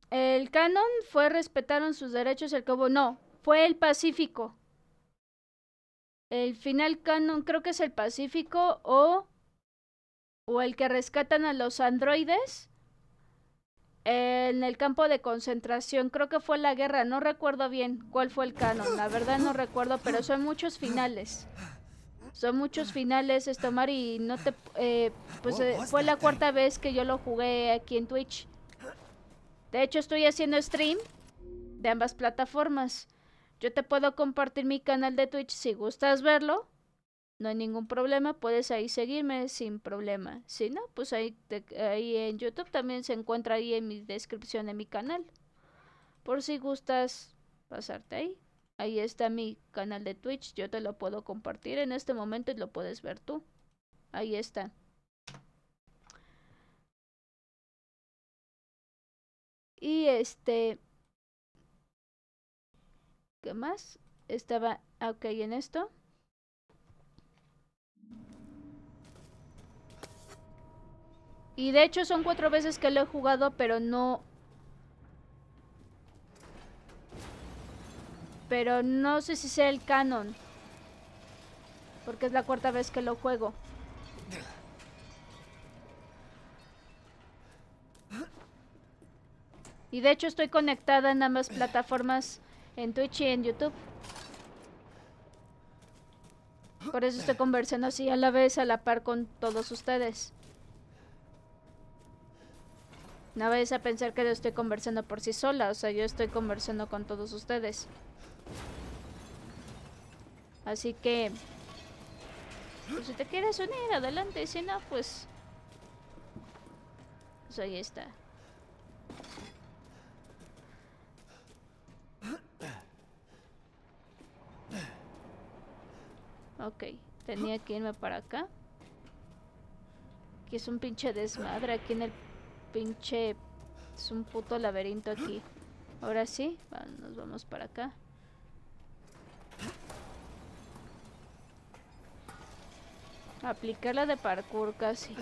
El canon fue respetaron sus derechos, el que hubo. No, fue el Pacífico. El final canon creo que es el Pacífico o el que rescatan a los androides en el campo de concentración. Creo que fue la guerra, no recuerdo bien cuál fue el canon, la verdad no recuerdo, pero son muchos finales. Son muchos finales, Estomar, y no te... fue la cuarta vez que yo lo jugué aquí en Twitch. De hecho, estoy haciendo stream de ambas plataformas. Yo te puedo compartir mi canal de Twitch si gustas verlo. No hay ningún problema, puedes ahí seguirme sin problema. Si no, pues ahí en YouTube también se encuentra ahí en mi descripción de mi canal. Por si gustas pasarte ahí. Ahí está mi canal de Twitch, yo te lo puedo compartir en este momento y lo puedes ver tú. Ahí está. Y ¿qué más? Estaba ok en esto. Y de hecho son 4 veces que lo he jugado, pero no sé si sea el canon, porque es la cuarta vez que lo juego. Y de hecho estoy conectada en ambas plataformas, en Twitch y en YouTube. Por eso estoy conversando así a la vez, a la par con todos ustedes. No vayas a pensar que yo estoy conversando por sí sola, o sea, yo estoy conversando con todos ustedes. Así que, pues si te quieres unir, adelante, si no, pues Pues ahí está. Ok, tenía que irme para acá. Aquí es un pinche desmadre, aquí en el pinche... Es un puto laberinto aquí. Ahora sí, nos vamos para acá. Aplicar la de parkour casi.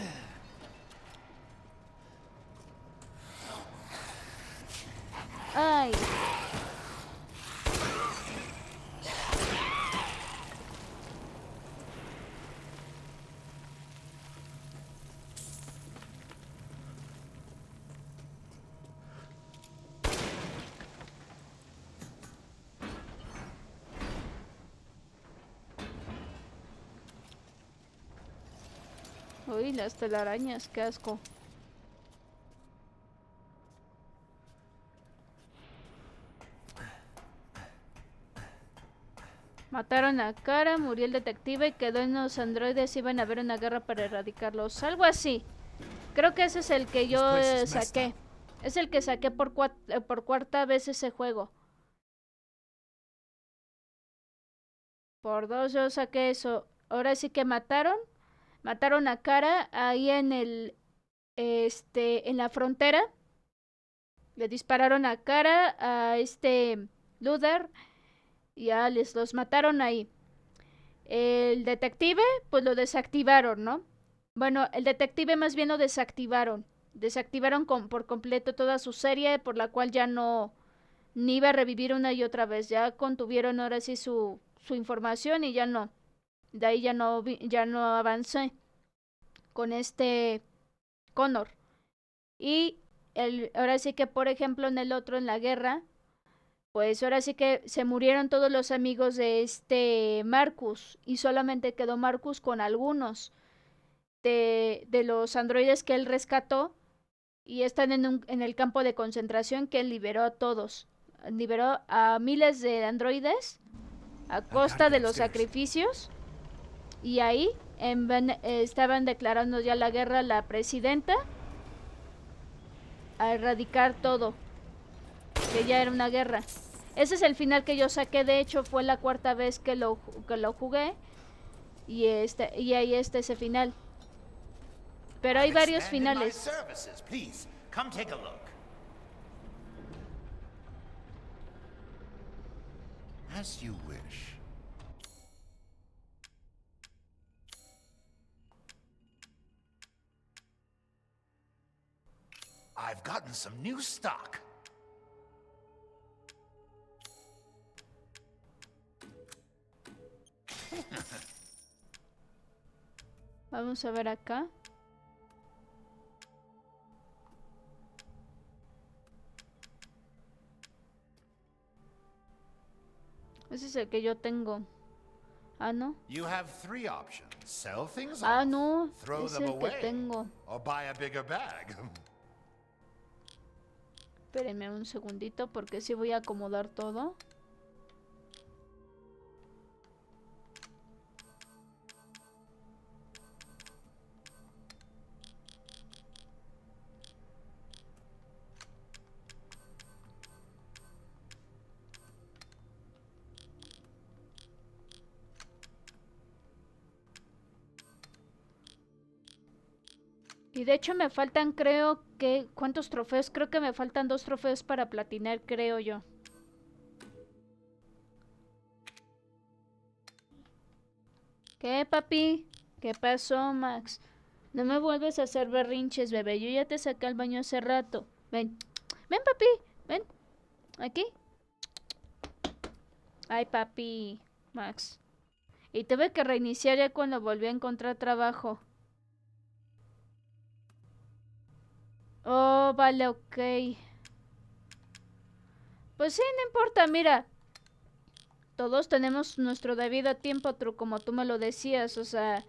Ay. Uy, las telarañas, qué asco. Mataron a Kara, murió el detective y quedó en los androides. Iban a haber una guerra para erradicarlos. Algo así. Creo que ese es el que yo saqué. Es el que saqué por cuarta vez ese juego. Por 2 yo saqué eso. Ahora sí que mataron a Kara ahí en el en la frontera. Le dispararon a Kara, a Luder, y ya los mataron ahí. El detective pues lo desactivaron, ¿no? Bueno, el detective más bien lo desactivaron. Desactivaron por completo toda su serie, por la cual ya no ni iba a revivir una y otra vez. Ya contuvieron ahora sí su información y ya no. De ahí ya no avancé con Connor. Y ahora sí que, por ejemplo, en el otro, en la guerra, pues ahora sí que se murieron todos los amigos de Marcus. Y solamente quedó Marcus con algunos de los androides que él rescató. Y están en el campo de concentración que él liberó a todos. Liberó a miles de androides a costa de los sacrificios. Y ahí estaban declarando ya la guerra a la presidenta a erradicar todo, que ya era una guerra. Ese es el final que yo saqué. De hecho fue la cuarta vez que lo jugué. Y ahí está ese final. Pero hay varios finales. As you wish. I've gotten some new stock. Vamos a ver acá. Ese es el que yo tengo. Ah, no. You have 3 options. Sell things Ah, off, no. throw Es them el que away, tengo. or buy a bigger bag. Espérenme un segundito porque sí voy a acomodar todo. Y de hecho me faltan, creo que... ¿Cuántos trofeos? Creo que me faltan 2 trofeos para platinar, creo yo. ¿Qué, papi? ¿Qué pasó, Max? No me vuelves a hacer berrinches, bebé. Yo ya te saqué al baño hace rato. Ven. Ven, papi. Ven. Aquí. Ay, papi. Max. Y tuve que reiniciar ya cuando volví a encontrar trabajo. Oh, vale, ok. Pues sí, no importa, mira. Todos tenemos nuestro debido tiempo, como tú me lo decías, o sea,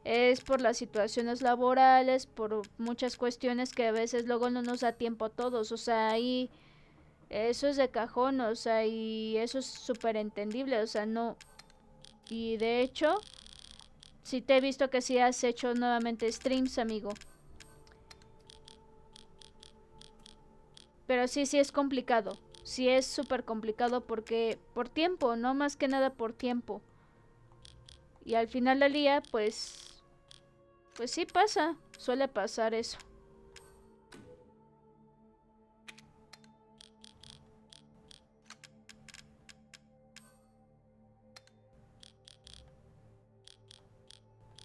es por las situaciones laborales, por muchas cuestiones que a veces luego no nos da tiempo a todos, o sea, ahí eso es de cajón, o sea, y eso es súper entendible, o sea, no. Y de hecho, sí te he visto que sí has hecho nuevamente streams, amigo. Pero sí es complicado. Sí es súper complicado porque por tiempo, no más que nada por tiempo. Y al final del día, pues sí pasa, suele pasar eso.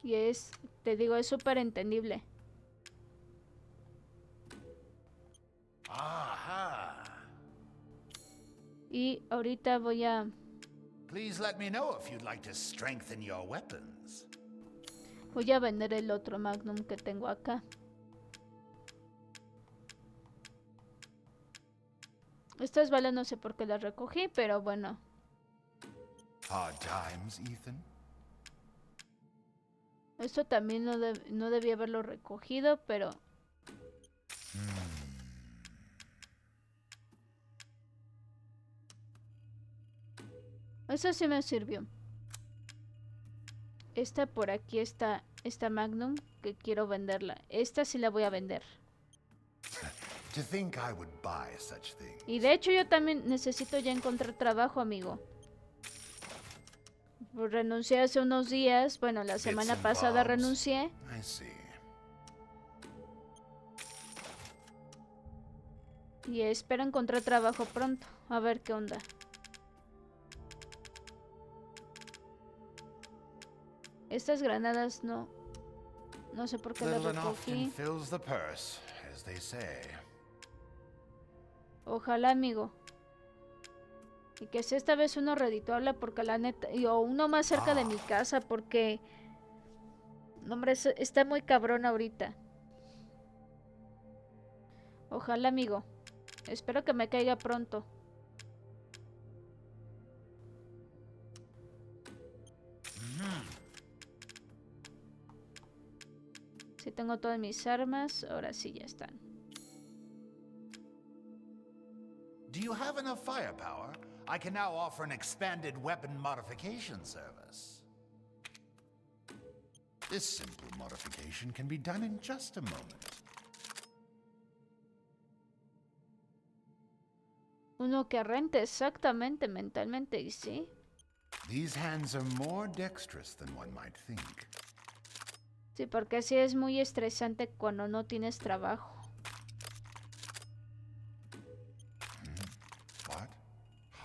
Y te digo, es súper entendible. Aha. Y ahorita voy a... Please let me know if you'd like to strengthen your weapons. Voy a vender el otro Magnum que tengo acá. Estas balas no sé por qué las recogí, pero bueno. Hard times, Ethan. Esto también no debía haberlo recogido, pero... Eso sí me sirvió. Esta por aquí está, esta Magnum, que quiero venderla. Esta sí la voy a vender. To think I would buy such things. Y de hecho yo también necesito ya encontrar trabajo, amigo. Renuncié hace unos días. Bueno, la semana pasada renuncié. I see. Y espero encontrar trabajo pronto. A ver qué onda. Estas granadas no sé por qué las recogí. Ojalá, amigo. Y que sea esta vez uno redituable, porque la neta... O uno más cerca de mi casa, porque... No, hombre, está muy cabrón ahorita. Ojalá, amigo. Espero que me caiga pronto. Sí, tengo todas mis armas. Ahora sí, ya están. Do you have enough firepower? I can now offer an expanded weapon modification service. This simple modification can be done in just a moment. Uno que rente exactamente mentalmente, ¿y sí? These hands are more dexterous than one might think. Sí, porque sí es muy estresante cuando no tienes trabajo. What?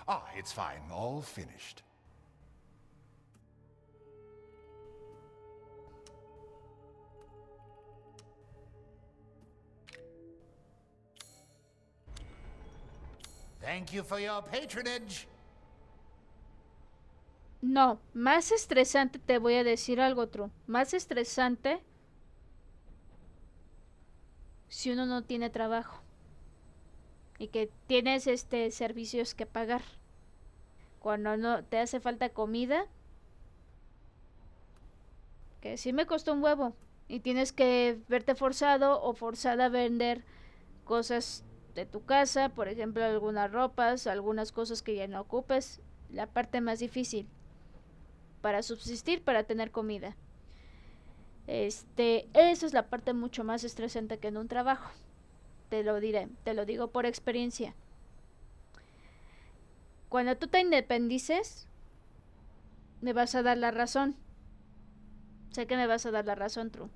Ah, it's fine. All finished. Thank you for your patronage. No, más estresante, te voy a decir algo, True. Más estresante si uno no tiene trabajo y que tienes servicios que pagar. Cuando no te hace falta comida, que sí me costó un huevo, y tienes que verte forzado o forzada a vender cosas de tu casa, por ejemplo, algunas ropas, algunas cosas que ya no ocupes, la parte más difícil para subsistir, para tener comida. Eso es la parte mucho más estresante que en un trabajo. Te lo diré, te lo digo por experiencia. Cuando tú te independices, me vas a dar la razón. Sé que me vas a dar la razón, True.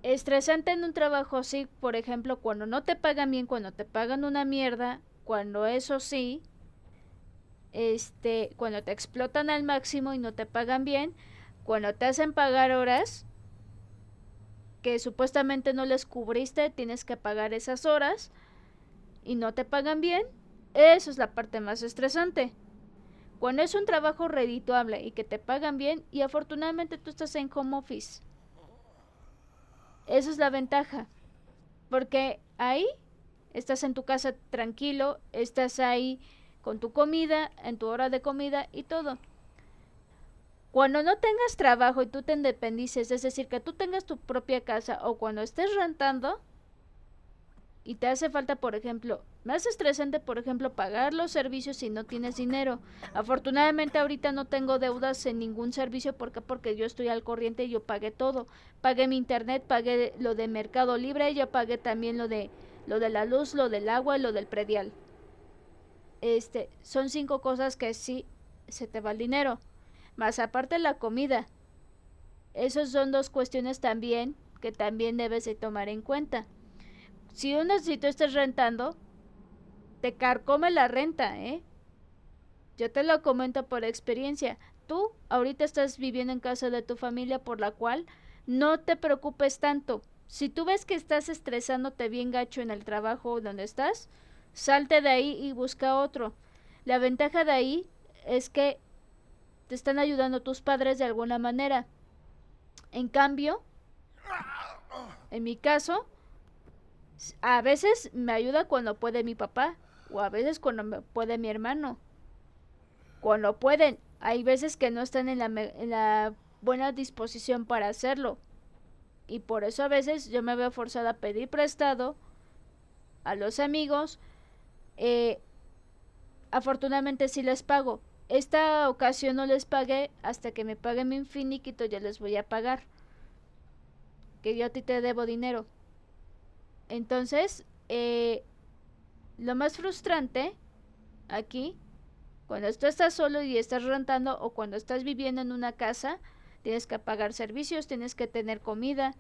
Estresante en un trabajo así, por ejemplo, cuando no te pagan bien, cuando te pagan una mierda, cuando eso sí, cuando te explotan al máximo y no te pagan bien, cuando te hacen pagar horas que supuestamente no les cubriste, tienes que pagar esas horas y no te pagan bien, eso es la parte más estresante. Cuando es un trabajo redituable y que te pagan bien, y afortunadamente tú estás en home office, esa es la ventaja, porque ahí estás en tu casa tranquilo, estás ahí con tu comida, en tu hora de comida y todo. Cuando no tengas trabajo y tú te independices, es decir, que tú tengas tu propia casa o cuando estés rentando, y te hace falta, por ejemplo, más estresante, por ejemplo, pagar los servicios si no tienes dinero. Afortunadamente ahorita no tengo deudas en ningún servicio. ¿Por qué? Porque yo estoy al corriente y yo pagué todo. Pagué mi internet, pagué lo de Mercado Libre, yo pagué también lo de la luz, lo del agua y lo del predial. Son 5 cosas que sí se te va el dinero. Más aparte la comida. Esas son 2 cuestiones también que también debes de tomar en cuenta. Si tú estás rentando, te carcome la renta, ¿eh? Yo te lo comento por experiencia. Tú ahorita estás viviendo en casa de tu familia, por la cual no te preocupes tanto. Si tú ves que estás estresándote bien gacho en el trabajo donde estás, salte de ahí y busca otro. La ventaja de ahí es que te están ayudando tus padres de alguna manera. En cambio, en mi caso, a veces me ayuda cuando puede mi papá, o a veces cuando puede mi hermano. Cuando pueden, hay veces que no están en la buena disposición para hacerlo. Y por eso a veces yo me veo forzada a pedir prestado a los amigos. Afortunadamente sí les pago. Esta ocasión no les pagué, hasta que me paguen mi finiquito ya les voy a pagar. Que yo a ti te debo dinero. Entonces, lo más frustrante aquí, cuando tú estás solo y estás rentando, o cuando estás viviendo en una casa, tienes que pagar servicios, tienes que tener comida.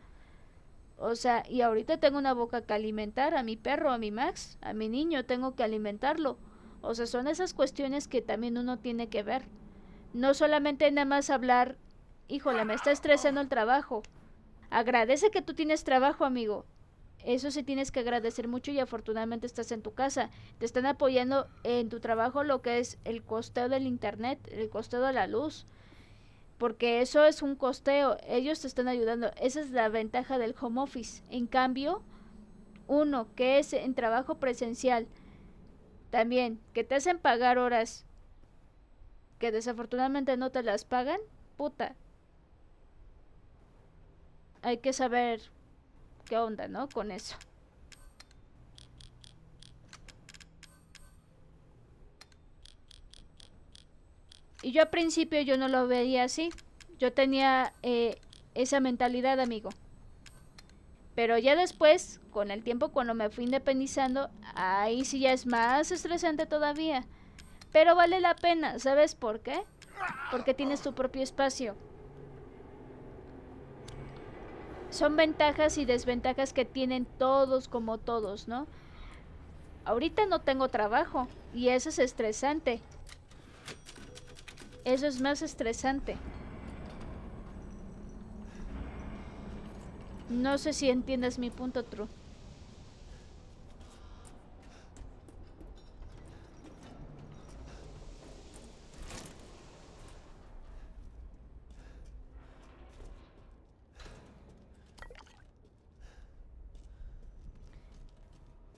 O sea, y ahorita tengo una boca que alimentar, a mi perro, a mi Max, a mi niño, tengo que alimentarlo. O sea, son esas cuestiones que también uno tiene que ver. No solamente nada más hablar, híjole, me está estresando el trabajo. Agradece que tú tienes trabajo, amigo. Eso sí tienes que agradecer mucho, y afortunadamente estás en tu casa. Te están apoyando en tu trabajo lo que es el costeo del internet, el costeo de la luz. Porque eso es un costeo, ellos te están ayudando. Esa es la ventaja del home office. En cambio, uno que es en trabajo presencial, también que te hacen pagar horas que desafortunadamente no te las pagan, puta. Hay que saber qué onda, ¿no? Con eso. Y yo al principio yo no lo veía así. Yo tenía esa mentalidad, amigo. Pero ya después, con el tiempo, cuando me fui independizando, ahí sí ya es más estresante todavía. Pero vale la pena, ¿sabes por qué? Porque tienes tu propio espacio. Son ventajas y desventajas que tienen todos como todos, ¿no? Ahorita no tengo trabajo y eso es estresante. Eso es más estresante. No sé si entiendes mi punto, True.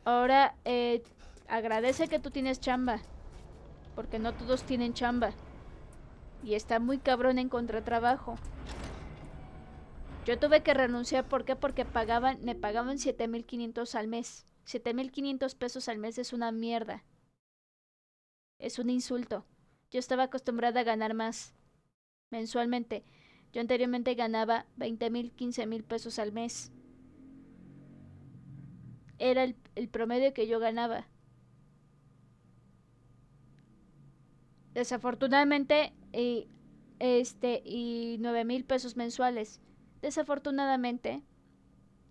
Ahora, agradece que tú tienes chamba. Porque no todos tienen chamba. Y está muy cabrón encontrar trabajo. Yo tuve que renunciar, ¿por qué? Porque me pagaban 7,500 al mes. 7,500 pesos al mes es una mierda. Es un insulto. Yo estaba acostumbrada a ganar más mensualmente. Yo anteriormente ganaba 20,000, 15,000 pesos al mes. Era el promedio que yo ganaba. Desafortunadamente, y 9,000 pesos mensuales. Desafortunadamente,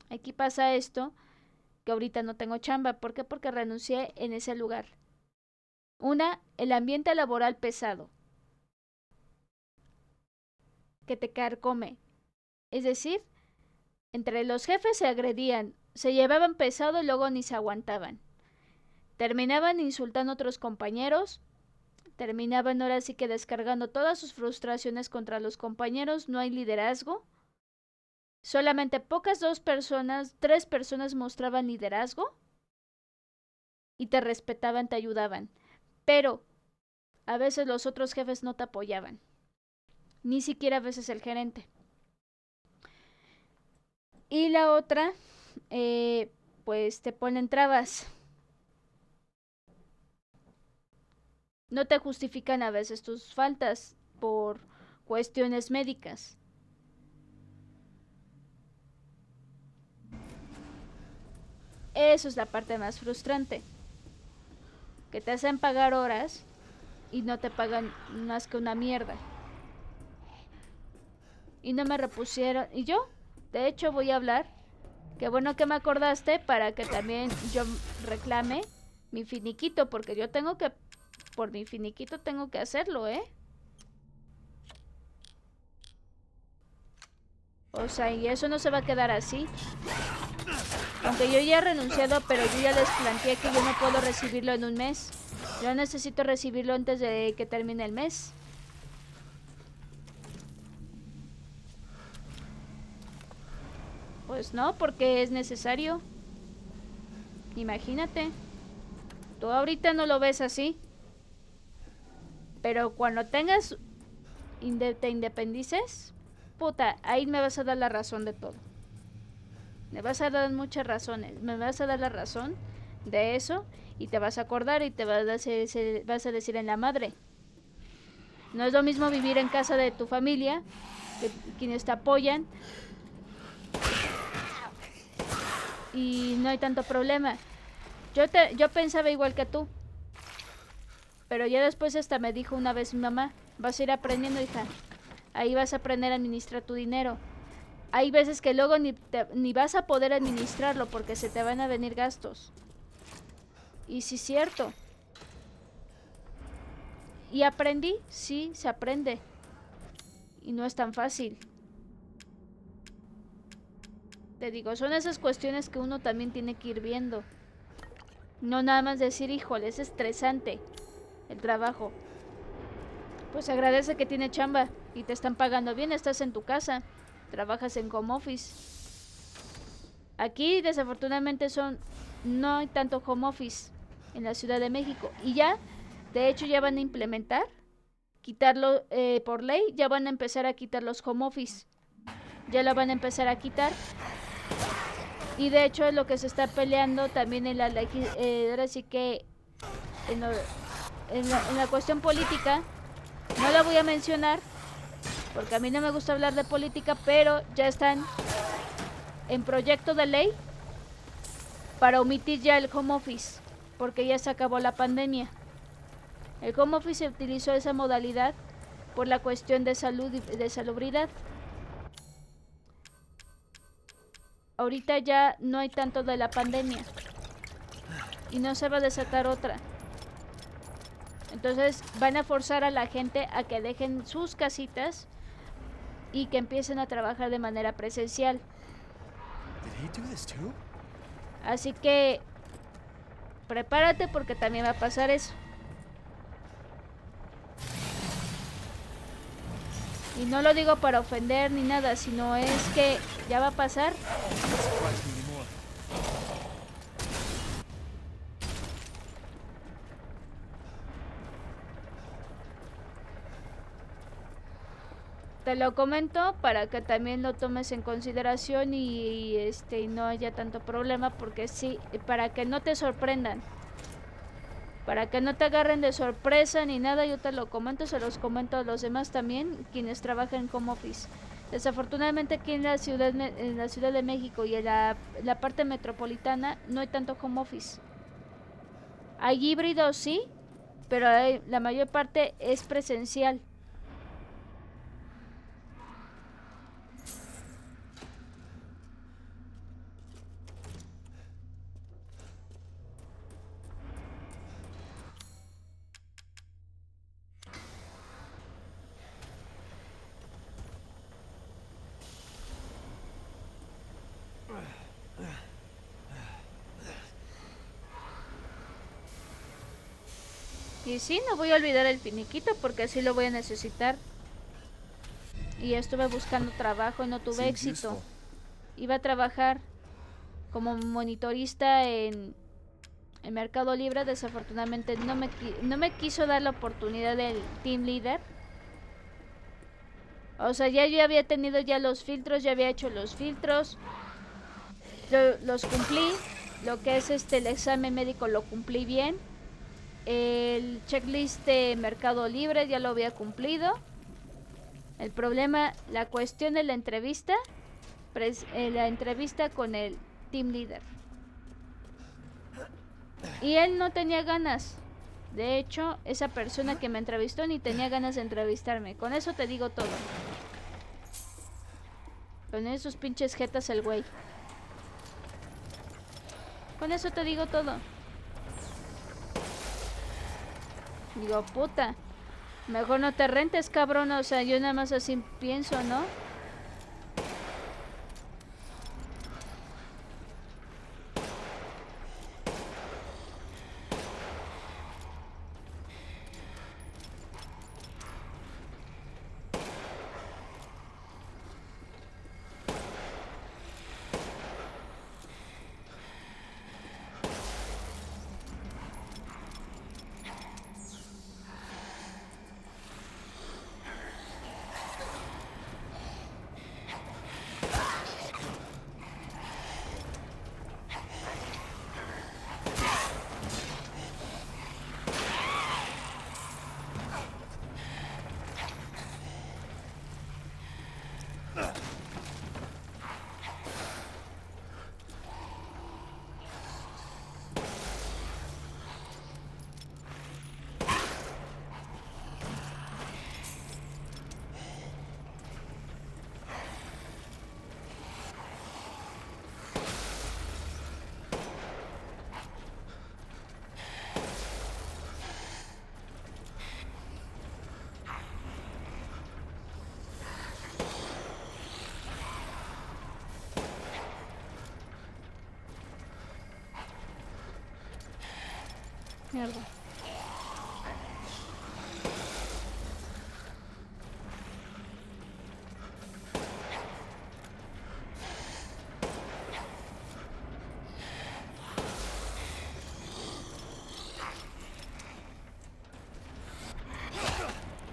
aquí pasa esto, que ahorita no tengo chamba. ¿Por qué? Porque renuncié en ese lugar. El ambiente laboral pesado, que te carcome. Es decir, entre los jefes se agredían, se llevaban pesado y luego ni se aguantaban. Terminaban insultando a otros compañeros, terminaban ahora sí que descargando todas sus frustraciones contra los compañeros. No hay liderazgo. Solamente pocas 3 personas mostraban liderazgo y te respetaban, te ayudaban. Pero a veces los otros jefes no te apoyaban. Ni siquiera a veces el gerente. Y la otra, pues te ponen trabas. No te justifican a veces tus faltas por cuestiones médicas. Eso es la parte más frustrante. Que te hacen pagar horas y no te pagan más que una mierda. Y no me repusieron. Y yo, de hecho, voy a hablar. Qué bueno que me acordaste para que también yo reclame mi finiquito, porque yo tengo que, por mi finiquito tengo que hacerlo, ¿eh? O sea, y eso no se va a quedar así. Aunque yo ya he renunciado, pero yo ya les planteé que yo no puedo recibirlo en un mes. Yo necesito recibirlo antes de que termine el mes. Pues no, porque es necesario. Imagínate. Tú ahorita no lo ves así. Pero cuando tengas... te independices... Puta, ahí me vas a dar la razón de todo. Me vas a dar muchas razones. Me vas a dar la razón de eso. Y te vas a acordar y te vas a decir en la madre. No es lo mismo vivir en casa de tu familia, quienes te apoyan, y no hay tanto problema. Yo pensaba igual que tú, pero ya después hasta me dijo una vez mi mamá, vas a ir aprendiendo, hija, ahí vas a aprender a administrar tu dinero. Hay veces que luego ni vas a poder administrarlo porque se te van a venir gastos. Y sí es cierto. ¿Y aprendí? Sí, se aprende. Y no es tan fácil. Te digo, son esas cuestiones que uno también tiene que ir viendo. No nada más decir, híjole, es estresante el trabajo. Pues agradece que tiene chamba y te están pagando bien, estás en tu casa, trabajas en home office. Aquí desafortunadamente no hay tanto home office en la Ciudad de México. Y ya, de hecho ya van a implementar, quitarlo por ley, ya van a empezar a quitar los home office. Ya lo van a empezar a quitar. Y de hecho es lo que se está peleando también en la ahora sí que en la cuestión política. No la voy a mencionar porque a mí no me gusta hablar de política, pero ya están en proyecto de ley para omitir ya el home office, porque ya se acabó la pandemia. El home office se utilizó esa modalidad por la cuestión de salud y de salubridad. Ahorita ya no hay tanto de la pandemia y no se va a desatar otra. Entonces van a forzar a la gente a que dejen sus casitas y que empiecen a trabajar de manera presencial. Así que prepárate porque también va a pasar eso. Y no lo digo para ofender ni nada, sino es que ya va a pasar. Te lo comento para que también lo tomes en consideración y no haya tanto problema, porque sí, para que no te sorprendan, para que no te agarren de sorpresa ni nada, yo te lo comento, se los comento a los demás también, quienes trabajan en home office. Desafortunadamente aquí en la Ciudad de México y en la parte metropolitana no hay tanto home office. Hay híbridos, sí, pero la mayor parte es presencial. Y sí, no voy a olvidar el finiquito porque así lo voy a necesitar. Y estuve buscando trabajo y no tuve éxito. Iba a trabajar como monitorista en Mercado Libre. Desafortunadamente no me quiso dar la oportunidad del team leader. O sea, yo había tenido ya los filtros, ya había hecho los filtros. Yo los cumplí. lo que es el examen médico lo cumplí bien. El checklist de Mercado Libre ya lo había cumplido. El problema, la cuestión de la entrevista con el team leader. Y él no tenía ganas. De hecho, esa persona que me entrevistó ni tenía ganas de entrevistarme. Con eso te digo todo. Con esos pinches jetas el güey. Con eso te digo todo. Digo, puta. Mejor no te rentes, cabrón. O sea, yo nada más así pienso, ¿no? Mierda.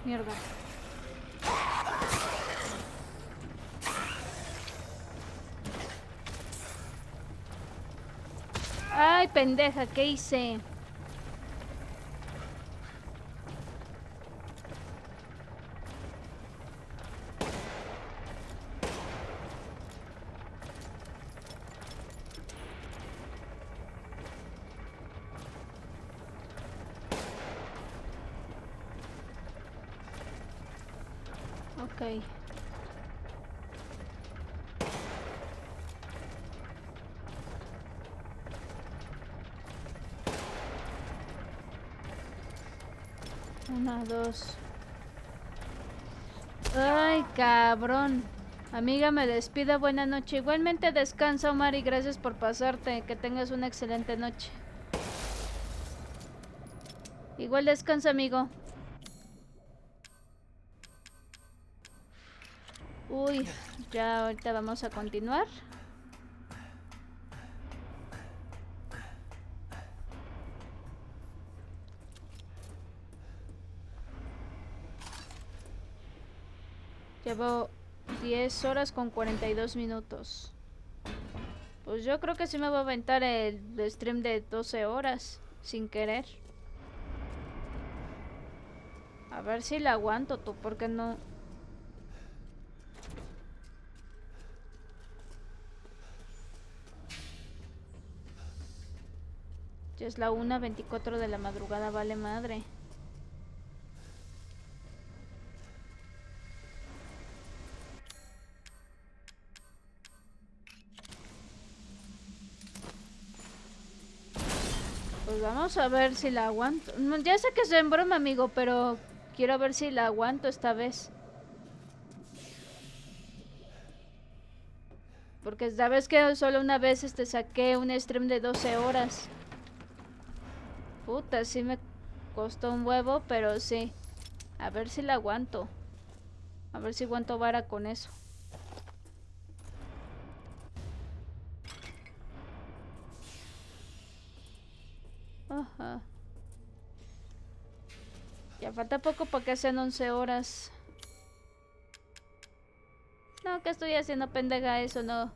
Mierda. Ay, pendeja, ¿qué hice? Ok. Una, dos. Ay, cabrón. Amiga, me despido. Buena noche. Igualmente descansa, Omar, y gracias por pasarte. Que tengas una excelente noche. Igual descansa, amigo. Uy, ya ahorita vamos a continuar. Llevo 10 horas con 42 minutos. Pues yo creo que sí me voy a aventar el stream de 12 horas, sin querer. A ver si la aguanto tú, porque no... Ya es la 1:24 de la madrugada, vale madre. Pues vamos a ver si la aguanto. Ya sé que es en broma, amigo, pero quiero ver si la aguanto esta vez. Porque sabes que solo una vez saqué un stream de 12 horas. Puta, sí me costó un huevo, pero sí. A ver si la aguanto. A ver si aguanto vara con eso. Ajá. Ya falta poco para que sean 11 horas. No, ¿qué estoy haciendo, pendeja? Eso no.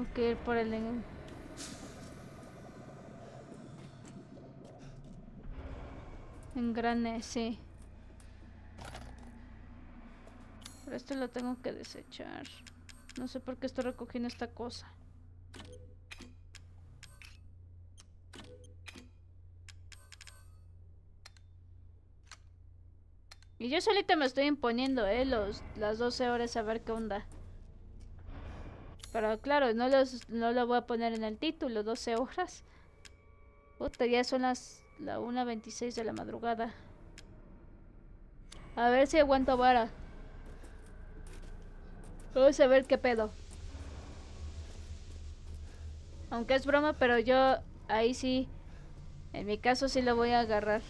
Tengo que ir por el engrane, sí. Pero esto lo tengo que desechar. No sé por qué estoy recogiendo esta cosa. Y yo solita me estoy imponiendo, las 12 horas a ver qué onda. Pero claro, no lo voy a poner en el título, 12 horas. Puta, ya son la 1:26 de la madrugada. A ver si aguanto vara. Vamos a ver qué pedo. Aunque es broma, pero yo ahí sí, en mi caso sí lo voy a agarrar.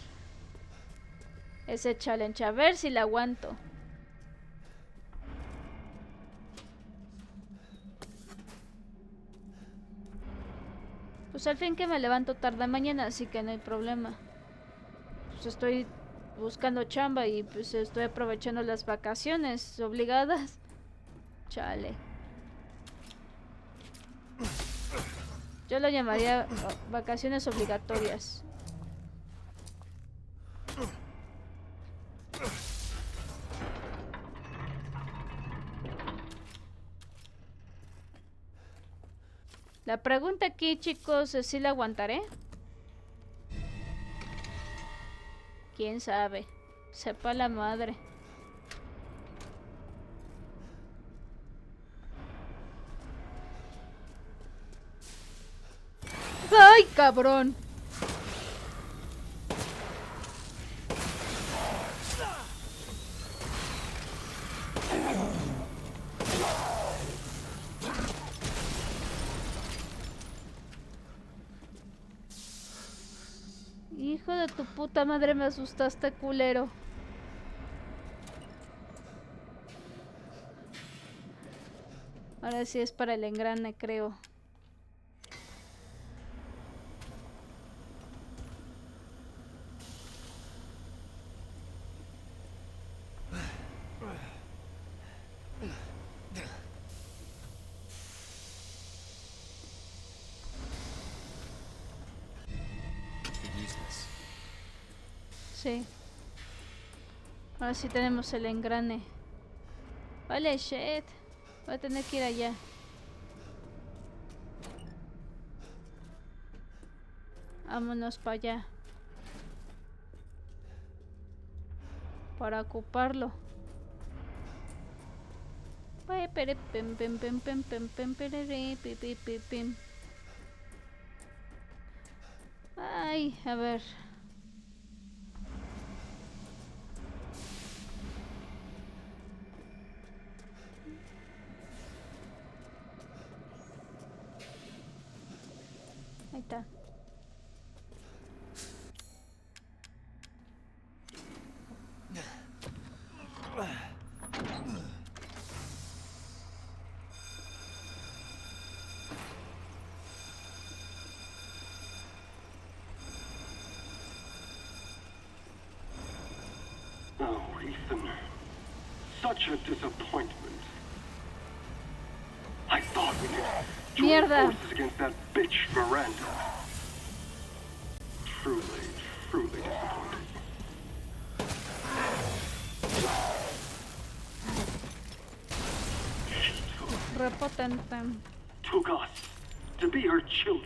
Ese challenge, a ver si la aguanto. Pues al fin que me levanto tarde mañana, así que no hay problema. Pues estoy buscando chamba y pues estoy aprovechando las vacaciones obligadas. Chale. Yo lo llamaría vacaciones obligatorias. La pregunta aquí, chicos, es si la aguantaré. ¿Quién sabe? Sepa la madre. ¡Ay, cabrón! Hijo de tu puta madre, me asustaste, culero. Ahora sí es para el engrane, creo. Sí. Ahora sí tenemos el engrane. Vale, shit. Voy a tener que ir allá. Vámonos para allá. Para ocuparlo. Ay, a ver. Ahí está. Oh, Ethan. Such a disappointment. I thought we could join forces against that bitch Miranda. Truly, truly disappointing. Repotente. Took us to be her children.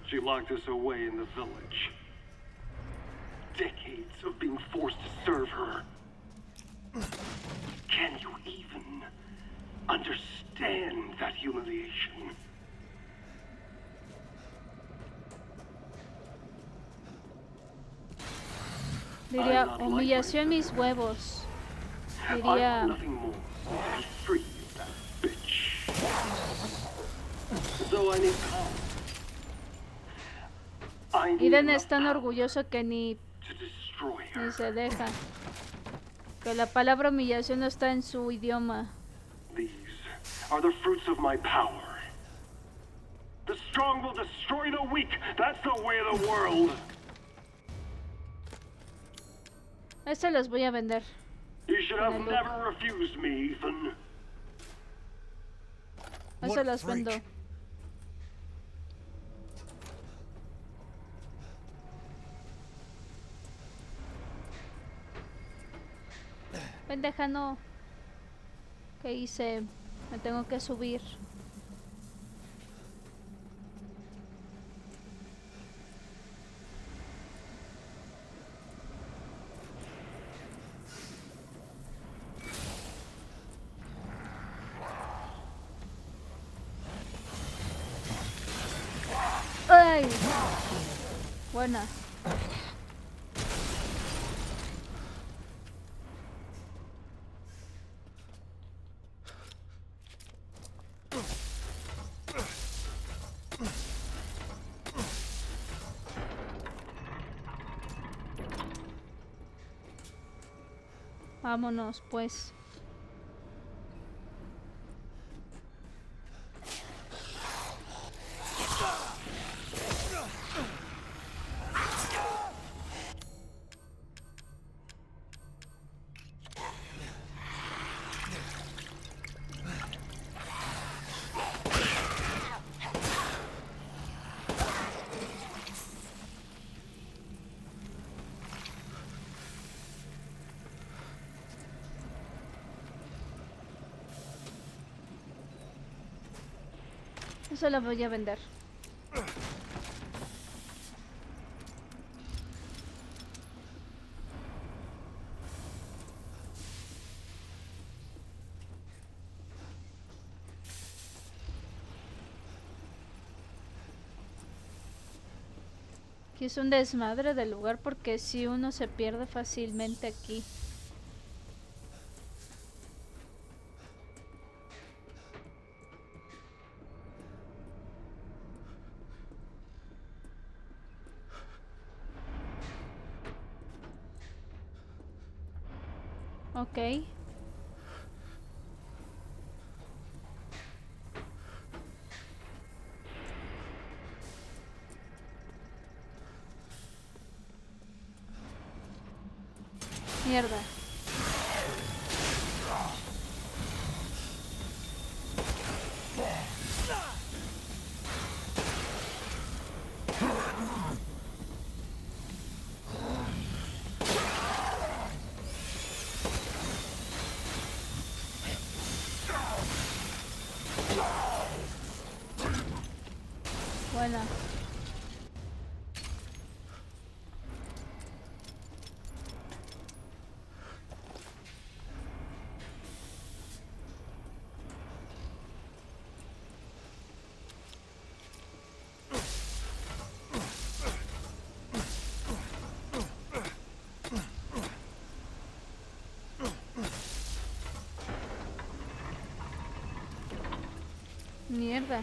She locked us away in the village. Decades of being forced to serve her. Can you even understand that humiliation? Diría, humillación mis huevos. Diría... Eden es tan orgulloso que ni se deja. Que la palabra humillación no está en su idioma. These are the fruits of my power. The strong will destroy the weak. That's the way of the world. Estas las voy a vender. You should have never refused me, Ethan. Eso las vendo. Pendeja, no. ¿Qué hice? Me tengo que subir. ¡Ay! Buena. Vámonos, pues. Eso lo voy a vender. Aquí es un desmadre del lugar porque si uno se pierde fácilmente aquí. Ok. Mierda. Buena. Mierda.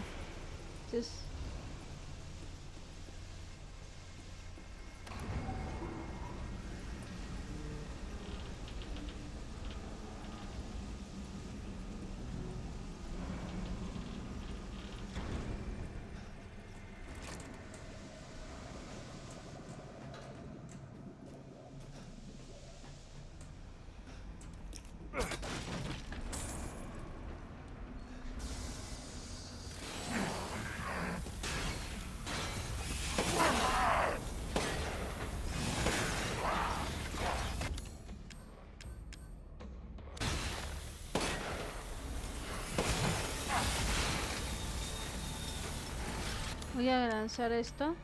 Voy a lanzar esto.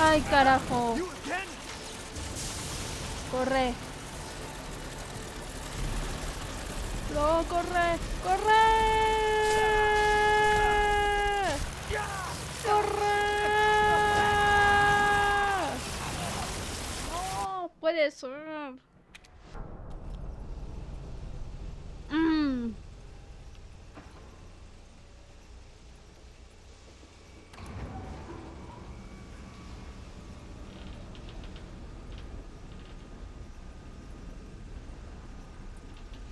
Ay, carajo. Corre. No, corre. Corre. Corre. No, puede ser.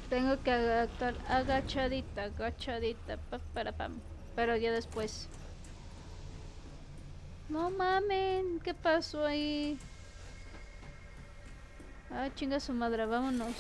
Tengo que agachadita, agachadita, para pam. Pero ya después. No mamen, ¿qué pasó ahí? Ah, chinga su madre, vámonos.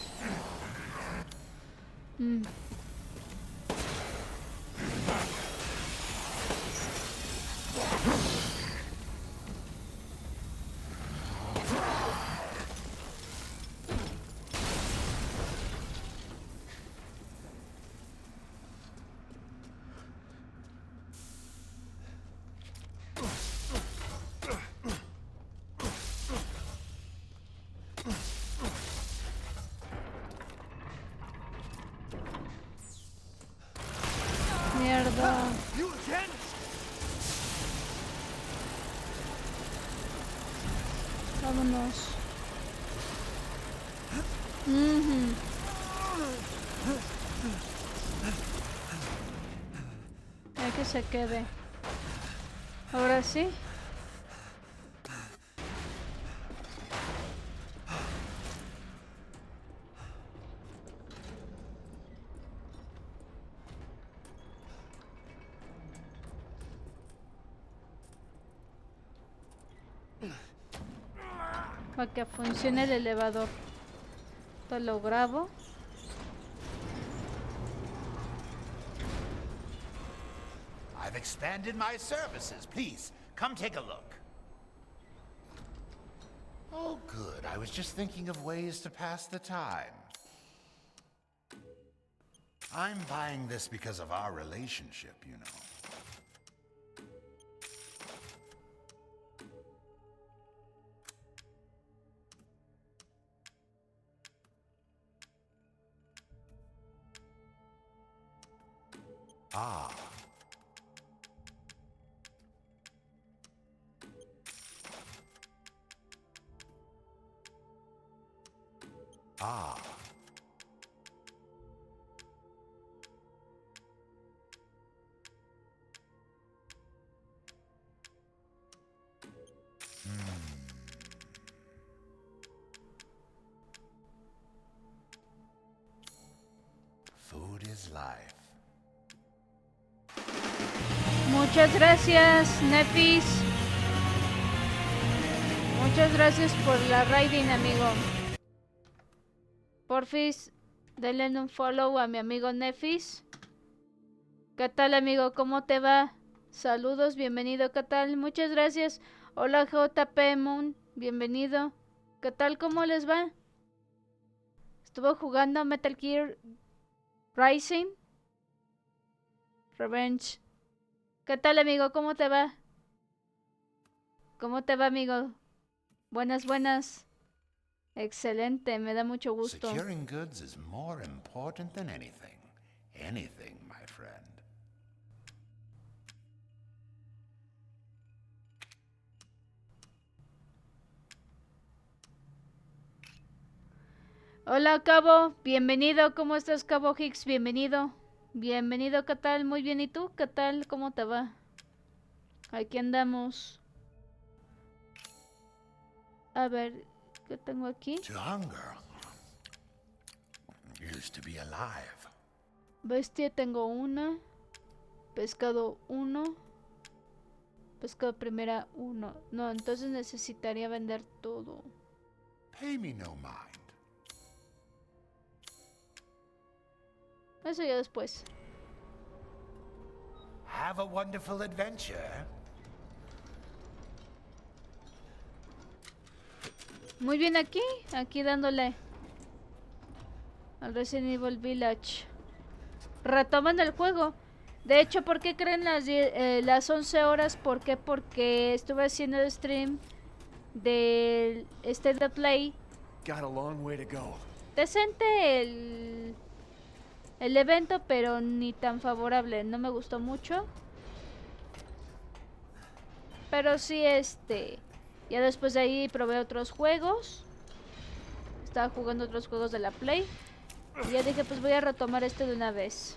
Mierda. Vámonos. Hay que se quede. Ahora sí. Para que funcione el elevador. Esto lo grabo. I've expanded my services. Please, come take a look. Oh, good. I was just thinking of ways to pass the time. I'm buying this because of our relationship, you know. Ah. Ah. Food is life. Muchas gracias, Nefis. Muchas gracias por la raiding, amigo. Porfis, denle un follow a mi amigo Nefis. ¿Qué tal, amigo? ¿Cómo te va? Saludos, bienvenido. ¿Qué tal? Muchas gracias. Hola, JP Moon. Bienvenido. ¿Qué tal? ¿Cómo les va? Estuvo jugando Metal Gear Rising Revenge. ¿Qué tal, amigo? ¿Cómo te va? ¿Cómo te va, amigo? Buenas, buenas. Excelente, me da mucho gusto. Securing goods is more important than anything. Anything, my friend. Hola, Cabo. Bienvenido. ¿Cómo estás, Cabo Hicks? Bienvenido. Bienvenido, ¿qué tal? Muy bien, ¿y tú? ¿Qué tal? ¿Cómo te va? Aquí andamos. A ver, ¿qué tengo aquí? To hunger used to be alive. Bestia tengo una. Pescado 1. Pescado primera 1. No, entonces necesitaría vender todo. Pay me no mind. Eso ya después. Have a wonderful adventure. Muy bien, aquí dándole al Resident Evil Village. Retomando el juego. De hecho, ¿por qué creen las 11 horas? ¿Por qué? Porque estuve haciendo el stream del State of Play. Got a long way to go. Decente el evento, pero ni tan favorable. No me gustó mucho. Pero sí, ya después de ahí probé otros juegos. Estaba jugando otros juegos de la Play. Y ya dije, pues voy a retomar este de una vez.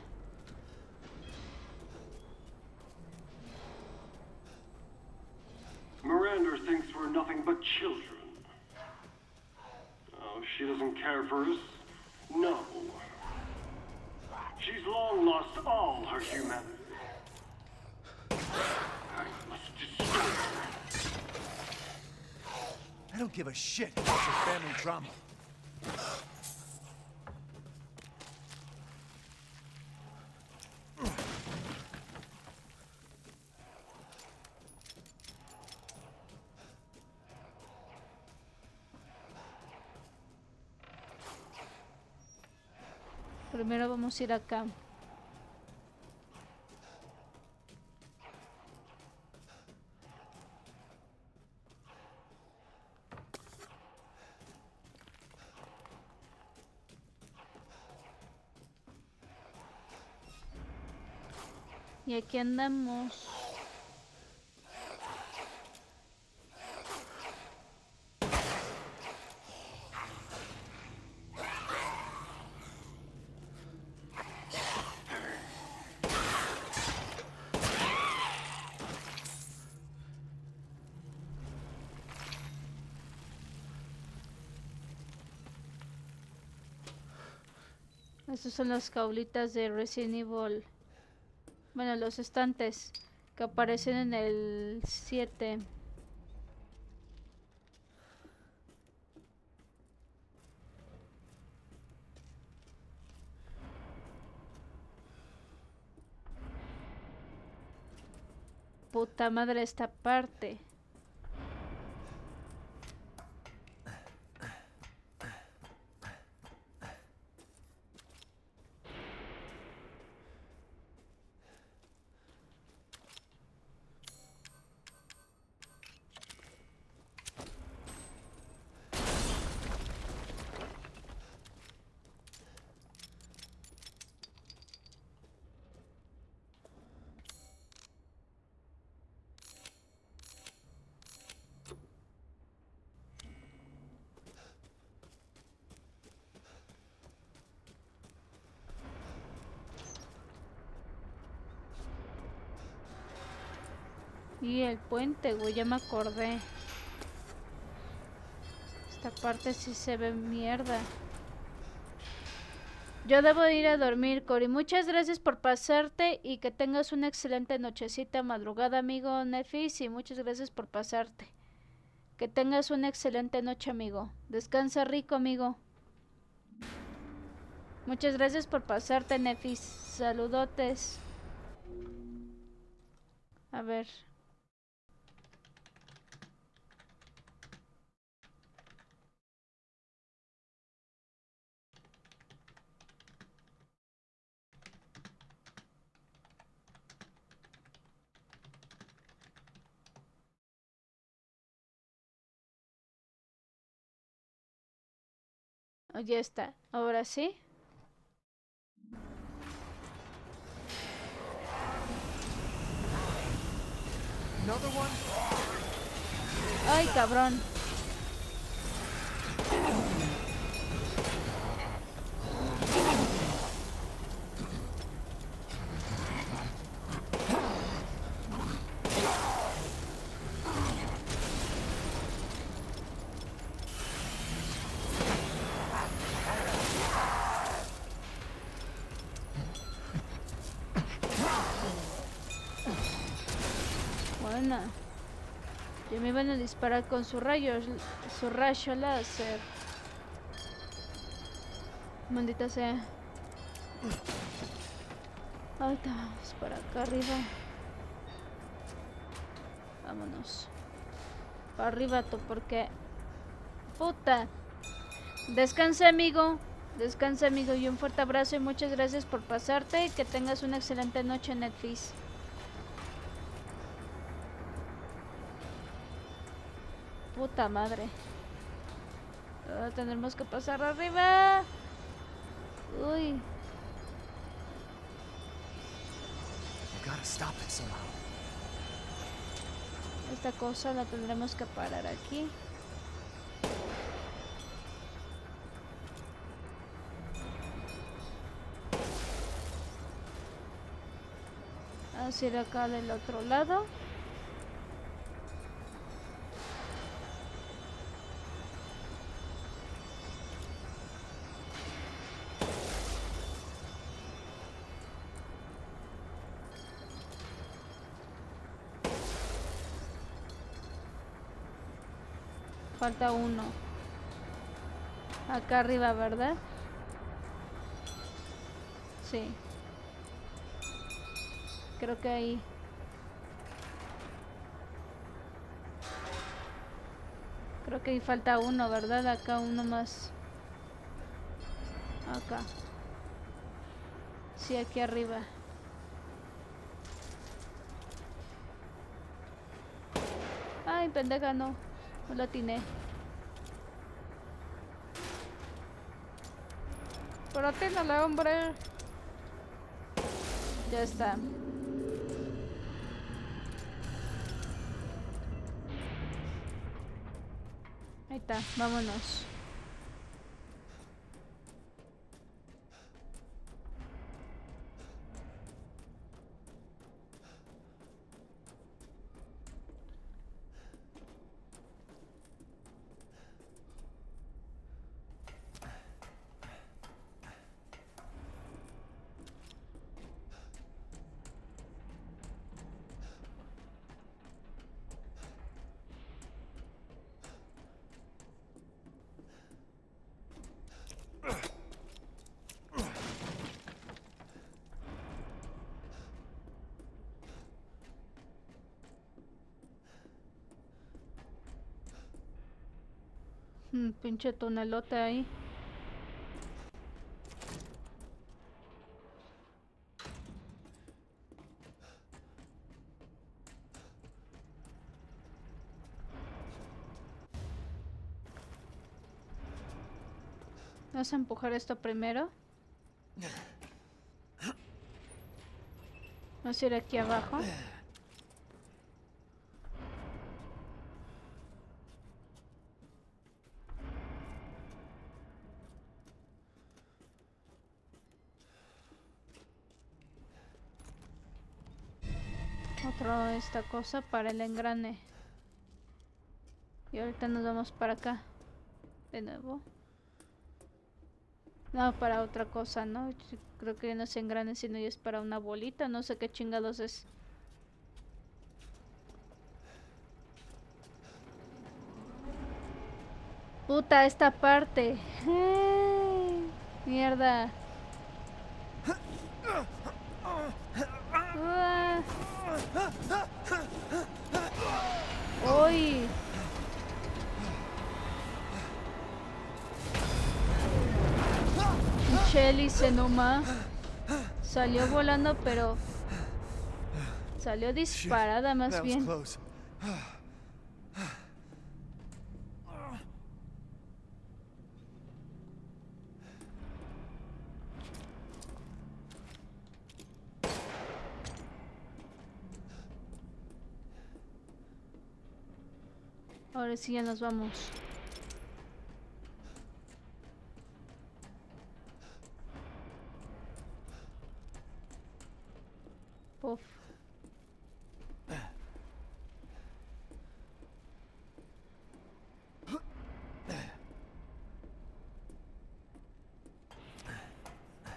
Miranda thinks we're nothing but children. Oh, she doesn't care for us? No. She's long lost all her humanity. I must destroy her. I don't give a shit about your family drama. Primero vamos a ir acá. Y aquí andamos. Estas son las jaulitas de Resident Evil. Bueno, los estantes que aparecen en el 7. Puta madre esta parte. Y el puente, güey, ya me acordé. Esta parte sí se ve mierda. Yo debo ir a dormir, Cory. Muchas gracias por pasarte y que tengas una excelente nochecita, madrugada, amigo Nefis. Y muchas gracias por pasarte. Que tengas una excelente noche, amigo. Descansa rico, amigo. Muchas gracias por pasarte, Nefis. Saludotes. A ver. Oh, ya está. Ahora sí. Ay, cabrón. Buena. Ya me iban a disparar con su rayo láser. Maldita sea. Ahorita vamos para acá arriba. Vámonos. Para arriba tú, porque... Puta. Descansa, amigo. Descansa, amigo. Y un fuerte abrazo y muchas gracias por pasarte. Que tengas una excelente noche, Netflix. Puta madre. Tendremos que pasar arriba. Uy. Esta cosa la tendremos que parar aquí. Así de acá del otro lado. Falta uno. Acá arriba, ¿verdad? Sí. Creo que ahí. Creo que ahí falta uno, ¿verdad? Acá uno más. Acá. Sí, aquí arriba. Ay, pendeja, no. No lo atiné. Pero atínale, hombre. Ya está. Ahí está, vámonos. Pinche tunelote ahí. Vamos a empujar esto primero. Vamos a ir aquí abajo. Esta cosa para el engrane. Y ahorita nos vamos para acá. De nuevo. No, para otra cosa, ¿no? Creo que no es engrane, sino ya es para una bolita. No sé qué chingados es. Puta, esta parte. Mierda. ¡Uy! Shelly Senoma salió volando, pero salió disparada más bien. Ahora sí ya nos vamos. Puff.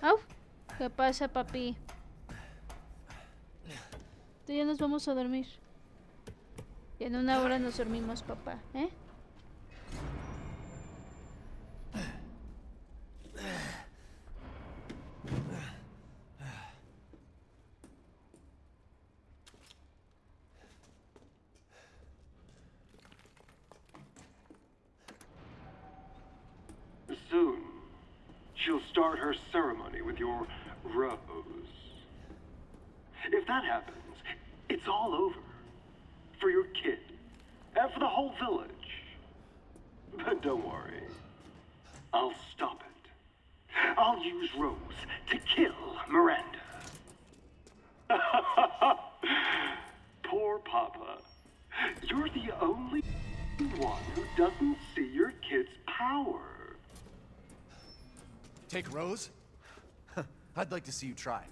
¡Au! ¿Qué pasa, papi? Ya nos vamos a dormir. Y en una hora nos dormimos, papá, ¿eh? Soon, she'll start her ceremony with your rose. If that happens, it's all over. For your kid. And for the whole village. But don't worry. I'll stop it. I'll use Rose to kill Miranda. Poor Papa. You're the only one who doesn't see your kid's power. Take Rose? I'd like to see you try.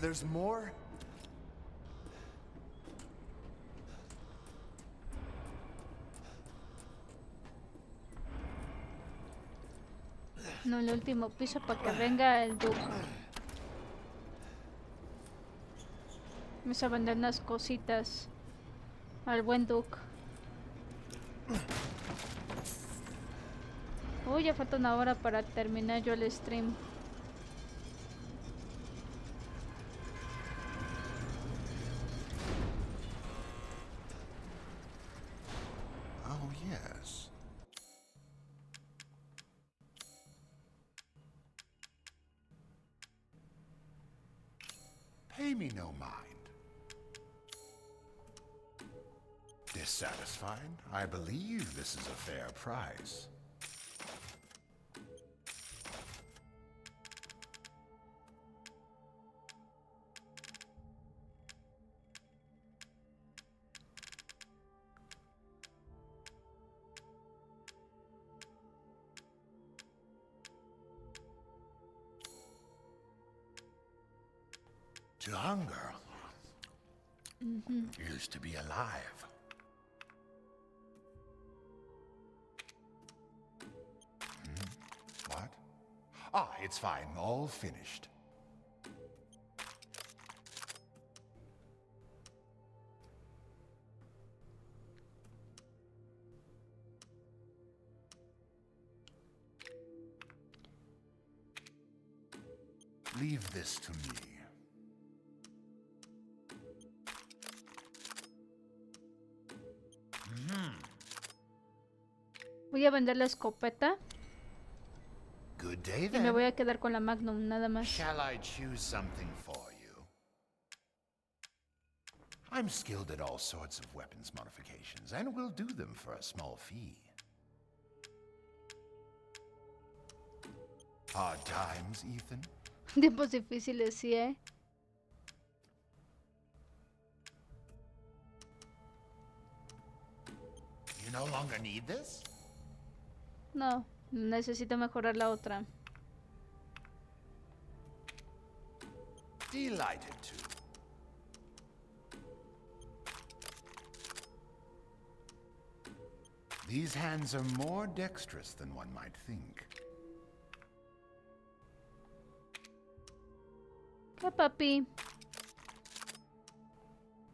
There's more? No, el último piso para que venga el Duke. Vamos a vender unas cositas al buen Duke. Uy, ya falta una hora para terminar yo el stream. Oh, yes. Pay me no mind. Dissatisfied? I believe this is a fair price. To hunger is to be alive. What? Ah, it's fine. All finished. Leave this to me. Voy a vender la escopeta. Good day, Y then. me voy a quedar con la Magnum, nada más. Shall I choose something for you? I'm skilled at all sorts of weapons modifications, and will do them for a small fee. Hard times, Ethan? Tiempos difíciles, sí, ¿eh? You no longer need this? No, necesito mejorar la otra. Delighted to. These hands are more dexterous than one might think. ¿Qué, papi?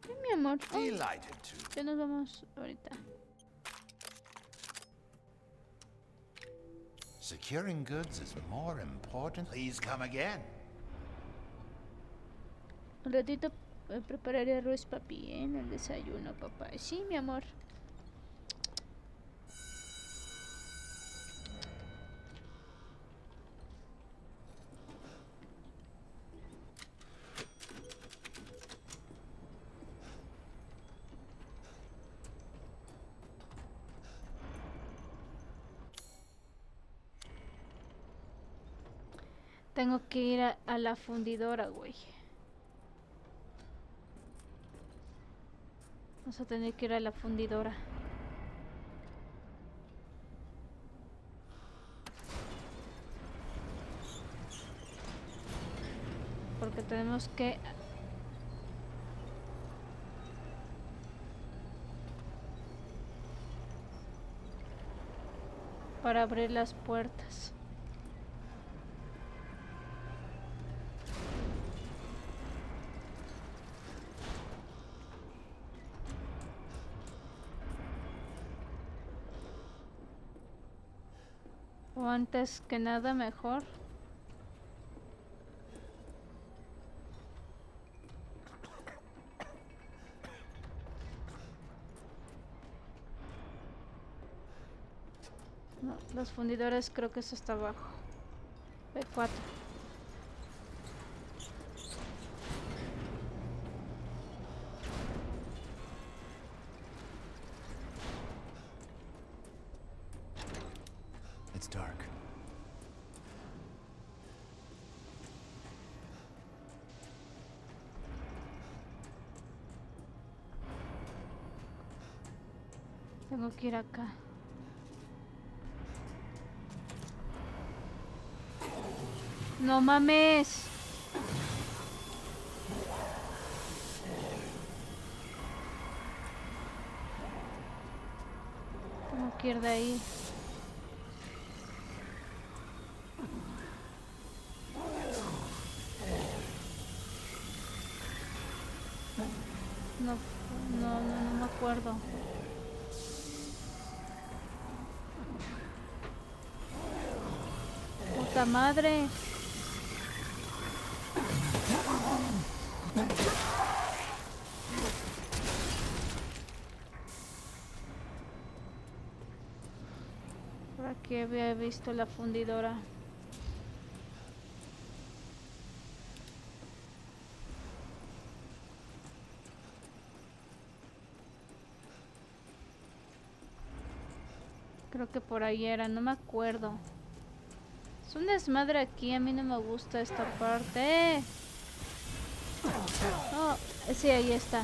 ¿Qué, mi amor? Oh, Delighted to. ya nos vamos ahorita. Securing goods is more important. Please come again. Un ratito prepararé arroz, papi, en el desayuno, papá. Sí, mi amor. Tengo que ir a la fundidora, güey. Vamos a tener que ir a la fundidora. Porque tenemos que... para abrir las puertas. O antes que nada, mejor. No, los fundidores creo que eso está abajo. B4. It's dark. Tengo que ir acá. No mames. que ir de ahí. No me acuerdo. ¡Puta madre! Por aquí había visto la fundidora. Creo que por ahí era, no me acuerdo. Es un desmadre aquí, a mí no me gusta esta parte. Oh, sí, ahí está.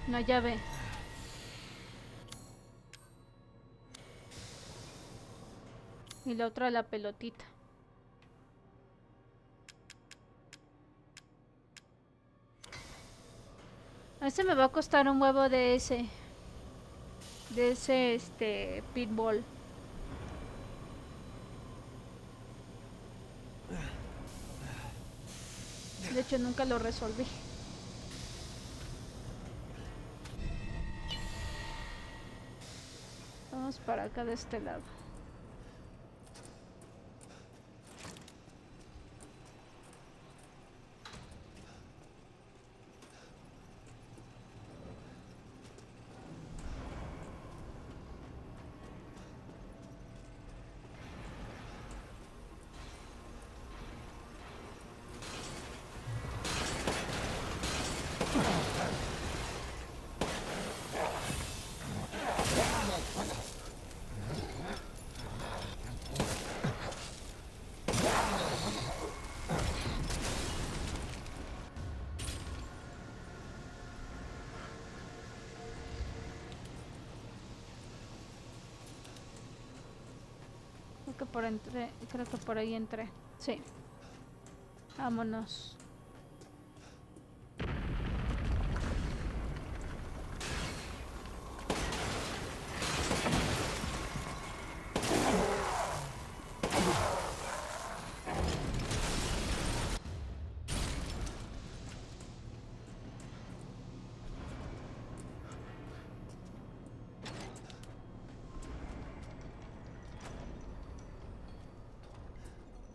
Una llave. Y la otra la pelotita. Ese me va a costar un huevo de ese. De ese, pitbull. De hecho, nunca lo resolví. Vamos para acá de este lado. Creo que por ahí entré. Sí. Vámonos.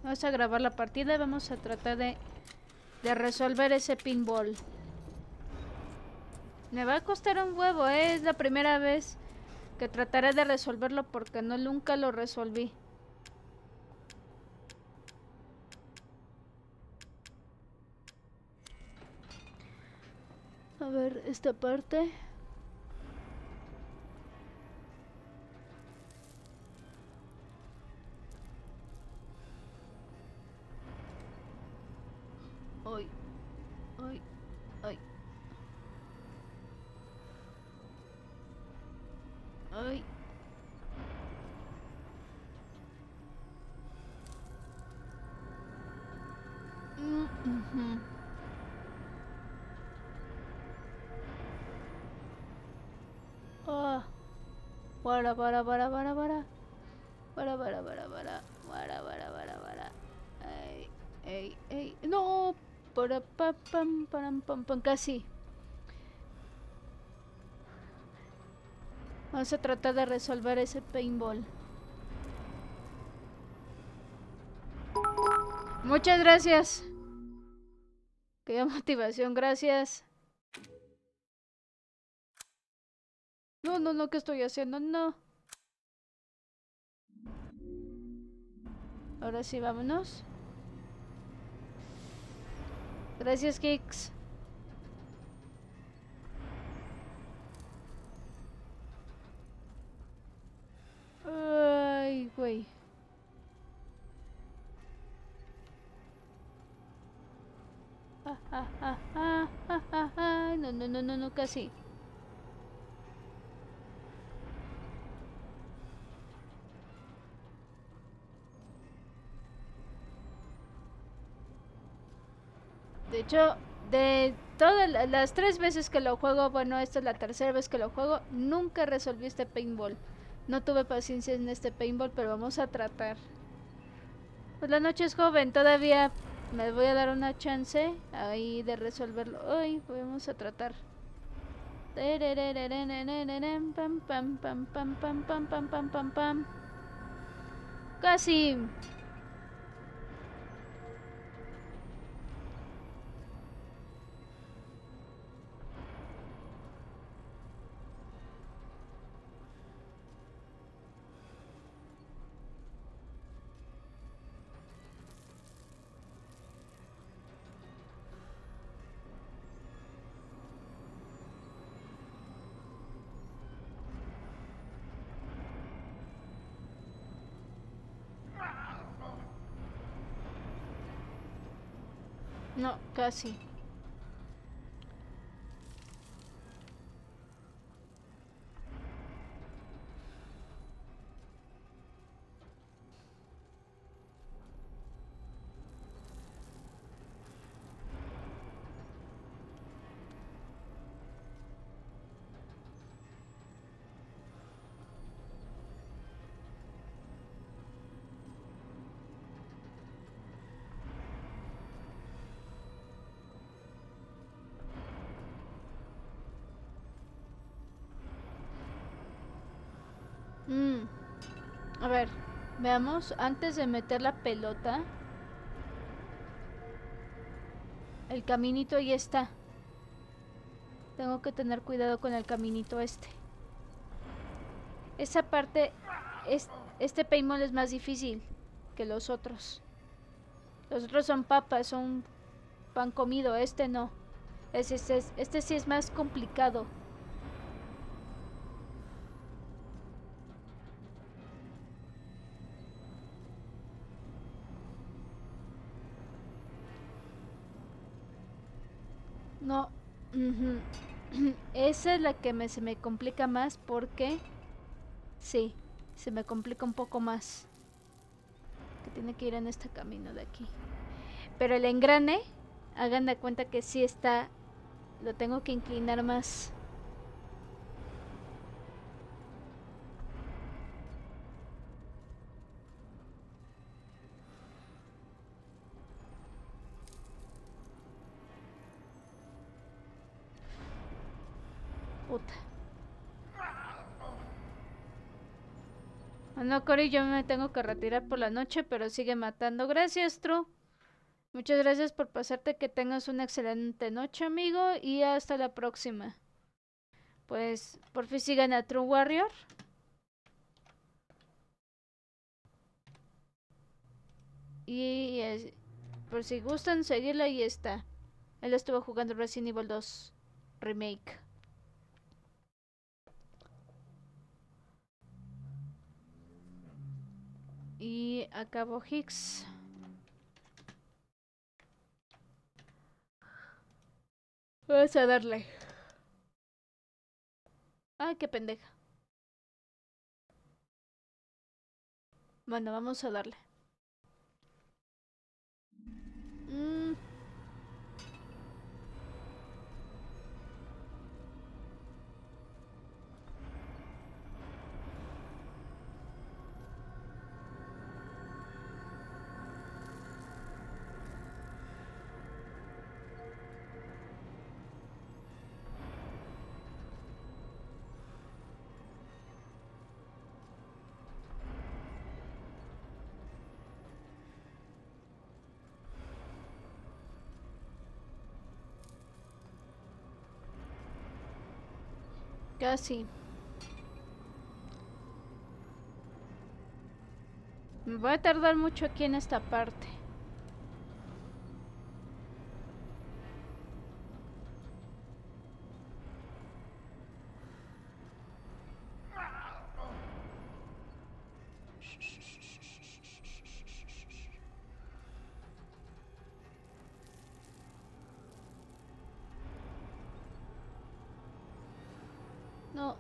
Vamos a grabar la partida y vamos a tratar de resolver ese pinball. Me va a costar un huevo, es la primera vez que trataré de resolverlo porque nunca lo resolví. A ver, esta parte. Ay, ay, ay. Ay. Ah. Para. Ey. No. Pam. Casi. Vamos a tratar de resolver ese paintball. Muchas gracias. Qué motivación, gracias. No, ¿qué estoy haciendo? No. Ahora sí, vámonos. Gracias, Kicks. No, no, no, no, no, casi. De hecho, de todas las 3 veces que lo juego, bueno, esta es la tercera vez que lo juego, nunca resolví este paintball. No tuve paciencia en este paintball, pero vamos a tratar. Pues la noche es joven, todavía me voy a dar una chance ahí de resolverlo. Ay, vamos a tratar. Pam, pam, pam, pam, pam, pam, pam, pam, pam, pam. Casi. No, casi. A ver, veamos, antes de meter la pelota. El caminito ahí está. Tengo que tener cuidado con el caminito este. Esa parte, este paintball es más difícil que los otros. Los otros son papas, son pan comido, este no. Este sí es más complicado. No. Esa es la que se me complica más porque... Sí, se me complica un poco más. Que tiene que ir en este camino de aquí. Pero el engrane, hagan de cuenta que sí está... Lo tengo que inclinar más. Puta. Bueno, Cory, yo me tengo que retirar por la noche, pero sigue matando. Gracias, True. Muchas gracias por pasarte. Que tengas una excelente noche, amigo. Y hasta la próxima. Pues, por fin sigan a True Warrior. Y por si gustan seguirla, ahí está. Él estuvo jugando Resident Evil 2 Remake. Y acabó Higgs. Vamos a darle. Ay, qué pendeja. Bueno, vamos a darle. Casi. Me voy a tardar mucho aquí en esta parte. No.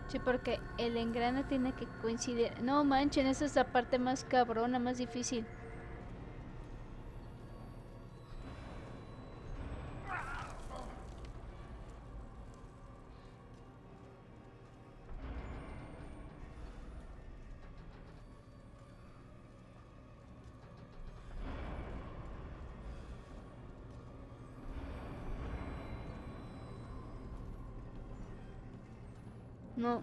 Sí, porque el engrane tiene que coincidir. No manchen, esa es la parte más cabrona, más difícil. No.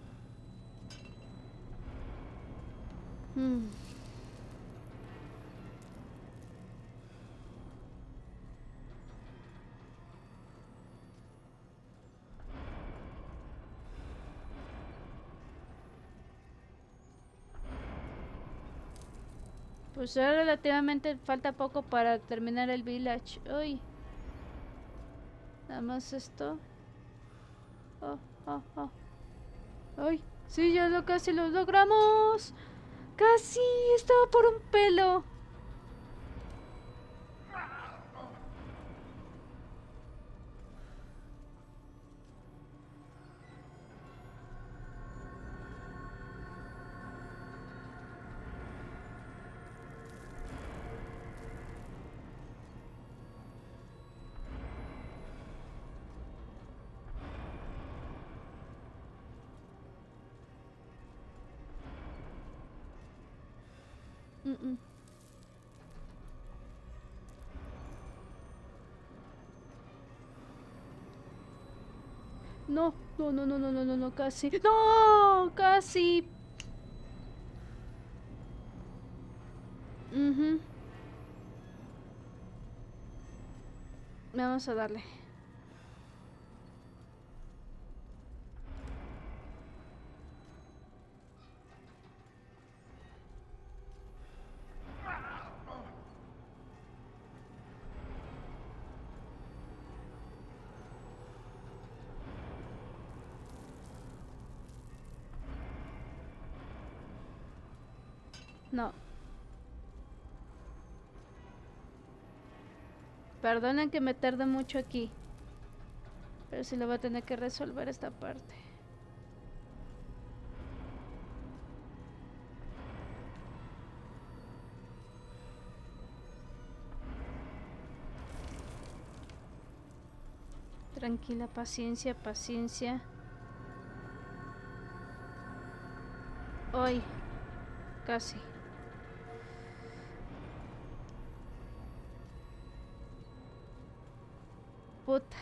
Pues ya relativamente falta poco para terminar el village. Uy. Nada más esto. Oh, oh, oh. Ay, sí, casi lo logramos. Casi, estaba por un pelo. No, no, no, no, no, no, no, no, casi. No, casi. Vamos a darle. No. Perdonen que me tarde mucho aquí. Pero sí lo voy a tener que resolver esta parte. Tranquila, paciencia, paciencia. Hoy. Casi. Puta.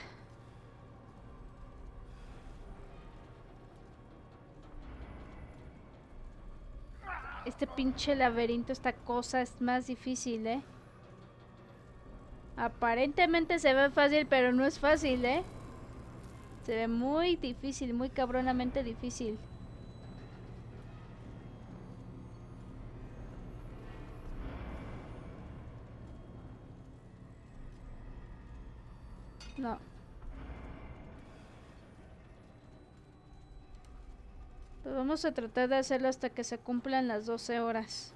Este pinche laberinto, esta cosa es más difícil, ¿eh? Aparentemente se ve fácil, pero no es fácil, ¿eh? Se ve muy difícil, muy cabronamente difícil. No. Pues vamos a tratar de hacerlo hasta que se cumplan las 12 horas.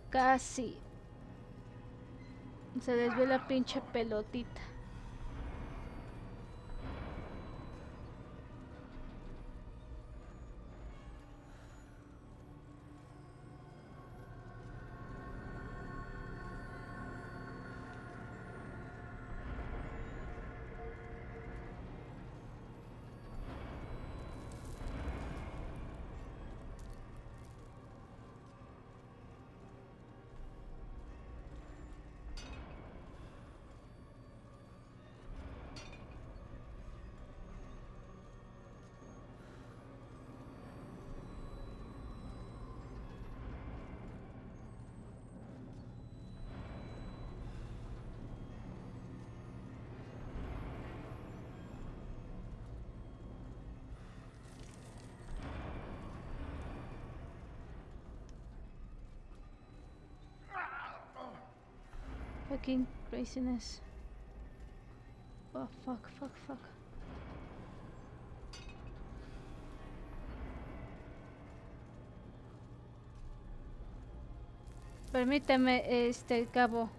Casi. Se desvió la pinche pelotita. Fucking craziness. Oh, fuck. Permíteme, cabo.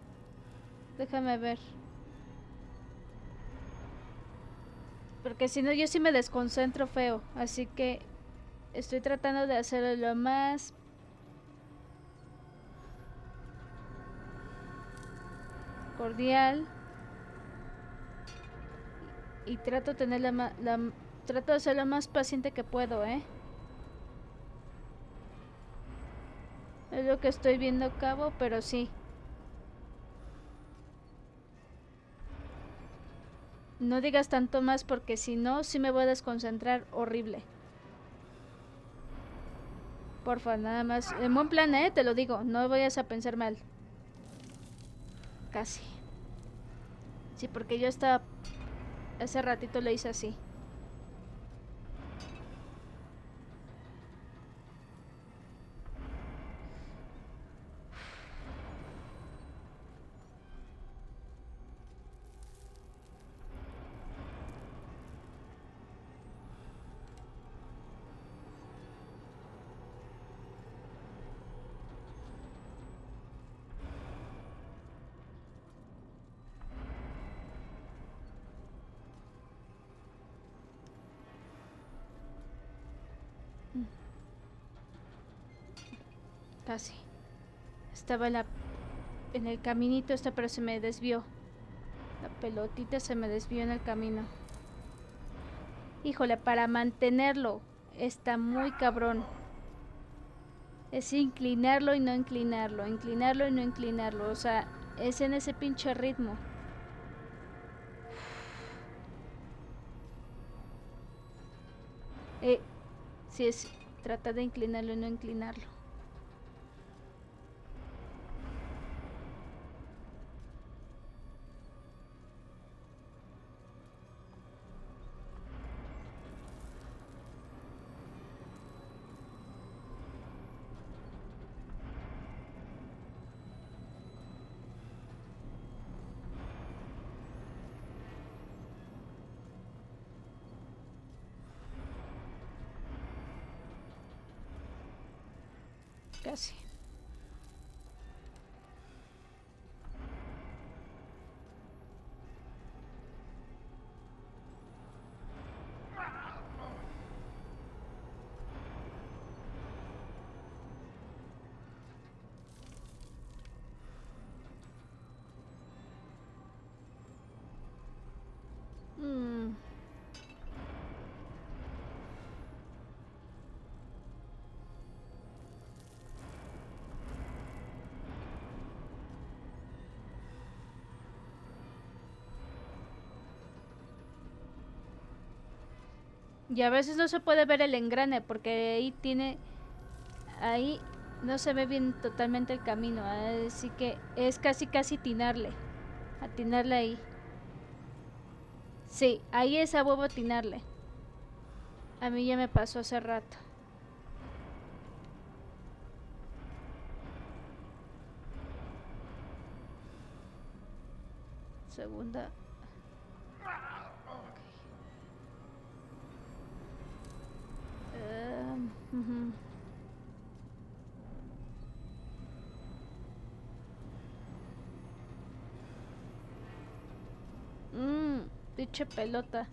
Déjame ver. Porque si no, yo sí me desconcentro feo. Así que estoy tratando de hacerlo lo más cordial. Y trato de tener trato de ser lo más paciente que puedo, ¿eh? Es lo que estoy viendo, cabo, pero sí. No digas tanto más porque si no, sí me voy a desconcentrar horrible. Porfa, nada más. En buen plan, te lo digo. No vayas a pensar mal. Casi. Sí, porque yo estaba... Hace ratito lo hice así. Casi. Estaba en el caminito pero se me desvió. La pelotita se me desvió en el camino. Híjole, para mantenerlo está muy cabrón. Es inclinarlo y no inclinarlo, inclinarlo y no inclinarlo. O sea, es en ese pinche ritmo. Sí, trata de inclinarlo y no inclinarlo. Casi. Y a veces no se puede ver el engrane porque ahí no se ve bien totalmente el camino, así que es casi atinarle ahí. Sí, ahí es a huevo atinarle. A mí ya me pasó hace rato. Segunda. Pinche pelota.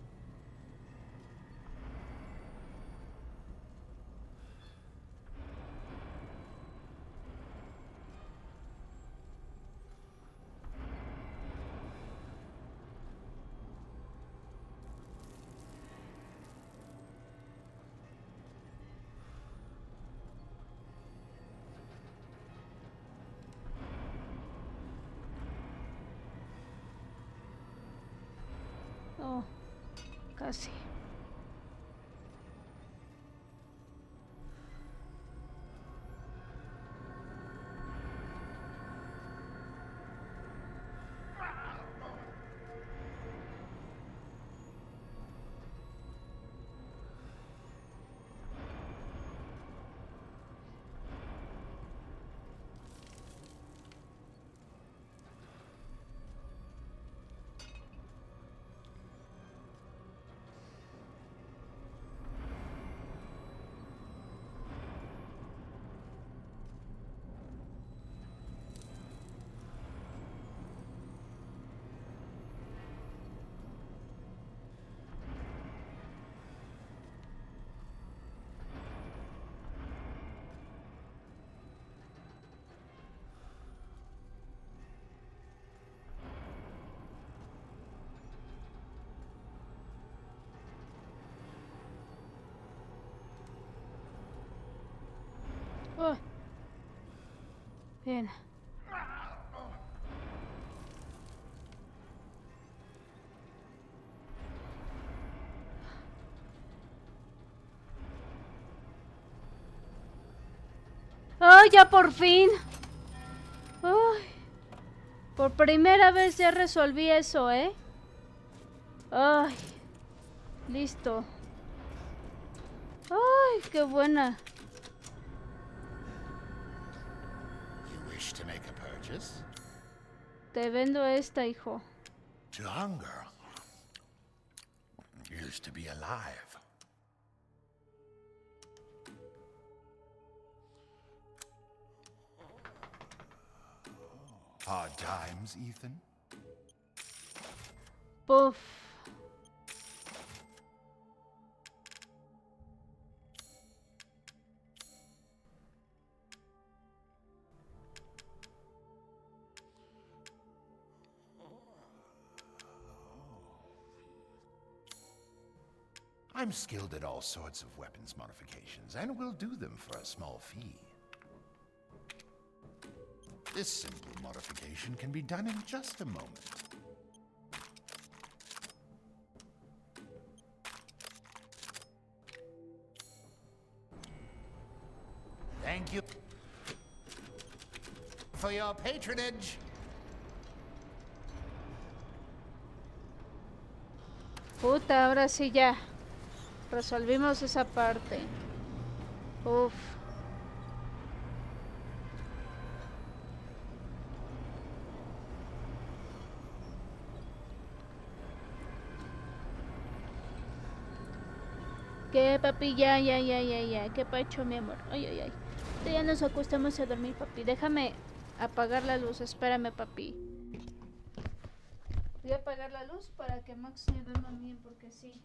Oh, casi. Oh. Bien. ¡Ay, ya por fin! ¡Ay! Por primera vez ya resolví eso, ¿eh? ¡Ay! Listo. ¡Ay, qué buena! You wish to make a purchase? Te vendo esta, hijo. To hunger used to be alive. Hard times, Ethan? Puff. I'm skilled at all sorts of weapons modifications, and will do them for a small fee. This simple modification can be done in just a moment. Thank you for your patronage. Puta, ahora sí ya. Resolvimos esa parte. Uf. ¿Qué, papi? Ya. ¿Qué pacho, mi amor? Ay. Ya nos acostamos a dormir, papi. Déjame apagar la luz. Espérame, papi. Voy a apagar la luz para que Max se duerma bien, porque sí.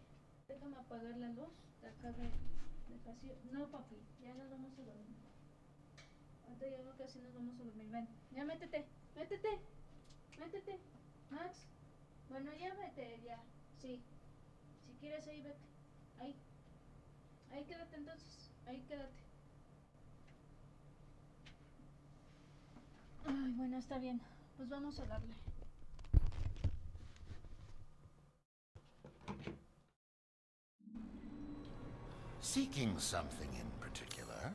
Déjame apagar la luz de acá de pasillo. No, papi, ya nos vamos a dormir. Ahorita ya no, casi nos vamos a dormir. Ven, ya métete. Max. Bueno, ya vete, ya. Sí. Si quieres ahí, vete. Ahí quédate entonces. Ahí quédate. Ay, bueno, está bien. Pues vamos a darle. Seeking something in particular?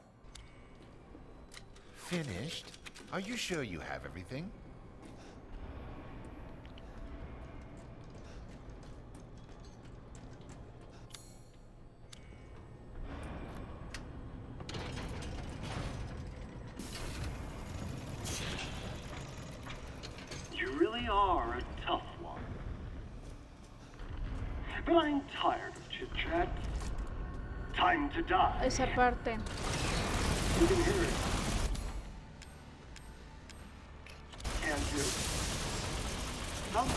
Finished? Are you sure you have everything? You really are a tough one. But I'm tired of chit-chat. Time to die. Esa parte. You can hear it. Can do. Somewhere.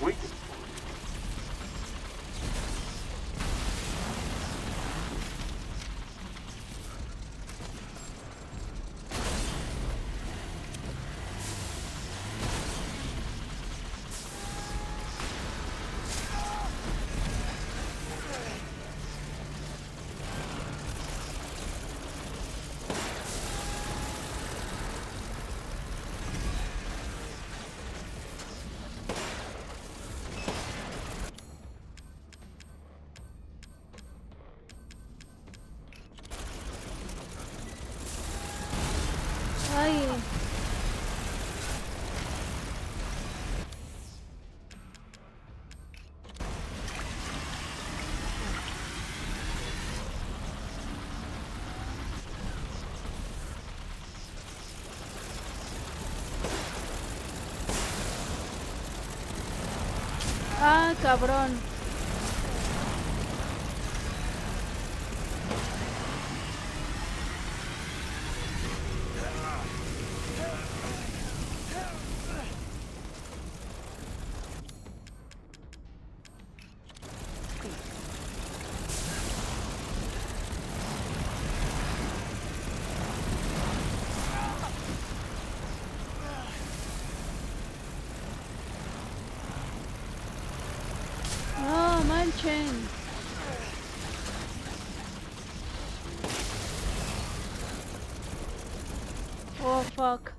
Waiting for you. Ay. Ah, cabrón. No manchen. Oh, fuck.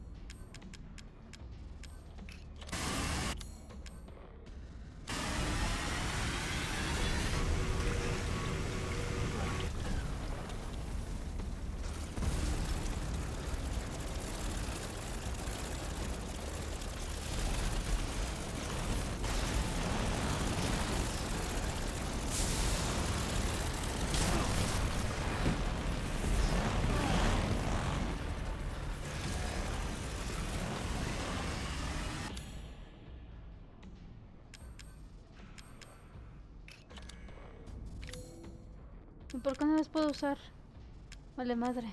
¿Y por qué no las puedo usar? Vale madre.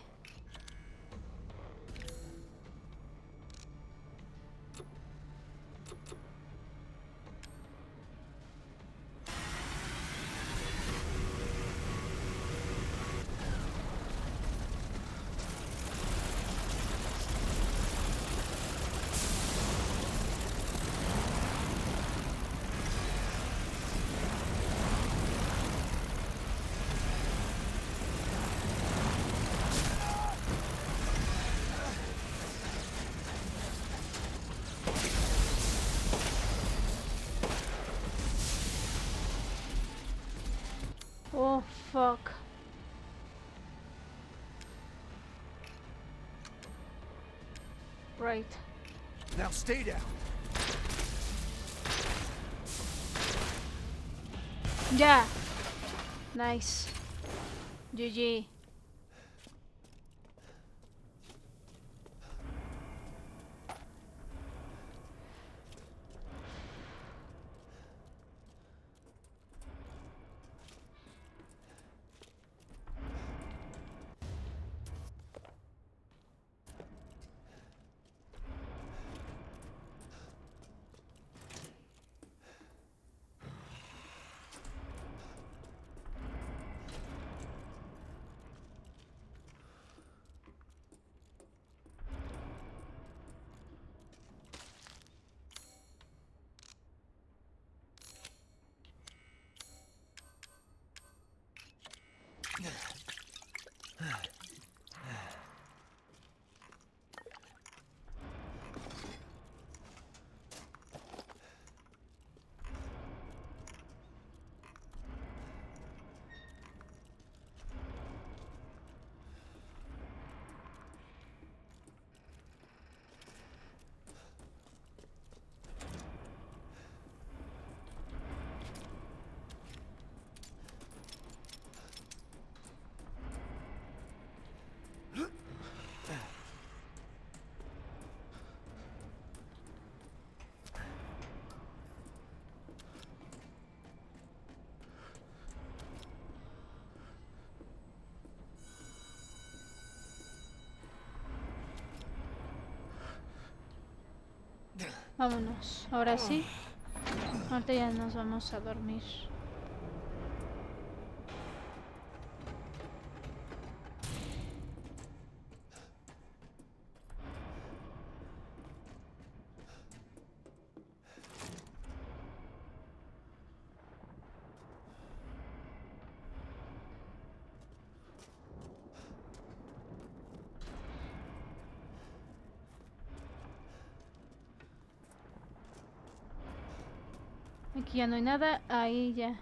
Oh, fuck. Right. Now stay down. Ya. Nice. GG. Vámonos. Ahora sí. Ahorita ya nos vamos a dormir. Aquí ya no hay nada, ahí ya.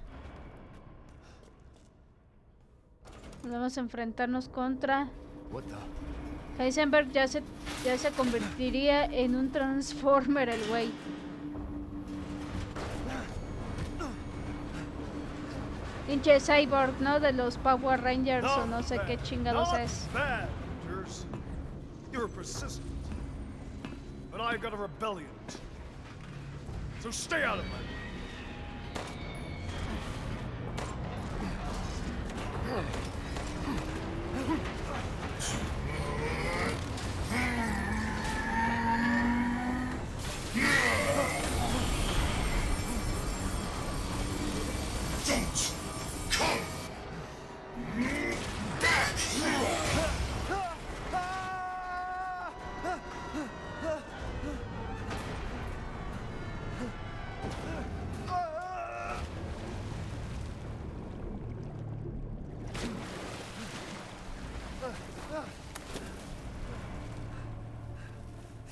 Vamos a enfrentarnos contra Heisenberg. Ya se convertiría en un Transformer el güey. Pinche Cyborg, ¿no? De los Power Rangers o no sé qué chingados es. You're persistent. But I've got a rebellion. So stay out of my way. Don't come back here!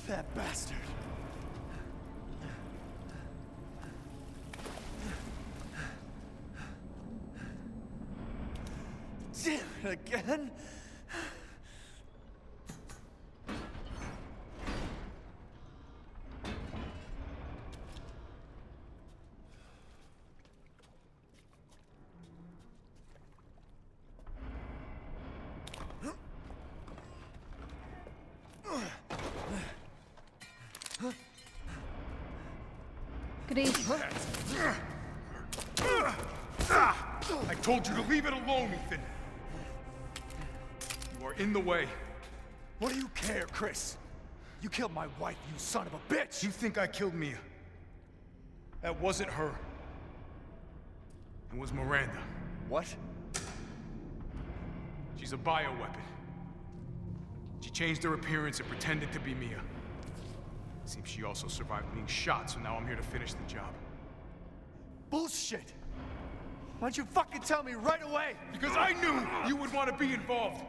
That bastard. Damn it again. Chris. I told you to leave it alone, Ethan. You are in the way. What do you care, Chris? You killed my wife, you son of a bitch! You think I killed Mia? That wasn't her. It was Miranda. What? She's a bioweapon. She changed her appearance and pretended to be Mia. Seems she also survived being shot, so now I'm here to finish the job. Bullshit! Why'd you fucking tell me right away? Because I knew you would want to be involved.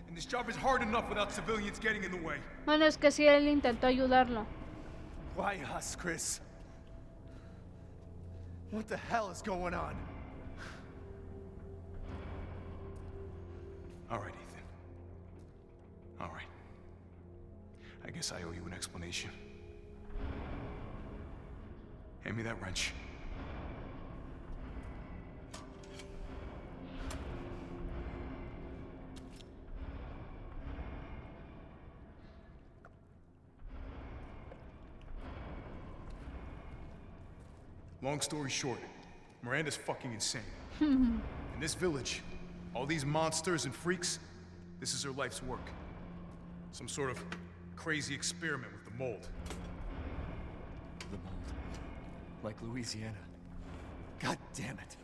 And this job is hard enough without civilians getting in the way. Bueno, es que sí, él intentó ayudarlo. Why us, Chris? What the hell is going on? All right, Ethan. All right. I guess I owe you an explanation. Hand me that wrench. Long story short, Miranda's fucking insane. In this village, all these monsters and freaks, this is her life's work. Some sort of crazy experiment with the mold. The mold. Like Louisiana. God damn it.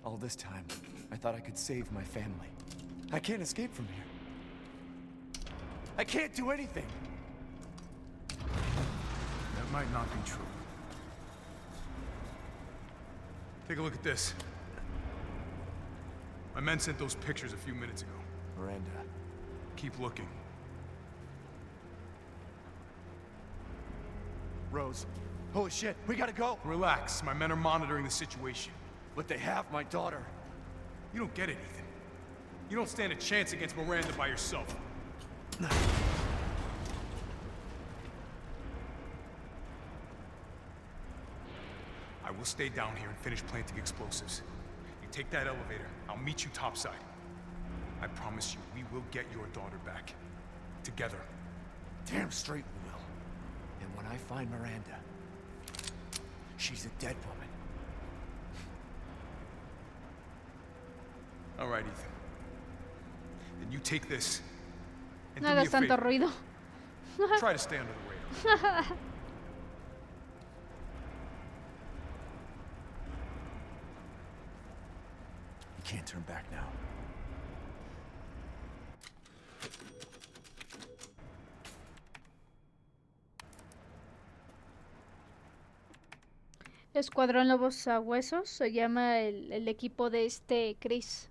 All this time, I thought I could save my family. I can't escape from here. I can't do anything. That might not be true. Take a look at this. My men sent those pictures a few minutes ago. Miranda. Keep looking. Rose. Holy shit, we gotta go! Relax, my men are monitoring the situation. But they have my daughter. You don't get it, Ethan. You don't stand a chance against Miranda by yourself. I will stay down here and finish planting explosives. You take that elevator, I'll meet you topside. I promise you, we will get your daughter back. Together. Damn straight we will. And when I find Miranda, she's a dead woman. All right, Ethan. Then you take this. And No do me a hagas tanto favor. ruido. Try to stay under the radar. You can't turn back now. Escuadrón Lobos a Huesos se llama el equipo de este Chris.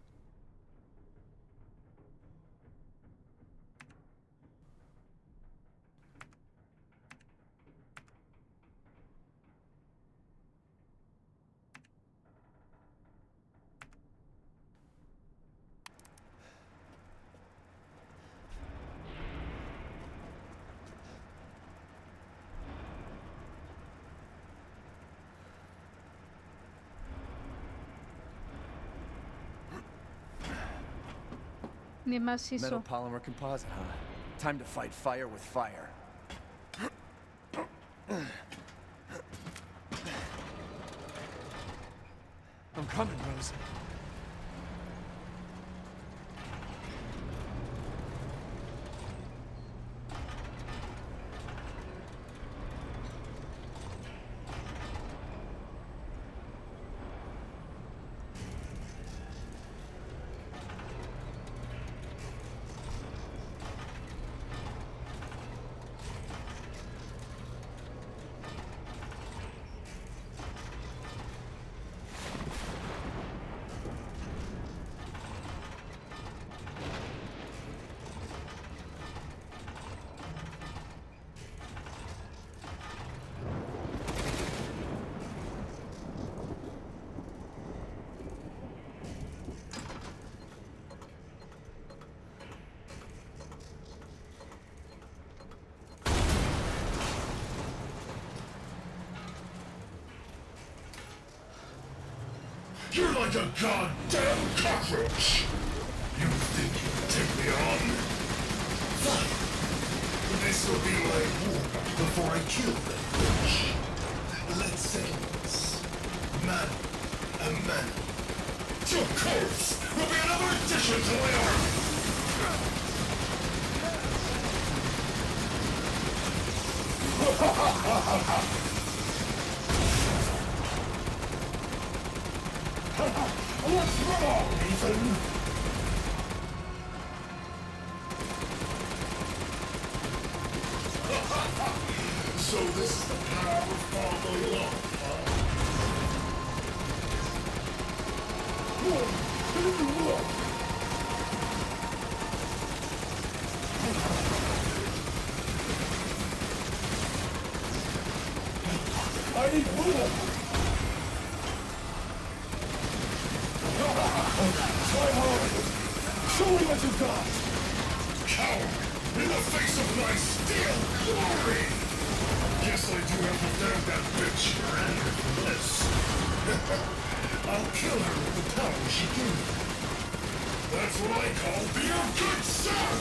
Ni más Metal hizo. polymer composite, huh? Time to fight fire with fire. I'm coming, Rose. You're like a goddamn cockroach! You think you can take me on? Fine. This will be my war before I kill that bitch. Let's settle this. Man and man. Your corpse will be another addition to my army! What's wrong, Ethan? So this is the power of following along, huh? I need more! Try hard! Show me what you've got! Coward! In the face of my steel glory! Guess I do have to thank that bitch Miranda for this. I'll kill her with the power she gave me. That's what I call being a good son!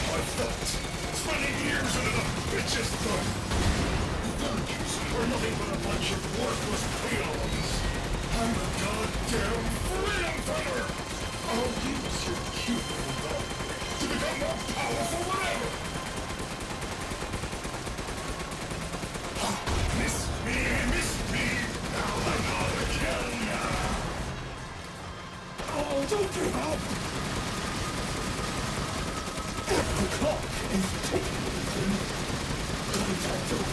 I felt spending years under the bitch's thumb. The villagers are nothing but a bunch of worthless peons. I'm a goddamn freedom fighter! I'll use your cute little dog to become more powerful than ever! Miss me! Now I'm gonna kill ya! Oh, don't give up! The clock is ticking. Don't I do it?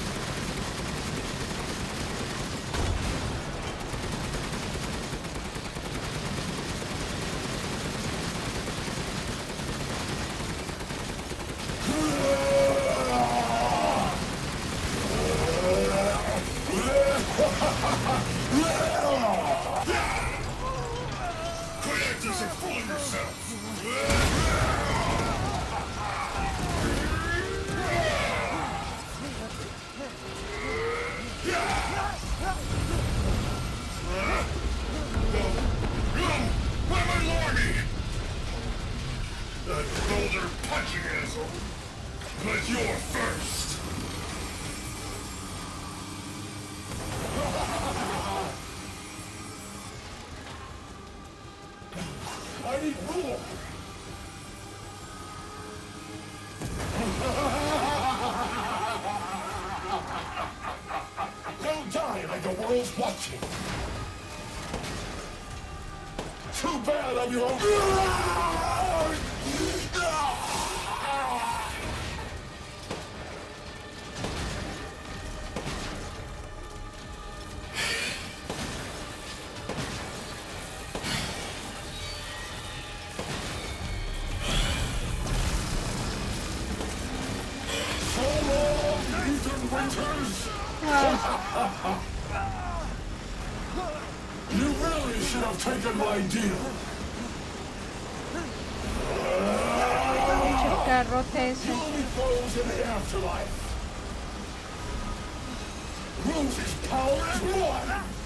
Creators are fooling yourselves! Why am I Lordy? That boulder punching asshole! But you're first! I need more! Don't die like the world's watching! Too bad I'm your own! You really should have taken my deal. Only foes in the afterlife. Rose's power is one.